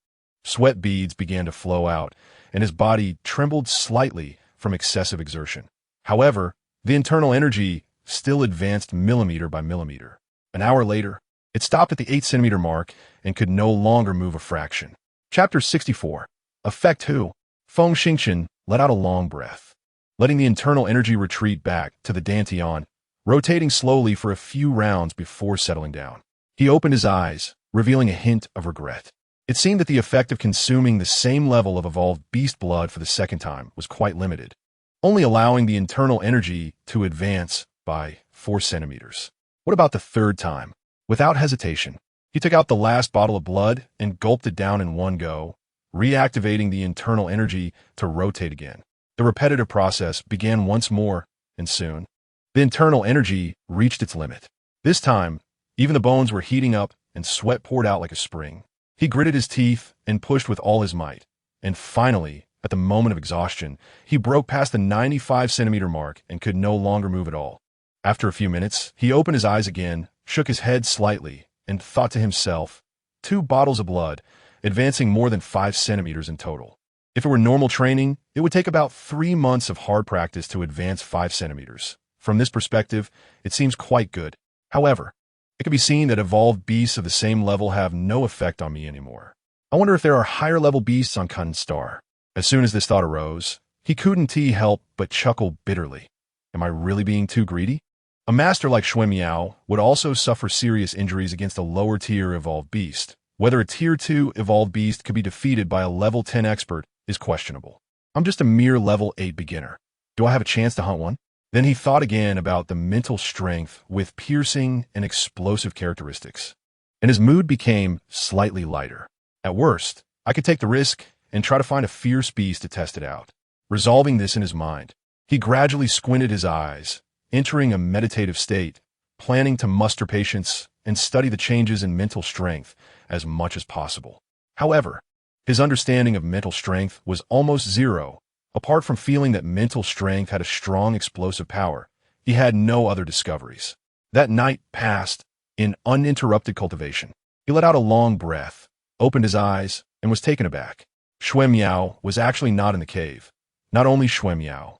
Sweat beads began to flow out, and his body trembled slightly from excessive exertion. However, the internal energy still advanced millimeter by millimeter. An hour later, it stopped at the 8-centimeter mark and could no longer move a fraction. Chapter 64. Effect 2. Feng Xingchen let out a long breath, letting the internal energy retreat back to the dantian, rotating slowly for a few rounds before settling down. He opened his eyes, revealing a hint of regret. It seemed that the effect of consuming the same level of evolved beast blood for the second time was quite limited, only allowing the internal energy to advance by 4 centimeters. What about the third time? Without hesitation, he took out the last bottle of blood and gulped it down in one go, reactivating the internal energy to rotate again. The repetitive process began once more, and soon, the internal energy reached its limit. This time, even the bones were heating up and sweat poured out like a spring. He gritted his teeth and pushed with all his might, and finally, at the moment of exhaustion, he broke past the 95-centimeter mark and could no longer move at all. After a few minutes, he opened his eyes again, shook his head slightly, and thought to himself, 2 bottles of blood, advancing more than 5 centimeters in total. If it were normal training, it would take about 3 months of hard practice to advance 5 centimeters. From this perspective, it seems quite good. However, it can be seen that evolved beasts of the same level have no effect on me anymore. I wonder if there are higher-level beasts on Kun Star. As soon as this thought arose, he couldn't help but chuckle bitterly. Am I really being too greedy? A master like Xue Miao would also suffer serious injuries against a lower-tier evolved beast. Whether a Tier 2 evolved beast could be defeated by a Level 10 expert is questionable. I'm just a mere Level 8 beginner. Do I have a chance to hunt one? Then he thought again about the mental strength with piercing and explosive characteristics, and his mood became slightly lighter. At worst, I could take the risk and try to find a fierce beast to test it out. Resolving this in his mind, he gradually squinted his eyes, entering a meditative state, planning to muster patience and study the changes in mental strength as much as possible. However, his understanding of mental strength was almost zero. Apart from feeling that mental strength had a strong explosive power, he had no other discoveries. That night passed in uninterrupted cultivation. He let out a long breath, opened his eyes, and was taken aback. Xue Miao was actually not in the cave. Not only Xue Miao,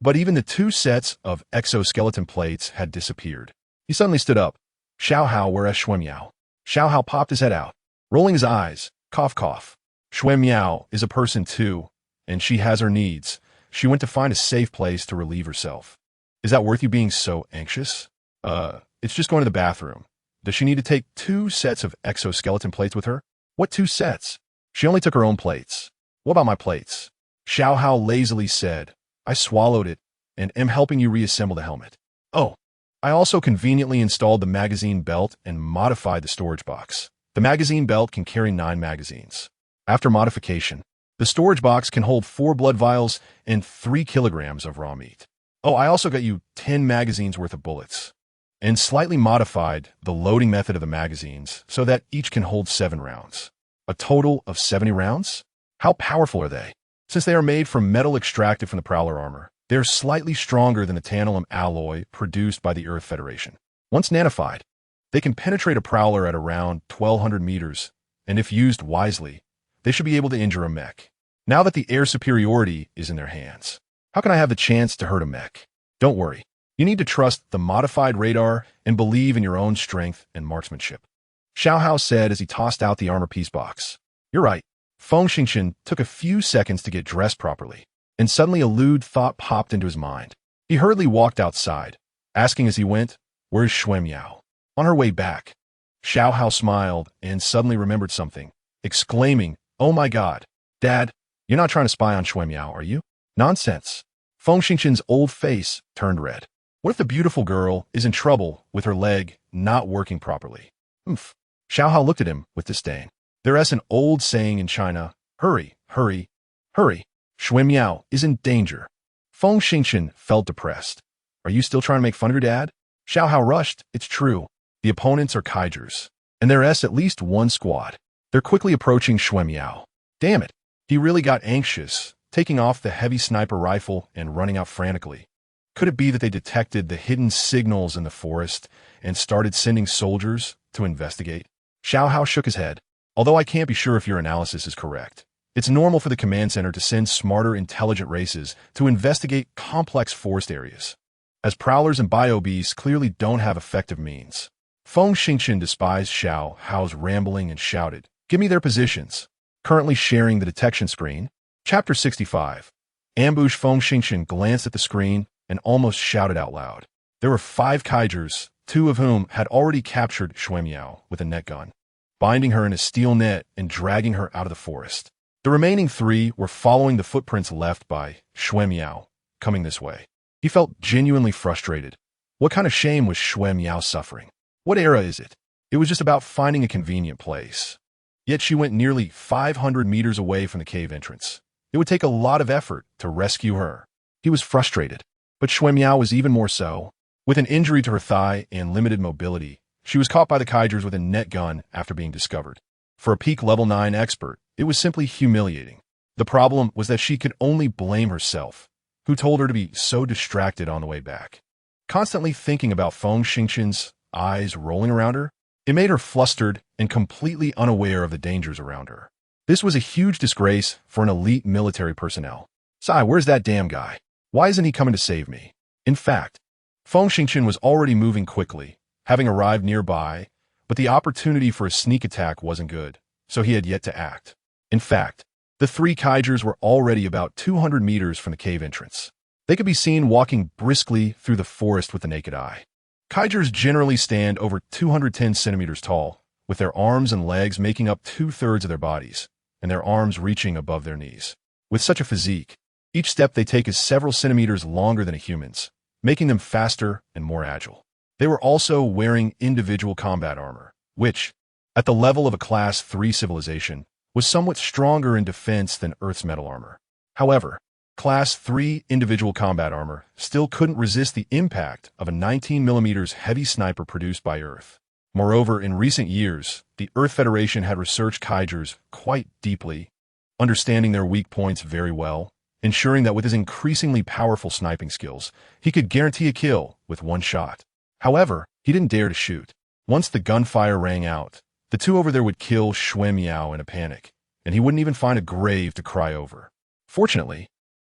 but even the 2 sets of exoskeleton plates had disappeared. He suddenly stood up. Xiao Hao, whereas Xue Miao? Xiao Hao popped his head out, rolling his eyes. Cough, cough. Xue Miao is a person too, and she has her needs. She went to find a safe place to relieve herself. Is that worth you being so anxious? It's just going to the bathroom. Does she need to take 2 sets of exoskeleton plates with her? What 2 sets? She only took her own plates. What about my plates? Xiao Hao lazily said, I swallowed it and am helping you reassemble the helmet. Oh, I also conveniently installed the magazine belt and modified the storage box. The magazine belt can carry 9 magazines. After modification, the storage box can hold 4 blood vials and 3 kilograms of raw meat. Oh, I also got you 10 magazines worth of bullets and slightly modified the loading method of the magazines so that each can hold 7 rounds. A total of 70 rounds? How powerful are they? Since they are made from metal extracted from the Prowler armor, they are slightly stronger than the tantalum alloy produced by the Earth Federation. Once nanified, they can penetrate a Prowler at around 1,200 meters, and if used wisely, they should be able to injure a mech. Now that the air superiority is in their hands, how can I have the chance to hurt a mech? Don't worry. You need to trust the modified radar and believe in your own strength and marksmanship. Xiao Hao said as he tossed out the armor piece box. You're right. Feng Xingqian took a few seconds to get dressed properly, and suddenly a lewd thought popped into his mind. He hurriedly walked outside, asking as he went, Where's Xue Miao? On her way back, Xiao Hao smiled and suddenly remembered something, exclaiming, Oh my God, Dad, you're not trying to spy on Xue Miao, are you? Nonsense. Feng Xingqian's old face turned red. What if the beautiful girl is in trouble with her leg not working properly? Oomph. Xiao Hao looked at him with disdain. There's an old saying in China, hurry, hurry, hurry. Xue Miao is in danger. Feng Xingqian felt depressed. Are you still trying to make fun of your dad? Xiao Hao rushed. It's true. The opponents are Kaijers, and there's at least 1 squad. They're quickly approaching Xue Miao. Damn it. He really got anxious, taking off the heavy sniper rifle and running out frantically. Could it be that they detected the hidden signals in the forest and started sending soldiers to investigate? Xiao Hao shook his head. Although I can't be sure if your analysis is correct, it's normal for the command center to send smarter, intelligent races to investigate complex forest areas, as prowlers and bio-beasts clearly don't have effective means. Feng Xingqian despised Xiao Hao's rambling and shouted, Give me their positions. Currently sharing the detection screen. Chapter 65. Ambush. Feng Xingqian glanced at the screen and almost shouted out loud. There were 5 Kaijers, 2 of whom had already captured Xue Miao with a net gun, binding her in a steel net and dragging her out of the forest. The remaining 3 were following the footprints left by Xue Miao, coming this way. He felt genuinely frustrated. What kind of shame was Xue Miao suffering? What era is it? It was just about finding a convenient place. Yet she went nearly 500 meters away from the cave entrance. It would take a lot of effort to rescue her. He was frustrated, but Xue Miao was even more so. With an injury to her thigh and limited mobility, she was caught by the Kaijers with a net gun after being discovered. For a peak level 9 expert, it was simply humiliating. The problem was that she could only blame herself, who told her to be so distracted on the way back. Constantly thinking about Feng Xingqian's eyes rolling around her, it made her flustered and completely unaware of the dangers around her. This was a huge disgrace for an elite military personnel. Sai, where's that damn guy? Why isn't he coming to save me? In fact, Feng Xingqian was already moving quickly, having arrived nearby, but the opportunity for a sneak attack wasn't good, so he had yet to act. In fact, the 3 Kaijers were already about 200 meters from the cave entrance. They could be seen walking briskly through the forest with the naked eye. Kaijers generally stand over 210 centimeters tall, with their arms and legs making up 2/3 of their bodies, and their arms reaching above their knees. With such a physique, each step they take is several centimeters longer than a human's, making them faster and more agile. They were also wearing individual combat armor, which, at the level of a Class 3 civilization, was somewhat stronger in defense than Earth's metal armor. However, Class 3 individual combat armor still couldn't resist the impact of a 19mm heavy sniper produced by Earth. Moreover, in recent years, the Earth Federation had researched kaijus quite deeply, understanding their weak points very well, ensuring that with his increasingly powerful sniping skills, he could guarantee a kill with one shot. However, he didn't dare to shoot. Once the gunfire rang out, the two over there would kill Xue Miao in a panic, and he wouldn't even find a grave to cry over. Fortunately,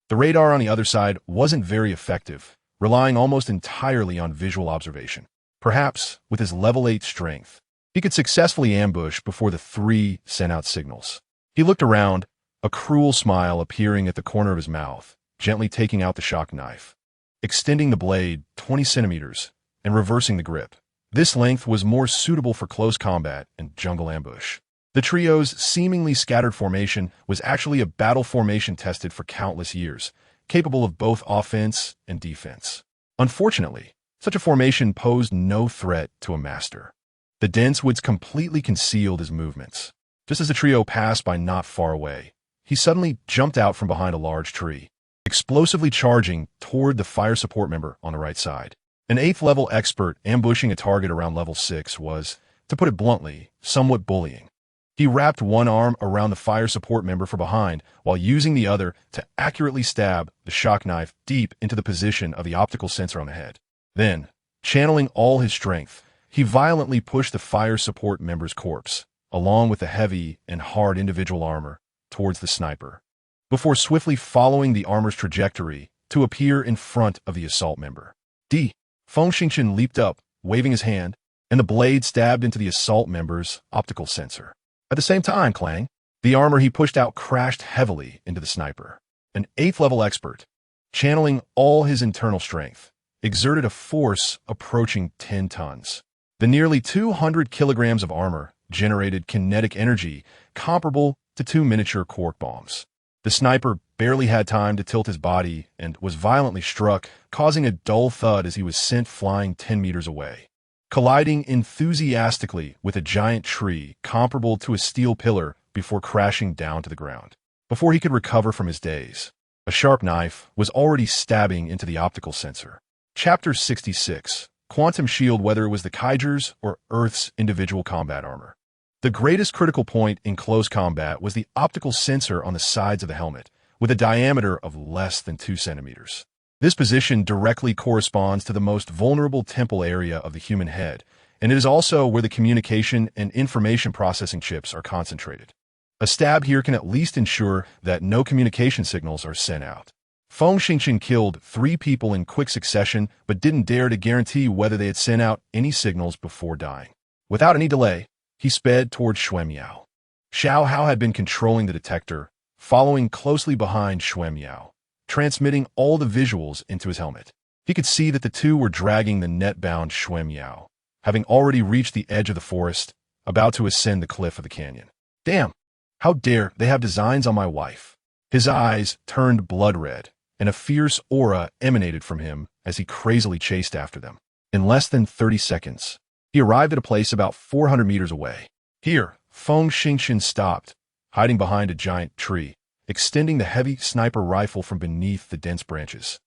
the radar on the other side wasn't very effective, relying almost entirely on visual observation. Perhaps, with his level 8 strength, he could successfully ambush before the three sent out signals. He looked around, a cruel smile appearing at the corner of his mouth, gently taking out the shock knife, extending the blade 20 centimeters, and reversing the grip. This length was more suitable for close combat and jungle ambush. The trio's seemingly scattered formation was actually a battle formation tested for countless years, capable of both offense and defense. Unfortunately, such a formation posed no threat to a master. The dense woods completely concealed his movements. Just as the trio passed by not far away, he suddenly jumped out from behind a large tree, explosively charging toward the fire support member on the right side. An 8th level expert ambushing a target around level 6 was, to put it bluntly, somewhat bullying. He wrapped one arm around the fire support member from behind while using the other to accurately stab the shock knife deep into the position of the optical sensor on the head. Then, channeling all his strength, he violently pushed the fire support member's corpse, along with the heavy and hard individual armor, towards the sniper, before swiftly following the armor's trajectory to appear in front of the assault member. Feng Xingchen leaped up, waving his hand, and the blade stabbed into the assault member's optical sensor. At the same time, clang, the armor he pushed out crashed heavily into the sniper. An 8th level expert, channeling all his internal strength, exerted a force approaching 10 tons. The nearly 200 kilograms of armor generated kinetic energy comparable to 2 miniature cork bombs. The sniper barely had time to tilt his body and was violently struck, causing a dull thud as he was sent flying 10 meters away, colliding enthusiastically with a giant tree comparable to a steel pillar before crashing down to the ground. Before he could recover from his daze, a sharp knife was already stabbing into the optical sensor. Chapter 66. Quantum Shield, whether it was the Kaiser's or Earth's individual combat armor. The greatest critical point in close combat was the optical sensor on the sides of the helmet, with a diameter of less than 2 centimeters. This position directly corresponds to the most vulnerable temple area of the human head, and it is also where the communication and information processing chips are concentrated. A stab here can at least ensure that no communication signals are sent out. Feng Xingchen killed 3 people in quick succession, but didn't dare to guarantee whether they had sent out any signals before dying. Without any delay, he sped toward Xue Miao. Xiao Hao had been controlling the detector, following closely behind Xue Miao, transmitting all the visuals into his helmet. He could see that the two were dragging the net-bound Xue Miao, having already reached the edge of the forest, about to ascend the cliff of the canyon. Damn! How dare they have designs on my wife? His eyes turned blood red, and a fierce aura emanated from him as he crazily chased after them. In less than 30 seconds, he arrived at a place about 400 meters away. Here, Feng Xingchen stopped, hiding behind a giant tree, extending the heavy sniper rifle from beneath the dense branches,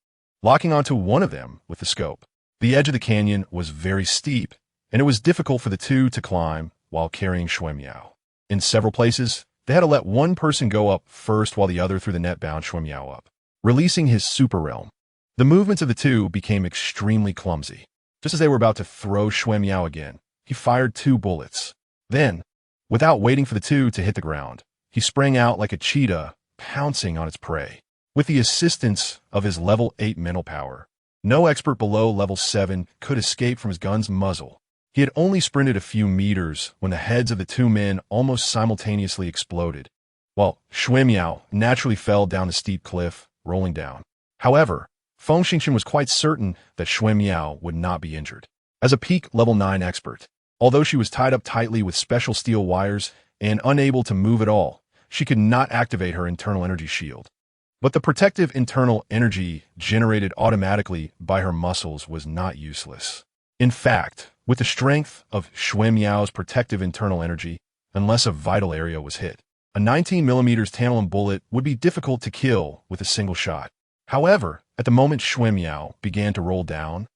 locking onto one of them with the scope. The edge of the canyon was very steep, and it was difficult for the two to climb while carrying Xue Miao. In several places, they had to let one person go up first while the other threw the net-bound Xue Miao up, releasing his super realm. The movements of the two became extremely clumsy. Just as they were about to throw Xue Miao again, he fired 2 bullets. Then, without waiting for the two to hit the ground, he sprang out like a cheetah, pouncing on its prey. With the assistance of his level 8 mental power, no expert below level 7 could escape from his gun's muzzle. He had only sprinted a few meters when the heads of the 2 men almost simultaneously exploded, while Xue Miao naturally fell down the steep cliff, rolling down. However, Feng Xingchen was quite certain that Xue Miao would not be injured. As a peak level 9 expert, although she was tied up tightly with special steel wires and unable to move at all, she could not activate her internal energy shield. But the protective internal energy generated automatically by her muscles was not useless. In fact, with the strength of Xue Miao's protective internal energy, unless a vital area was hit, a 19mm tantalum bullet would be difficult to kill with a single shot. However, at the moment Xue Miao began to roll down,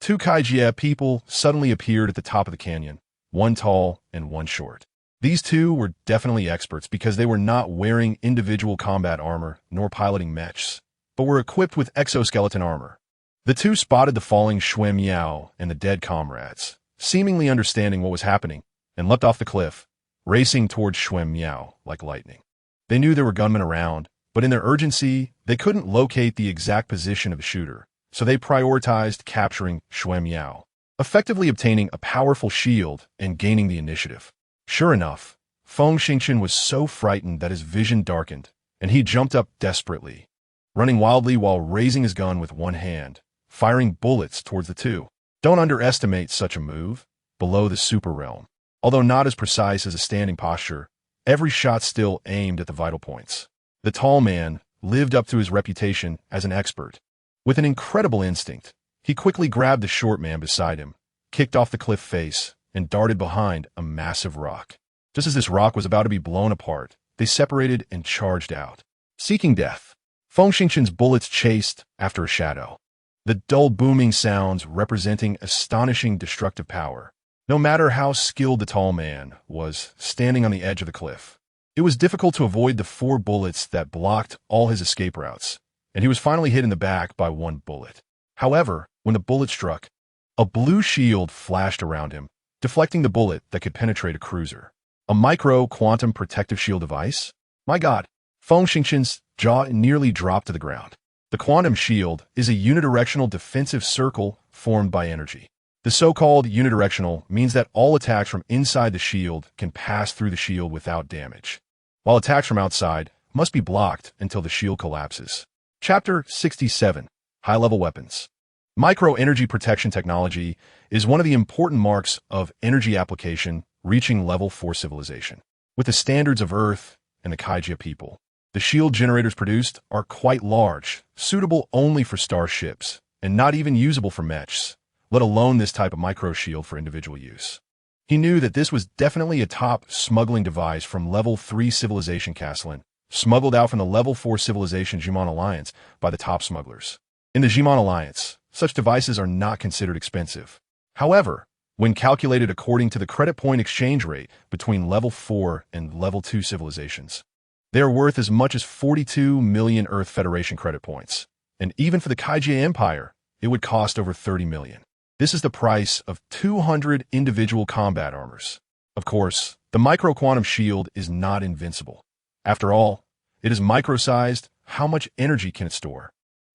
2 Kaijia people suddenly appeared at the top of the canyon, one tall and one short. These two were definitely experts because they were not wearing individual combat armor nor piloting mechs, but were equipped with exoskeleton armor. The two spotted the falling Xue Miao and the dead comrades, seemingly understanding what was happening, and leapt off the cliff, racing towards Xue Miao like lightning. They knew there were gunmen around, but in their urgency, they couldn't locate the exact position of the shooter, so they prioritized capturing Xue Miao, effectively obtaining a powerful shield and gaining the initiative. Sure enough, Feng Xingchen was so frightened that his vision darkened, and he jumped up desperately, running wildly while raising his gun with one hand, firing bullets towards the two. Don't underestimate such a move. Below the super realm, although not as precise as a standing posture, every shot still aimed at the vital points. The tall man lived up to his reputation as an expert. With an incredible instinct, he quickly grabbed the short man beside him, kicked off the cliff face, and darted behind a massive rock. Just as this rock was about to be blown apart, they separated and charged out, seeking death. Feng Xingchen's bullets chased after a shadow, the dull booming sounds representing astonishing destructive power. No matter how skilled the tall man was standing on the edge of the cliff, it was difficult to avoid the 4 bullets that blocked all his escape routes, and he was finally hit in the back by 1 bullet. However, when the bullet struck, a blue shield flashed around him, deflecting the bullet that could penetrate a cruiser. A micro-quantum protective shield device? My God! Feng Xingchen's jaw nearly dropped to the ground. The quantum shield is a unidirectional defensive circle formed by energy. The so-called unidirectional means that all attacks from inside the shield can pass through the shield without damage, while attacks from outside must be blocked until the shield collapses. Chapter 67. High-Level Weapons. Micro-energy protection technology is one of the important marks of energy application reaching level 4 civilization. With the standards of Earth and the Kaijia people, the shield generators produced are quite large, suitable only for starships, and not even usable for mechs, let alone this type of micro-shield for individual use. He knew that this was definitely a top smuggling device from level 3 civilization Castellan, smuggled out from the level 4 civilization Jimon Alliance by the top smugglers. In the Jimon Alliance, such devices are not considered expensive. However, when calculated according to the credit point exchange rate between level 4 and level 2 civilizations, they are worth as much as 42 million Earth Federation credit points. And even for the Kaijia Empire, it would cost over 30 million. This is the price of 200 individual combat armors. Of course, the micro-quantum shield is not invincible. After all, it is micro-sized. How much energy can it store?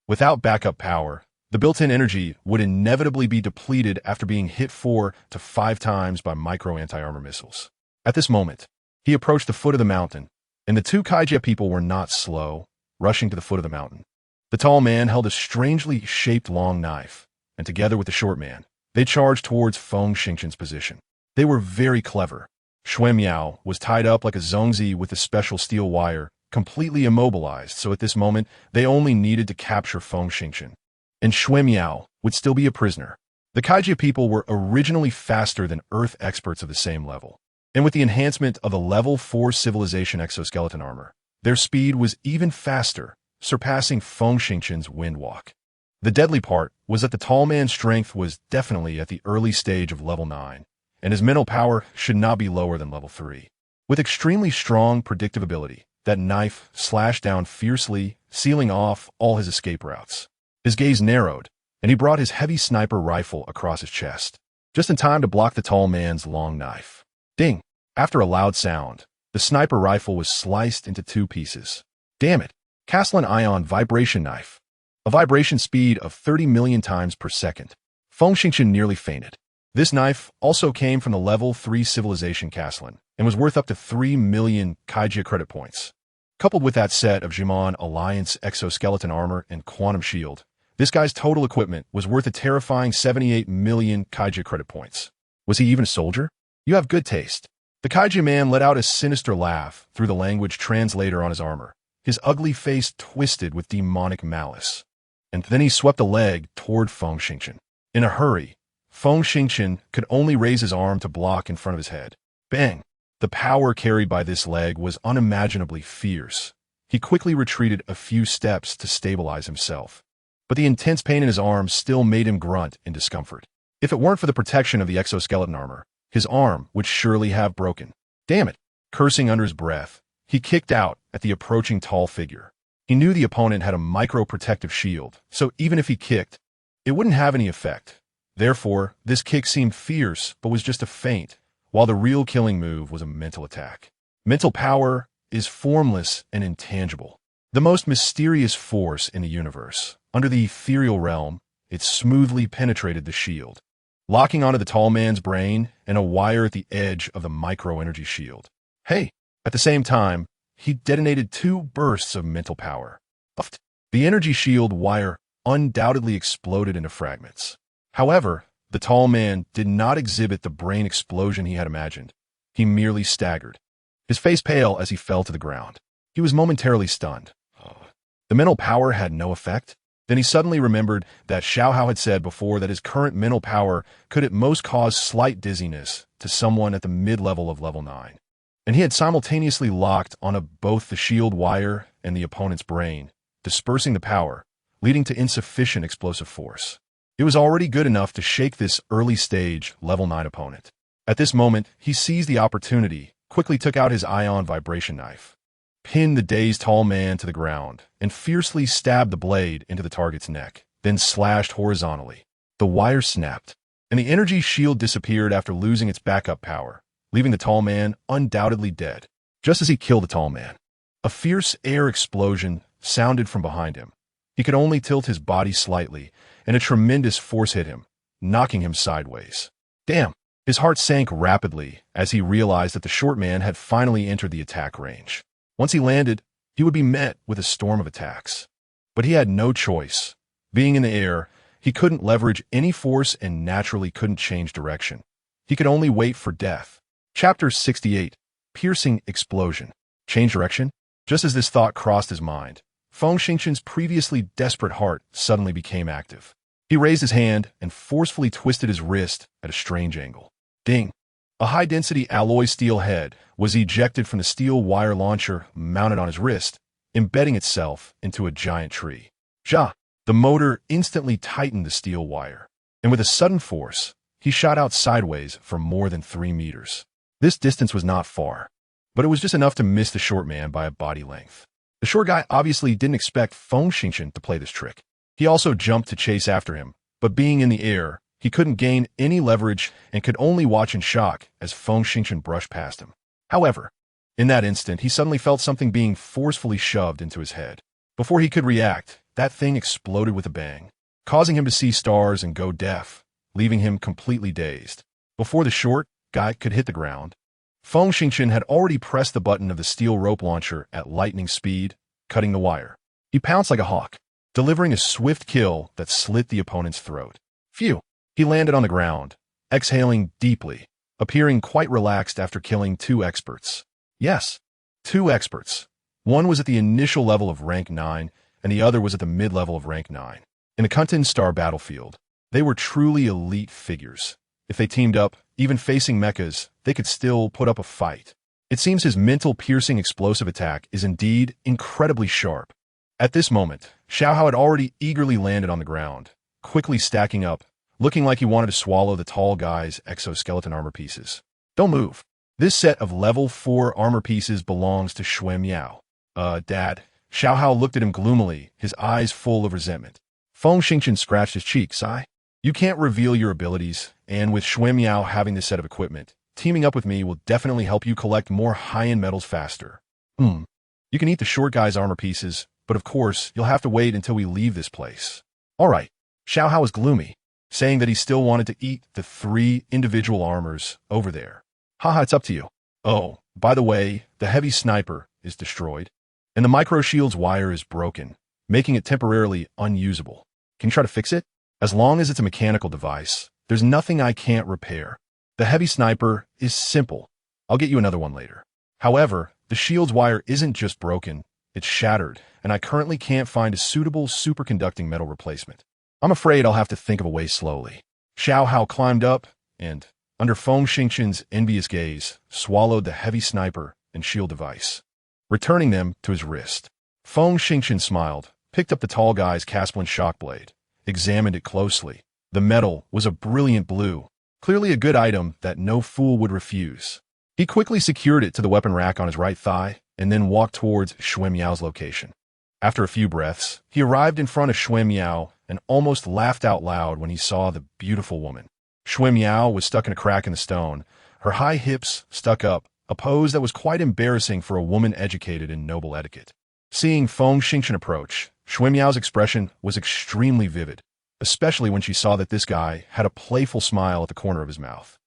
Without backup power, the built-in energy would inevitably be depleted after being hit 4 to 5 times by micro-anti-armor missiles. At this moment, he approached the foot of the mountain, and the 2 Kaijia people were not slow, rushing to the foot of the mountain. The tall man held a strangely shaped long knife, and together with the short man, they charged towards Feng Xingchen's position. They were very clever. Xue Miao was tied up like a zongzi with a special steel wire, completely immobilized, so at this moment, they only needed to capture Feng Xingchen, and Xue Miao would still be a prisoner. The Kaijia people were originally faster than Earth experts of the same level, and with the enhancement of the level 4 civilization exoskeleton armor, their speed was even faster, surpassing Feng Xingchen's windwalk. The deadly part was that the tall man's strength was definitely at the early stage of level 9, and his mental power should not be lower than level 3. With extremely strong predictive ability, that knife slashed down fiercely, sealing off all his escape routes. His gaze narrowed, and he brought his heavy sniper rifle across his chest, just in time to block the tall man's long knife. Ding! After a loud sound, the sniper rifle was sliced into 2 pieces. Damn it! Castellan Ion Vibration Knife. A vibration speed of 30 million times per second. Feng Xingchen nearly fainted. This knife also came from the level 3 civilization Castellan, and was worth up to 3 million Kaijia credit points. Coupled with that set of Jimon Alliance exoskeleton armor and quantum shield, this guy's total equipment was worth a terrifying 78 million Kaijia credit points. Was he even a soldier? You have good taste. The Kaijia man let out a sinister laugh through the language translator on his armor, his ugly face twisted with demonic malice. And then he swept a leg toward Feng Xingchen. In a hurry, Feng Xingchen could only raise his arm to block in front of his head. Bang! The power carried by this leg was unimaginably fierce. He quickly retreated a few steps to stabilize himself, but the intense pain in his arm still made him grunt in discomfort. If it weren't for the protection of the exoskeleton armor, His arm would surely have broken. Damn it! Cursing under his breath, he kicked out at the approaching tall figure. He knew the opponent had a micro-protective shield, so even if he kicked, it wouldn't have any effect. Therefore, this kick seemed fierce but was just a feint, while the real killing move was a mental attack. Mental power is formless and intangible. The most mysterious force in the universe. Under the ethereal realm, it smoothly penetrated the shield, locking onto the tall man's brain and a wire at the edge of the micro-energy shield. Hey! At the same time, he detonated 2 bursts of mental power. The energy shield wire undoubtedly exploded into fragments. However, the tall man did not exhibit the brain explosion he had imagined. He merely staggered, his face pale as he fell to the ground. He was momentarily stunned. The mental power had no effect. Then he suddenly remembered that Xiaohao had said before that his current mental power could at most cause slight dizziness to someone at the mid-level of level 9. And he had simultaneously locked onto both the shield wire and the opponent's brain, dispersing the power, leading to insufficient explosive force. It was already good enough to shake this early-stage level 9 opponent. At this moment, he seized the opportunity, quickly took out his ion vibration knife, pinned the dazed tall man to the ground, and fiercely stabbed the blade into the target's neck, then slashed horizontally. The wire snapped, and the energy shield disappeared after losing its backup power, leaving the tall man undoubtedly dead. Just as he killed the tall man, a fierce air explosion sounded from behind him. He could only tilt his body slightly, and a tremendous force hit him, knocking him sideways. Damn! His heart sank rapidly as he realized that the short man had finally entered the attack range. Once he landed, he would be met with a storm of attacks. But he had no choice. Being in the air, he couldn't leverage any force and naturally couldn't change direction. He could only wait for death. Chapter 68, Piercing Explosion. Change direction? Just as this thought crossed his mind, Feng Xingqian's previously desperate heart suddenly became active. He raised his hand and forcefully twisted his wrist at a strange angle. Ding! A high-density alloy steel head was ejected from the steel wire launcher mounted on his wrist, embedding itself into a giant tree. Ja! The motor instantly tightened the steel wire, and with a sudden force, he shot out sideways for more than 3 meters. This distance was not far, but it was just enough to miss the short man by a body length. The short guy obviously didn't expect Feng Xingqian to play this trick. He also jumped to chase after him, but being in the air, he couldn't gain any leverage and could only watch in shock as Feng Xingqian brushed past him. However, in that instant, he suddenly felt something being forcefully shoved into his head. Before he could react, that thing exploded with a bang, causing him to see stars and go deaf, leaving him completely dazed. Before the short guy could hit the ground, Feng Xingqian had already pressed the button of the steel rope launcher at lightning speed, cutting the wire. He pounced like a hawk, delivering a swift kill that slit the opponent's throat. Phew! He landed on the ground, exhaling deeply, appearing quite relaxed after killing 2 experts. Yes, 2 experts. One was at the initial level of rank 9, and the other was at the mid-level of rank 9. In the Kuntan Star battlefield, they were truly elite figures. If they teamed up, even facing mechas, they could still put up a fight. It seems his mental piercing explosive attack is indeed incredibly sharp. At this moment, Xiaohao had already eagerly landed on the ground, quickly stacking up, looking like he wanted to swallow the tall guy's exoskeleton armor pieces. Don't move. This set of level 4 armor pieces belongs to Xue Miao. Dad. Xiaohao looked at him gloomily, his eyes full of resentment. Feng Xingqian scratched his cheek, sigh. You can't reveal your abilities, and with Xue Miao having this set of equipment, teaming up with me will definitely help you collect more high-end metals faster. You can eat the short guy's armor pieces, but of course, you'll have to wait until we leave this place. All right. Xiaohao was gloomy, saying that he still wanted to eat the 3 individual armors over there. Haha, it's up to you. Oh, by the way, the heavy sniper is destroyed, and the micro-shield's wire is broken, making it temporarily unusable. Can you try to fix it? As long as it's a mechanical device, there's nothing I can't repair. The heavy sniper is simple. I'll get you another one later. However, the shield's wire isn't just broken, it's shattered, and I currently can't find a suitable superconducting metal replacement. I'm afraid I'll have to think of a way slowly. Xiaohao climbed up and, under Feng Xingqian's envious gaze, swallowed the heavy sniper and shield device, returning them to his wrist. Feng Xingqian smiled, picked up the tall guy's Casplan shock blade, examined it closely. The metal was a brilliant blue, Clearly a good item that no fool would refuse. He quickly secured it to the weapon rack on his right thigh and then walked towards Xue Miao's location. After a few breaths, he arrived in front of Xue Miao and almost laughed out loud when he saw the beautiful woman. Xue Miao was stuck in a crack in the stone, her high hips stuck up, a pose that was quite embarrassing for a woman educated in noble etiquette. Seeing Feng Xingchen approach, Xue Miao's expression was extremely vivid, especially when she saw that this guy had a playful smile at the corner of his mouth.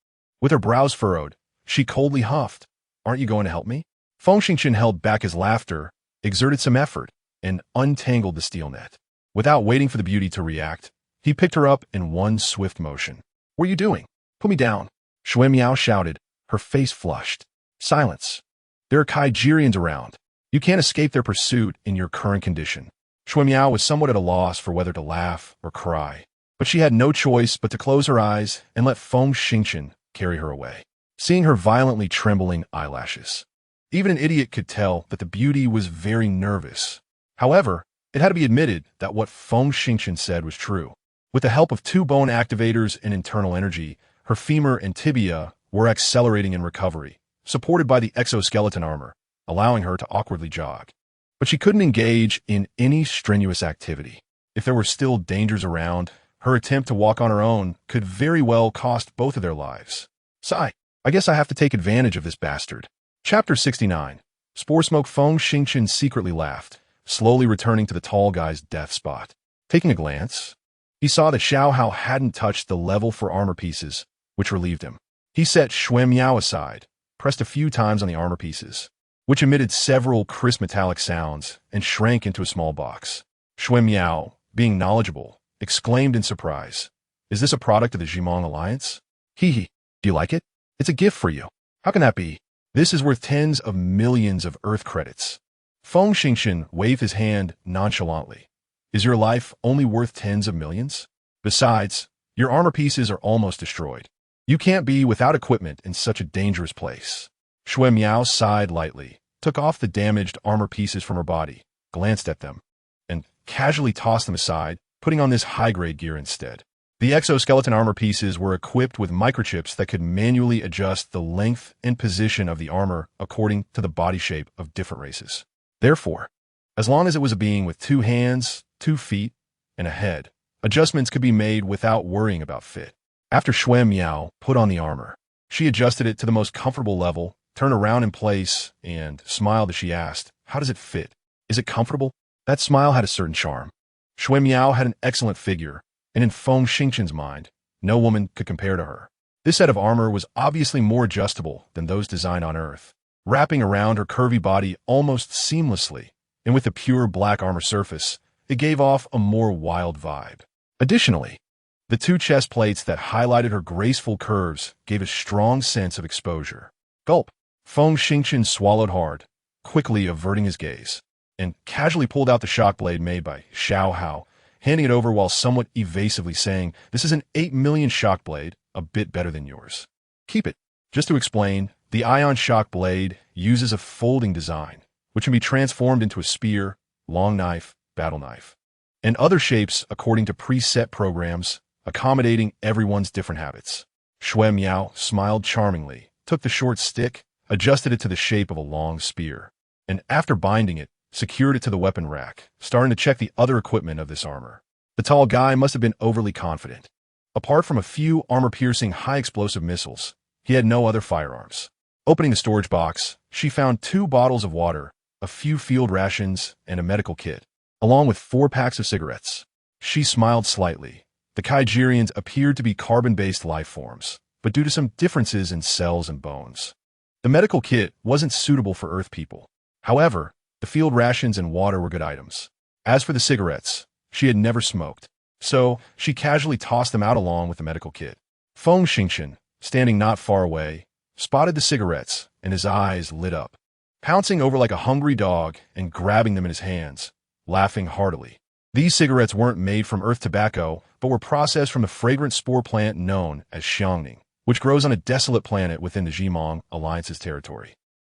With her brows furrowed, she coldly huffed, "Aren't you going to help me?" Feng Xingchen held back his laughter, exerted some effort, and untangled the steel net. Without waiting for the beauty to react, he picked her up in one swift motion. "What are you doing? Put me down!" Xue Miao shouted, her face flushed. "Silence. There are Kaijirians around. You can't escape their pursuit in your current condition." Xue Miao was somewhat at a loss for whether to laugh or cry, but she had no choice but to close her eyes and let Feng Xingchen carry her away. Seeing her violently trembling eyelashes, even an idiot could tell that the beauty was very nervous. However, it had to be admitted that what Feng Xingchen said was true. With the help of 2 bone activators and internal energy, her femur and tibia were accelerating in recovery, supported by the exoskeleton armor, allowing her to awkwardly jog. But she couldn't engage in any strenuous activity. If there were still dangers around, her attempt to walk on her own could very well cost both of their lives. Sigh, I guess I have to take advantage of this bastard. Chapter 69. Spore Smoke. Feng Xingchen secretly laughed, slowly returning to the tall guy's death spot. Taking a glance, he saw that Xiao Hao hadn't touched the level for armor pieces, which relieved him. He set Xue Miao aside, pressed a few times on the armor pieces, which emitted several crisp metallic sounds, and shrank into a small box. Xue Miao, being knowledgeable, exclaimed in surprise, "Is this a product of the Jimong Alliance?" "Hee hee. Do you like it? It's a gift for you." "How can that be? This is worth tens of millions of Earth credits." Feng Xingchen waved his hand nonchalantly. "Is your life only worth tens of millions? Besides, your armor pieces are almost destroyed. You can't be without equipment in such a dangerous place." Xue Miao sighed lightly, took off the damaged armor pieces from her body, glanced at them, and casually tossed them aside, putting on this high-grade gear instead. The exoskeleton armor pieces were equipped with microchips that could manually adjust the length and position of the armor according to the body shape of different races. Therefore, as long as it was a being with 2 hands, 2 feet, and a head, adjustments could be made without worrying about fit. After Xue Miao put on the armor, she adjusted it to the most comfortable level, turned around in place, and smiled as she asked, "How does it fit? Is it comfortable?" That smile had a certain charm. Xue Miao had an excellent figure, and in Feng Xingchen's mind, no woman could compare to her. This set of armor was obviously more adjustable than those designed on Earth, wrapping around her curvy body almost seamlessly, and with the pure black armor surface, it gave off a more wild vibe. Additionally, the 2 chest plates that highlighted her graceful curves gave a strong sense of exposure. Gulp. Feng Xingchen swallowed hard, quickly averting his gaze, and casually pulled out the shock blade made by Xiao Hao, handing it over while somewhat evasively saying, "This is an 8 million shock blade, a bit better than yours. Keep it." Just to explain, the ion shock blade uses a folding design, which can be transformed into a spear, long knife, battle knife, and other shapes according to preset programs, accommodating everyone's different habits. Xue Miao smiled charmingly, took the short stick, adjusted it to the shape of a long spear, and after binding it, secured it to the weapon rack, starting to check the other equipment of this armor. The tall guy must have been overly confident. Apart from a few armor-piercing high-explosive missiles, he had no other firearms. Opening the storage box, she found 2 bottles of water, a few field rations, and a medical kit, along with 4 packs of cigarettes. She smiled slightly. The Kaijirians appeared to be carbon-based life forms, but due to some differences in cells and bones, the medical kit wasn't suitable for Earth people. However, the field rations and water were good items. As for the cigarettes, she had never smoked, so she casually tossed them out along with the medical kit. Feng Xingchen, standing not far away, spotted the cigarettes, and his eyes lit up, pouncing over like a hungry dog and grabbing them in his hands, laughing heartily. These cigarettes weren't made from Earth tobacco, but were processed from the fragrant spore plant known as xiangning, which grows on a desolate planet within the Jimong Alliance's territory.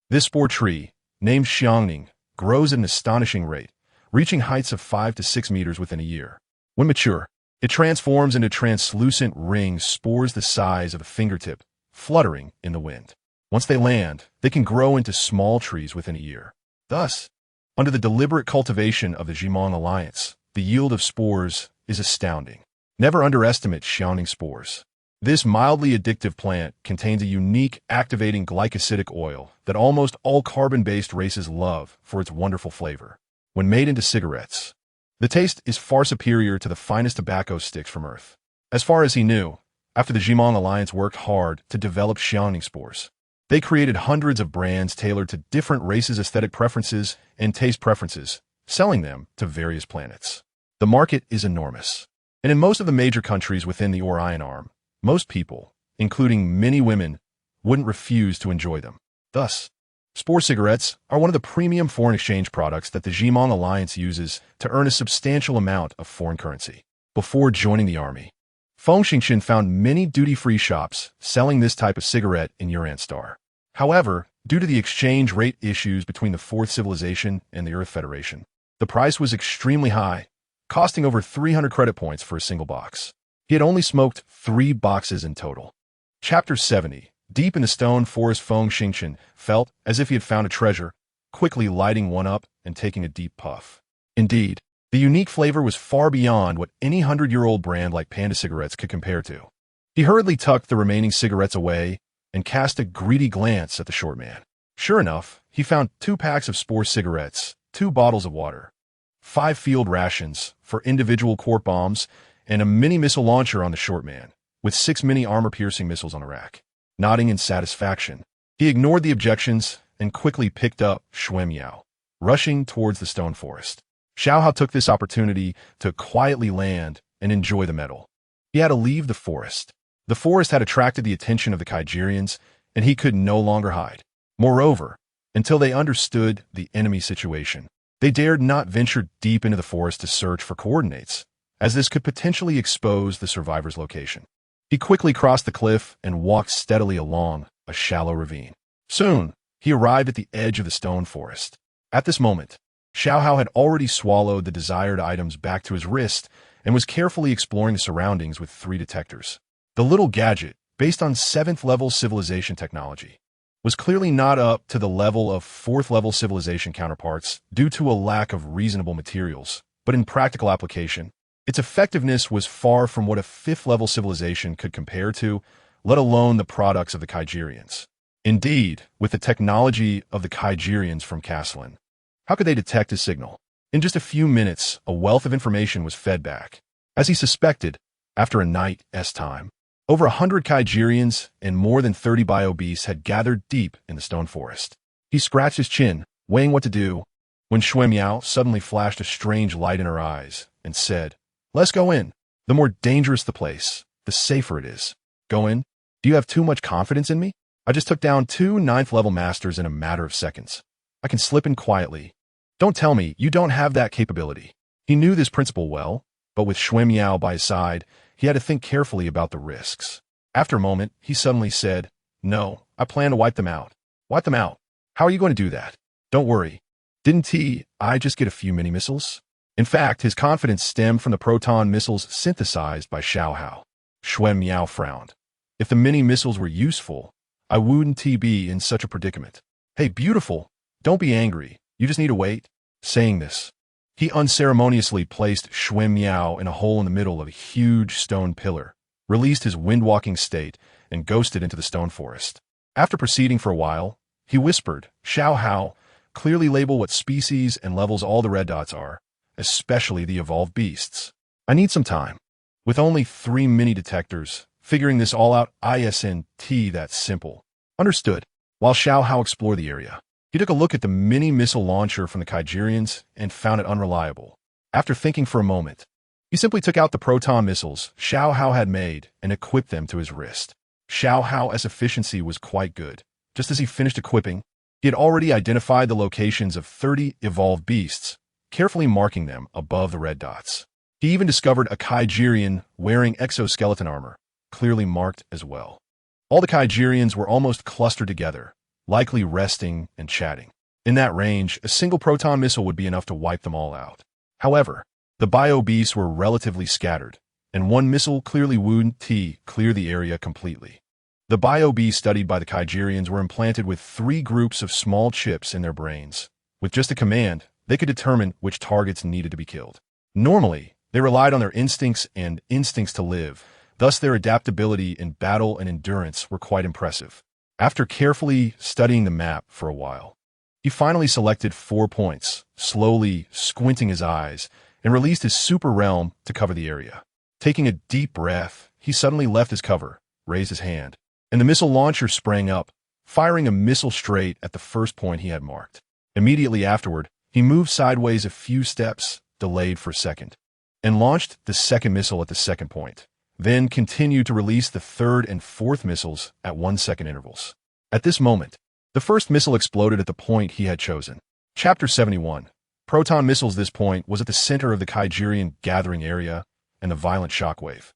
This spore tree, named xiangning, grows at an astonishing rate, reaching heights of 5 to 6 meters within a year. When mature, It transforms into translucent rings, spores the size of a fingertip, fluttering in the wind. Once they land, they can grow into small trees within a year. Thus, under the deliberate cultivation of the Jimong Alliance, the yield of spores is astounding. Never underestimate Xiaoning spores. This mildly addictive plant contains a unique activating glycosidic oil that almost all carbon-based races love for its wonderful flavor. When made into cigarettes, the taste is far superior to the finest tobacco sticks from Earth. As far as he knew, after the Jimong Alliance worked hard to develop Xiaoning spores, they created hundreds of brands tailored to different races' aesthetic preferences and taste preferences, selling them to various planets. The market is enormous, and in most of the major countries within the Orion Arm, most people, including many women, wouldn't refuse to enjoy them. Thus, spore cigarettes are one of the premium foreign exchange products that the Jimong Alliance uses to earn a substantial amount of foreign currency. Before joining the army, Feng Xingchen found many duty-free shops selling this type of cigarette in Uranstar. However, due to the exchange rate issues between the Fourth Civilization and the Earth Federation, the price was extremely high, costing over 300 credit points for a single box. He had only smoked 3 boxes in total. Chapter 70. Deep in the stone forest, Feng Xingchen felt as if he had found a treasure, quickly lighting one up and taking a deep puff. Indeed, the unique flavor was far beyond what any 100-year-old brand like Panda cigarettes could compare to. He hurriedly tucked the remaining cigarettes away and cast a greedy glance at the short man. Sure enough, he found 2 packs of spore cigarettes, 2 bottles of water, 5 field rations for individual quart bombs, and a mini missile launcher on the short man, with 6 mini armor-piercing missiles on the rack. Nodding in satisfaction, he ignored the objections and quickly picked up Xuan Miao, rushing towards the stone forest. Xiao Hao took this opportunity to quietly land and enjoy the metal. He had to leave the forest. The forest had attracted the attention of the Kaijirians, and he could no longer hide. Moreover, until they understood the enemy situation, they dared not venture deep into the forest to search for coordinates, as this could potentially expose the survivor's location. He quickly crossed the cliff and walked steadily along a shallow ravine. Soon, he arrived at the edge of the stone forest. At this moment, Xiao Hao had already swallowed the desired items back to his wrist and was carefully exploring the surroundings with 3 detectors. The little gadget, based on 7th-level civilization technology, was clearly not up to the level of 4th-level civilization counterparts due to a lack of reasonable materials, but in practical application, its effectiveness was far from what a 5th-level civilization could compare to, let alone the products of the Kaijirians. Indeed, with the technology of the Kaijirians from Castellan, how could they detect his signal? In just a few minutes, a wealth of information was fed back. As he suspected, after a night's time, over 100 Kaijirians and more than 30 bio-beasts had gathered deep in the stone forest. He scratched his chin, weighing what to do, when Xuan Miao suddenly flashed a strange light in her eyes and said, "Let's go in. The more dangerous the place, the safer it is. Go in? Do you have too much confidence in me? I just took down 2 9th-level masters in a matter of seconds. I can slip in quietly. Don't tell me you don't have that capability." He knew this principle well, but with Xuan Miao by his side, he had to think carefully about the risks. After a moment, he suddenly said, "No, I plan to wipe them out." "Wipe them out? How are you going to do that?" "Don't worry. Didn't I just get a few mini-missiles?" In fact, his confidence stemmed from the proton missiles synthesized by Xiao Hao. Xuan Miao frowned. "If the mini-missiles were useful, I wouldn't be in such a predicament." "Hey, beautiful, don't be angry. You just need to wait." Saying this, he unceremoniously placed Xuan Miao in a hole in the middle of a huge stone pillar, released his wind-walking state, and ghosted into the stone forest. After proceeding for a while, he whispered, "Xiao Hao, clearly label what species and levels all the red dots are, especially the evolved beasts. I need some time." With only 3 mini-detectors, figuring this all out isn't that simple. Understood. While Xiao Hao explored the area, he took a look at the mini-missile launcher from the Kaijirians and found it unreliable. After thinking for a moment, he simply took out the proton missiles Xiao Hao had made and equipped them to his wrist. Xiao Hao's efficiency was quite good. Just as he finished equipping, he had already identified the locations of 30 evolved beasts, carefully marking them above the red dots. He even discovered a Kaijirian wearing exoskeleton armor, clearly marked as well. All the Kaijirians were almost clustered together, likely resting and chatting. In that range, a single proton missile would be enough to wipe them all out. However, the bio-beasts were relatively scattered, and one missile clearly would clear the area completely. The bio-bees studied by the Kaijirians were implanted with 3 groups of small chips in their brains. With just a command, they could determine which targets needed to be killed. Normally, they relied on their instincts to live, thus their adaptability in battle and endurance were quite impressive. After carefully studying the map for a while, he finally selected 4 points, slowly squinting his eyes, and released his super realm to cover the area. Taking a deep breath, he suddenly left his cover, raised his hand, and the missile launcher sprang up, firing a missile straight at the first point he had marked. Immediately afterward, he moved sideways a few steps, delayed for a second, and launched the second missile at the second point, then continued to release the third and fourth missiles at 1-second intervals. At this moment, the first missile exploded at the point he had chosen. Chapter 71. Proton missiles. This point was at the center of the Kaijirian gathering area, and the violent shockwave,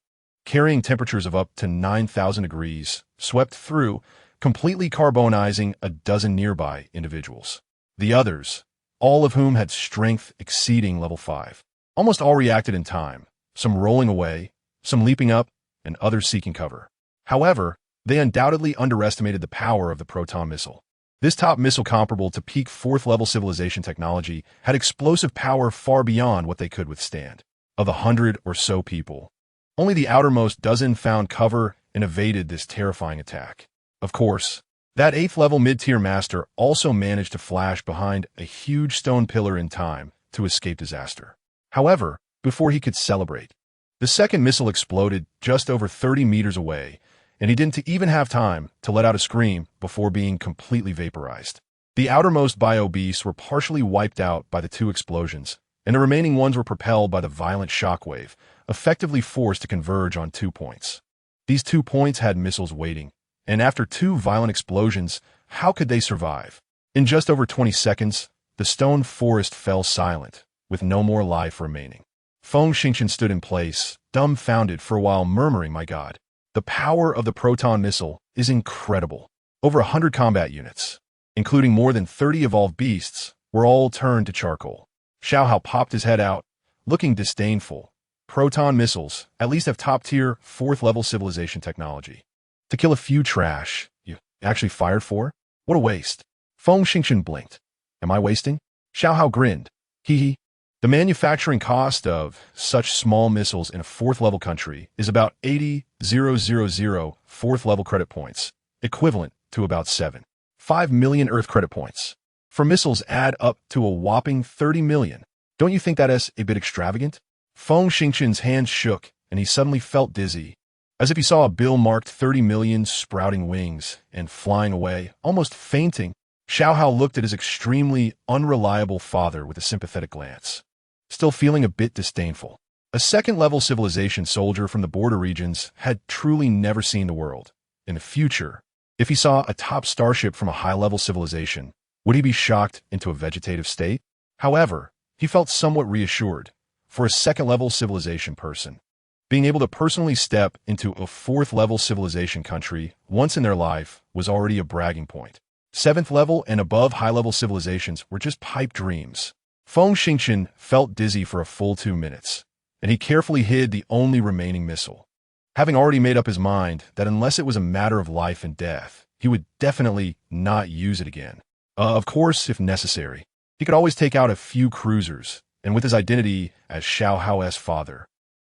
carrying temperatures of up to 9,000 degrees, swept through, completely carbonizing a dozen nearby individuals. The others, all of whom had strength exceeding level 5, almost all reacted in time, some rolling away, some leaping up, and others seeking cover. However, they undoubtedly underestimated the power of the proton missile. This top missile, comparable to peak 4th-level civilization technology, had explosive power far beyond what they could withstand. Of the 100 or so people, only the outermost dozen found cover and evaded this terrifying attack. Of course, that 8th-level mid-tier master also managed to flash behind a huge stone pillar in time to escape disaster. However, before he could celebrate, the second missile exploded just over 30 meters away, and he didn't even have time to let out a scream before being completely vaporized. The outermost bio-beasts were partially wiped out by the 2 explosions, and the remaining ones were propelled by the violent shockwave, effectively forced to converge on 2 points. These 2 points had missiles waiting, and after 2 violent explosions, how could they survive? In just over 20 seconds, the stone forest fell silent, with no more life remaining. Feng Xingqian stood in place, dumbfounded for a while, murmuring, "My God, the power of the proton missile is incredible." Over 100 combat units, including more than 30 evolved beasts, were all turned to charcoal. Xiao Hao popped his head out, looking disdainful. Proton missiles at least have top-tier 4th-level civilization technology. To kill a few trash you actually fired for? What a waste. Feng Xingqian blinked. Am I wasting? Xiao Hao grinned. Hee. The manufacturing cost of such small missiles in a 4th-level country is about 80,000 4th-level credit points, equivalent to about 7.5 million Earth credit points. For missiles add up to a whopping 30 million. Don't you think that is a bit extravagant? Feng Xingqian's hands shook, and he suddenly felt dizzy, as if he saw a bill marked 30 million sprouting wings and flying away, almost fainting. Xiao Hao looked at his extremely unreliable father with a sympathetic glance, still feeling a bit disdainful. A 2nd-level civilization soldier from the border regions had truly never seen the world. In the future, if he saw a top starship from a high-level civilization, would he be shocked into a vegetative state? However, he felt somewhat reassured. For a 2nd-level civilization person, being able to personally step into a 4th-level civilization country once in their life was already a bragging point. 7th-level and above high-level civilizations were just pipe dreams. Feng Xingqian felt dizzy for a full 2 minutes, and he carefully hid the only remaining missile, having already made up his mind that unless it was a matter of life and death, he would definitely not use it again. Of course, if necessary, he could always take out a few cruisers, and with his identity as Xiao Hao's father,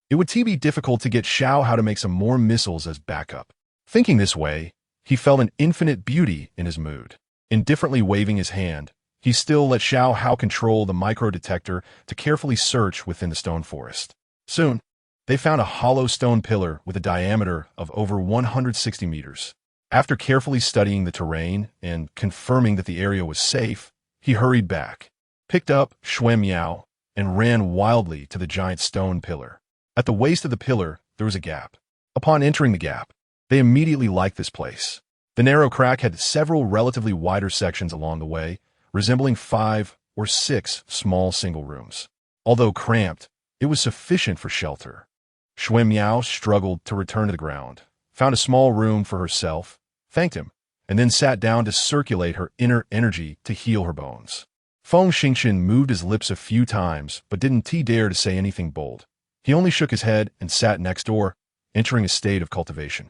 it would be difficult to get Xiao Hao to make some more missiles as backup. Thinking this way, he felt an infinite beauty in his mood. Indifferently waving his hand, he still let Xiao Hao control the micro-detector to carefully search within the stone forest. Soon, they found a hollow stone pillar with a diameter of over 160 meters. After carefully studying the terrain and confirming that the area was safe, he hurried back, picked up Shui Miao, and ran wildly to the giant stone pillar. At the waist of the pillar, there was a gap. Upon entering the gap, they immediately liked this place. The narrow crack had several relatively wider sections along the way, resembling 5 or 6 small single rooms. Although cramped, it was sufficient for shelter. Shui Miao struggled to return to the ground, found a small room for herself, thanked him, and then sat down to circulate her inner energy to heal her bones. Feng Xingqian moved his lips a few times, but didn't dare to say anything bold. He only shook his head and sat next door, entering a state of cultivation.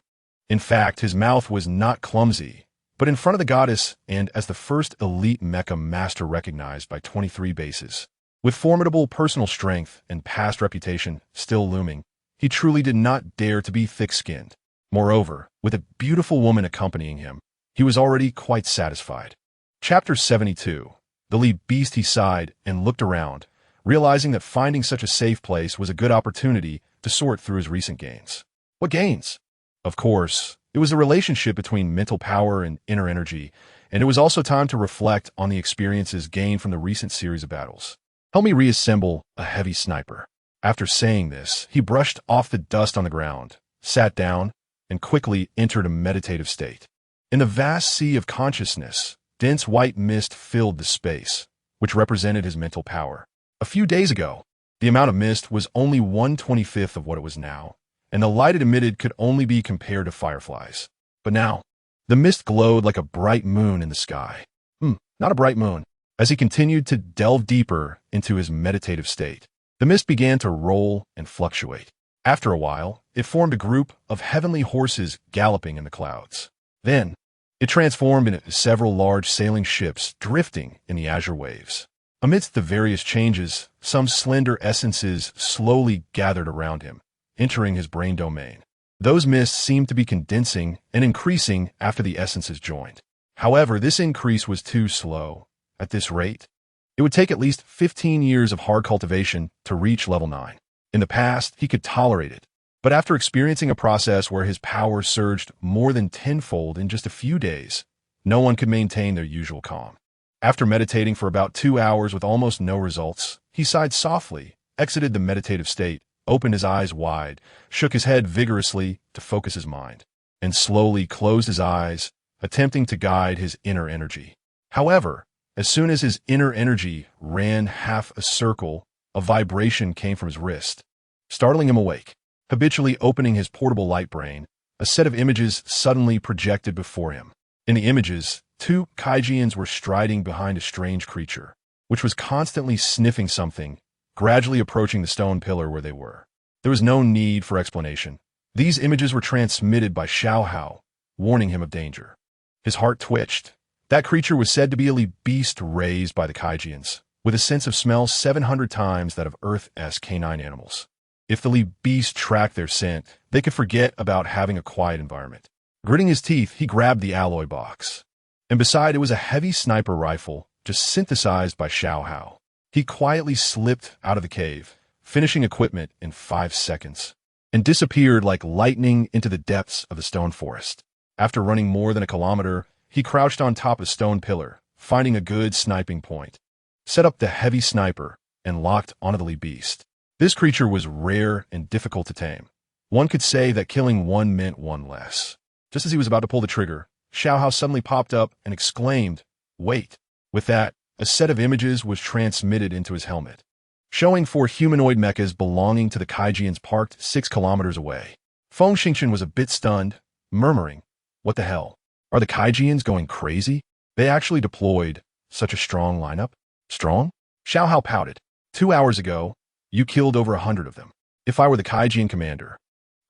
In fact, his mouth was not clumsy, but in front of the goddess and as the first elite mecha master recognized by 23 bases. With formidable personal strength and past reputation still looming, he truly did not dare to be thick-skinned. Moreover, with a beautiful woman accompanying him, he was already quite satisfied. Chapter 72. The lead beast. He sighed and looked around, realizing that finding such a safe place was a good opportunity to sort through his recent gains. What gains? Of course, it was the relationship between mental power and inner energy, and it was also time to reflect on the experiences gained from the recent series of battles. Help me reassemble a heavy sniper. After saying this, he brushed off the dust on the ground, sat down, and quickly entered a meditative state. In the vast sea of consciousness, dense white mist filled the space, which represented his mental power. A few days ago, the amount of mist was only 1/25th of what it was now, and the light it emitted could only be compared to fireflies. But now, the mist glowed like a bright moon in the sky. Not a bright moon. As he continued to delve deeper into his meditative state, the mist began to roll and fluctuate. After a while, it formed a group of heavenly horses galloping in the clouds. Then, it transformed into several large sailing ships drifting in the azure waves. Amidst the various changes, some slender essences slowly gathered around him, entering his brain domain. Those mists seemed to be condensing and increasing after the essences joined. However, this increase was too slow. At this rate, it would take at least 15 years of hard cultivation to reach level 9. In the past, he could tolerate it, but after experiencing a process where his power surged more than tenfold in just a few days, no one could maintain their usual calm. After meditating for about 2 hours with almost no results, he sighed softly, exited the meditative state, opened his eyes wide, shook his head vigorously to focus his mind, and slowly closed his eyes, attempting to guide his inner energy. However, as soon as his inner energy ran half a circle, a vibration came from his wrist, startling him awake. Habitually opening his portable light brain, a set of images suddenly projected before him. In the images, 2 Kaijians were striding behind a strange creature, which was constantly sniffing something, gradually approaching the stone pillar where they were. There was no need for explanation. These images were transmitted by Xiao, warning him of danger. His heart twitched. That creature was said to be a beast raised by the Kaijians, with a sense of smell 700 times that of Earth's canine animals. If the beast tracked their scent, they could forget about having a quiet environment. Gritting his teeth, he grabbed the alloy box. And beside it was a heavy sniper rifle, just synthesized by Xiao. He quietly slipped out of the cave, finishing equipment in 5 seconds, and disappeared like lightning into the depths of the stone forest. After running more than a kilometer, he crouched on top of a stone pillar, finding a good sniping point, set up the heavy sniper, and locked onto the beast. This creature was rare and difficult to tame. One could say that killing one meant one less. Just as he was about to pull the trigger, Xiao suddenly popped up and exclaimed, "Wait!" With that, a set of images was transmitted into his helmet, showing 4 humanoid mechas belonging to the Kaijians parked 6 kilometers away. Feng Xingchen was a bit stunned, murmuring, "What the hell? Are the Kaijians going crazy? They actually deployed such a strong lineup?" Strong? Xiao pouted. 2 hours ago, you killed over 100 of them. If I were the Kaijian commander,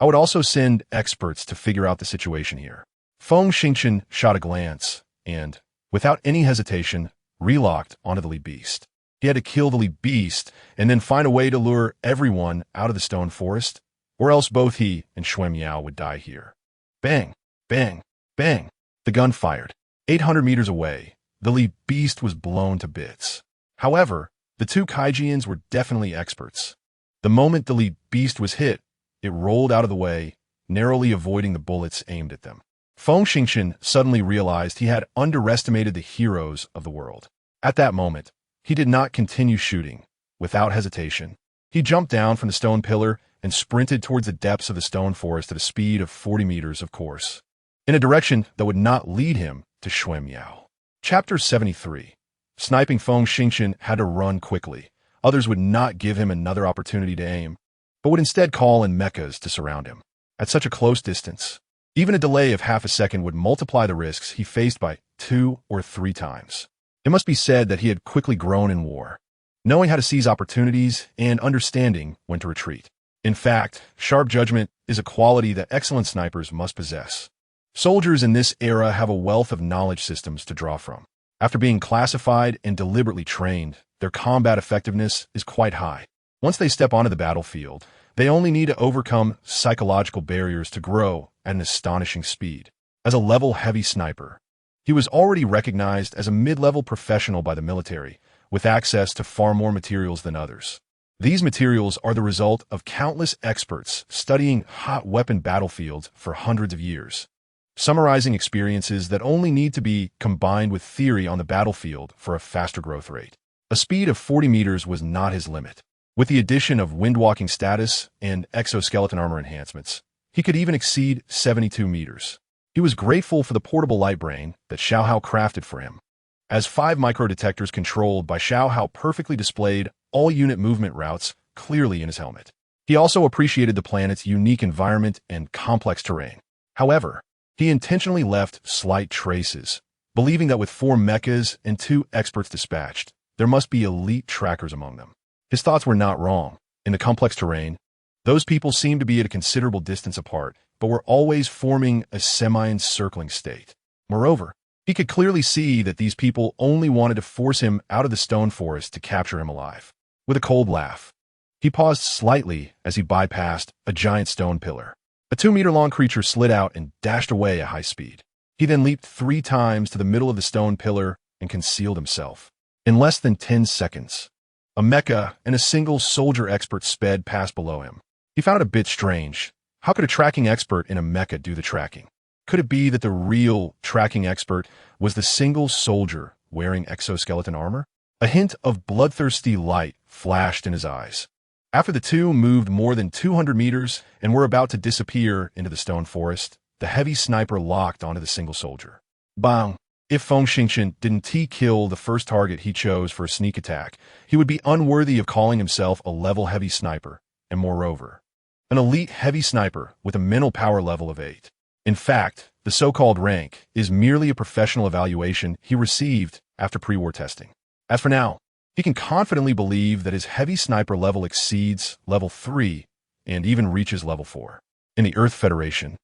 I would also send experts to figure out the situation here. Feng Xingchen shot a glance and, without any hesitation, relocked onto the beast. He had to kill the beast and then find a way to lure everyone out of the stone forest, or else both he and Shuai Miao would die here. Bang! Bang! Bang! The gun fired. 800 meters away, the beast was blown to bits. However, the 2 Kaijians were definitely experts. The moment the beast was hit, it rolled out of the way, narrowly avoiding the bullets aimed at them. Feng Xingchen suddenly realized he had underestimated the heroes of the world. At that moment, he did not continue shooting. Without hesitation, he jumped down from the stone pillar and sprinted towards the depths of the stone forest at a speed of 40 meters, of course, in a direction that would not lead him to Shuai Miao. Chapter 73. Sniping. Feng Xingchen had to run quickly. Others would not give him another opportunity to aim, but would instead call in mechas to surround him. At such a close distance, even a delay of half a second would multiply the risks he faced by 2 or 3 times. It must be said that he had quickly grown in war, knowing how to seize opportunities and understanding when to retreat. In fact, sharp judgment is a quality that excellent snipers must possess. Soldiers in this era have a wealth of knowledge systems to draw from. After being classified and deliberately trained, their combat effectiveness is quite high. Once they step onto the battlefield, they only need to overcome psychological barriers to grow at an astonishing speed. As a level-heavy sniper, he was already recognized as a mid-level professional by the military, with access to far more materials than others. These materials are the result of countless experts studying hot weapon battlefields for hundreds of years, summarizing experiences that only need to be combined with theory on the battlefield for a faster growth rate. A speed of 40 meters was not his limit. With the addition of windwalking status and exoskeleton armor enhancements, he could even exceed 72 meters. He was grateful for the portable light brain that Xiao Hao crafted for him, as 5 microdetectors controlled by Xiao Hao perfectly displayed all unit movement routes clearly in his helmet. He also appreciated the planet's unique environment and complex terrain. However, he intentionally left slight traces, believing that with 4 mechas and 2 experts dispatched, there must be elite trackers among them. His thoughts were not wrong. In the complex terrain, those people seemed to be at a considerable distance apart, but were always forming a semi-encircling state. Moreover, he could clearly see that these people only wanted to force him out of the stone forest to capture him alive. With a cold laugh, he paused slightly as he bypassed a giant stone pillar. A 2-meter-long creature slid out and dashed away at high speed. He then leaped 3 times to the middle of the stone pillar and concealed himself. In less than 10 seconds, a mecha and a single soldier expert sped past below him. He found it a bit strange. How could a tracking expert in a mecha do the tracking? Could it be that the real tracking expert was the single soldier wearing exoskeleton armor? A hint of bloodthirsty light flashed in his eyes. After the two moved more than 200 meters and were about to disappear into the stone forest, the heavy sniper locked onto the single soldier. Bang! If Feng Xingqian didn't kill the first target he chose for a sneak attack, he would be unworthy of calling himself a level-heavy sniper, and moreover, an elite heavy sniper with a mental power level of 8. In fact, the so-called rank is merely a professional evaluation he received after pre-war testing. As for now, he can confidently believe that his heavy sniper level exceeds level 3 and even reaches level 4. In the Earth Federation,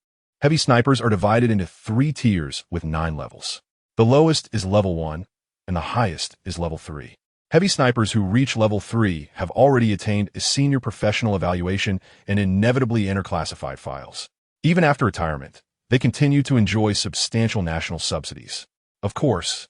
heavy snipers are divided into 3 tiers with 9 levels. The lowest is level 1, and the highest is level 3. Heavy snipers who reach level 3 have already attained a senior professional evaluation and inevitably enter classified files. Even after retirement, they continue to enjoy substantial national subsidies. Of course,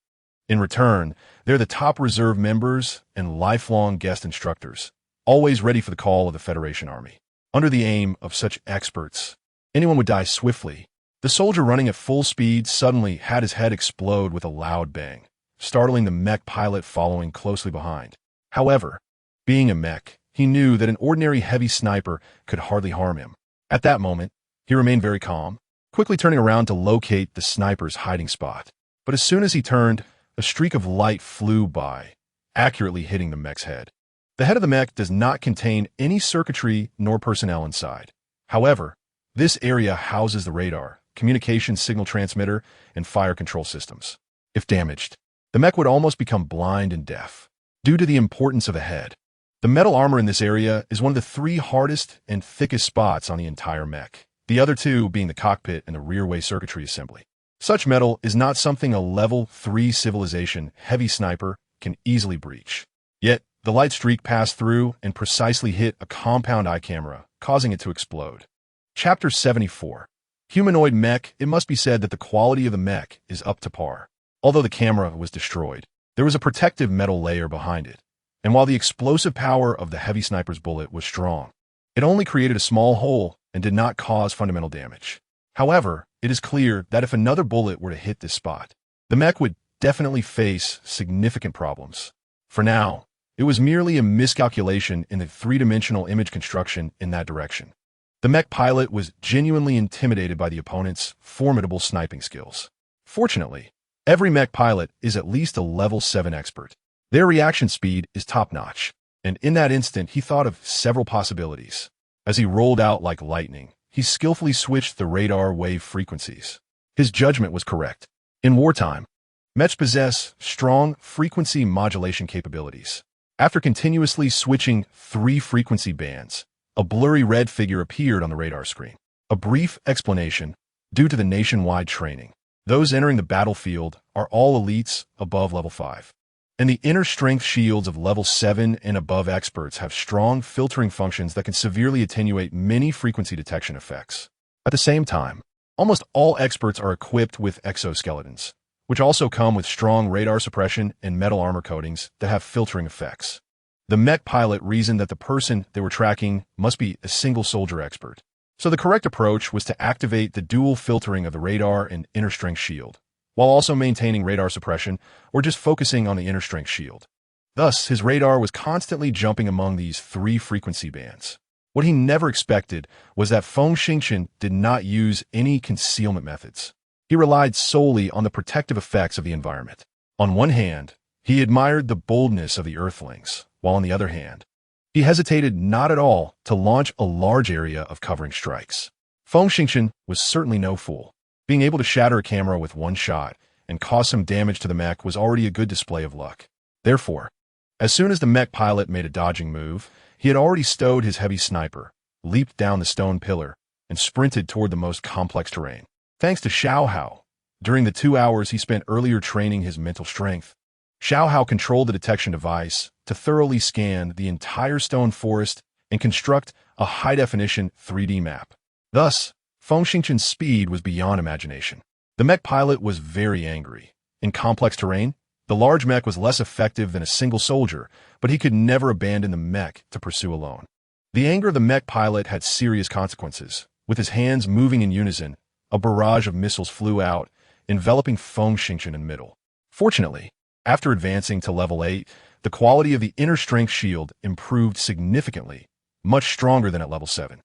in return, they're the top reserve members and lifelong guest instructors, always ready for the call of the Federation Army. Under the aim of such experts, anyone would die swiftly. The soldier running at full speed suddenly had his head explode with a loud bang, startling the mech pilot following closely behind. However, being a mech, he knew that an ordinary heavy sniper could hardly harm him. At that moment, he remained very calm, quickly turning around to locate the sniper's hiding spot. But as soon as he turned, a streak of light flew by, accurately hitting the mech's head. The head of the mech does not contain any circuitry nor personnel inside. However, this area houses the radar, communication signal transmitter, and fire control systems. If damaged, the mech would almost become blind and deaf. Due to the importance of the head, the metal armor in this area is one of the 3 hardest and thickest spots on the entire mech, the other 2 being the cockpit and the rearway circuitry assembly. Such metal is not something a level 3 civilization heavy sniper can easily breach. Yet, the light streak passed through and precisely hit a compound eye camera, causing it to explode. Chapter 74. Humanoid mech. It must be said that the quality of the mech is up to par. Although the camera was destroyed, there was a protective metal layer behind it, and while the explosive power of the heavy sniper's bullet was strong, it only created a small hole and did not cause fundamental damage. However, it is clear that if another bullet were to hit this spot, the mech would definitely face significant problems. For now, it was merely a miscalculation in the 3-dimensional image construction in that direction. The mech pilot was genuinely intimidated by the opponent's formidable sniping skills. Fortunately, every mech pilot is at least a level 7 expert. Their reaction speed is top-notch, and in that instant he thought of several possibilities. As he rolled out like lightning, he skillfully switched the radar wave frequencies. His judgment was correct. In wartime, mechs possess strong frequency modulation capabilities. After continuously switching 3 frequency bands, a blurry red figure appeared on the radar screen. A brief explanation: due to the nationwide training, those entering the battlefield are all elites above level 5. And the inner strength shields of level 7 and above experts have strong filtering functions that can severely attenuate many frequency detection effects. At the same time, almost all experts are equipped with exoskeletons, which also come with strong radar suppression and metal armor coatings that have filtering effects. The mech pilot reasoned that the person they were tracking must be a single soldier expert. So the correct approach was to activate the dual filtering of the radar and inner strength shield, while also maintaining radar suppression or just focusing on the inner strength shield. Thus, his radar was constantly jumping among these 3 frequency bands. What he never expected was that Feng Xingchen did not use any concealment methods. He relied solely on the protective effects of the environment. On one hand, he admired the boldness of the Earthlings, while on the other hand, he hesitated not at all to launch a large area of covering strikes. Feng Xingchen was certainly no fool. Being able to shatter a camera with one shot and cause some damage to the mech was already a good display of luck. Therefore, as soon as the mech pilot made a dodging move, he had already stowed his heavy sniper, leaped down the stone pillar, and sprinted toward the most complex terrain. Thanks to Xiao Hao, during the 2 hours he spent earlier training his mental strength, Xiao Hao controlled the detection device to thoroughly scan the entire stone forest and construct a high-definition 3D map. Thus, Feng Xingchen's speed was beyond imagination. The mech pilot was very angry. In complex terrain, the large mech was less effective than a single soldier, but he could never abandon the mech to pursue alone. The anger of the mech pilot had serious consequences. With his hands moving in unison, a barrage of missiles flew out, enveloping Feng Xingchen in the middle. Fortunately, after advancing to level 8, the quality of the inner strength shield improved significantly, much stronger than at level 7.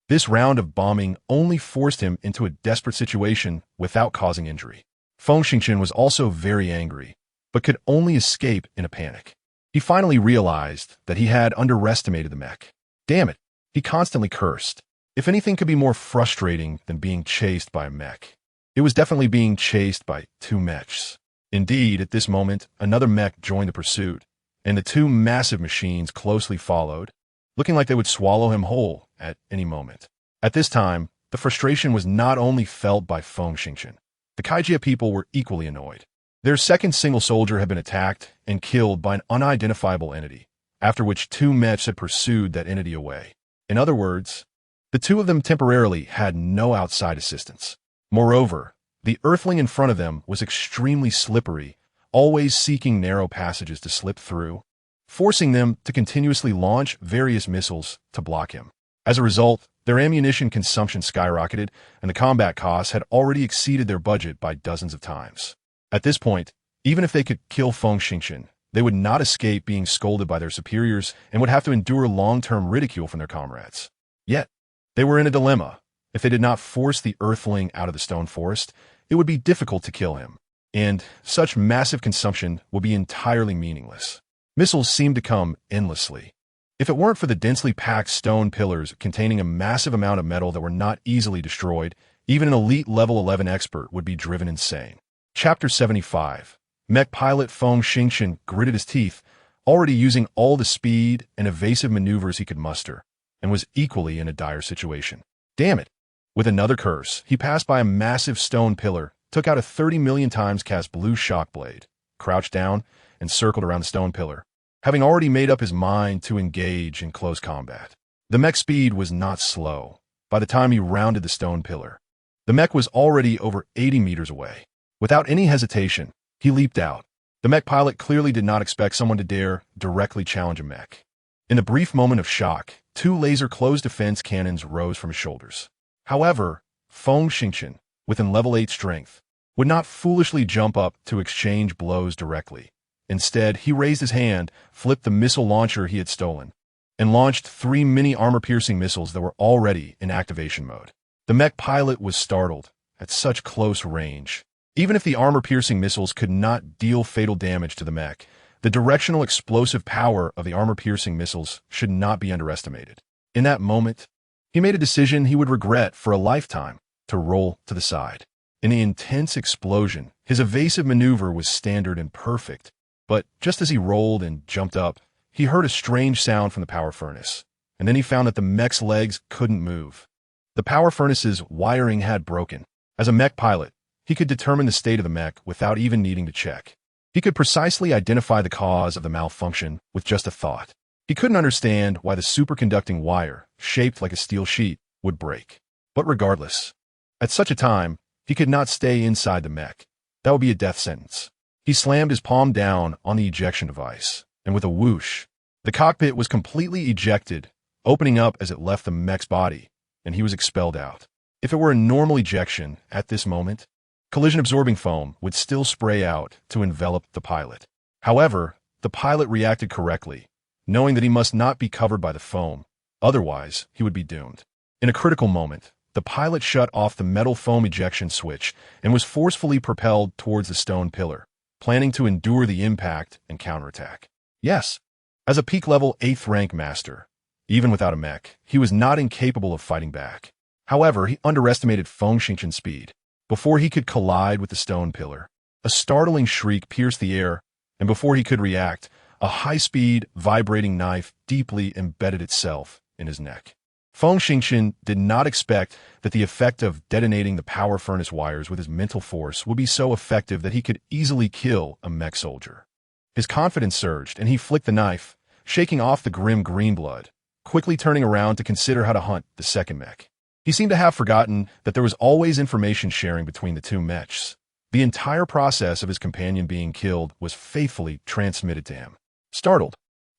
This round of bombing only forced him into a desperate situation without causing injury. Feng Xingchen was also very angry, but could only escape in a panic. He finally realized that he had underestimated the mech. Damn it, he constantly cursed. If anything could be more frustrating than being chased by a mech, it was definitely being chased by 2 mechs. Indeed, at this moment, another mech joined the pursuit, and the 2 massive machines closely followed, looking like they would swallow him whole at any moment. At this time, the frustration was not only felt by Feng Xingchen. The Kaijia people were equally annoyed. Their second single soldier had been attacked and killed by an unidentifiable entity, after which 2 mechs had pursued that entity away. In other words, the 2 of them temporarily had no outside assistance. Moreover, the Earthling in front of them was extremely slippery, always seeking narrow passages to slip through, forcing them to continuously launch various missiles to block him. As a result, their ammunition consumption skyrocketed, and the combat costs had already exceeded their budget by dozens of times. At this point, even if they could kill Feng Xingchen, they would not escape being scolded by their superiors and would have to endure long-term ridicule from their comrades. Yet, they were in a dilemma. If they did not force the Earthling out of the stone forest, it would be difficult to kill him, and such massive consumption would be entirely meaningless. Missiles seemed to come endlessly. If it weren't for the densely packed stone pillars containing a massive amount of metal that were not easily destroyed, even an elite level 11 expert would be driven insane. Chapter 75. Mech pilot Feng Xingchen gritted his teeth, already using all the speed and evasive maneuvers he could muster, and was equally in a dire situation. Damn it! With another curse, he passed by a massive stone pillar, took out a 30 million times cast blue shock blade, crouched down, and circled around the stone pillar, having already made up his mind to engage in close combat. The mech's speed was not slow. By the time he rounded the stone pillar, the mech was already over 80 meters away. Without any hesitation, he leaped out. The mech pilot clearly did not expect someone to dare directly challenge a mech. In the brief moment of shock, 2 laser closed defense cannons rose from his shoulders. However, Feng Xingchen, within level 8 strength, would not foolishly jump up to exchange blows directly. Instead, he raised his hand, flipped the missile launcher he had stolen, and launched 3 mini armor-piercing missiles that were already in activation mode. The mech pilot was startled at such close range. Even if the armor-piercing missiles could not deal fatal damage to the mech, the directional explosive power of the armor-piercing missiles should not be underestimated. In that moment, he made a decision he would regret for a lifetime: to roll to the side. In the intense explosion, his evasive maneuver was standard and perfect, but just as he rolled and jumped up, he heard a strange sound from the power furnace, and then he found that the mech's legs couldn't move. The power furnace's wiring had broken. As a mech pilot, he could determine the state of the mech without even needing to check. He could precisely identify the cause of the malfunction with just a thought. He couldn't understand why the superconducting wire, shaped like a steel sheet, would break. But regardless, at such a time, he could not stay inside the mech. That would be a death sentence. He slammed his palm down on the ejection device, and with a whoosh, the cockpit was completely ejected, opening up as it left the mech's body, and he was expelled out. If it were a normal ejection at this moment, collision-absorbing foam would still spray out to envelop the pilot. However, the pilot reacted correctly, knowing that he must not be covered by the foam, otherwise he would be doomed. In a critical moment, the pilot shut off the metal foam ejection switch and was forcefully propelled towards the stone pillar, planning to endure the impact and counterattack. Yes, as a peak-level 8th rank master, even without a mech, he was not incapable of fighting back. However, he underestimated Feng Xingqian's speed. Before he could collide with the stone pillar, a startling shriek pierced the air, and before he could react, a high-speed, vibrating knife deeply embedded itself in his neck. Feng Xingqian did not expect that the effect of detonating the power furnace wires with his mental force would be so effective that he could easily kill a mech soldier. His confidence surged, and he flicked the knife, shaking off the grim green blood, quickly turning around to consider how to hunt the second mech. He seemed to have forgotten that there was always information sharing between the two mechs. The entire process of his companion being killed was faithfully transmitted to him. Startled,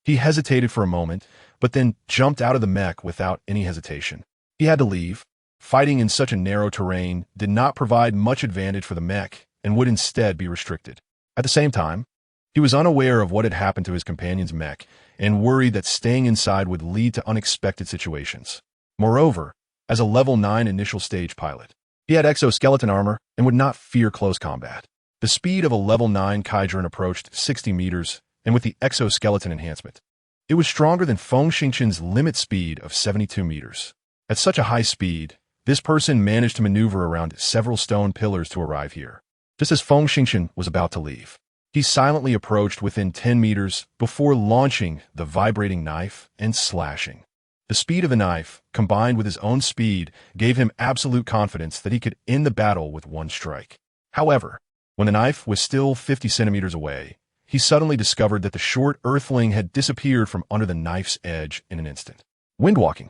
he hesitated for a moment, but then jumped out of the mech without any hesitation. He had to leave. Fighting in such a narrow terrain did not provide much advantage for the mech and would instead be restricted. At the same time, he was unaware of what had happened to his companion's mech and worried that staying inside would lead to unexpected situations. Moreover, as a level 9 initial stage pilot, he had exoskeleton armor and would not fear close combat. The speed of a level 9 Kaijin approached 60 meters, and with the exoskeleton enhancement, it was stronger than Feng Xingqian's limit speed of 72 meters. At such a high speed, this person managed to maneuver around several stone pillars to arrive here. Just as Feng Xingqian was about to leave, he silently approached within 10 meters before launching the vibrating knife and slashing. The speed of the knife, combined with his own speed, gave him absolute confidence that he could end the battle with one strike. However, when the knife was still 50 centimeters away, he suddenly discovered that the short earthling had disappeared from under the knife's edge in an instant. Windwalking.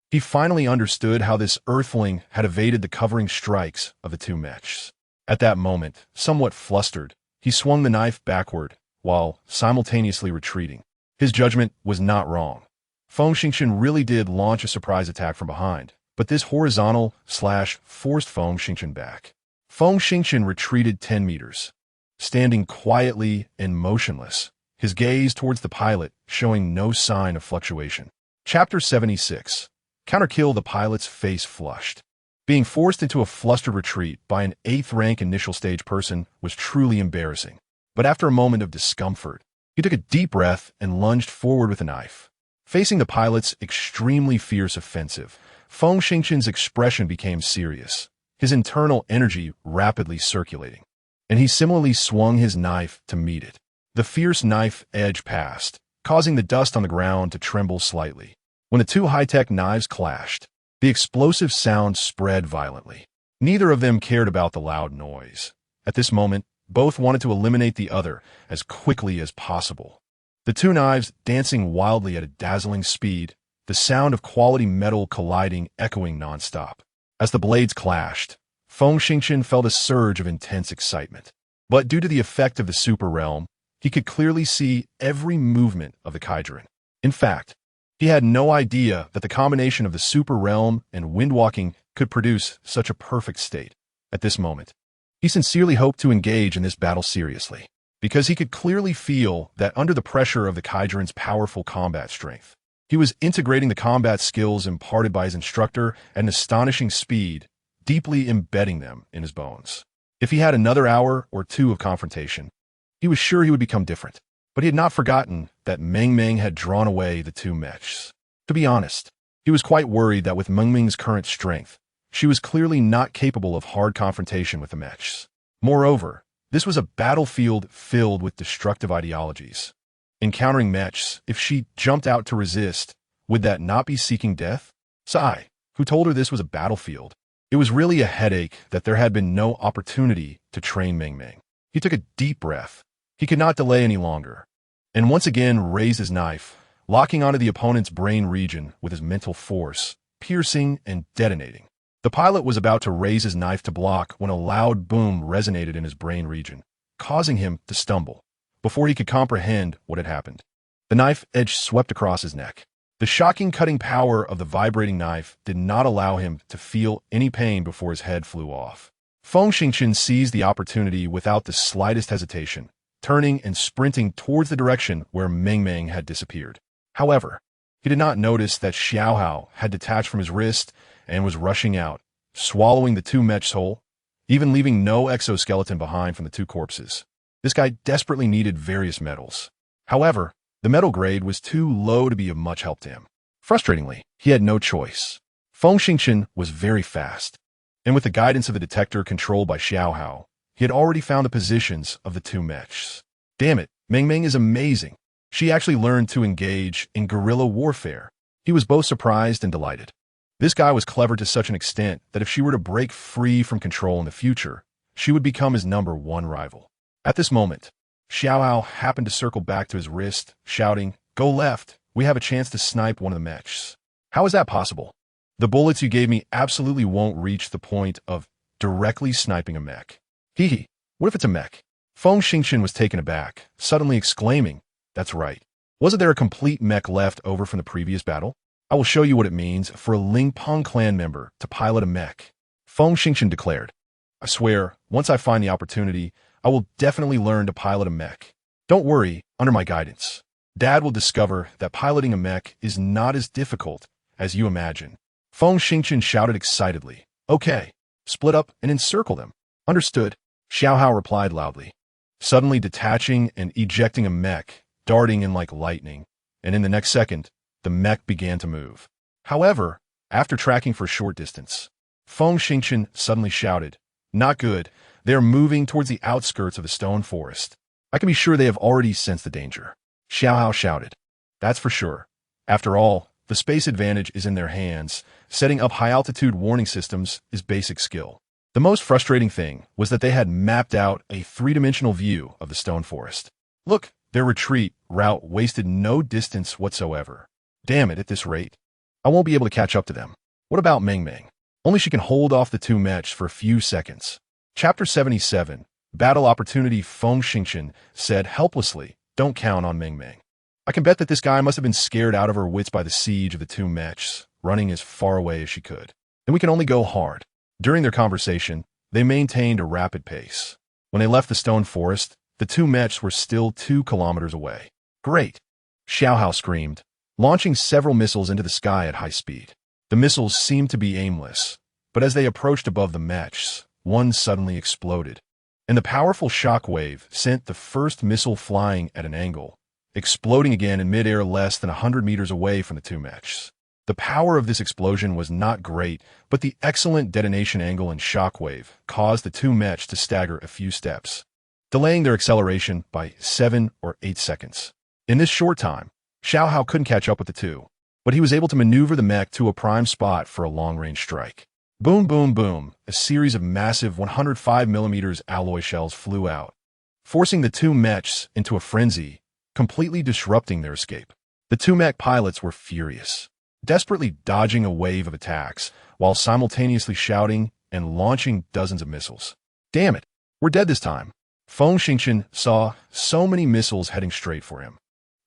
He finally understood how this earthling had evaded the covering strikes of the two mechs. At that moment, somewhat flustered, he swung the knife backward, while simultaneously retreating. His judgment was not wrong. Feng Xingqian really did launch a surprise attack from behind, but this horizontal/forced Feng Xingqian back. Feng Xingqian retreated 10 meters, standing quietly and motionless, his gaze towards the pilot showing no sign of fluctuation. Chapter 76. Counterkill. The pilot's face flushed. Being forced into a flustered retreat by an 8th rank initial stage person was truly embarrassing. But after a moment of discomfort, he took a deep breath and lunged forward with a knife. Facing the pilot's extremely fierce offensive, Feng Xingqian's expression became serious, his internal energy rapidly circulating, and he similarly swung his knife to meet it. The fierce knife edge passed, causing the dust on the ground to tremble slightly. When the two high-tech knives clashed, the explosive sound spread violently. Neither of them cared about the loud noise. At this moment, both wanted to eliminate the other as quickly as possible. The two knives dancing wildly at a dazzling speed, the sound of quality metal colliding echoing nonstop. As the blades clashed, Feng Xingqian felt a surge of intense excitement. But due to the effect of the super realm, he could clearly see every movement of the Kaijin. In fact, he had no idea that the combination of the super realm and windwalking could produce such a perfect state. At this moment, he sincerely hoped to engage in this battle seriously, because he could clearly feel that under the pressure of the Kaijin's powerful combat strength, he was integrating the combat skills imparted by his instructor at an astonishing speed, deeply embedding them in his bones. If he had another hour or two of confrontation, he was sure he would become different. But he had not forgotten that Meng Meng had drawn away the two mechs. To be honest, he was quite worried that with Meng Meng's current strength, she was clearly not capable of hard confrontation with the mechs. Moreover, this was a battlefield filled with destructive ideologies. Encountering mechs, if she jumped out to resist, Would that not be seeking death? Sai, who told her this was a battlefield. It was really a headache that there had been no opportunity to train Meng Meng. He took a deep breath. He could not delay any longer, and once again raised his knife, locking onto the opponent's brain region with his mental force, piercing and detonating. The pilot was about to raise his knife to block when a loud boom resonated in his brain region, causing him to stumble. Before he could comprehend what had happened, the knife edge swept across his neck. The shocking cutting power of the vibrating knife did not allow him to feel any pain before his head flew off. Feng Xingchen seized the opportunity without the slightest hesitation, turning and sprinting towards the direction where Meng Meng had disappeared. However, he did not notice that Xiao Hao had detached from his wrist and was rushing out, swallowing the two mechs whole, even leaving no exoskeleton behind from the two corpses. This guy desperately needed various metals. However, the metal grade was too low to be of much help to him. Frustratingly, he had no choice. Feng Xingchen was very fast, and with the guidance of the detector controlled by Xiao Hao, he had already found the positions of the two mechs. Damn it, Meng Meng is amazing. She actually learned to engage in guerrilla warfare. He was both surprised and delighted. This guy was clever to such an extent that if she were to break free from control in the future, she would become his #1 rival. At this moment, Xiao Hao happened to circle back to his wrist, shouting, "Go left, we have a chance to snipe one of the mechs." How is that possible? The bullets you gave me absolutely won't reach the point of directly sniping a mech. Hee, what if it's a mech? Feng Xingchen was taken aback, suddenly exclaiming, "That's right. Wasn't there a complete mech left over from the previous battle? I will show you what it means for a Ling Peng clan member to pilot a mech," Feng Xingchen declared. "I swear, once I find the opportunity, I will definitely learn to pilot a mech. Don't worry, under my guidance. Dad will discover that piloting a mech is not as difficult as you imagine." Feng Xingchen shouted excitedly, "Okay, split up and encircle them." "Understood," Xiao Hao replied loudly, suddenly detaching and ejecting a mech, darting in like lightning, and in the next second, the mech began to move. However, after tracking for a short distance, Feng Xingchen suddenly shouted, "Not good. They are moving towards the outskirts of the stone forest. I can be sure they have already sensed the danger." Xiao Hao shouted, "That's for sure. After all, the space advantage is in their hands. Setting up high-altitude warning systems is basic skill." The most frustrating thing was that they had mapped out a three-dimensional view of the stone forest. Look, their retreat route wasted no distance whatsoever. Damn it, at this rate, I won't be able to catch up to them. What about Meng Meng? Only she can hold off the two mechs for a few seconds. Chapter 77, Battle Opportunity. Feng Xingchen said helplessly, "Don't count on Meng Meng. I can bet that this guy must have been scared out of her wits by the siege of the two mechs, running as far away as she could. And we can only go hard." During their conversation, they maintained a rapid pace. When they left the stone forest, the two mechs were still 2 kilometers away. "Great!" Xiao Hao screamed, launching several missiles into the sky at high speed. The missiles seemed to be aimless, but as they approached above the mechs, one suddenly exploded, and the powerful shock wave sent the first missile flying at an angle, exploding again in midair less than 100 meters away from the two mechs. The power of this explosion was not great, but the excellent detonation angle and shock wave caused the two mechs to stagger a few steps, delaying their acceleration by 7 or 8 seconds. In this short time, Xiao Hao couldn't catch up with the two, but he was able to maneuver the mech to a prime spot for a long-range strike. Boom, boom, boom, a series of massive 105mm alloy shells flew out, forcing the two mechs into a frenzy, completely disrupting their escape. The two mech pilots were furious, desperately dodging a wave of attacks while simultaneously shouting and launching dozens of missiles. "Damn it, we're dead this time." Feng Xingchen saw so many missiles heading straight for him,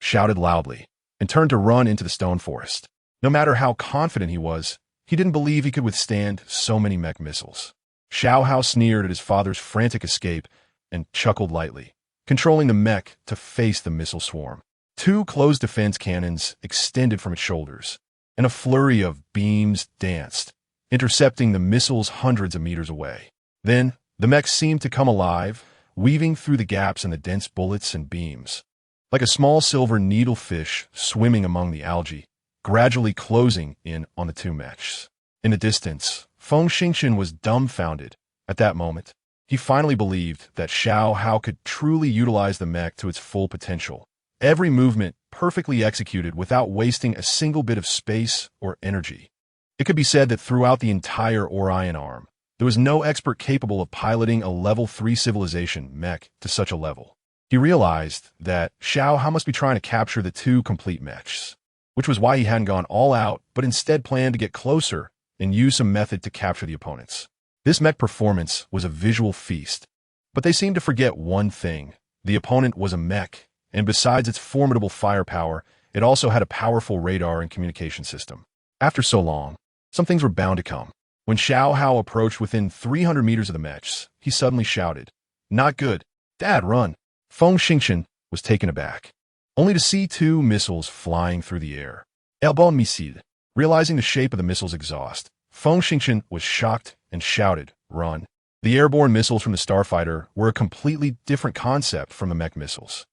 shouted loudly, and turned to run into the stone forest. No matter how confident he was, he didn't believe he could withstand so many mech missiles. Xiao Hao sneered at his father's frantic escape and chuckled lightly, controlling the mech to face the missile swarm. 2 closed defense cannons extended from its shoulders, and a flurry of beams danced, intercepting the missiles hundreds of meters away. Then, the mech seemed to come alive, weaving through the gaps in the dense bullets and beams, like a small silver needlefish swimming among the algae, gradually closing in on the two mechs. In the distance, Feng Xingchen was dumbfounded. At that moment, he finally believed that Xiao Hao could truly utilize the mech to its full potential, every movement perfectly executed without wasting a single bit of space or energy. It could be said that throughout the entire Orion arm, there was no expert capable of piloting a level 3 civilization mech to such a level. He realized that Xiao Hao must be trying to capture the two complete mechs, which was why he hadn't gone all out, but instead planned to get closer and use some method to capture the opponents. This mech performance was a visual feast, but they seemed to forget one thing. The opponent was a mech, and besides its formidable firepower, it also had a powerful radar and communication system. After so long, some things were bound to come. When Xiao Hao approached within 300 meters of the mechs, he suddenly shouted, "Not good. Dad, run." Feng Xingchen was taken aback, only to see two missiles flying through the air. El bon missile. Realizing the shape of the missile's exhaust, Feng Xingchen was shocked and shouted, "Run." The airborne missiles from the starfighter were a completely different concept from the mech missiles.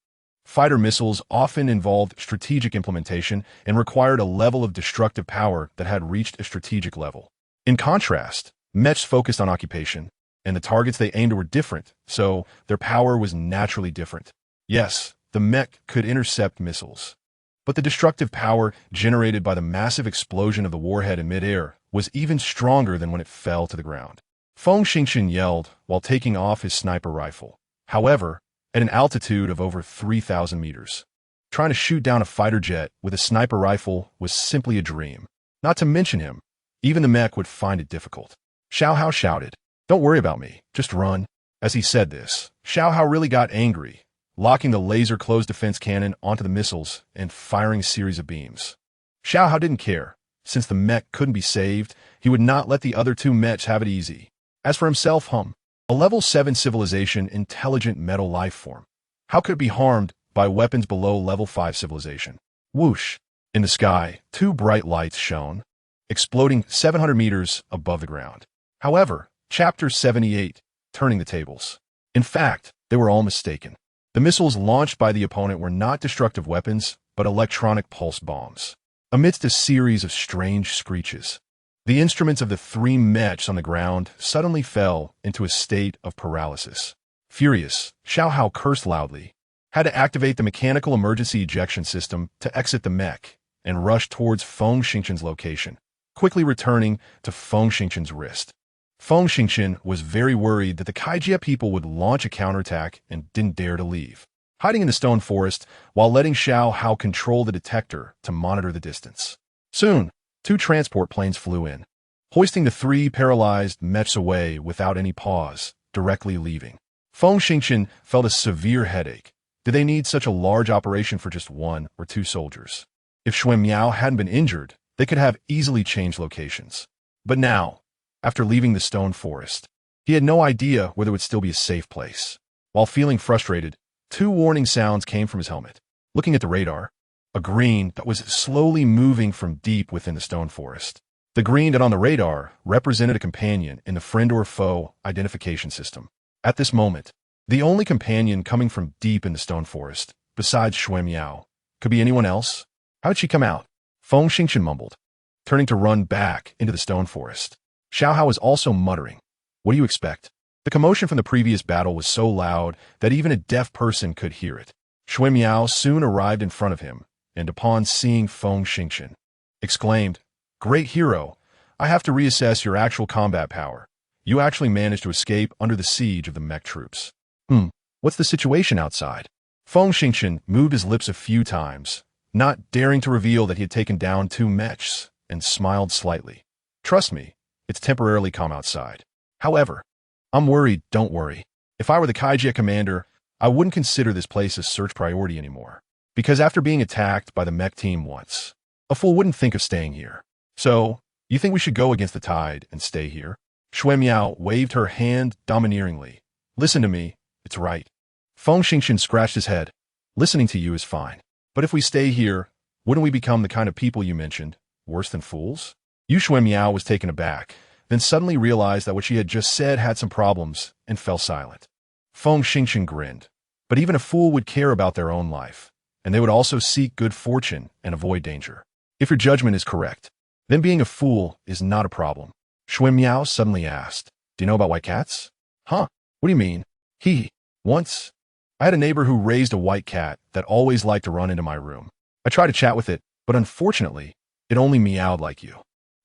Fighter missiles often involved strategic implementation and required a level of destructive power that had reached a strategic level. In contrast, mechs focused on occupation, and the targets they aimed at were different, so their power was naturally different. Yes, the mech could intercept missiles, but the destructive power generated by the massive explosion of the warhead in midair was even stronger than when it fell to the ground. Feng Xingchen yelled while taking off his sniper rifle. However, at an altitude of over 3,000 meters, trying to shoot down a fighter jet with a sniper rifle was simply a dream. Not to mention him, even the mech would find it difficult. Xiao Hao shouted, "Don't worry about me, just run." As he said this, Xiao Hao really got angry, locking the laser closed defense cannon onto the missiles and firing a series of beams. Xiao Hao didn't care. Since the mech couldn't be saved, he would not let the other two mechs have it easy. As for himself, a level 7 civilization intelligent metal life form, how could it be harmed by weapons below level 5 civilization? Whoosh! In the sky, two bright lights shone, exploding 700 meters above the ground. However, Chapter 78, turning the tables. In fact, they were all mistaken. The missiles launched by the opponent were not destructive weapons, but electronic pulse bombs. Amidst a series of strange screeches, the instruments of the three mechs on the ground suddenly fell into a state of paralysis. Furious, Xiao Hao cursed loudly, had to activate the mechanical emergency ejection system to exit the mech and rush towards Feng Xingchen's location, quickly returning to Feng Xingchen's wrist. Feng Xingchen was very worried that the Kaijia people would launch a counterattack and didn't dare to leave, hiding in the stone forest while letting Xiao Hao control the detector to monitor the distance. Soon, two transport planes flew in, hoisting the three paralyzed mechs away without any pause, directly leaving. Feng Xingchen felt a severe headache. Did they need such a large operation for just one or two soldiers? If Xue Miao hadn't been injured, they could have easily changed locations. But now, after leaving the stone forest, he had no idea whether it would still be a safe place. While feeling frustrated, two warning sounds came from his helmet. Looking at the radar, a green that was slowly moving from deep within the stone forest. The green dot on the radar represented a companion in the friend or foe identification system. At this moment, the only companion coming from deep in the stone forest, besides Xue Miao, could be anyone else. How did she come out? Feng Xingchen mumbled, turning to run back into the stone forest. Xiao Hao was also muttering, "What do you expect?" The commotion from the previous battle was so loud that even a deaf person could hear it. Xue Miao soon arrived in front of him, and upon seeing Feng Xingchen, exclaimed, "Great hero, I have to reassess your actual combat power. You actually managed to escape under the siege of the mech troops." What's the situation outside? Feng Xingchen moved his lips a few times, not daring to reveal that he had taken down two mechs, and smiled slightly. "Trust me, it's temporarily calm outside. However, I'm worried, don't worry. If I were the Kaijia commander, I wouldn't consider this place a search priority anymore. Because after being attacked by the mech team once, a fool wouldn't think of staying here. So, you think we should go against the tide and stay here?" Xue Miao waved her hand domineeringly. "Listen to me, it's right." Feng Xingchen scratched his head. "Listening to you is fine. But if we stay here, wouldn't we become the kind of people you mentioned, worse than fools?" Xue Miao was taken aback, then suddenly realized that what she had just said had some problems, and fell silent. Feng Xingchen grinned. But even a fool would care about their own life, and they would also seek good fortune and avoid danger. If your judgment is correct, then being a fool is not a problem. Xue Miao suddenly asked, "Do you know about white cats?" "Huh? What do you mean?" Once, I had a neighbor who raised a white cat that always liked to run into my room. I tried to chat with it, but unfortunately, it only meowed like you.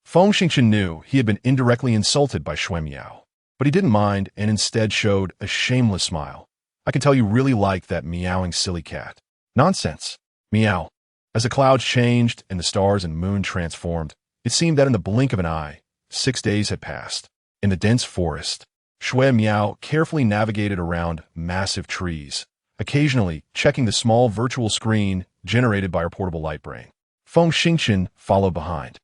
Feng Xingchen knew he had been indirectly insulted by Xue Miao, but he didn't mind and instead showed a shameless smile. I can tell you really liked that meowing silly cat. Nonsense. Meow. As the clouds changed and the stars and moon transformed, it seemed that in the blink of an eye, 6 days had passed. In the dense forest, Xue Miao carefully navigated around massive trees, occasionally checking the small virtual screen generated by her portable light brain. Feng Xingchen followed behind,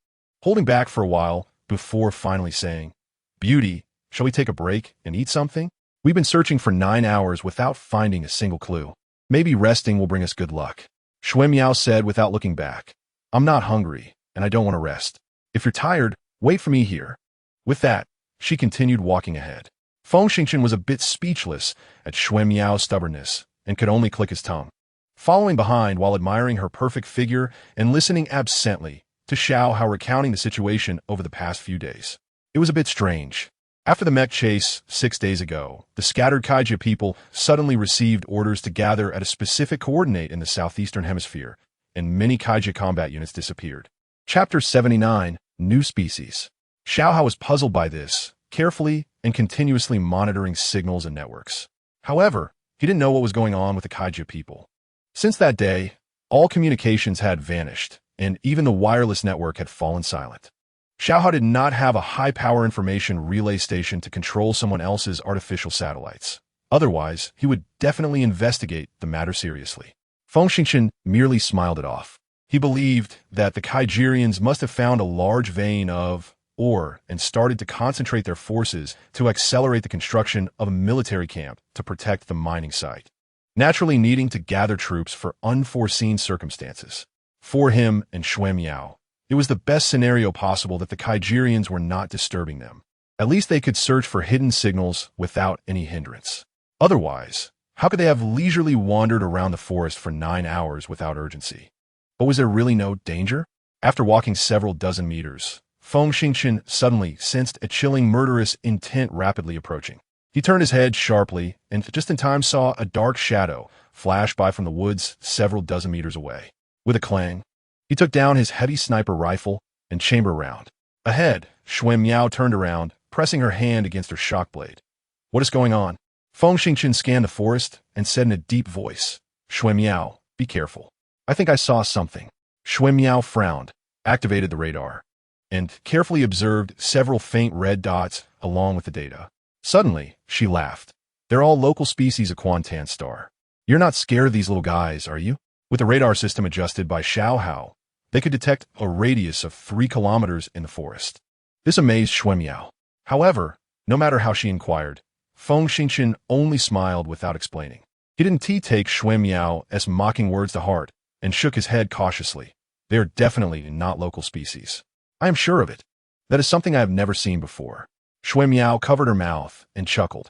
holding back for a while before finally saying, "Beauty, shall we take a break and eat something? We've been searching for 9 hours without finding a single clue. Maybe resting will bring us good luck." Xue Miao said without looking back, "I'm not hungry, and I don't want to rest. If you're tired, wait for me here." With that, she continued walking ahead. Feng Xingchen was a bit speechless at Xue Miao's stubbornness and could only click his tongue, following behind while admiring her perfect figure and listening absently to Xiao Hao recounting the situation over the past few days. It was a bit strange. After the mech chase 6 days ago, the scattered Kaijia people suddenly received orders to gather at a specific coordinate in the southeastern hemisphere, and many Kaijia combat units disappeared. Chapter 79, New Species. Xiao Hao was puzzled by this, carefully and continuously monitoring signals and networks. However, he didn't know what was going on with the Kaijia people. Since that day, all communications had vanished, and even the wireless network had fallen silent. Xiao Hao did not have a high-power information relay station to control someone else's artificial satellites. Otherwise, he would definitely investigate the matter seriously. Feng Xingchen merely smiled it off. He believed that the Kaijirians must have found a large vein of ore and started to concentrate their forces to accelerate the construction of a military camp to protect the mining site, naturally needing to gather troops for unforeseen circumstances. For him and Xue Miao, it was the best scenario possible that the Kaijirians were not disturbing them. At least they could search for hidden signals without any hindrance. Otherwise, how could they have leisurely wandered around the forest for 9 hours without urgency? But was there really no danger? After walking several dozen meters, Feng Xingchen suddenly sensed a chilling murderous intent rapidly approaching. He turned his head sharply and just in time saw a dark shadow flash by from the woods several dozen meters away. With a clang, he took down his heavy sniper rifle and chamber round. Ahead, Xue Miao turned around, pressing her hand against her shock blade. "What is going on?" Feng Xingchen scanned the forest and said in a deep voice, "Xue Miao, be careful. I think I saw something." Xue Miao frowned, activated the radar, and carefully observed several faint red dots along with the data. Suddenly, she laughed. "They're all local species of Quantan star. You're not scared of these little guys, are you?" With the radar system adjusted by Xiao Hao, they could detect a radius of 3 kilometers in the forest. This amazed Xue Miao. However, no matter how she inquired, Feng Xingchen only smiled without explaining. He didn't take Xue Miao's mocking words to heart and shook his head cautiously. "They are definitely not local species. I am sure of it. That is something I have never seen before." Xue Miao covered her mouth and chuckled.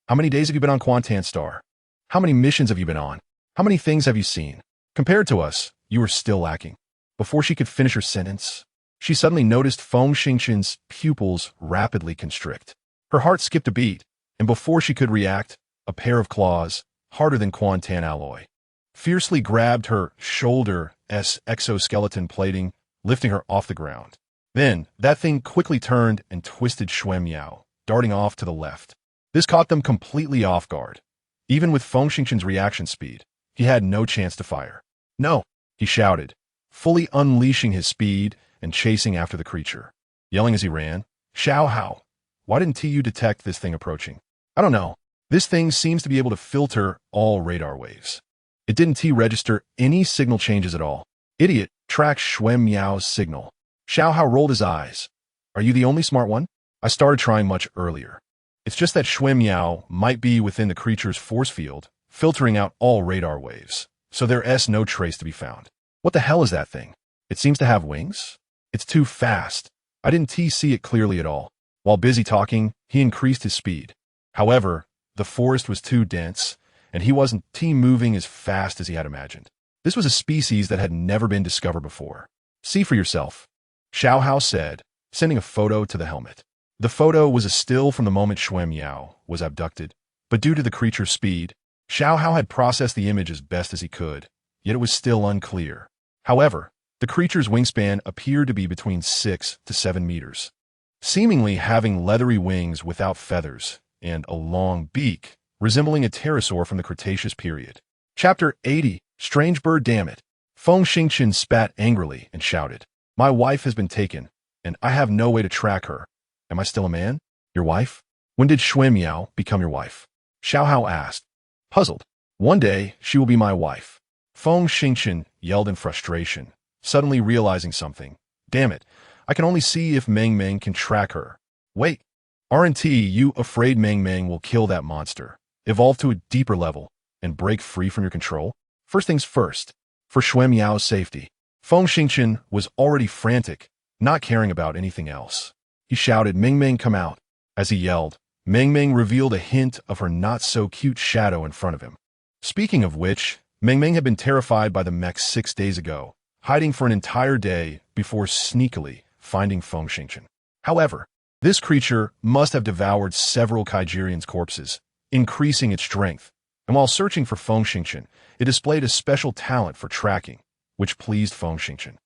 "How many days have you been on Quantan Star? How many missions have you been on? How many things have you seen? Compared to us, you are still lacking." Before she could finish her sentence, she suddenly noticed Feng Xingchen's pupils rapidly constrict. Her heart skipped a beat, and before she could react, a pair of claws, harder than Quantan alloy, fiercely grabbed her shoulder's exoskeleton plating, lifting her off the ground. Then, that thing quickly turned and twisted Xue Miao, darting off to the left. This caught them completely off guard. Even with Feng Xingchen's reaction speed, he had no chance to fire. "No!" he shouted, fully unleashing his speed and chasing after the creature. Yelling as he ran, "Xiao Hao, why didn't TU detect this thing approaching?" "I don't know. This thing seems to be able to filter all radar waves." It didn't register any signal changes at all. "Idiot, track Xue Miao's signal." Xiao Hao rolled his eyes. "Are you the only smart one? I started trying much earlier. It's just that Xue Miao might be within the creature's force field, filtering out all radar waves, so there's no trace to be found." "What the hell is that thing? It seems to have wings? It's too fast. I didn't see it clearly at all." While busy talking, he increased his speed. However, the forest was too dense, and he wasn't moving as fast as he had imagined. This was a species that had never been discovered before. "See for yourself," Xiao Hao said, sending a photo to the helmet. The photo was a still from the moment Xue Miao was abducted, but due to the creature's speed, Xiao Hao had processed the image as best as he could, yet it was still unclear. However, the creature's wingspan appeared to be between 6 to 7 meters, seemingly having leathery wings without feathers and a long beak, resembling a pterosaur from the Cretaceous period. Chapter 80, Strange Bird, damn it. Feng Xingqian spat angrily and shouted, "My wife has been taken, and I have no way to track her. Am I still a man? Your wife? When did Shui Miao become your wife?" Xiao Hao asked, puzzled. "One day, she will be my wife." Feng Xingqian yelled in frustration, suddenly realizing something. Damn it, I can only see if Meng Meng can track her. Wait, aren't you afraid Meng Meng will kill that monster, evolve to a deeper level, and break free from your control? First things first, for Shui Miao's safety. Feng Xingqian was already frantic, not caring about anything else. He shouted, "Meng Meng, come out." As he yelled, Meng Meng revealed a hint of her not-so-cute shadow in front of him. Speaking of which, Meng Meng had been terrified by the mech 6 days ago, hiding for an entire day before sneakily finding Feng Xingqian. However, this creature must have devoured several Kaijirian's corpses, increasing its strength, and while searching for Feng Xingqian, it displayed a special talent for tracking, which pleased Feng Xingqian.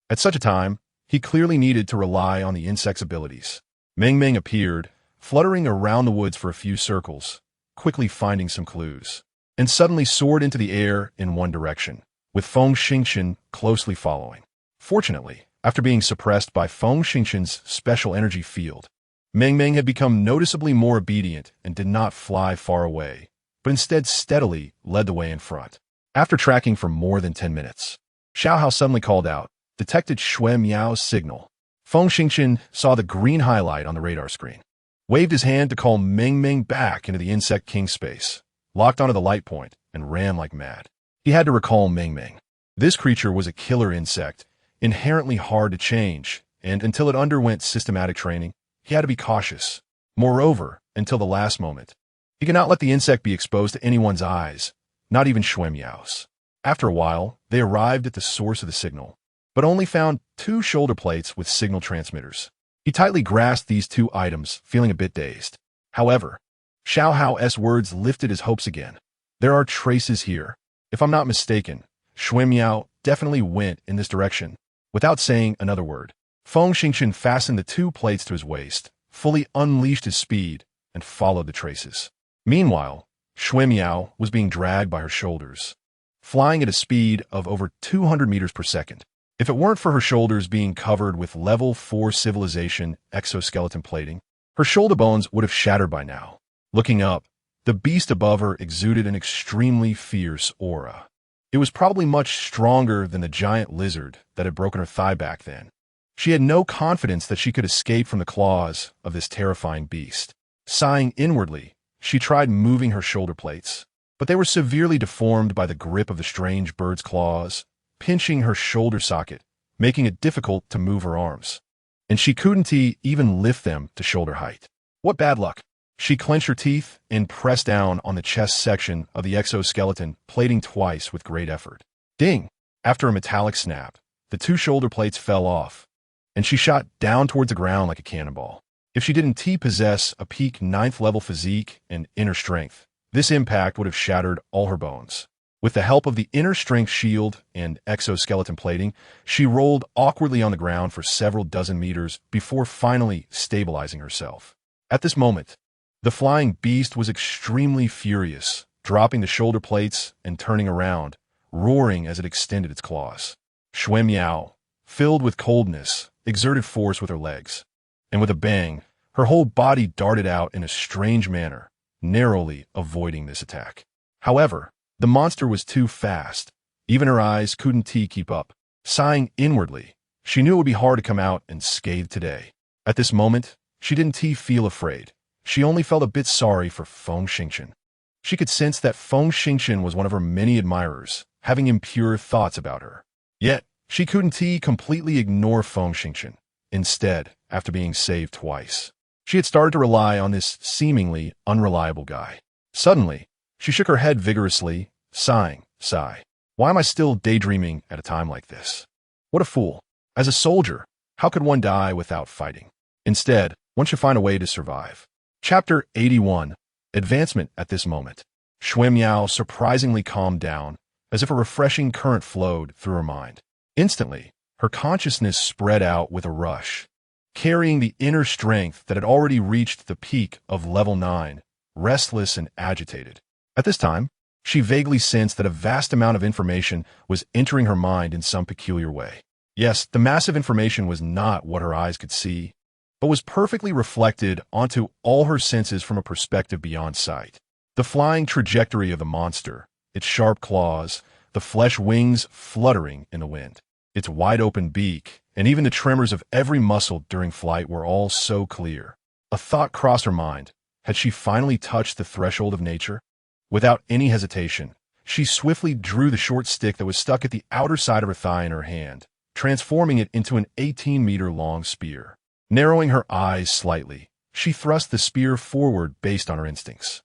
At such a time, he clearly needed to rely on the insect's abilities. Meng Meng appeared, fluttering around the woods for a few circles, quickly finding some clues, and suddenly soared into the air in one direction, with Feng Xingqian closely following. Fortunately, after being suppressed by Feng Xingqian's special energy field, Meng Meng had become noticeably more obedient and did not fly far away, but instead steadily led the way in front. After tracking for more than 10 minutes, Xiao Hao suddenly called out, detected Shui Miao's signal. Feng Xingqian saw the green highlight on the radar screen, waved his hand to call Meng Meng back into the Insect King space, locked onto the light point, and ran like mad. He had to recall Meng Meng. This creature was a killer insect, inherently hard to change, and until it underwent systematic training, he had to be cautious. Moreover, until the last moment, he could not let the insect be exposed to anyone's eyes, not even Shui Miao's. After a while, they arrived at the source of the signal, but only found 2 shoulder plates with signal transmitters. He tightly grasped these 2 items, feeling a bit dazed. However, Xiao Hao's words lifted his hopes again. There are traces here. If I'm not mistaken, Shui Miao definitely went in this direction. Without saying another word, Feng Xingqian fastened the 2 plates to his waist, fully unleashed his speed, and followed the traces. Meanwhile, Shui Miao was being dragged by her shoulders, flying at a speed of over 200 meters per second. If it weren't for her shoulders being covered with level 4 civilization exoskeleton plating, her shoulder bones would have shattered by now. Looking up, the beast above her exuded an extremely fierce aura. It was probably much stronger than the giant lizard that had broken her thigh back then. She had no confidence that she could escape from the claws of this terrifying beast. Sighing inwardly, she tried moving her shoulder plates, but they were severely deformed by the grip of the strange bird's claws, pinching her shoulder socket, making it difficult to move her arms. And she couldn't even lift them to shoulder height. What bad luck! She clenched her teeth and pressed down on the chest section of the exoskeleton, plating twice with great effort. Ding! After a metallic snap, the 2 shoulder plates fell off, and she shot down towards the ground like a cannonball. If she didn't possess a peak 9th level physique and inner strength, this impact would have shattered all her bones. With the help of the inner strength shield and exoskeleton plating, she rolled awkwardly on the ground for several dozen meters before finally stabilizing herself. At this moment, the flying beast was extremely furious, dropping the shoulder plates and turning around, roaring as it extended its claws. Shui Miao, filled with coldness, exerted force with her legs, and with a bang, her whole body darted out in a strange manner, narrowly avoiding this attack. However, the monster was too fast. Even her eyes couldn't keep up. Sighing inwardly, she knew it would be hard to come out unscathed today. At this moment, she didn't feel afraid. She only felt a bit sorry for Feng Xingqian. She could sense that Feng Xingqian was one of her many admirers, having impure thoughts about her. Yet, she couldn't completely ignore Feng Xingqian. Instead, after being saved twice, she had started to rely on this seemingly unreliable guy. Suddenly, she shook her head vigorously, sighing. Why am I still daydreaming at a time like this? What a fool. As a soldier, how could one die without fighting? Instead, one should find a way to survive. Chapter 81. Advancement at this moment. Shui Miao surprisingly calmed down, as if a refreshing current flowed through her mind. Instantly, her consciousness spread out with a rush, carrying the inner strength that had already reached the peak of level 9, restless and agitated. At this time, she vaguely sensed that a vast amount of information was entering her mind in some peculiar way. Yes, the massive information was not what her eyes could see, but was perfectly reflected onto all her senses from a perspective beyond sight. The flying trajectory of the monster, its sharp claws, the flesh wings fluttering in the wind, its wide-open beak, and even the tremors of every muscle during flight were all so clear. A thought crossed her mind. Had she finally touched the threshold of nature? Without any hesitation, she swiftly drew the short stick that was stuck at the outer side of her thigh in her hand, transforming it into an 18-meter-long spear. Narrowing her eyes slightly, she thrust the spear forward based on her instincts.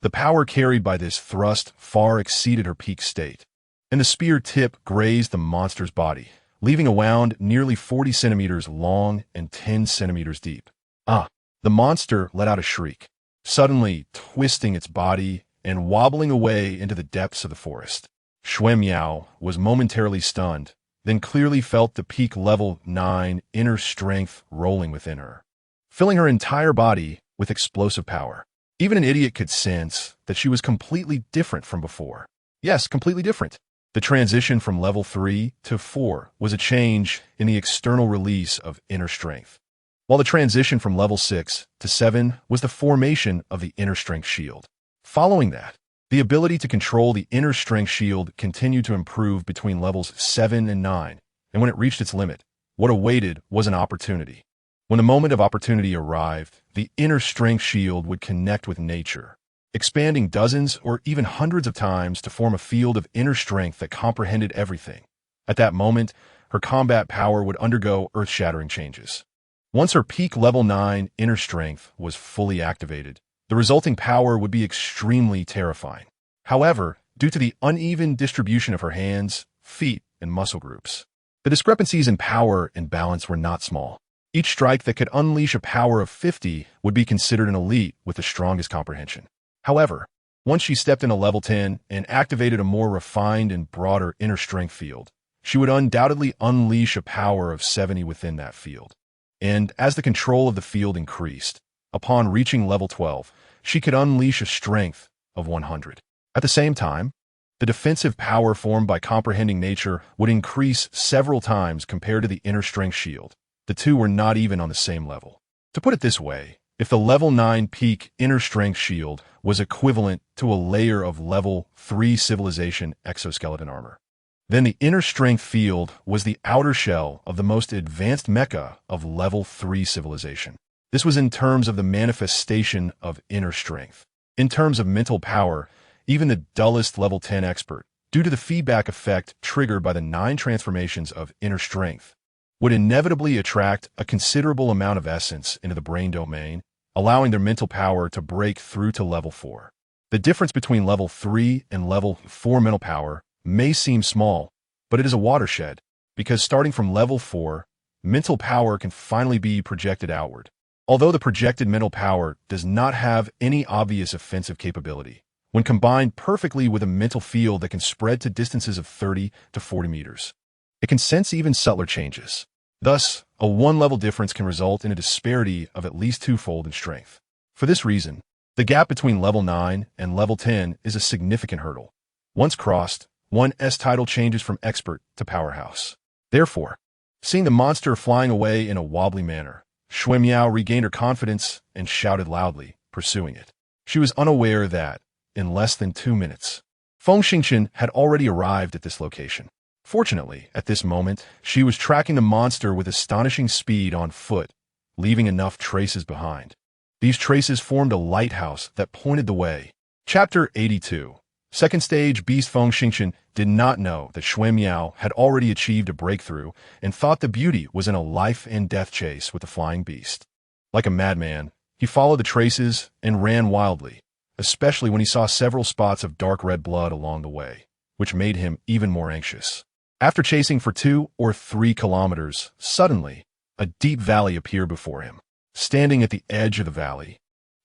The power carried by this thrust far exceeded her peak state, and the spear tip grazed the monster's body, leaving a wound nearly 40 centimeters long and 10 centimeters deep. The monster let out a shriek, suddenly twisting its body and wobbling away into the depths of the forest. Shui Miao was momentarily stunned, then clearly felt the peak level 9 inner strength rolling within her, filling her entire body with explosive power. Even an idiot could sense that she was completely different from before. Yes, completely different. The transition from level 3 to 4 was a change in the external release of inner strength, while the transition from level 6 to 7 was the formation of the inner strength shield. Following that, the ability to control the inner strength shield continued to improve between levels 7 and 9, and when it reached its limit, what awaited was an opportunity. When the moment of opportunity arrived, the inner strength shield would connect with nature, expanding dozens or even hundreds of times to form a field of inner strength that comprehended everything. At that moment, her combat power would undergo earth-shattering changes. Once her peak level 9 inner strength was fully activated, the resulting power would be extremely terrifying. However, due to the uneven distribution of her hands, feet, and muscle groups, the discrepancies in power and balance were not small. Each strike that could unleash a power of 50 would be considered an elite with the strongest comprehension. However, once she stepped into level 10 and activated a more refined and broader inner strength field, she would undoubtedly unleash a power of 70 within that field. And as the control of the field increased, upon reaching level 12, she could unleash a strength of 100. At the same time, the defensive power formed by comprehending nature would increase several times compared to the inner strength shield. The two were not even on the same level. To put it this way, if the level 9 peak inner strength shield was equivalent to a layer of level 3 civilization exoskeleton armor, then the inner strength field was the outer shell of the most advanced mecha of level 3 civilization. This was in terms of the manifestation of inner strength. In terms of mental power, even the dullest level 10 expert, due to the feedback effect triggered by the 9 transformations of inner strength, would inevitably attract a considerable amount of essence into the brain domain, allowing their mental power to break through to level 4. The difference between level 3 and level 4 mental power may seem small, but it is a watershed, because starting from level 4, mental power can finally be projected outward. Although the projected mental power does not have any obvious offensive capability, when combined perfectly with a mental field that can spread to distances of 30 to 40 meters, it can sense even subtler changes. Thus, a one-level difference can result in a disparity of at least twofold in strength. For this reason, the gap between level 9 and level 10 is a significant hurdle. Once crossed, one's title changes from expert to powerhouse. Therefore, seeing the monster flying away in a wobbly manner, Shui Miao regained her confidence and shouted loudly, pursuing it. She was unaware that, in less than 2 minutes, Feng Xingchen had already arrived at this location. Fortunately, at this moment, she was tracking the monster with astonishing speed on foot, leaving enough traces behind. These traces formed a lighthouse that pointed the way. Chapter 82. Second Stage Beast. Feng Xingchen did not know that Shui Miao had already achieved a breakthrough and thought the beauty was in a life-and-death chase with the flying beast. Like a madman, he followed the traces and ran wildly, especially when he saw several spots of dark red blood along the way, which made him even more anxious. After chasing for 2 or 3 kilometers, suddenly, a deep valley appeared before him. Standing at the edge of the valley,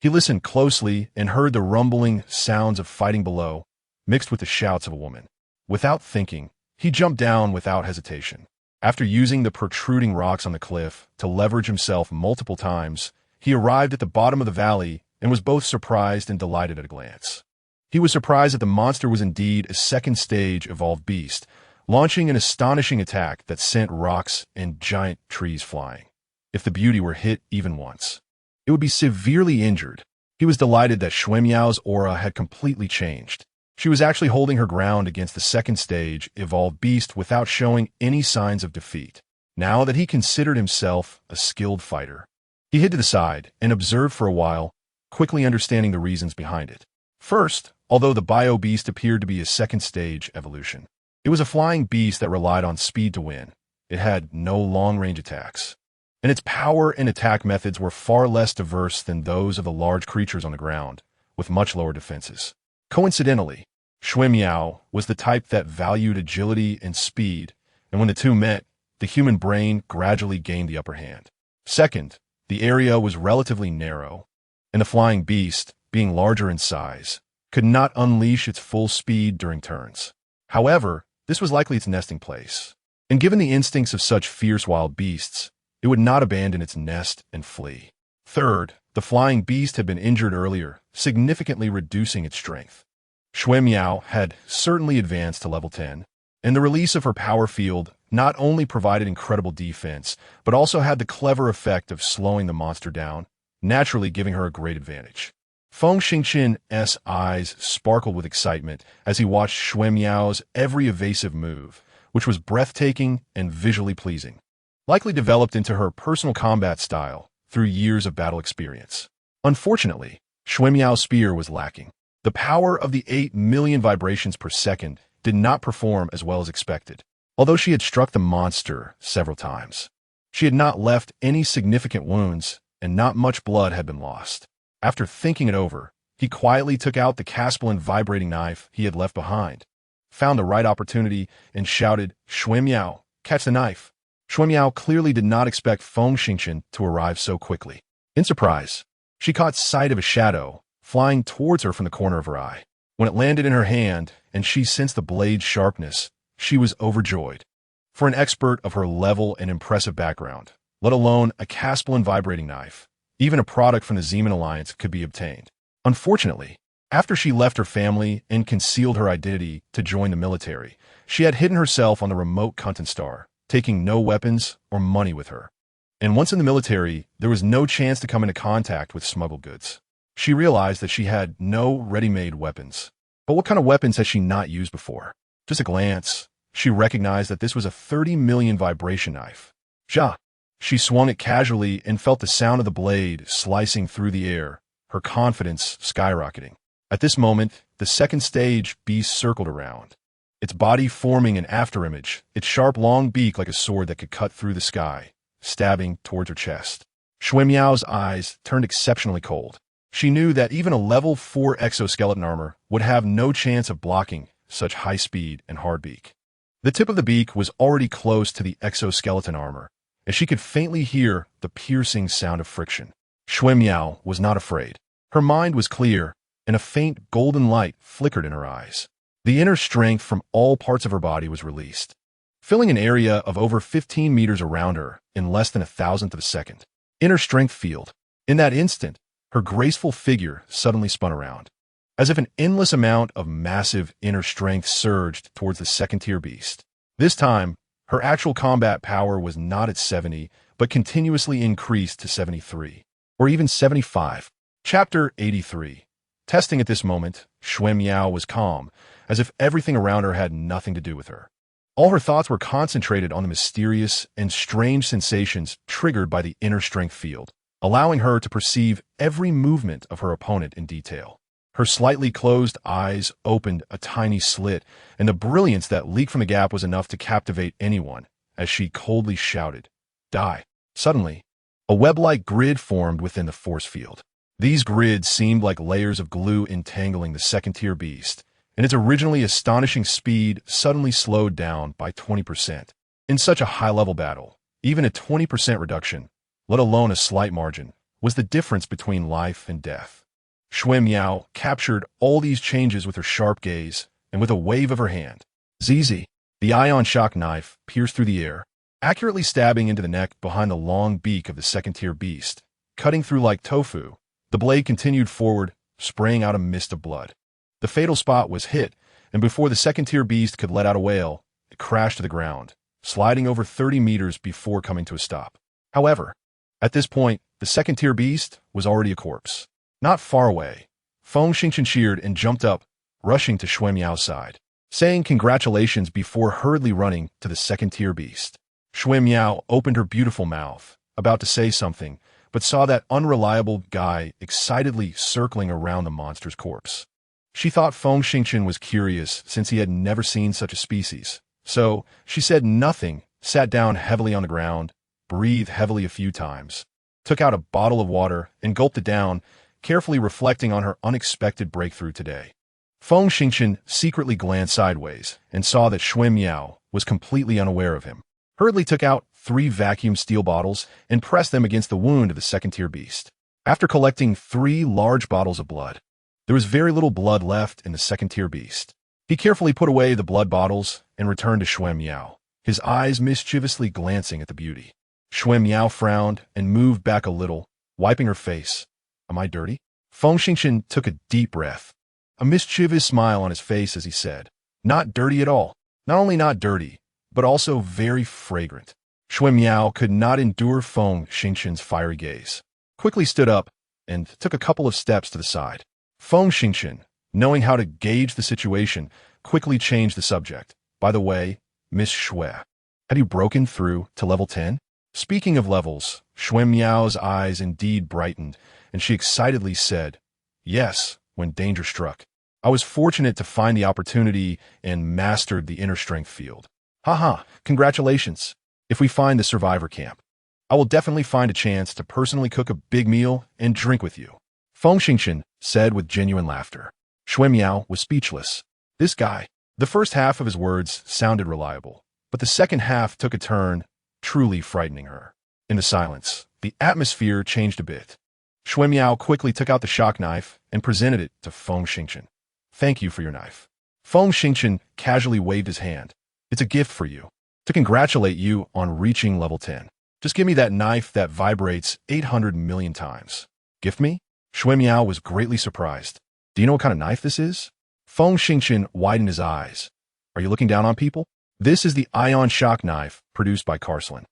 He listened closely and heard the rumbling sounds of fighting below, mixed with the shouts of a woman. Without thinking, he jumped down without hesitation. After using the protruding rocks on the cliff to leverage himself multiple times, he arrived at the bottom of the valley and was both surprised and delighted at a glance. He was surprised that the monster was indeed a second-stage evolved beast, launching an astonishing attack that sent rocks and giant trees flying. If the beauty were hit even once, it would be severely injured. He was delighted that Xuemiao's aura had completely changed. She was actually holding her ground against the second-stage evolved beast without showing any signs of defeat. Now that he considered himself a skilled fighter, he hid to the side and observed for a while, quickly understanding the reasons behind it. First, although the bio-beast appeared to be a second-stage evolution, it was a flying beast that relied on speed to win. It had no long-range attacks, and its power and attack methods were far less diverse than those of the large creatures on the ground, with much lower defenses. Coincidentally, Xuemiao was the type that valued agility and speed, and when the two met, the human brain gradually gained the upper hand. Second, the area was relatively narrow, and the flying beast, being larger in size, could not unleash its full speed during turns. However, this was likely its nesting place, and given the instincts of such fierce wild beasts, it would not abandon its nest and flee. Third, the flying beast had been injured earlier, significantly reducing its strength. Xuemiao had certainly advanced to level 10, and the release of her power field not only provided incredible defense, but also had the clever effect of slowing the monster down, naturally giving her a great advantage. Feng Xingqian's eyes sparkled with excitement as he watched Xuemiao's every evasive move, which was breathtaking and visually pleasing, likely developed into her personal combat style through years of battle experience. Unfortunately, Xuemiao's spear was lacking. The power of the 8 million vibrations per second did not perform as well as expected. Although she had struck the monster several times, she had not left any significant wounds, and not much blood had been lost. After thinking it over, he quietly took out the Caspelin vibrating knife he had left behind, found the right opportunity, and shouted, "Xuemiao, catch the knife." Xuemiao clearly did not expect Feng Xingqian to arrive so quickly. In surprise, she caught sight of a shadow flying towards her from the corner of her eye. When it landed in her hand and she sensed the blade's sharpness, she was overjoyed. For an expert of her level and impressive background, let alone a Caspelin vibrating knife, even a product from the Zeman Alliance could be obtained. Unfortunately, after she left her family and concealed her identity to join the military, she had hidden herself on the remote Kuntan star, taking no weapons or money with her. And once in the military, there was no chance to come into contact with smuggled goods. She realized that she had no ready-made weapons. But what kind of weapons had she not used before? Just a glance, she recognized that this was a 30 million vibration knife. Ja! She swung it casually and felt the sound of the blade slicing through the air, her confidence skyrocketing. At this moment, the second stage beast circled around, its body forming an afterimage, its sharp long beak like a sword that could cut through the sky, stabbing towards her chest. Xuemiao's eyes turned exceptionally cold. She knew that even a level 4 exoskeleton armor would have no chance of blocking such high speed and hard beak. The tip of the beak was already close to the exoskeleton armor, and she could faintly hear the piercing sound of friction. Xuemiao was not afraid. Her mind was clear, and a faint golden light flickered in her eyes. The inner strength from all parts of her body was released, filling an area of over 15 meters around her in less than 1,000th of a second. Inner strength field. In that instant, her graceful figure suddenly spun around, as if an endless amount of massive inner strength surged towards the second-tier beast. This time, her actual combat power was not at 70, but continuously increased to 73, or even 75. Chapter 83. Testing at this moment, Xuemiao was calm, as if everything around her had nothing to do with her. All her thoughts were concentrated on the mysterious and strange sensations triggered by the inner strength field, allowing her to perceive every movement of her opponent in detail. Her slightly closed eyes opened a tiny slit, and the brilliance that leaked from the gap was enough to captivate anyone, as she coldly shouted, "Die!" Suddenly, a web-like grid formed within the force field. These grids seemed like layers of glue entangling the second-tier beast, and its originally astonishing speed suddenly slowed down by 20%. In such a high-level battle, even a 20% reduction, let alone a slight margin, was the difference between life and death. Shui Miao captured all these changes with her sharp gaze and with a wave of her hand. ZZ, the ion shock knife pierced through the air, accurately stabbing into the neck behind the long beak of the second-tier beast. Cutting through like tofu, the blade continued forward, spraying out a mist of blood. The fatal spot was hit, and before the second-tier beast could let out a wail, it crashed to the ground, sliding over 30 meters before coming to a stop. However, at this point, the second-tier beast was already a corpse. Not far away, Feng Xingchen cheered and jumped up, rushing to Shui Miao's side, saying congratulations before hurriedly running to the second-tier beast. Shui Miao opened her beautiful mouth, about to say something, but saw that unreliable guy excitedly circling around the monster's corpse. She thought Feng Xingchen was curious since he had never seen such a species. So, she said nothing, sat down heavily on the ground, breathed heavily a few times, took out a bottle of water and gulped it down, carefully reflecting on her unexpected breakthrough today. Feng Xingchen secretly glanced sideways and saw that Shui Miao was completely unaware of him. Hurriedly took out 3 vacuum steel bottles and pressed them against the wound of the second-tier beast. After collecting 3 large bottles of blood, there was very little blood left in the second-tier beast. He carefully put away the blood bottles and returned to Shui Miao, his eyes mischievously glancing at the beauty. Shui Miao frowned and moved back a little, wiping her face. Am I dirty? Feng Xingchen took a deep breath, a mischievous smile on his face as he said, Not dirty at all. Not only not dirty, but also very fragrant. Shui Miao could not endure Feng Xingchen's fiery gaze, quickly stood up and took a couple of steps to the side. Feng Xingchen, knowing how to gauge the situation, quickly changed the subject. By the way, Miss Shui, had you broken through to level 10? Speaking of levels, Shui Miao's eyes indeed brightened, and she excitedly said, Yes, when danger struck. I was fortunate to find the opportunity and mastered the inner strength field. Haha, congratulations. If we find the survivor camp, I will definitely find a chance to personally cook a big meal and drink with you. Feng Xingchen said with genuine laughter. Shui Miao was speechless. This guy. The first half of his words sounded reliable, but the second half took a turn, truly frightening her. In the silence, the atmosphere changed a bit. Shui Miao quickly took out the shock knife and presented it to Feng Xingchen. Thank you for your knife. Feng Xingchen casually waved his hand. It's a gift for you, to congratulate you on reaching level 10. Just give me that knife that vibrates 800 million times. Gift me? Shui Miao was greatly surprised. Do you know what kind of knife this is? Feng Xingchen widened his eyes. Are you looking down on people? This is the ion shock knife produced by Carslan,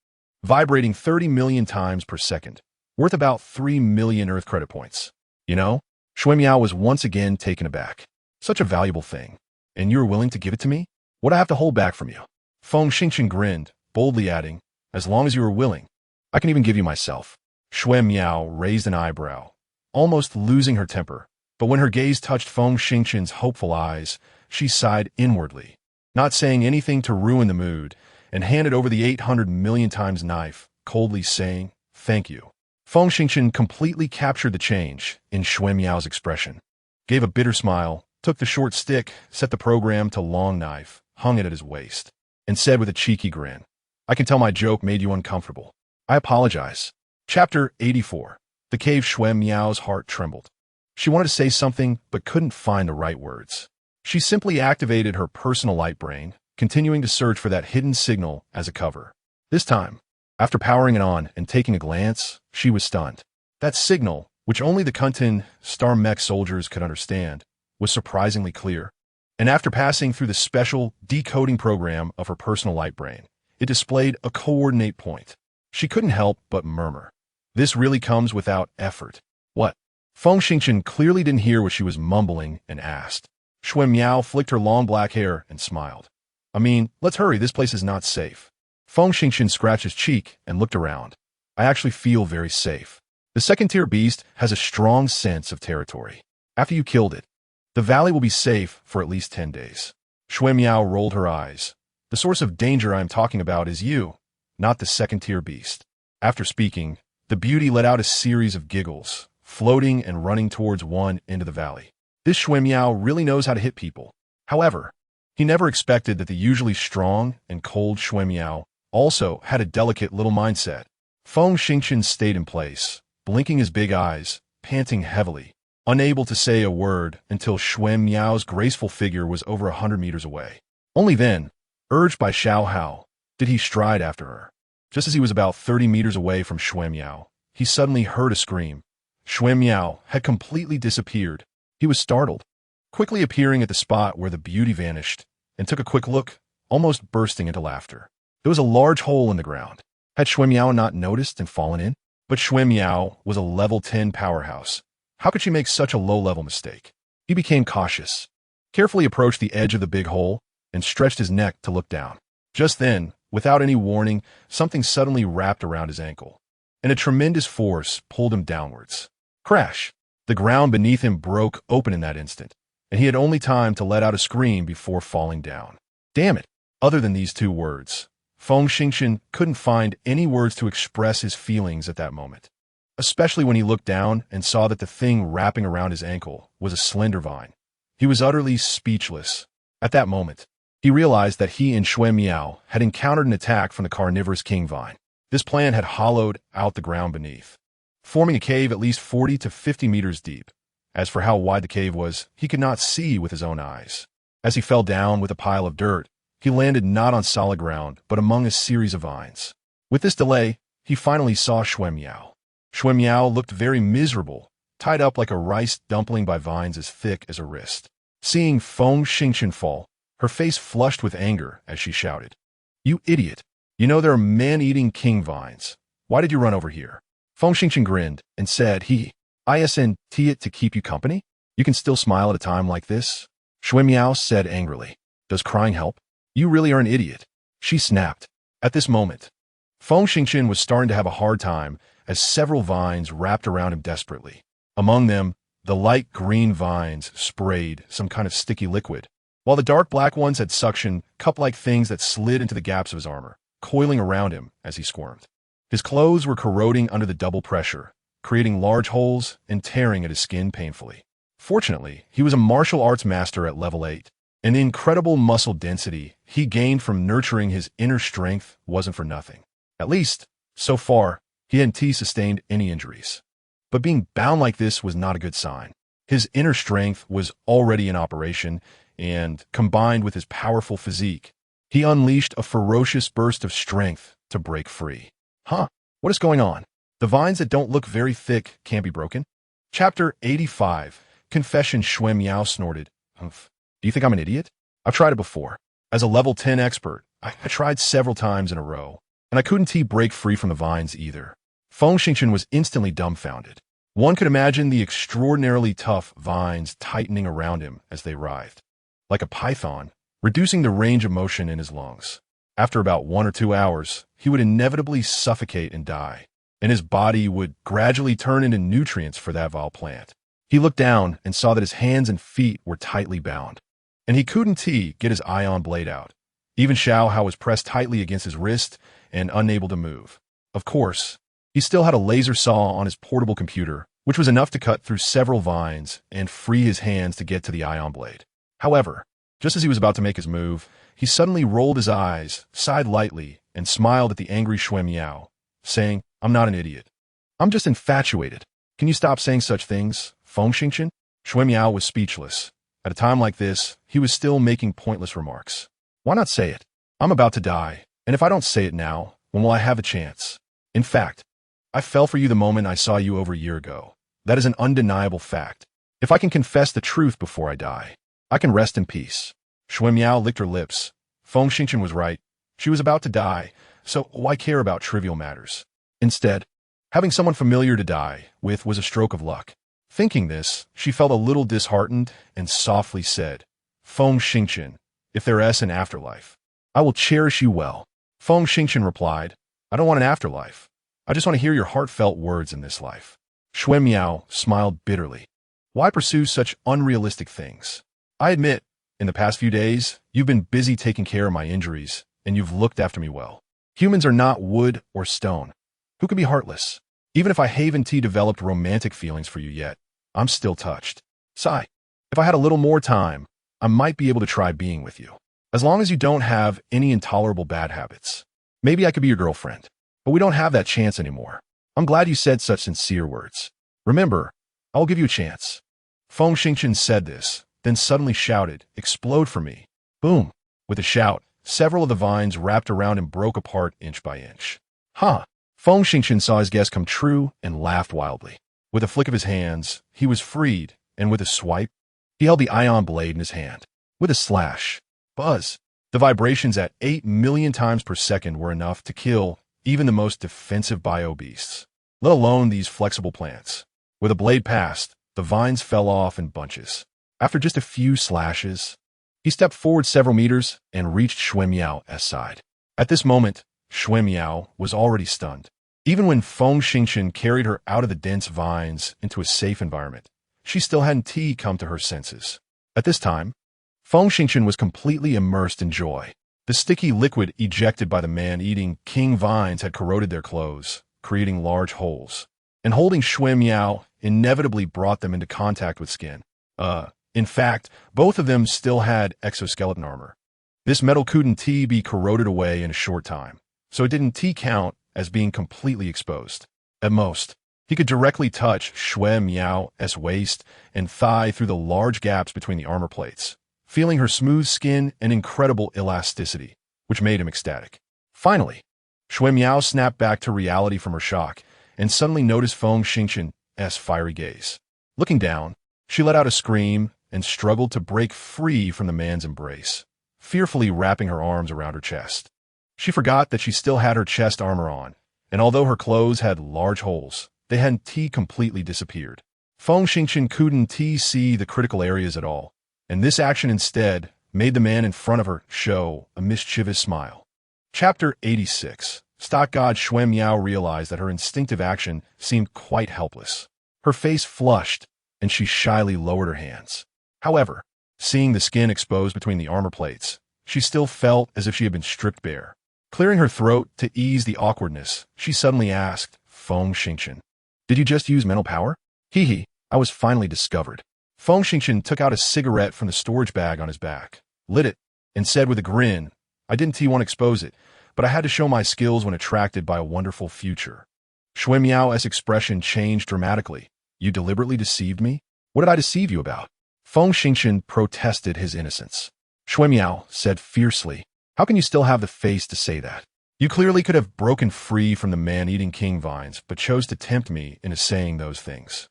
vibrating 30 million times per second, worth about 3 million Earth credit points. You know? Shui Miao was once again taken aback. Such a valuable thing. And you're willing to give it to me? What do I have to hold back from you? Feng Xingchen grinned, boldly adding, As long as you are willing, I can even give you myself. Shui Miao raised an eyebrow, almost losing her temper, but when her gaze touched Feng Xingchen's hopeful eyes, she sighed inwardly, not saying anything to ruin the mood, and handed over the 800 million times knife, coldly saying, Thank you. Feng Xingchen completely captured the change in Shui Miao's expression, gave a bitter smile, took the short stick, set the program to long knife, hung it at his waist, and said with a cheeky grin, I can tell my joke made you uncomfortable. I apologize. Chapter 84. The cave. Shui Miao's heart trembled. She wanted to say something, but couldn't find the right words. She simply activated her personal light brain, continuing to search for that hidden signal as a cover. This time, after powering it on and taking a glance, she was stunned. That signal, which only the Kuntin Star Mech soldiers could understand, was surprisingly clear. And after passing through the special decoding program of her personal light brain, it displayed a coordinate point. She couldn't help but murmur. This really comes without effort. What? Feng Xingchen clearly didn't hear what she was mumbling and asked. Shui Miao flicked her long black hair and smiled. I mean, let's hurry, this place is not safe. Feng Xingchen scratched his cheek and looked around. I actually feel very safe. The second-tier beast has a strong sense of territory. After you killed it, the valley will be safe for at least 10 days. Shui Miao rolled her eyes. The source of danger I am talking about is you, not the second-tier beast. After speaking, the beauty let out a series of giggles, floating and running towards one end of the valley. This Shui Miao really knows how to hit people. However, he never expected that the usually strong and cold Shui Miao also had a delicate little mindset. Feng Xingchen stayed in place, blinking his big eyes, panting heavily, unable to say a word until Xue Miao's graceful figure was over 100 meters away. Only then, urged by Xiao Hao, did he stride after her. Just as he was about 30 meters away from Xue Miao, he suddenly heard a scream. Xue Miao had completely disappeared. He was startled, quickly appearing at the spot where the beauty vanished, and took a quick look, almost bursting into laughter. There was a large hole in the ground. Had Xue Miao not noticed and fallen in? But Xue Miao was a level 10 powerhouse. How could she make such a low-level mistake? He became cautious, carefully approached the edge of the big hole, and stretched his neck to look down. Just then, without any warning, something suddenly wrapped around his ankle, and a tremendous force pulled him downwards. Crash! The ground beneath him broke open in that instant, and he had only time to let out a scream before falling down. Damn it! Other than these two words, Feng Xingchen couldn't find any words to express his feelings at that moment, especially when he looked down and saw that the thing wrapping around his ankle was a slender vine. He was utterly speechless. At that moment, he realized that he and Xue Miao had encountered an attack from the carnivorous king vine. This plant had hollowed out the ground beneath, forming a cave at least 40 to 50 meters deep. As for how wide the cave was, he could not see with his own eyes. As he fell down with a pile of dirt, he landed not on solid ground, but among a series of vines. With this delay, he finally saw Xue Miao. Xue Miao looked very miserable, tied up like a rice dumpling by vines as thick as a wrist. Seeing Feng Xingchen fall, her face flushed with anger as she shouted, "You idiot! You know there are man-eating king vines. Why did you run over here?" Feng Xingchen grinned and said, "Ascent it to keep you company? You can still smile at a time like this?" Xue Miao said angrily, "Does crying help? You really are an idiot." She snapped. At this moment, Feng Xingchen was starting to have a hard time as several vines wrapped around him desperately. Among them, the light green vines sprayed some kind of sticky liquid, while the dark black ones had suction cup-like things that slid into the gaps of his armor, coiling around him as he squirmed. His clothes were corroding under the double pressure, creating large holes and tearing at his skin painfully. Fortunately, he was a martial arts master at level 8, and the incredible muscle density he gained from nurturing his inner strength wasn't for nothing. At least, so far, he hadn't sustained any injuries. But being bound like this was not a good sign. His inner strength was already in operation, and, combined with his powerful physique, he unleashed a ferocious burst of strength to break free. Huh? What is going on? The vines that don't look very thick can't be broken? Chapter 85. Confession. Xue Miao snorted. Humph. Do you think I'm an idiot? I've tried it before. As a level 10 expert, I tried several times in a row, and I couldn't break free from the vines either. Feng Xingchen was instantly dumbfounded. One could imagine the extraordinarily tough vines tightening around him as they writhed, like a python, reducing the range of motion in his lungs. After about 1 or 2 hours, he would inevitably suffocate and die, and his body would gradually turn into nutrients for that vile plant. He looked down and saw that his hands and feet were tightly bound, and he couldn't get his ion blade out. Even Xiao Hao was pressed tightly against his wrist and unable to move. Of course, he still had a laser saw on his portable computer, which was enough to cut through several vines and free his hands to get to the ion blade. However, just as he was about to make his move, he suddenly rolled his eyes, sighed lightly, and smiled at the angry Xue Miao, saying, "I'm not an idiot. I'm just infatuated. Can you stop saying such things, Feng Xingchen?" Xue Miao was speechless. At a time like this, he was still making pointless remarks. Why not say it? I'm about to die, and if I don't say it now, when will I have a chance? In fact, I fell for you the moment I saw you over a year ago. That is an undeniable fact. If I can confess the truth before I die, I can rest in peace. Xue Miao licked her lips. Feng Xingchen was right. She was about to die, so why care about trivial matters? Instead, having someone familiar to die with was a stroke of luck. Thinking this, she felt a little disheartened and softly said, "Feng Xingchen, if there is an afterlife, I will cherish you well." Feng Xingchen replied, "I don't want an afterlife. I just want to hear your heartfelt words in this life." Xue Miao smiled bitterly. "Why pursue such unrealistic things? I admit, in the past few days, you've been busy taking care of my injuries, and you've looked after me well. Humans are not wood or stone. Who can be heartless? Even if I haven't developed romantic feelings for you yet, I'm still touched. Sigh, if I had a little more time, I might be able to try being with you. As long as you don't have any intolerable bad habits. Maybe I could be your girlfriend. But we don't have that chance anymore. I'm glad you said such sincere words. Remember, I will give you a chance. Feng Xingchen said this, then suddenly shouted, "Explode for me." Boom! With a shout, several of the vines wrapped around him broke apart inch by inch. Huh! Feng Xingchen saw his guess come true and laughed wildly. With a flick of his hands, he was freed, and with a swipe, he held the ion blade in his hand. With a slash, buzz, the vibrations at 8 million times per second were enough to kill even the most defensive bio-beasts, let alone these flexible plants. With a blade passed, the vines fell off in bunches. After just a few slashes, he stepped forward several meters and reached Xue Miao's side. At this moment, Xue Miao was already stunned. Even when Feng Xingchen carried her out of the dense vines into a safe environment, she still hadn't come to her senses. At this time, Feng Xingchen was completely immersed in joy. The sticky liquid ejected by the man-eating king vines had corroded their clothes, creating large holes. And holding Xue Miao inevitably brought them into contact with skin. In fact, both of them still had exoskeleton armor. This metal couldn't be corroded away in a short time, so it didn't count as being completely exposed. At most, he could directly touch Xue Miao's waist and thigh through the large gaps between the armor plates, feeling her smooth skin and incredible elasticity, which made him ecstatic. Finally, Xue Miao snapped back to reality from her shock and suddenly noticed Feng Xingchen's fiery gaze. Looking down, she let out a scream and struggled to break free from the man's embrace, fearfully wrapping her arms around her chest. She forgot that she still had her chest armor on, and although her clothes had large holes, they hadn't completely disappeared. Feng Xingchen couldn't see the critical areas at all, and this action instead made the man in front of her show a mischievous smile. Chapter 86. Stock God. Xue Miao realized that her instinctive action seemed quite helpless. Her face flushed, and she shyly lowered her hands. However, seeing the skin exposed between the armor plates, she still felt as if she had been stripped bare. Clearing her throat to ease the awkwardness, she suddenly asked, "Feng Xingchen, did you just use mental power?" "Hee, I was finally discovered." Feng Xingchen took out a cigarette from the storage bag on his back, lit it, and said with a grin, "I didn't want to expose it, but I had to show my skills when attracted by a wonderful future." Xue Miao's expression changed dramatically. "You deliberately deceived me? What did I deceive you about?" Feng Xingchen protested his innocence. Xue Miao said fiercely, "How can you still have the face to say that? You clearly could have broken free from the man-eating king vines, but chose to tempt me into saying those things."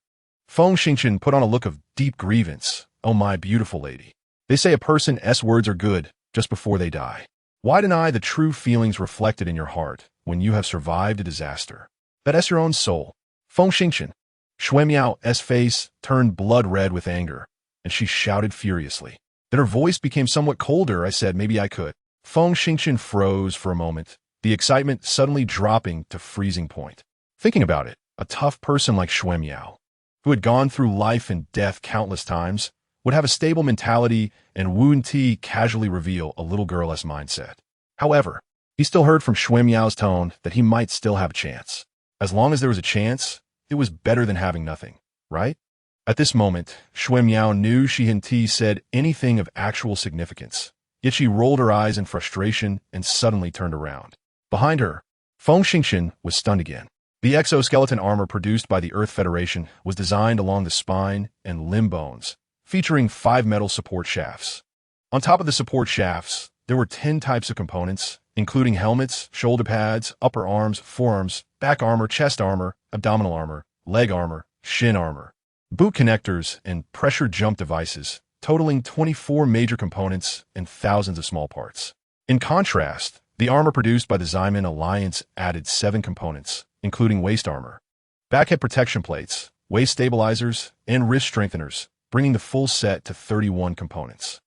Feng Xingchen put on a look of deep grievance. "Oh, my beautiful lady. They say a person's words are good just before they die. Why deny the true feelings reflected in your heart when you have survived a disaster? That's your own soul." Feng Xingchen. Xue Miao's face turned blood red with anger, and she shouted furiously. Then her voice became somewhat colder. "I said maybe I could." Feng Xingchen froze for a moment, the excitement suddenly dropping to freezing point. Thinking about it, a tough person like Xue Miao, who had gone through life and death countless times, would have a stable mentality and wouldn't casually reveal a little girl's mindset. However, he still heard from Xue Miao's tone that he might still have a chance. As long as there was a chance, it was better than having nothing, right? At this moment, Xue Miao knew she hadn't said anything of actual significance, yet she rolled her eyes in frustration and suddenly turned around. Behind her, Feng Xingchen was stunned again. The exoskeleton armor produced by the Earth Federation was designed along the spine and limb bones, featuring 5 metal support shafts. On top of the support shafts, there were 10 types of components, including helmets, shoulder pads, upper arms, forearms, back armor, chest armor, abdominal armor, leg armor, shin armor, boot connectors, and pressure jump devices, totaling 24 major components and thousands of small parts. In contrast, the armor produced by the Ximen Alliance added 7 components, including waist armor, backhead protection plates, waist stabilizers, and wrist strengtheners, bringing the full set to 31 components.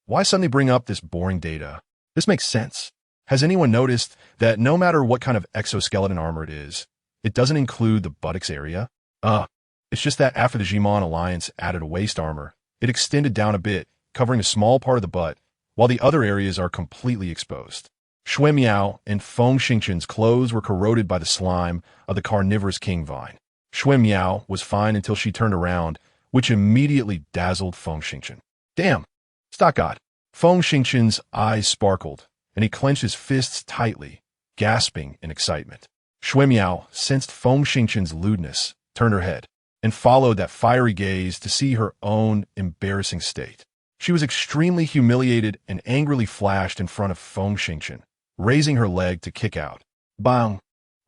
Why suddenly bring up this boring data? This makes sense. Has anyone noticed that no matter what kind of exoskeleton armor it is, it doesn't include the buttocks area? It's just that after the Ximen Alliance added a waist armor, it extended down a bit, covering a small part of the butt, while the other areas are completely exposed. Xue Miao and Feng Xingchen's clothes were corroded by the slime of the carnivorous king vine. Xue Miao was fine until she turned around, which immediately dazzled Feng Xingchen. "Damn! Stock God!" Feng Xingchen's eyes sparkled, and he clenched his fists tightly, gasping in excitement. Xuemiao sensed Feng Xingqian's lewdness, turned her head, and followed that fiery gaze to see her own embarrassing state. She was extremely humiliated and angrily flashed in front of Feng Xingqian, raising her leg to kick out. Bang!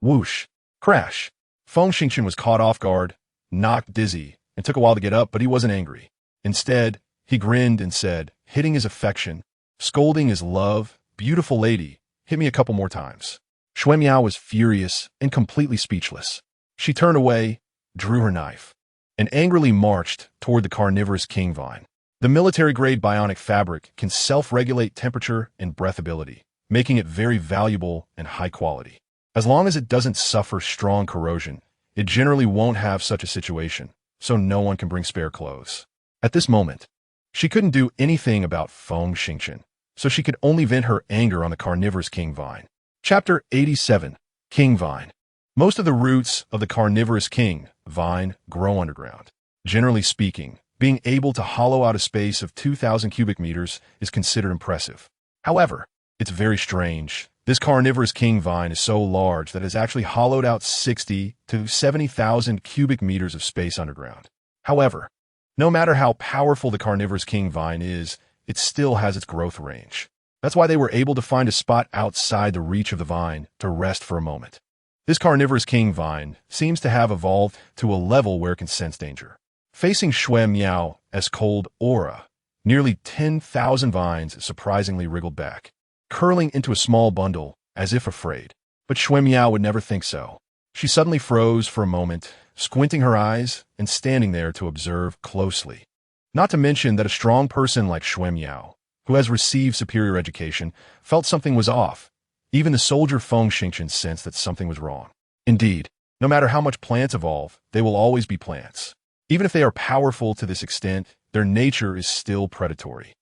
Whoosh! Crash! Feng Xingqian was caught off guard, knocked dizzy, and took a while to get up, but he wasn't angry. Instead, he grinned and said, hitting his affection, scolding his love, "Beautiful lady, hit me a couple more times." Xuemiao was furious and completely speechless. She turned away, drew her knife, and angrily marched toward the carnivorous king vine. The military-grade bionic fabric can self-regulate temperature and breathability, making it very valuable and high quality. As long as it doesn't suffer strong corrosion, it generally won't have such a situation, so no one can bring spare clothes. At this moment, she couldn't do anything about Feng Xingqian, so she could only vent her anger on the carnivorous king vine. Chapter 87. King Vine. Most of the roots of the carnivorous king vine grow underground. Generally speaking, being able to hollow out a space of 2,000 cubic meters is considered impressive. However, it's very strange. This carnivorous king vine is so large that it has actually hollowed out 60 to 70,000 cubic meters of space underground. However, no matter how powerful the carnivorous king vine is, it still has its growth range. That's why they were able to find a spot outside the reach of the vine to rest for a moment. This carnivorous king vine seems to have evolved to a level where it can sense danger. Facing Xuemiao as cold aura, nearly 10,000 vines surprisingly wriggled back, curling into a small bundle as if afraid. But Xuemiao would never think so. She suddenly froze for a moment, squinting her eyes and standing there to observe closely. Not to mention that a strong person like Xuemiao, who has received superior education, felt something was off. Even the soldier Feng Xingqian sensed that something was wrong. Indeed, no matter how much plants evolve, they will always be plants. Even if they are powerful to this extent, their nature is still predatory.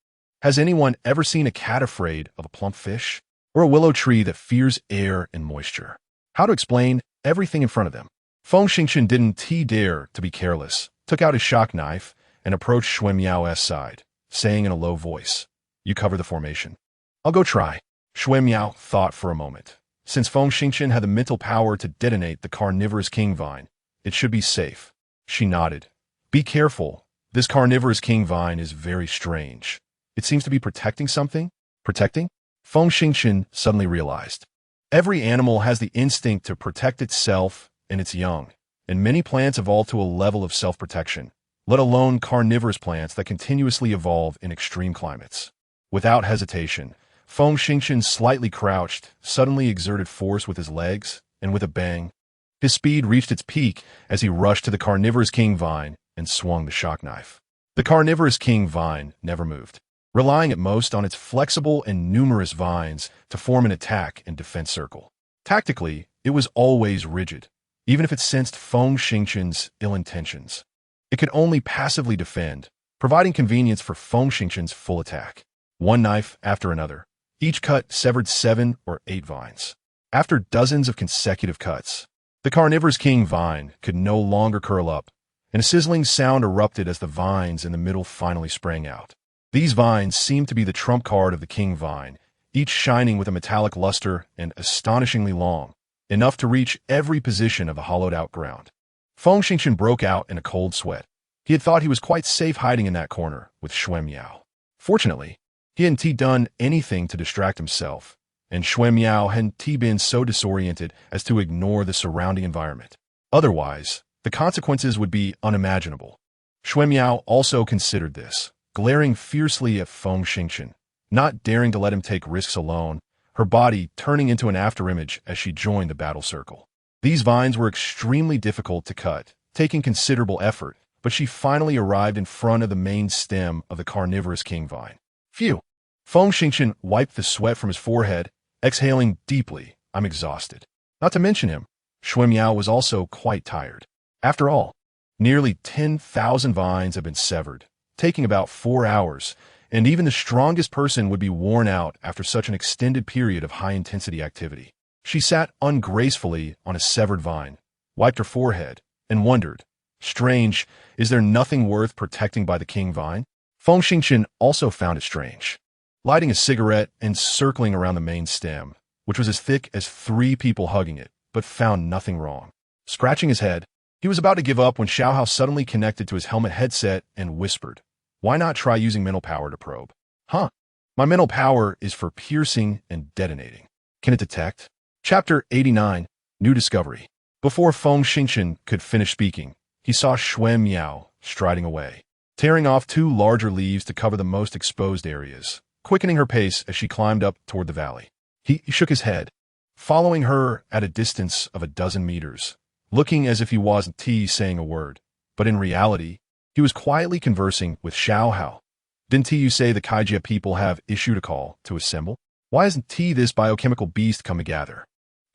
Has anyone ever seen a cat afraid of a plump fish? Or a willow tree that fears air and moisture? How to explain everything in front of them? Feng Xingqian didn't dare to be careless, took out his shock knife, and approached Xuemiao's side, saying in a low voice, "You cover the formation. I'll go try." Xuemiao thought for a moment. Since Feng Xingqian had the mental power to detonate the carnivorous king vine, it should be safe. She nodded. "Be careful. This carnivorous king vine is very strange. It seems to be protecting something." Protecting? Feng Xingqian suddenly realized. Every animal has the instinct to protect itself and its young, and many plants evolve to a level of self-protection, let alone carnivorous plants that continuously evolve in extreme climates. Without hesitation, Feng Xingqian slightly crouched, suddenly exerted force with his legs, and with a bang, his speed reached its peak as he rushed to the carnivorous king vine and swung the shock knife. The carnivorous king vine never moved, relying at most on its flexible and numerous vines to form an attack and defense circle. Tactically, it was always rigid, even if it sensed Feng Xingqian's ill intentions. It could only passively defend, providing convenience for Feng Xingqian's full attack. One knife after another, each cut severed 7 or 8 vines. After dozens of consecutive cuts, the carnivorous king vine could no longer curl up, and a sizzling sound erupted as the vines in the middle finally sprang out. These vines seemed to be the trump card of the king vine, each shining with a metallic luster and astonishingly long, enough to reach every position of the hollowed-out ground. Feng Xingqian broke out in a cold sweat. He had thought he was quite safe hiding in that corner with Xuemiao. Fortunately, he hadn't done anything to distract himself, and Xuemiao hadn't been so disoriented as to ignore the surrounding environment. Otherwise, the consequences would be unimaginable. Xuemiao also considered this, glaring fiercely at Feng Xingqian, not daring to let him take risks alone, her body turning into an afterimage as she joined the battle circle. These vines were extremely difficult to cut, taking considerable effort, but she finally arrived in front of the main stem of the carnivorous king vine. Phew! Feng Xingqian wiped the sweat from his forehead, exhaling deeply. "I'm exhausted." Not to mention him, Xuemiao was also quite tired. After all, nearly 10,000 vines have been severed, taking about 4 hours, and even the strongest person would be worn out after such an extended period of high-intensity activity. She sat ungracefully on a severed vine, wiped her forehead, and wondered, "Strange, is there nothing worth protecting by the king vine?" Feng Xingqian also found it strange. Lighting a cigarette and circling around the main stem, which was as thick as 3 people hugging it, but found nothing wrong. Scratching his head, he was about to give up when Xiaohao suddenly connected to his helmet headset and whispered, "Why not try using mental power to probe?" "Huh? My mental power is for piercing and detonating. Can it detect?" Chapter 89, New Discovery. Before Feng Xingchen could finish speaking, he saw Xue Miao striding away, tearing off 2 larger leaves to cover the most exposed areas, quickening her pace as she climbed up toward the valley. He shook his head, following her at a distance of 12 meters, looking as if he wasn't saying a word, but in reality, he was quietly conversing with Xiaohao. "Didn't you say the Kaijia people have issued a call to assemble? Why hasn't this biochemical beast come to gather?"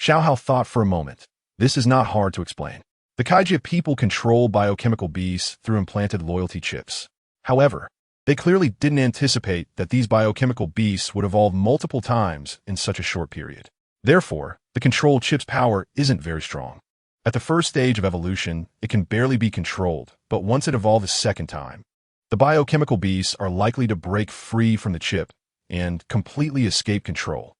Xiaohao thought for a moment. This is not hard to explain. The Kaijia people control biochemical beasts through implanted loyalty chips. However, they clearly didn't anticipate that these biochemical beasts would evolve multiple times in such a short period. Therefore, the control chip's power isn't very strong. At the first stage of evolution, it can barely be controlled, but once it evolves a second time, the biochemical beasts are likely to break free from the chip and completely escape control.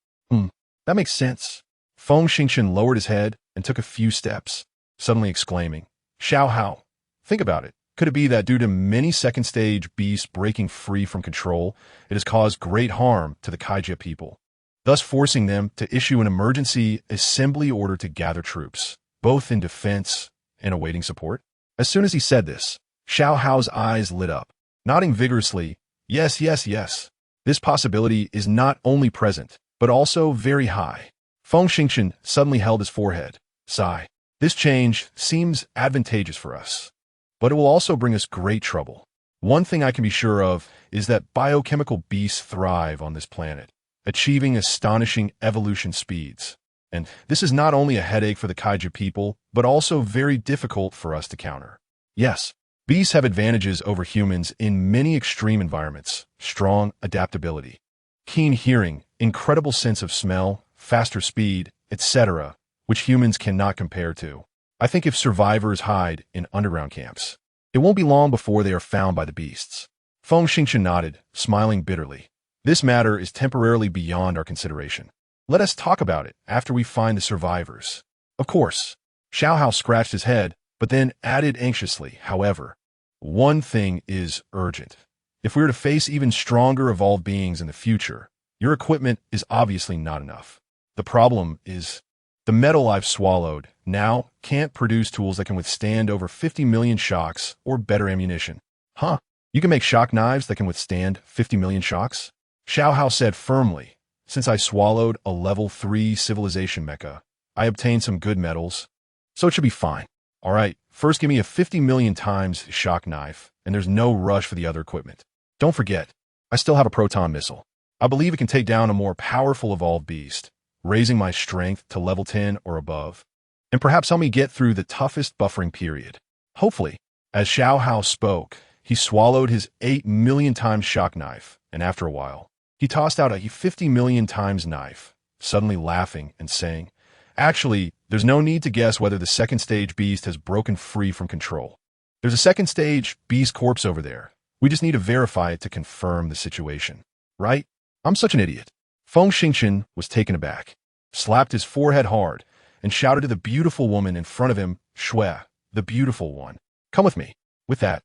That makes sense. Feng Xingchen lowered his head and took a few steps, suddenly exclaiming, "Xiaohao, think about it. Could it be that due to many second-stage beasts breaking free from control, it has caused great harm to the Kaijia people, thus forcing them to issue an emergency assembly order to gather troops, both in defense and awaiting support?" As soon as he said this, Xiaohao's eyes lit up, nodding vigorously, "Yes, yes, yes. This possibility is not only present, but also very high." Feng Xingchen suddenly held his forehead. Sigh. "This change seems advantageous for us, but it will also bring us great trouble. One thing I can be sure of is that biochemical beasts thrive on this planet, achieving astonishing evolution speeds. And this is not only a headache for the Kaijia people, but also very difficult for us to counter. Yes, beasts have advantages over humans in many extreme environments: strong adaptability, keen hearing, incredible sense of smell, faster speed, etc., which humans cannot compare to. I think if survivors hide in underground camps, it won't be long before they are found by the beasts." Feng Xingchen nodded, smiling bitterly. "This matter is temporarily beyond our consideration. Let us talk about it after we find the survivors." "Of course." Xiaohao scratched his head, but then added anxiously, "However, one thing is urgent. If we are to face even stronger evolved beings in the future, your equipment is obviously not enough. The problem is, the metal I've swallowed now can't produce tools that can withstand over 50 million shocks or better ammunition." "Huh? You can make shock knives that can withstand 50 million shocks?" Xiaohao said firmly. "Since I swallowed a level 3 civilization mecha, I obtained some good metals, so it should be fine. All right, first give me a 50 million times shock knife, and there's no rush for the other equipment. Don't forget, I still have a proton missile. I believe it can take down a more powerful evolved beast, raising my strength to level 10 or above, and perhaps help me get through the toughest buffering period. Hopefully." As Xiaohao spoke, he swallowed his 8 million times shock knife, and after a while, he tossed out a 50 million times knife, suddenly laughing and saying, "Actually, there's no need to guess whether the second stage beast has broken free from control. There's a second stage beast corpse over there. We just need to verify it to confirm the situation. Right? I'm such an idiot." Feng Xingchen was taken aback, slapped his forehead hard, and shouted to the beautiful woman in front of him, "Xue, the beautiful one, come with me." With that,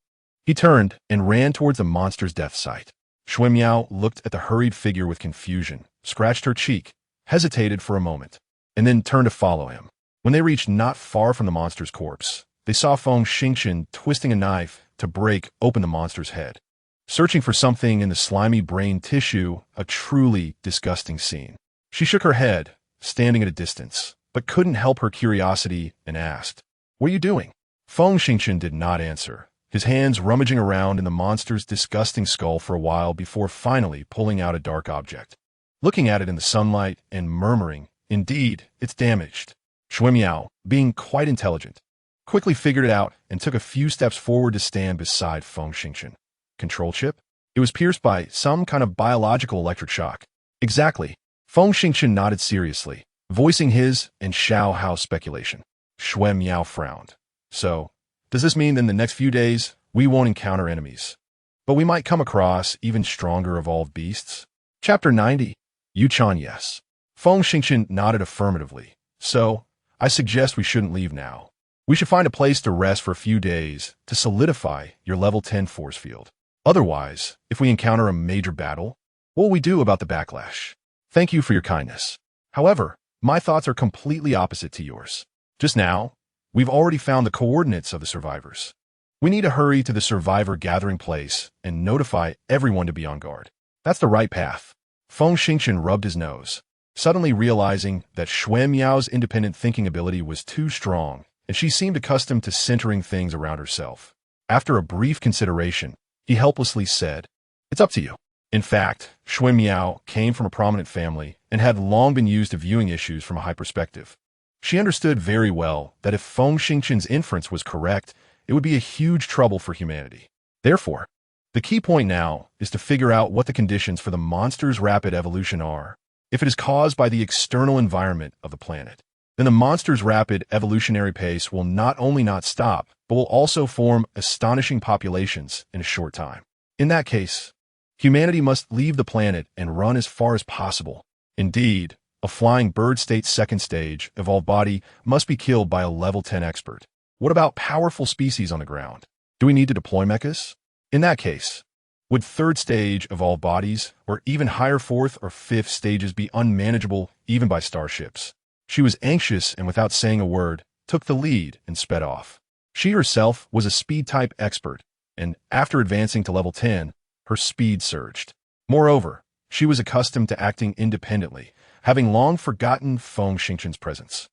he turned and ran towards the monster's death site. Xue Miao looked at the hurried figure with confusion, scratched her cheek, hesitated for a moment, and then turned to follow him. When they reached not far from the monster's corpse, they saw Feng Xingchen twisting a knife to break open the monster's head, searching for something in the slimy brain tissue, a truly disgusting scene. She shook her head, standing at a distance, but couldn't help her curiosity and asked, "What are you doing?" Feng Xingchen did not answer, his hands rummaging around in the monster's disgusting skull for a while before finally pulling out a dark object. Looking at it in the sunlight and murmuring, "Indeed, it's damaged." Xue Miao, being quite intelligent, quickly figured it out and took a few steps forward to stand beside Feng Xingchen. "Control chip?" "It was pierced by some kind of biological electric shock." "Exactly." Feng Xingchen nodded seriously, voicing his and Xiaohao's speculation. Xue Miao frowned. "So, does this mean that in the next few days, we won't encounter enemies, but we might come across even stronger evolved beasts?" Chapter 90. Yuchan, yes. Feng Xingchen nodded affirmatively. "So, I suggest we shouldn't leave now. We should find a place to rest for a few days to solidify your level 10 force field. Otherwise, if we encounter a major battle, what will we do about the backlash? Thank you for your kindness. However, my thoughts are completely opposite to yours. Just now, we've already found the coordinates of the survivors. We need to hurry to the survivor gathering place and notify everyone to be on guard. That's the right path. Feng Xingchen rubbed his nose, suddenly realizing that Xue Miao's independent thinking ability was too strong, and she seemed accustomed to centering things around herself. After a brief consideration, he helplessly said, "It's up to you." In fact, Xue Miao came from a prominent family and had long been used to viewing issues from a high perspective. She understood very well that if Feng Xingchen's inference was correct, it would be a huge trouble for humanity. Therefore, the key point now is to figure out what the conditions for the monster's rapid evolution are. If it is caused by the external environment of the planet, then the monster's rapid evolutionary pace will not only not stop, but will also form astonishing populations in a short time. In that case, humanity must leave the planet and run as far as possible. Indeed, a flying bird state's second stage, evolved body, must be killed by a level 10 expert. What about powerful species on the ground? Do we need to deploy mechas? In that case, would third stage evolved bodies, or even higher fourth or fifth stages be unmanageable even by starships? She was anxious and without saying a word, took the lead and sped off. She herself was a speed-type expert, and after advancing to level 10, her speed surged. Moreover, she was accustomed to acting independently, having long forgotten Feng Xingchen's presence.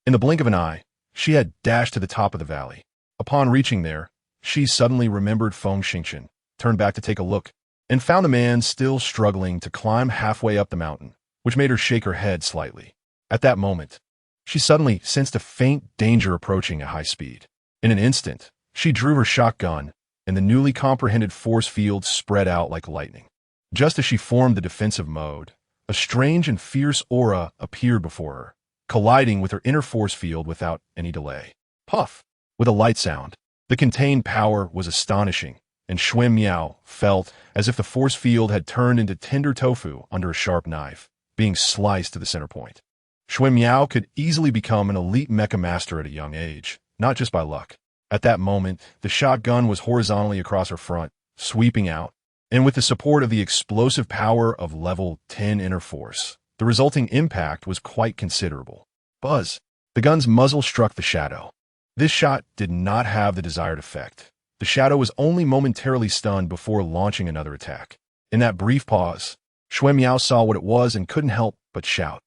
In the blink of an eye, she had dashed to the top of the valley. Upon reaching there, she suddenly remembered Feng Xingchen, turned back to take a look, and found the man still struggling to climb halfway up the mountain, which made her shake her head slightly. At that moment, she suddenly sensed a faint danger approaching at high speed. In an instant, she drew her shotgun, and the newly comprehended force field spread out like lightning. Just as she formed the defensive mode, a strange and fierce aura appeared before her, colliding with her inner force field without any delay. Puff! With a light sound, the contained power was astonishing, and Xue Miao felt as if the force field had turned into tender tofu under a sharp knife, being sliced to the center point. Xue Miao could easily become an elite mecha master at a young age, not just by luck. At that moment, the shotgun was horizontally across her front, sweeping out, and with the support of the explosive power of level 10 inner force, the resulting impact was quite considerable. Buzz! The gun's muzzle struck the shadow. This shot did not have the desired effect. The shadow was only momentarily stunned before launching another attack. In that brief pause, Xue Miao saw what it was and couldn't help but shout.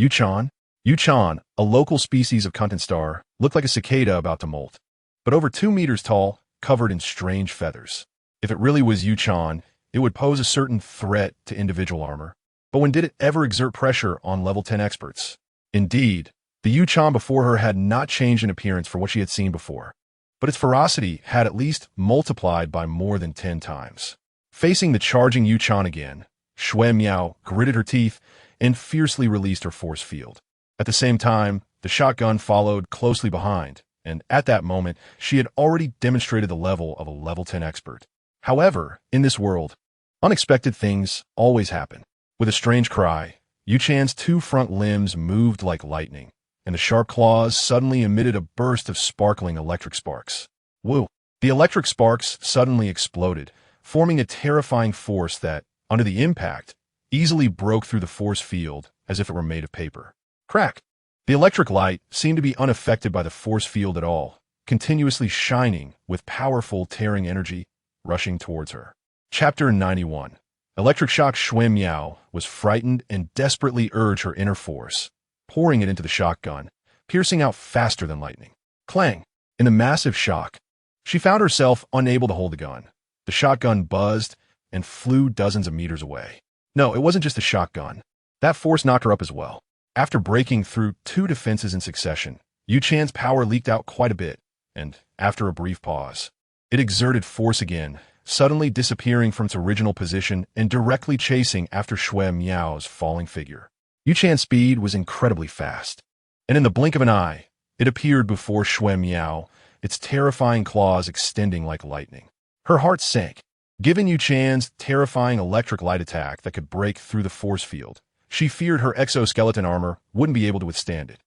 Yuchan? Yuchan, a local species of content star, looked like a cicada about to molt, but over 2 meters tall, covered in strange feathers. If it really was Yuchan, it would pose a certain threat to individual armor. But when did it ever exert pressure on level 10 experts? Indeed, the Yuchan before her had not changed in appearance from what she had seen before, but its ferocity had at least multiplied by more than 10 times. Facing the charging Yuchan again, Xue Miao gritted her teeth and fiercely released her force field. At the same time, the shotgun followed closely behind, and at that moment, she had already demonstrated the level of a level 10 expert. However, in this world, unexpected things always happen. With a strange cry, Yuchan's 2 front limbs moved like lightning, and the sharp claws suddenly emitted a burst of sparkling electric sparks. Woo! The electric sparks suddenly exploded, forming a terrifying force that, under the impact, easily broke through the force field as if it were made of paper. Crack! The electric light seemed to be unaffected by the force field at all, continuously shining with powerful tearing energy rushing towards her. Chapter 91. Electric shock. Xue Miao was frightened and desperately urged her inner force, pouring it into the shotgun, piercing out faster than lightning. Clang! In the massive shock, she found herself unable to hold the gun. The shotgun buzzed and flew dozens of meters away. No, it wasn't just the shotgun. That force knocked her up as well. After breaking through 2 defenses in succession, Yuchan's power leaked out quite a bit, and after a brief pause, it exerted force again, suddenly disappearing from its original position and directly chasing after Xue Miao's falling figure. Yuchan's speed was incredibly fast, and in the blink of an eye, it appeared before Xue Miao, its terrifying claws extending like lightning. Her heart sank. Given Yuchan's terrifying electric light attack that could break through the force field, she feared her exoskeleton armor wouldn't be able to withstand it.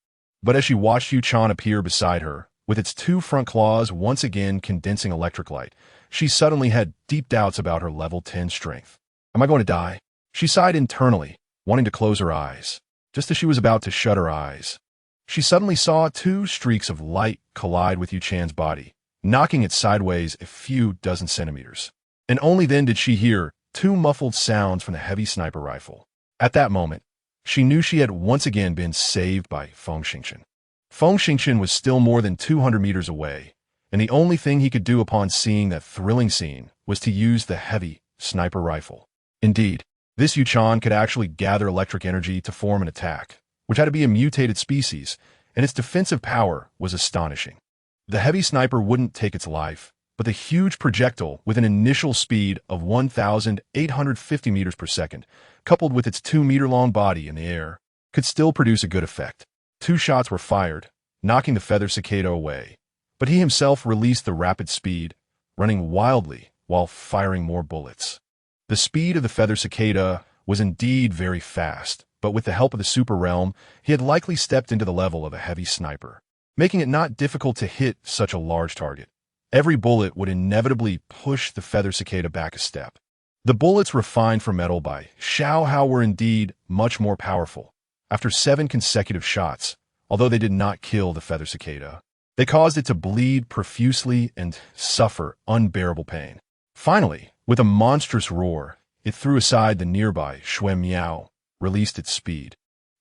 But as she watched Yu-chan appear beside her, with its two front claws once again condensing electric light, she suddenly had deep doubts about her level 10 strength. Am I going to die? She sighed internally, wanting to close her eyes. Just as she was about to shut her eyes, she suddenly saw two streaks of light collide with Yu-chan's body, knocking it sideways a few dozen centimeters. And only then did she hear two muffled sounds from the heavy sniper rifle. At that moment, she knew she had once again been saved by Feng Xingchen. Feng Xingchen was still more than 200 meters away, and the only thing he could do upon seeing that thrilling scene was to use the heavy sniper rifle. Indeed, this Yu-chan could actually gather electric energy to form an attack, which had to be a mutated species, and its defensive power was astonishing. The heavy sniper wouldn't take its life, but the huge projectile with an initial speed of 1,850 meters per second, coupled with its 2-meter-long body in the air, could still produce a good effect. 2 shots were fired, knocking the feather cicada away, but he himself released the rapid speed, running wildly while firing more bullets. The speed of the feather cicada was indeed very fast, but with the help of the super realm, he had likely stepped into the level of a heavy sniper, making it not difficult to hit such a large target. Every bullet would inevitably push the feather cicada back a step. The bullets refined for metal by Xiao Hao were indeed much more powerful. After 7 consecutive shots, although they did not kill the feather cicada, they caused it to bleed profusely and suffer unbearable pain. Finally, with a monstrous roar, it threw aside the nearby Shui Miao, released its speed,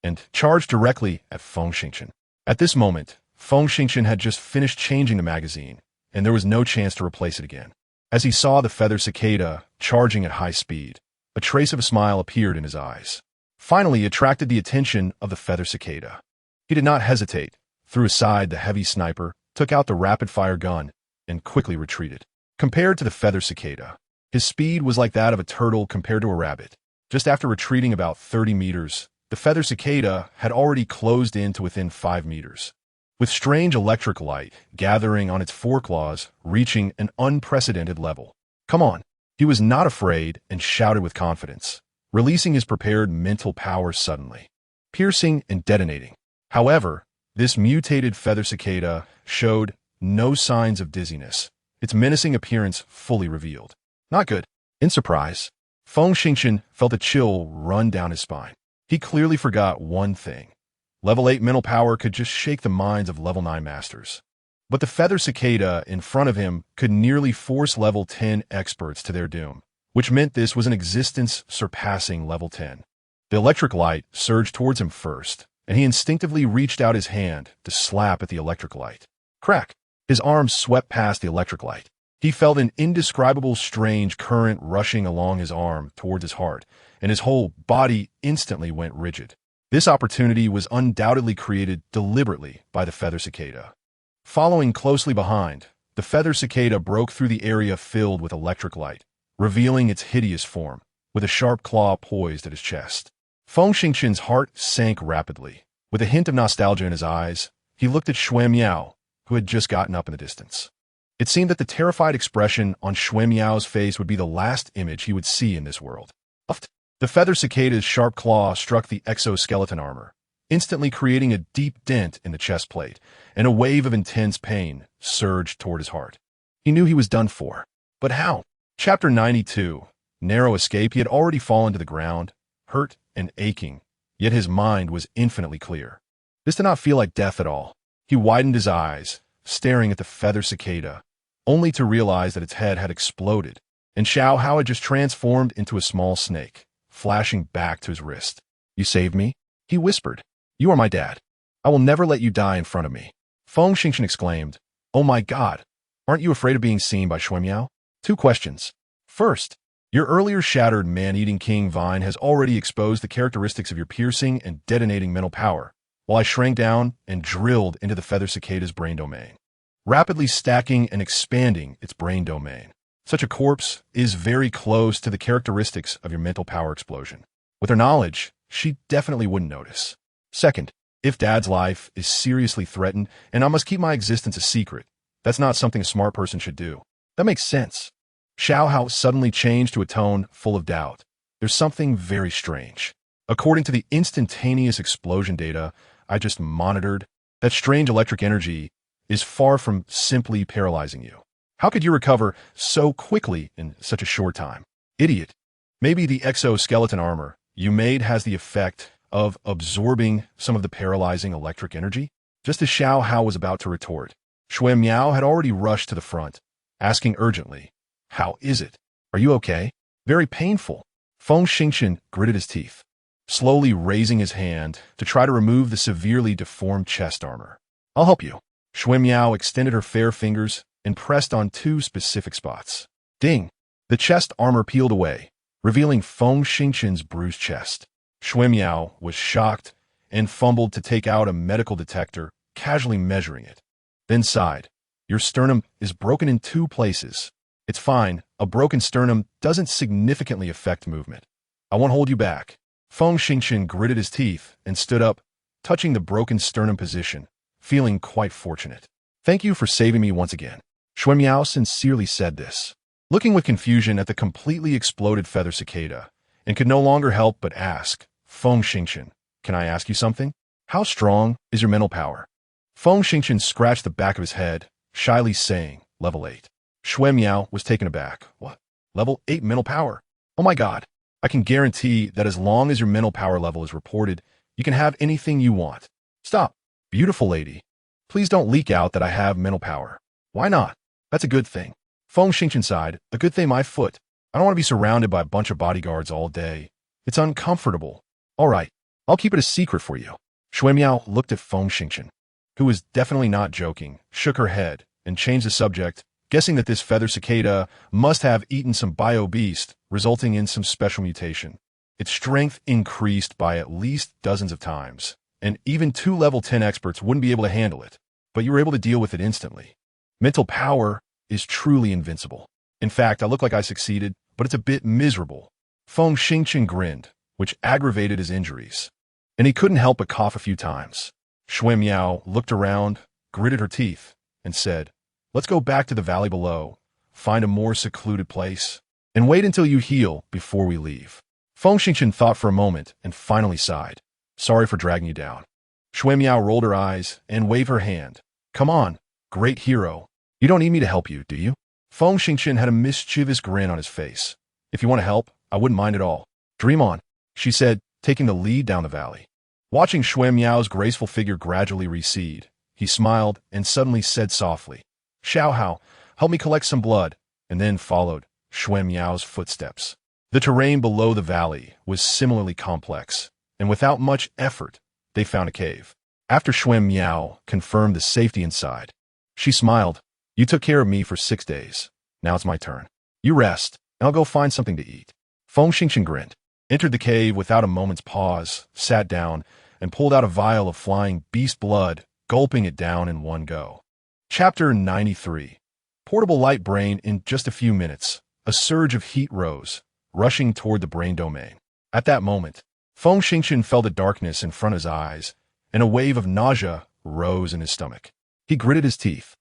and charged directly at Feng Xingchen. At this moment, Feng Xingchen had just finished changing the magazine, and there was no chance to replace it again. As he saw the feather cicada charging at high speed, a trace of a smile appeared in his eyes. Finally, he attracted the attention of the feather cicada. He did not hesitate, threw aside the heavy sniper, took out the rapid-fire gun, and quickly retreated. Compared to the feather cicada, his speed was like that of a turtle compared to a rabbit. Just after retreating about 30 meters, the feather cicada had already closed in to within 5 meters. With strange electric light gathering on its foreclaws, reaching an unprecedented level. Come on! He was not afraid and shouted with confidence, releasing his prepared mental power suddenly, piercing and detonating. However, this mutated feather cicada showed no signs of dizziness, its menacing appearance fully revealed. Not good. In surprise, Feng Xingchen felt a chill run down his spine. He clearly forgot one thing. Level 8 mental power could just shake the minds of level 9 masters. But the feather cicada in front of him could nearly force level 10 experts to their doom, which meant this was an existence surpassing level 10. The electric light surged towards him first, and he instinctively reached out his hand to slap at the electric light. Crack! His arm swept past the electric light. He felt an indescribable strange current rushing along his arm towards his heart, and his whole body instantly went rigid. This opportunity was undoubtedly created deliberately by the feather cicada. Following closely behind, the feather cicada broke through the area filled with electric light, revealing its hideous form, with a sharp claw poised at his chest. Feng Xingchen's heart sank rapidly. With a hint of nostalgia in his eyes, he looked at Shui Miao, who had just gotten up in the distance. It seemed that the terrified expression on Shui Miao's face would be the last image he would see in this world. The feather cicada's sharp claw struck the exoskeleton armor, instantly creating a deep dent in the chest plate, and a wave of intense pain surged toward his heart. He knew he was done for. But how? Chapter 92. Narrow escape. He had already fallen to the ground, hurt and aching, yet his mind was infinitely clear. This did not feel like death at all. He widened his eyes, staring at the feather cicada, only to realize that its head had exploded, and Xiao Hao had just transformed into a small snake, flashing back to his wrist. You saved me? He whispered. You are my dad. I will never let you die in front of me. Feng Xingchen exclaimed. Oh my God! Aren't you afraid of being seen by Shui Miao? 2 questions. First, your earlier shattered man-eating king vine has already exposed the characteristics of your piercing and detonating mental power, while I shrank down and drilled into the feather cicada's brain domain, rapidly stacking and expanding its brain domain. Such a corpse is very close to the characteristics of your mental power explosion. With her knowledge, she definitely wouldn't notice. Second, if Dad's life is seriously threatened and I must keep my existence a secret, that's not something a smart person should do. That makes sense. Xiao Hao suddenly changed to a tone full of doubt. There's something very strange. According to the instantaneous explosion data I just monitored, That strange electric energy is far from simply paralyzing you. How could you recover so quickly in such a short time? Idiot. Maybe the exoskeleton armor you made has the effect of absorbing some of the paralyzing electric energy? Just as Xiao Hao was about to retort, Shui Miao had already rushed to the front, asking urgently, "How is it? Are you okay?" "Very painful." Feng Xingchen gritted his teeth, slowly raising his hand to try to remove the severely deformed chest armor. "I'll help you." Shui Miao extended her fair fingers and pressed on two specific spots. Ding! The chest armor peeled away, revealing Feng Xingchen's bruised chest. Shui Miao was shocked and fumbled to take out a medical detector, casually measuring it. Then sighed. "Your sternum is broken in 2 places. It's fine. A broken sternum doesn't significantly affect movement. I won't hold you back." Feng Xingchen gritted his teeth and stood up, touching the broken sternum position, feeling quite fortunate. "Thank you for saving me once again." Shui Miao sincerely said this, looking with confusion at the completely exploded feather cicada, and could no longer help but ask, "Feng Xingchen, can I ask you something? How strong is your mental power?" Feng Xingchen scratched the back of his head, shyly saying, "Level 8. Shui Miao was taken aback. "What? Level 8 mental power? Oh my god. I can guarantee that as long as your mental power level is reported, you can have anything you want." "Stop. Beautiful lady. Please don't leak out that I have mental power." "Why not? That's a good thing." Feng Xingchen sighed. "A good thing my foot. I don't want to be surrounded by a bunch of bodyguards all day. It's uncomfortable." "All right. I'll keep it a secret for you." Shui Miao looked at Feng Xingchen, who was definitely not joking, shook her head, and changed the subject, guessing that this feather cicada must have eaten some bio-beast, resulting in some special mutation. Its strength increased by at least dozens of times, and even 2 level 10 experts wouldn't be able to handle it, but you were able to deal with it instantly. Mental power is truly invincible. In fact, I look like I succeeded, but it's a bit miserable. Feng Xingchen grinned, which aggravated his injuries, and he couldn't help but cough a few times. Shui Miao looked around, gritted her teeth, and said, "Let's go back to the valley below, find a more secluded place, and wait until you heal before we leave." Feng Xingchen thought for a moment and finally sighed. "Sorry for dragging you down." Shui Miao rolled her eyes and waved her hand. "Come on, great hero. You don't need me to help you, do you?" Feng Xingchen had a mischievous grin on his face. "If you want to help, I wouldn't mind at all. Dream on," she said, taking the lead down the valley. Watching Shui Miao's graceful figure gradually recede, he smiled and suddenly said softly, "Xiao Hao, help me collect some blood," and then followed Shui Miao's footsteps. The terrain below the valley was similarly complex, and without much effort, they found a cave. After Shui Miao confirmed the safety inside, she smiled. "You took care of me for 6 days. Now it's my turn. You rest, and I'll go find something to eat." Feng Xingchen grinned, entered the cave without a moment's pause, sat down, and pulled out a vial of flying beast blood, gulping it down in one go. Chapter 93. Portable light brain. In just a few minutes, a surge of heat rose, rushing toward the brain domain. At that moment, Feng Xingchen felt the darkness in front of his eyes, and a wave of nausea rose in his stomach. He gritted his teeth,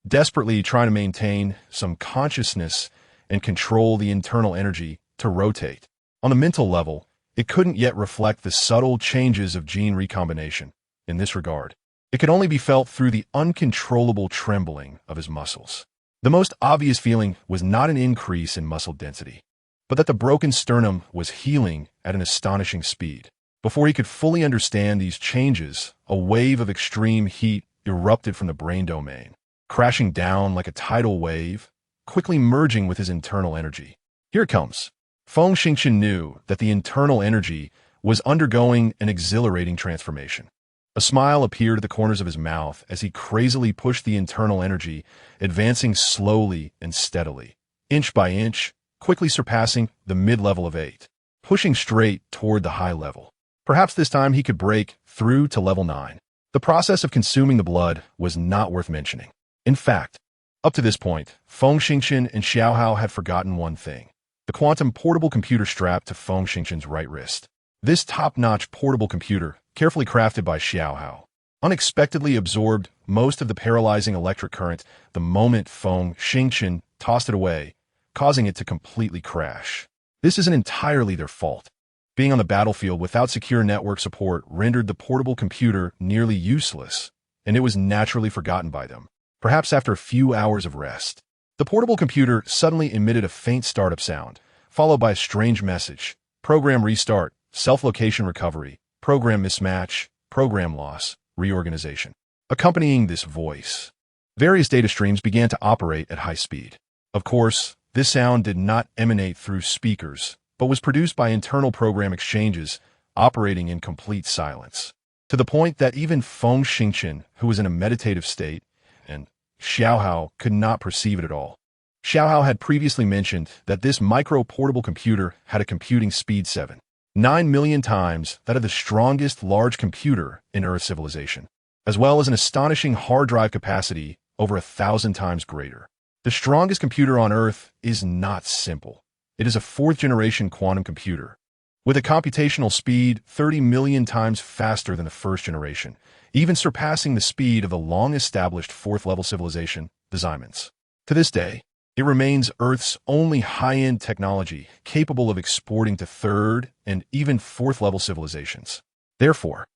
desperately trying to maintain some consciousness and control the internal energy to rotate. On the mental level, it couldn't yet reflect the subtle changes of gene recombination. In this regard, it could only be felt through the uncontrollable trembling of his muscles. The most obvious feeling was not an increase in muscle density, but that the broken sternum was healing at an astonishing speed. Before he could fully understand these changes, a wave of extreme heat erupted from the brain domain, crashing down like a tidal wave, quickly merging with his internal energy. "Here it comes." Feng Xingchen knew that the internal energy was undergoing an exhilarating transformation. A smile appeared at the corners of his mouth as he crazily pushed the internal energy, advancing slowly and steadily, inch by inch, quickly surpassing the mid-level of 8, pushing straight toward the high level. Perhaps this time he could break through to level 9. The process of consuming the blood was not worth mentioning. In fact, up to this point, Feng Xingchen and Xiao Hao had forgotten one thing: the quantum portable computer strapped to Feng Xingchen's right wrist. This top-notch portable computer, carefully crafted by Xiao Hao, unexpectedly absorbed most of the paralyzing electric current the moment Feng Xingchen tossed it away, causing it to completely crash. This isn't entirely their fault. Being on the battlefield without secure network support rendered the portable computer nearly useless, and it was naturally forgotten by them, perhaps after a few hours of rest. The portable computer suddenly emitted a faint startup sound, followed by a strange message: program restart, self-location recovery, program mismatch, program loss, reorganization. Accompanying this voice, various data streams began to operate at high speed. Of course, this sound did not emanate through speakers, but was produced by internal program exchanges operating in complete silence, to the point that even Feng Xingchen, who was in a meditative state, and Xiaohao could not perceive it at all. Xiaohao had previously mentioned that this micro-portable computer had a computing speed 9 million times that of the strongest large computer in Earth civilization, as well as an astonishing hard drive capacity over 1,000 times greater. The strongest computer on Earth is not simple. It is a fourth-generation quantum computer, with a computational speed 30 million times faster than the first generation, even surpassing the speed of the long-established fourth-level civilization, the Zymans. To this day, it remains Earth's only high-end technology capable of exporting to third and even fourth-level civilizations. Therefore,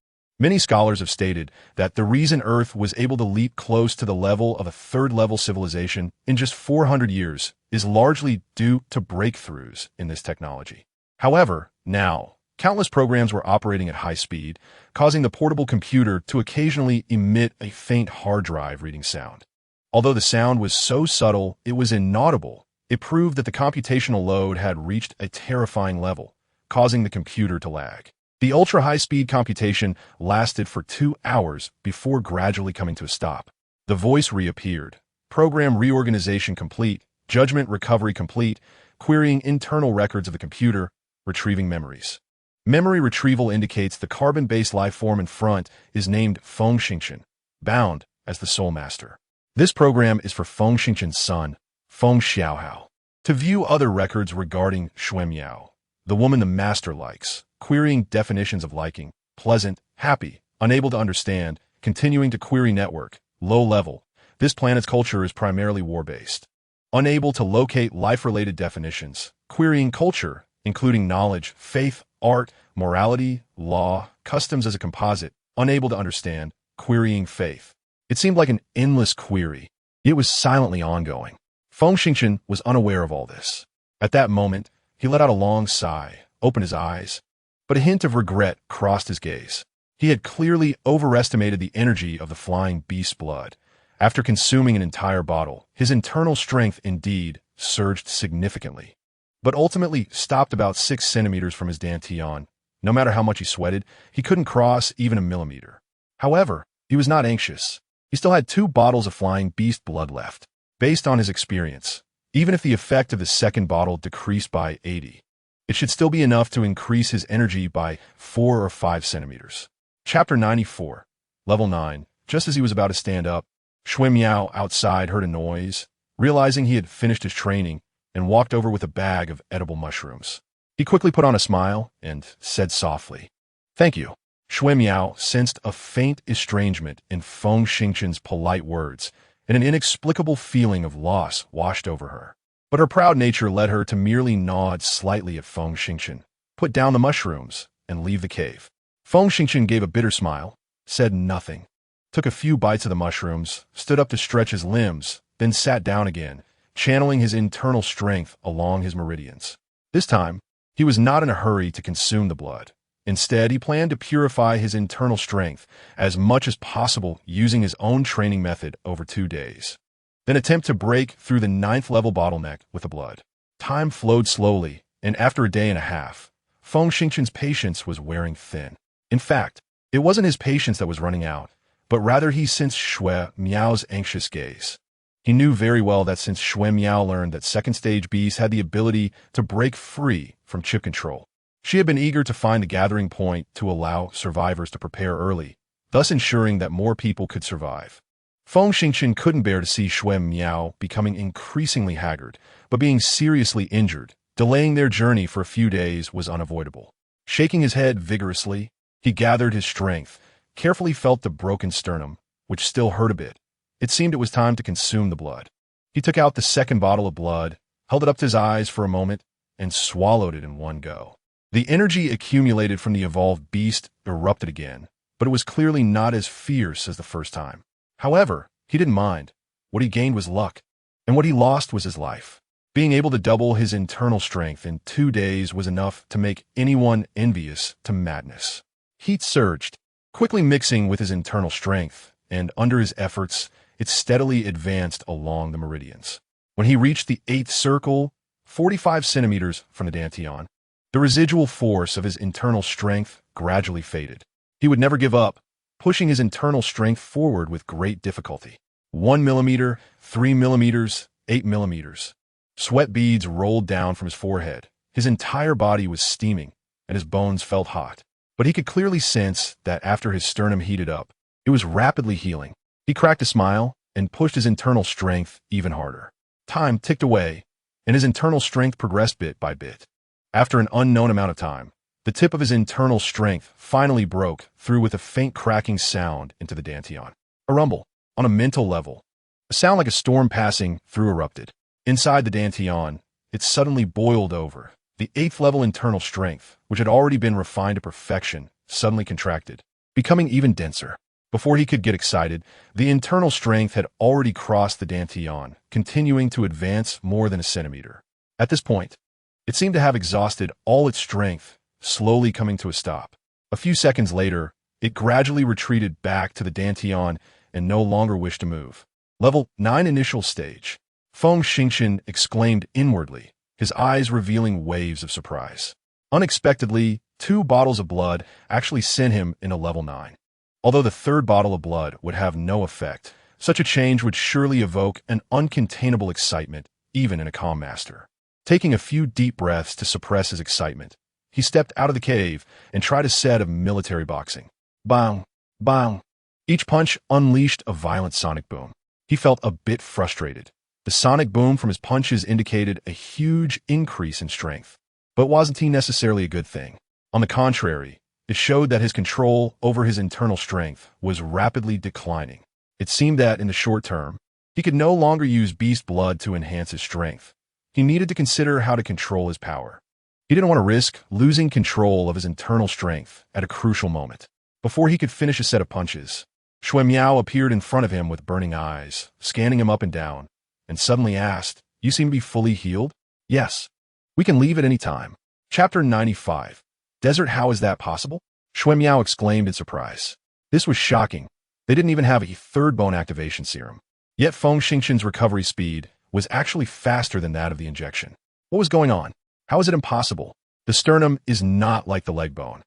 many scholars have stated that the reason Earth was able to leap close to the level of a third-level civilization in just 400 years is largely due to breakthroughs in this technology. However, now, countless programs were operating at high speed, causing the portable computer to occasionally emit a faint hard drive reading sound. Although the sound was so subtle it was inaudible, it proved that the computational load had reached a terrifying level, causing the computer to lag. The ultra-high-speed computation lasted for 2 hours before gradually coming to a stop. The voice reappeared. Program reorganization complete, judgment recovery complete, querying internal records of the computer, retrieving memories. Memory retrieval indicates the carbon-based life form in front is named Feng Xingchen, bound as the Soul Master. This program is for Feng Xingchen's son, Feng Xiaohao, to view other records regarding Shui Miao, the woman the master likes, querying definitions of liking, pleasant, happy, unable to understand, continuing to query network, low level. This planet's culture is primarily war-based. Unable to locate life-related definitions, querying culture, including knowledge, faith, art, morality, law, customs as a composite, unable to understand, querying faith. It seemed like an endless query. It was silently ongoing. Feng Xingchen was unaware of all this. At that moment, he let out a long sigh, opened his eyes, but a hint of regret crossed his gaze. He had clearly overestimated the energy of the flying beast's blood. After consuming an entire bottle, his internal strength indeed surged significantly, but ultimately stopped about 6 centimeters from his dantian. No matter how much he sweated, he couldn't cross even a millimeter. However, he was not anxious. He still had 2 bottles of flying beast blood left. Based on his experience, even if the effect of the second bottle decreased by 80, it should still be enough to increase his energy by 4 or 5 centimeters. Chapter 94, Level 9. Just as he was about to stand up, Shui Miao outside heard a noise, realizing he had finished his training, and walked over with a bag of edible mushrooms. He quickly put on a smile and said softly, "Thank you." Shui Miao sensed a faint estrangement in Feng Xingchen's polite words, and an inexplicable feeling of loss washed over her. But her proud nature led her to merely nod slightly at Feng Xingchen, put down the mushrooms, and leave the cave. Feng Xingchen gave a bitter smile, said nothing, took a few bites of the mushrooms, stood up to stretch his limbs, then sat down again, channeling his internal strength along his meridians. This time, he was not in a hurry to consume the blood. Instead, he planned to purify his internal strength as much as possible using his own training method over 2 days. Then attempt to break through the 9th level bottleneck with the blood. Time flowed slowly, and after a day and a half, Feng Xingchen's patience was wearing thin. In fact, it wasn't his patience that was running out, but rather he sensed Shui Miao's anxious gaze. He knew very well that since Shui Miao learned that second-stage beasts had the ability to break free from chip control, she had been eager to find the gathering point to allow survivors to prepare early, thus ensuring that more people could survive. Feng Xingchen couldn't bear to see Shui Miao becoming increasingly haggard, but being seriously injured. Delaying their journey for a few days was unavoidable. Shaking his head vigorously, he gathered his strength, carefully felt the broken sternum, which still hurt a bit. It seemed it was time to consume the blood. He took out the second bottle of blood, held it up to his eyes for a moment, and swallowed it in one go. The energy accumulated from the evolved beast erupted again, but it was clearly not as fierce as the first time. However, he didn't mind. What he gained was luck, and what he lost was his life. Being able to double his internal strength in 2 days was enough to make anyone envious to madness. Heat surged, quickly mixing with his internal strength, and under his efforts, it steadily advanced along the meridians. When he reached the 8th circle, 45 centimeters from the dantian, the residual force of his internal strength gradually faded. He would never give up, pushing his internal strength forward with great difficulty. 1 millimeter, 3 millimeters, 8 millimeters. Sweat beads rolled down from his forehead. His entire body was steaming, and his bones felt hot. But he could clearly sense that after his sternum heated up, it was rapidly healing. He cracked a smile and pushed his internal strength even harder. Time ticked away, and his internal strength progressed bit by bit. After an unknown amount of time, the tip of his internal strength finally broke through with a faint cracking sound into the dantian. A rumble, on a mental level. A sound like a storm passing through erupted. Inside the dantian, it suddenly boiled over. The 8th level internal strength, which had already been refined to perfection, suddenly contracted, becoming even denser. Before he could get excited, the internal strength had already crossed the dantian, continuing to advance more than a centimeter. At this point, it seemed to have exhausted all its strength, slowly coming to a stop. A few seconds later, it gradually retreated back to the dantian and no longer wished to move. Level 9 initial stage. Feng Xingchen exclaimed inwardly, his eyes revealing waves of surprise. Unexpectedly, 2 bottles of blood actually sent him into level 9. Although the 3rd bottle of blood would have no effect, such a change would surely evoke an uncontainable excitement, even in a calm master. Taking a few deep breaths to suppress his excitement, he stepped out of the cave and tried a set of military boxing. Bang! Bang! Each punch unleashed a violent sonic boom. He felt a bit frustrated. The sonic boom from his punches indicated a huge increase in strength. But wasn't he necessarily a good thing? On the contrary, it showed that his control over his internal strength was rapidly declining. It seemed that, in the short term, he could no longer use beast blood to enhance his strength. He needed to consider how to control his power. He didn't want to risk losing control of his internal strength at a crucial moment. Before he could finish a set of punches, Shui Miao appeared in front of him with burning eyes, scanning him up and down, and suddenly asked, "You seem to be fully healed?" "Yes. We can leave at any time." Chapter 95. Desert, how is that possible? Shui Miao exclaimed in surprise. This was shocking. They didn't even have a 3rd bone activation serum. Yet Feng Xingchen's recovery speed was actually faster than that of the injection. What was going on? How is it impossible? The sternum is not like the leg bone.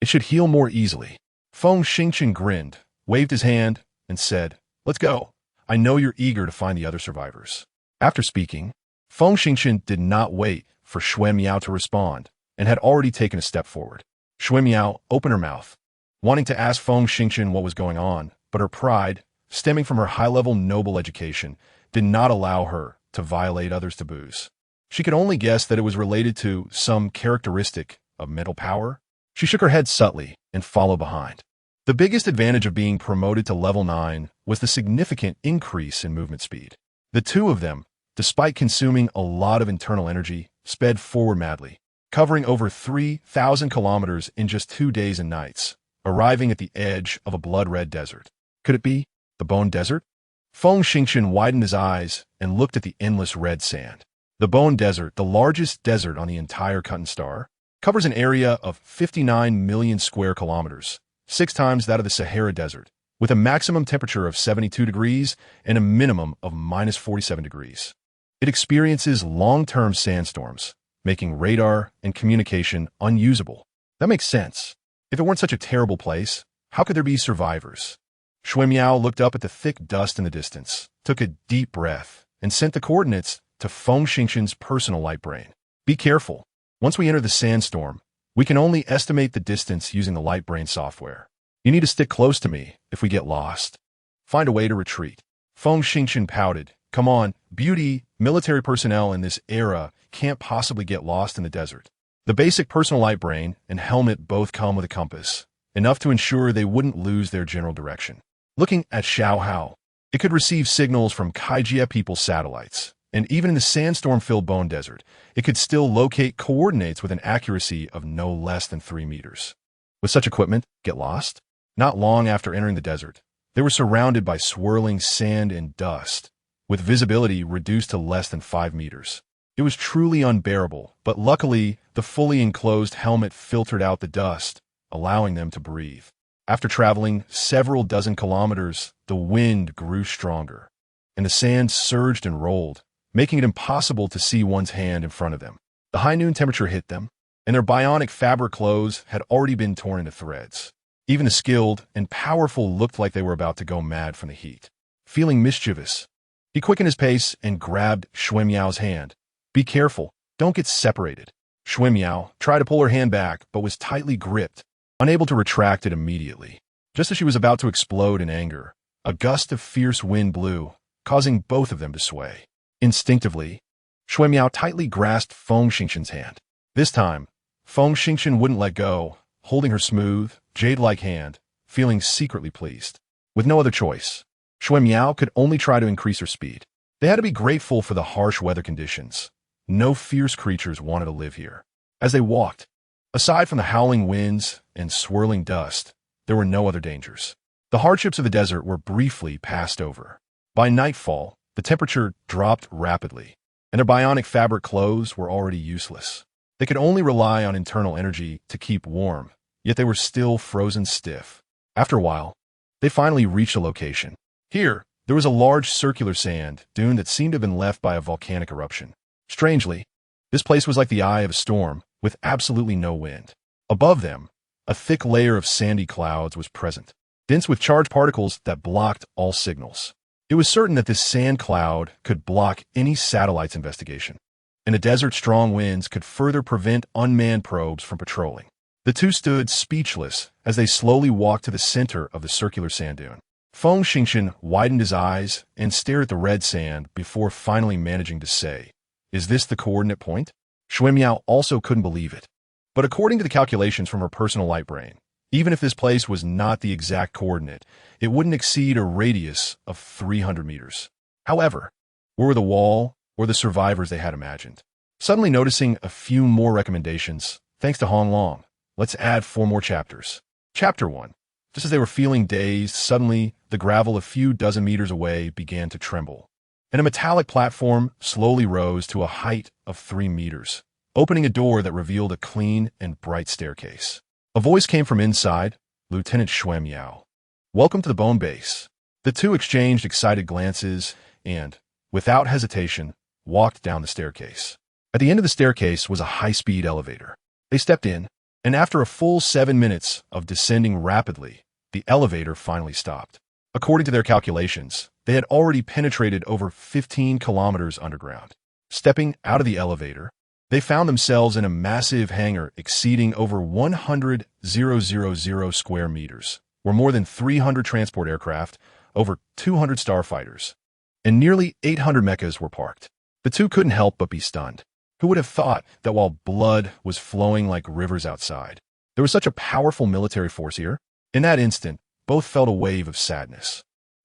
It should heal more easily. Feng Xingchen grinned, waved his hand, and said, "Let's go. I know you're eager to find the other survivors." After speaking, Feng Xingchen did not wait for Shui Miao to respond, and had already taken a step forward. Shui Miao opened her mouth, wanting to ask Feng Xingchen what was going on, but her pride, stemming from her high-level noble education, did not allow her to violate others' taboos. She could only guess that it was related to some characteristic of mental power. She shook her head subtly and followed behind. The biggest advantage of being promoted to level 9 was the significant increase in movement speed. The two of them, despite consuming a lot of internal energy, sped forward madly, covering over 3,000 kilometers in just 2 days and nights, arriving at the edge of a blood-red desert. Could it be the Bone Desert? Feng Xingchen widened his eyes and looked at the endless red sand. The Bone Desert, the largest desert on the entire Cotton Star, covers an area of 59 million square kilometers, 6 times that of the Sahara Desert, with a maximum temperature of 72 degrees and a minimum of -47 degrees. It experiences long-term sandstorms, making radar and communication unusable. That makes sense. If it weren't such a terrible place, how could there be survivors? Shui Miao looked up at the thick dust in the distance, took a deep breath, and sent the coordinates to Feng Xingchen's personal light brain. Be careful. Once we enter the sandstorm, we can only estimate the distance using the light brain software. You need to stick close to me if we get lost. Find a way to retreat. Feng Xingchen pouted. Come on, beauty, military personnel in this era can't possibly get lost in the desert. The basic personal light brain and helmet both come with a compass, enough to ensure they wouldn't lose their general direction. Looking at Xiao Hao, it could receive signals from Kaijia people's satellites, and even in the sandstorm-filled Bone Desert, it could still locate coordinates with an accuracy of no less than 3 meters. With such equipment, get lost? Not long after entering the desert, they were surrounded by swirling sand and dust, with visibility reduced to less than 5 meters. It was truly unbearable, but luckily, the fully enclosed helmet filtered out the dust, allowing them to breathe. After traveling several dozen kilometers, the wind grew stronger, and the sand surged and rolled, making it impossible to see one's hand in front of them. The high noon temperature hit them, and their bionic fabric clothes had already been torn into threads. Even the skilled and powerful looked like they were about to go mad from the heat. Feeling mischievous, he quickened his pace and grabbed Xuemiao's hand. "Be careful, don't get separated." Xuemiao tried to pull her hand back, but was tightly gripped, unable to retract it immediately. Just as she was about to explode in anger, a gust of fierce wind blew, causing both of them to sway. Instinctively, Xuemiao tightly grasped Feng Xingqian's hand. This time, Feng Xingqian wouldn't let go, holding her smooth, jade-like hand, feeling secretly pleased. With no other choice, Xuemiao could only try to increase her speed. They had to be grateful for the harsh weather conditions. No fierce creatures wanted to live here. As they walked, aside from the howling winds and swirling dust, there were no other dangers. The hardships of the desert were briefly passed over. By nightfall, the temperature dropped rapidly, and their bionic fabric clothes were already useless. They could only rely on internal energy to keep warm, yet they were still frozen stiff. After a while, they finally reached a location. Here, there was a large circular sand dune that seemed to have been left by a volcanic eruption. Strangely, this place was like the eye of a storm, with absolutely no wind. Above them, a thick layer of sandy clouds was present, dense with charged particles that blocked all signals. It was certain that this sand cloud could block any satellite's investigation, and the desert's strong winds could further prevent unmanned probes from patrolling. The two stood speechless as they slowly walked to the center of the circular sand dune. Feng Xingqian widened his eyes and stared at the red sand before finally managing to say, "Is this the coordinate point?" Xuemiao also couldn't believe it. But according to the calculations from her personal light brain, even if this place was not the exact coordinate, it wouldn't exceed a radius of 300 meters. However, where were the wall or the survivors they had imagined? Suddenly noticing a few more recommendations, thanks to Hong Long, let's add 4 more chapters. Chapter 1. Just as they were feeling dazed, suddenly the gravel a few dozen meters away began to tremble, and a metallic platform slowly rose to a height of 3 meters, opening a door that revealed a clean and bright staircase. A voice came from inside, "Lieutenant Xuemiao. Welcome to the Bone Base." The two exchanged excited glances and, without hesitation, walked down the staircase. At the end of the staircase was a high-speed elevator. They stepped in, and after a full 7 minutes of descending rapidly, the elevator finally stopped. According to their calculations, they had already penetrated over 15 kilometers underground. Stepping out of the elevator, they found themselves in a massive hangar exceeding over 100,000 square meters, where more than 300 transport aircraft, over 200 starfighters, and nearly 800 mechas were parked. The two couldn't help but be stunned. Who would have thought that while blood was flowing like rivers outside, there was such a powerful military force here? In that instant, both felt a wave of sadness.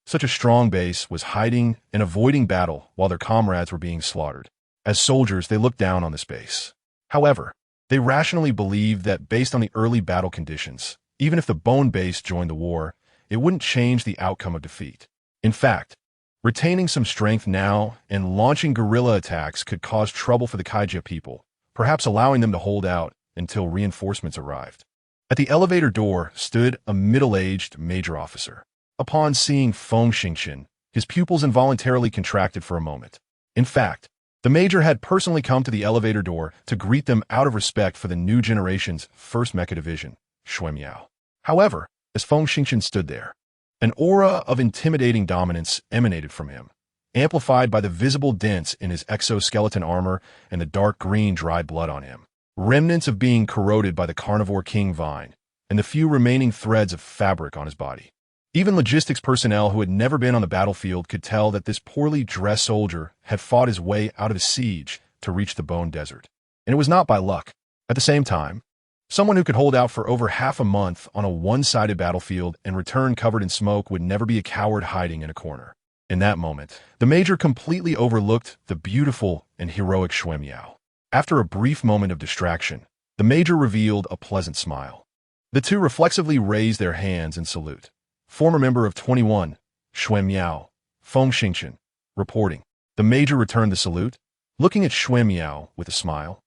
Such a strong base was hiding and avoiding battle while their comrades were being slaughtered. As soldiers, they looked down on this base. However, they rationally believed that based on the early battle conditions, even if the Bone Base joined the war, it wouldn't change the outcome of defeat. In fact, retaining some strength now and launching guerrilla attacks could cause trouble for the Kaija people, perhaps allowing them to hold out until reinforcements arrived. At the elevator door stood a middle-aged major officer. Upon seeing Feng Xingqian, his pupils involuntarily contracted for a moment. In fact, the major had personally come to the elevator door to greet them out of respect for the new generation's first mecha division, Xuemiao. However, as Feng Xingqian stood there, an aura of intimidating dominance emanated from him, amplified by the visible dents in his exoskeleton armor and the dark green dried blood on him, remnants of being corroded by the carnivore king vine, and the few remaining threads of fabric on his body. Even logistics personnel who had never been on the battlefield could tell that this poorly dressed soldier had fought his way out of a siege to reach the Bone Desert. And it was not by luck. At the same time, someone who could hold out for over half a month on a one-sided battlefield and return covered in smoke would never be a coward hiding in a corner. In that moment, the major completely overlooked the beautiful and heroic Xuemiao. After a brief moment of distraction, the major revealed a pleasant smile. The two reflexively raise their hands in salute. Former member of 21, Shui Miao, Feng Xingchen, reporting. The major returned the salute, looking at Shui Miao with a smile.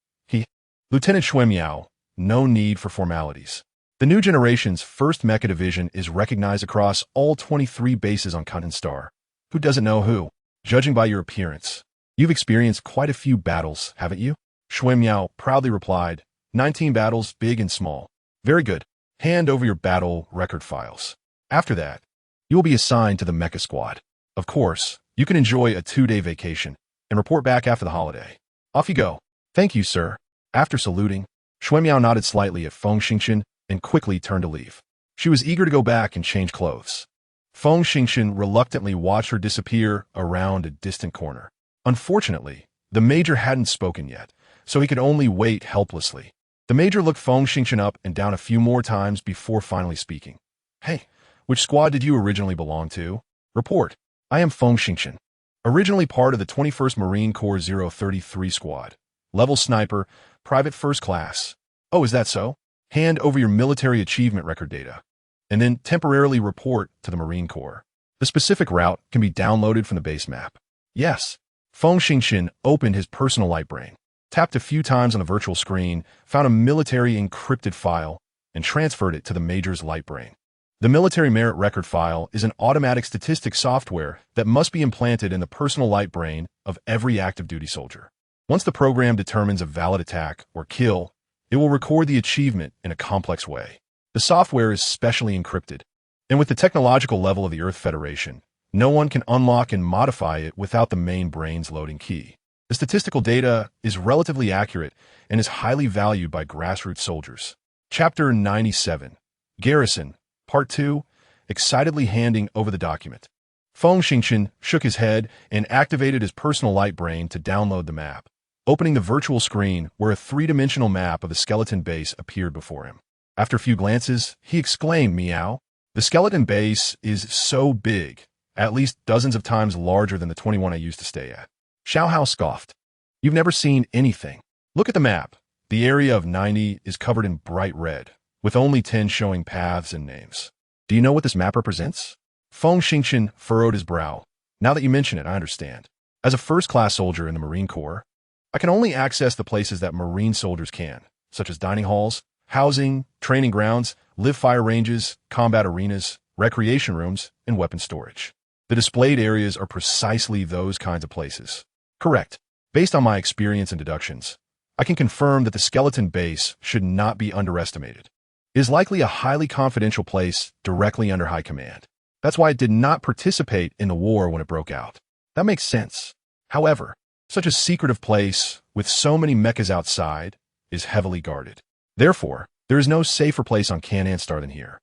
Lieutenant Shui Miao, no need for formalities. The new generation's 1st Mecha Division is recognized across all 23 bases on Continent Star. Who doesn't know who? Judging by your appearance, you've experienced quite a few battles, haven't you? Shui Miao proudly replied, 19 battles, big and small. Very good. Hand over your battle record files. After that, you will be assigned to the Mecha Squad. Of course, you can enjoy a 2-day vacation and report back after the holiday. Off you go. Thank you, sir. After saluting, Shui Miao nodded slightly at Feng Xingchen and quickly turned to leave. She was eager to go back and change clothes. Feng Xingchen reluctantly watched her disappear around a distant corner. Unfortunately, the major hadn't spoken yet, so he could only wait helplessly. The major looked Feng Xingchen up and down a few more times before finally speaking. Hey, which squad did you originally belong to? Report. I am Feng Xingchen. Originally part of the 21st Marine Corps 033 squad. Level sniper, private 1st class. Oh, is that so? Hand over your military achievement record data, and then temporarily report to the Marine Corps. The specific route can be downloaded from the base map. Yes. Feng Xingchen opened his personal light brain, tapped a few times on the virtual screen, found a military encrypted file, and transferred it to the major's light brain. The military merit record file is an automatic statistics software that must be implanted in the personal light brain of every active duty soldier. Once the program determines a valid attack or kill, it will record the achievement in a complex way. The software is specially encrypted, and with the technological level of the Earth Federation, no one can unlock and modify it without the main brain's loading key. The statistical data is relatively accurate and is highly valued by grassroots soldiers. Chapter 97, Garrison, Part 2, excitedly handing over the document. Feng Xingchen shook his head and activated his personal light brain to download the map, opening the virtual screen where a 3-dimensional map of the skeleton base appeared before him. After a few glances, he exclaimed, Meow. The skeleton base is so big, at least dozens of times larger than the 21 I used to stay at. Xiao Hao scoffed. You've never seen anything. Look at the map. The area of 90 is covered in bright red, with only 10 showing paths and names. Do you know what this map represents? Feng Xingchen furrowed his brow. Now that you mention it, I understand. As a 1st-class soldier in the Marine Corps, I can only access the places that Marine soldiers can, such as dining halls, housing, training grounds, live-fire ranges, combat arenas, recreation rooms, and weapon storage. The displayed areas are precisely those kinds of places. Correct. Based on my experience and deductions, I can confirm that the skeleton base should not be underestimated. It is likely a highly confidential place directly under high command. That's why it did not participate in the war when it broke out. That makes sense. However, such a secretive place, with so many mechas outside, is heavily guarded. Therefore, there is no safer place on Canaan Star than here.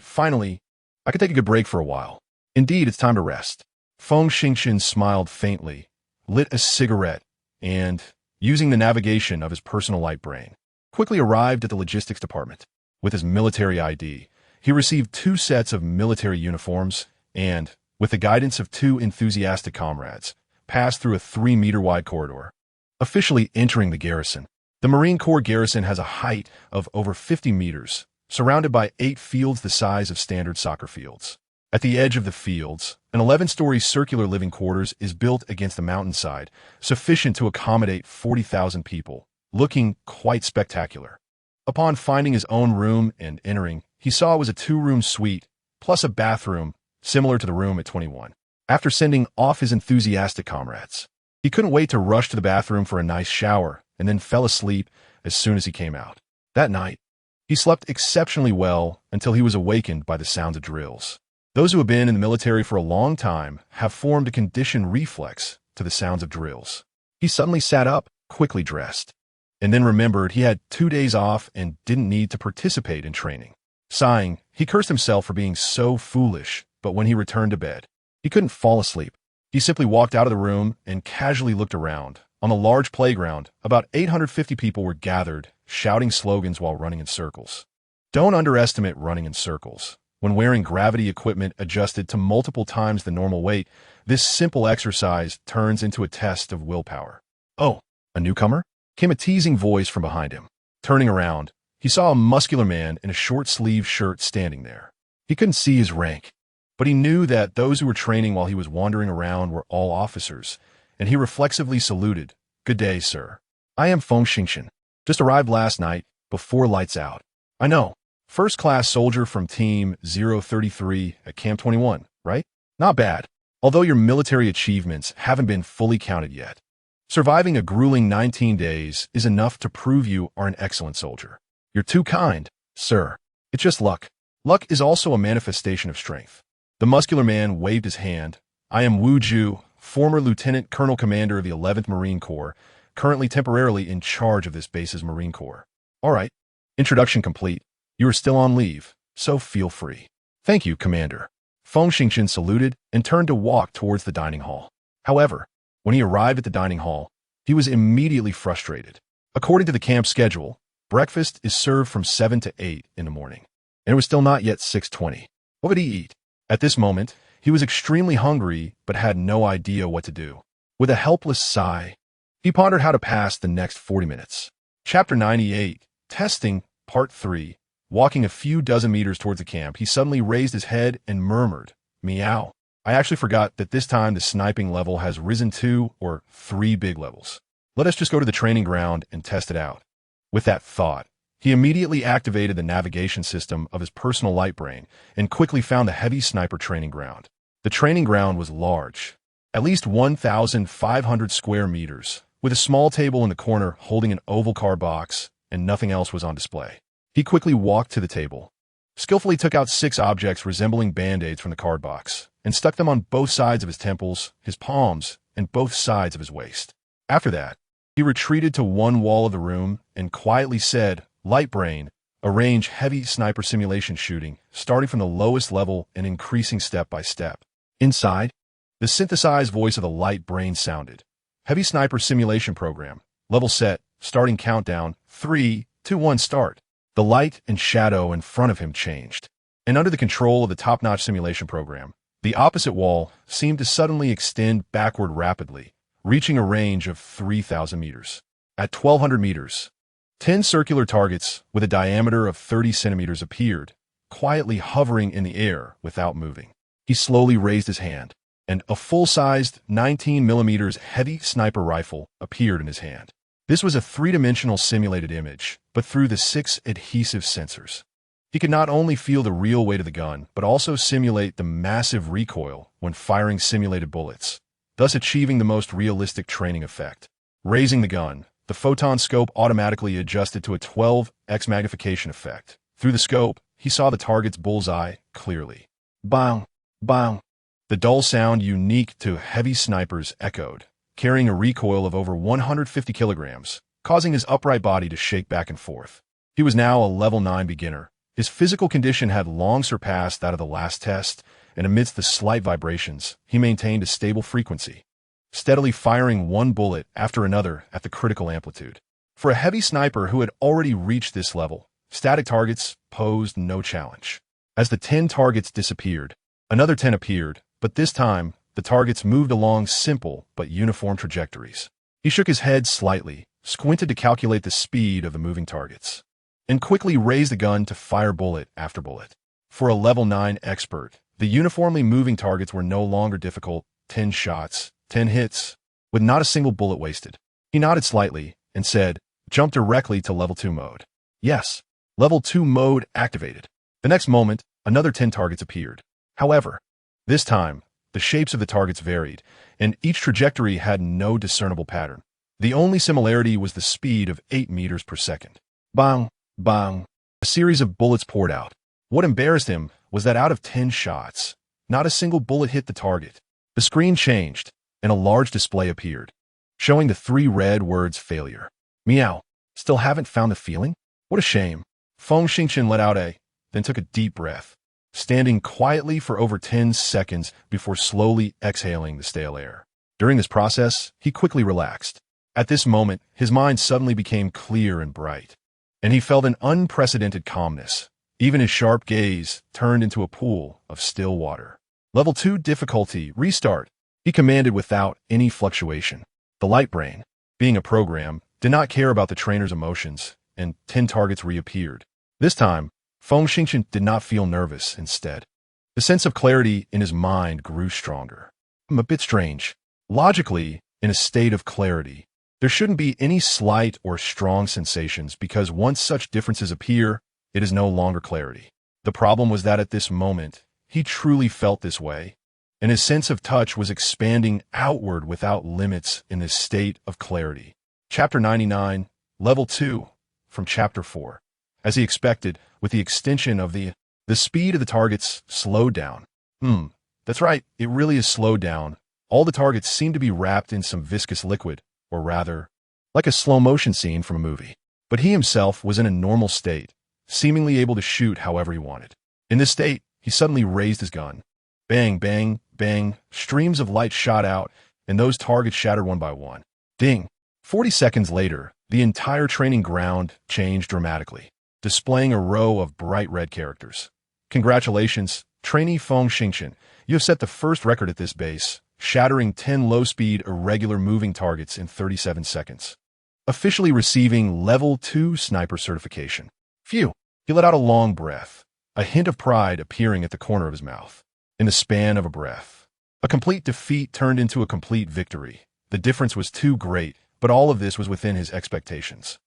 Finally, I could take a good break for a while. Indeed, it's time to rest. Feng Xingchen smiled faintly, lit a cigarette, and, using the navigation of his personal light brain, quickly arrived at the logistics department. With his military ID, he received 2 sets of military uniforms and, with the guidance of 2 enthusiastic comrades, passed through a 3-meter-wide corridor. Officially entering the garrison, the Marine Corps garrison has a height of over 50 meters, surrounded by 8 fields the size of standard soccer fields. At the edge of the fields, an 11-story circular living quarters is built against the mountainside, sufficient to accommodate 40,000 people, looking quite spectacular. Upon finding his own room and entering, he saw it was a 2-room suite, plus a bathroom, similar to the room at 21. After sending off his enthusiastic comrades, he couldn't wait to rush to the bathroom for a nice shower and then fell asleep as soon as he came out. That night, he slept exceptionally well until he was awakened by the sounds of drills. Those who have been in the military for a long time have formed a conditioned reflex to the sounds of drills. He suddenly sat up, quickly dressed, and then remembered he had 2 days off and didn't need to participate in training. Sighing, he cursed himself for being so foolish, but when he returned to bed, he couldn't fall asleep. He simply walked out of the room and casually looked around. On the large playground, about 850 people were gathered, shouting slogans while running in circles. Don't underestimate running in circles. When wearing gravity equipment adjusted to multiple times the normal weight, this simple exercise turns into a test of willpower. Oh, a newcomer? Came a teasing voice from behind him. Turning around, he saw a muscular man in a short-sleeved shirt standing there. He couldn't see his rank, but he knew that those who were training while he was wandering around were all officers, and he reflexively saluted. "Good day, sir. I am Feng Xingxian. Just arrived last night, before lights out." "I know. First-class soldier from Team 033 at Camp 21, right? Not bad. Although your military achievements haven't been fully counted yet. Surviving a grueling 19 days is enough to prove you are an excellent soldier. You're too kind, sir. It's just luck. Luck is also a manifestation of strength." The muscular man waved his hand. "I am Wu Ju, former Lieutenant Colonel Commander of the 11th Marine Corps, currently temporarily in charge of this base's Marine Corps." "All right. Introduction complete. You are still on leave, so feel free." "Thank you, Commander." Feng Xingxian saluted and turned to walk towards the dining hall. However, when he arrived at the dining hall, he was immediately frustrated. According to the camp schedule, breakfast is served from 7 to 8 in the morning, and it was still not yet 6:20. What would he eat? At this moment, he was extremely hungry but had no idea what to do. With a helpless sigh, he pondered how to pass the next 40 minutes. Chapter 98, Testing, Part 3. Walking a few dozen meters towards the camp, he suddenly raised his head and murmured, "Meow. I actually forgot that this time the sniping level has risen 2 or 3 big levels. Let us just go to the training ground and test it out." With that thought, he immediately activated the navigation system of his personal light brain and quickly found the heavy sniper training ground. The training ground was large, at least 1,500 square meters, with a small table in the corner holding an oval card box, and nothing else was on display. He quickly walked to the table, skillfully took out 6 objects resembling band-aids from the card box, and stuck them on both sides of his temples, his palms, and both sides of his waist. After that, he retreated to one wall of the room and quietly said, "Light brain, arrange heavy sniper simulation shooting, starting from the lowest level and increasing step by step." Inside, the synthesized voice of the light brain sounded. "Heavy sniper simulation program. Level set. Starting countdown. 3, 2, 1, start." The light and shadow in front of him changed, and under the control of the top-notch simulation program, the opposite wall seemed to suddenly extend backward rapidly, reaching a range of 3,000 meters. At 1,200 meters, 10 circular targets with a diameter of 30 centimeters appeared, quietly hovering in the air without moving. He slowly raised his hand, and a full-sized 19 millimeters heavy sniper rifle appeared in his hand. This was a 3-dimensional simulated image, but through the 6 adhesive sensors. He could not only feel the real weight of the gun, but also simulate the massive recoil when firing simulated bullets, thus achieving the most realistic training effect. Raising the gun, the photon scope automatically adjusted to a 12x magnification effect. Through the scope, he saw the target's bullseye clearly. Bang! Bang! The dull sound unique to heavy snipers echoed, carrying a recoil of over 150 kilograms, causing his upright body to shake back and forth. He was now a level 9 beginner. His physical condition had long surpassed that of the last test, and amidst the slight vibrations, he maintained a stable frequency, steadily firing one bullet after another at the critical amplitude. For a heavy sniper who had already reached this level, static targets posed no challenge. As the 10 targets disappeared, another 10 appeared, but this time, the targets moved along simple but uniform trajectories. He shook his head slightly, squinted to calculate the speed of the moving targets, and quickly raised the gun to fire bullet after bullet. For a level 9 expert, the uniformly moving targets were no longer difficult. 10 shots, 10 hits, with not a single bullet wasted. He nodded slightly and said, "Jump directly to level 2 mode." Yes, level 2 mode activated. The next moment, another 10 targets appeared. However, this time, the shapes of the targets varied, and each trajectory had no discernible pattern. The only similarity was the speed of 8 meters per second. Bang! Bang! A series of bullets poured out. What embarrassed him was that out of 10 shots, not a single bullet hit the target. The screen changed, and a large display appeared, showing the 3 red words failure. Meow. Still haven't found the feeling? What a shame. Feng Xingqian let out then took a deep breath, standing quietly for over 10 seconds before slowly exhaling the stale air. During this process, he quickly relaxed. At this moment, his mind suddenly became clear and bright, and he felt an unprecedented calmness. Even his sharp gaze turned into a pool of still water. Level 2 difficulty, restart, he commanded without any fluctuation. The light brain, being a program, did not care about the trainer's emotions, and 10 targets reappeared. This time, Feng Xingqian did not feel nervous instead. The sense of clarity in his mind grew stronger. A bit strange. Logically, in a state of clarity, there shouldn't be any slight or strong sensations because once such differences appear, it is no longer clarity. The problem was that at this moment, he truly felt this way, and his sense of touch was expanding outward without limits in this state of clarity. Chapter 99, Level 2, from Chapter 4. As he expected, with the extension of the speed of the targets slowed down. That's right, it really is slowed down. All the targets seem to be wrapped in some viscous liquid, or rather, like a slow-motion scene from a movie. But he himself was in a normal state, seemingly able to shoot however he wanted. In this state, he suddenly raised his gun. Bang, bang, bang, streams of light shot out, and those targets shattered one by one. Ding! 40 seconds later, the entire training ground changed dramatically, displaying a row of bright red characters. Congratulations, trainee Feng Xingqian. You have set the first record at this base, shattering 10 low-speed, irregular moving targets in 37 seconds. Officially receiving Level 2 Sniper certification. Phew! He let out a long breath, a hint of pride appearing at the corner of his mouth. In the span of a breath, a complete defeat turned into a complete victory. The difference was too great, but all of this was within his expectations.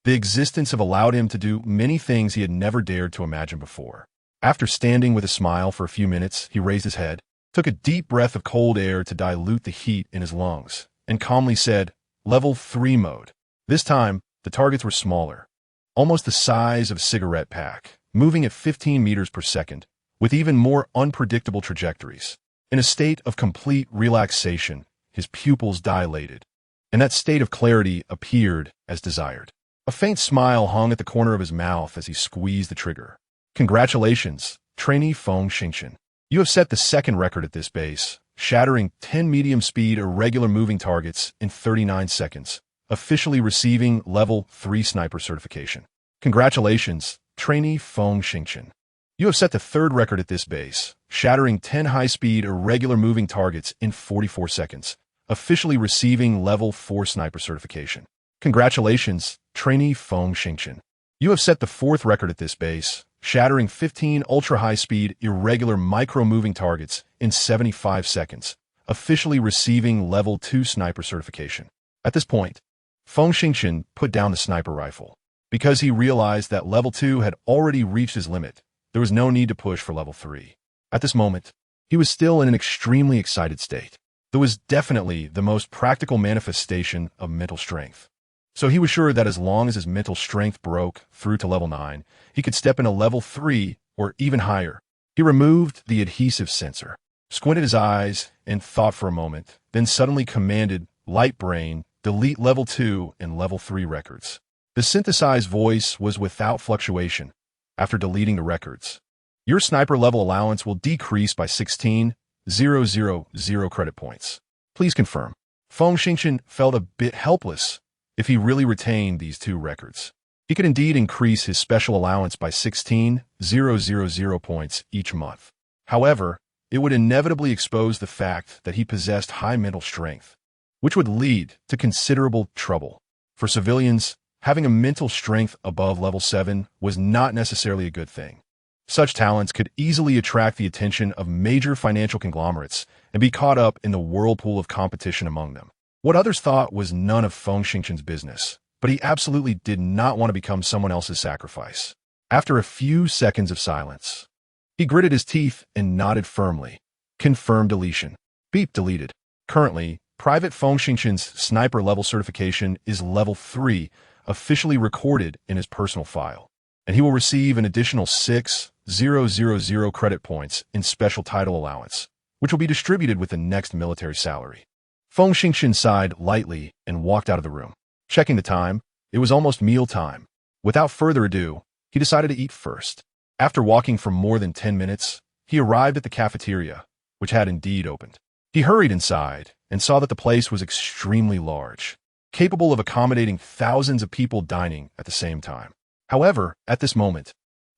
The existence of allowed him to do many things he had never dared to imagine before. After standing with a smile for a few minutes, he raised his head, took a deep breath of cold air to dilute the heat in his lungs, and calmly said, Level 3 mode. This time, the targets were smaller, almost the size of a cigarette pack, moving at 15 meters per second, with even more unpredictable trajectories. In a state of complete relaxation, his pupils dilated, and that state of clarity appeared as desired. A faint smile hung at the corner of his mouth as he squeezed the trigger. Congratulations, trainee Feng Xingqian. You have set the second record at this base, shattering 10 medium-speed irregular moving targets in 39 seconds, officially receiving Level 3 Sniper certification. Congratulations, trainee Feng Xingqian. You have set the third record at this base, shattering 10 high-speed irregular moving targets in 44 seconds, officially receiving Level 4 Sniper certification. Congratulations, trainee Feng Xingqian. You have set the fourth record at this base, shattering 15 ultra-high-speed irregular micro-moving targets in 75 seconds, officially receiving Level 2 Sniper certification. At this point, Feng Xingqian put down the sniper rifle. Because he realized that Level 2 had already reached his limit, there was no need to push for Level 3. At this moment, he was still in an extremely excited state. There was definitely the most practical manifestation of mental strength. So he was sure that as long as his mental strength broke through to Level 9, he could step into Level 3 or even higher. He removed the adhesive sensor, squinted his eyes, and thought for a moment, then suddenly commanded, Light Brain, delete Level 2 and Level 3 records. The synthesized voice was without fluctuation. After deleting the records, your sniper level allowance will decrease by 16,000 credit points. Please confirm. Feng Xingqian felt a bit helpless. If he really retained these two records, he could indeed increase his special allowance by 16,000 points each month. However, it would inevitably expose the fact that he possessed high mental strength, which would lead to considerable trouble. For civilians, having a mental strength above Level 7 was not necessarily a good thing. Such talents could easily attract the attention of major financial conglomerates and be caught up in the whirlpool of competition among them. What others thought was none of Feng Xingqian's business, but he absolutely did not want to become someone else's sacrifice. After a few seconds of silence, he gritted his teeth and nodded firmly. Confirm deletion. Beep deleted. Currently, Private Feng Xingqian's sniper level certification is Level 3, officially recorded in his personal file, and he will receive an additional 6,000 credit points in special title allowance, which will be distributed with the next military salary. Feng Xingqian sighed lightly and walked out of the room. Checking the time, it was almost meal time. Without further ado, he decided to eat first. After walking for more than 10 minutes, he arrived at the cafeteria, which had indeed opened. He hurried inside and saw that the place was extremely large, capable of accommodating thousands of people dining at the same time. However, at this moment,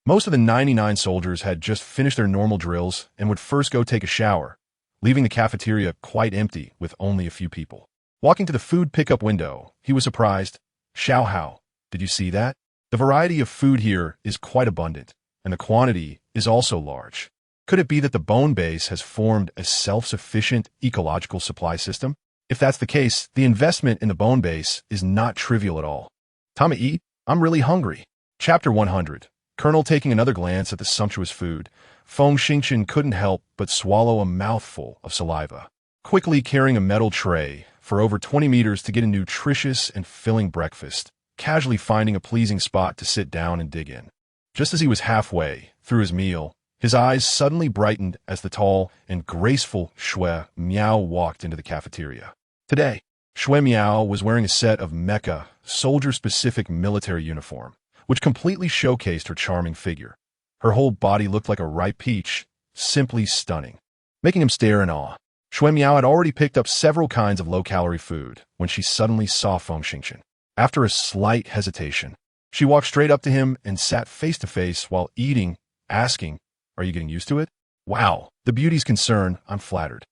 most of the 99 soldiers had just finished their normal drills and would first go take a shower, leaving the cafeteria quite empty with only a few people. Walking to the food pickup window, he was surprised. Xiao Hao, did you see that? The variety of food here is quite abundant, and the quantity is also large. Could it be that the bone base has formed a self-sufficient ecological supply system? If that's the case, the investment in the bone base is not trivial at all. Time to eat? I'm really hungry. Chapter 100. Colonel taking another glance at the sumptuous food, Feng Xingchen couldn't help but swallow a mouthful of saliva. Quickly carrying a metal tray for over 20 meters to get a nutritious and filling breakfast, casually finding a pleasing spot to sit down and dig in. Just as he was halfway through his meal, his eyes suddenly brightened as the tall and graceful Xue Miao walked into the cafeteria. Today, Xue Miao was wearing a set of mecha, soldier-specific military uniform, which completely showcased her charming figure. Her whole body looked like a ripe peach, simply stunning. Making him stare in awe, Xue Miao had already picked up several kinds of low-calorie food when she suddenly saw Feng Xingchen. After a slight hesitation, she walked straight up to him and sat face-to-face while eating, asking, "Are you getting used to it?" "Wow, the beauty's concerned, I'm flattered.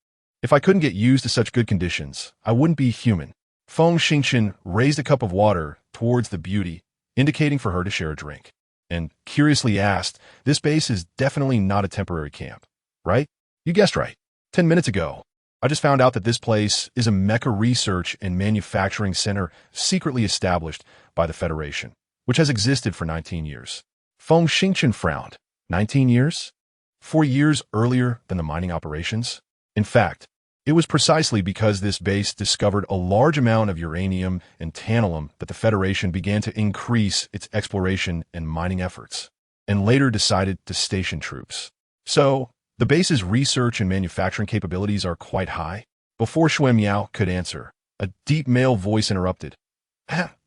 If I couldn't get used to such good conditions, I wouldn't be human." Feng Xingchen raised a cup of water towards the beauty, indicating for her to share a drink, and curiously asked, "This base is definitely not a temporary camp, right?" "You guessed right. 10 minutes ago, I just found out that this place is a mecha research and manufacturing center secretly established by the Federation, which has existed for 19 years. Feng Xingchen frowned. 19 years? 4 years earlier than the mining operations? In fact, it was precisely because this base discovered a large amount of uranium and tantalum that the Federation began to increase its exploration and mining efforts, and later decided to station troops. So, the base's research and manufacturing capabilities are quite high. Before Xue Miao could answer, a deep male voice interrupted.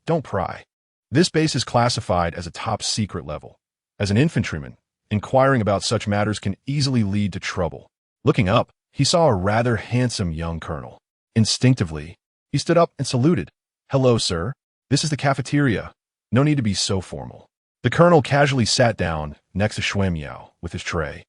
Don't pry. This base is classified as a top secret level. As an infantryman, inquiring about such matters can easily lead to trouble. Looking up, he saw a rather handsome young colonel. Instinctively, he stood up and saluted. "Hello, sir. This is the cafeteria. No need to be so formal." The colonel casually sat down next to Xue Miao with his tray.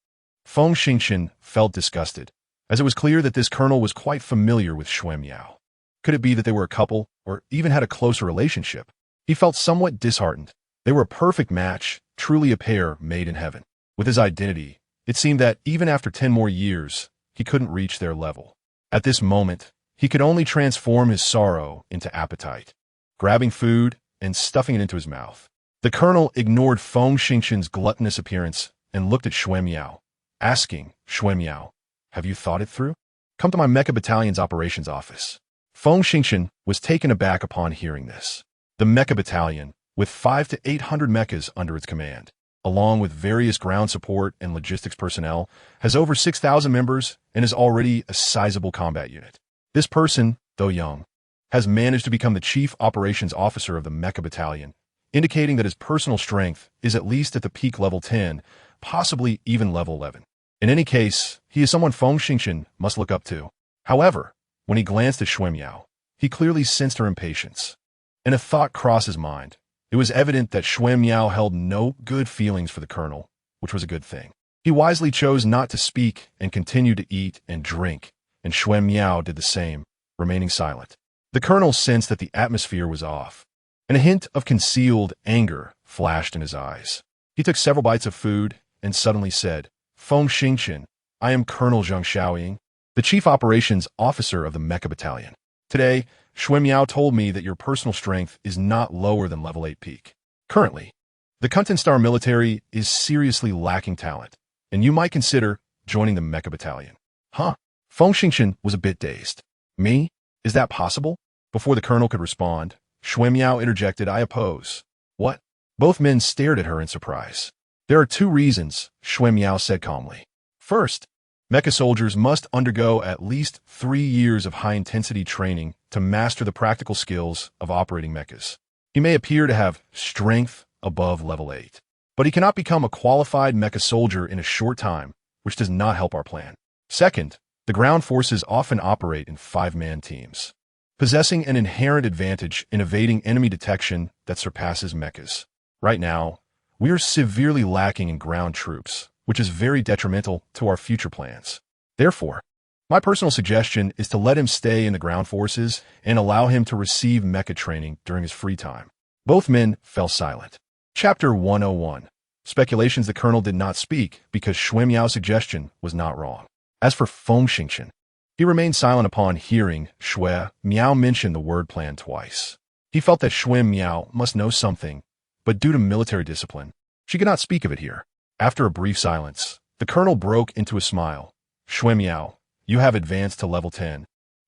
Feng Xingchen felt disgusted, as it was clear that this colonel was quite familiar with Xue Miao. Could it be that they were a couple, or even had a closer relationship? He felt somewhat disheartened. They were a perfect match, truly a pair made in heaven. With his identity, it seemed that even after 10 more years, he couldn't reach their level. At this moment, he could only transform his sorrow into appetite, grabbing food and stuffing it into his mouth. The colonel ignored Feng Xingchen's gluttonous appearance and looked at Xue Miao, asking, "Xue Miao, have you thought it through? Come to my mecha battalion's operations office." Feng Xingchen was taken aback upon hearing this. The mecha battalion, with 500 to 800 mechas under its command, along with various ground support and logistics personnel, has over 6,000 members and is already a sizable combat unit. This person, though young, has managed to become the chief operations officer of the mecha battalion, indicating that his personal strength is at least at the peak level 10, possibly even level 11. In any case, he is someone Feng Xingchen must look up to. However, when he glanced at Xue Miao, he clearly sensed her impatience, and a thought crossed his mind. It was evident that Xue Miao held no good feelings for the colonel, which was a good thing. He wisely chose not to speak and continued to eat and drink, and Xue Miao did the same, remaining silent. The colonel sensed that the atmosphere was off, and a hint of concealed anger flashed in his eyes. He took several bites of food and suddenly said, "Feng Xingchen, I am Colonel Zhang Xiaoying, the Chief Operations Officer of the Mecha Battalion. Today, Xue Miao told me that your personal strength is not lower than level 8 peak. Currently, the Kuntan Star military is seriously lacking talent, and you might consider joining the Mecha Battalion." "Huh?" Feng Xingchen was a bit dazed. "Me? Is that possible?" Before the colonel could respond, Xue Miao interjected, "I oppose." "What?" Both men stared at her in surprise. "There are 2 reasons," Xue Miao said calmly. "First, mecha soldiers must undergo at least 3 years of high-intensity training to master the practical skills of operating mechas. He may appear to have strength above level 8, but he cannot become a qualified mecha soldier in a short time, which does not help our plan. Second, the ground forces often operate in 5-man teams, possessing an inherent advantage in evading enemy detection that surpasses mechas. Right now, we are severely lacking in ground troops, which is very detrimental to our future plans. Therefore, my personal suggestion is to let him stay in the ground forces and allow him to receive mecha training during his free time." Both men fell silent. Chapter 101. Speculations the colonel did not speak because Shui Miao's suggestion was not wrong. As for Feng Xingqian, he remained silent upon hearing Shui Miao mention the word plan twice. He felt that Shui Miao must know something, but due to military discipline, she could not speak of it here. After a brief silence, the colonel broke into a smile. Shui Miao, you have advanced to level 10,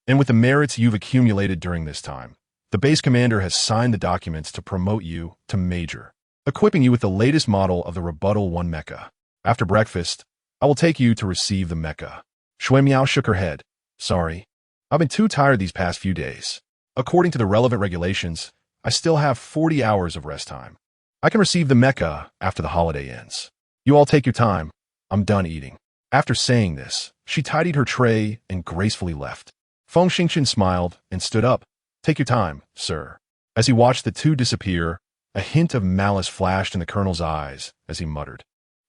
and with the merits you've accumulated during this time, the base commander has signed the documents to promote you to major, equipping you with the latest model of the Rebuttal 1 mecha. After breakfast, I will take you to receive the mecha. Shui Miao shook her head. Sorry, I've been too tired these past few days. According to the relevant regulations, I still have 40 hours of rest time. I can receive the mecha after the holiday ends. You all take your time. I'm done eating. After saying this, she tidied her tray and gracefully left. Feng Xingqian smiled and stood up. Take your time, sir. As he watched the two disappear, a hint of malice flashed in the colonel's eyes as he muttered,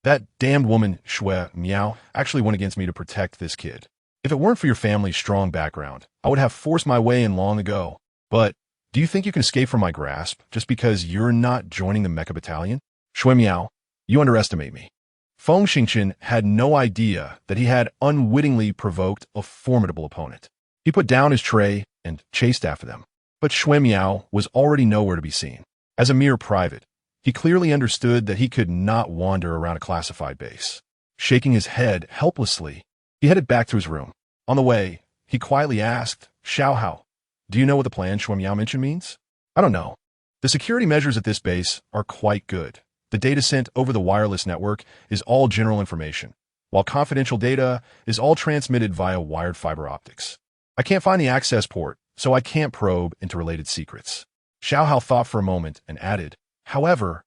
"That damned woman, Shui Miao, actually went against me to protect this kid. If it weren't for your family's strong background, I would have forced my way in long ago. But do you think you can escape from my grasp just because you're not joining the mecha battalion? Shui Miao, you underestimate me." Feng Xingqian had no idea that he had unwittingly provoked a formidable opponent. He put down his tray and chased after them. But Shui Miao was already nowhere to be seen. As a mere private, he clearly understood that he could not wander around a classified base. Shaking his head helplessly, he headed back to his room. On the way, he quietly asked, "Xiao Hao, do you know what the plan Shui Miao mentioned means?" "I don't know. The security measures at this base are quite good. The data sent over the wireless network is all general information, while confidential data is all transmitted via wired fiber optics. I can't find the access port, so I can't probe into related secrets." Xiao Hao thought for a moment and added, "However,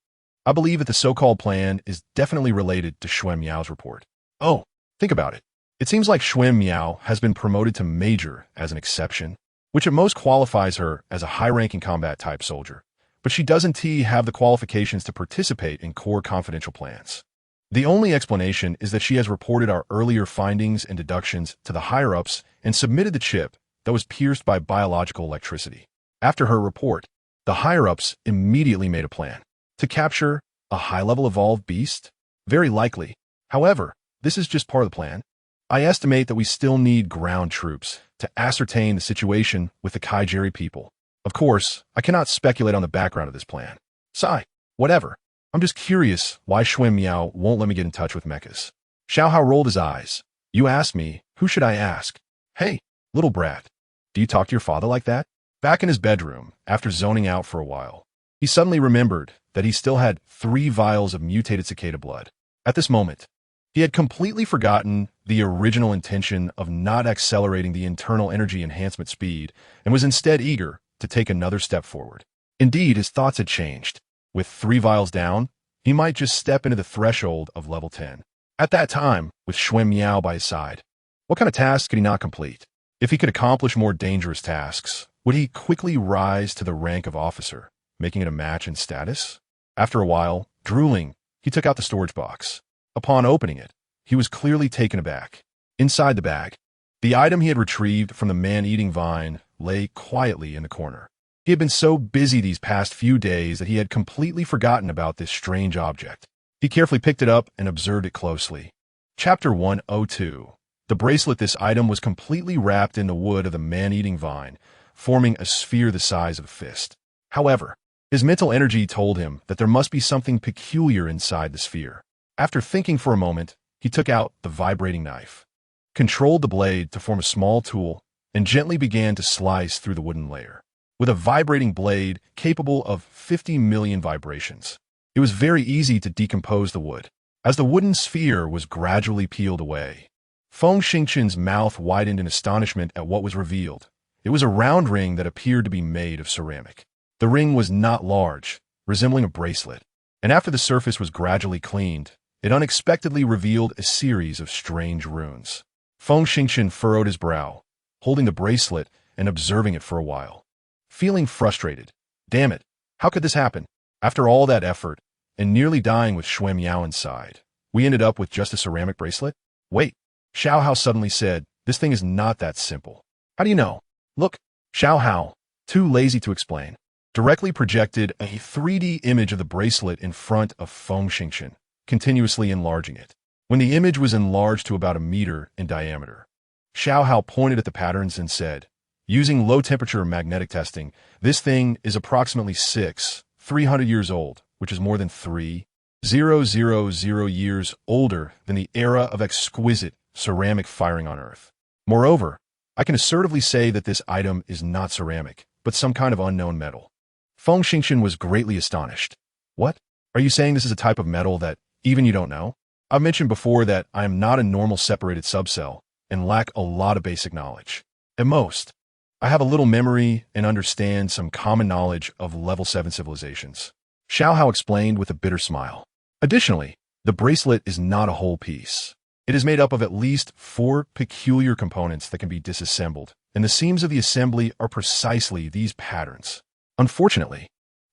I believe that the so-called plan is definitely related to Shui Miao's report." "Oh, think about it. It seems like Shui Miao has been promoted to major as an exception, which at most qualifies her as a high-ranking combat-type soldier. But she doesn't have the qualifications to participate in core confidential plans. The only explanation is that she has reported our earlier findings and deductions to the higher-ups and submitted the chip that was pierced by biological electricity. After her report, the higher-ups immediately made a plan. To capture a high-level evolved beast? Very likely. However, this is just part of the plan. I estimate that we still need ground troops to ascertain the situation with the Kaijeri people. Of course, I cannot speculate on the background of this plan. Sigh, whatever. I'm just curious why Shui Miao won't let me get in touch with mechas." Xiao Hao rolled his eyes. "You asked me, who should I ask? Hey, little brat, do you talk to your father like that?" Back in his bedroom, after zoning out for a while, he suddenly remembered that he still had 3 vials of mutated cicada blood. At this moment, he had completely forgotten the original intention of not accelerating the internal energy enhancement speed and was instead eager to take another step forward. Indeed, his thoughts had changed. With 3 vials down, he might just step into the threshold of level 10. At that time, with Shui Miao by his side, what kind of tasks could he not complete? If he could accomplish more dangerous tasks, would he quickly rise to the rank of officer, making it a match in status? After a while, drooling, he took out the storage box. Upon opening it, he was clearly taken aback. Inside the bag, the item he had retrieved from the man-eating vine lay quietly in the corner. He had been so busy these past few days that he had completely forgotten about this strange object. He carefully picked it up and observed it closely. Chapter 102. The bracelet. This item was completely wrapped in the wood of the man-eating vine, forming a sphere the size of a fist. However, his mental energy told him that there must be something peculiar inside the sphere. After thinking for a moment, he took out the vibrating knife, controlled the blade to form a small tool, and gently began to slice through the wooden layer. With a vibrating blade capable of 50 million vibrations, it was very easy to decompose the wood. As the wooden sphere was gradually peeled away, Feng Xingqian's mouth widened in astonishment at what was revealed. It was a round ring that appeared to be made of ceramic. The ring was not large, resembling a bracelet, and after the surface was gradually cleaned, it unexpectedly revealed a series of strange runes. Feng Xingqian furrowed his brow, holding the bracelet and observing it for a while. Feeling frustrated, damn it, how could this happen? After all that effort, and nearly dying with Shui Miao inside, we ended up with just a ceramic bracelet? Wait, Xiao Hao suddenly said, this thing is not that simple. How do you know? Look, Xiao Hao, too lazy to explain. directly projected a 3D image of the bracelet in front of Feng Xingchen, continuously enlarging it. When the image was enlarged to about a meter in diameter, Xiao Hao pointed at the patterns and said, "Using low-temperature magnetic testing, this thing is approximately 300 years old, which is more than 3,000 years older than the era of exquisite ceramic firing on Earth. Moreover, I can assertively say that this item is not ceramic, but some kind of unknown metal." Feng Xingchen was greatly astonished. "What? Are you saying this is a type of metal that even you don't know? I've mentioned before that I am not a normal separated subcell and lack a lot of basic knowledge. At most, I have a little memory and understand some common knowledge of level 7 civilizations," Xiao Hao explained with a bitter smile. Additionally, the bracelet is not a whole piece. It is made up of at least 4 peculiar components that can be disassembled, and the seams of the assembly are precisely these patterns. Unfortunately,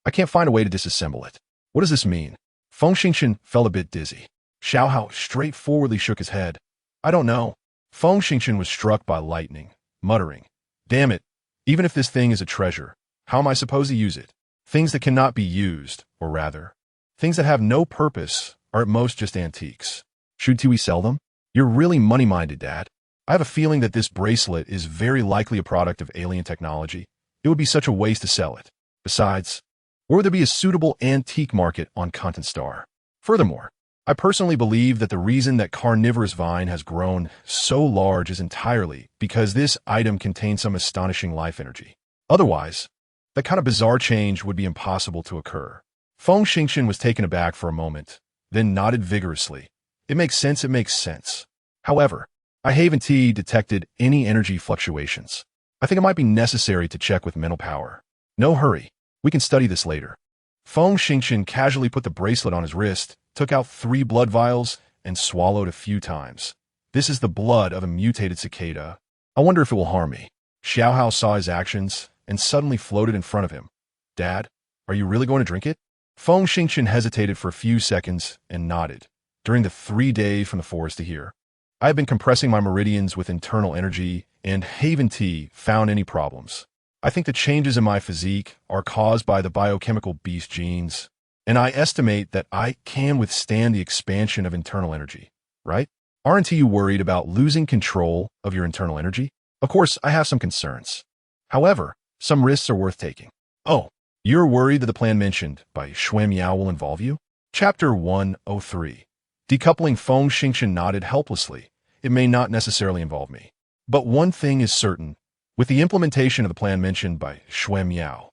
I can't find a way to disassemble it. What does this mean? Feng Xingchen felt a bit dizzy. Xiao Hao straightforwardly shook his head. "I don't know." Feng Xingchen was struck by lightning, muttering, "Damn it, even if this thing is a treasure, how am I supposed to use it? Things that cannot be used, or rather, things that have no purpose, are at most just antiques. Should we sell them? You're really money-minded, Dad. I have a feeling that this bracelet is very likely a product of alien technology. It would be such a waste to sell it. Besides, where would there be a suitable antique market on Content Star? Furthermore, I personally believe that the reason that Carnivorous Vine has grown so large is entirely because this item contains some astonishing life energy. Otherwise, that kind of bizarre change would be impossible to occur." Feng Xingchen was taken aback for a moment, then nodded vigorously. "It makes sense, it makes sense. However, I haven't detected any energy fluctuations. I think it might be necessary to check with mental power. No hurry, we can study this later." Feng Xingchen casually put the bracelet on his wrist, took out 3 blood vials, and swallowed a few times. "This is the blood of a mutated cicada. I wonder if it will harm me." Xiao Hao saw his actions and suddenly floated in front of him. "Dad, are you really going to drink it?" Feng Xingchen hesitated for a few seconds and nodded. "During the 3 days from the forest to here, I have been compressing my meridians with internal energy and haven't found any problems. I think the changes in my physique are caused by the biochemical beast genes, and I estimate that I can withstand the expansion of internal energy, right? Aren't you worried about losing control of your internal energy?" "Of course, I have some concerns. However, some risks are worth taking." "Oh, you're worried that the plan mentioned by Xuan Miao will involve you?" Chapter 103. Decoupling. Feng Xingchen nodded helplessly. "It may not necessarily involve me. But one thing is certain. With the implementation of the plan mentioned by Xuan Miao,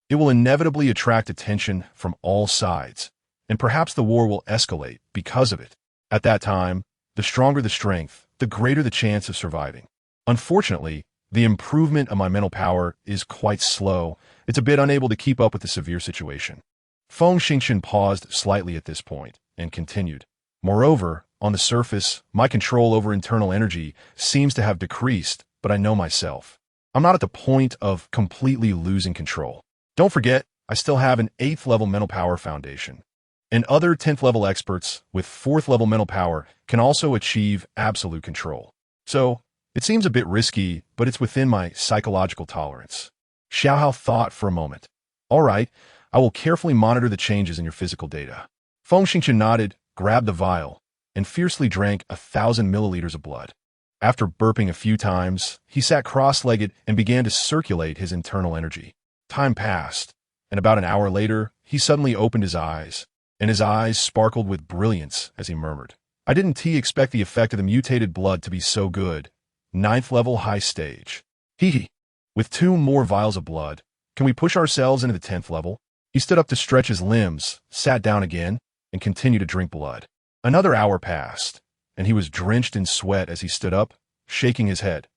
it will inevitably attract attention from all sides, and perhaps the war will escalate because of it. At that time, the stronger the strength, the greater the chance of surviving. Unfortunately, the improvement of my mental power is quite slow. It's a bit unable to keep up with the severe situation." Feng Xingchen paused slightly at this point and continued. "Moreover, on the surface, my control over internal energy seems to have decreased, but I know myself. I'm not at the point of completely losing control. Don't forget, I still have an 8th level mental power foundation. And other 10th level experts with 4th level mental power can also achieve absolute control. So, it seems a bit risky, but it's within my psychological tolerance." Xiao Hao thought for a moment. "All right, I will carefully monitor the changes in your physical data." Feng Xingchen nodded, grabbed the vial, and fiercely drank 1,000 milliliters of blood. After burping a few times, he sat cross-legged and began to circulate his internal energy. Time passed, and about an hour later, he suddenly opened his eyes, and his eyes sparkled with brilliance as he murmured, "I didn't expect the effect of the mutated blood to be so good. 9th level high stage. Hee. With 2 more vials of blood, can we push ourselves into the 10th level?" He stood up to stretch his limbs, sat down again, and continued to drink blood. Another hour passed, and he was drenched in sweat as he stood up, shaking his head.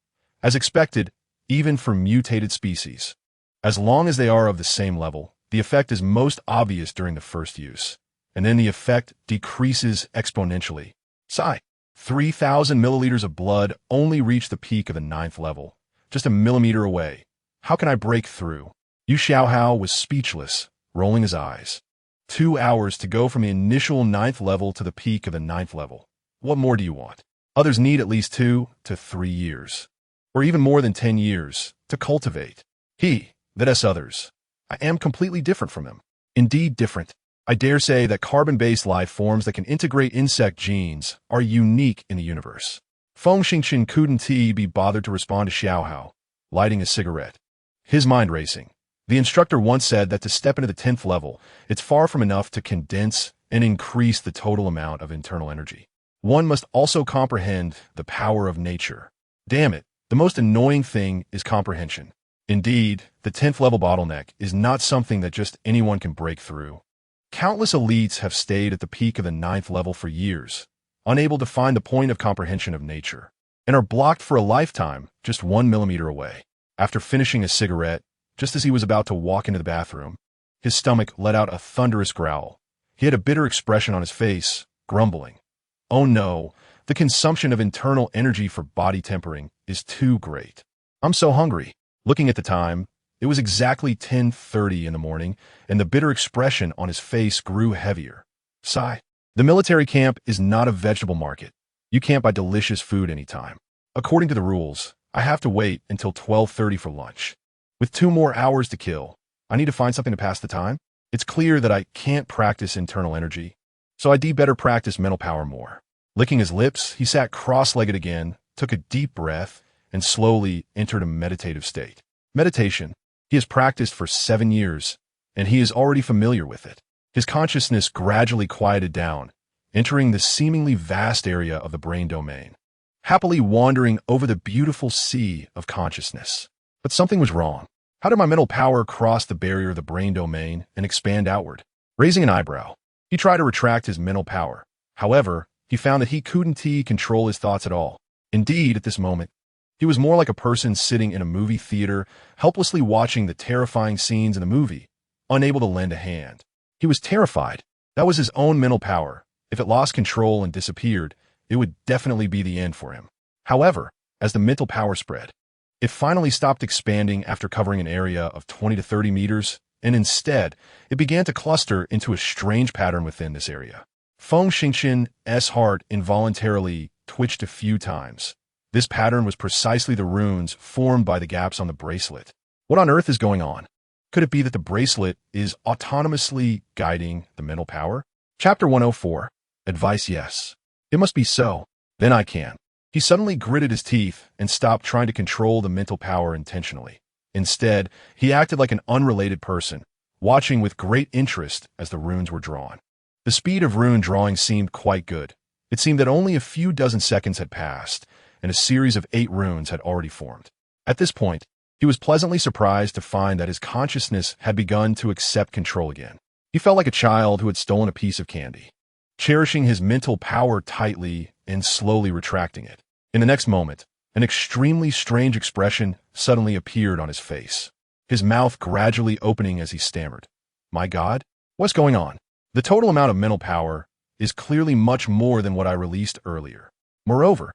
As expected, even for mutated species, as long as they are of the same level, the effect is most obvious during the first use, and then the effect decreases exponentially. Sigh. 3,000 milliliters of blood only reached the peak of the 9th level, just a millimeter away. How can I break through? Yu Xiaohao was speechless, rolling his eyes. 2 hours to go from the initial 9th level to the peak of the 9th level. What more do you want? Others need at least 2 to 3 years, or even more than 10 years, to cultivate. That is others. I am completely different from them. Indeed different. I dare say that carbon-based life forms that can integrate insect genes are unique in the universe. Feng Xingqian couldn't be bothered to respond to Xiao Hao, lighting a cigarette. His mind racing. The instructor once said that to step into the 10th level, it's far from enough to condense and increase the total amount of internal energy. One must also comprehend the power of nature. Damn it, the most annoying thing is comprehension. Indeed, the 10th level bottleneck is not something that just anyone can break through. Countless elites have stayed at the peak of the 9th level for years, unable to find the point of comprehension of nature, and are blocked for a lifetime just 1 millimeter away. After finishing a cigarette, just as he was about to walk into the bathroom, his stomach let out a thunderous growl. He had a bitter expression on his face, grumbling. Oh no, the consumption of internal energy for body tempering is too great. I'm so hungry. Looking at the time, it was exactly 10:30 in the morning, and the bitter expression on his face grew heavier. Sigh. The military camp is not a vegetable market. You can't buy delicious food anytime. According to the rules, I have to wait until 12:30 for lunch. With 2 more hours to kill, I need to find something to pass the time. It's clear that I can't practice internal energy, so I'd better practice mental power more. Licking his lips, he sat cross-legged again, took a deep breath, and slowly entered a meditative state. Meditation. He has practiced for 7 years, and he is already familiar with it. His consciousness gradually quieted down, entering the seemingly vast area of the brain domain, happily wandering over the beautiful sea of consciousness. But something was wrong. How did my mental power cross the barrier of the brain domain and expand outward? Raising an eyebrow, he tried to retract his mental power. However, he found that he couldn't control his thoughts at all. Indeed, at this moment, he was more like a person sitting in a movie theater, helplessly watching the terrifying scenes in the movie, unable to lend a hand. He was terrified. That was his own mental power. If it lost control and disappeared, it would definitely be the end for him. However, as the mental power spread, it finally stopped expanding after covering an area of 20 to 30 meters, and instead, it began to cluster into a strange pattern within this area. Feng Xingqian's heart involuntarily twitched a few times. This pattern was precisely the runes formed by the gaps on the bracelet. What on earth is going on? Could it be that the bracelet is autonomously guiding the mental power? Chapter 104. Advice yes. It must be so. Then I can. He suddenly gritted his teeth and stopped trying to control the mental power intentionally. Instead, he acted like an unrelated person, watching with great interest as the runes were drawn. The speed of rune drawing seemed quite good. It seemed that only a few dozen seconds had passed, and a series of 8 runes had already formed. At this point, he was pleasantly surprised to find that his consciousness had begun to accept control again. He felt like a child who had stolen a piece of candy, cherishing his mental power tightly and slowly retracting it. In the next moment, an extremely strange expression suddenly appeared on his face, his mouth gradually opening as he stammered. My God, what's going on? The total amount of mental power is clearly much more than what I released earlier. Moreover,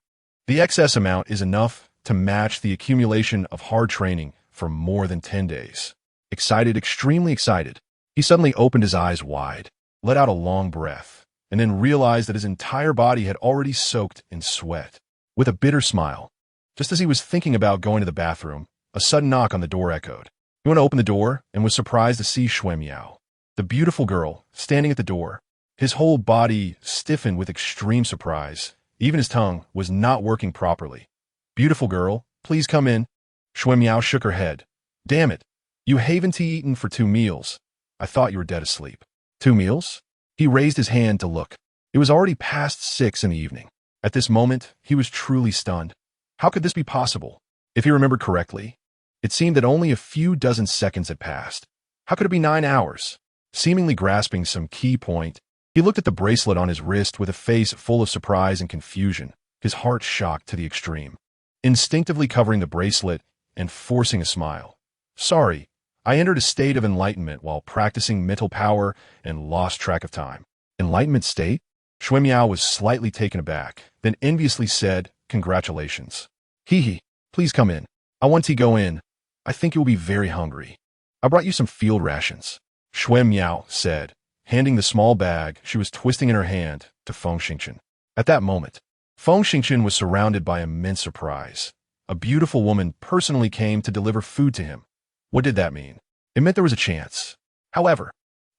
the excess amount is enough to match the accumulation of hard training for more than 10 days. Excited, extremely excited, he suddenly opened his eyes wide, let out a long breath, and then realized that his entire body had already soaked in sweat. With a bitter smile, just as he was thinking about going to the bathroom, a sudden knock on the door echoed. He went to open the door and was surprised to see Shui Miao, the beautiful girl, standing at the door. His whole body stiffened with extreme surprise. Even his tongue was not working properly. Beautiful girl, please come in. Shui Miao shook her head. Damn it, you haven't eaten for 2 meals. I thought you were dead asleep. 2 meals? He raised his hand to look. It was already past 6 in the evening. At this moment, he was truly stunned. How could this be possible? If he remembered correctly, it seemed that only a few dozen seconds had passed. How could it be 9 hours? Seemingly grasping some key point, he looked at the bracelet on his wrist with a face full of surprise and confusion, his heart shocked to the extreme. Instinctively covering the bracelet and forcing a smile. Sorry, I entered a state of enlightenment while practicing mental power and lost track of time. Enlightenment state? Shui Miao was slightly taken aback, then enviously said, Congratulations. Hee, please come in. I want to go in. I think you will be very hungry. I brought you some field rations. Shui Miao said, handing the small bag she was twisting in her hand to Feng Xingqian. At that moment, Feng Xingqian was surrounded by immense surprise. A beautiful woman personally came to deliver food to him. What did that mean? It meant there was a chance. However,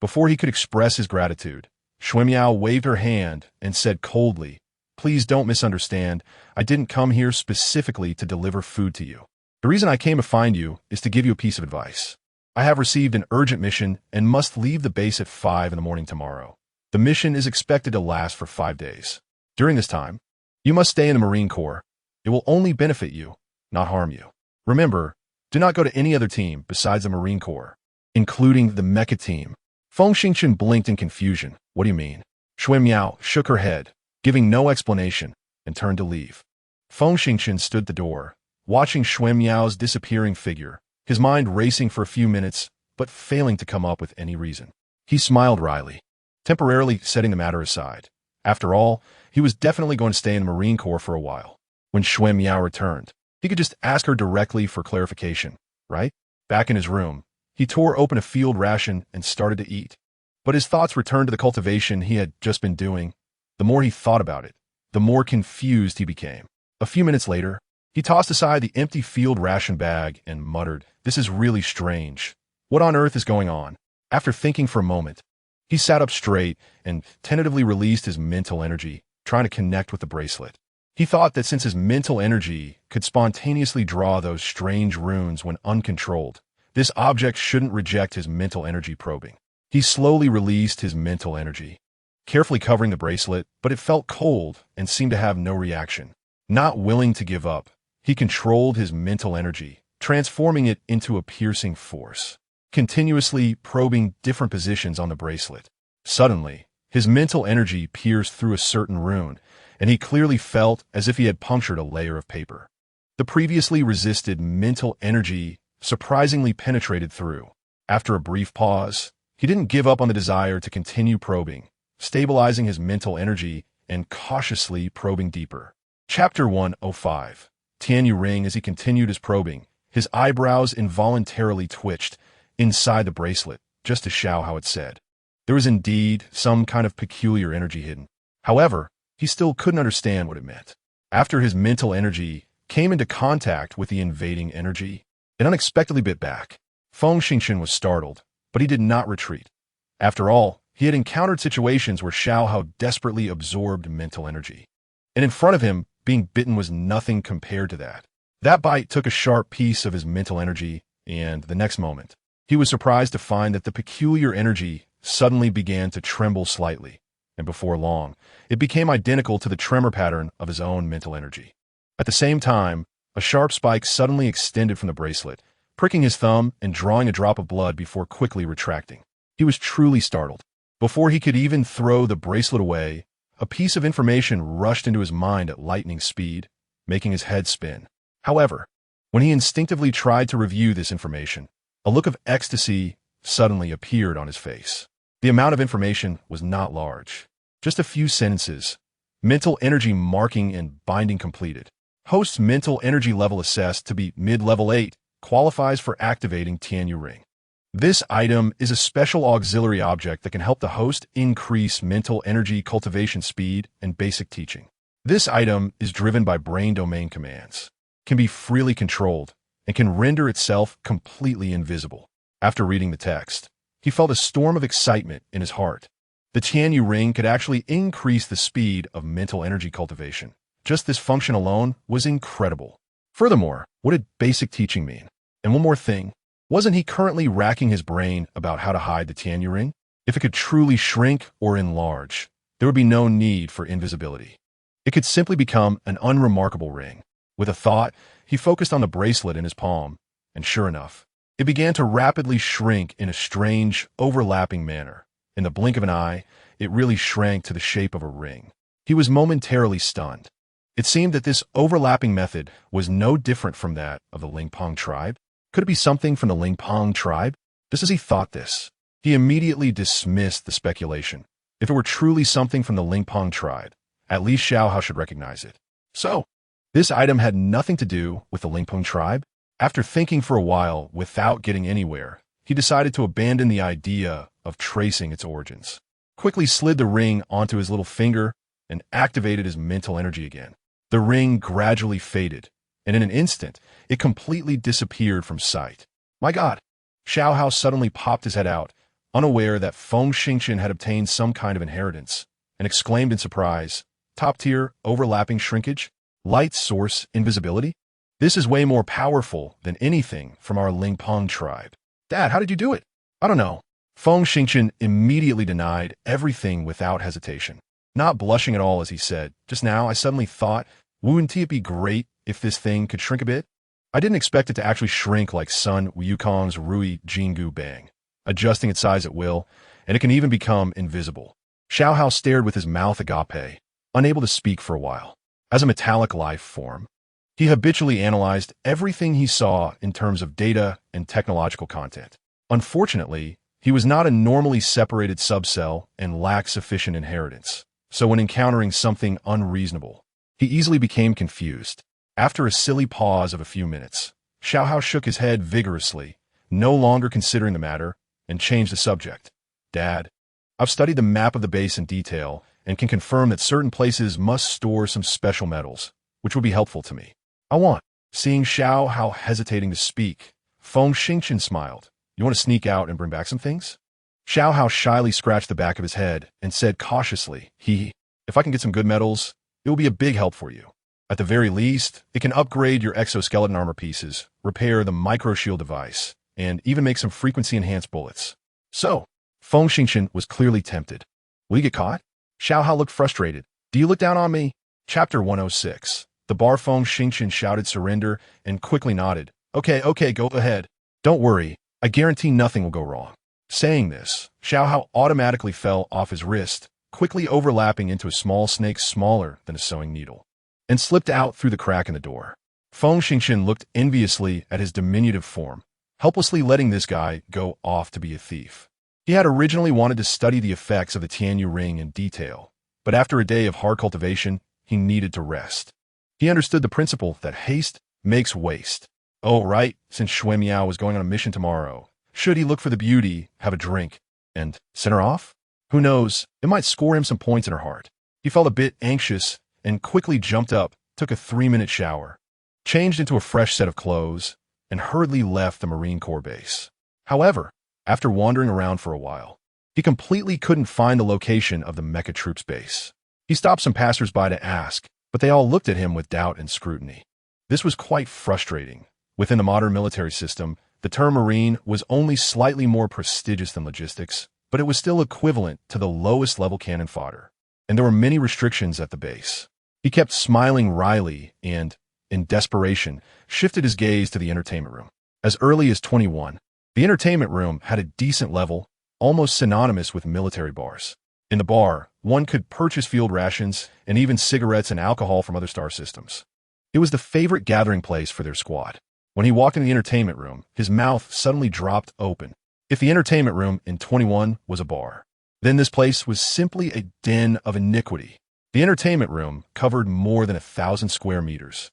before he could express his gratitude, Xuemiao waved her hand and said coldly, "Please don't misunderstand. I didn't come here specifically to deliver food to you. The reason I came to find you is to give you a piece of advice. I have received an urgent mission and must leave the base at 5 in the morning tomorrow. The mission is expected to last for 5 days. During this time, you must stay in the Marine Corps. It will only benefit you, not harm you. Remember, do not go to any other team besides the Marine Corps, including the mecha team." Feng Xingchen blinked in confusion. "What do you mean?" Xuemiao shook her head, giving no explanation, and turned to leave. Feng Xingchen stood at the door, watching Xuemiao's disappearing figure, his mind racing for a few minutes, but failing to come up with any reason. He smiled wryly, temporarily setting the matter aside. After all, he was definitely going to stay in the Marine Corps for a while. When Xuemiao returned, he could just ask her directly for clarification, right? Back in his room, he tore open a field ration and started to eat. But his thoughts returned to the cultivation he had just been doing. The more he thought about it, the more confused he became. A few minutes later, he tossed aside the empty field ration bag and muttered, "This is really strange. What on earth is going on?" After thinking for a moment, he sat up straight and tentatively released his mental energy, trying to connect with the bracelet. He thought that since his mental energy could spontaneously draw those strange runes when uncontrolled, this object shouldn't reject his mental energy probing. He slowly released his mental energy, carefully covering the bracelet, but it felt cold and seemed to have no reaction. Not willing to give up, he controlled his mental energy, transforming it into a piercing force, continuously probing different positions on the bracelet. Suddenly, his mental energy pierced through a certain rune, and he clearly felt as if he had punctured a layer of paper. The previously resisted mental energy surprisingly penetrated through. After a brief pause, he didn't give up on the desire to continue probing, stabilizing his mental energy and cautiously probing deeper. Chapter 105. Tianyu Ring. As he continued his probing, his eyebrows involuntarily twitched inside the bracelet, just to show how it said. There was indeed some kind of peculiar energy hidden. However, he still couldn't understand what it meant. After his mental energy came into contact with the invading energy, it unexpectedly bit back. Feng Xingchen was startled, but he did not retreat. After all, he had encountered situations where Xiao Hao desperately absorbed mental energy. And in front of him, being bitten was nothing compared to that. That bite took a sharp piece of his mental energy, and the next moment, he was surprised to find that the peculiar energy suddenly began to tremble slightly, and before long, it became identical to the tremor pattern of his own mental energy. At the same time, a sharp spike suddenly extended from the bracelet, pricking his thumb and drawing a drop of blood before quickly retracting. He was truly startled. Before he could even throw the bracelet away, a piece of information rushed into his mind at lightning speed, making his head spin. However, when he instinctively tried to review this information, a look of ecstasy suddenly appeared on his face. The amount of information was not large. Just a few sentences. Mental energy marking and binding completed. Host's mental energy level assessed to be mid-level 8, qualifies for activating Tianyu Ring. This item is a special auxiliary object that can help the host increase mental energy cultivation speed and basic teaching. This item is driven by brain domain commands, can be freely controlled, and can render itself completely invisible. After reading the text, he felt a storm of excitement in his heart. The Tianyu Ring could actually increase the speed of mental energy cultivation. Just this function alone was incredible. Furthermore, what did basic teaching mean? And one more thing, wasn't he currently racking his brain about how to hide the Tianyu Ring? If it could truly shrink or enlarge, there would be no need for invisibility. It could simply become an unremarkable ring. With a thought, he focused on the bracelet in his palm, and sure enough, it began to rapidly shrink in a strange, overlapping manner. In the blink of an eye, it really shrank to the shape of a ring. He was momentarily stunned. It seemed that this overlapping method was no different from that of the Lingpong tribe. Could it be something from the Lingpong tribe? Just as he thought this, he immediately dismissed the speculation. If it were truly something from the Lingpong tribe, at least Xiao Hao should recognize it. So, this item had nothing to do with the Lingpong tribe? After thinking for a while without getting anywhere, he decided to abandon the idea of tracing its origins. Quickly slid the ring onto his little finger and activated his mental energy again. The ring gradually faded, and in an instant, it completely disappeared from sight. My God! Xiao Hao suddenly popped his head out, unaware that Feng Xingqian had obtained some kind of inheritance, and exclaimed in surprise, "Top-tier, overlapping shrinkage? Light source invisibility? This is way more powerful than anything from our Lingpeng tribe. Dad, how did you do it?" "I don't know." Feng Xingqian immediately denied everything without hesitation. Not blushing at all as he said, "Just now I suddenly thought, wouldn't it be great if this thing could shrink a bit? I didn't expect it to actually shrink like Sun Wukong's Rui Jingu Bang, adjusting its size at will, and it can even become invisible." Xiao Hao stared with his mouth agape, unable to speak for a while. As a metallic life form, he habitually analyzed everything he saw in terms of data and technological content. Unfortunately, he was not a normally separated subcell and lacked sufficient inheritance, so when encountering something unreasonable, he easily became confused. After a silly pause of a few minutes, Xiao Hao shook his head vigorously, no longer considering the matter, and changed the subject. "Dad, I've studied the map of the base in detail and can confirm that certain places must store some special metals, which would be helpful to me. I want." Seeing Xiao Hao hesitating to speak, Feng Xingqian smiled. "You want to sneak out and bring back some things?" Xiao Hao shyly scratched the back of his head and said cautiously, "If I can get some good metals, it will be a big help for you. At the very least, it can upgrade your exoskeleton armor pieces, repair the micro-shield device, and even make some frequency-enhanced bullets." So, Feng Xingqian was clearly tempted. "Will you get caught?" Xiao Hao looked frustrated. "Do you look down on me?" Chapter 106. The bar. Feng Xingqian shouted surrender and quickly nodded. Okay, go ahead. Don't worry, I guarantee nothing will go wrong." Saying this, Xiao Hao automatically fell off his wrist, quickly overlapping into a small snake smaller than a sewing needle, and slipped out through the crack in the door. Feng Xingqian looked enviously at his diminutive form, helplessly letting this guy go off to be a thief. He had originally wanted to study the effects of the Tianyu ring in detail, but after a day of hard cultivation, he needed to rest. He understood the principle that haste makes waste. Oh, right, since Shui Miao was going on a mission tomorrow, should he look for the beauty, have a drink, and send her off? Who knows, it might score him some points in her heart. He felt a bit anxious and quickly jumped up, took a 3-minute shower, changed into a fresh set of clothes, and hurriedly left the Marine Corps base. However, after wandering around for a while, he completely couldn't find the location of the Mecha Troops base. He stopped some passers-by to ask, but they all looked at him with doubt and scrutiny. This was quite frustrating. Within the modern military system, the term Marine was only slightly more prestigious than logistics, but it was still equivalent to the lowest level cannon fodder, and there were many restrictions at the base. He kept smiling wryly and, in desperation, shifted his gaze to the entertainment room. As early as 21, the entertainment room had a decent level, almost synonymous with military bars. In the bar, one could purchase field rations and even cigarettes and alcohol from other star systems. It was the favorite gathering place for their squad. When he walked in the entertainment room, his mouth suddenly dropped open. If the entertainment room in 21 was a bar, then this place was simply a den of iniquity. The entertainment room covered more than 1,000 square meters.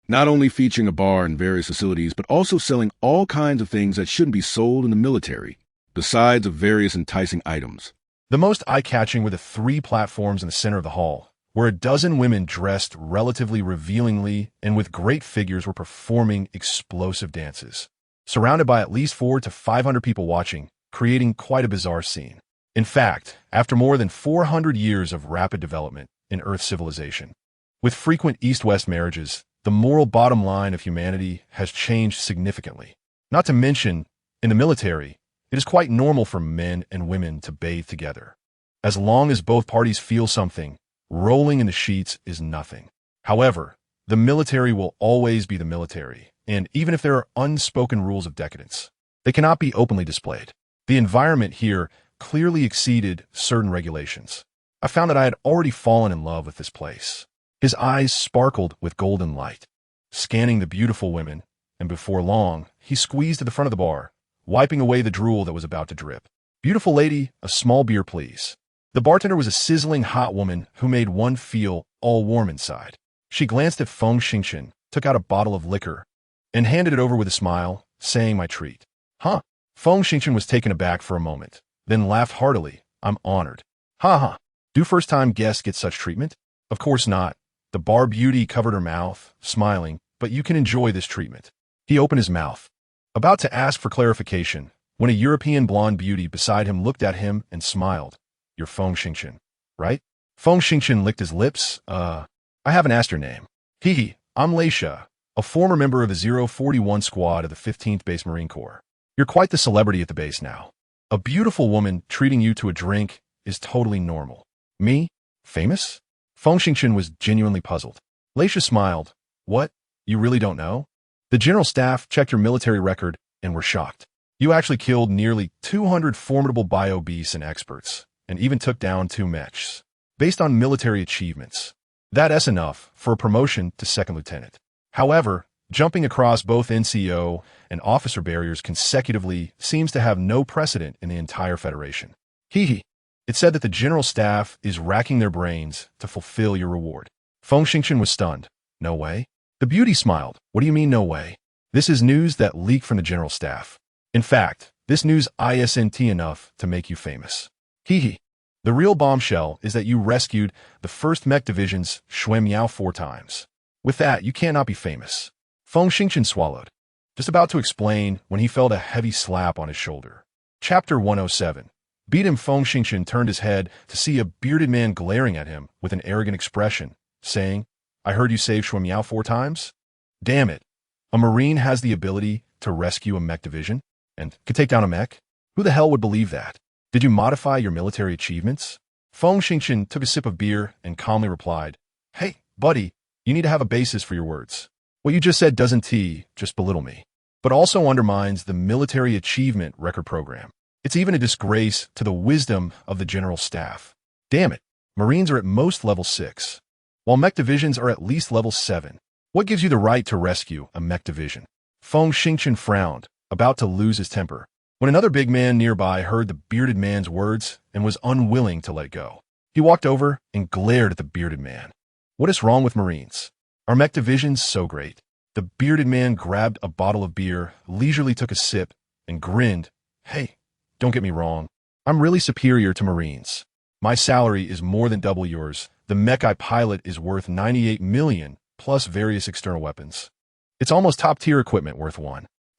Not only featuring a bar and various facilities, but also selling all kinds of things that shouldn't be sold in the military, besides of various enticing items. The most eye-catching were the 3 platforms in the center of the hall, where a dozen women dressed relatively revealingly and with great figures were performing explosive dances, surrounded by at least 400 to 500 people watching, creating quite a bizarre scene. In fact, after more than 400 years of rapid development in Earth civilization, with frequent East-West marriages, the moral bottom line of humanity has changed significantly. Not to mention, in the military, it is quite normal for men and women to bathe together. As long as both parties feel something, rolling in the sheets is nothing. However, the military will always be the military, and even if there are unspoken rules of decadence, they cannot be openly displayed. The environment here clearly exceeded certain regulations. I found that I had already fallen in love with this place. His eyes sparkled with golden light, scanning the beautiful women, and before long, he squeezed to the front of the bar, wiping away the drool that was about to drip. "Beautiful lady, a small beer, please." The bartender was a sizzling hot woman who made one feel all warm inside. She glanced at Feng Xingqian, took out a bottle of liquor, and handed it over with a smile, saying, "My treat." "Huh?" Feng Xingqian was taken aback for a moment, then laughed heartily. "I'm honored." "Ha ha. Do first-time guests get such treatment?" "Of course not." The bar beauty covered her mouth, smiling, "But you can enjoy this treatment." He opened his mouth, about to ask for clarification, when a European blonde beauty beside him looked at him and smiled. "You're Feng Xingchen, right?" Feng Xingchen licked his lips. I haven't asked your name." "Hee, I'm Leisha, a former member of the 041 squad of the 15th Base Marine Corps. You're quite the celebrity at the base now. A beautiful woman treating you to a drink is totally normal." "Me? Famous?" Feng Xingchen was genuinely puzzled. Leisha smiled. "What? You really don't know?" "The General Staff checked your military record and were shocked. You actually killed nearly 200 formidable bio-beasts and experts, and even took down 2 mechs. Based on military achievements, that's enough for a promotion to second lieutenant. However, jumping across both NCO and officer barriers consecutively seems to have no precedent in the entire Federation." "Hee. It said that the General Staff is racking their brains to fulfill your reward." Feng Xingchen was stunned. "No way?" The beauty smiled. "What do you mean, no way? This is news that leaked from the General Staff. In fact, this news isn't enough to make you famous." "Hee. The real bombshell is that you rescued the 1st Mech Division's Shui Miao 4 times. With that, you cannot be famous." Feng Xingchen swallowed, just about to explain when he felt a heavy slap on his shoulder. Chapter 107. Beat him. Feng Xingchen turned his head to see a bearded man glaring at him with an arrogant expression, saying, "I heard you save Shui Miao 4 times? Damn it. A Marine has the ability to rescue a mech division? And could take down a mech? Who the hell would believe that? Did you modify your military achievements?" Feng Xingchen took a sip of beer and calmly replied, "Hey, buddy, you need to have a basis for your words. What you just said doesn't just belittle me, but also undermines the military achievement record program. It's even a disgrace to the wisdom of the General Staff. Damn it, Marines are at most level 6, while mech divisions are at least level 7. What gives you the right to rescue a mech division?" Feng Xingchen frowned, about to lose his temper, when another big man nearby heard the bearded man's words and was unwilling to let it go. He walked over and glared at the bearded man. "What is wrong with Marines? Are mech divisions so great?" The bearded man grabbed a bottle of beer, leisurely took a sip, and grinned. "Hey, don't get me wrong. I'm really superior to Marines. My salary is more than double yours. The mech I pilot is worth 98 million, plus various external weapons. It's almost top-tier equipment worth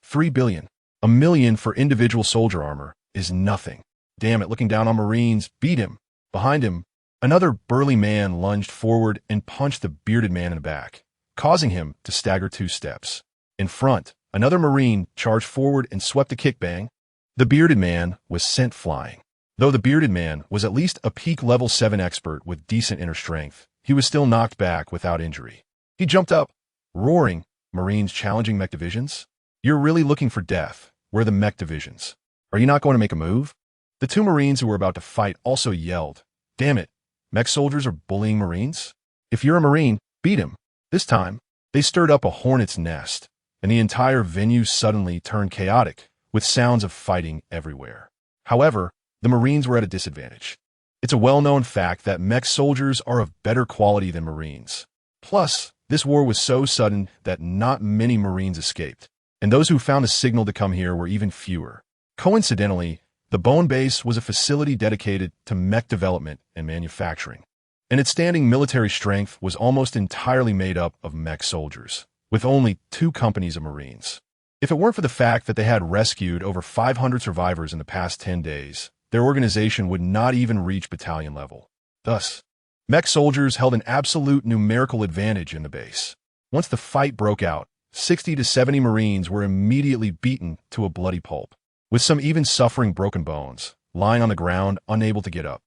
3 billion. $1 million for individual soldier armor is nothing. Damn it, looking down on Marines, beat him." Behind him, another burly man lunged forward and punched the bearded man in the back, causing him to stagger 2 steps. In front, another Marine charged forward and swept a kickbang. The bearded man was sent flying. Though the bearded man was at least a peak level 7 expert with decent inner strength, he was still knocked back without injury. He jumped up, roaring, "Marines challenging mech divisions? You're really looking for death. We're the mech divisions. Are you not going to make a move?" The 2 Marines who were about to fight also yelled, "Damn it, mech soldiers are bullying Marines? If you're a Marine, beat him." This time, they stirred up a hornet's nest, and the entire venue suddenly turned chaotic, with sounds of fighting everywhere. However, the Marines were at a disadvantage. It's a well-known fact that mech soldiers are of better quality than Marines. Plus, this war was so sudden that not many Marines escaped, and those who found a signal to come here were even fewer. Coincidentally, the Bone Base was a facility dedicated to mech development and manufacturing, and its standing military strength was almost entirely made up of mech soldiers, with only 2 companies of Marines. If it weren't for the fact that they had rescued over 500 survivors in the past 10 days, their organization would not even reach battalion level. Thus, mech soldiers held an absolute numerical advantage in the base. Once the fight broke out, 60 to 70 Marines were immediately beaten to a bloody pulp, with some even suffering broken bones, lying on the ground, unable to get up.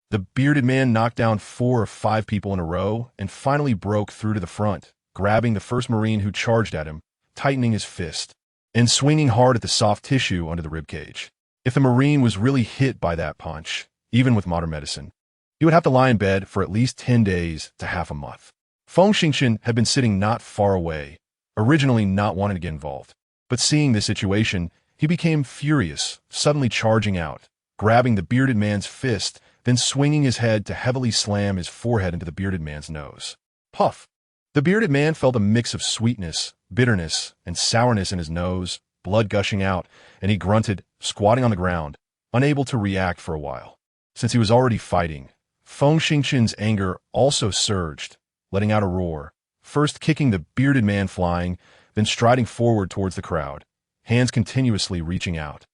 The bearded man knocked down 4 or 5 people in a row and finally broke through to the front, grabbing the first Marine who charged at him, tightening his fist, and swinging hard at the soft tissue under the ribcage. If the Marine was really hit by that punch, even with modern medicine, he would have to lie in bed for at least 10 days to half a month. Feng Xingchen had been sitting not far away, originally not wanting to get involved, but seeing this situation, he became furious, suddenly charging out, grabbing the bearded man's fist, then swinging his head to heavily slam his forehead into the bearded man's nose. Puff! The bearded man felt a mix of sweetness, bitterness, and sourness in his nose, blood gushing out, and he grunted, squatting on the ground, unable to react for a while. Since he was already fighting, Feng Xingchen's anger also surged, letting out a roar, first kicking the bearded man flying, then striding forward towards the crowd, hands continuously reaching out.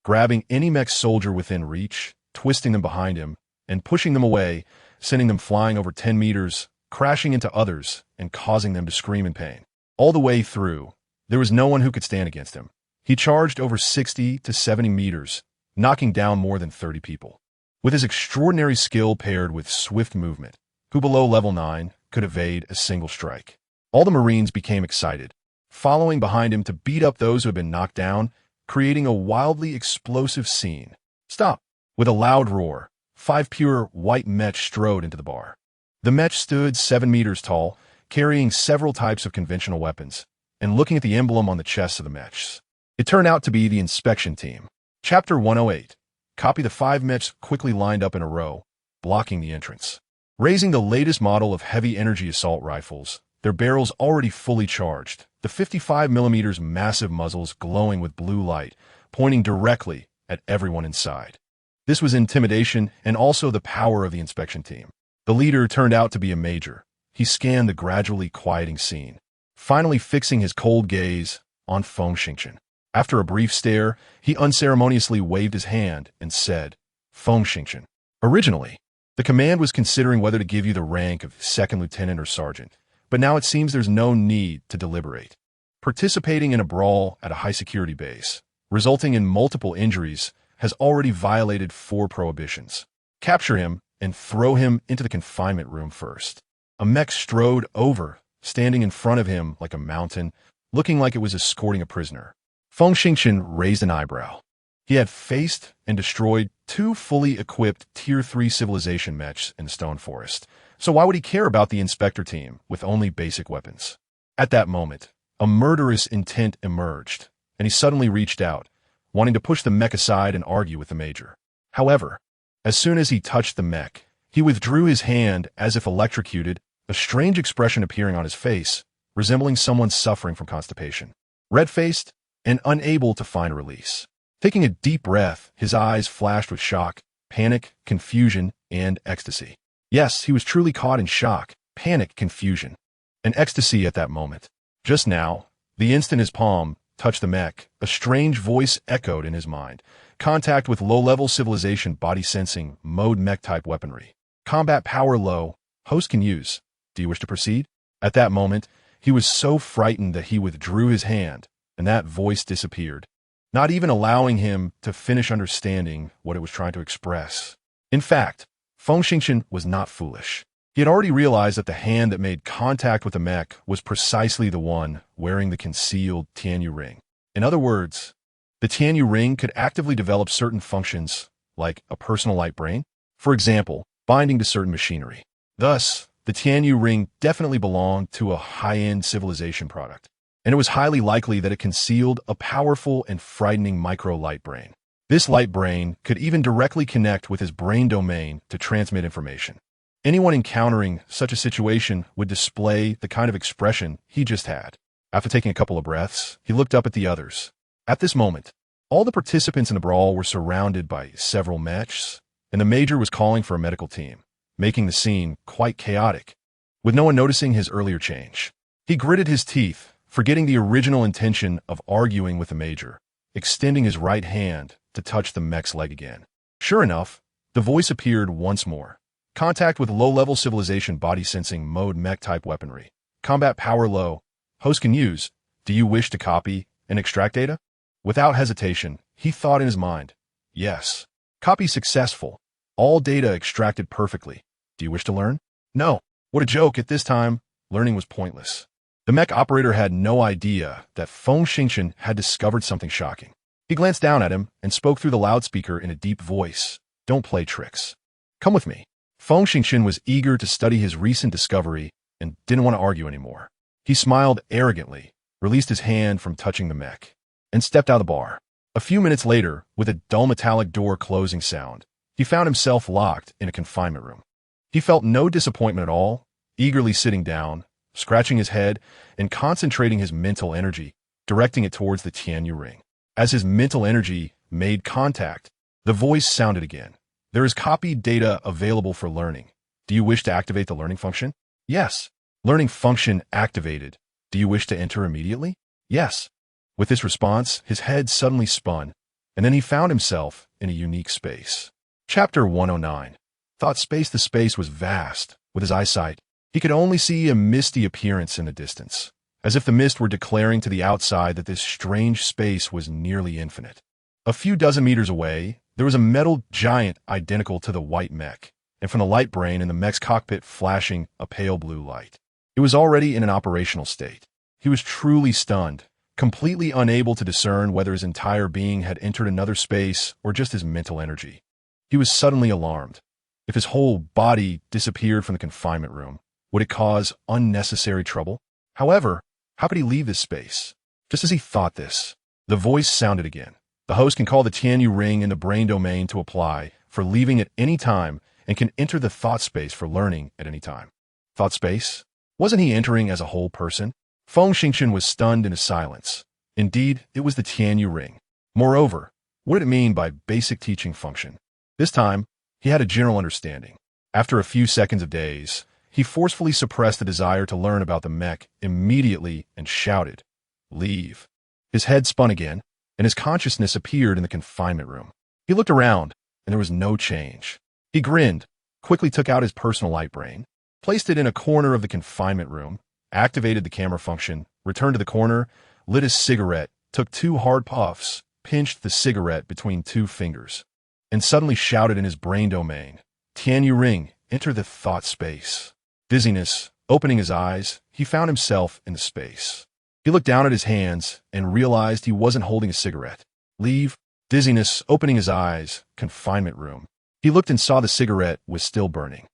grabbing any mech soldier within reach, twisting them behind him, and pushing them away, sending them flying over 10 meters, crashing into others, and causing them to scream in pain. All the way through, there was no one who could stand against him. He charged over 60 to 70 meters, knocking down more than 30 people. With his extraordinary skill paired with swift movement, who below level 9 could evade a single strike. All the Marines became excited, following behind him to beat up those who had been knocked down, creating a wildly explosive scene. Stop! With a loud roar, 5 pure white mech strode into the bar. The mech stood 7 meters tall, carrying several types of conventional weapons, and looking at the emblem on the chests of the mechs. It turned out to be the inspection team. Chapter 108. Copy. The 5 mechs quickly lined up in a row, blocking the entrance. Raising the latest model of heavy energy assault rifles, their barrels already fully charged, the 55mm massive muzzles glowing with blue light, pointing directly at everyone inside. This was intimidation and also the power of the inspection team. The leader turned out to be a major. He scanned the gradually quieting scene, finally fixing his cold gaze on Feng Xingchen. After a brief stare, he unceremoniously waved his hand and said, "Feng Xingchen." Originally, the command was considering whether to give you the rank of second lieutenant or sergeant, but now it seems there's no need to deliberate. Participating in a brawl at a high-security base, resulting in multiple injuries, has already violated 4 prohibitions. Capture him and throw him into the confinement room first. A mech strode over, standing in front of him like a mountain, looking like it was escorting a prisoner. Feng Xingchen raised an eyebrow. He had faced and destroyed 2 fully equipped Tier 3 civilization mechs in the Stone Forest, so why would he care about the inspector team with only basic weapons? At that moment, a murderous intent emerged, and he suddenly reached out, wanting to push the mech aside and argue with the major. However, as soon as he touched the mech, he withdrew his hand as if electrocuted, a strange expression appearing on his face, resembling someone suffering from constipation. Red-faced and unable to find a release. Taking a deep breath, his eyes flashed with shock, panic, confusion, and ecstasy. Yes, he was truly caught in shock, panic, confusion, and ecstasy at that moment. Just now, the instant his palm touched the mech, a strange voice echoed in his mind. Contact with low-level civilization body sensing mode mech-type weaponry. Combat power low. Host can use. Do you wish to proceed? At that moment, he was so frightened that he withdrew his hand, and that voice disappeared, not even allowing him to finish understanding what it was trying to express. In fact, Feng Xingchen was not foolish. He had already realized that the hand that made contact with the mech was precisely the one wearing the concealed Tianyu ring. In other words, the Tianyu ring could actively develop certain functions, like a personal light brain, for example, binding to certain machinery. Thus, the Tianyu ring definitely belonged to a high-end civilization product, and it was highly likely that it concealed a powerful and frightening micro-light brain. This light brain could even directly connect with his brain domain to transmit information. Anyone encountering such a situation would display the kind of expression he just had. After taking a couple of breaths, he looked up at the others. At this moment, all the participants in the brawl were surrounded by several mechs, and the major was calling for a medical team, making the scene quite chaotic, with no one noticing his earlier change. He gritted his teeth, forgetting the original intention of arguing with the major, extending his right hand to touch the mech's leg again. Sure enough, the voice appeared once more. Contact with low-level civilization body sensing mode mech-type weaponry. Combat power low. Host can use. Do you wish to copy and extract data? Without hesitation, he thought in his mind, yes. Copy successful. All data extracted perfectly. Do you wish to learn? No. What a joke. At this time, learning was pointless. The mech operator had no idea that Feng Xingchen had discovered something shocking. He glanced down at him and spoke through the loudspeaker in a deep voice. Don't play tricks. Come with me. Feng Xingchen was eager to study his recent discovery and didn't want to argue anymore. He smiled arrogantly, released his hand from touching the mech, and stepped out of the bar. A few minutes later, with a dull metallic door closing sound, he found himself locked in a confinement room. He felt no disappointment at all, eagerly sitting down, scratching his head, and concentrating his mental energy, directing it towards the Tianyu ring. As his mental energy made contact, the voice sounded again. There is copied data available for learning. Do you wish to activate the learning function? Yes. Learning function activated. Do you wish to enter immediately? Yes. With this response, his head suddenly spun, and then he found himself in a unique space. Chapter 109. Thought space. The space was vast. With his eyesight, he could only see a misty appearance in the distance, as if the mist were declaring to the outside that this strange space was nearly infinite. A few dozen meters away, there was a metal giant identical to the white mech, and from the light brain in the mech's cockpit flashing a pale blue light. It was already in an operational state. He was truly stunned, completely unable to discern whether his entire being had entered another space or just his mental energy. He was suddenly alarmed. If his whole body disappeared from the confinement room, would it cause unnecessary trouble? However, how could he leave this space? Just as he thought this, the voice sounded again. The host can call the Tianyu ring in the brain domain to apply for leaving at any time and can enter the thought space for learning at any time. Thought space? Wasn't he entering as a whole person? Feng Xingchen was stunned into silence. Indeed, it was the Tianyu ring. Moreover, what did it mean by basic teaching function? This time, he had a general understanding. After a few seconds of daze, he forcefully suppressed the desire to learn about the mech immediately and shouted, "Leave." His head spun again, and his consciousness appeared in the confinement room. He looked around, and there was no change. He grinned, quickly took out his personal light brain, placed it in a corner of the confinement room, activated the camera function, returned to the corner, lit his cigarette, took 2 hard puffs, pinched the cigarette between 2 fingers, and suddenly shouted in his brain domain, "Tianyu ring, enter the thought space." Dizziness, opening his eyes, he found himself in the space. He looked down at his hands and realized he wasn't holding a cigarette. Leave. Dizziness, opening his eyes, confinement room. He looked and saw the cigarette was still burning.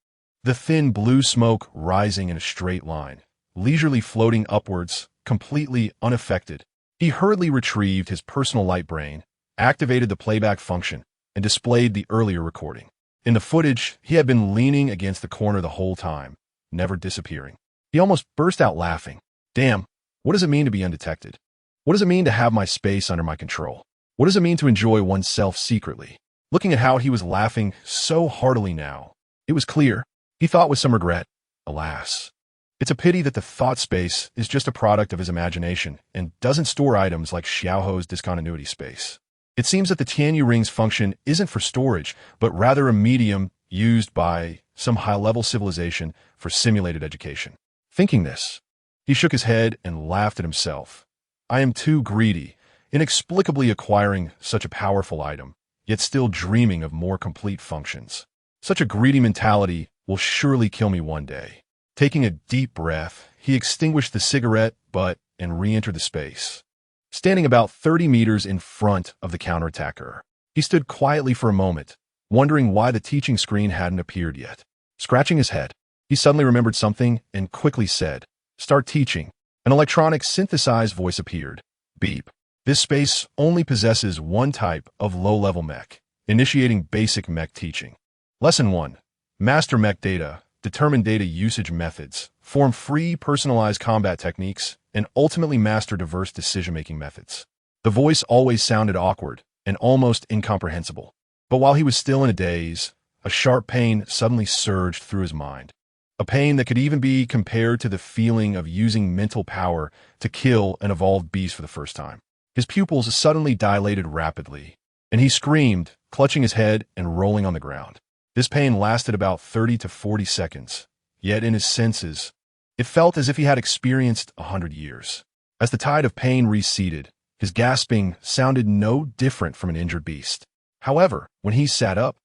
The thin blue smoke rising in a straight line, leisurely floating upwards, completely unaffected. He hurriedly retrieved his personal light brain, activated the playback function, and displayed the earlier recording. In the footage, he had been leaning against the corner the whole time, never disappearing. He almost burst out laughing. Damn, what does it mean to be undetected? What does it mean to have my space under my control? What does it mean to enjoy oneself secretly? Looking at how he was laughing so heartily now, it was clear. He thought with some regret, alas. It's a pity that the thought space is just a product of his imagination and doesn't store items like Xiaoho's discontinuity space. It seems that the Tianyu ring's function isn't for storage, but rather a medium used by some high-level civilization for simulated education. Thinking this, he shook his head and laughed at himself. I am too greedy, inexplicably acquiring such a powerful item, yet still dreaming of more complete functions. Such a greedy mentality will surely kill me one day. Taking a deep breath, he extinguished the cigarette butt and re-entered the space. Standing about 30 meters in front of the counterattacker, he stood quietly for a moment, wondering why the teaching screen hadn't appeared yet. Scratching his head, he suddenly remembered something and quickly said, "Start teaching." An electronic synthesized voice appeared. Beep. This space only possesses one type of low-level mech, initiating basic mech teaching. Lesson 1. Master mech data, determine data usage methods, form free personalized combat techniques, and ultimately master diverse decision-making methods. The voice always sounded awkward and almost incomprehensible. But while he was still in a daze, a sharp pain suddenly surged through his mind. A pain that could even be compared to the feeling of using mental power to kill an evolved beast for the first time. His pupils suddenly dilated rapidly, and he screamed, clutching his head and rolling on the ground. This pain lasted about 30 to 40 seconds, yet in his senses, it felt as if he had experienced 100 years. As the tide of pain receded, his gasping sounded no different from an injured beast. However, when he sat up,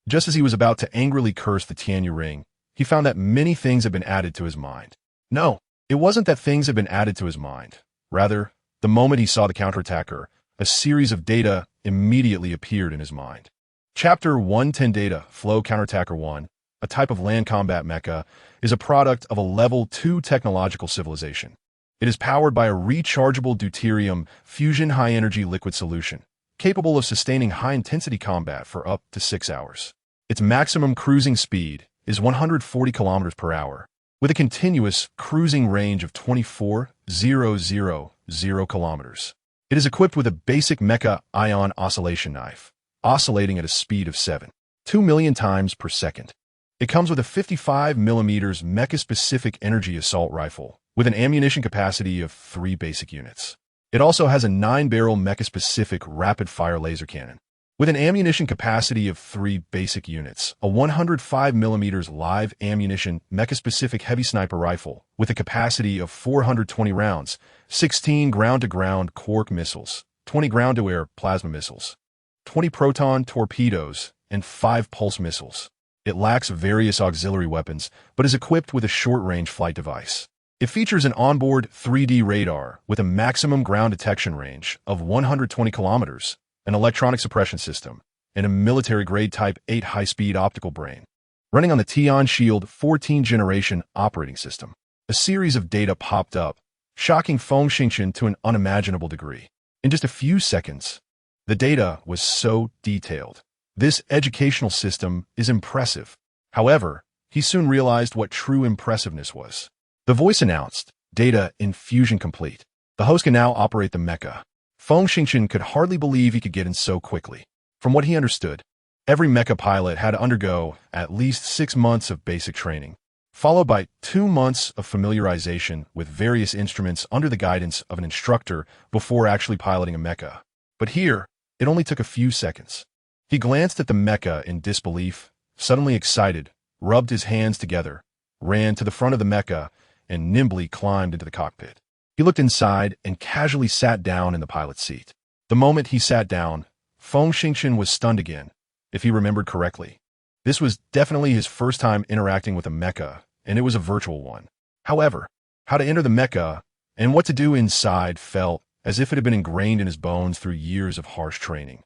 just as he was about to angrily curse the Tianyu ring, he found that many things had been added to his mind. No, it wasn't that things had been added to his mind. Rather, the moment he saw the counterattacker, a series of data immediately appeared in his mind. Chapter 110 Data Flow Counterattacker 1, a type of land combat mecha, is a product of a Level 2 technological civilization. It is powered by a rechargeable deuterium fusion high-energy liquid solution, capable of sustaining high-intensity combat for up to 6 hours. Its maximum cruising speed is 140 kilometers per hour, with a continuous cruising range of 24,000 kilometers. It is equipped with a basic mecha ion oscillation knife, oscillating at a speed of 7.2 million times per second. It comes with a 55mm mecha-specific energy assault rifle, with an ammunition capacity of 3 basic units. It also has a 9-barrel mecha-specific rapid-fire laser cannon. With an ammunition capacity of 3 basic units, a 105mm live ammunition mecha-specific heavy sniper rifle with a capacity of 420 rounds, 16 ground-to-ground Quark missiles, 20 ground-to-air plasma missiles, 20 proton torpedoes, and 5 pulse missiles. It lacks various auxiliary weapons, but is equipped with a short-range flight device. It features an onboard 3D radar with a maximum ground detection range of 120 kilometers, an electronic suppression system, and a military-grade Type 8 high-speed optical brain. Running on the Tian Shield 14th-generation operating system, a series of data popped up, shocking Feng Xingchen to an unimaginable degree. In just a few seconds, the data was so detailed. This educational system is impressive. However, he soon realized what true impressiveness was. The voice announced, "Data infusion complete. The host can now operate the mecha." Feng Xingchen could hardly believe he could get in so quickly. From what he understood, every mecha pilot had to undergo at least 6 months of basic training, followed by 2 months of familiarization with various instruments under the guidance of an instructor before actually piloting a mecha. But here, it only took a few seconds. He glanced at the mecha in disbelief, suddenly excited, rubbed his hands together, ran to the front of the mecha, and nimbly climbed into the cockpit. He looked inside and casually sat down in the pilot's seat. The moment he sat down, Feng Xingchen was stunned again, if he remembered correctly. This was definitely his first time interacting with a mecha, and it was a virtual one. However, how to enter the mecha and what to do inside felt as if it had been ingrained in his bones through years of harsh training.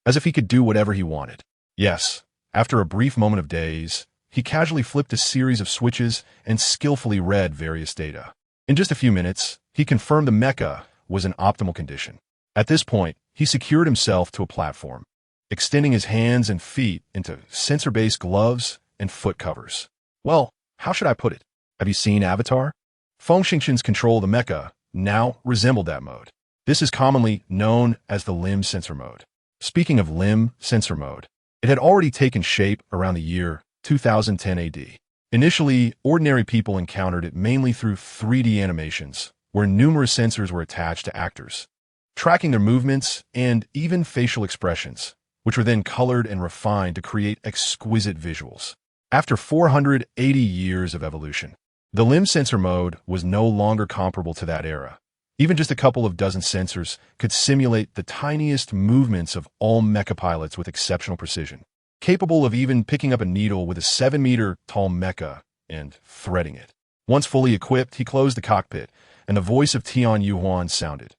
As if he could do whatever he wanted. Yes, after a brief moment of daze, he casually flipped a series of switches and skillfully read various data. In just a few minutes, he confirmed the mecha was in optimal condition. At this point, he secured himself to a platform, extending his hands and feet into sensor-based gloves and foot covers. Well, how should I put it? Have you seen Avatar? Feng Xingchen's control of the mecha now resembled that mode. This is commonly known as the limb sensor mode. Speaking of limb sensor mode, it had already taken shape around the year 2010 AD. Initially, ordinary people encountered it mainly through 3D animations, where numerous sensors were attached to actors, tracking their movements and even facial expressions, which were then colored and refined to create exquisite visuals. After 480 years of evolution, the limb sensor mode was no longer comparable to that era. Even just a couple of dozen sensors could simulate the tiniest movements of all mecha pilots with exceptional precision, capable of even picking up a needle with a 7-meter-tall mecha and threading it. Once fully equipped, he closed the cockpit, and the voice of Yan Huang sounded.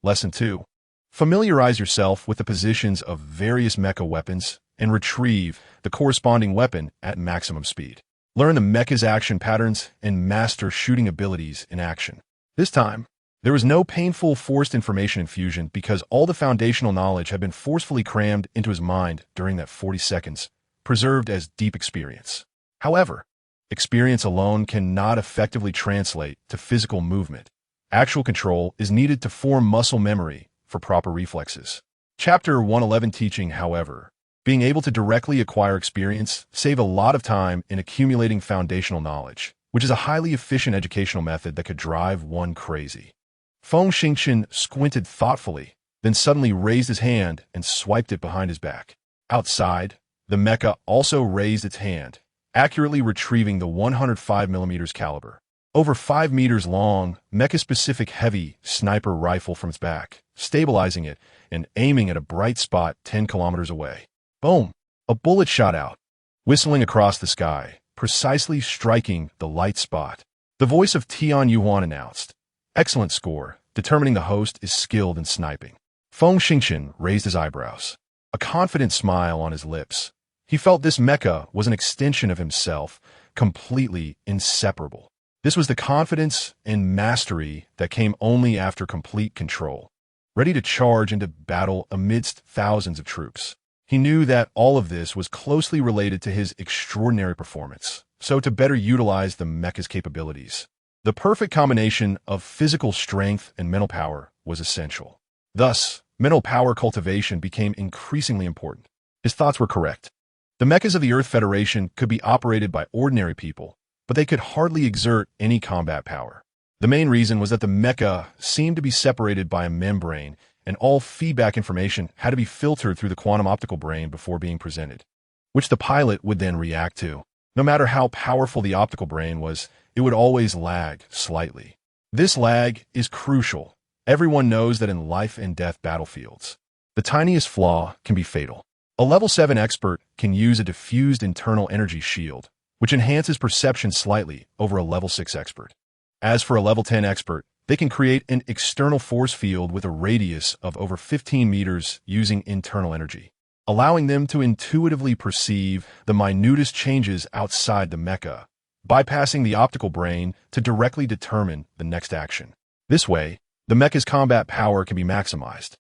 Lesson 2. Familiarize yourself with the positions of various mecha weapons and retrieve the corresponding weapon at maximum speed. Learn the mecha's action patterns and master shooting abilities in action. This time, there was no painful forced information infusion because all the foundational knowledge had been forcefully crammed into his mind during that 40 seconds, preserved as deep experience. However, experience alone cannot effectively translate to physical movement. Actual control is needed to form muscle memory for proper reflexes. Chapter 111 Teaching, however, being able to directly acquire experience save a lot of time in accumulating foundational knowledge, which is a highly efficient educational method that could drive one crazy. Feng Xingchen squinted thoughtfully, then suddenly raised his hand and swiped it behind his back. Outside, the mecha also raised its hand, accurately retrieving the 105mm caliber, over 5 meters long, mecha-specific heavy sniper rifle from its back, stabilizing it and aiming at a bright spot 10 kilometers away. Boom! A bullet shot out, whistling across the sky, precisely striking the light spot. The voice of Yan Huang announced, "Excellent score, determining the host is skilled in sniping." Feng Xingchen raised his eyebrows, a confident smile on his lips. He felt this mecha was an extension of himself, completely inseparable. This was the confidence and mastery that came only after complete control. Ready to charge into battle amidst thousands of troops. He knew that all of this was closely related to his extraordinary performance, so to better utilize the mecha's capabilities, the perfect combination of physical strength and mental power was essential. Thus, mental power cultivation became increasingly important. His thoughts were correct. The mechas of the Earth Federation could be operated by ordinary people, but they could hardly exert any combat power. The main reason was that the mecha seemed to be separated by a membrane, and all feedback information had to be filtered through the quantum optical brain before being presented, which the pilot would then react to. No matter how powerful the optical brain was, it would always lag slightly. This lag is crucial. Everyone knows that in life and death battlefields, the tiniest flaw can be fatal. A level 7 expert can use a diffused internal energy shield, which enhances perception slightly over a level 6 expert. As for a level 10 expert, they can create an external force field with a radius of over 15 meters using internal energy, allowing them to intuitively perceive the minutest changes outside the mecha, bypassing the optical brain to directly determine the next action. This way, the mecha's combat power can be maximized.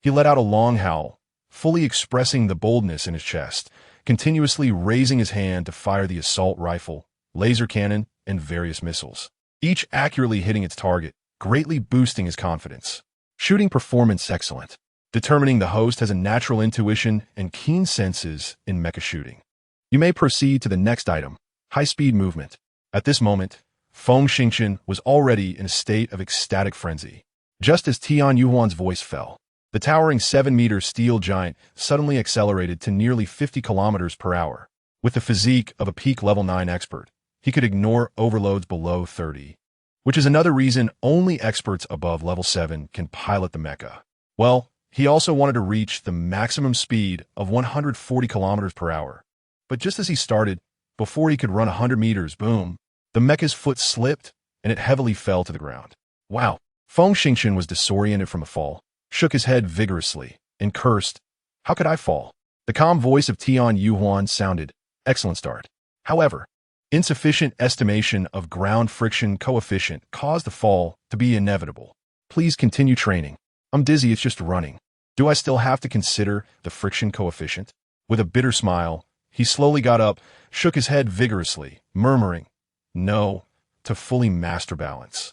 He let out a long howl, fully expressing the boldness in his chest, continuously raising his hand to fire the assault rifle, laser cannon, and various missiles, each accurately hitting its target, greatly boosting his confidence. Shooting performance excellent, determining the host has a natural intuition and keen senses in mecha shooting. You may proceed to the next item, high-speed movement. At this moment, Feng Xingchen was already in a state of ecstatic frenzy. Just as Yan Huang's voice fell, the towering 7-meter steel giant suddenly accelerated to nearly 50 kilometers per hour. With the physique of a peak level 9 expert, he could ignore overloads below 30, which is another reason only experts above level 7 can pilot the mecha. Well, he also wanted to reach the maximum speed of 140 kilometers per hour. But just as he started, before he could run 100 meters, boom, the mecha's foot slipped and it heavily fell to the ground. Wow! Feng Xingchen was disoriented from the fall, shook his head vigorously, and cursed, "How could I fall?" The calm voice of Yan Huang sounded, "Excellent start. However, insufficient estimation of ground friction coefficient caused the fall to be inevitable. Please continue training. I'm dizzy, it's just running. Do I still have to consider the friction coefficient?" With a bitter smile, he slowly got up, shook his head vigorously, murmuring, "No, to fully master balance.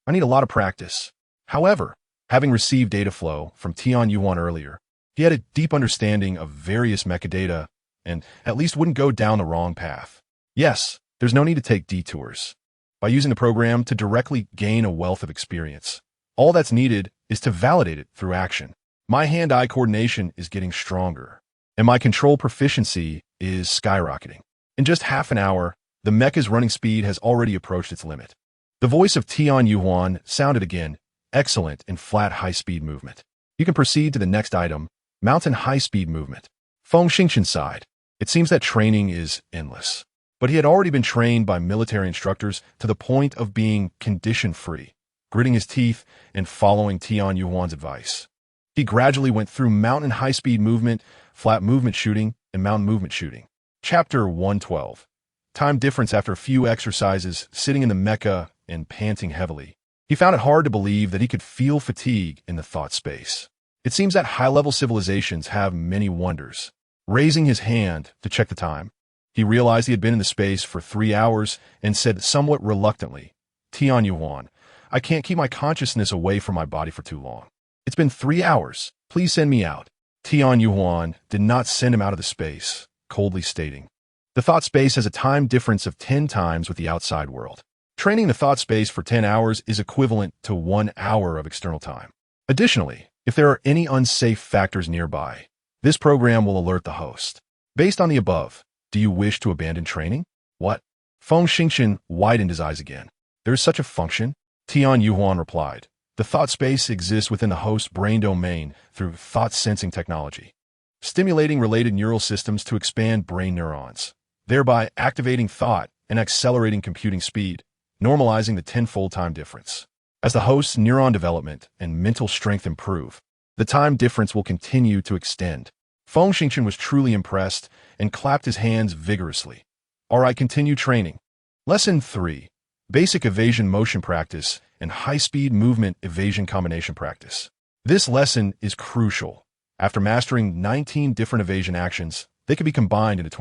I need a lot of practice." However, having received data flow from Yan Huang earlier, he had a deep understanding of various mecha data and at least wouldn't go down the wrong path. Yes, there's no need to take detours. By using the program to directly gain a wealth of experience, all that's needed is to validate it through action. My hand-eye coordination is getting stronger, and my control proficiency is skyrocketing. In just half an hour, the mecha's running speed has already approached its limit. The voice of Yan Huang sounded again, excellent in flat high-speed movement. You can proceed to the next item, mountain high-speed movement. Feng Xingchen sighed. It seems that training is endless. But he had already been trained by military instructors to the point of being condition-free, gritting his teeth and following Yan Huang's advice. He gradually went through mountain high-speed movement, flat movement shooting, and mountain movement shooting. Chapter 112. Time difference. After a few exercises, sitting in the mecha and panting heavily, he found it hard to believe that he could feel fatigue in the thought space. It seems that high-level civilizations have many wonders. Raising his hand to check the time, he realized he had been in the space for 3 hours and said somewhat reluctantly, "Yan Huang, I can't keep my consciousness away from my body for too long. It's been 3 hours. Please send me out." Yan Huang did not send him out of the space, coldly stating, "The thought space has a time difference of 10 times with the outside world. Training the thought space for 10 hours is equivalent to 1 hour of external time. Additionally, if there are any unsafe factors nearby, this program will alert the host. Based on the above, do you wish to abandon training?" "What?" Feng Xingchen widened his eyes again. "There is such a function?" Yan Huang replied. "The thought space exists within the host brain domain through thought-sensing technology, stimulating related neural systems to expand brain neurons, thereby activating thought and accelerating computing speed, normalizing the 10-fold time difference. As the host's neuron development and mental strength improve, the time difference will continue to extend." Feng Xingchen was truly impressed and clapped his hands vigorously. "All right, continue training." Lesson 3. Basic evasion motion practice and high-speed movement evasion combination practice. This lesson is crucial. After mastering 19 different evasion actions, they can be combined into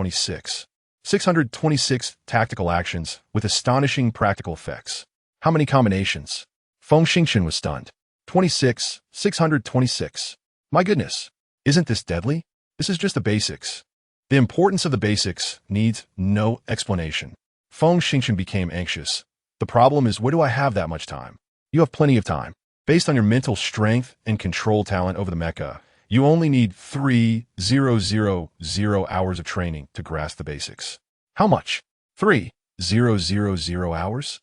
626 tactical actions with astonishing practical effects. How many combinations? Feng Xingchen was stunned. 626. My goodness, isn't this deadly? This is just the basics. The importance of the basics needs no explanation. Feng Xingchen became anxious. The problem is, where do I have that much time? You have plenty of time. Based on your mental strength and control talent over the mecha, you only need 3,000 hours of training to grasp the basics. How much? 3,000 hours?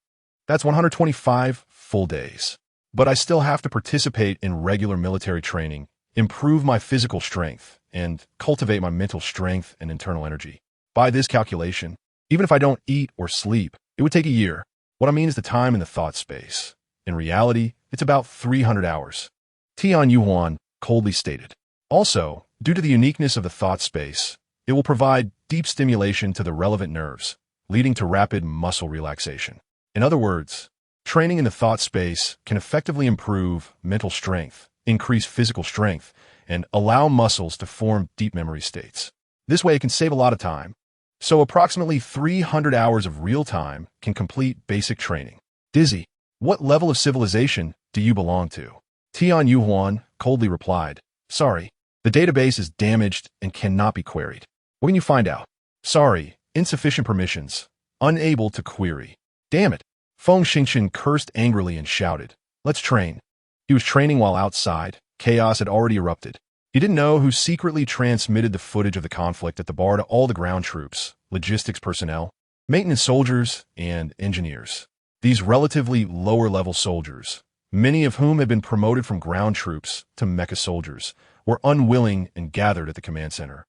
That's 125 full days. But I still have to participate in regular military training, improve my physical strength, and cultivate my mental strength and internal energy. By this calculation, even if I don't eat or sleep, it would take a year. What I mean is the time in the thought space. In reality, it's about 300 hours. Yan Huang coldly stated. Also, due to the uniqueness of the thought space, it will provide deep stimulation to the relevant nerves, leading to rapid muscle relaxation. In other words, training in the thought space can effectively improve mental strength, increase physical strength, and allow muscles to form deep memory states. This way, it can save a lot of time. So approximately 300 hours of real time can complete basic training. Dizzy, what level of civilization do you belong to? Yan Huang coldly replied, sorry, the database is damaged and cannot be queried. What can you find out? Sorry, insufficient permissions. Unable to query. Damn it. Feng Xingchen cursed angrily and shouted, let's train. He was training while outside. Chaos had already erupted. He didn't know who secretly transmitted the footage of the conflict at the bar to all the ground troops, logistics personnel, maintenance soldiers, and engineers. These relatively lower-level soldiers, many of whom had been promoted from ground troops to mecha soldiers, were unwilling and gathered at the command center,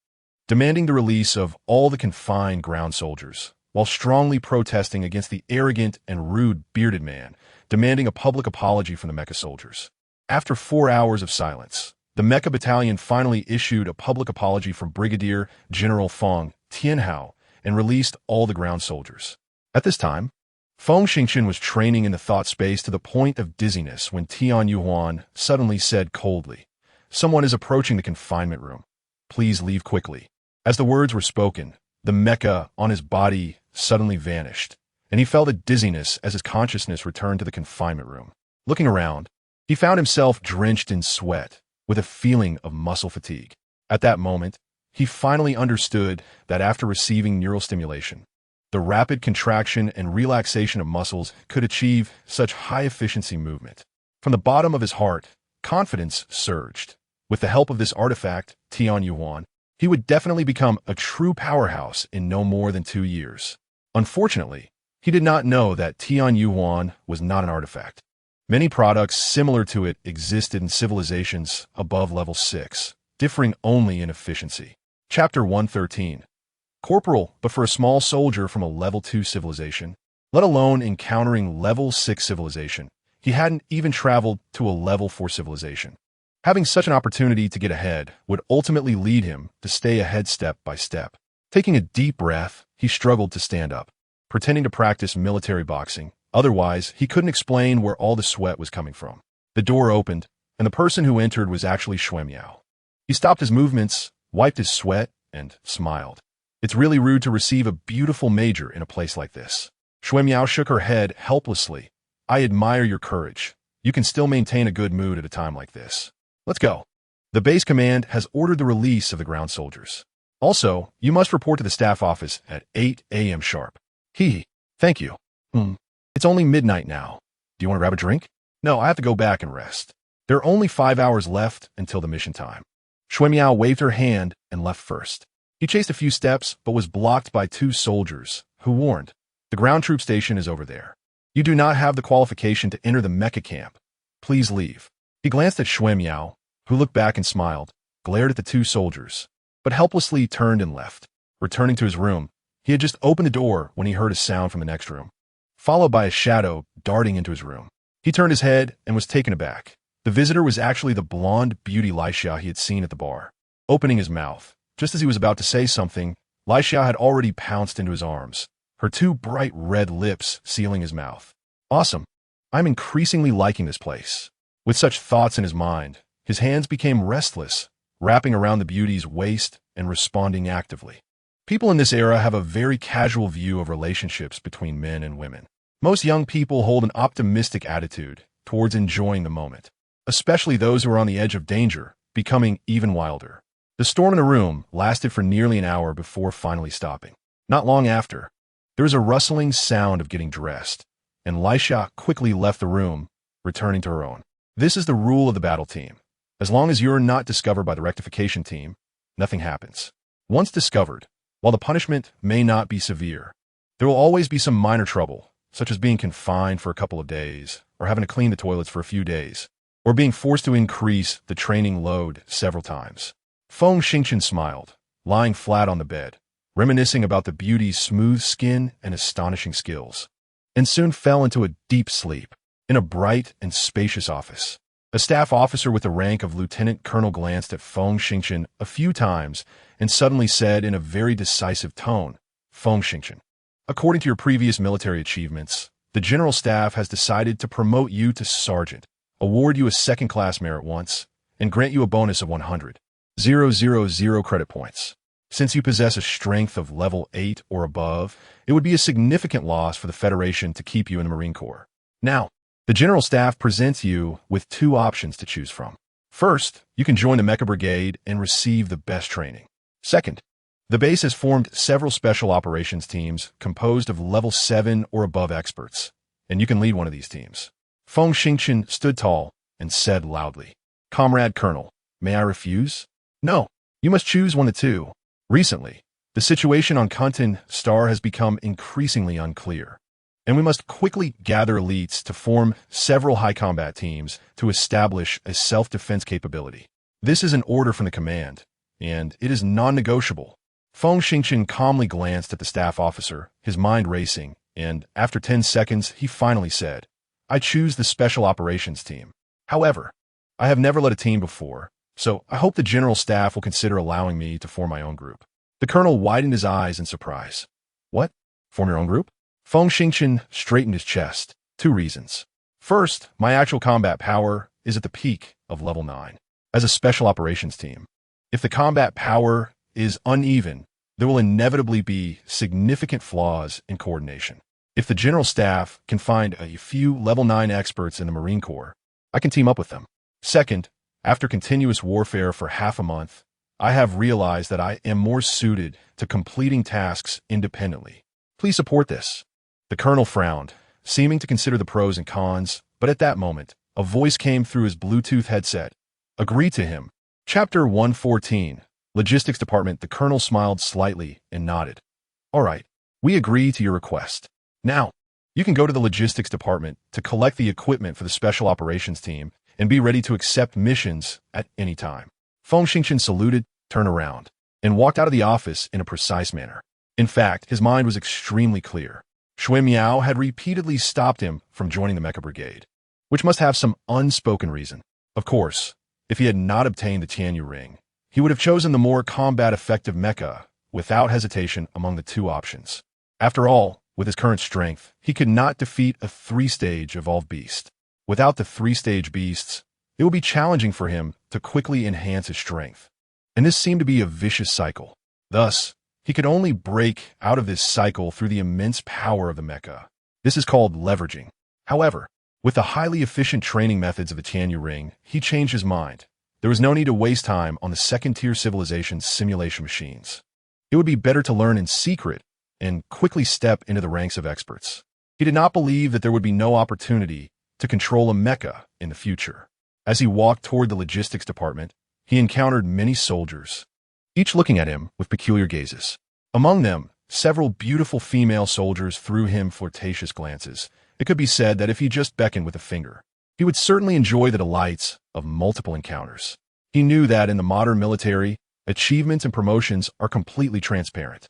demanding the release of all the confined ground soldiers, while strongly protesting against the arrogant and rude bearded man, demanding a public apology from the mecha soldiers. After 4 hours of silence, the mecha battalion finally issued a public apology from Brigadier General Feng Tianhao and released all the ground soldiers. At this time, Feng Xingchen was training in the thought space to the point of dizziness when Yan Huang suddenly said coldly, someone is approaching the confinement room. Please leave quickly. As the words were spoken, the mecha on his body suddenly vanished, and he felt a dizziness as his consciousness returned to the confinement room. Looking around, he found himself drenched in sweat, with a feeling of muscle fatigue. At that moment, he finally understood that after receiving neural stimulation, the rapid contraction and relaxation of muscles could achieve such high-efficiency movement. From the bottom of his heart, confidence surged. With the help of this artifact, Yan Huang, he would definitely become a true powerhouse in no more than 2 years. Unfortunately, he did not know that Yan Huang was not an artifact. Many products similar to it existed in civilizations above level 6, differing only in efficiency. Chapter 113. Corporal, but for a small soldier from a level 2 civilization, let alone encountering level 6 civilization, he hadn't even traveled to a level 4 civilization. Having such an opportunity to get ahead would ultimately lead him to stay ahead step by step. Taking a deep breath, he struggled to stand up, pretending to practice military boxing. Otherwise, he couldn't explain where all the sweat was coming from. The door opened, and the person who entered was actually Xuemiao. He stopped his movements, wiped his sweat, and smiled. It's really rude to receive a beautiful major in a place like this. Xuemiao shook her head helplessly. I admire your courage. You can still maintain a good mood at a time like this. Let's go. The base command has ordered the release of the ground soldiers. Also, you must report to the staff office at 8 a.m. sharp. Thank you. It's only midnight now. Do you want to grab a drink? No, I have to go back and rest. There are only 5 hours left until the mission time. Xuemiao waved her hand and left first. He chased a few steps, but was blocked by 2 soldiers, who warned, the ground troop station is over there. You do not have the qualification to enter the mecha camp. Please leave. He glanced at Xuemiao, who looked back and smiled, glared at the 2 soldiers, but helplessly turned and left. Returning to his room, he had just opened the door when he heard a sound from the next room, followed by a shadow darting into his room. He turned his head and was taken aback. The visitor was actually the blonde beauty Laixia he had seen at the bar. Opening his mouth, just as he was about to say something, Laixia had already pounced into his arms, her 2 bright red lips sealing his mouth. Awesome. I'm increasingly liking this place. With such thoughts in his mind, his hands became restless, wrapping around the beauty's waist and responding actively. People in this era have a very casual view of relationships between men and women. Most young people hold an optimistic attitude towards enjoying the moment, especially those who are on the edge of danger, becoming even wilder. The storm in the room lasted for nearly an hour before finally stopping. Not long after, there was a rustling sound of getting dressed. and Lisha quickly left the room, returning to her own. This is the rule of the battle team. As long as you're not discovered by the rectification team, nothing happens. Once discovered, while the punishment may not be severe, there will always be some minor trouble, such as being confined for a couple of days, or having to clean the toilets for a few days, or being forced to increase the training load several times. Feng Xingchen smiled, lying flat on the bed, reminiscing about the beauty's smooth skin and astonishing skills, and soon fell into a deep sleep in a bright and spacious office. A staff officer with the rank of lieutenant colonel glanced at Feng Xingchen a few times and suddenly said in a very decisive tone, "Feng Xingchen, according to your previous military achievements, the general staff has decided to promote you to sergeant, award you a second-class merit once, and grant you a bonus of 100,000 credit points. Since you possess a strength of level 8 or above, it would be a significant loss for the Federation to keep you in the Marine Corps. Now, the General Staff presents you with two options to choose from. First, you can join the Mecha Brigade and receive the best training. Second, the base has formed several special operations teams composed of level 7 or above experts, and you can lead one of these teams." Feng Xingchen stood tall and said loudly, "Comrade Colonel, may I refuse? No, you must choose one of the two. Recently, the situation on Kuntan Star has become increasingly unclear, and we must quickly gather elites to form several high combat teams to establish a self-defense capability. This is an order from the command, and it is non-negotiable." Feng Xingchen calmly glanced at the staff officer, his mind racing, and after 10 seconds, he finally said, "I choose the Special Operations Team. However, I have never led a team before, so I hope the General Staff will consider allowing me to form my own group." The colonel widened his eyes in surprise. "What? Form your own group?" Feng Xingchen straightened his chest. "Two reasons. First, my actual combat power is at the peak of level 9. As a Special Operations Team, if the combat power is uneven, there will inevitably be significant flaws in coordination. If the General Staff can find a few level 9 experts in the Marine Corps, I can team up with them. Second, after continuous warfare for half a month, I have realized that I am more suited to completing tasks independently. Please support this." The colonel frowned, seeming to consider the pros and cons, but at that moment, a voice came through his Bluetooth headset. "Agree to him." Chapter 114, Logistics Department. The colonel smiled slightly and nodded. "All right, we agree to your request. Now, you can go to the Logistics Department to collect the equipment for the Special Operations Team and be ready to accept missions at any time." Feng Xingchen saluted, turned around, and walked out of the office in a precise manner. In fact, his mind was extremely clear. Shui Miao had repeatedly stopped him from joining the Mecha Brigade, which must have some unspoken reason. Of course, if he had not obtained the Tianyu ring, he would have chosen the more combat-effective mecha without hesitation among the two options. After all, with his current strength, he could not defeat a 3-stage evolved beast. Without the 3-stage beasts, it would be challenging for him to quickly enhance his strength. And this seemed to be a vicious cycle. Thus, he could only break out of this cycle through the immense power of the mecha. This is called leveraging. However, with the highly efficient training methods of the Tianyu ring, he changed his mind. There was no need to waste time on the second-tier civilization simulation machines. It would be better to learn in secret and quickly step into the ranks of experts. He did not believe that there would be no opportunity to control a mecha in the future. As he walked toward the logistics department, he encountered many soldiers, each looking at him with peculiar gazes. Among them, several beautiful female soldiers threw him flirtatious glances. It could be said that if he just beckoned with a finger, he would certainly enjoy the delights of multiple encounters. He knew that in the modern military, achievements and promotions are completely transparent.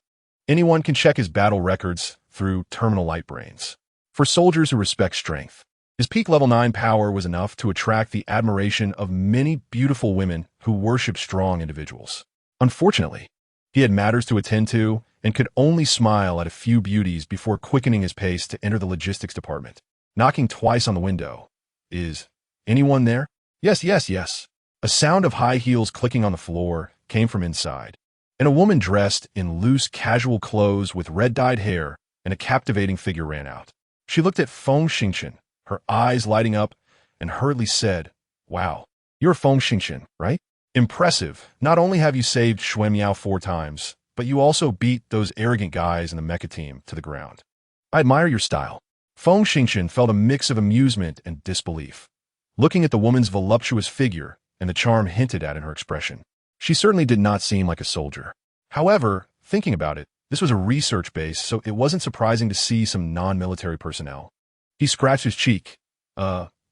Anyone can check his battle records through terminal light brains. For soldiers who respect strength, his peak level 9 power was enough to attract the admiration of many beautiful women who worship strong individuals. Unfortunately, he had matters to attend to and could only smile at a few beauties before quickening his pace to enter the logistics department. Knocking twice on the window. "Is anyone there?" "Yes, yes, yes." A sound of high heels clicking on the floor came from inside, and a woman dressed in loose, casual clothes with red-dyed hair and a captivating figure ran out. She looked at Feng Xingchen, her eyes lighting up, and hurriedly said, "Wow, you're Feng Xingchen, right? Impressive. Not only have you saved Shui Miao 4 times, but you also beat those arrogant guys in the mecha team to the ground. I admire your style." Feng Xingchen felt a mix of amusement and disbelief, looking at the woman's voluptuous figure and the charm hinted at in her expression. She certainly did not seem like a soldier. However, thinking about it, this was a research base, so it wasn't surprising to see some non-military personnel. He scratched his cheek.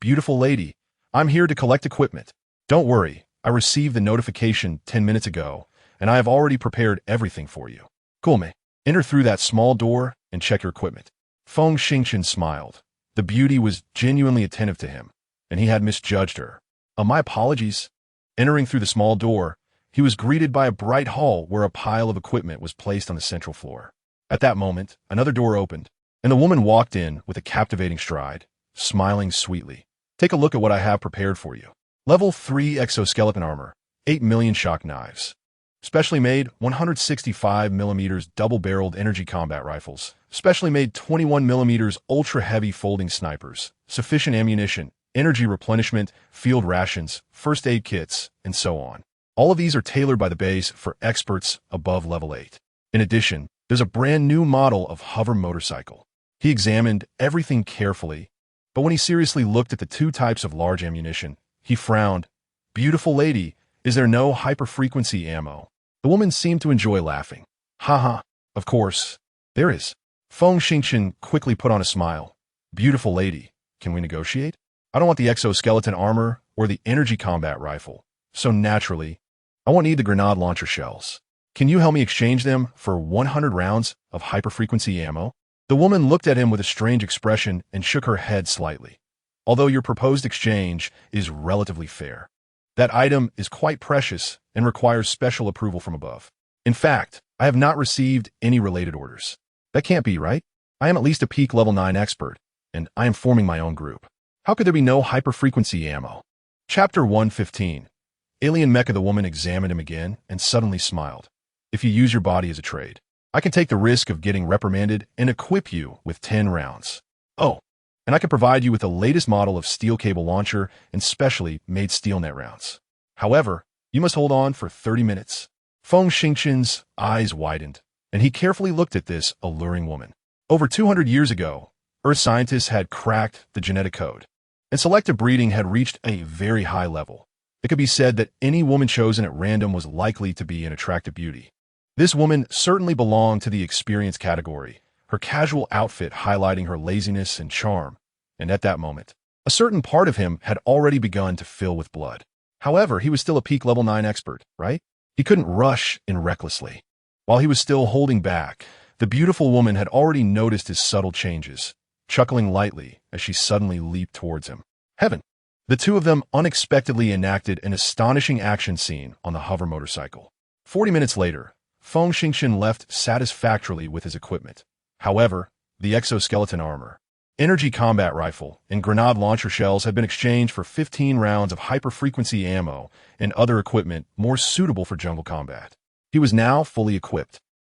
Beautiful lady, I'm here to collect equipment. Don't worry, I received the notification 10 minutes ago, and I have already prepared everything for you. Cool, me. Enter through that small door and check your equipment. Feng Xingchen smiled. The beauty was genuinely attentive to him, and he had misjudged her. My apologies. Entering through the small door, he was greeted by a bright hall where a pile of equipment was placed on the central floor. At that moment, another door opened, and the woman walked in with a captivating stride, smiling sweetly. Take a look at what I have prepared for you. Level 3 exoskeleton armor, 8 million shock knives. Specially made 165mm double-barreled energy combat rifles. Specially made 21mm ultra-heavy folding snipers. Sufficient ammunition, energy replenishment, field rations, first aid kits, and so on. All of these are tailored by the base for experts above level 8. In addition, there's a brand new model of hover motorcycle. He examined everything carefully, but when he seriously looked at the two types of large ammunition, he frowned. Beautiful lady, is there no hyper-frequency ammo? The woman seemed to enjoy laughing. Haha, of course, there is. Feng Xingchen quickly put on a smile. Beautiful lady, can we negotiate? I don't want the exoskeleton armor or the energy combat rifle, so naturally, I won't need the grenade launcher shells. Can you help me exchange them for 100 rounds of hyper-frequency ammo? The woman looked at him with a strange expression and shook her head slightly. Although your proposed exchange is relatively fair, that item is quite precious and requires special approval from above. In fact, I have not received any related orders. That can't be, right? I am at least a peak level 9 expert, and I am forming my own group. How could there be no hyper-frequency ammo? Chapter 115. Alien Mecha. The woman examined him again and suddenly smiled. If you use your body as a trade, I can take the risk of getting reprimanded and equip you with 10 rounds. Oh, and I can provide you with the latest model of steel cable launcher and specially made steel net rounds. However, you must hold on for 30 minutes. Feng Xingchen's eyes widened, and he carefully looked at this alluring woman. Over 200 years ago, Earth scientists had cracked the genetic code, and selective breeding had reached a very high level. It could be said that any woman chosen at random was likely to be an attractive beauty. This woman certainly belonged to the experience category, her casual outfit highlighting her laziness and charm, and at that moment, a certain part of him had already begun to fill with blood. However, he was still a peak level 9 expert, right? He couldn't rush in recklessly. While he was still holding back, the beautiful woman had already noticed his subtle changes, chuckling lightly as she suddenly leaped towards him. Heaven! The two of them unexpectedly enacted an astonishing action scene on the hover motorcycle. 40 minutes later, Feng Xingchen left satisfactorily with his equipment. However, the exoskeleton armor, energy combat rifle, and grenade launcher shells had been exchanged for 15 rounds of hyper-frequency ammo and other equipment more suitable for jungle combat. He was now fully equipped.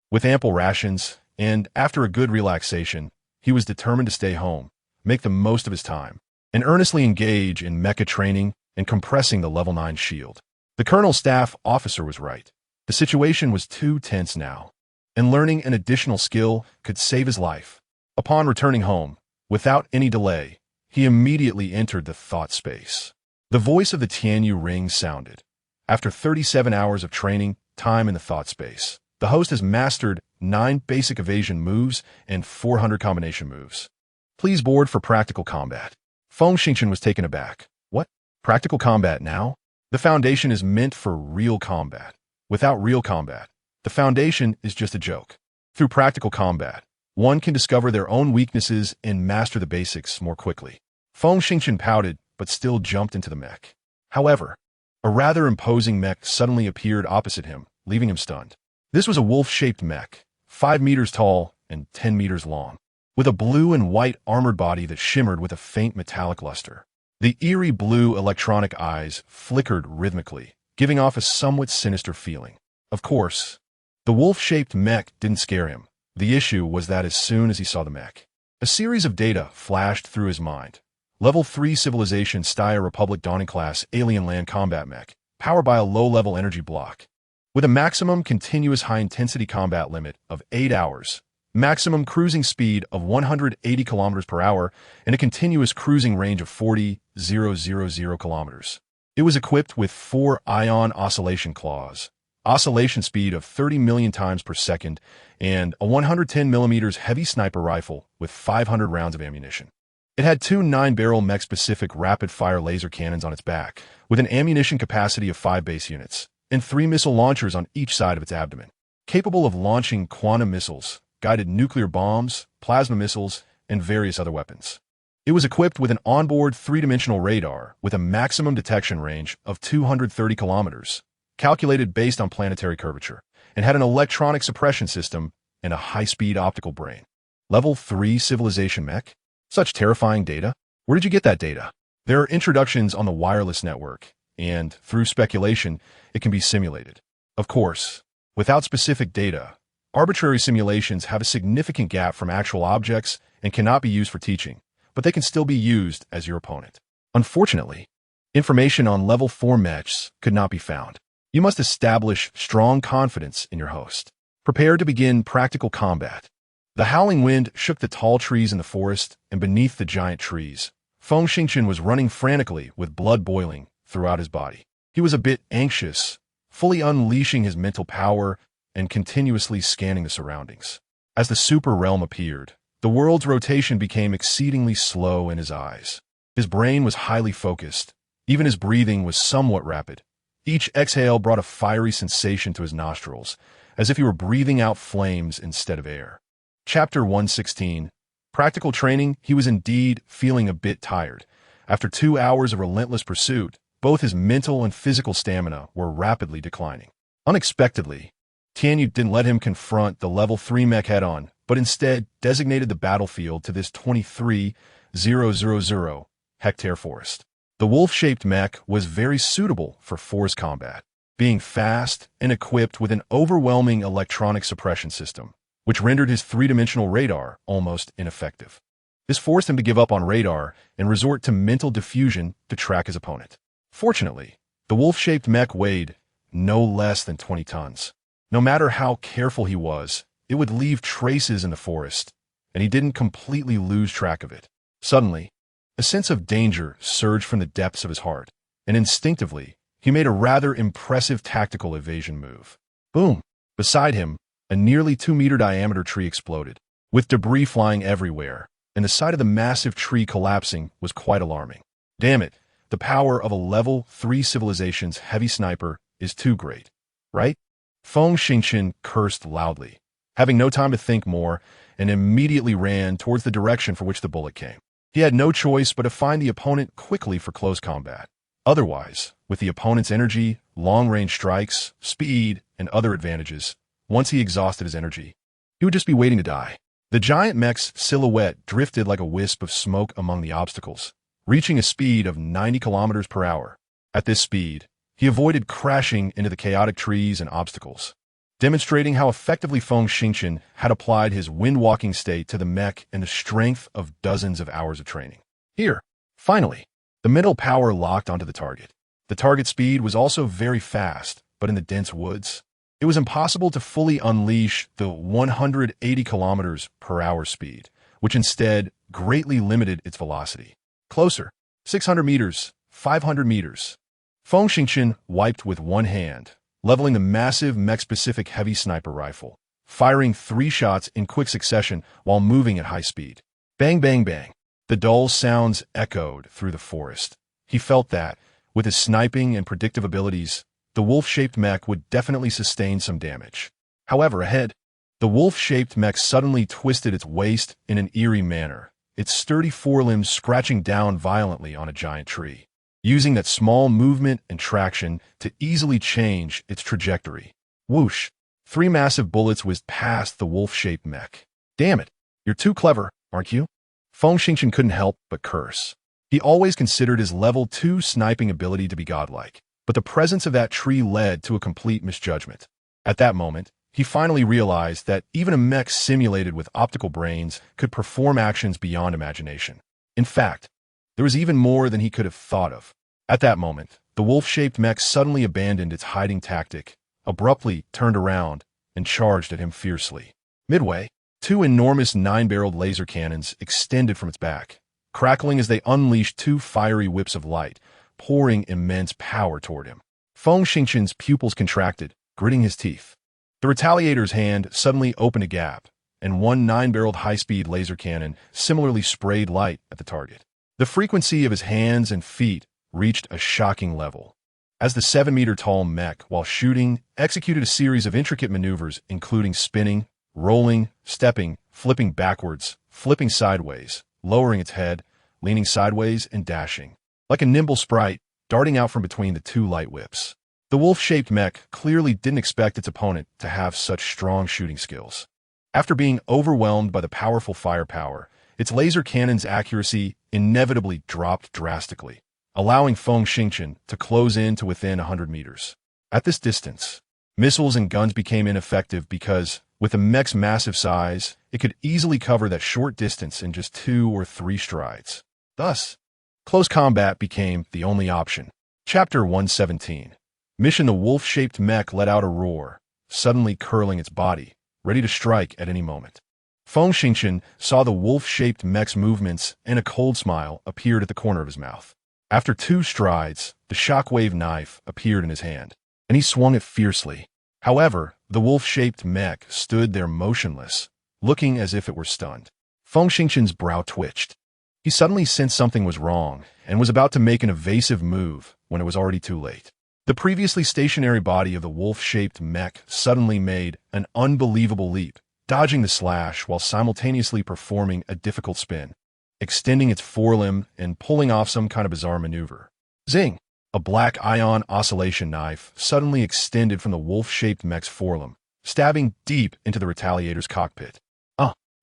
With ample rations, and after a good relaxation, he was determined to stay home, make the most of his time, and earnestly engage in mecha training and compressing the level 9 shield. The colonel's staff officer was right. The situation was too tense now, and learning an additional skill could save his life. Upon returning home, without any delay, he immediately entered the thought space. The voice of the Tianyu ring sounded. After 37 hours of training, time in the thought space, the host has mastered 9 basic evasion moves and 400 combination moves. Please board for practical combat. Feng Xingchen was taken aback. What? Practical combat now? The foundation is meant for real combat. Without real combat, the foundation is just a joke. Through practical combat, one can discover their own weaknesses and master the basics more quickly. Feng Xingchen pouted, but still jumped into the mech. However, a rather imposing mech suddenly appeared opposite him, leaving him stunned. This was a wolf-shaped mech, 5 meters tall and 10 meters long, with a blue and white armored body that shimmered with a faint metallic luster. The eerie blue electronic eyes flickered rhythmically, giving off a somewhat sinister feeling. Of course, the wolf-shaped mech didn't scare him. The issue was that as soon as he saw the mech, a series of data flashed through his mind. Level 3 Civilization Steyr Republic Dawning Class Alien Land Combat Mech, powered by a low-level energy block. With a maximum continuous high-intensity combat limit of 8 hours, maximum cruising speed of 180 kilometers per hour, and a continuous cruising range of 40,000 kilometers. It was equipped with 4 ion oscillation claws, oscillation speed of 30 million times per second, and a 110 millimeters heavy sniper rifle with 500 rounds of ammunition. It had 2 9-barrel mech-specific rapid-fire laser cannons on its back, with an ammunition capacity of 5 base units, and 3 missile launchers on each side of its abdomen, capable of launching quantum missiles, guided nuclear bombs, plasma missiles, and various other weapons. It was equipped with an onboard 3-dimensional radar with a maximum detection range of 230 kilometers, calculated based on planetary curvature, and had an electronic suppression system and a high-speed optical brain. Level 3 civilization mech? Such terrifying data? Where did you get that data? There are introductions on the wireless network, and, through speculation, it can be simulated. Of course, without specific data, arbitrary simulations have a significant gap from actual objects and cannot be used for teaching, but they can still be used as your opponent. Unfortunately, information on level 4 mechs could not be found. You must establish strong confidence in your host. Prepare to begin practical combat. The howling wind shook the tall trees in the forest, and beneath the giant trees, Feng Xingchen was running frantically with blood boiling throughout his body. He was a bit anxious, fully unleashing his mental power and continuously scanning the surroundings. As the super realm appeared, the world's rotation became exceedingly slow in his eyes. His brain was highly focused. Even his breathing was somewhat rapid. Each exhale brought a fiery sensation to his nostrils, as if he were breathing out flames instead of air. Chapter 116. Practical training. He was indeed feeling a bit tired. After 2 hours of relentless pursuit, both his mental and physical stamina were rapidly declining. Unexpectedly, Tianyu didn't let him confront the level 3 mech head-on, but instead designated the battlefield to this 23,000 hectare forest. The wolf-shaped mech was very suitable for forest combat, being fast and equipped with an overwhelming electronic suppression system, which rendered his 3-dimensional radar almost ineffective. This forced him to give up on radar and resort to mental diffusion to track his opponent. Fortunately, the wolf-shaped mech weighed no less than 20 tons. No matter how careful he was, it would leave traces in the forest, and he didn't completely lose track of it. Suddenly, a sense of danger surged from the depths of his heart, and instinctively, he made a rather impressive tactical evasion move. Boom! Beside him, a nearly 2-meter diameter tree exploded, with debris flying everywhere, and the sight of the massive tree collapsing was quite alarming. Damn it, the power of a level 3 civilization's heavy sniper is too great, right? Feng Xingchen cursed loudly, having no time to think more, and immediately ran towards the direction for which the bullet came. He had no choice but to find the opponent quickly for close combat. Otherwise, with the opponent's energy, long-range strikes, speed, and other advantages, once he exhausted his energy, he would just be waiting to die. The giant mech's silhouette drifted like a wisp of smoke among the obstacles, reaching a speed of 90 kilometers per hour. At this speed, he avoided crashing into the chaotic trees and obstacles, demonstrating how effectively Feng Xingchen had applied his wind-walking state to the mech and the strength of dozens of hours of training. Here, finally, the mental power locked onto the target. The target speed was also very fast, but in the dense woods, it was impossible to fully unleash the 180 kilometers per hour speed, which instead greatly limited its velocity. Closer, 600 meters, 500 meters. Feng Xingchen wiped with one hand, leveling the massive mech-specific heavy sniper rifle, firing 3 shots in quick succession while moving at high speed. Bang, bang, bang. The dull sounds echoed through the forest. He felt that, with his sniping and predictive abilities, the wolf-shaped mech would definitely sustain some damage. However, ahead, the wolf-shaped mech suddenly twisted its waist in an eerie manner, its sturdy forelimbs scratching down violently on a giant tree, using that small movement and traction to easily change its trajectory. Whoosh! 3 massive bullets whizzed past the wolf-shaped mech. Damn it! You're too clever, aren't you? Feng Xingchen couldn't help but curse. He always considered his level 2 sniping ability to be godlike, but the presence of that tree led to a complete misjudgment. At that moment, he finally realized that even a mech simulated with optical brains could perform actions beyond imagination. In fact, there was even more than he could have thought of. At that moment, the wolf-shaped mech suddenly abandoned its hiding tactic, abruptly turned around, and charged at him fiercely. Midway, Two enormous 9-barreled laser cannons extended from its back, crackling as they unleashed two fiery whips of light, pouring immense power toward him. Feng Xingqian's pupils contracted, gritting his teeth. The retaliator's hand suddenly opened a gap, and one 9-barreled high-speed laser cannon similarly sprayed light at the target. The frequency of his hands and feet reached a shocking level. As the 7-meter-tall mech, while shooting, executed a series of intricate maneuvers including spinning, rolling, stepping, flipping backwards, flipping sideways, lowering its head, leaning sideways, and dashing. Like a nimble sprite, darting out from between the two light whips. The wolf-shaped mech clearly didn't expect its opponent to have such strong shooting skills. After being overwhelmed by the powerful firepower, its laser cannon's accuracy inevitably dropped drastically, allowing Feng Xingqian to close in to within 100 meters. At this distance, missiles and guns became ineffective because, with the mech's massive size, it could easily cover that short distance in just 2 or 3 strides. Thus, close combat became the only option. Chapter 117. Mission. The wolf-shaped mech let out a roar, suddenly curling its body, ready to strike at any moment. Feng Xingqian saw the wolf-shaped mech's movements, and a cold smile appeared at the corner of his mouth. After 2 strides, the shockwave knife appeared in his hand, and he swung it fiercely. However, the wolf-shaped mech stood there motionless, looking as if it were stunned. Feng Xingqian's brow twitched. He suddenly sensed something was wrong, and was about to make an evasive move when it was already too late. The previously stationary body of the wolf-shaped mech suddenly made an unbelievable leap, dodging the slash while simultaneously performing a difficult spin, extending its forelimb and pulling off some kind of bizarre maneuver. Zing! A black ion oscillation knife suddenly extended from the wolf-shaped mech's forelimb, stabbing deep into the retaliator's cockpit.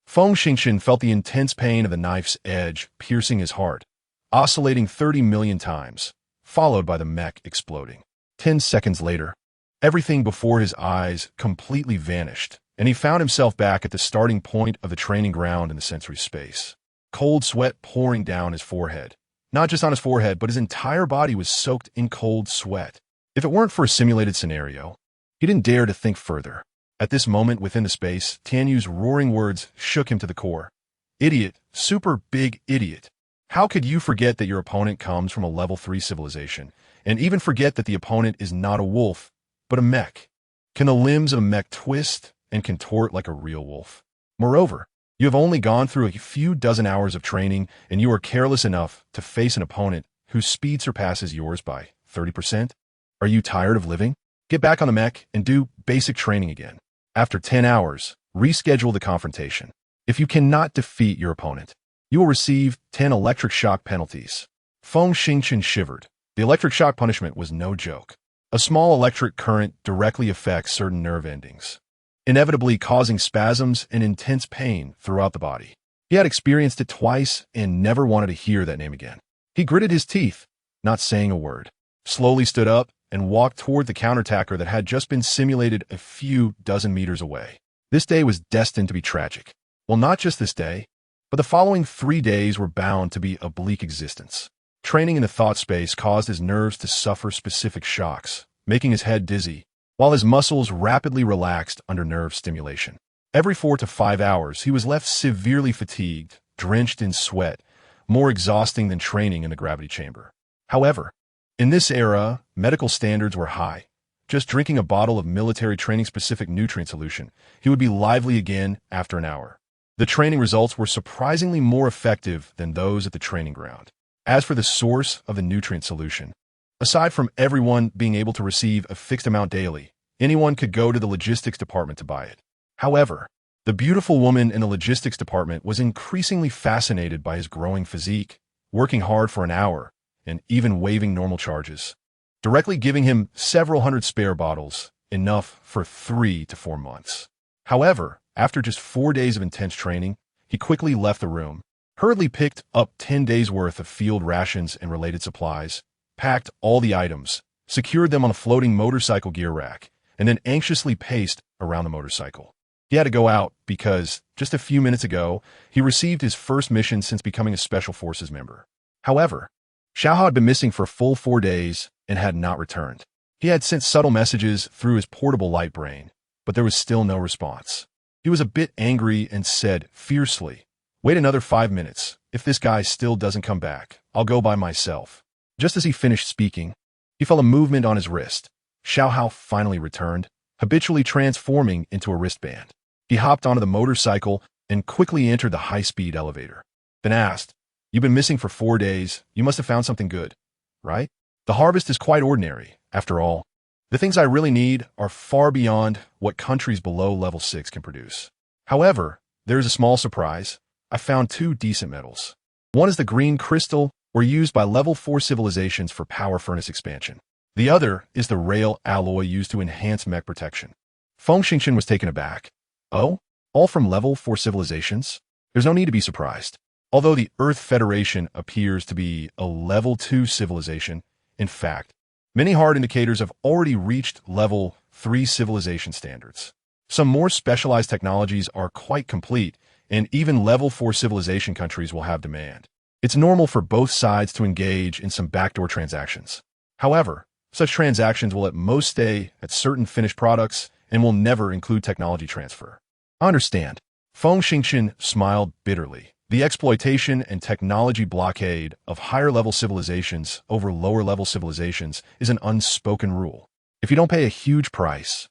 Feng Xingqian felt the intense pain of the knife's edge piercing his heart, oscillating 30 million times, followed by the mech exploding. 10 seconds later, everything before his eyes completely vanished, and he found himself back at the starting point of the training ground in the sensory space. Cold sweat pouring down his forehead. Not just on his forehead, but his entire body was soaked in cold sweat. If it weren't for a simulated scenario, he didn't dare to think further. At this moment within the space, Tianyu's roaring words shook him to the core. Idiot, super big idiot. How could you forget that your opponent comes from a level 3 civilization, and even forget that the opponent is not a wolf, but a mech? Can the limbs of a mech twist and contort like a real wolf? Moreover, you have only gone through a few dozen hours of training, and you are careless enough to face an opponent whose speed surpasses yours by 30%? Are you tired of living? Get back on the mech and do basic training again. After 10 hours, reschedule the confrontation. If you cannot defeat your opponent, you will receive 10 electric shock penalties. Feng Xingqian shivered. The electric shock punishment was no joke. A small electric current directly affects certain nerve endings, inevitably causing spasms and intense pain throughout the body. He had experienced it twice and never wanted to hear that name again. He gritted his teeth, not saying a word, slowly stood up, and walked toward the counterattacker that had just been simulated a few dozen meters away. This day was destined to be tragic. Well, not just this day, but the following 3 days were bound to be a bleak existence. Training in the thought space caused his nerves to suffer specific shocks, making his head dizzy, while his muscles rapidly relaxed under nerve stimulation. Every 4 to 5 hours, he was left severely fatigued, drenched in sweat, more exhausting than training in the gravity chamber. However, in this era, medical standards were high. Just drinking a bottle of military training-specific nutrient solution, he would be lively again after an hour. The training results were surprisingly more effective than those at the training ground. As for the source of the nutrient solution, aside from everyone being able to receive a fixed amount daily, anyone could go to the logistics department to buy it. However, the beautiful woman in the logistics department was increasingly fascinated by his growing physique, working hard for an hour, and even waiving normal charges, directly giving him several hundred spare bottles, enough for 3 to 4 months. However, after just 4 days of intense training, he quickly left the room, hurriedly picked up 10 days' worth of field rations and related supplies, packed all the items, secured them on a floating motorcycle gear rack, and then anxiously paced around the motorcycle. He had to go out because, just a few minutes ago, he received his first mission since becoming a Special Forces member. However, Xiaohao had been missing for a full 4 days and had not returned. He had sent subtle messages through his portable light brain, but there was still no response. He was a bit angry and said fiercely, "Wait another 5 minutes. If this guy still doesn't come back, I'll go by myself." Just as he finished speaking, he felt a movement on his wrist. Xiao Hao finally returned, habitually transforming into a wristband. He hopped onto the motorcycle and quickly entered the high-speed elevator. Then asked, "You've been missing for 4 days. You must have found something good, right? The harvest is quite ordinary, after all. The things I really need are far beyond what countries below level 6 can produce. However, there is a small surprise. I found 2 decent metals. One is the green crystal, or used by level 4 civilizations for power furnace expansion. The other is the rail alloy used to enhance mech protection." Feng Xingchen was taken aback. "Oh? All from level 4 civilizations? There's no need to be surprised. Although the Earth Federation appears to be a level 2 civilization, in fact, many hard indicators have already reached level 3 civilization standards. Some more specialized technologies are quite complete, and even level 4 civilization countries will have demand. It's normal for both sides to engage in some backdoor transactions. However, such transactions will at most stay at certain finished products and will never include technology transfer." "I understand." Feng Xingchen smiled bitterly. The exploitation and technology blockade of higher-level civilizations over lower-level civilizations is an unspoken rule. If you don't pay a huge price,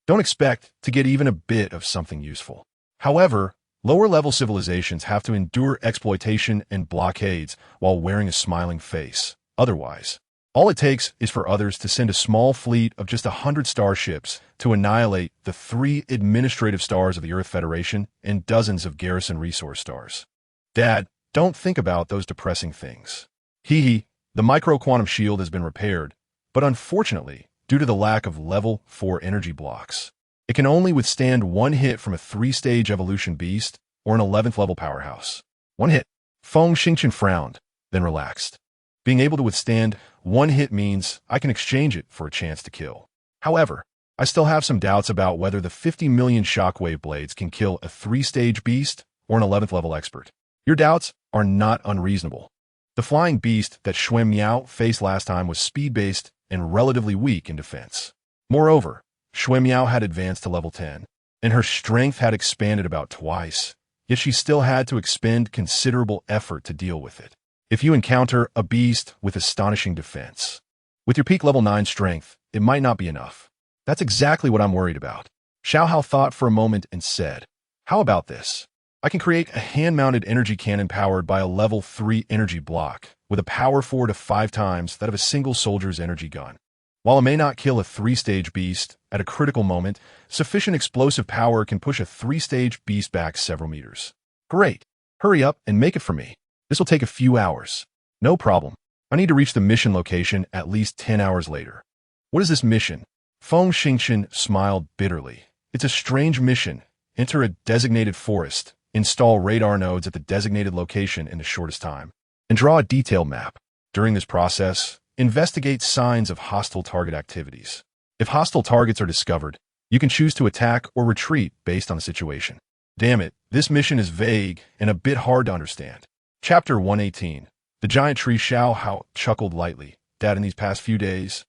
don't expect to get even a bit of something useful. However, lower-level civilizations have to endure exploitation and blockades while wearing a smiling face. Otherwise, all it takes is for others to send a small fleet of just 100 starships to annihilate the 3 administrative stars of the Earth Federation and dozens of garrison resource stars. "Dad, don't think about those depressing things. Hee, the micro-quantum shield has been repaired, but unfortunately, due to the lack of level 4 energy blocks, it can only withstand 1 hit from a 3-stage evolution beast or an 11th level powerhouse." "1 hit?" Feng Xingchen frowned, then relaxed. "Being able to withstand 1 hit means I can exchange it for a chance to kill. However, I still have some doubts about whether the 50 million shockwave blades can kill a 3-stage beast or an 11th level expert." "Your doubts are not unreasonable. The flying beast that Xue Miao faced last time was speed-based and relatively weak in defense. Moreover, Xue Miao had advanced to level 10, and her strength had expanded about twice, yet she still had to expend considerable effort to deal with it. If you encounter a beast with astonishing defense, with your peak level 9 strength, it might not be enough. That's exactly what I'm worried about." Xiao Hao thought for a moment and said, "How about this? I can create a hand-mounted energy cannon powered by a level 3 energy block, with a power 4 to 5 times that of a single soldier's energy gun. While it may not kill a 3-stage beast, at a critical moment, sufficient explosive power can push a 3-stage beast back several meters." "Great. Hurry up and make it for me. This will take a few hours." "No problem. I need to reach the mission location at least 10 hours later." "What is this mission?" Feng Xingchen smiled bitterly. "It's a strange mission. Enter a designated forest, install radar nodes at the designated location in the shortest time, and draw a detailed map. During this process, investigate signs of hostile target activities. If hostile targets are discovered, you can choose to attack or retreat based on the situation." "Damn it, this mission is vague and a bit hard to understand." Chapter 118. The giant tree. Xiao Hao chuckled lightly. "Dad, in these past few days,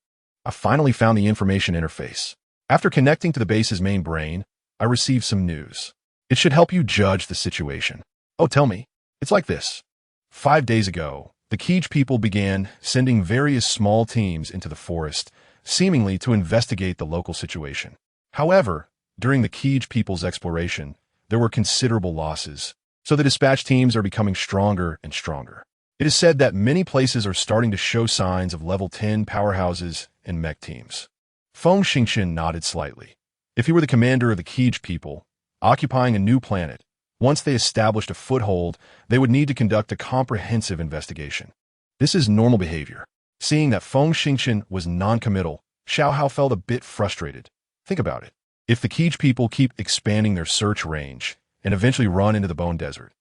I finally found the information interface. After connecting to the base's main brain, I received some news. It should help you judge the situation." "Oh, tell me." "It's like this. 5 days ago, the Keej people began sending various small teams into the forest, seemingly to investigate the local situation. However, during the Keej people's exploration, there were considerable losses, so the dispatch teams are becoming stronger and stronger. It is said that many places are starting to show signs of level 10 powerhouses and mech teams." Feng Xingchen nodded slightly. If he were the commander of the Keej people, occupying a new planet, once they established a foothold, they would need to conduct a comprehensive investigation. This is normal behavior. Seeing that Feng Xingchen was non-committal, Xiao Hao felt a bit frustrated. Think about it. If the Keej people keep expanding their search range and eventually run into the Bone Desert,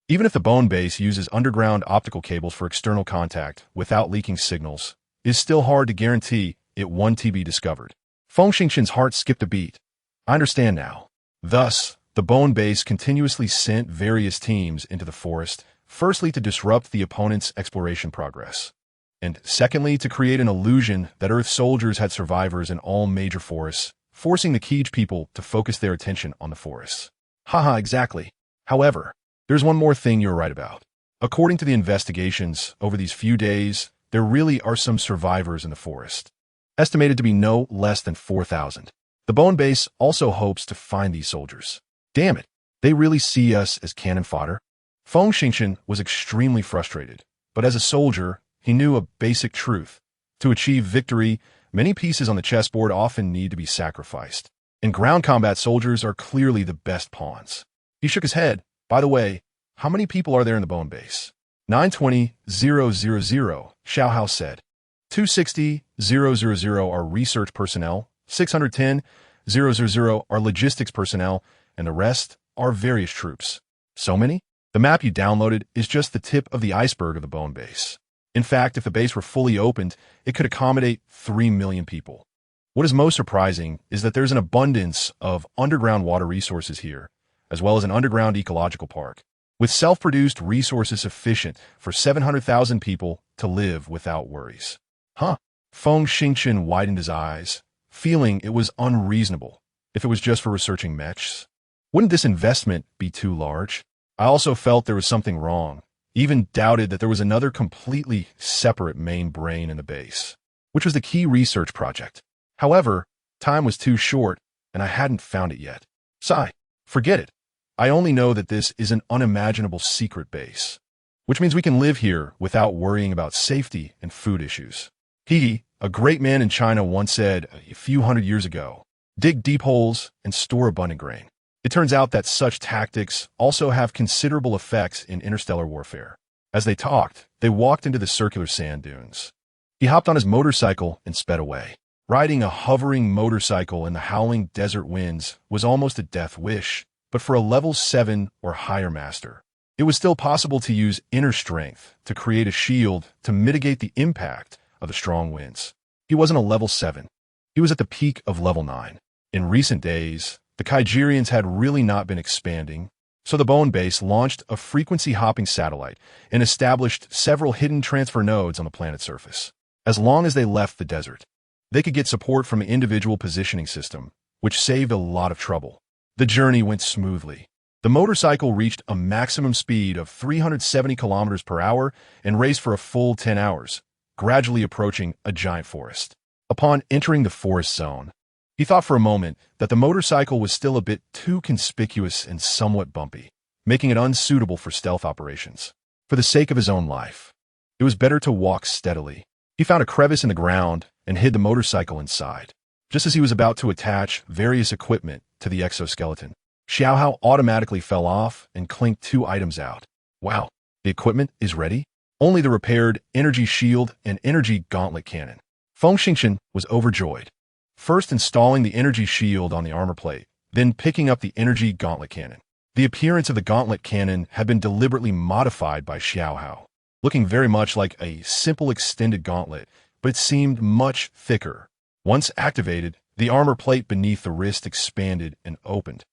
even if the Bone Base uses underground optical cables for external contact without leaking signals, it is still hard to guarantee it won't be discovered. Feng Xingchen's heart skipped a beat. "I understand now." Thus, the Bone Base continuously sent various teams into the forest, firstly to disrupt the opponent's exploration progress, and secondly to create an illusion that Earth soldiers had survivors in all major forests, forcing the Keej people to focus their attention on the forests. Haha, exactly. However, there's one more thing you're right about. According to the investigations over these few days, there really are some survivors in the forest, estimated to be no less than 4,000. The Bone Base also hopes to find these soldiers. Damn it, they really see us as cannon fodder? Feng Xingchen was extremely frustrated, but as a soldier, he knew a basic truth. To achieve victory, many pieces on the chessboard often need to be sacrificed, and ground combat soldiers are clearly the best pawns. He shook his head. By the way, how many people are there in the Bone Base? 920,000, Xiaohao said. 260,000 are research personnel, 610,000 are logistics personnel, and the rest are various troops. So many? The map you downloaded is just the tip of the iceberg of the Bone Base. In fact, if the base were fully opened, it could accommodate 3 million people. What is most surprising is that there's an abundance of underground water resources here, as well as an underground ecological park, with self-produced resources sufficient for 700,000 people to live without worries. Huh? Feng Xingchen widened his eyes, feeling it was unreasonable if it was just for researching mechs. Wouldn't this investment be too large? I also felt there was something wrong, even doubted that there was another completely separate main brain in the base, which was the key research project. However, time was too short, and I hadn't found it yet. Sigh, forget it. I only know that this is an unimaginable secret base, which means we can live here without worrying about safety and food issues. He, a great man in China, once said a few hundred years ago, dig deep holes and store abundant grain. It turns out that such tactics also have considerable effects in interstellar warfare. As they talked, they walked into the circular sand dunes. He hopped on his motorcycle and sped away. Riding a hovering motorcycle in the howling desert winds was almost a death wish, but for a level 7 or higher master, it was still possible to use inner strength to create a shield to mitigate the impact of the strong winds. He wasn't a level 7. He was at the peak of level 9. In recent days, the Kaigerians had really not been expanding, so the Bone Base launched a frequency-hopping satellite and established several hidden transfer nodes on the planet's surface. As long as they left the desert, they could get support from an individual positioning system, which saved a lot of trouble. The journey went smoothly. The motorcycle reached a maximum speed of 370 kilometers per hour and raced for a full 10 hours, gradually approaching a giant forest. Upon entering the forest zone, he thought for a moment that the motorcycle was still a bit too conspicuous and somewhat bumpy, making it unsuitable for stealth operations. For the sake of his own life, it was better to walk steadily. He found a crevice in the ground and hid the motorcycle inside. Just as he was about to attach various equipment to the exoskeleton, Xiaohao automatically fell off and clinked 2 items out. Wow, the equipment is ready? Only the repaired energy shield and energy gauntlet cannon. Feng Xingchen was overjoyed. First installing the energy shield on the armor plate, then picking up the energy gauntlet cannon. The appearance of the gauntlet cannon had been deliberately modified by Xiaohao, looking very much like a simple extended gauntlet, but it seemed much thicker. Once activated, the armor plate beneath the wrist expanded and opened,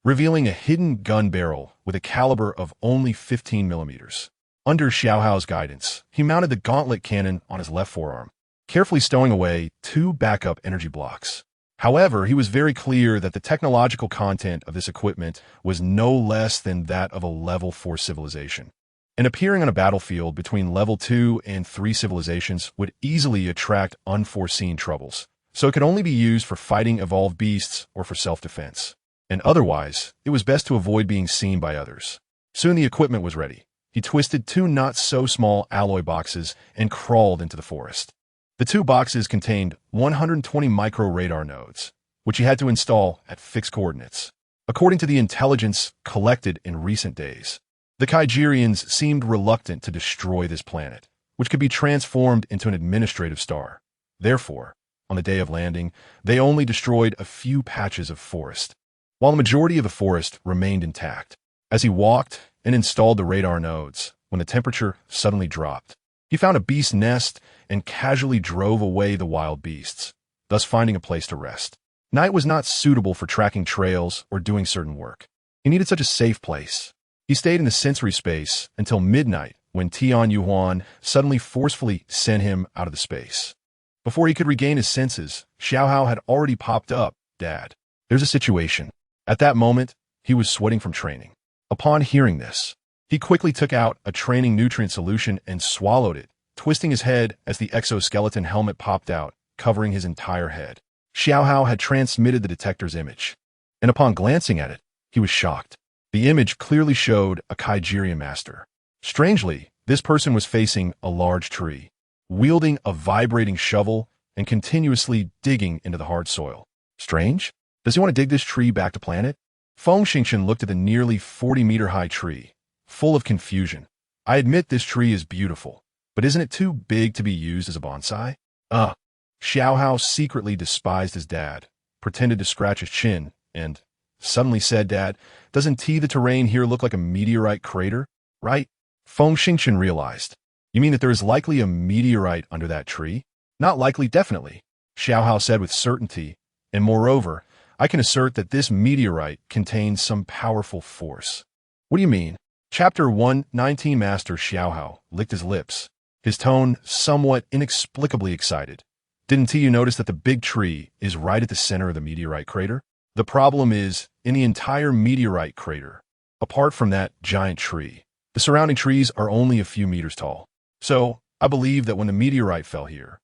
revealing a hidden gun barrel with a caliber of only 15 millimeters. Under Xiaohao's guidance, he mounted the gauntlet cannon on his left forearm, carefully stowing away 2 backup energy blocks. However, he was very clear that the technological content of this equipment was no less than that of a level 4 civilization. And appearing on a battlefield between level 2 and 3 civilizations would easily attract unforeseen troubles, so it could only be used for fighting evolved beasts or for self-defense. And otherwise, it was best to avoid being seen by others. Soon the equipment was ready. He twisted 2 not-so-small alloy boxes and crawled into the forest. The 2 boxes contained 120 micro-radar nodes, which he had to install at fixed coordinates. According to the intelligence collected in recent days, the Kaigerians seemed reluctant to destroy this planet, which could be transformed into an administrative star. Therefore, on the day of landing, they only destroyed a few patches of forest, while the majority of the forest remained intact. As he walked and installed the radar nodes, when the temperature suddenly dropped, he found a beast nest and casually drove away the wild beasts, thus finding a place to rest. Night was not suitable for tracking trails or doing certain work. He needed such a safe place. He stayed in the sensory space until midnight when Yan Huang suddenly forcefully sent him out of the space. Before he could regain his senses, Xiaohao had already popped up. Dad, there's a situation. At that moment, He was sweating from training. Upon hearing this, he quickly took out a training nutrient solution and swallowed it, twisting his head as the exoskeleton helmet popped out, covering his entire head. Xiao Hao had transmitted the detector's image, and upon glancing at it, he was shocked. The image clearly showed a Kaijirian master. Strangely, this person was facing a large tree, wielding a vibrating shovel and continuously digging into the hard soil. Strange? Does he want to dig this tree back to planet? Feng Xingchen looked at the nearly 40-meter-high tree, full of confusion. I admit this tree is beautiful, but isn't it too big to be used as a bonsai? Xiao Hao secretly despised his dad, pretended to scratch his chin, and suddenly said, Dad, doesn't the terrain here look like a meteorite crater, right? Feng Xingchen realized. You mean that there is likely a meteorite under that tree? Not likely, definitely, Xiao Hao said with certainty, and moreover, I can assert that this meteorite contains some powerful force. What do you mean? Chapter 119 Master Xiao Hao licked his lips, his tone somewhat inexplicably excited. Didn't you notice that the big tree is right at the center of the meteorite crater? The problem is, in the entire meteorite crater, apart from that giant tree, the surrounding trees are only a few meters tall. So, I believe that when the meteorite fell here,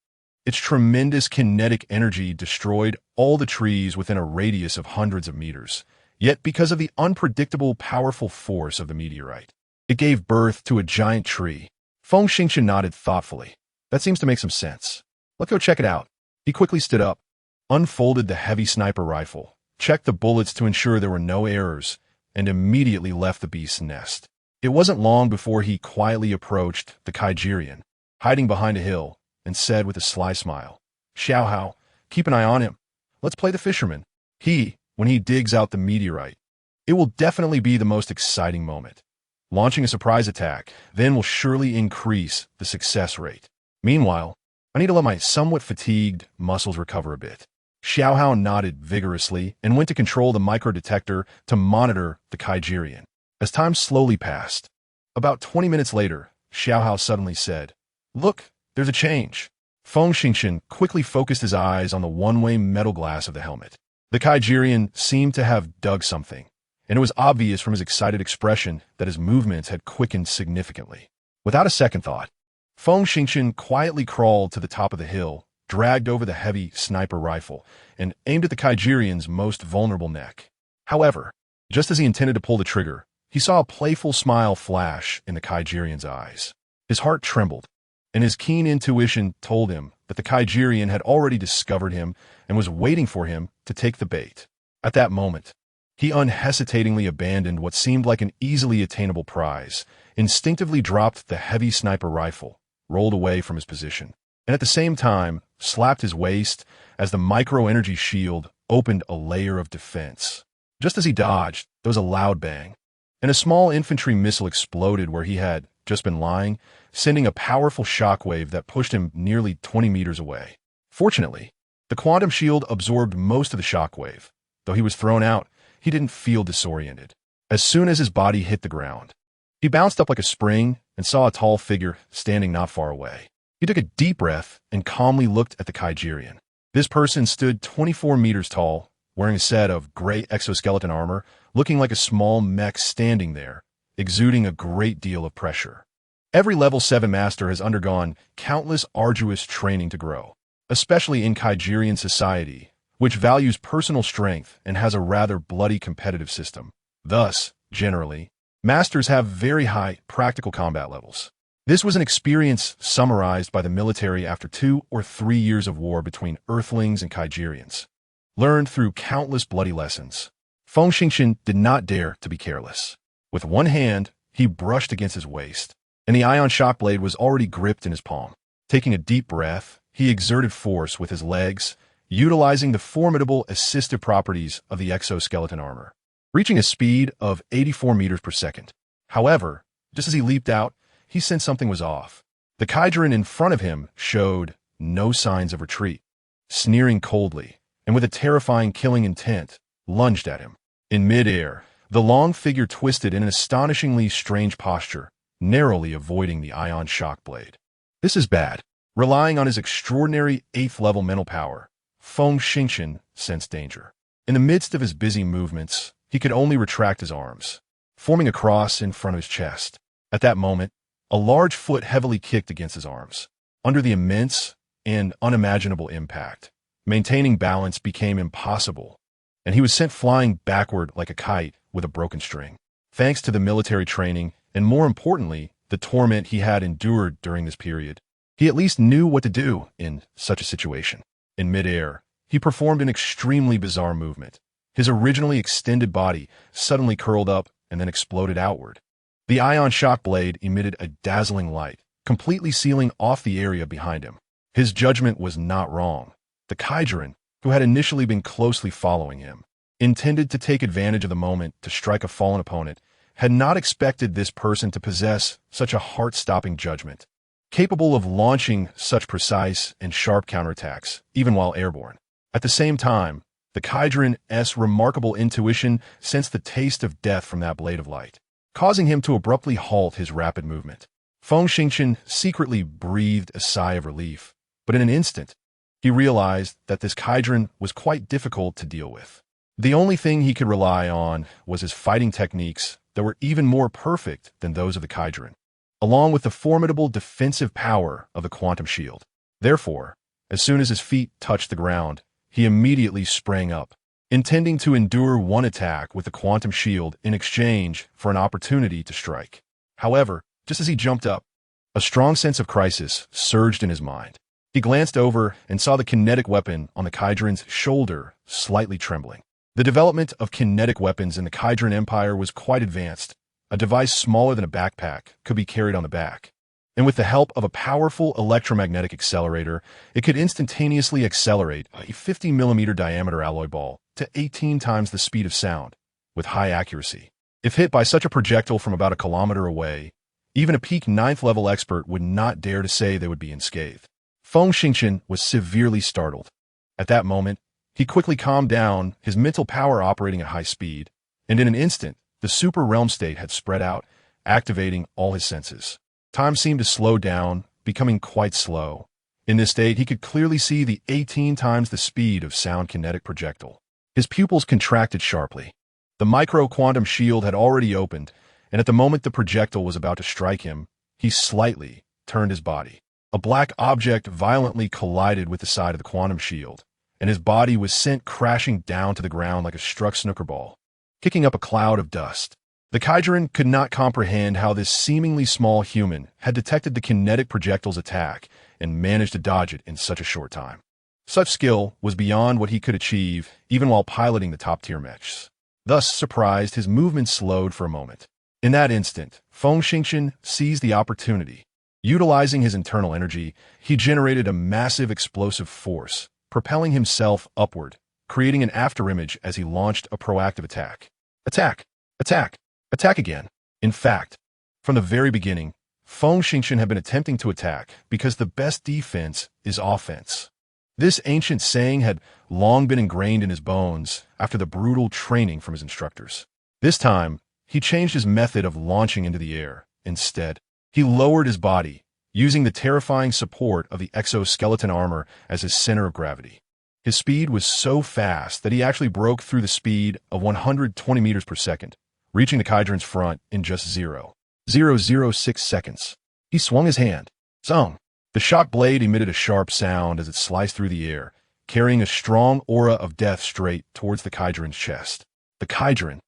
its tremendous kinetic energy destroyed all the trees within a radius of hundreds of meters. Yet, because of the unpredictable, powerful force of the meteorite, it gave birth to a giant tree. Feng Xingchen nodded thoughtfully. That seems to make some sense. Let's go check it out. He quickly stood up, unfolded the heavy sniper rifle, checked the bullets to ensure there were no errors, and immediately left the beast's nest. It wasn't long before he quietly approached the Kaijirian, hiding behind a hill, and said with a sly smile, Xiao Hao, keep an eye on him. Let's play the fisherman. When he digs out the meteorite, it will definitely be the most exciting moment. Launching a surprise attack then will surely increase the success rate. Meanwhile, I need to let my somewhat fatigued muscles recover a bit. Xiao Hao nodded vigorously and went to control the microdetector to monitor the Kaijirian. As time slowly passed, about 20 minutes later, Xiao Hao suddenly said, Look, there's a change. Feng Xingchen quickly focused his eyes on the one-way metal glass of the helmet. The Kaijirian seemed to have dug something, and it was obvious from his excited expression that his movements had quickened significantly. Without a second thought, Feng Xingchen quietly crawled to the top of the hill, dragged over the heavy sniper rifle, and aimed at the Kaijirian's most vulnerable neck. However, just as he intended to pull the trigger, he saw a playful smile flash in the Kaijirian's eyes. His heart trembled, and his keen intuition told him that the Kaijirian had already discovered him and was waiting for him to take the bait. At that moment, he unhesitatingly abandoned what seemed like an easily attainable prize, instinctively dropped the heavy sniper rifle, rolled away from his position, and at the same time slapped his waist as the micro-energy shield opened a layer of defense. Just as he dodged, there was a loud bang, and a small infantry missile exploded where he had just been lying, sending a powerful shockwave that pushed him nearly 20 meters away. Fortunately, the quantum shield absorbed most of the shockwave. Though he was thrown out, he didn't feel disoriented. As soon as his body hit the ground, he bounced up like a spring and saw a tall figure standing not far away. He took a deep breath and calmly looked at the Kaijirian. This person stood 24 meters tall, wearing a set of gray exoskeleton armor, looking like a small mech standing there, exuding a great deal of pressure. Every level 7 master has undergone countless arduous training to grow, especially in Kaijirian society, which values personal strength and has a rather bloody competitive system. Thus, generally, masters have very high practical combat levels. This was an experience summarized by the military after 2 or 3 years of war between Earthlings and Kaijirians, learned through countless bloody lessons. Feng Xingchen did not dare to be careless. With one hand, he brushed against his waist, and the ion shock blade was already gripped in his palm. Taking a deep breath, he exerted force with his legs, utilizing the formidable assistive properties of the exoskeleton armor, reaching a speed of 84 meters per second. However, just as he leaped out, he sensed something was off. The Kaijiran in front of him showed no signs of retreat. Sneering coldly, and with a terrifying killing intent, lunged at him. In midair, the long figure twisted in an astonishingly strange posture, narrowly avoiding the ion shock blade. This is bad. Relying on his extraordinary 8th-level mental power, Feng Xingchen sensed danger. In the midst of his busy movements, he could only retract his arms, forming a cross in front of his chest. At that moment, a large foot heavily kicked against his arms. Under the immense and unimaginable impact, maintaining balance became impossible, and he was sent flying backward like a kite with a broken string. Thanks to the military training, and more importantly, the torment he had endured during this period, he at least knew what to do in such a situation. In midair, he performed an extremely bizarre movement. His originally extended body suddenly curled up and then exploded outward. The ion shock blade emitted a dazzling light, completely sealing off the area behind him. His judgment was not wrong. The Kaijuran, who had initially been closely following him, intended to take advantage of the moment to strike a fallen opponent, had not expected this person to possess such a heart-stopping judgment, capable of launching such precise and sharp counterattacks, even while airborne. At the same time, the Kaijuran's remarkable intuition sensed the taste of death from that blade of light, causing him to abruptly halt his rapid movement. Feng Xingchen secretly breathed a sigh of relief, but in an instant, he realized that this Kaijuran was quite difficult to deal with. The only thing he could rely on was his fighting techniques that were even more perfect than those of the Kaijuran, along with the formidable defensive power of the quantum shield. Therefore, as soon as his feet touched the ground, he immediately sprang up, intending to endure one attack with the quantum shield in exchange for an opportunity to strike. However, just as he jumped up, a strong sense of crisis surged in his mind. He glanced over and saw the kinetic weapon on the Kaijuran's shoulder slightly trembling. The development of kinetic weapons in the Kaijuran Empire was quite advanced. A device smaller than a backpack could be carried on the back, and with the help of a powerful electromagnetic accelerator, it could instantaneously accelerate a 50mm diameter alloy ball to 18 times the speed of sound, with high accuracy. If hit by such a projectile from about a kilometer away, even a peak 9th level expert would not dare to say they would be unscathed. Feng Xingchen was severely startled. At that moment, he quickly calmed down, his mental power operating at high speed, and in an instant, the super realm state had spread out, activating all his senses. Time seemed to slow down, becoming quite slow. In this state, he could clearly see the 18 times the speed of sound kinetic projectile. His pupils contracted sharply. The micro-quantum shield had already opened, and at the moment the projectile was about to strike him, he slightly turned his body. A black object violently collided with the side of the quantum shield, and his body was sent crashing down to the ground like a struck snooker ball, kicking up a cloud of dust. The Kaijuran could not comprehend how this seemingly small human had detected the kinetic projectile's attack and managed to dodge it in such a short time. Such skill was beyond what he could achieve even while piloting the top-tier mechs. Thus, surprised, his movement slowed for a moment. In that instant, Feng Xingchen seized the opportunity. Utilizing his internal energy, he generated a massive explosive force, propelling himself upward, creating an afterimage as he launched a proactive attack. Attack! Attack! Attack again! In fact, from the very beginning, Feng Xingchen had been attempting to attack because the best defense is offense. This ancient saying had long been ingrained in his bones after the brutal training from his instructors. This time, he changed his method of launching into the air. Instead, he lowered his body, using the terrifying support of the exoskeleton armor as his center of gravity. His speed was so fast that he actually broke through the speed of 120 meters per second, reaching the Kaijuran's front in just 0.006 seconds. He swung his hand. Zong! The shock blade emitted a sharp sound as it sliced through the air, carrying a strong aura of death straight towards the Kaijuran's chest. The Kaijuran,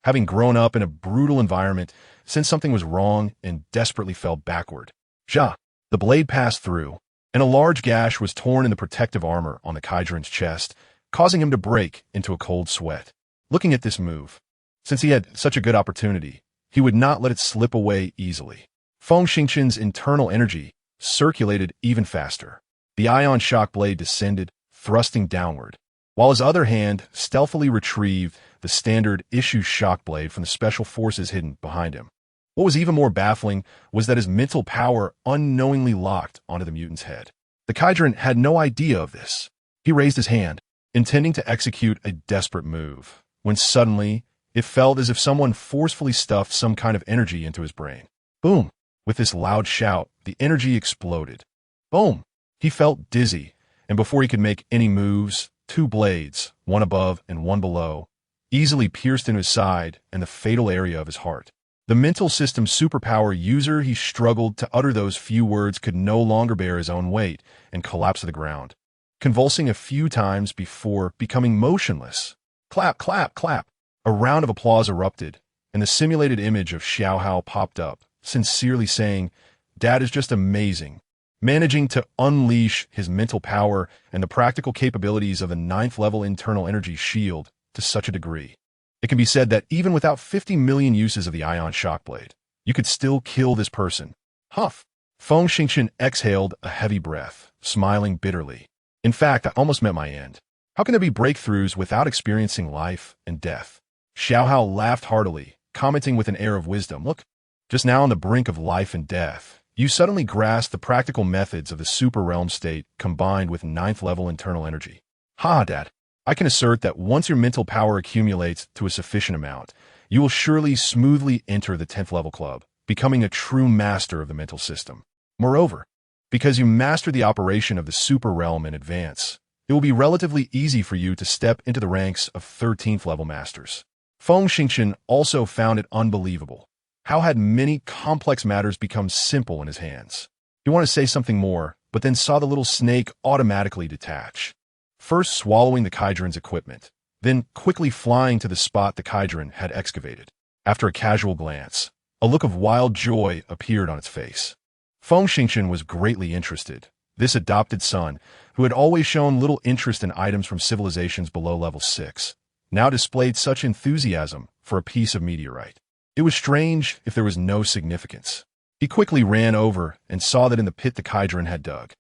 having grown up in a brutal environment, sensed something was wrong and desperately fell backward. Ja! The blade passed through, and a large gash was torn in the protective armor on the Kaijuran's chest, causing him to break into a cold sweat. Looking at this move, since he had such a good opportunity, he would not let it slip away easily. Feng Xingchen's internal energy circulated even faster. The ion shock blade descended, thrusting downward, while his other hand stealthily retrieved the standard issue shock blade from the special forces hidden behind him. What was even more baffling was that his mental power unknowingly locked onto the mutant's head. The Kaijuran had no idea of this. He raised his hand, intending to execute a desperate move, when suddenly it felt as if someone forcefully stuffed some kind of energy into his brain. Boom! With this loud shout, the energy exploded. Boom! He felt dizzy, and before he could make any moves, two blades, one above and one below, easily pierced into his side and the fatal area of his heart. The mental system superpower user, he struggled to utter those few words, could no longer bear his own weight and collapsed to the ground, convulsing a few times before becoming motionless. Clap, clap, clap. A round of applause erupted, and the simulated image of Xiao Hao popped up, sincerely saying, "Dad is just amazing." Managing to unleash his mental power and the practical capabilities of the 9th level internal energy shield to such a degree, it can be said that even without 50 million uses of the ion shock blade, you could still kill this person. Huff. Feng Xingchen exhaled a heavy breath, smiling bitterly. In fact, I almost met my end. How can there be breakthroughs without experiencing life and death? Xiao Hao laughed heartily, commenting with an air of wisdom, "Look, just now on the brink of life and death, you suddenly grasp the practical methods of the super realm state combined with 9th level internal energy. Ha, Dad. I can assert that once your mental power accumulates to a sufficient amount, you will surely smoothly enter the 10th level club, becoming a true master of the mental system. Moreover, because you master the operation of the super realm in advance, it will be relatively easy for you to step into the ranks of 13th level masters." Feng Xingchen also found it unbelievable. How had many complex matters become simple in his hands? He wanted to say something more, but then saw the little snake automatically detach, first swallowing the Kydran's equipment, then quickly flying to the spot the Kydran had excavated. After a casual glance, a look of wild joy appeared on its face. Feng Xingchen was greatly interested. This adopted son, who had always shown little interest in items from civilizations below level 6, now displayed such enthusiasm for a piece of meteorite. It was strange if there was no significance. He quickly ran over and saw that in the pit the Kydran had dug,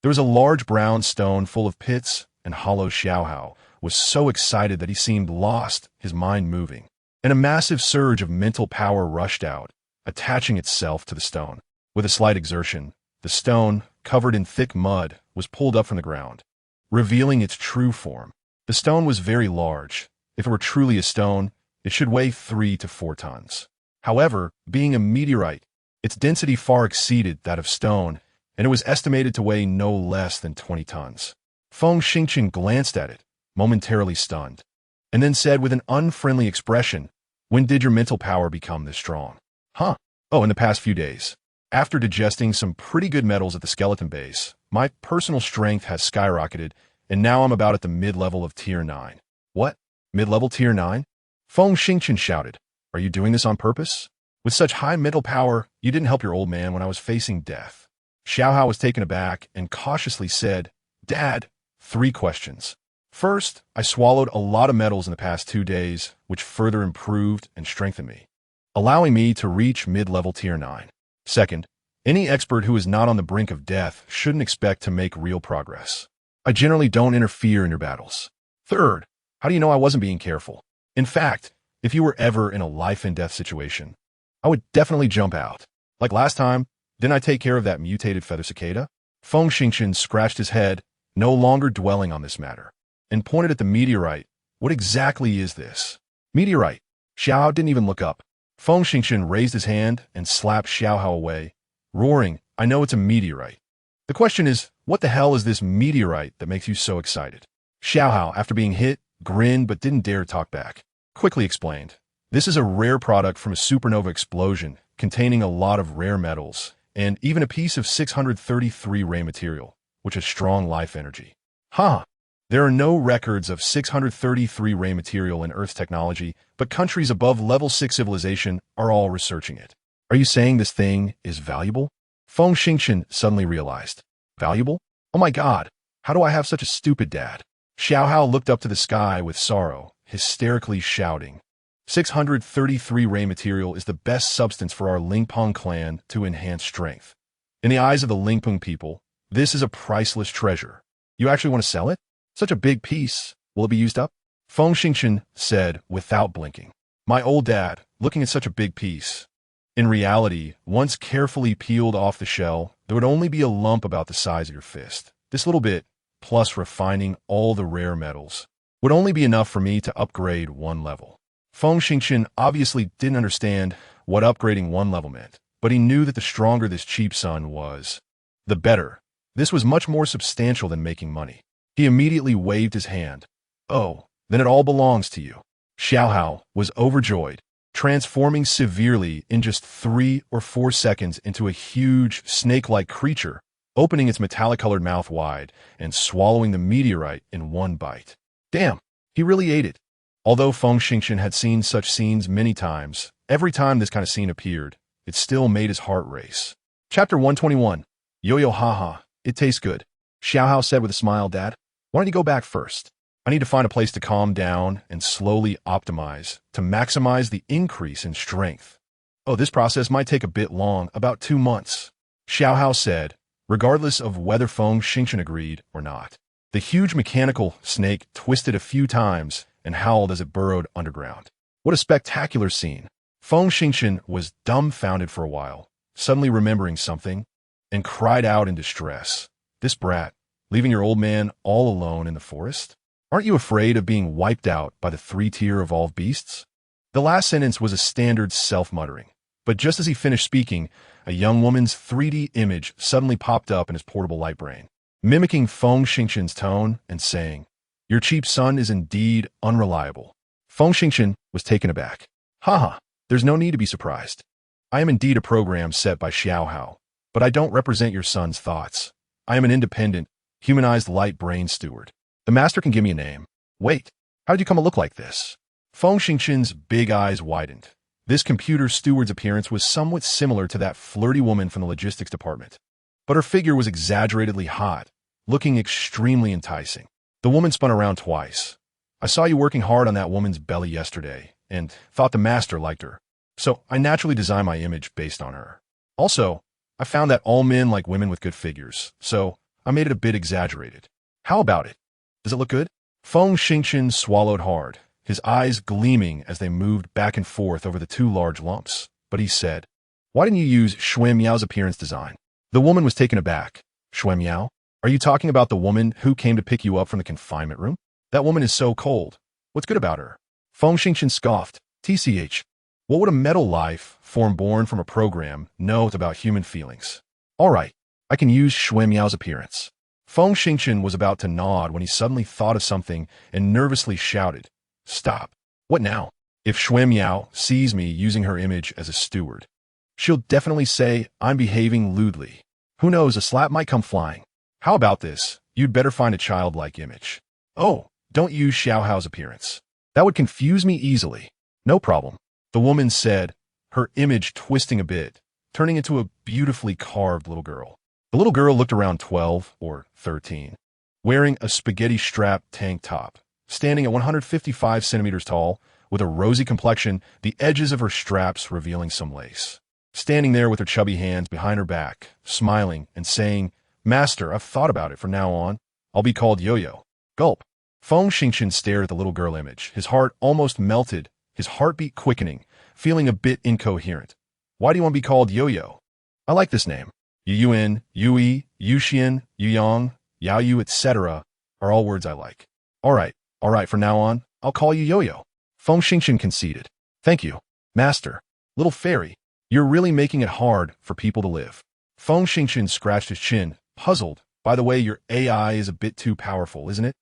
there was a large brown stone full of pits and hollow. Xiao Hao was so excited that he seemed lost, his mind moving, and a massive surge of mental power rushed out, attaching itself to the stone. With a slight exertion, the stone, covered in thick mud, was pulled up from the ground, revealing its true form. The stone was very large. If it were truly a stone, it should weigh 3 to 4 tons. However, being a meteorite, its density far exceeded that of stone, and it was estimated to weigh no less than 20 tons. Feng Xingchen glanced at it, momentarily stunned, and then said with an unfriendly expression, "When did your mental power become this strong?" "Huh. Oh, in the past few days. After digesting some pretty good metals at the skeleton base, my personal strength has skyrocketed, and now I'm about at the mid-level of Tier 9. "What? Mid-level Tier 9? Feng Xingchen shouted. "Are you doing this on purpose? With such high mental power, you didn't help your old man when I was facing death." Xiao Hao was taken aback and cautiously said, "Dad, 3 questions. First, I swallowed a lot of metals in the past 2 days, which further improved and strengthened me, allowing me to reach mid-level Tier 9. Second, any expert who is not on the brink of death shouldn't expect to make real progress. I generally don't interfere in your battles. Third, how do you know I wasn't being careful? In fact, if you were ever in a life-and-death situation, I would definitely jump out. Like last time, didn't I take care of that mutated feather cicada?" Feng Xingchen scratched his head, no longer dwelling on this matter, and pointed at the meteorite. "What exactly is this?" "Meteorite." Xiao didn't even look up. Feng Xingchen raised his hand and slapped Xiao Hao away, roaring, "I know it's a meteorite. The question is, what the hell is this meteorite that makes you so excited?" Xiao Hao, after being hit, grinned but didn't dare talk back. Quickly explained, "This is a rare product from a supernova explosion containing a lot of rare metals and even a piece of 633 ray material, which has strong life energy." "Huh. There are no records of 633 ray material in Earth's technology, but countries above level 6 civilization are all researching it. Are you saying this thing is valuable?" Feng Xingchen suddenly realized. "Valuable? Oh my god, how do I have such a stupid dad?" Xiao Hao looked up to the sky with sorrow, hysterically shouting, 633 ray material is the best substance for our Lingpeng clan to enhance strength. In the eyes of the Lingpeng people, this is a priceless treasure. You actually want to sell it? Such a big piece. Will it be used up?" Feng Xingchen said without blinking. "My old dad, looking at such a big piece. In reality, once carefully peeled off the shell, there would only be a lump about the size of your fist. This little bit, plus refining all the rare metals, would only be enough for me to upgrade 1 level." Feng Xingchen obviously didn't understand what upgrading 1 level meant, but he knew that the stronger this cheap son was, the better. This was much more substantial than making money. He immediately waved his hand. "Oh, then it all belongs to you." Xiaohao was overjoyed, transforming severely in just 3 or 4 seconds into a huge, snake-like creature, opening its metallic-colored mouth wide and swallowing the meteorite in one bite. Damn, he really ate it. Although Feng Xingchen had seen such scenes many times, every time this kind of scene appeared, it still made his heart race. Chapter 121. Yo-yo haha, it tastes good. Xiaohao said with a smile, Dad, why don't you go back first? I need to find a place to calm down and slowly optimize to maximize the increase in strength. Oh, this process might take a bit long, about 2 months. Xiaohao said, regardless of whether Feng Xingchen agreed or not. The huge mechanical snake twisted a few times and howled as it burrowed underground. What a spectacular scene. Feng Xingchen was dumbfounded for a while, suddenly remembering something, and cried out in distress. This brat, leaving your old man all alone in the forest? Aren't you afraid of being wiped out by the 3-tier evolved beasts? The last sentence was a standard self-muttering, but just as he finished speaking, a young woman's 3D image suddenly popped up in his portable light brain, mimicking Feng Xingchen's tone and saying, your cheap son is indeed unreliable. Feng Xingchen was taken aback. Haha, there's no need to be surprised. I am indeed a program set by Xiaohao, but I don't represent your son's thoughts. I am an independent, humanized light brain steward. The master can give me a name. Wait, how did you come to look like this? Feng Xingchen's big eyes widened. This computer steward's appearance was somewhat similar to that flirty woman from the logistics department, but her figure was exaggeratedly hot, looking extremely enticing. The woman spun around twice. I saw you working hard on that woman's belly yesterday, and thought the master liked her. So I naturally designed my image based on her. Also, I found that all men like women with good figures, so I made it a bit exaggerated. How about it? Does it look good? Feng Xingchen swallowed hard, his eyes gleaming as they moved back and forth over the 2 large lumps. But he said, why didn't you use Xue Miao's appearance design? The woman was taken aback. Xue Miao? Are you talking about the woman who came to pick you up from the confinement room? That woman is so cold. What's good about her? Feng Xingchen scoffed. TCH. What would a metal life, form born from a program, know about human feelings? All right, I can use Xue Miao's appearance. Feng Xingchen was about to nod when he suddenly thought of something and nervously shouted, stop. What now? If Xue Miao sees me using her image as a steward, she'll definitely say I'm behaving lewdly. Who knows, a slap might come flying. How about this? You'd better find a childlike image. Oh, don't use Xiaohao's appearance. That would confuse me easily. No problem, the woman said, her image twisting a bit, turning into a beautifully carved little girl. The little girl looked around 12 or 13, wearing a spaghetti-strapped tank top, standing at 155 centimeters tall, with a rosy complexion, the edges of her straps revealing some lace. Standing there with her chubby hands behind her back, smiling and saying, Master, I've thought about it. From now on, I'll be called Yo-Yo. Gulp. Feng Xingchen stared at the little girl image. His heart almost melted, his heartbeat quickening, feeling a bit incoherent. Why do you want to be called Yo-Yo? I like this name. Yuyuan, Yui, Yuxian, Yuyang, Yaoyu, etc. are all words I like. All right, from now on, I'll call you Yo-Yo. Feng Xingchen conceded. Thank you, Master. Little fairy, you're really making it hard for people to live. Feng Xingchen scratched his chin, puzzled. By the way, your AI is a bit too powerful, isn't it?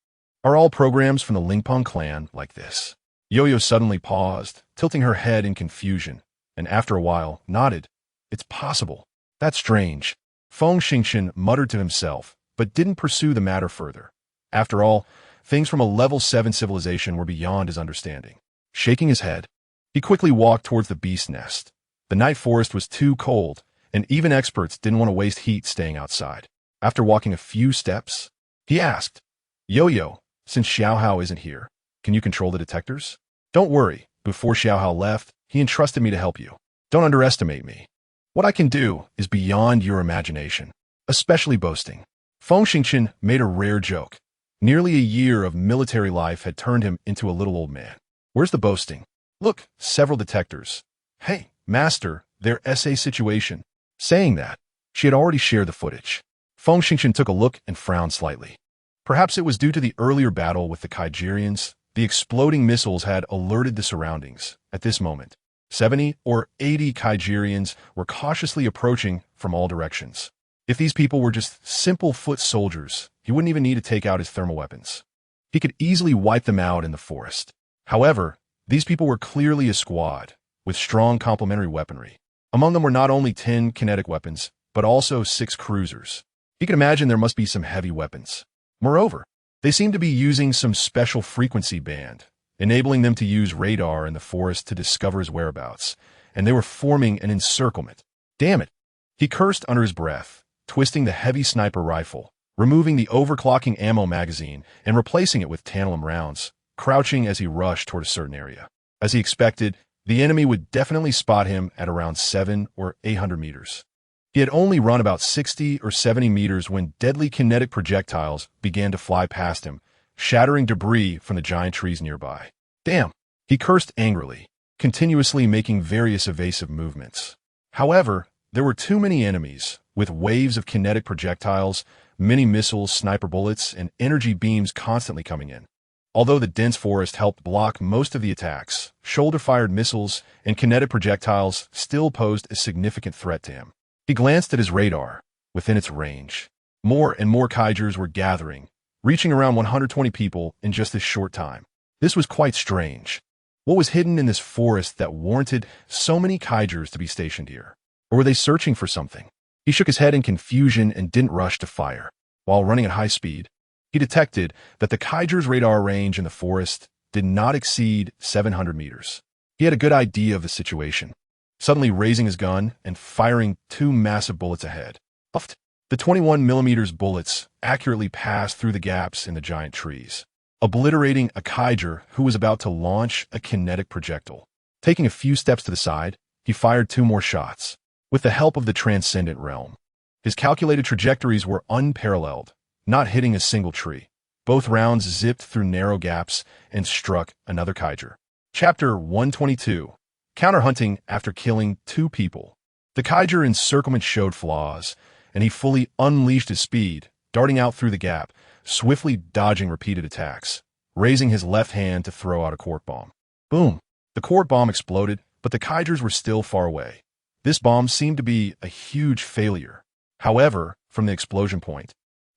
Are all programs from the Lingpeng clan like this? Yo-Yo suddenly paused, tilting her head in confusion, and after a while, nodded. It's possible. That's strange. Feng Xingchen muttered to himself, but didn't pursue the matter further. After all, things from a level 7 civilization were beyond his understanding. Shaking his head, he quickly walked towards the beast nest. The night forest was too cold, and even experts didn't want to waste heat staying outside. After walking a few steps, he asked, Yo-Yo, since Xiaohao isn't here, can you control the detectors? Don't worry, before Xiaohao left, he entrusted me to help you. Don't underestimate me. What I can do is beyond your imagination, especially boasting. Feng Xingchen made a rare joke. Nearly a year of military life had turned him into a little old man. Where's the boasting? Look, several detectors. Hey, Master, their SA situation. Saying that, she had already shared the footage. Feng Xingchen took a look and frowned slightly. Perhaps it was due to the earlier battle with the Kaijirians. The exploding missiles had alerted the surroundings. At this moment, 70 or 80 Kaijirians were cautiously approaching from all directions. If these people were just simple foot soldiers, he wouldn't even need to take out his thermal weapons. He could easily wipe them out in the forest. However, These people were clearly a squad, with strong complementary weaponry. Among them were not only 10 kinetic weapons, but also 6 cruisers. You can imagine there must be some heavy weapons. Moreover, they seemed to be using some special frequency band, enabling them to use radar in the forest to discover his whereabouts, and they were forming an encirclement. Damn it! He cursed under his breath, twisting the heavy sniper rifle, removing the overclocking ammo magazine and replacing it with tantalum rounds, crouching as he rushed toward a certain area. As he expected, the enemy would definitely spot him at around 700 or 800 meters. He had only run about 60 or 70 meters when deadly kinetic projectiles began to fly past him, shattering debris from the giant trees nearby. Damn! He cursed angrily, continuously making various evasive movements. However, there were too many enemies, with waves of kinetic projectiles, mini missiles, sniper bullets, and energy beams constantly coming in. Although the dense forest helped block most of the attacks, shoulder-fired missiles and kinetic projectiles still posed a significant threat to him. He glanced at his radar, within its range. More and more Kaijus were gathering, reaching around 120 people in just this short time. This was quite strange. What was hidden in this forest that warranted so many Kaijus to be stationed here? Or were they searching for something? He shook his head in confusion and didn't rush to fire. While running at high speed, he detected that the Kaiju's radar range in the forest did not exceed 700 meters. He had a good idea of the situation, suddenly raising his gun and firing 2 massive bullets ahead. Puffed. The 21mm bullets accurately passed through the gaps in the giant trees, obliterating a Kaiju who was about to launch a kinetic projectile. Taking a few steps to the side, he fired 2 more shots. With the help of the transcendent realm, his calculated trajectories were unparalleled, not hitting a single tree. Both rounds zipped through narrow gaps and struck another Kaiju. Chapter 122. Counter-hunting after killing 2 people. The Kaiju encirclement showed flaws, and he fully unleashed his speed, darting out through the gap, swiftly dodging repeated attacks, raising his left hand to throw out a quart bomb. Boom! The quart bomb exploded, but the Kaijus were still far away. This bomb seemed to be a huge failure. However, from the explosion point,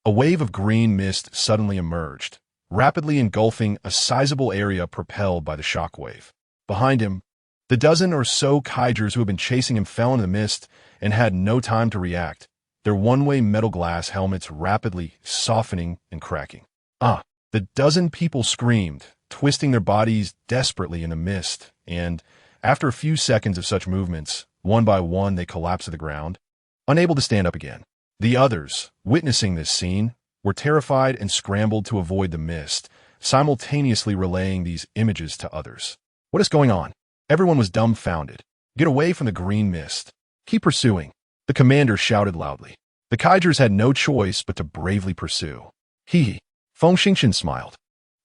a wave of green mist suddenly emerged, rapidly engulfing a sizable area propelled by the shockwave. Behind him, the dozen or so Kaijus who had been chasing him fell into the mist and had no time to react, their one-way metal glass helmets rapidly softening and cracking. The dozen people screamed, twisting their bodies desperately in the mist, and, after a few seconds of such movements, one by one they collapsed to the ground, unable to stand up again. The others, witnessing this scene, were terrified and scrambled to avoid the mist, simultaneously relaying these images to others. What is going on? Everyone was dumbfounded. Get away from the green mist. Keep pursuing. The commander shouted loudly. The Kaijus had no choice but to bravely pursue. Hee. Feng Xingqian smiled.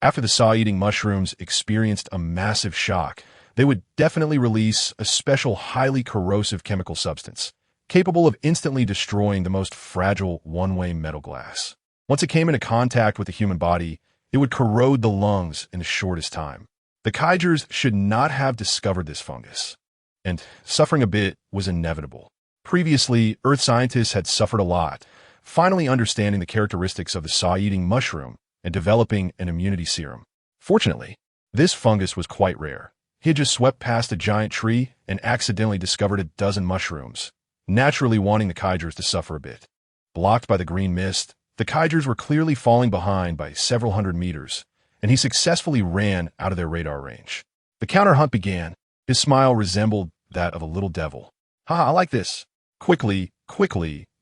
After the saw-eating mushrooms experienced a massive shock, they would definitely release a special highly corrosive chemical substance, capable of instantly destroying the most fragile one-way metal glass. Once it came into contact with the human body, it would corrode the lungs in the shortest time. The Kaijus should not have discovered this fungus, and suffering a bit was inevitable. Previously, Earth scientists had suffered a lot, finally understanding the characteristics of the saw-eating mushroom and developing an immunity serum. Fortunately, this fungus was quite rare. He had just swept past a giant tree and accidentally discovered a dozen mushrooms, naturally wanting the Kaijus to suffer a bit. Blocked by the green mist, the Kaijus were clearly falling behind by several hundred meters, and he successfully ran out of their radar range. The counter-hunt began. His smile resembled that of a little devil. "Ha, I like this." Quickly,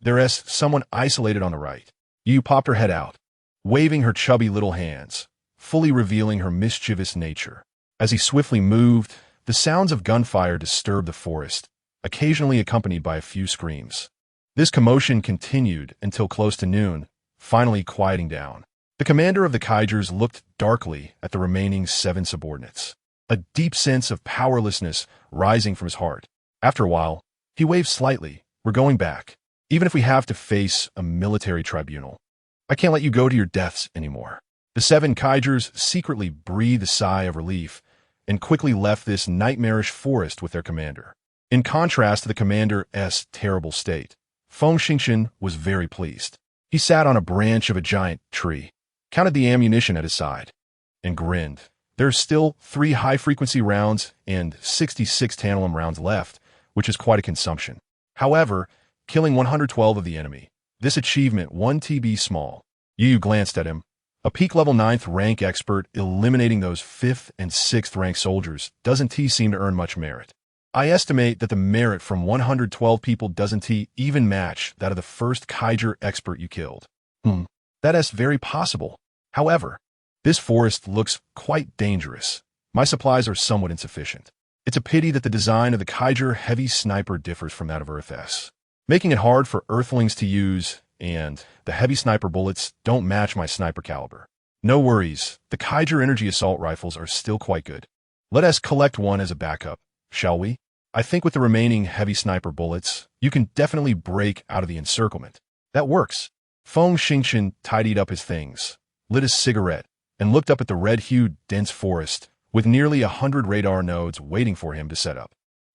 there's someone isolated on the right. Yu popped her head out, waving her chubby little hands, fully revealing her mischievous nature. As he swiftly moved, the sounds of gunfire disturbed the forest, occasionally accompanied by a few screams. This commotion continued until close to noon, finally quieting down. The commander of the Kaijus looked darkly at the remaining 7 subordinates, a deep sense of powerlessness rising from his heart. After a while, he waved slightly. "We're going back, even if we have to face a military tribunal. I can't let you go to your deaths anymore." The 7 Kaijus secretly breathed a sigh of relief and quickly left this nightmarish forest with their commander. In contrast to the commander's terrible state, Feng Xingqian was very pleased. He sat on a branch of a giant tree, counted the ammunition at his side, and grinned. There's still 3 high-frequency rounds and 66 tantalum rounds left, which is quite a consumption. However, killing 112 of the enemy, this achievement 1 TB small. Yu glanced at him. A peak level 9th rank expert eliminating those 5th and 6th rank soldiers doesn't seem to earn much merit. I estimate that the merit from 112 people doesn't even match that of the first Kaiser expert you killed. That is very possible. However, this forest looks quite dangerous. My supplies are somewhat insufficient. It's a pity that the design of the Kaiser heavy sniper differs from that of Earth's, making it hard for Earthlings to use, and the heavy sniper bullets don't match my sniper caliber. No worries, the Kaiser energy assault rifles are still quite good. Let us collect one as a backup, shall we? I think with the remaining heavy sniper bullets, you can definitely break out of the encirclement. That works. Feng Xingqian tidied up his things, lit his cigarette, and looked up at the red-hued, dense forest with nearly 100 radar nodes waiting for him to set up.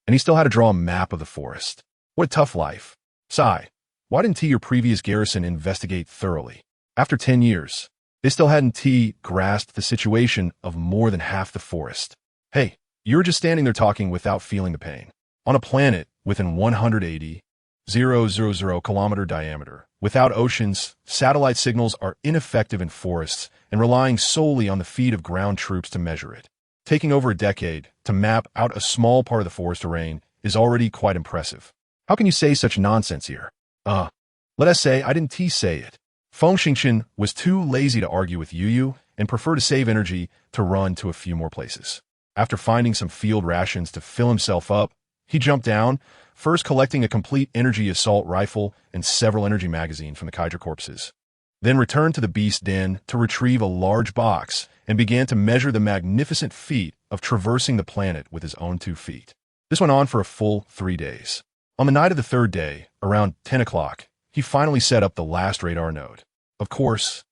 And he still had to draw a map of the forest. What a tough life. Sigh, why didn't your previous garrison investigate thoroughly? After 10 years, they still hadn't grasped the situation of more than half the forest. Hey, you were just standing there talking without feeling the pain. On a planet within 180,000 kilometer diameter, without oceans, satellite signals are ineffective in forests and relying solely on the feet of ground troops to measure it. Taking over a decade to map out a small part of the forest terrain is already quite impressive. How can you say such nonsense here? Let us say I didn't say it. Feng Xingqian was too lazy to argue with Yu and preferred to save energy to run to a few more places. After finding some field rations to fill himself up, he jumped down, first collecting a complete energy assault rifle and several energy magazines from the Kaiser corpses. Then returned to the beast den to retrieve a large box and began to measure the magnificent feat of traversing the planet with his own 2 feet. This went on for a full 3 days. On the night of the 3rd day, around 10 o'clock, he finally set up the last radar node. Of course,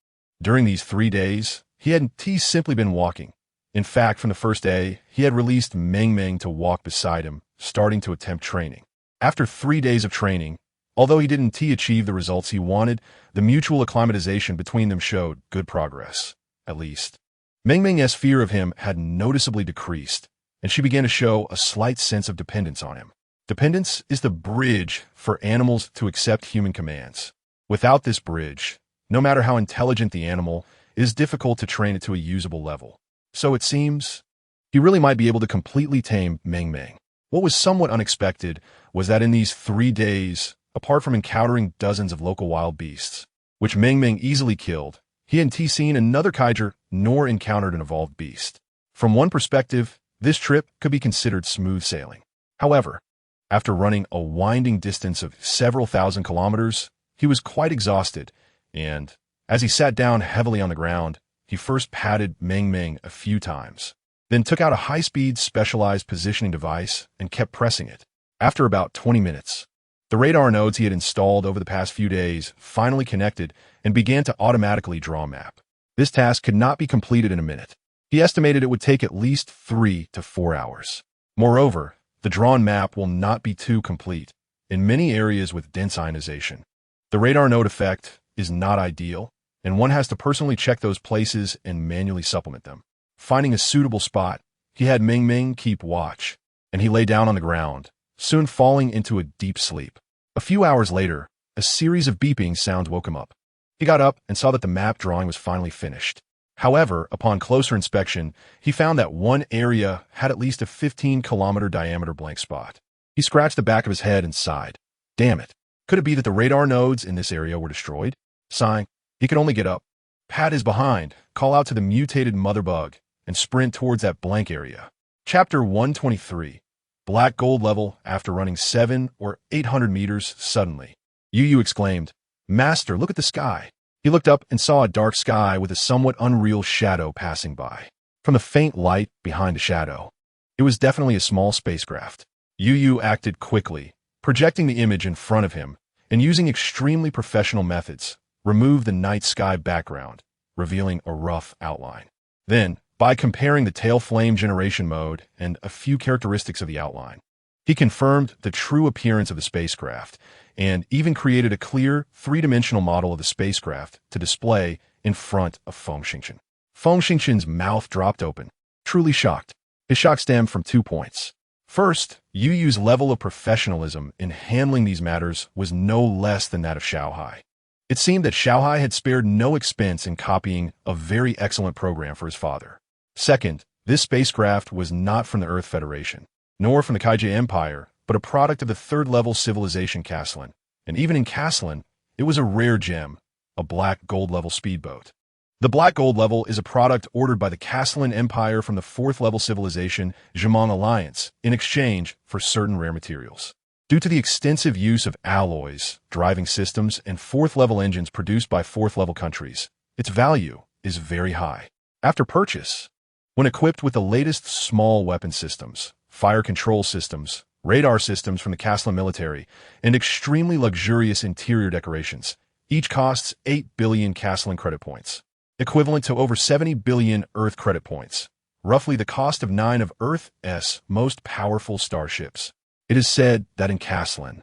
during these 3 days, he hadn't simply been walking. In fact, from the first day, he had released Meng Meng to walk beside him, starting to attempt training. After 3 days of training, although he didn't achieve the results he wanted, the mutual acclimatization between them showed good progress, at least. Meng Meng's fear of him had noticeably decreased, and she began to show a slight sense of dependence on him. Dependence is the bridge for animals to accept human commands. Without this bridge, no matter how intelligent the animal, it is difficult to train it to a usable level. So it seems, he really might be able to completely tame Meng Meng. What was somewhat unexpected was that in these 3 days, apart from encountering dozens of local wild beasts, which Meng Meng easily killed, he hadn't seen another Kaiser nor encountered an evolved beast. From one perspective, this trip could be considered smooth sailing. However, after running a winding distance of several thousand kilometers, he was quite exhausted, and, as he sat down heavily on the ground, he first patted Meng Meng a few times, then took out a high-speed specialized positioning device and kept pressing it. After about 20 minutes, the radar nodes he had installed over the past few days finally connected and began to automatically draw a map. This task could not be completed in a minute. He estimated it would take at least 3 to 4 hours. Moreover, the drawn map will not be too complete in many areas with dense ionization. The radar node effect is not ideal, and one has to personally check those places and manually supplement them. Finding a suitable spot, he had Meng Meng keep watch, and he lay down on the ground, soon falling into a deep sleep. A few hours later, a series of beeping sounds woke him up. He got up and saw that the map drawing was finally finished. However, upon closer inspection, he found that one area had at least a 15-kilometer diameter blank spot. He scratched the back of his head and sighed. Damn it. Could it be that the radar nodes in this area were destroyed? Sighing, he could only get up, pat his behind, call out to the mutated mother bug, and sprint towards that blank area. Chapter 123. Black gold level after running 700 or 800 meters suddenly. Yu exclaimed, Master, look at the sky. He looked up and saw a dark sky with a somewhat unreal shadow passing by. From the faint light behind the shadow, it was definitely a small spacecraft. Yu acted quickly, projecting the image in front of him, and using extremely professional methods, removed the night sky background, revealing a rough outline. Then, by comparing the tail flame generation mode and a few characteristics of the outline, he confirmed the true appearance of the spacecraft and even created a clear, three-dimensional model of the spacecraft to display in front of Feng Xingqian. Feng Xingqian's mouth dropped open. truly shocked. His shock stemmed from 2 points. First, Yu Yu's level of professionalism in handling these matters was no less than that of Xiaohai. It seemed that Xiaohai had spared no expense in copying a very excellent program for his father. Second, this spacecraft was not from the Earth Federation, nor from the Kaijia Empire, but a product of the third-level civilization Castellan. And even in Castellan, it was a rare gem, a black gold-level speedboat. The black gold level is a product ordered by the Castellan Empire from the fourth-level civilization Zhemong Alliance in exchange for certain rare materials. Due to the extensive use of alloys, driving systems, and fourth-level engines produced by fourth-level countries, its value is very high. After purchase, when equipped with the latest small weapon systems, fire control systems, radar systems from the Castellan military, and extremely luxurious interior decorations, each costs 8 billion Castellan credit points, equivalent to over 70 billion Earth credit points, roughly the cost of 9 of Earth's most powerful starships. It is said that in Castellan,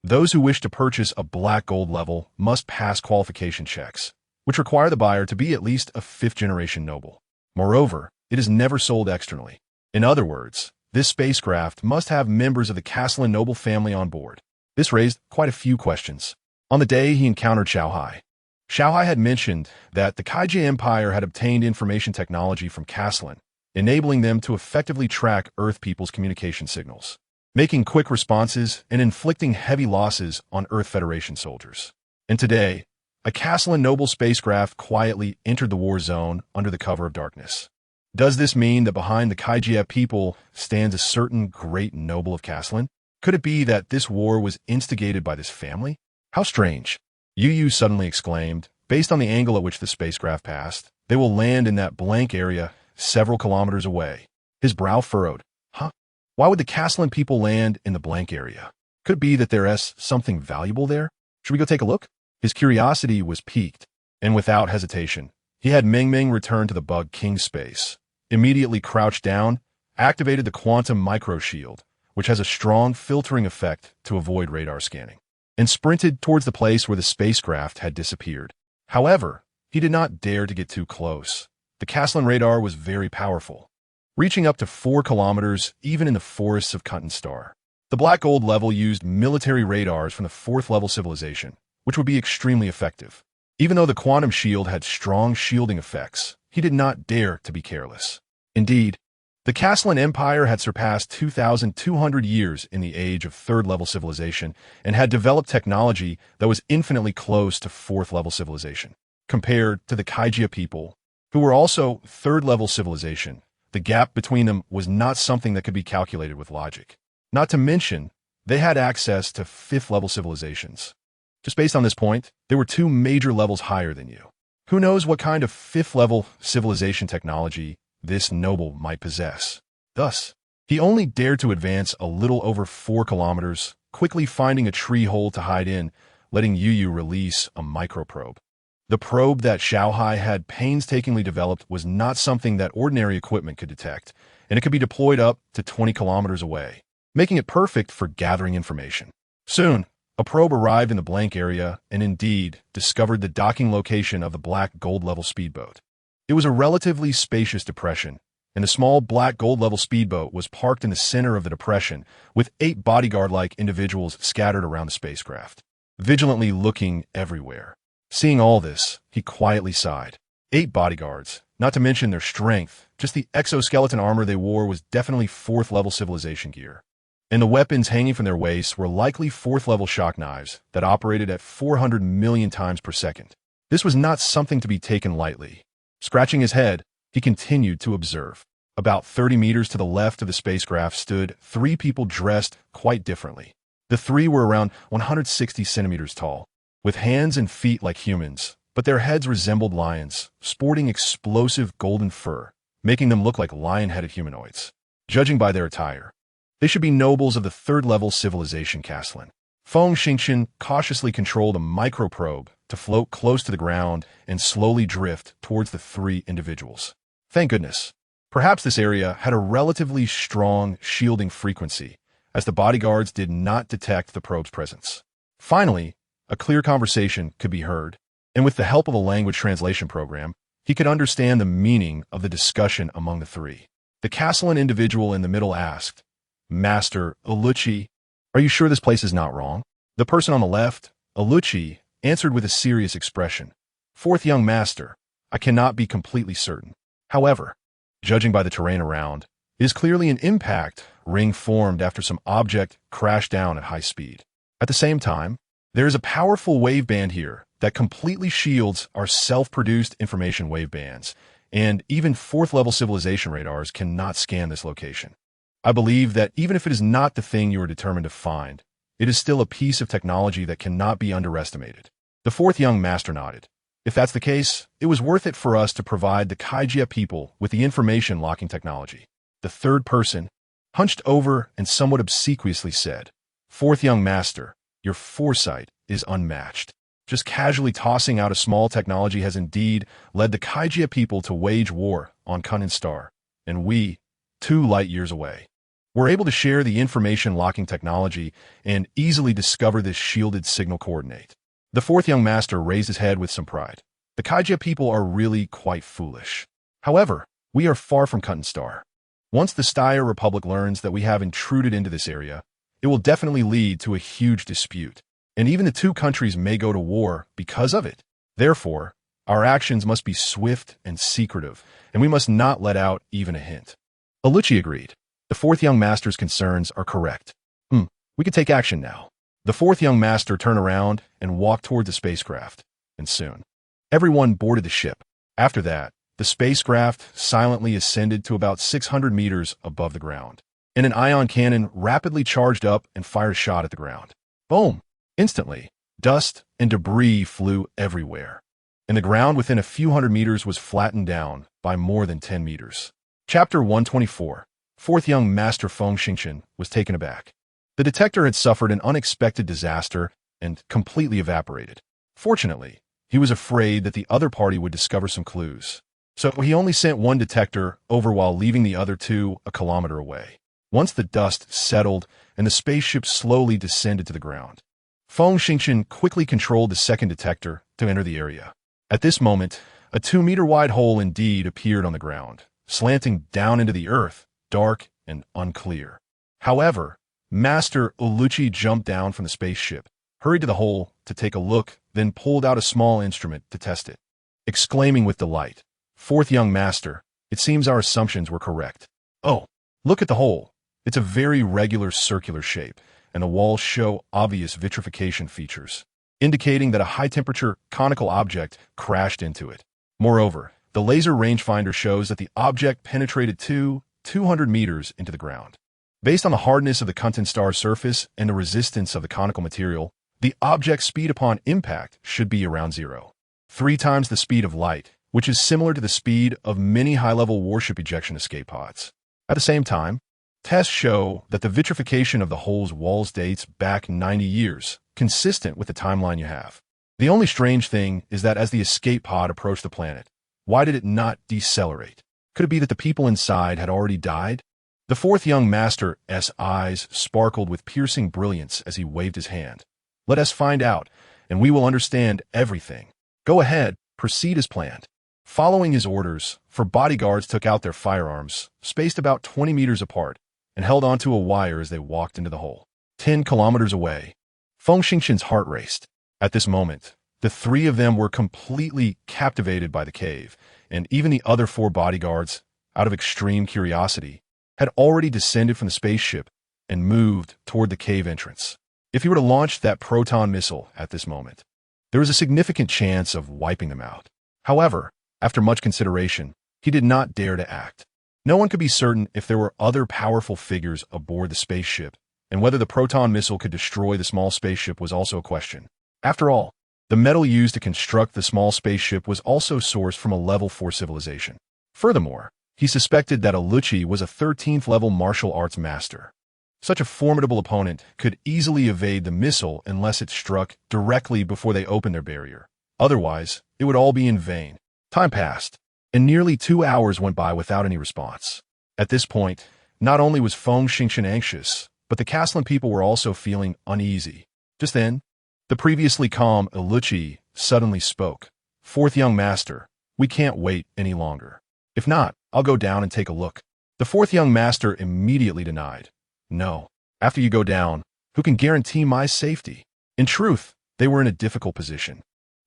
those who wish to purchase a black gold level must pass qualification checks, which require the buyer to be at least a fifth-generation noble. Moreover, it is never sold externally. In other words, this spacecraft must have members of the Castellan noble family on board. This raised quite a few questions. On the day he encountered Xiaohai, Xiaohai had mentioned that the Kaijia Empire had obtained information technology from Castellan, enabling them to effectively track Earth people's communication signals, making quick responses and inflicting heavy losses on Earth Federation soldiers. And today, a Castellan noble spacecraft quietly entered the war zone under the cover of darkness. Does this mean that behind the Kaijia people stands a certain great noble of Castellan? Could it be that this war was instigated by this family? How strange. Yu Yu suddenly exclaimed, based on the angle at which the spacecraft passed, they will land in that blank area several kilometers away. His brow furrowed. Huh? Why would the Castellan people land in the blank area? Could it be that there's something valuable there? Should we go take a look? His curiosity was piqued, and without hesitation, he had Ming Ming return to the Bug King space, immediately crouched down, activated the quantum micro shield, which has a strong filtering effect to avoid radar scanning, and sprinted towards the place where the spacecraft had disappeared. However, he did not dare to get too close. The Castellan radar was very powerful, reaching up to 4 kilometers even in the forests of Cunton Star. The black gold level used military radars from the 4th-level civilization, which would be extremely effective. Even though the quantum shield had strong shielding effects, he did not dare to be careless. Indeed, the Castellan Empire had surpassed 2,200 years in the age of 3rd-level civilization and had developed technology that was infinitely close to 4th-level civilization. Compared to the Kaijia people, who were also 3rd-level civilization, the gap between them was not something that could be calculated with logic. Not to mention, they had access to 5th-level civilizations. Just based on this point, there were 2 major levels higher than you. Who knows what kind of 5th-level civilization technology this noble might possess. Thus, he only dared to advance a little over 4 kilometers, quickly finding a tree hole to hide in, letting Yu Yu release a microprobe. The probe that Xiaohai had painstakingly developed was not something that ordinary equipment could detect, and it could be deployed up to 20 kilometers away, making it perfect for gathering information. Soon, a probe arrived in the blank area and indeed discovered the docking location of the black gold-level speedboat. It was a relatively spacious depression, and the small black gold-level speedboat was parked in the center of the depression with 8 bodyguard-like individuals scattered around the spacecraft, vigilantly looking everywhere. Seeing all this, he quietly sighed. 8 bodyguards, not to mention their strength, just the exoskeleton armor they wore was definitely 4th-level civilization gear. And the weapons hanging from their waists were likely 4th-level shock knives that operated at 400 million times per second. This was not something to be taken lightly. Scratching his head, he continued to observe. About 30 meters to the left of the spacecraft stood 3 people dressed quite differently. The 3 were around 160 centimeters tall, with hands and feet like humans, but their heads resembled lions, sporting explosive golden fur, making them look like lion-headed humanoids. Judging by their attire, they should be nobles of the 3rd-level civilization Castellan. Feng Xingqian cautiously controlled a microprobe to float close to the ground and slowly drift towards the 3 individuals. Thank goodness. Perhaps this area had a relatively strong shielding frequency, as the bodyguards did not detect the probe's presence. Finally, a clear conversation could be heard, and with the help of a language translation program, he could understand the meaning of the discussion among the 3. The Castellan individual in the middle asked, "Master Alucci, are you sure this place is not wrong?" The person on the left, Alucci, answered with a serious expression, "Fourth young master, I cannot be completely certain. However, judging by the terrain around, it is clearly an impact ring formed after some object crashed down at high speed. At the same time, there is a powerful wave band here that completely shields our self-produced information wave bands, and even fourth-level civilization radars cannot scan this location. I believe that even if it is not the thing you are determined to find, it is still a piece of technology that cannot be underestimated." The fourth young master nodded. "If that's the case, it was worth it for us to provide the Kaijia people with the information locking technology." The third person hunched over and somewhat obsequiously said, "Fourth young master, your foresight is unmatched. Just casually tossing out a small technology has indeed led the Kaijia people to wage war on Kunnan Star, and we, 2 light years away, were able to share the information locking technology and easily discover this shielded signal coordinate." The fourth young master raised his head with some pride. "The Kaijia people are really quite foolish. However, we are far from Kunnan Star. Once the Steyr Republic learns that we have intruded into this area, it will definitely lead to a huge dispute, and even the 2 countries may go to war because of it. Therefore, our actions must be swift and secretive, and we must not let out even a hint." Alucci agreed. "The fourth young master's concerns are correct. We can take action now." The fourth young master turned around and walked toward the spacecraft, and soon, everyone boarded the ship. After that, the spacecraft silently ascended to about 600 meters above the ground, and an ion cannon rapidly charged up and fired a shot at the ground. Boom! Instantly, dust and debris flew everywhere, and the ground within a few hundred meters was flattened down by more than 10 meters. Chapter 124. Fourth young master Feng Xingchen was taken aback. The detector had suffered an unexpected disaster and completely evaporated. Fortunately, he was afraid that the other party would discover some clues, so he only sent one detector over while leaving the other 2 a kilometer away. Once the dust settled and the spaceship slowly descended to the ground, Feng Xingchen quickly controlled the second detector to enter the area. At this moment, a 2-meter-wide hole indeed appeared on the ground, slanting down into the earth, dark and unclear. However, Master Alucci jumped down from the spaceship, hurried to the hole to take a look, then pulled out a small instrument to test it, exclaiming with delight, "Fourth young master, it seems our assumptions were correct. Oh, look at the hole. It's a very regular circular shape, and the walls show obvious vitrification features, indicating that a high-temperature conical object crashed into it. Moreover, the laser rangefinder shows that the object penetrated 200 meters into the ground. Based on the hardness of the Kunnan Star surface and the resistance of the conical material, the object's speed upon impact should be around 0.3 times the speed of light, which is similar to the speed of many high-level warship ejection escape pods. At the same time, tests show that the vitrification of the hole's walls dates back 90 years, consistent with the timeline you have. The only strange thing is that as the escape pod approached the planet, why did it not decelerate? Could it be that the people inside had already died?" The fourth young master's eyes sparkled with piercing brilliance as he waved his hand. "Let us find out, and we will understand everything. Go ahead, proceed as planned." Following his orders, 4 bodyguards took out their firearms, spaced about 20 meters apart, and held onto a wire as they walked into the hole. 10 kilometers away, Feng Xingchen's heart raced. At this moment, the 3 of them were completely captivated by the cave, and even the other 4 bodyguards, out of extreme curiosity, had already descended from the spaceship and moved toward the cave entrance. If he were to launch that proton missile at this moment, there was a significant chance of wiping them out. However, after much consideration, he did not dare to act. No one could be certain if there were other powerful figures aboard the spaceship, and whether the proton missile could destroy the small spaceship was also a question. After all, the metal used to construct the small spaceship was also sourced from a level 4 civilization. Furthermore, he suspected that Alucci was a 13th level martial arts master. Such a formidable opponent could easily evade the missile unless it struck directly before they opened their barrier. Otherwise, it would all be in vain. Time passed, and nearly 2 hours went by without any response. At this point, not only was Feng Xingchen anxious, but the Castellan people were also feeling uneasy. Just then, the previously calm Alucci suddenly spoke. "Fourth young master, we can't wait any longer. If not, I'll go down and take a look." The fourth young master immediately denied. No. After you go down, who can guarantee my safety? In truth, they were in a difficult position.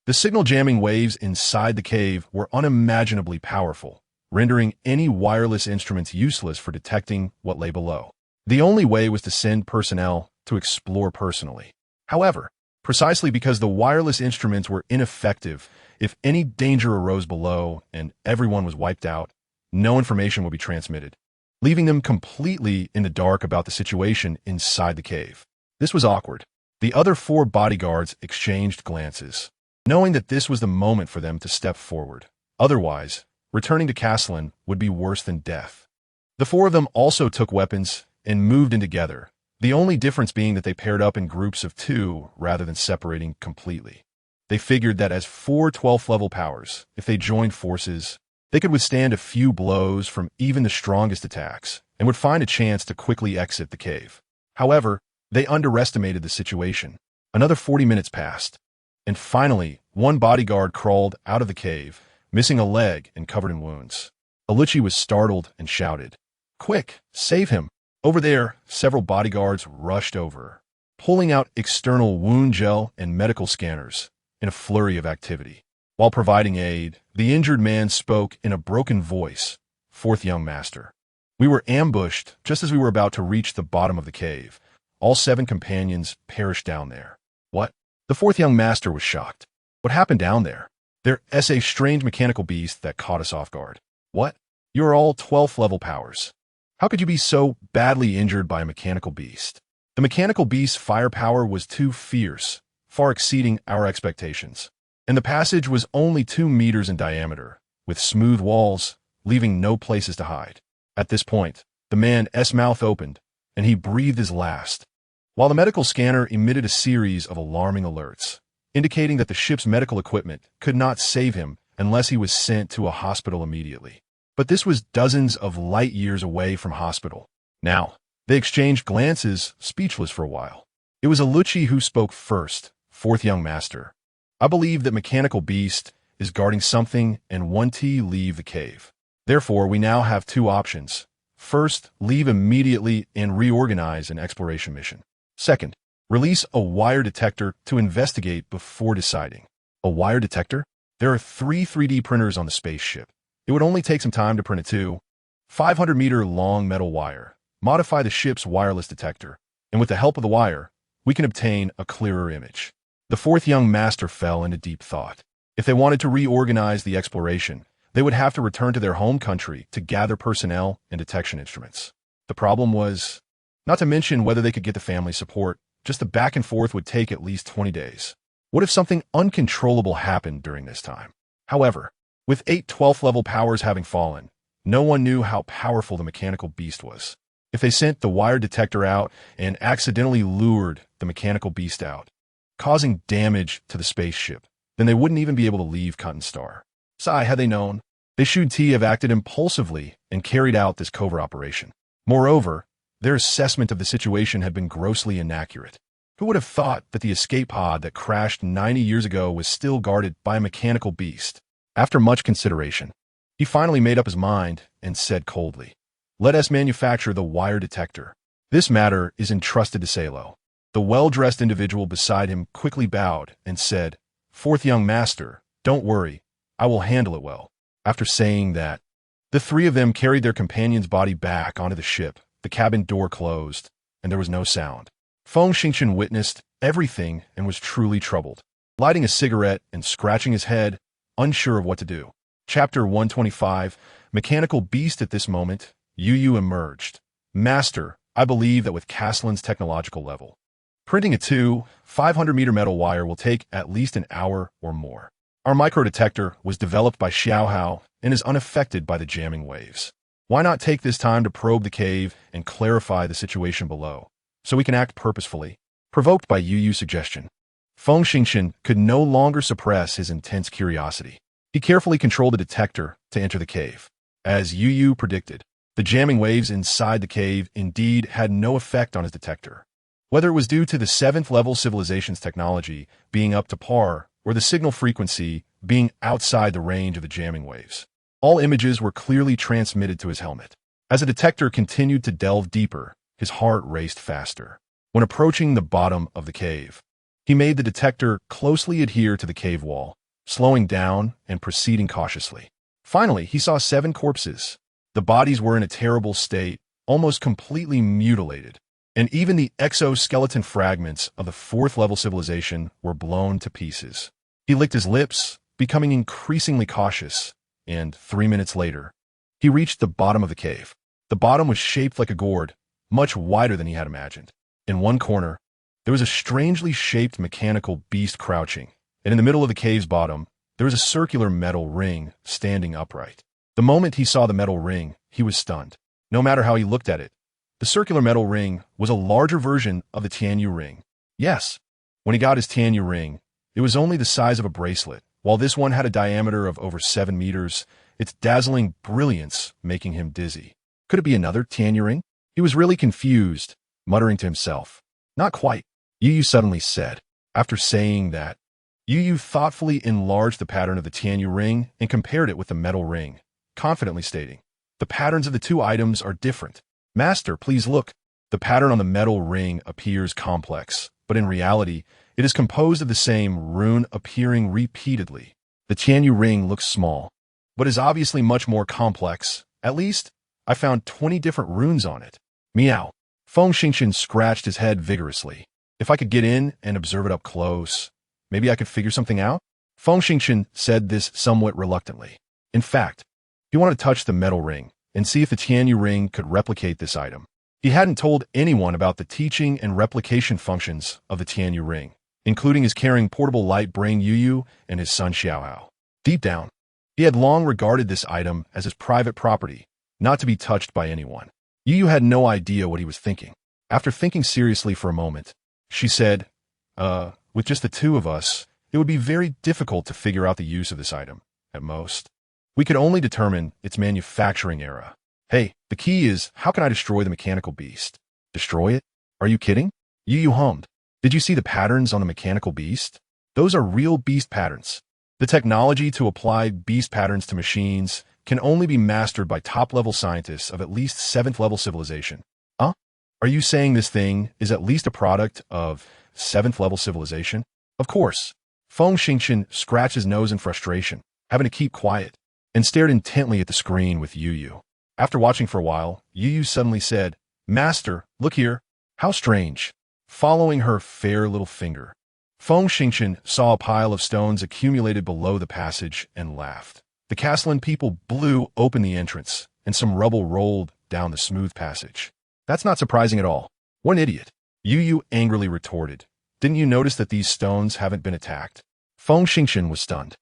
The signal jamming waves inside the cave were unimaginably powerful, rendering any wireless instruments useless for detecting what lay below. The only way was to send personnel to explore personally. However, precisely because the wireless instruments were ineffective, if any danger arose below and everyone was wiped out, no information would be transmitted, leaving them completely in the dark about the situation inside the cave. This was awkward. The other 4 bodyguards exchanged glances, knowing that this was the moment for them to step forward. Otherwise, returning to Castellan would be worse than death. The 4 of them also took weapons and moved in together, the only difference being that they paired up in groups of 2 rather than separating completely. They figured that as 4 12th level powers, if they joined forces, they could withstand a few blows from even the strongest attacks and would find a chance to quickly exit the cave. However, they underestimated the situation. Another 40 minutes passed, and finally, one bodyguard crawled out of the cave, missing a leg and covered in wounds. Alucci was startled and shouted, "Quick, save him!" Over there, several bodyguards rushed over, pulling out external wound gel and medical scanners in a flurry of activity. While providing aid, the injured man spoke in a broken voice. "Fourth young master. We were ambushed just as we were about to reach the bottom of the cave. All 7 companions perished down there." "What?" The fourth young master was shocked. "What happened down there?" "There's a strange mechanical beast that caught us off guard." "What? You're all 12th level powers. How could you be so badly injured by a mechanical beast?" The mechanical beast's firepower was too fierce, far exceeding our expectations. And the passage was only 2 meters in diameter, with smooth walls, leaving no places to hide. At this point, the man's mouth opened, and he breathed his last, while the medical scanner emitted a series of alarming alerts, indicating that the ship's medical equipment could not save him unless he was sent to a hospital immediately. But this was dozens of light years away from hospital. Now, they exchanged glances, speechless for a while. It was Alucci who spoke first. "Fourth young master. I believe that mechanical beast is guarding something and want to leave the cave. Therefore, we now have 2 options. First, leave immediately and reorganize an exploration mission. Second, release a wire detector to investigate before deciding." "A wire detector?" "There are 3 3D printers on the spaceship. It would only take some time to print a 500-meter long metal wire, modify the ship's wireless detector, and with the help of the wire, we can obtain a clearer image." The fourth young master fell into deep thought. If they wanted to reorganize the exploration, they would have to return to their home country to gather personnel and detection instruments. The problem was, not to mention whether they could get the family support, just the back and forth would take at least 20 days. What if something uncontrollable happened during this time? However, with 8 12th level powers having fallen, no one knew how powerful the mechanical beast was. If they sent the wire detector out and accidentally lured the mechanical beast out, causing damage to the spaceship, then they wouldn't even be able to leave Cotton Star. Had they known, they should have acted impulsively and carried out this covert operation. Moreover, their assessment of the situation had been grossly inaccurate. Who would have thought that the escape pod that crashed 90 years ago was still guarded by a mechanical beast? After much consideration, he finally made up his mind and said coldly, "Let us manufacture the wire detector. This matter is entrusted to Salo." The well-dressed individual beside him quickly bowed and said, "Fourth young master, don't worry, I will handle it well." After saying that, the 3 of them carried their companion's body back onto the ship. The cabin door closed, and there was no sound. Feng Xingchen witnessed everything and was truly troubled, lighting a cigarette and scratching his head, unsure of what to do. Chapter 125, Mechanical Beast. At this moment, Yu emerged. "Master, I believe that with Castellan's technological level, printing a 500-meter metal wire will take at least an hour or more. Our microdetector was developed by Xiaohao and is unaffected by the jamming waves. Why not take this time to probe the cave and clarify the situation below, so we can act purposefully?" Provoked by Yu's suggestion, Feng Xingchen could no longer suppress his intense curiosity. He carefully controlled the detector to enter the cave. As Yu predicted, the jamming waves inside the cave indeed had no effect on his detector. Whether it was due to the 7th level civilization's technology being up to par or the signal frequency being outside the range of the jamming waves, all images were clearly transmitted to his helmet. As the detector continued to delve deeper, his heart raced faster. When approaching the bottom of the cave, he made the detector closely adhere to the cave wall, slowing down and proceeding cautiously. Finally, he saw 7 corpses. The bodies were in a terrible state, almost completely mutilated, and even the exoskeleton fragments of the 4th-level civilization were blown to pieces. He licked his lips, becoming increasingly cautious, and 3 minutes later, he reached the bottom of the cave. The bottom was shaped like a gourd, much wider than he had imagined. In one corner, there was a strangely shaped mechanical beast crouching, and in the middle of the cave's bottom, there was a circular metal ring standing upright. The moment he saw the metal ring, he was stunned. No matter how he looked at it, the circular metal ring was a larger version of the Tianyu ring. Yes, when he got his Tianyu ring, it was only the size of a bracelet, while this one had a diameter of over 7 meters, its dazzling brilliance making him dizzy. Could it be another Tianyu ring? He was really confused, muttering to himself. Not quite, Yu suddenly said. After saying that, Yu thoughtfully enlarged the pattern of the Tianyu ring and compared it with the metal ring, confidently stating, "The patterns of the 2 items are different. Master, please look." The pattern on the metal ring appears complex, but in reality, it is composed of the same rune appearing repeatedly. The Tianyu ring looks small, but is obviously much more complex. At least, I found 20 different runes on it. Meow. Feng Xingchen scratched his head vigorously. If I could get in and observe it up close, maybe I could figure something out? Feng Xingchen said this somewhat reluctantly. In fact, he wanted to touch the metal ring and see if the Tianyu ring could replicate this item. He hadn't told anyone about the teaching and replication functions of the Tianyu ring, including his carrying portable light brain Yu and his son Xiaohao. Deep down, he had long regarded this item as his private property, not to be touched by anyone. Yu had no idea what he was thinking. After thinking seriously for a moment, she said, with just the 2 of us, it would be very difficult to figure out the use of this item, at most. We could only determine its manufacturing era. Hey, the key is, how can I destroy the mechanical beast? Destroy it? Are you kidding? Yu hummed. Did you see the patterns on the mechanical beast? Those are real beast patterns. The technology to apply beast patterns to machines can only be mastered by top-level scientists of at least 7th-level civilization. Huh? Are you saying this thing is at least a product of 7th-level civilization? Of course. Feng Xingchen scratched his nose in frustration, having to keep quiet, and stared intently at the screen with Yu. After watching for a while, Yu suddenly said, "Master, look here. How strange." Following her fair little finger, Feng Xingchen saw a pile of stones accumulated below the passage and laughed. The Castellan people blew open the entrance, and some rubble rolled down the smooth passage. That's not surprising at all. What an idiot. Yu angrily retorted. Didn't you notice that these stones haven't been attacked? Feng Xingchen was stunned,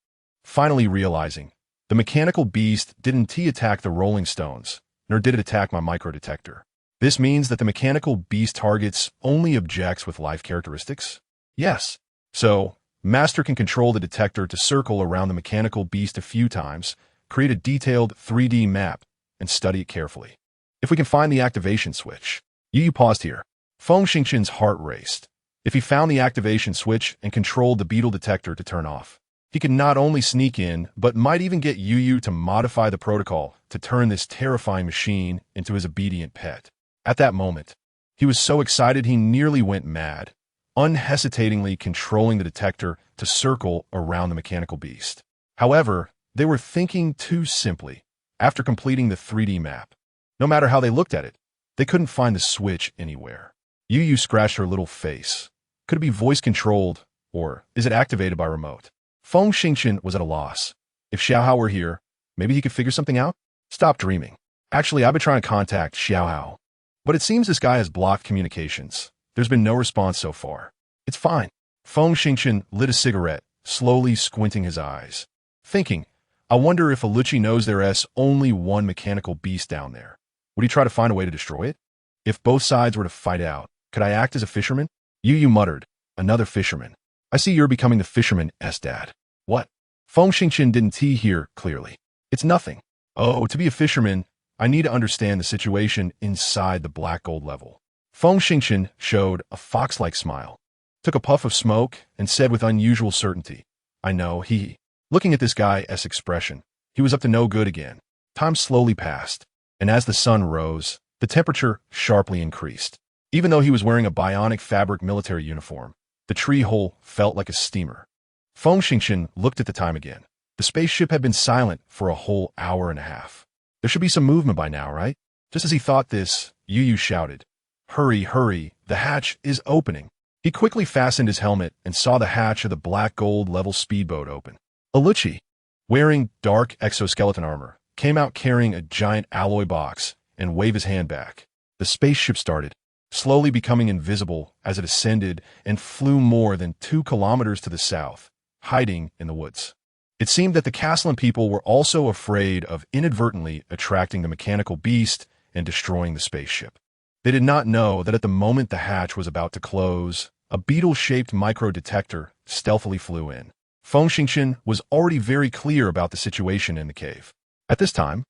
finally realizing the mechanical beast didn't attack the rolling stones, nor did it attack my microdetector. This means that the mechanical beast targets only objects with life characteristics? Yes. So, Master can control the detector to circle around the mechanical beast a few times, create a detailed 3D map, and study it carefully. If we can find the activation switch. Yu paused here. Feng Xingchen's heart raced. If he found the activation switch and controlled the beetle detector to turn off, he could not only sneak in, but might even get Yu to modify the protocol to turn this terrifying machine into his obedient pet. At that moment, he was so excited he nearly went mad, unhesitatingly controlling the detector to circle around the mechanical beast. However, they were thinking too simply. After completing the 3D map, no matter how they looked at it, they couldn't find the switch anywhere. Yu scratched her little face. Could it be voice-controlled, or is it activated by remote? Feng Xingchen was at a loss. If Xiaohao were here, maybe he could figure something out? Stop dreaming. Actually, I've been trying to contact Xiaohao, but it seems this guy has blocked communications. There's been no response so far. It's fine. Feng Xingchen lit a cigarette, slowly squinting his eyes, thinking, I wonder if Aluchi knows there's only one mechanical beast down there. Would he try to find a way to destroy it? If both sides were to fight out, could I act as a fisherman? Yu muttered, another fisherman. I see you're becoming the fisherman's dad. What? Feng Xingchen didn't hear clearly. It's nothing. Oh, to be a fisherman, I need to understand the situation inside the black gold level. Feng Xingchen showed a fox-like smile, took a puff of smoke, and said with unusual certainty, I know, Looking at this guy's expression, he was up to no good again. Time slowly passed, and as the sun rose, the temperature sharply increased. Even though he was wearing a bionic fabric military uniform, the tree hole felt like a steamer. Feng Xingchen looked at the time again. The spaceship had been silent for a whole hour and a half. There should be some movement by now, right? Just as he thought this, Yu shouted, "Hurry, hurry, the hatch is opening." He quickly fastened his helmet and saw the hatch of the black gold level speedboat open. Aluchi, wearing dark exoskeleton armor, came out carrying a giant alloy box and waved his hand back. The spaceship started, slowly becoming invisible as it ascended and flew more than 2 kilometers to the south, hiding in the woods. It seemed that the Castellan people were also afraid of inadvertently attracting the mechanical beast and destroying the spaceship. They did not know that at the moment the hatch was about to close, a beetle-shaped micro-detector stealthily flew in. Feng Xingchen was already very clear about the situation in the cave. At this time,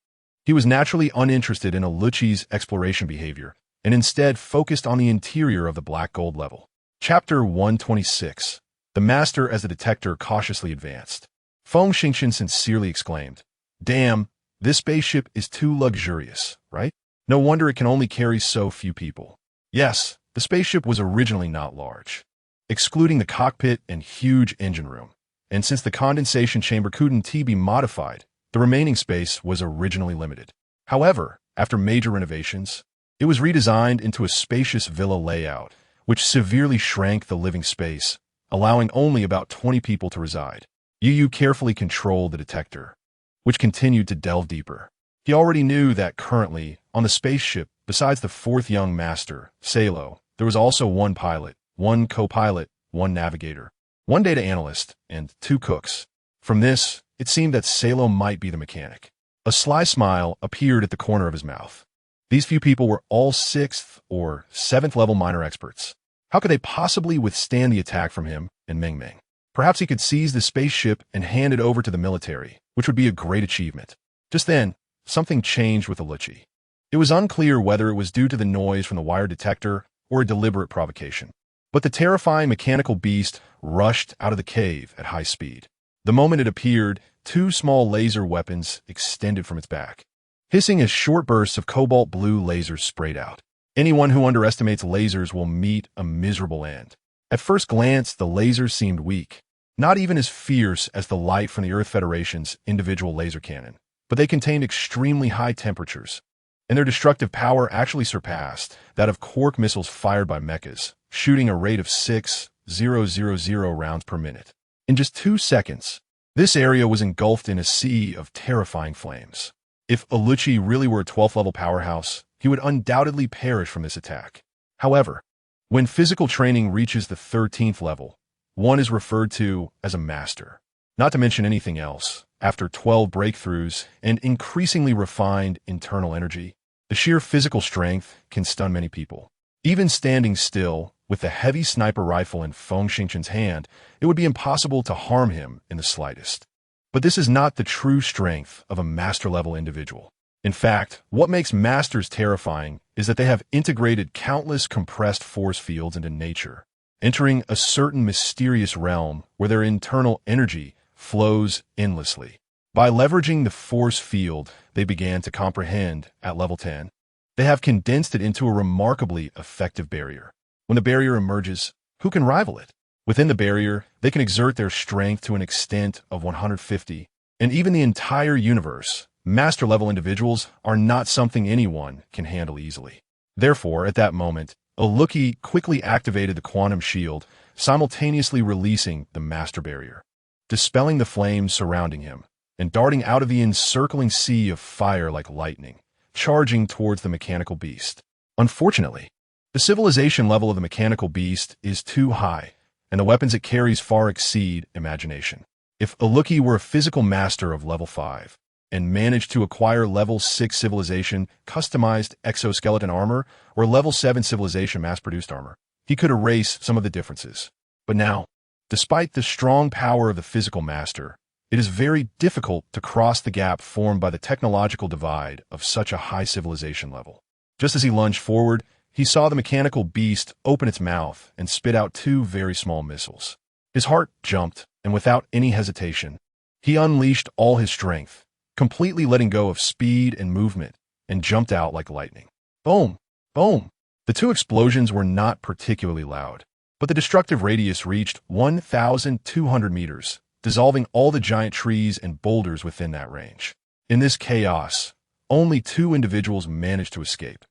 he was naturally uninterested in Aluchi's exploration behavior and instead focused on the interior of the black gold level. Chapter 126. The Master as the detector cautiously advanced. Feng Xingchen sincerely exclaimed, "Damn, this spaceship is too luxurious, right? No wonder it can only carry so few people." Yes, the spaceship was originally not large, excluding the cockpit and huge engine room. And since the condensation chamber couldn't be modified, the remaining space was originally limited. However, after major renovations, it was redesigned into a spacious villa layout, which severely shrank the living space, allowing only about 20 people to reside. Yu carefully controlled the detector, which continued to delve deeper. He already knew that currently, on the spaceship, besides the 4th young master, Salo, there was also 1 pilot, 1 co-pilot, 1 navigator, 1 data analyst, and 2 cooks. From this, it seemed that Salo might be the mechanic. A sly smile appeared at the corner of his mouth. These few people were all 6th or 7th level minor experts. How could they possibly withstand the attack from him and Meng Meng? Perhaps he could seize the spaceship and hand it over to the military, which would be a great achievement. Just then, something changed with Aluchi. It was unclear whether it was due to the noise from the wire detector or a deliberate provocation. But the terrifying mechanical beast rushed out of the cave at high speed. The moment it appeared, 2 small laser weapons extended from its back. Hissing as short bursts of cobalt blue lasers sprayed out. Anyone who underestimates lasers will meet a miserable end. At first glance, the lasers seemed weak, not even as fierce as the light from the Earth Federation's individual laser cannon, but they contained extremely high temperatures, and their destructive power actually surpassed that of Quark missiles fired by mechas, shooting a rate of 6,000 rounds per minute. In just 2 seconds, this area was engulfed in a sea of terrifying flames. If Aluchi really were a 12th level powerhouse, he would undoubtedly perish from this attack. However, when physical training reaches the 13th level, one is referred to as a master. Not to mention anything else, after 12 breakthroughs and increasingly refined internal energy, the sheer physical strength can stun many people. Even standing still, with the heavy sniper rifle in Feng Xingchen's hand, it would be impossible to harm him in the slightest. But this is not the true strength of a master-level individual. In fact, what makes masters terrifying is that they have integrated countless compressed force fields into nature, entering a certain mysterious realm where their internal energy flows endlessly. By leveraging the force field they began to comprehend at level 10, they have condensed it into a remarkably effective barrier. When the barrier emerges, who can rival it? Within the barrier, they can exert their strength to an extent of 150, and even the entire universe. Master-level individuals are not something anyone can handle easily. Therefore, at that moment, Aluchi quickly activated the quantum shield, simultaneously releasing the master barrier, dispelling the flames surrounding him, and darting out of the encircling sea of fire like lightning, charging towards the mechanical beast. Unfortunately, the civilization level of the mechanical beast is too high, and the weapons it carries far exceed imagination. If Aluchi were a physical master of level 5, and managed to acquire level 6 civilization customized exoskeleton armor or level 7 civilization mass-produced armor, he could erase some of the differences. But now, despite the strong power of the physical master, it is very difficult to cross the gap formed by the technological divide of such a high civilization level. Just as he lunged forward, he saw the mechanical beast open its mouth and spit out 2 very small missiles. His heart jumped, and without any hesitation, he unleashed all his strength, completely letting go of speed and movement, and jumped out like lightning. Boom! Boom! The two explosions were not particularly loud, but the destructive radius reached 1,200 meters, dissolving all the giant trees and boulders within that range. In this chaos, only two individuals managed to escape.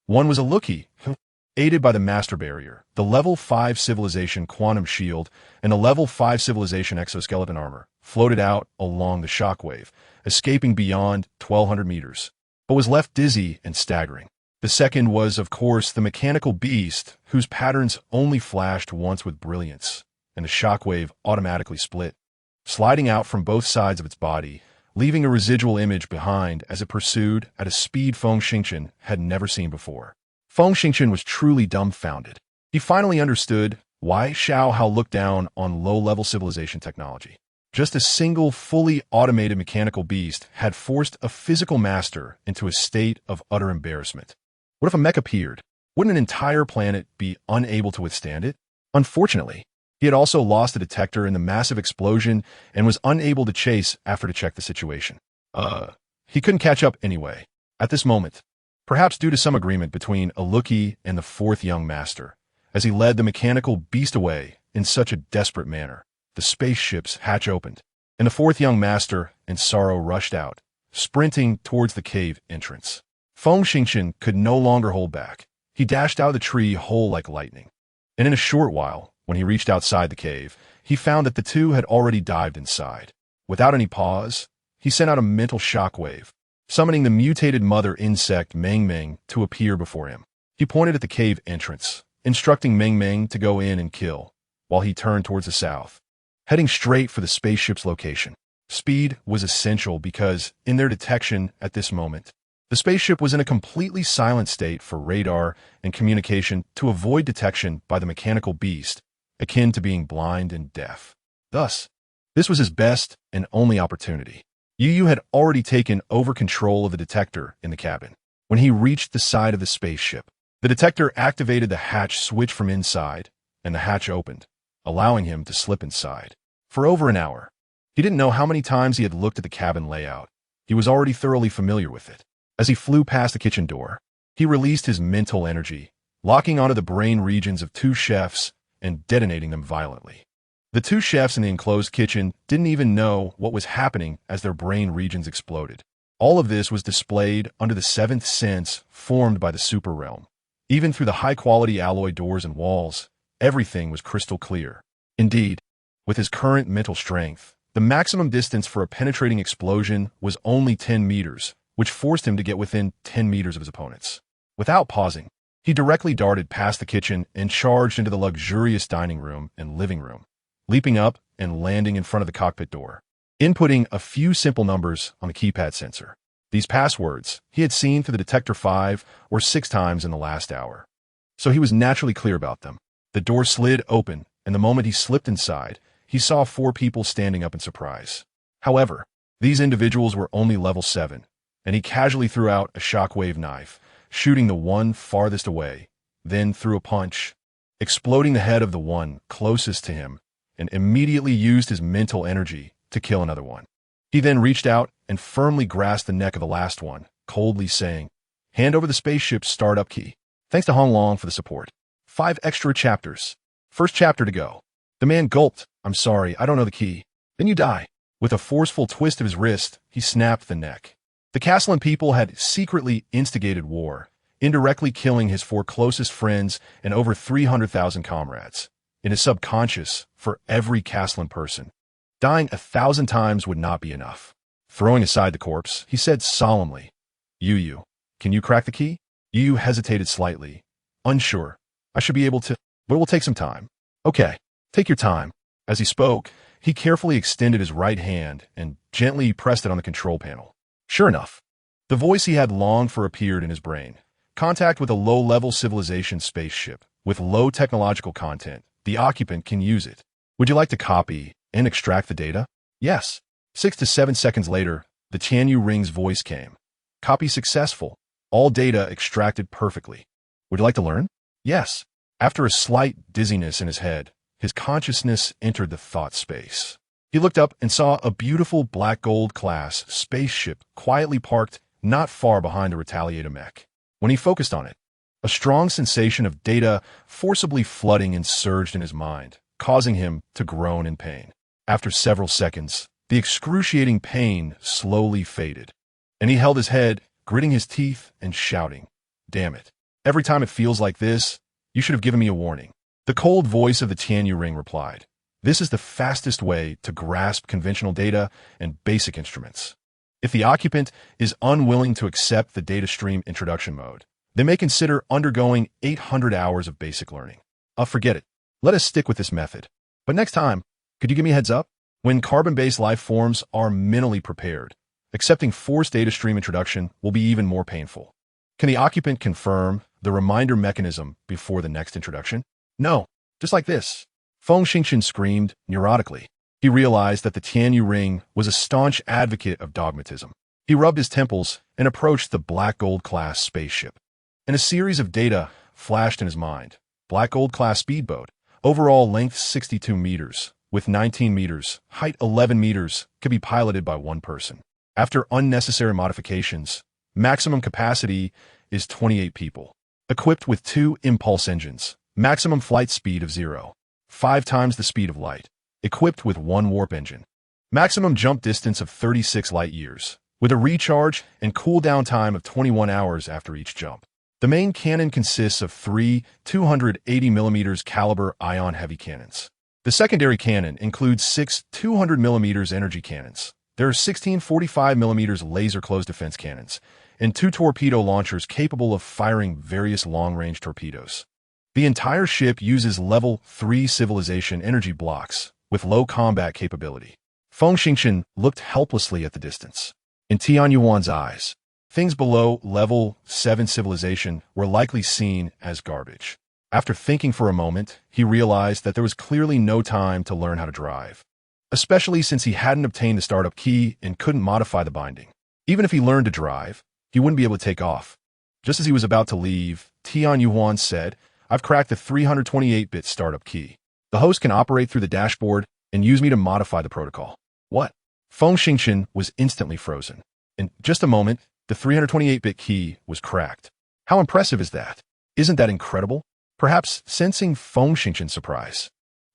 One was a Lookie, who, aided by the Master Barrier, the Level 5 Civilization Quantum Shield, and the Level 5 Civilization Exoskeleton Armor, floated out along the shockwave, escaping beyond 1,200 meters, but was left dizzy and staggering. The second was, of course, the mechanical beast, whose patterns only flashed once with brilliance, and the shockwave automatically split, sliding out from both sides of its body, leaving a residual image behind as it pursued at a speed Feng Xingchen had never seen before. Feng Xingchen was truly dumbfounded. He finally understood why Xiao Hao looked down on low-level civilization technology. Just a single, fully automated mechanical beast had forced a physical master into a state of utter embarrassment. What if a mech appeared? Wouldn't an entire planet be unable to withstand it? Unfortunately, he had also lost a detector in the massive explosion and was unable to chase after to check the situation. He couldn't catch up anyway. At this moment, perhaps due to some agreement between Aluki and the fourth young master, as he led the mechanical beast away in such a desperate manner, the spaceship's hatch opened, and the fourth young master in sorrow rushed out, sprinting towards the cave entrance. Feng Xingchen could no longer hold back. He dashed out of the tree hole like lightning, and in a short while, when he reached outside the cave, he found that the two had already dived inside. Without any pause, he sent out a mental shockwave, summoning the mutated mother insect Meng Meng to appear before him. He pointed at the cave entrance, instructing Meng Meng to go in and kill, while he turned towards the south, heading straight for the spaceship's location. Speed was essential because, in their detection at this moment, the spaceship was in a completely silent state for radar and communication to avoid detection by the mechanical beast, akin to being blind and deaf. Thus, this was his best and only opportunity. Yu Yu had already taken over control of the detector in the cabin. When he reached the side of the spaceship, the detector activated the hatch switch from inside, and the hatch opened, allowing him to slip inside. For over an hour, he didn't know how many times he had looked at the cabin layout. He was already thoroughly familiar with it. As he flew past the kitchen door, he released his mental energy, locking onto the brain regions of two chefs and detonating them violently. The two chefs in the enclosed kitchen didn't even know what was happening as their brain regions exploded. All of this was displayed under the seventh sense formed by the super realm. Even through the high-quality alloy doors and walls, everything was crystal clear. Indeed, with his current mental strength, the maximum distance for a penetrating explosion was only 10 meters, which forced him to get within 10 meters of his opponents. Without pausing, he directly darted past the kitchen and charged into the luxurious dining room and living room, leaping up and landing in front of the cockpit door, inputting a few simple numbers on the keypad sensor. These passwords he had seen through the detector 5 or 6 times in the last hour, so he was naturally clear about them. The door slid open, and the moment he slipped inside, he saw 4 people standing up in surprise. However, these individuals were only level 7, and he casually threw out a shockwave knife, shooting the one farthest away, then threw a punch, exploding the head of the one closest to him, and immediately used his mental energy to kill another one. He then reached out and firmly grasped the neck of the last one, coldly saying, "Hand over the spaceship's startup key. Thanks to Hong Long for the support. 5 extra chapters. First chapter to go." The man gulped. "I'm sorry, I don't know the key." "Then you die." With a forceful twist of his wrist, he snapped the neck. The Castellan people had secretly instigated war, indirectly killing his 4 closest friends and over 300,000 comrades. In his subconscious, for every Castellan person, dying 1,000 times would not be enough. Throwing aside the corpse, he said solemnly, Yu Yu, can you crack the key?" Yu Yu hesitated slightly, unsure. "I should be able to, but it will take some time." "Okay, take your time." As he spoke, he carefully extended his right hand and gently pressed it on the control panel. Sure enough, the voice he had longed for appeared in his brain. Contact with a low-level civilization spaceship with low technological content. The occupant can use it. Would you like to copy and extract the data? Yes. 6 to 7 seconds later, the Chanyu Ring's voice came. Copy successful. All data extracted perfectly. Would you like to learn? Yes. After a slight dizziness in his head, his consciousness entered the thought space. He looked up and saw a beautiful black gold class spaceship quietly parked not far behind the retaliator mech. When he focused on it, a strong sensation of data forcibly flooding and surged in his mind, causing him to groan in pain. After several seconds, the excruciating pain slowly faded, and he held his head, gritting his teeth and shouting, "Damn it. Every time it feels like this, you should have given me a warning." The cold voice of the Tianyu ring replied, "This is the fastest way to grasp conventional data and basic instruments. If the occupant is unwilling to accept the data stream introduction mode, they may consider undergoing 800 hours of basic learning. Forget it. Let us stick with this method. But next time, could you give me a heads up? When carbon-based life forms are mentally prepared, accepting forced data stream introduction will be even more painful. Can the occupant confirm the reminder mechanism before the next introduction?" "No, just like this." Feng Xingchen screamed neurotically. He realized that the Tianyu ring was a staunch advocate of dogmatism. He rubbed his temples and approached the Black Gold-class spaceship. And a series of data flashed in his mind. Black Gold-class speedboat, overall length 62 meters, with 19 meters, height 11 meters, could be piloted by one person. After unnecessary modifications, maximum capacity is 28 people. Equipped with 2 impulse engines, maximum flight speed of 0, 5 times the speed of light. Equipped with 1 warp engine. Maximum jump distance of 36 light years, with a recharge and cooldown time of 21 hours after each jump. The main cannon consists of 3 280mm caliber ion heavy cannons. The secondary cannon includes 6 200mm energy cannons. There are 16 45mm laser close defense cannons, and 2 torpedo launchers capable of firing various long-range torpedoes. The entire ship uses level 3 civilization energy blocks with low combat capability. Feng Xingchen looked helplessly at the distance. In Yan Huang's eyes, things below level 7 civilization were likely seen as garbage. After thinking for a moment, he realized that there was clearly no time to learn how to drive, especially since he hadn't obtained the startup key and couldn't modify the binding. Even if he learned to drive, he wouldn't be able to take off. Just as he was about to leave, Yan Huang said, "I've cracked the 328-bit startup key. The host can operate through the dashboard and use me to modify the protocol." "What?" Feng Xingchen was instantly frozen. In just a moment, the 328-bit key was cracked. How impressive is that? Isn't that incredible? Perhaps sensing Feng Xingchen's surprise,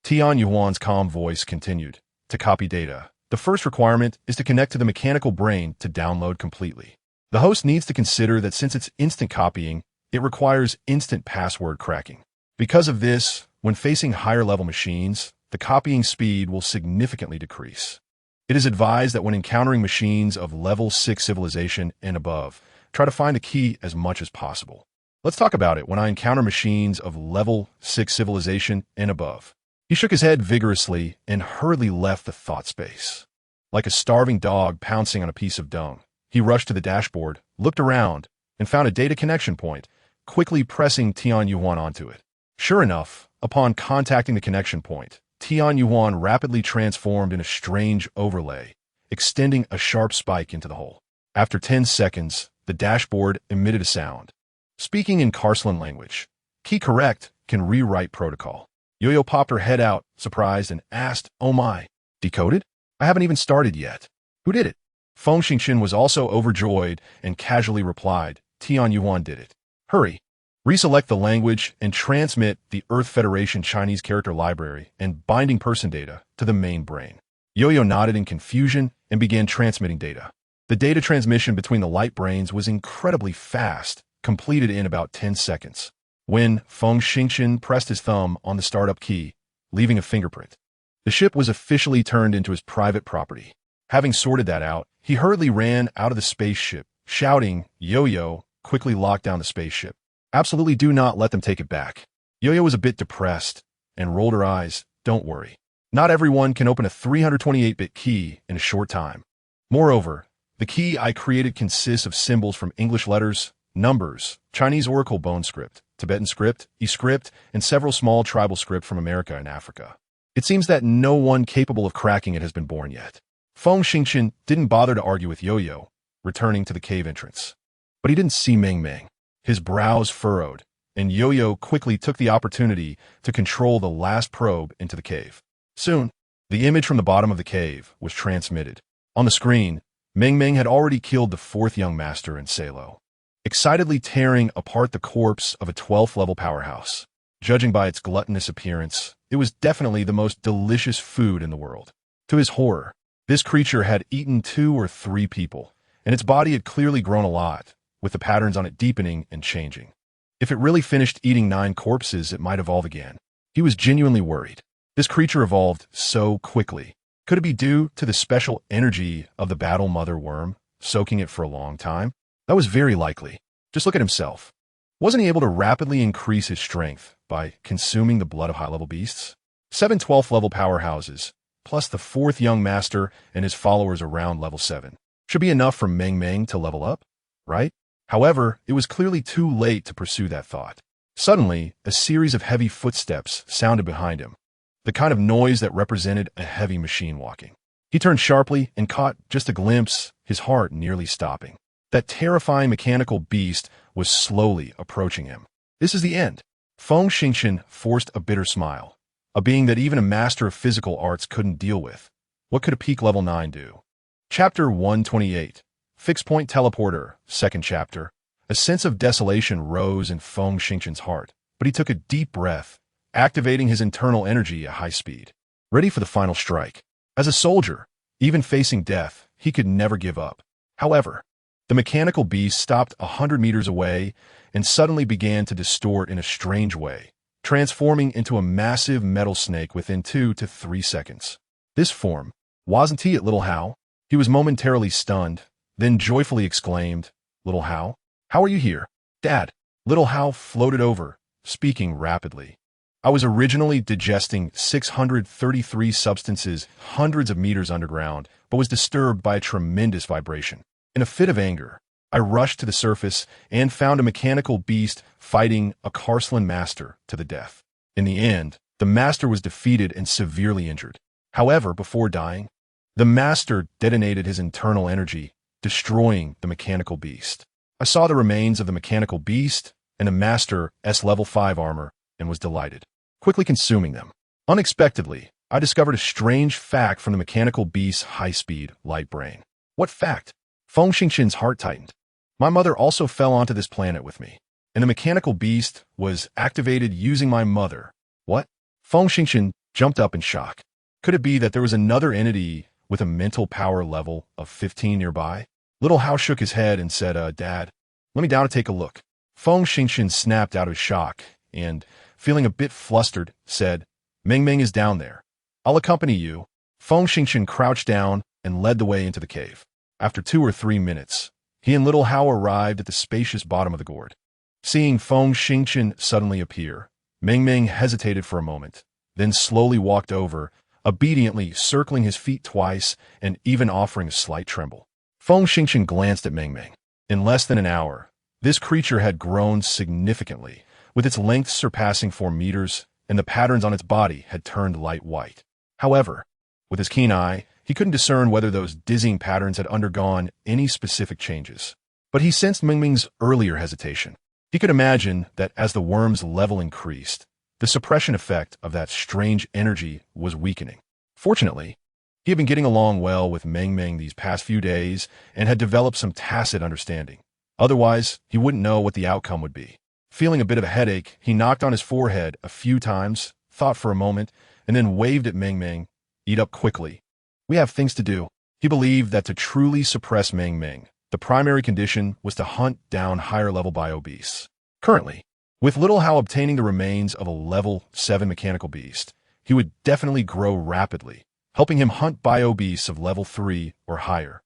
Yan Huang's calm voice continued, "To copy data, the first requirement is to connect to the mechanical brain to download completely. The host needs to consider that since it's instant copying, it requires instant password cracking. Because of this, when facing higher-level machines, the copying speed will significantly decrease. It is advised that when encountering machines of level 6 civilization and above, try to find the key as much as possible. Let's talk about it when I encounter machines of level 6 civilization and above." He shook his head vigorously and hurriedly left the thought space. Like a starving dog pouncing on a piece of dung, he rushed to the dashboard, looked around, and found a data connection point, quickly pressing Yan Huang onto it. Sure enough, upon contacting the connection point, Yan Huang rapidly transformed in a strange overlay, extending a sharp spike into the hole. After 10 seconds, the dashboard emitted a sound. Speaking in Karslan language, "Key correct, can rewrite protocol." Yo-Yo popped her head out, surprised, and asked, "Oh my, decoded? I haven't even started yet. Who did it?" Feng Xingchen was also overjoyed and casually replied, "Yan Huang did it. Hurry. Reselect the language and transmit the Earth Federation Chinese character library and binding person data to the main brain." Yo-Yo nodded in confusion and began transmitting data. The data transmission between the light brains was incredibly fast, completed in about 10 seconds. When Feng Xingchen pressed his thumb on the startup key, leaving a fingerprint, the ship was officially turned into his private property. Having sorted that out, he hurriedly ran out of the spaceship, shouting, "Yo-Yo, quickly lock down the spaceship. Absolutely do not let them take it back." Yo-Yo was a bit depressed and rolled her eyes. "Don't worry. Not everyone can open a 328-bit key in a short time. Moreover, the key I created consists of symbols from English letters, numbers, Chinese Oracle bone script, Tibetan script, E-script, and several small tribal script from America and Africa. It seems that no one capable of cracking it has been born yet." Feng Xingchen didn't bother to argue with Yo-Yo, returning to the cave entrance. But he didn't see Meng Meng. His brows furrowed, and Yo-Yo quickly took the opportunity to control the last probe into the cave. Soon, the image from the bottom of the cave was transmitted. On the screen, Meng Meng had already killed the fourth young master in Salo, excitedly tearing apart the corpse of a 12th level powerhouse. Judging by its gluttonous appearance, it was definitely the most delicious food in the world. To his horror, this creature had eaten 2 or 3 people, and its body had clearly grown a lot, with the patterns on it deepening and changing. If it really finished eating 9 corpses, it might evolve again. He was genuinely worried. This creature evolved so quickly. Could it be due to the special energy of the battle mother worm, soaking it for a long time? That was very likely. Just look at himself. Wasn't he able to rapidly increase his strength by consuming the blood of high-level beasts? 7 12th level powerhouses, plus the 4th young master and his followers around level 7. Should be enough for Meng Meng to level up, right? However, it was clearly too late to pursue that thought. Suddenly, a series of heavy footsteps sounded behind him, the kind of noise that represented a heavy machine walking. He turned sharply and caught just a glimpse, his heart nearly stopping. That terrifying mechanical beast was slowly approaching him. This is the end. Feng Xingqian forced a bitter smile, a being that even a master of physical arts couldn't deal with. What could a peak level 9 do? Chapter 128. Fixed Point Teleporter, 2nd chapter. A sense of desolation rose in Feng Xingqian's heart, but he took a deep breath, activating his internal energy at high speed, ready for the final strike. As a soldier, even facing death, he could never give up. However, the mechanical beast stopped 100 meters away and suddenly began to distort in a strange way, transforming into a massive metal snake within 2 to 3 seconds. This form, wasn't he at Little Hao? He was momentarily stunned, then joyfully exclaimed, "Little Hao? How are you here?" "Dad." Little Hao floated over, speaking rapidly. "I was originally digesting 633 substances hundreds of meters underground, but was disturbed by a tremendous vibration. In a fit of anger, I rushed to the surface and found a mechanical beast fighting a Carslan master to the death. In the end, the master was defeated and severely injured. However, before dying, the master detonated his internal energy, destroying the mechanical beast. I saw the remains of the mechanical beast and the master's level 5 armor and was delighted, quickly consuming them. Unexpectedly, I discovered a strange fact from the mechanical beast's high-speed light brain." "What fact?" Feng Xingqian's heart tightened. "My mother also fell onto this planet with me, and the mechanical beast was activated using my mother." "What?" Feng Xingqian jumped up in shock. Could it be that there was another entity with a mental power level of 15 nearby? Little Hao shook his head and said, "Dad, let me down to take a look." Feng Xingqian snapped out of shock and, feeling a bit flustered, said, "Meng Meng is down there. I'll accompany you." Feng Xingqian crouched down and led the way into the cave. After 2 or 3 minutes, he and Little Hao arrived at the spacious bottom of the gourd. Seeing Feng Xingqian suddenly appear, Meng Meng hesitated for a moment, then slowly walked over, obediently circling his feet twice and even offering a slight tremble. Feng Xingqian glanced at Meng Meng. In less than an hour, this creature had grown significantly, with its length surpassing 4 meters, and the patterns on its body had turned light white. However, with his keen eye, he couldn't discern whether those dizzying patterns had undergone any specific changes. But he sensed Meng Meng's earlier hesitation. He could imagine that as the worm's level increased, the suppression effect of that strange energy was weakening. Fortunately, he had been getting along well with Meng Meng these past few days and had developed some tacit understanding. Otherwise, he wouldn't know what the outcome would be. Feeling a bit of a headache, he knocked on his forehead a few times, thought for a moment, and then waved at Meng Meng. "Eat up quickly. We have things to do." He believed that to truly suppress Meng Meng, the primary condition was to hunt down higher-level bio-beasts. Currently, with Little Hao obtaining the remains of a level 7 mechanical beast, he would definitely grow rapidly, helping him hunt bio-beasts of level 3 or higher,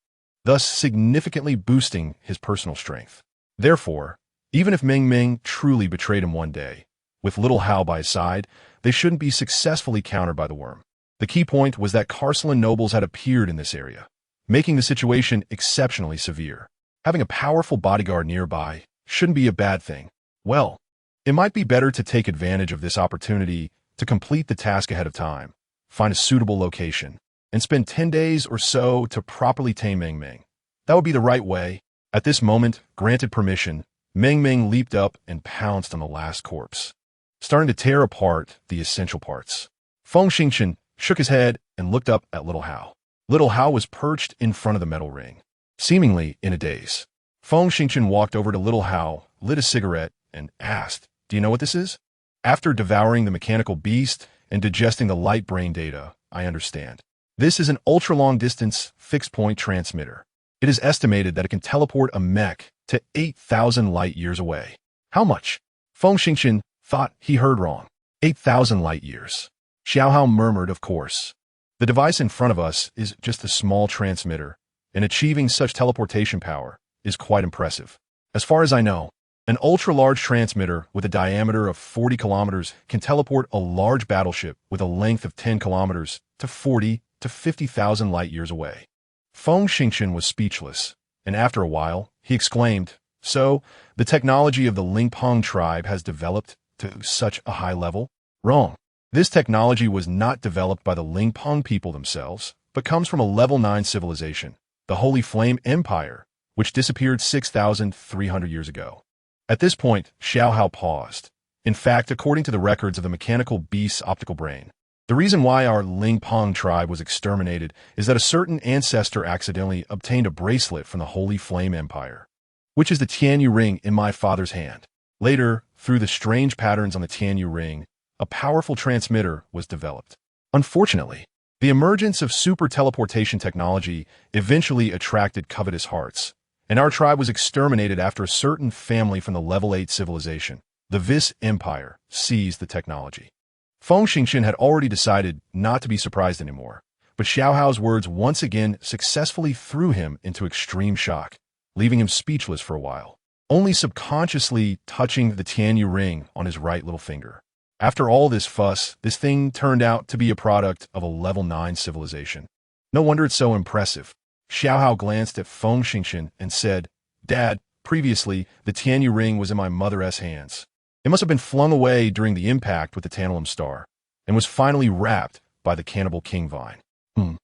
thus significantly boosting his personal strength. Therefore, even if Meng Meng truly betrayed him one day, with Little Hao by his side, they shouldn't be successfully countered by the worm. The key point was that Carslan nobles had appeared in this area, making the situation exceptionally severe. Having a powerful bodyguard nearby shouldn't be a bad thing. Well, it might be better to take advantage of this opportunity to complete the task ahead of time, find a suitable location, and spend 10 days or so to properly tame Meng Meng. That would be the right way. At this moment, granted permission, Meng Meng leaped up and pounced on the last corpse, starting to tear apart the essential parts. Feng Xingqian shook his head and looked up at Little Hao. Little Hao was perched in front of the metal ring, seemingly in a daze. Feng Xingchen walked over to little Hao, lit a cigarette, and asked, "Do you know what this is?" After devouring the mechanical beast and digesting the light brain data, I understand. This is an ultra-long-distance, fixed-point transmitter. It is estimated that it can teleport a mech to 8,000 light-years away. How much? Feng Xingchen thought he heard wrong. 8,000 light-years. Xiaohao murmured, of course. The device in front of us is just a small transmitter, and achieving such teleportation power is quite impressive. As far as I know, an ultra-large transmitter with a diameter of 40 kilometers can teleport a large battleship with a length of 10 kilometers to 40 to 50,000 light-years away. Feng Xingchen was speechless, and after a while, he exclaimed, "So, the technology of the Lingpeng tribe has developed to such a high level?" Wrong. This technology was not developed by the Lingpeng people themselves, but comes from a level 9 civilization, the Holy Flame Empire, which disappeared 6,300 years ago. At this point, Xiaohao paused. In fact, according to the records of the mechanical beast's optical brain, the reason why our Lingpeng tribe was exterminated is that a certain ancestor accidentally obtained a bracelet from the Holy Flame Empire, which is the Tianyu ring in my father's hand. Later, through the strange patterns on the Tianyu ring, a powerful transmitter was developed. Unfortunately, the emergence of super teleportation technology eventually attracted covetous hearts, and our tribe was exterminated after a certain family from the level 8 civilization, the Vis Empire, seized the technology. Feng Xingchen had already decided not to be surprised anymore, but Xiaohao's words once again successfully threw him into extreme shock, leaving him speechless for a while, only subconsciously touching the Tianyu ring on his right little finger. After all this fuss, this thing turned out to be a product of a level 9 civilization. No wonder it's so impressive. Xiaohao glanced at Feng Xingchen and said, "Dad, previously, the Tianyu ring was in my mother's hands. It must have been flung away during the impact with the Tantalum star, and was finally wrapped by the Cannibal King vine. Do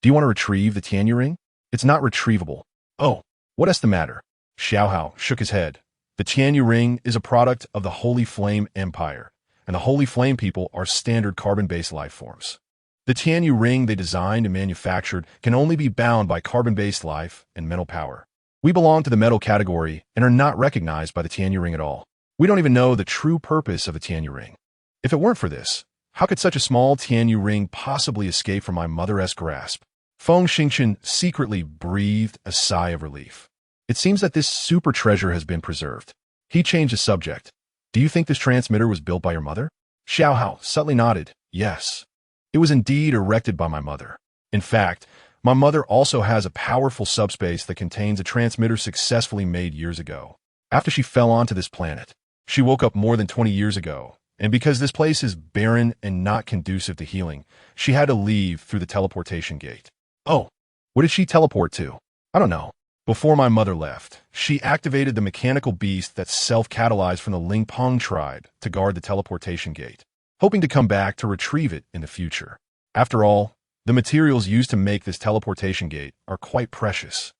you want to retrieve the Tianyu ring? It's not retrievable." "Oh, what's the matter?" Xiaohao shook his head. "The Tianyu ring is a product of the Holy Flame Empire, and the Holy Flame people are standard carbon-based life forms. The Tianyu ring they designed and manufactured can only be bound by carbon-based life and mental power. We belong to the metal category and are not recognized by the Tianyu ring at all. We don't even know the true purpose of the Tianyu ring. If it weren't for this, how could such a small Tianyu ring possibly escape from my mother's grasp?" Feng Xingchen secretly breathed a sigh of relief. It seems that this super treasure has been preserved. He changed the subject. "Do you think this transmitter was built by your mother?" Xiaohao subtly nodded. "Yes. It was indeed erected by my mother. In fact, my mother also has a powerful subspace that contains a transmitter successfully made years ago. After she fell onto this planet, she woke up more than 20 years ago, and because this place is barren and not conducive to healing, she had to leave through the teleportation gate." "Oh, where did she teleport to?" "I don't know. Before my mother left, she activated the mechanical beast that self-catalyzed from the Lingpeng tribe to guard the teleportation gate, hoping to come back to retrieve it in the future. After all, the materials used to make this teleportation gate are quite precious,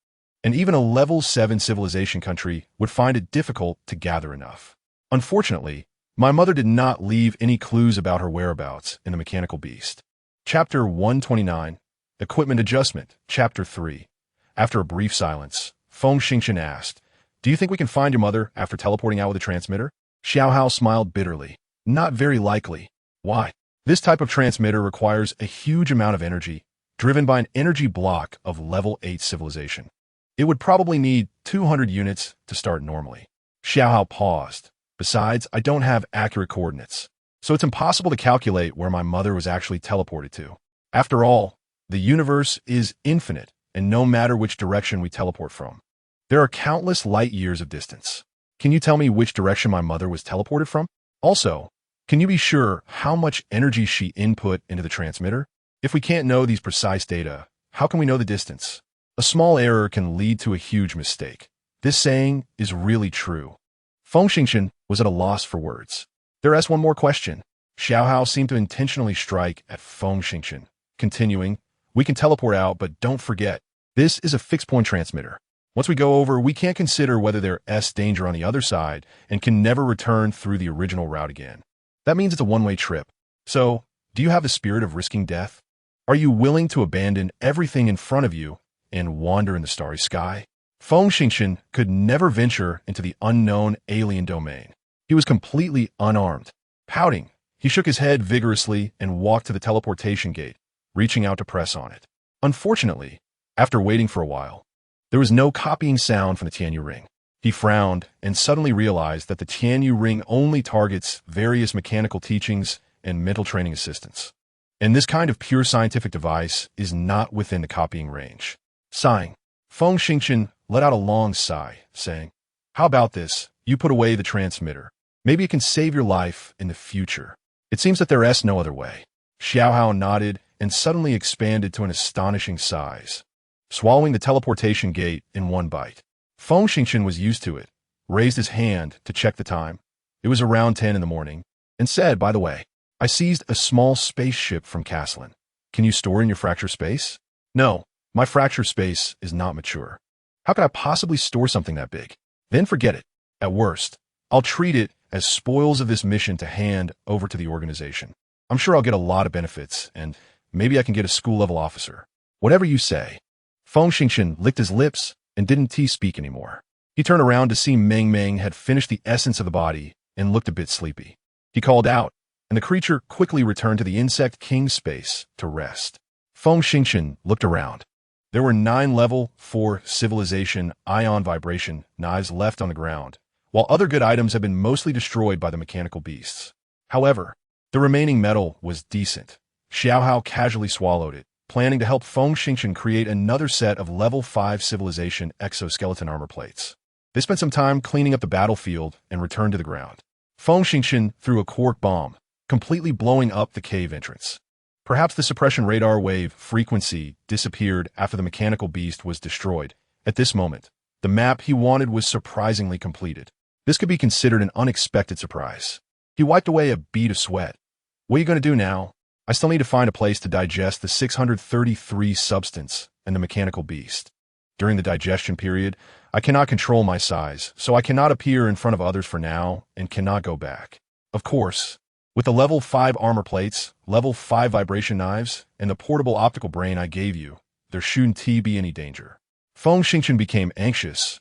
and even a level 7 civilization country would find it difficult to gather enough. Unfortunately, my mother did not leave any clues about her whereabouts in the mechanical beast." Chapter 129, Equipment Adjustment, Chapter 3. After a brief silence, Feng Xingchen asked, "Do you think we can find your mother after teleporting out with a transmitter?" Xiaohao smiled bitterly. "Not very likely." "Why?" "This type of transmitter requires a huge amount of energy, driven by an energy block of level 8 civilization. It would probably need 200 units to start normally." Xiaohao paused. "Besides, I don't have accurate coordinates, so it's impossible to calculate where my mother was actually teleported to. After all, the universe is infinite, and no matter which direction we teleport from, there are countless light years of distance. Can you tell me which direction my mother was teleported from? Also, can you be sure how much energy she input into the transmitter? If we can't know these precise data, how can we know the distance? A small error can lead to a huge mistake. This saying is really true." Feng Xingchen was at a loss for words. There asked one more question. Xiaohao seemed to intentionally strike at Feng Xingchen, continuing, "We can teleport out, but don't forget, this is a fixed-point transmitter. Once we go over, we can't consider whether there's danger on the other side and can never return through the original route again. That means it's a one-way trip. So, do you have the spirit of risking death? Are you willing to abandon everything in front of you and wander in the starry sky. Feng Xingchen could never venture into the unknown alien domain. He was completely unarmed. Pouting, he shook his head vigorously and walked to the teleportation gate, reaching out to press on it. Unfortunately, after waiting for a while, there was no copying sound from the Tianyu ring. He frowned and suddenly realized that the Tianyu ring only targets various mechanical teachings and mental training assistants. And this kind of pure scientific device is not within the copying range. Sighing, Feng Xingchen let out a long sigh, saying, "How about this? You put away the transmitter. Maybe it can save your life in the future." It seems that there is no other way. Xiaohao nodded and suddenly expanded to an astonishing size, swallowing the teleportation gate in one bite. Feng Xingchen was used to it, raised his hand to check the time. It was around 10 in the morning, and said, "By the way, I seized a small spaceship from Caslin. Can you store in your fracture space?" "No, my fracture space is not mature. How could I possibly store something that big?" "Then forget it. At worst, I'll treat it as spoils of this mission to hand over to the organization. I'm sure I'll get a lot of benefits, and maybe I can get a school-level officer." "Whatever you say." Feng Xingchen licked his lips and didn't speak anymore. He turned around to see Meng Meng had finished the essence of the body and looked a bit sleepy. He called out, and the creature quickly returned to the Insect King's space to rest. Feng Xingchen looked around. There were 9 level 4 civilization ion vibration knives left on the ground, while other good items had been mostly destroyed by the mechanical beasts. However, the remaining metal was decent. Xiaohao casually swallowed it, planning to help Feng Xingchen create another set of level 5 civilization exoskeleton armor plates. They spent some time cleaning up the battlefield and returned to the ground. Feng Xingchen threw a quark bomb, completely blowing up the cave entrance. Perhaps the suppression radar wave frequency disappeared after the mechanical beast was destroyed. At this moment, the map he wanted was surprisingly completed. This could be considered an unexpected surprise. He wiped away a bead of sweat. "What are you going to do now?" "I still need to find a place to digest the 633 substance and the mechanical beast. During the digestion period, I cannot control my size, so I cannot appear in front of others for now and cannot go back. Of course, with the level 5 armor plates, level 5 vibration knives, and the portable optical brain I gave you, there shouldn't be any danger." Feng Xingchen became anxious.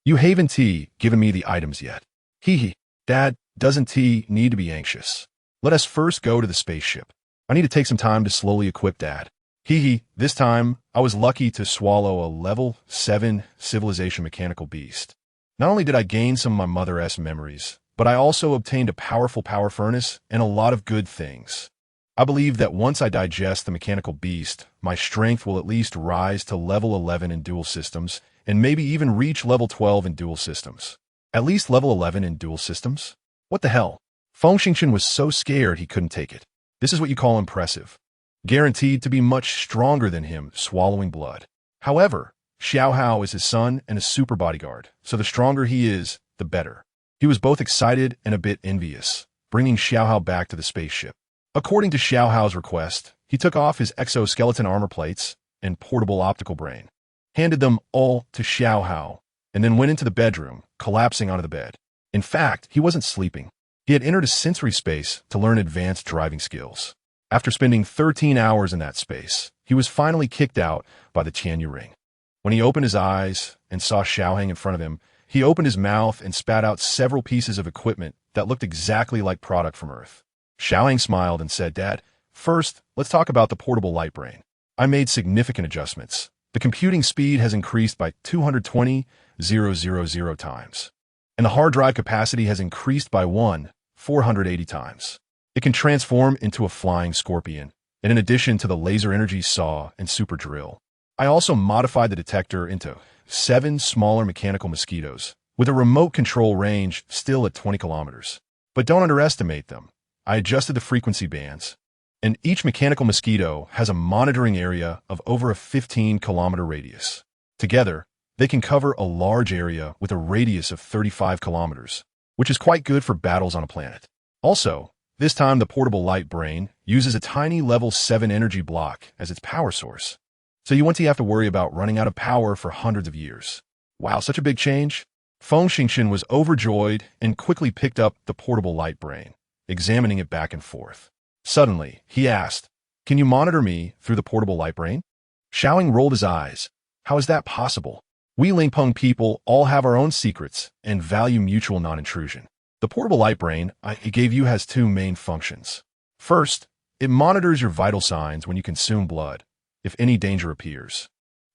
You haven't given me the items yet." "Hee. Dad, doesn't need to be anxious. Let us first go to the spaceship. I need to take some time to slowly equip Dad." "Hee. This time, I was lucky to swallow a level 7 civilization mechanical beast. Not only did I gain some of my mother's memories, but I also obtained a powerful power furnace and a lot of good things. I believe that once I digest the mechanical beast, my strength will at least rise to level 11 in dual systems, and maybe even reach level 12 in dual systems." "At least level 11 in dual systems? What the hell?" Feng Xingchen was so scared he couldn't take it. This is what you call impressive. Guaranteed to be much stronger than him, swallowing blood. However, Xiaohao is his son and a super bodyguard, so the stronger he is, the better. He was both excited and a bit envious, bringing Xiaohao back to the spaceship. According to Xiaohao's request, he took off his exoskeleton armor plates and portable optical brain, handed them all to Xiaohao, and then went into the bedroom, collapsing onto the bed. In fact, he wasn't sleeping. He had entered a sensory space to learn advanced driving skills. After spending 13 hours in that space, he was finally kicked out by the Tianyu ring. When he opened his eyes and saw Xiaohang in front of him, he opened his mouth and spat out several pieces of equipment that looked exactly like product from Earth. Xiaohang smiled and said, "Dad, first, let's talk about the portable light brain. I made significant adjustments. The computing speed has increased by 220,000 times. And the hard drive capacity has increased by 480 times. It can transform into a flying scorpion, and in addition to the laser energy saw and super drill, I also modified the detector into 7 smaller mechanical mosquitoes, with a remote control range still at 20 kilometers. But don't underestimate them. I adjusted the frequency bands, and each mechanical mosquito has a monitoring area of over a 15-kilometer radius. Together, they can cover a large area with a radius of 35 kilometers, which is quite good for battles on a planet. Also, this time the portable light brain uses a tiny level 7 energy block as its power source. So you won't have to worry about running out of power for hundreds of years. Wow, such a big change. Feng Xingchen was overjoyed and quickly picked up the portable light brain, examining it back and forth. Suddenly, he asked, "Can you monitor me through the portable light brain?" Xiaohang rolled his eyes. How is that possible? We Lingpeng people all have our own secrets and value mutual non-intrusion. The portable light brain I gave you has two main functions. First, it monitors your vital signs when you consume blood, if any danger appears.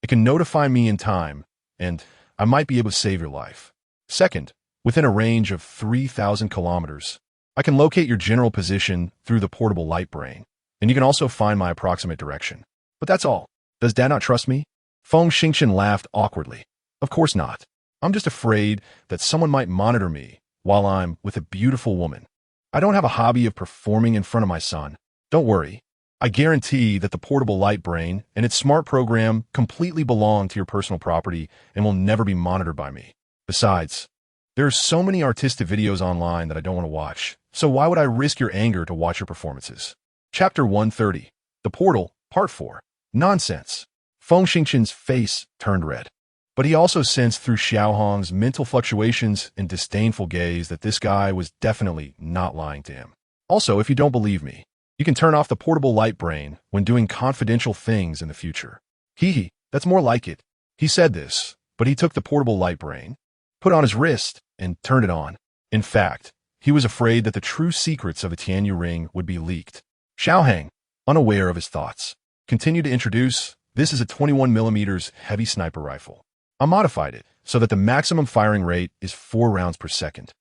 It can notify me in time, and I might be able to save your life. Second, within a range of 3,000 kilometers, I can locate your general position through the portable light brain, and you can also find my approximate direction. But that's all. Does Dad not trust me? Feng Xingchen laughed awkwardly. Of course not. I'm just afraid that someone might monitor me while I'm with a beautiful woman. I don't have a hobby of performing in front of my son. Don't worry. I guarantee that the portable light brain and its smart program completely belong to your personal property and will never be monitored by me. Besides, there are so many artistic videos online that I don't want to watch, so why would I risk your anger to watch your performances? Chapter 130. The Portal, Part 4. Nonsense. Feng Xingchen's face turned red. But he also sensed through Xiaohang's mental fluctuations and disdainful gaze that this guy was definitely not lying to him. Also, if you don't believe me, you can turn off the portable light brain when doing confidential things in the future. Hee, that's more like it. He said this, but he took the portable light brain, put on his wrist, and turned it on. In fact, he was afraid that the true secrets of the Tianyu ring would be leaked. Xiaohang, unaware of his thoughts, continued to introduce, this is a 21mm heavy sniper rifle. I modified it so that the maximum firing rate is 4 rounds per second.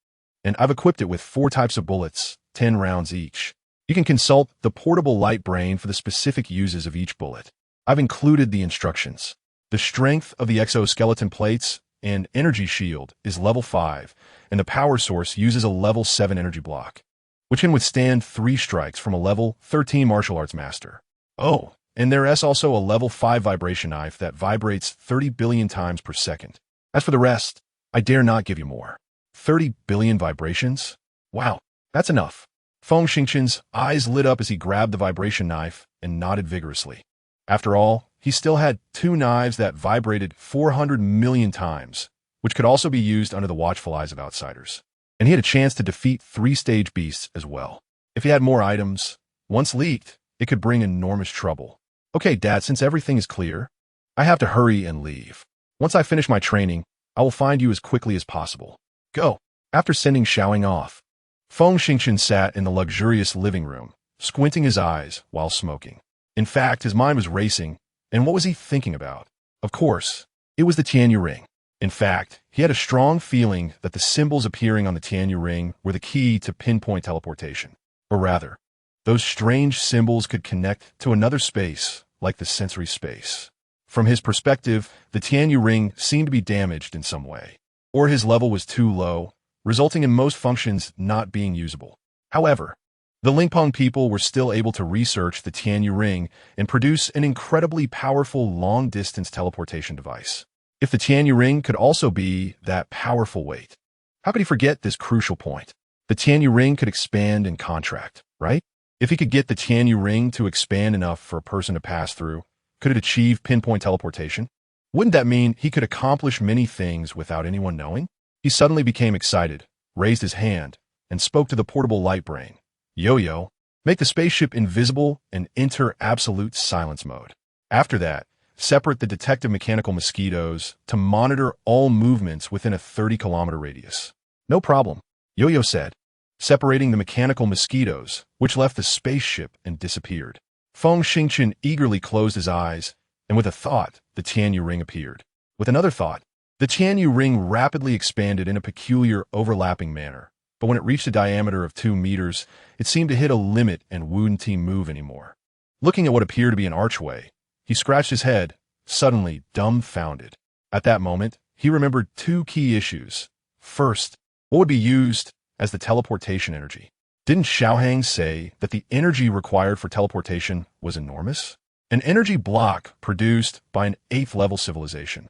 And I've equipped it with 4 types of bullets, 10 rounds each. You can consult the portable light brain for the specific uses of each bullet. I've included the instructions. The strength of the exoskeleton plates and energy shield is level 5, and the power source uses a level 7 energy block, which can withstand 3 strikes from a level 13 martial arts master. Oh, and there is also a level 5 vibration knife that vibrates 30 billion times per second. As for the rest, I dare not give you more. 30 billion vibrations? Wow, that's enough. Feng Xingchen's eyes lit up as he grabbed the vibration knife and nodded vigorously. After all, he still had 2 knives that vibrated 400 million times, which could also be used under the watchful eyes of outsiders. And he had a chance to defeat 3 stage beasts as well. If he had more items, once leaked, it could bring enormous trouble. Okay, Dad, since everything is clear, I have to hurry and leave. Once I finish my training, I will find you as quickly as possible. Go. After sending Xiaohang off, Feng Xingchen sat in the luxurious living room, squinting his eyes while smoking. In fact, his mind was racing, and what was he thinking about? Of course, it was the Tianyu ring. In fact, he had a strong feeling that the symbols appearing on the Tianyu ring were the key to pinpoint teleportation. Or rather, those strange symbols could connect to another space, like the sensory space. From his perspective, the Tianyu ring seemed to be damaged in some way, or his level was too low, resulting in most functions not being usable. However, the Lingpeng people were still able to research the Tianyu ring and produce an incredibly powerful long-distance teleportation device. If the Tianyu ring could also be that powerful weight, how could he forget this crucial point? The Tianyu ring could expand and contract, right? If he could get the Tianyu ring to expand enough for a person to pass through, could it achieve pinpoint teleportation? Wouldn't that mean he could accomplish many things without anyone knowing? He suddenly became excited, raised his hand, and spoke to the portable light brain. Yo-yo, make the spaceship invisible and enter absolute silence mode. After that, separate the detective mechanical mosquitoes to monitor all movements within a 30-kilometer radius. No problem, Yo-yo said, separating the mechanical mosquitoes, which left the spaceship and disappeared. Feng Xingchen eagerly closed his eyes, and with a thought, the Tianyu ring appeared. With another thought, the Tianyu ring rapidly expanded in a peculiar overlapping manner, but when it reached a diameter of 2 meters, it seemed to hit a limit and wouldn't move anymore. Looking at what appeared to be an archway, he scratched his head, suddenly dumbfounded. At that moment, he remembered 2 key issues. First, what would be used as the teleportation energy? Didn't Xiaohang say that the energy required for teleportation was enormous? An energy block produced by an 8th-level civilization,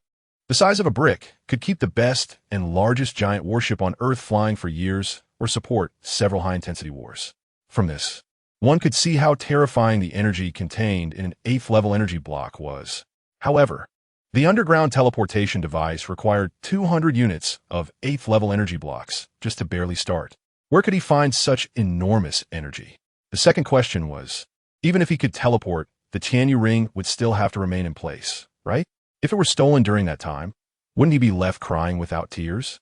the size of a brick, could keep the best and largest giant warship on Earth flying for years or support several high-intensity wars. From this, one could see how terrifying the energy contained in an 8th-level energy block was. However, the underground teleportation device required 200 units of 8th-level energy blocks just to barely start. Where could he find such enormous energy? The second question was, even if he could teleport the Tianyu ring would still have to remain in place, right? If it were stolen during that time, wouldn't he be left crying without tears?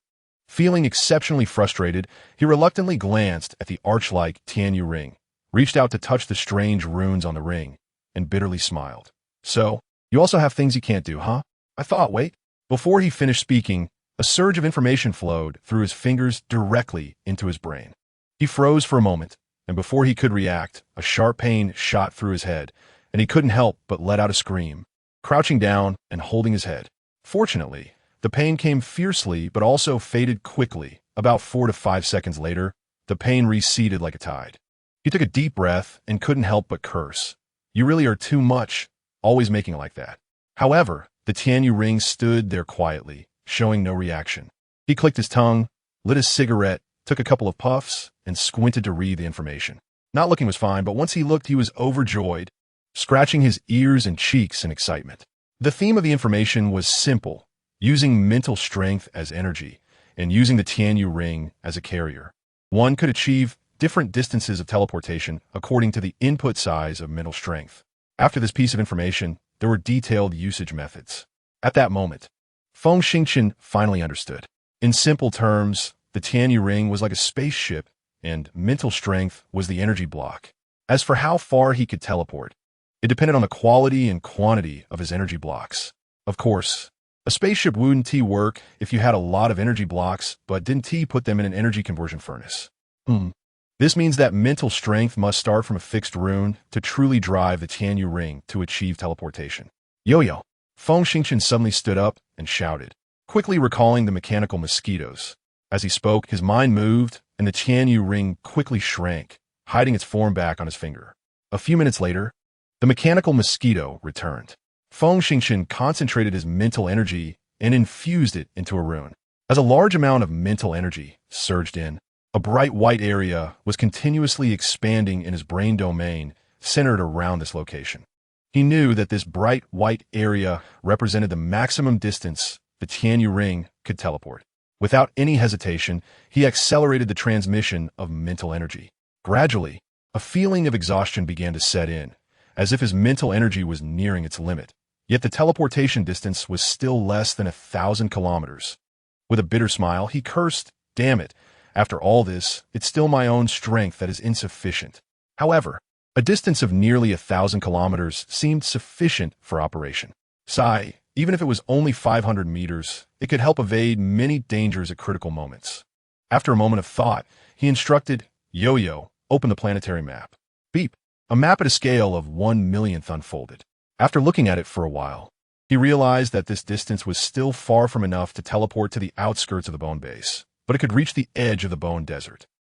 Feeling exceptionally frustrated, he reluctantly glanced at the arch-like Tianyu ring, reached out to touch the strange runes on the ring, and bitterly smiled. So, you also have things you can't do, huh? I thought, wait. Before he finished speaking, a surge of information flowed through his fingers directly into his brain. He froze for a moment, and before he could react, a sharp pain shot through his head, and he couldn't help but let out a scream, crouching down and holding his head. Fortunately, the pain came fiercely but also faded quickly. About 4 to 5 seconds later, the pain receded like a tide. He took a deep breath and couldn't help but curse. You really are too much, always making it like that. However, the Tianyu ring stood there quietly, showing no reaction. He clicked his tongue, lit his cigarette, took a couple of puffs, and squinted to read the information. Not looking was fine, but once he looked, he was overjoyed, scratching his ears and cheeks in excitement. The theme of the information was simple: using mental strength as energy, and using the Tianyu ring as a carrier. One could achieve different distances of teleportation according to the input size of mental strength. After this piece of information, there were detailed usage methods. At that moment, Feng Xingchen finally understood. In simple terms, the Tianyu ring was like a spaceship, and mental strength was the energy block. As for how far he could teleport, it depended on the quality and quantity of his energy blocks. Of course, a spaceship wouldn't work if you had a lot of energy blocks, but didn't put them in an energy conversion furnace. This means that mental strength must start from a fixed rune to truly drive the Tianyu ring to achieve teleportation. Yo-yo! Feng Xingchen suddenly stood up and shouted, quickly recalling the mechanical mosquitoes. As he spoke, his mind moved, and the Tianyu ring quickly shrank, hiding its form back on his finger. A few minutes later, the mechanical mosquito returned. Feng Xingchen concentrated his mental energy and infused it into a rune. As a large amount of mental energy surged in, a bright white area was continuously expanding in his brain domain centered around this location. He knew that this bright white area represented the maximum distance the Tianyu ring could teleport. Without any hesitation, he accelerated the transmission of mental energy. Gradually, a feeling of exhaustion began to set in, as if his mental energy was nearing its limit. Yet the teleportation distance was still less than 1,000 kilometers. With a bitter smile, he cursed, "Damn it. After all this, it's still my own strength that is insufficient." However, a distance of nearly 1,000 kilometers seemed sufficient for operation. Sigh, even if it was only 500 meters, it could help evade many dangers at critical moments. After a moment of thought, he instructed, Yo-Yo, open the planetary map. Beep. A map at a scale of 1/1,000,000th unfolded. After looking at it for a while, he realized that this distance was still far from enough to teleport to the outskirts of the bone base, but it could reach the edge of the bone desert.